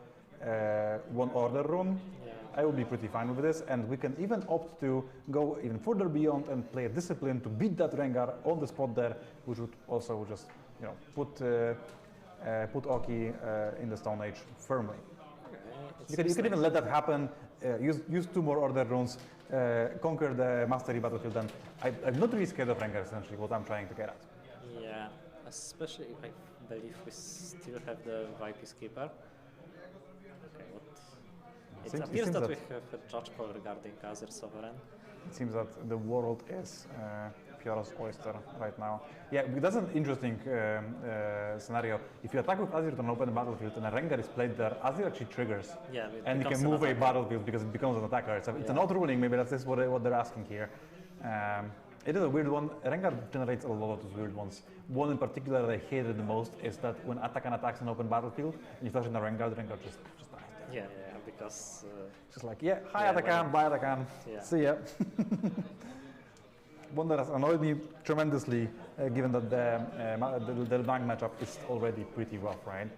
order rune.
Yeah.
I would be pretty fine with this, and we can even opt to go even further beyond and play a Discipline to beat that Rengar on the spot there, which would also just, you know, put Oki in the Stone Age firmly. You can even let that happen, use 2 more order runes, conquer the Mastery battlefield, and I'm not really scared of Rengar, essentially, what I'm trying to get at.
Yeah, especially if I believe we still have the VP Skipper. Okay, it appears that we have a judge call regarding Azir Sovereign.
It seems that the world is Pyoro's oyster right now. Yeah, that's an interesting scenario. If you attack with Azir on an open battlefield and a Rengar is played there, Azir actually triggers.
Yeah,
and you can move a battlefield because it becomes an attacker. It's an odd ruling, maybe that's what they're asking here. It is a weird one. Rengar generates a lot of those weird ones. One in particular that I hated the most is that when Atakan attacks an open battlefield and you flash in a Rengar, the Rengar just dies there.
Yeah, because...
just like, yeah, hi Atakan, bye Atakan, see ya. One that has annoyed me tremendously, given that the bank matchup is already pretty rough, right?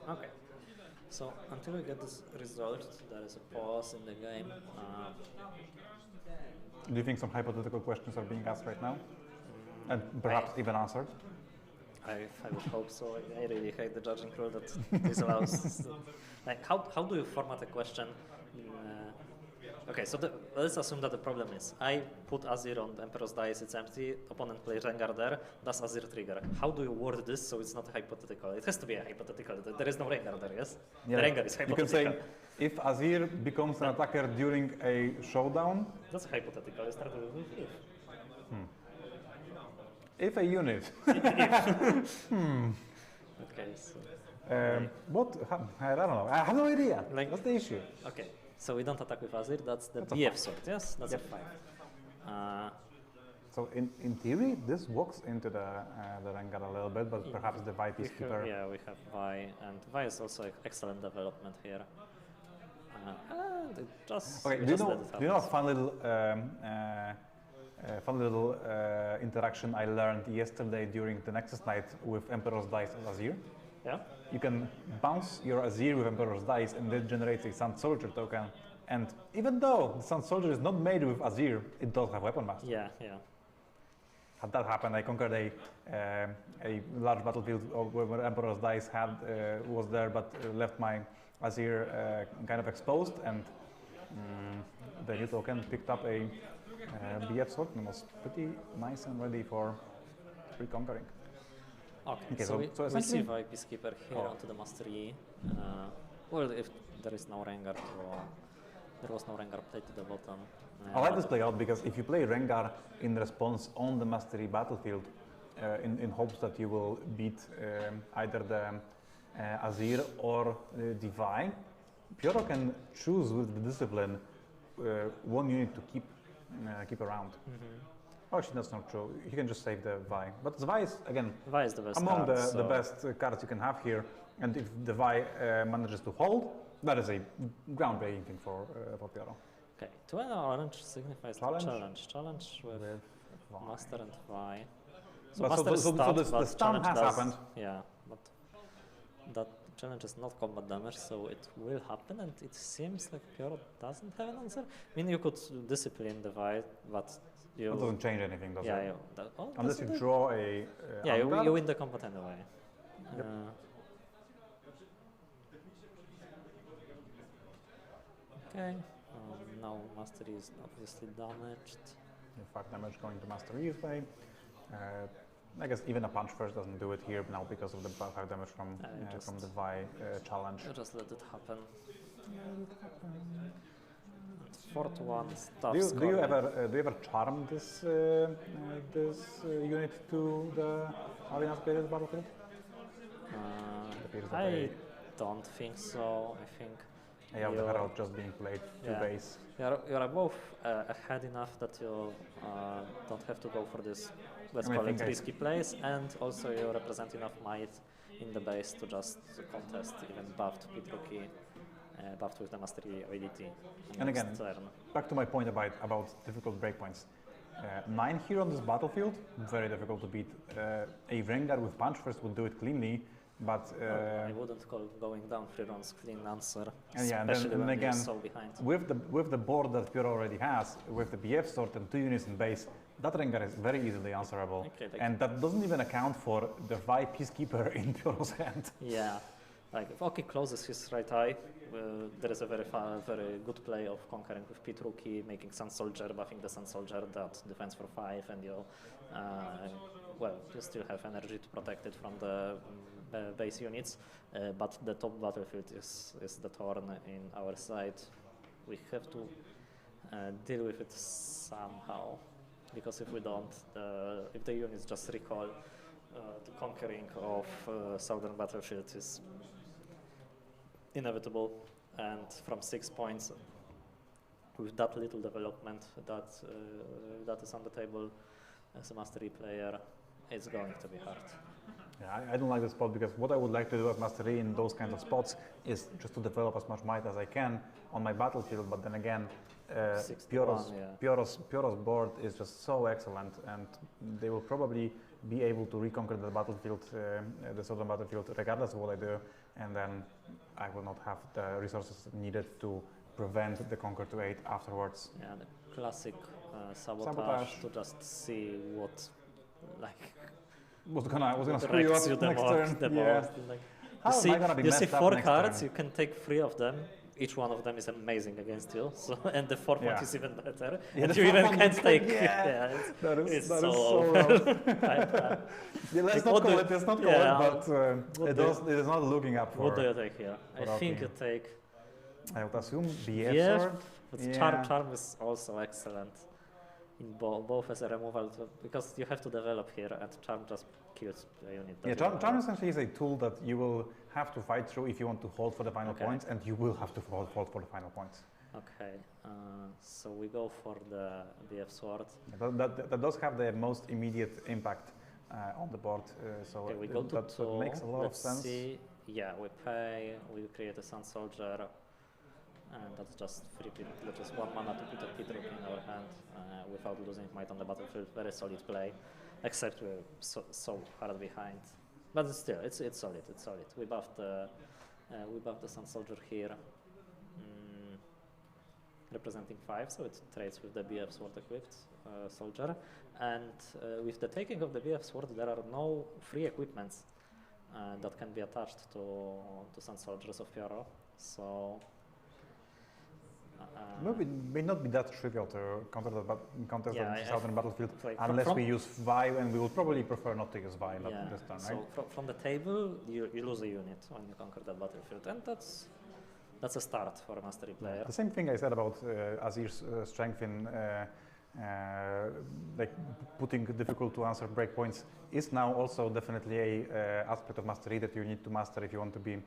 Okay, so until we get this result, there is a pause in the game.
Do you think some hypothetical questions are being asked right now? And perhaps even answered?
I would hope so. I really hate the judging rule that disallows. Like, how do you format a question? Okay, so let's assume that the problem is I put Azir on the Emperor's Dice, it's empty, opponent plays Rengar there, does Azir trigger? How do you word this so it's not hypothetical? It has to be a hypothetical. There is no Rengar there, yes?
Yeah.
The Rengar is hypothetical.
You can say, if Azir becomes an attacker during a showdown...
That's hypothetical. It started with if.
If a unit.
Okay, so...
what? I don't know. I have no idea. Like, what's the issue?
Okay, so we don't attack with Azir. That's the BF sword, yes? That's a 5.
So in theory, this walks into the Rengar a little bit, but perhaps the Vi Peacekeeper...
Yeah, we have Vi, and Vi is also excellent development here.
Okay, do you know a fun little interaction I learned yesterday during the Nexus night with Emperor's Dice and Azir?
Yeah?
You can bounce your Azir with Emperor's Dice and it generates a Sun Soldier token. And even though the Sun Soldier is not made with Azir, it does have Weapon Master.
Yeah.
Had that happened, I conquered a large battlefield where Emperor's Dice was there, but left my Azir kind of exposed, and the new token picked up a BF sword and was pretty nice and ready for reconquering.
Okay, so we see Vi Peacekeeper here onto the Master E. Well, if there is no Rengar, there was no Rengar played to the bottom.
I like this play out because if you play Rengar in response on the Mastery battlefield, in hopes that you will beat either the Azir or the Vi, Pyoro can choose with the discipline one unit to keep around. Oh, actually, that's not true. He can just save the Vi. But the Vi is, again,
Vi is the best
among
card,
the
so
best cards you can have here. And if the Vi manages to hold, that is a groundbreaking thing for Pyoro.
okay, 2 and orange signifies
Challenge?
Challenge with
Vi.
Master and Vi.
But
Master is
so
stunned,
the
but
stun
challenge
has
does,
happened.
Yeah, but that challenge is not combat damage, so it will happen, and it seems like Pyoro doesn't have an answer. I mean, you could discipline the Vi, but you...
That doesn't change anything, does
yeah,
it? Unless you
doesn't it?
draw a
Yeah,
Vanguard.
you win the combat anyway.
Yep.
Okay, now Mastery is obviously damaged.
5 damage going to Master E's way. I guess even a punch first doesn't do it here now because of the 5 damage from the Vi challenge.
Just let it happen. 4-1 is tough
Do you
scoring.
ever charm this unit to the Alliance Player's battlefield? appears that
I don't think so. I think
yeah, the Herald just being played to base.
You're both ahead enough that you don't have to go for this, let's call it risky plays, and also you represent enough might in the base to just contest even buffed Pitruki, buffed with the mastery ability.
And again, back to my point about difficult breakpoints. 9 here on this battlefield, very difficult to beat. A Rengar with punch first would do it cleanly, but
I wouldn't call going down 3 rounds clean answer.
And yeah,
especially
then
when
again,
you're so behind.
With the board that Pyoro already has, with the BF sword and 2 units in base, that Rengar is very easily answerable. Okay, and that doesn't even account for the Vi Peacekeeper in Pyoro's hand.
Yeah, like if Oki closes his right eye, there is a very good play of conquering with Pitruki, making Sun Soldier, buffing the Sun Soldier that defends for 5, and you still have energy to protect it from the base units, but the top battlefield is the Thorn in our side. We have to deal with it somehow, because if we don't, if the units just recall, the conquering of southern battlefield is inevitable, and from 6 points, with that little development that is on the table as a mastery player, it's going to be hard.
Yeah, I don't like this spot, because what I would like to do as mastery in those kinds of spots is just to develop as much might as I can on my battlefield, but then again, Pyoro's board is just so excellent, and they will probably be able to reconquer the battlefield, the southern battlefield, regardless of what I do, and then I will not have the resources needed to prevent the conquer to 8 afterwards.
Yeah, the classic sabotage to just see what, like,
what's gonna screw you up next turn.
You see 4 cards, you can take 3 of them. Each one of them is amazing against you, so, and the 4th one is even better.
Yeah,
and you even can't take.
It's so
rough.
Let's not call it. Let's not call it. But it is not looking up for.
What do you take here? I think you take.
I would assume BF sword.
But Charm is also excellent in both as a removal, because you have to develop here, and Charm just kills the unit.
Yeah, Charm essentially is a tool that you will have to fight through if you want to hold for the final points, and you will have to hold for the final points.
Okay, so we go for the BF sword.
Yeah, that does have the most immediate impact on the board, so
okay, we go to
that makes a lot of sense.
See. Yeah, we pay, we create a Sun Soldier, and that's just 3 just 1 mana to put a Pitruki in our hand without losing might on the battlefield. Very solid play, except we're so hard behind. But still, it's solid. It's solid. We buffed the Sun Soldier here, representing 5, so it trades with the BF Sword equipped soldier. And with the taking of the BF Sword, there are no free equipments that can be attached to Sun Soldiers of Pyoro. So.
It may not be that trivial to contest the southern battlefield,
like
unless we use Vi, and we will probably prefer not to use Vi this turn, right?
So from the table, you lose a unit when you conquer that battlefield, and that's that's a start for a mastery player.
The same thing I said about Azir's strength in like putting difficult to answer breakpoints is now also definitely a aspect of mastery that you need to master if you want to be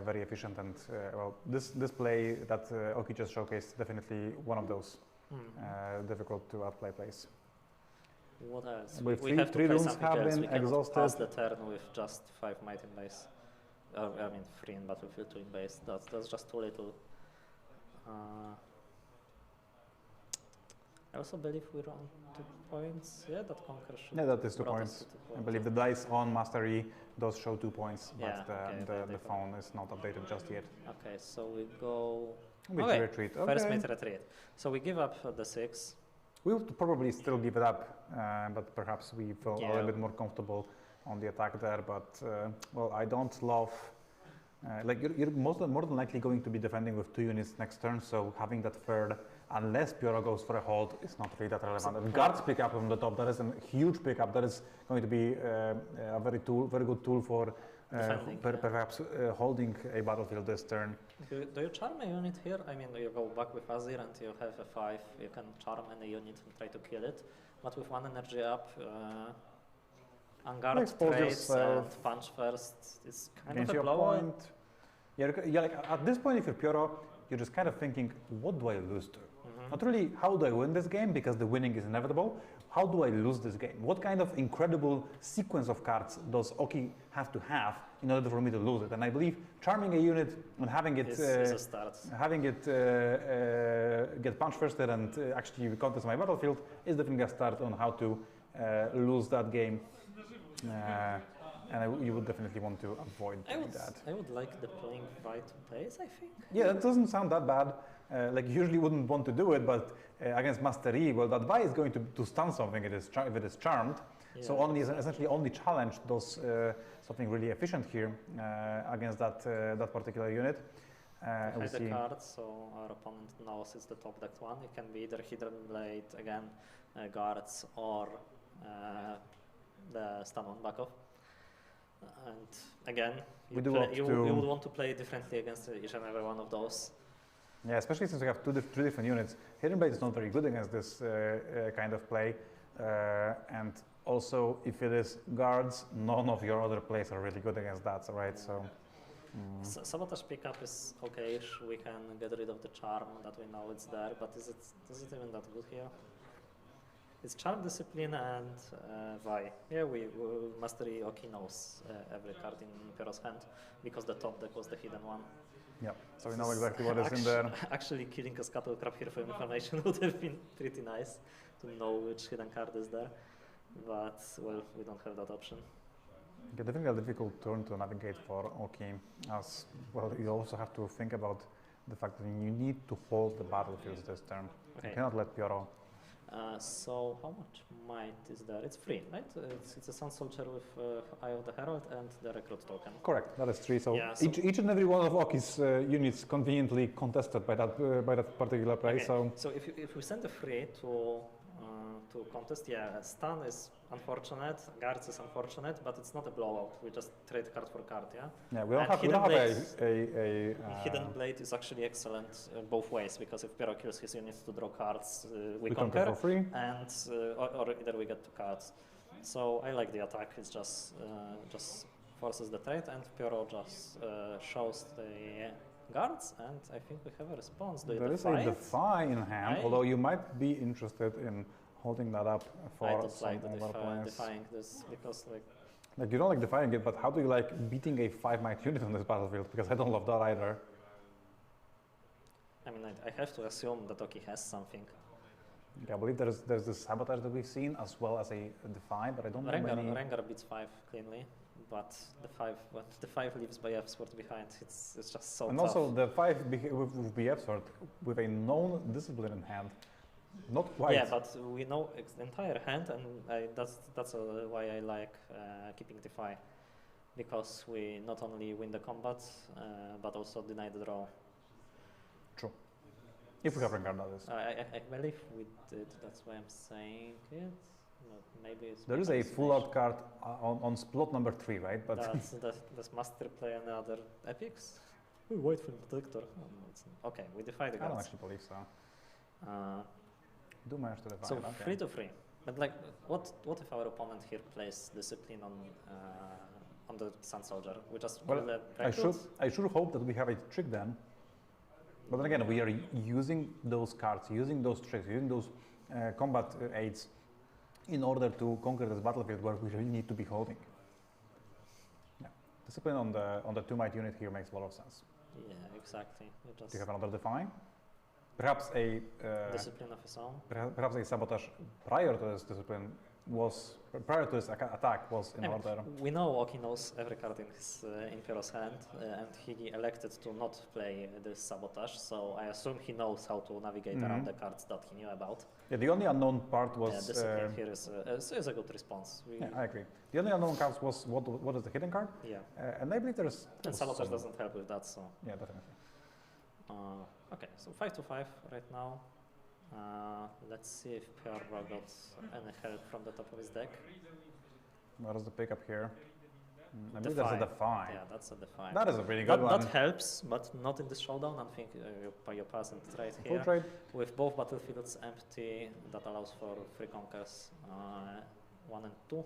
very efficient. And well, this play that Oki just showcased definitely one of those difficult to outplay plays.
What else?
With
we have to
three
play
runes
something
have
else.
been
We cannot
exhausted.
pass the turn with just 5 might in base. I mean 3 in battlefield, 2 in base. That's just too little. I also believe we're on 2 points. Yeah, that conquer should.
Yeah, that is 2
brought us
points.
to 2
I
points.
believe the dice on mastery does show 2 points, but
Yeah, okay,
the phone is not updated just yet.
Okay, so we go.
We
Okay,
retreat.
first
Okay.
mate retreat. So we give up the 6.
We would probably still give it up, but perhaps we feel a little bit more comfortable on the attack there. But well, I don't love. Like you're more than likely going to be defending with 2 units next turn, so having that third, unless Pyoro goes for a hold, is not really that relevant. If guards pick up from the top, that is a huge pickup. That is going to be a very good tool for perhaps holding a battlefield this turn.
Do you charm a unit here? I mean, you go back with Azir and you have a 5. You can charm any unit and try to kill it. But with 1 energy up, Unguard trades and punch first is kind of a blowout.
Yeah, like at this point, if you're Pyoro, you're just kind of thinking, what do I lose to? Not really, how do I win this game, because the winning is inevitable. How do I lose this game? What kind of incredible sequence of cards does Oki have to have in order for me to lose it? And I believe charming a unit and having it,
is a start.
Having it get punch firsted and actually contest my battlefield is definitely a start on how to lose that game. And you would definitely want to avoid doing that.
I would like the playing right plays, I think.
Yeah, that doesn't sound that bad. Like you usually wouldn't want to do it, but against Mastery, well, that Vi is going to stun something if it is charmed. Yeah. So essentially only challenge does something really efficient here against that particular unit.
Hide the card, so our opponent knows it's the top decked one. It can be either Hidden Blade, again, guards, or the stun one back off. And again, you would want to play differently against each and every one of those.
Yeah, especially since we have two different units. Hidden Blade is not very good against this kind of play. And also, if it is guards, none of your other plays are really good against that, right? So,
Sabotage pickup is okay-ish. We can get rid of the charm that we know it's there, but is it even that good here? It's Charm, Discipline, and Vi. Yeah, we Mastery Oki knows every card in Pyro's hand, because the top deck was the hidden one.
Yeah, so we know exactly what is in there.
Actually, killing a Scuttle Crab here for information would have been pretty nice to know which hidden card is there. But, well, we don't have that option.
Yeah, definitely a difficult turn to navigate for Oki, as well. You also have to think about the fact that you need to hold the battlefields this turn. Okay. You cannot let Pyro.
So how much might is there? It's free, right? It's a Sun Soldier with Eye of the Herald and the Recruit token.
Correct, that is 3. So,
yeah,
each and every one of Oki's units conveniently contested by that particular play.
Okay. So if we send a free to contest, yeah, stun is unfortunate, guards is unfortunate, but it's not a blowout. We just trade card for card, yeah.
Yeah, we don't have a
Hidden Blade is actually excellent both ways, because if Pyro kills his units to draw cards, we
conquer for free,
and or either we get 2 cards. So I like the attack. It's just forces the trade, and Pyro just shows the guards, and I think we have a response.
There is a Defy in hand, although you might be interested in holding that up for some other
defying this, because
like you don't like defying it, but how do you like beating a 5-might unit on this battlefield? Because I don't love that either.
I mean, I have to assume that Oki has something.
Yeah, I believe there's this Sabotage that we've seen, as well as a Defy, but I don't know many.
Rengar beats 5 cleanly, but the 5 leaves BF Sword behind. It's just so
and
tough.
Also the 5 with BF Sword with a known discipline in hand. Not quite.
Yeah, but we know the entire hand, and that's why I like keeping Defy, because we not only win the combat, but also deny the draw.
True. If we have Rengar, that is.
I believe we did. That's why I'm saying it. But maybe it's
there is a full-out card on slot number 3, right? But
does Master play any other epics? We wait for protector. Okay, we defy the
I don't
guards.
actually believe so.
Uh,
Do manage to defy
so
it, okay.
3 to 3. But like, what if our opponent here plays discipline on the Sun Soldier? We just
Well,
kill the
I should hope that we have a trick then. But then again, we are using those cards, using those tricks, using those combat aids in order to conquer this battlefield where we really need to be holding. Yeah. Discipline on the 2 might unit here makes a lot of sense.
Yeah, exactly. You just
Do you have another define? Perhaps a
discipline of his own.
perhaps a sabotage prior to this discipline was prior to this attack was in
I mean,
order.
we know Oki knows every card in his in Piero's hand, and he elected to not play this sabotage. So I assume he knows how to navigate around the cards that he knew about.
Yeah, the only unknown part was.
Discipline here is a good response.
Yeah, I agree. The only unknown cards was what is the hidden card,
Yeah,
and I believe there's.
and sabotage doesn't help with that. So
Yeah, definitely.
okay, so 5 to 5 right now. Let's see if Pierre got any help from the top of his deck.
What is the pickup here? I believe that's a defy.
Yeah, that's a defy.
That is a really good one.
That helps, but not in the showdown. I think you're passing trade
Full
here.
trade.
With both battlefields empty, that allows for free conquers 1 and 2.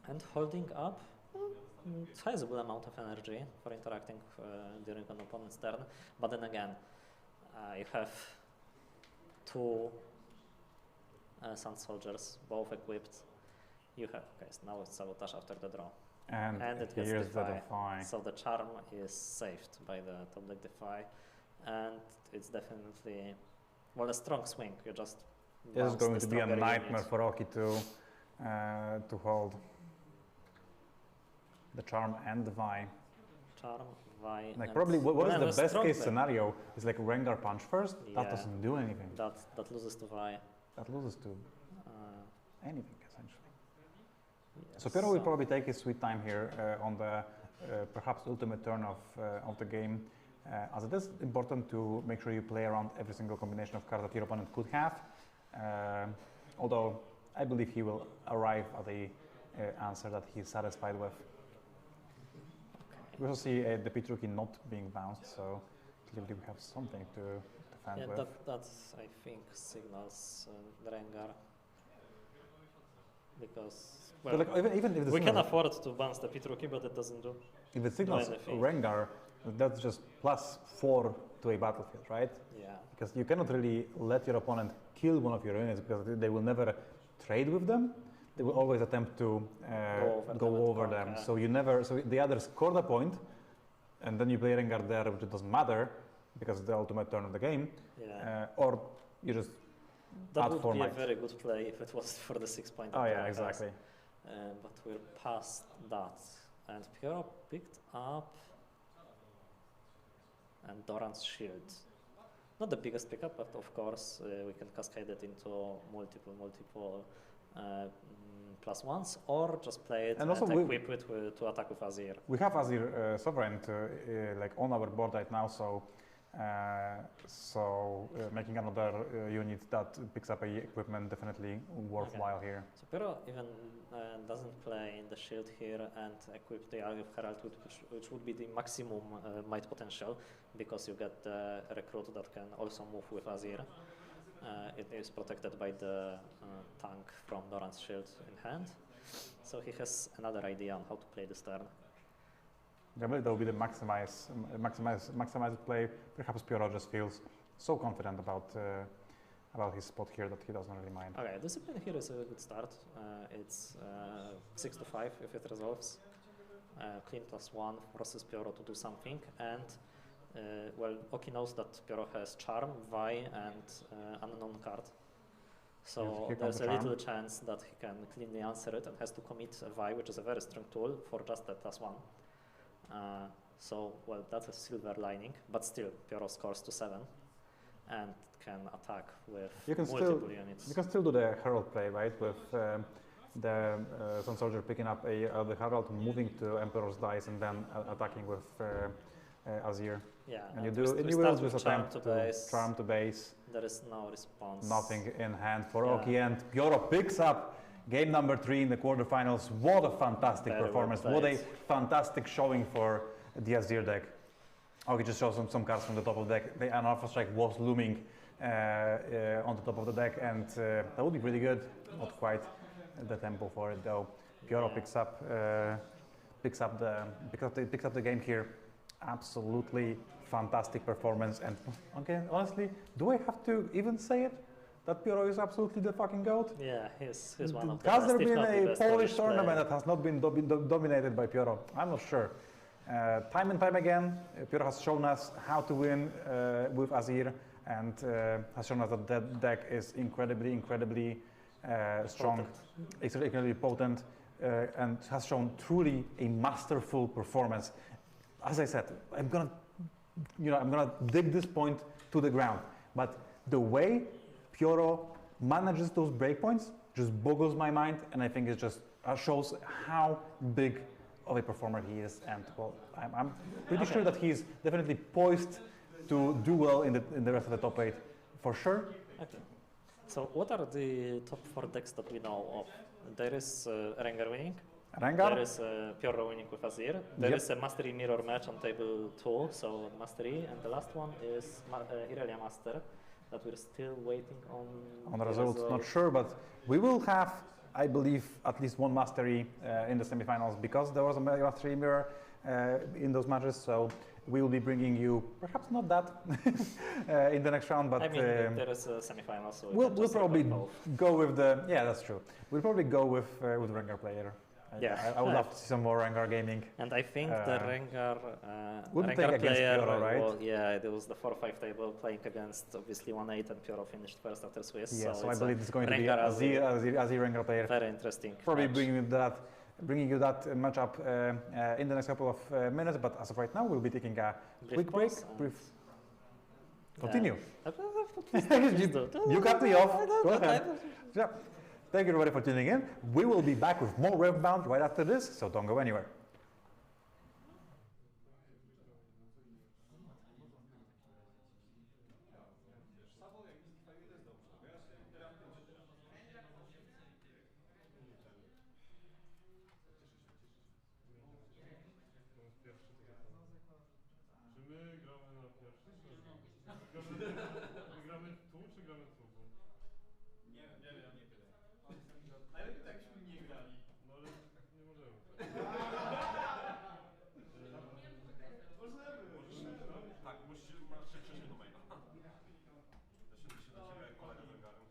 And holding up sizable amount of energy for interacting during an opponent's turn. But then again, you have 2 Sun Soldiers, both equipped. You have, okay, so now it's sabotage after the draw.
And
it gets
here's the
defy.
defy.
So the charm is saved by the top deck defy. And it's definitely, well, a strong swing. You just
This is
bounce
going
the
to be a
stronger
nightmare
unit.
for Oki to hold. The charm and the Vi.
Charm, Vi,
Like
and
probably what
well,
is
and a
the best
strong
case
play.
scenario is like Rengar punch first. That
Yeah.
doesn't do anything.
That loses to Vi.
That loses to
Uh,
anything essentially.
yes,
So Piero will probably take his sweet time here on the perhaps ultimate turn of the game, as it is important to make sure you play around every single combination of cards that your opponent could have. Although I believe he will arrive at a answer that he's satisfied with. We also see the Pitruki not being bounced, so clearly we have something to defend
yeah,
with.
that I think signals Rengar. Because, well,
But like, even if the
we can
signal-
afford to bounce the Pitruki, but it doesn't do.
if it signals
anything.
Rengar, that's just +4 to a battlefield, right?
Yeah.
Because you cannot really let your opponent kill one of your units because they will never trade with them. They will always attempt to go over them.
conquer.
So you never. So they either score the point, and then you play Rengar there, which it doesn't matter because it's the ultimate turn of the game,
Yeah.
or you just
That
add
would
4
be
might.
a very good play if it was for the 6-point.
Oh yeah, exactly.
But we're past that. And Piero picked up and Doran's Shield. Not the biggest pickup, but of course we can cascade it into multiple +1s, or just play it
And
and,
also we-
equip it to attack with Azir.
We have Azir Sovereign like on our board right now, so making another unit that picks up a equipment definitely worthwhile here.
So Piero even doesn't play in the shield here and equip the Eye of Herald, which would be the maximum might potential, because you get the recruit that can also move with Azir. It is protected by the tank from Doran's shield in hand. So he has another idea on how to play this turn.
I believe that will be the maximize play. Perhaps Piero just feels so confident about his spot here that he doesn't really mind.
Okay, discipline here is a good start. It's 6 to 5 if it resolves. Clean +1 forces Piero to do something, and well, Oki knows that Piero has Charm, Vi, and Unknown card. So
Here comes
there's
the
a
Charm.
little chance that he can cleanly answer it and has to commit a Vi, which is a very strong tool, for just a +1. So, well, that's a silver lining, but still, Piero scores to 7 and can attack with multiple units.
You can still do the Herald play, right? With the Sun Soldier picking up the Herald, moving to Emperor's Dice, and then attacking with Azir.
Yeah,
And you
we
do.
start
You will
with
just
Charm
attempt
to
to
base.
charm to base.
There is no response.
Nothing in hand for
Yeah.
Oki, and Piero picks up game number 3 in the quarterfinals. What a fantastic
Very well
performance! What a
played.
fantastic showing for the Azir deck. Oh, he just shows some cards from the top of the deck. The Alpha Strike was looming on the top of the deck, and that would be pretty good. Not quite the tempo for it though. Pioro picks up the game here. Absolutely fantastic performance. And okay, honestly, do I have to even say it? That Pioro is absolutely the fucking GOAT?
Yeah, he's one of the
Has
best,
there
if
been
not the
a
best
Polish
player.
tournament that has not been dominated by Pioro? I'm not sure. Time and time again, Pioro has shown us how to win with Azir, and has shown us that that deck is incredibly strong, incredibly potent, and has shown truly a masterful performance. As I said, I'm gonna dig this point to the ground, but the way Pioro manages those breakpoints just boggles my mind, and I think it just shows how big of a performer he is. And well, I'm pretty sure that he's definitely poised to do well in the rest of the top 8 for sure.
Okay. So what are the top 4 decks that we know of? There is Rengar winning.
Rengar?
There is Pioro winning with Azir. There is a Mastery Mirror match on table 2, so Mastery. And the last one is Irelia Master, that we're still waiting on.
On the results, not sure, but we will have, I believe, at least one Mastery in the semifinals, because there was a Mastery Mirror in those matches. So we will be bringing you, perhaps not that, in the next round, but
I mean, there is a semifinal, so
we'll probably go with the. Yeah, that's true. We'll probably go with Rengar player. I would love to see some more Rengar gaming.
And I think the Rengar
wouldn't
Rengar
take against
player,
Pioro, right?
well, yeah, it was the 4-5 table playing against obviously 1-8, and Pioro finished first after Swiss.
Yeah, so I
it's
believe it's going to be
Rengar
Azir Rengar player.
Very interesting.
Probably
match.
bringing you that matchup in the next couple of minutes. But as of right now, we'll be taking a quick break. Continue. You cut me off. Go ahead. Yeah. Thank you everybody for tuning in. We will be back with more Riftbound right after this, so don't go anywhere.
Czy my gramy na pierwszy? Gramy tu, czy gramy tu?
Nie wiem. Najlepiej tak, byśmy nie grali.
No ale nie możemy.
Możemy.
Tak, masz się krzyczyć do maila. Ja się do ciebie jak kolega z Rengaru.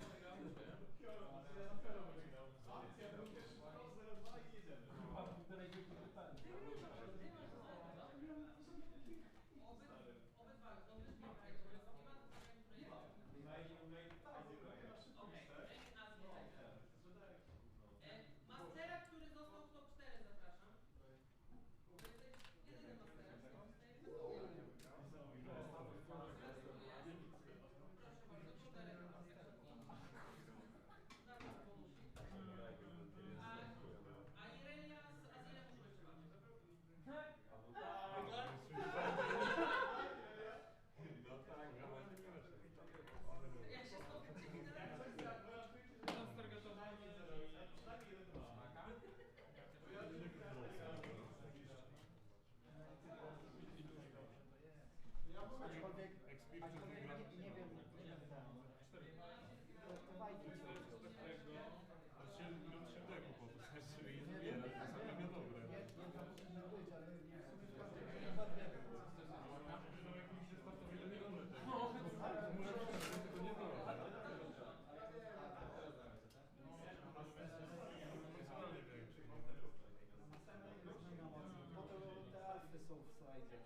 Mastera, który został w top 4, zapraszam. Jedyny Mastera. A Irelia z Azirem muszą jeszcze walczyć. Jak się spotkacie
Bo to te alfy są w slajdzie.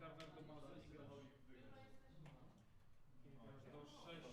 Karwer do bazy i grasz. Do 6.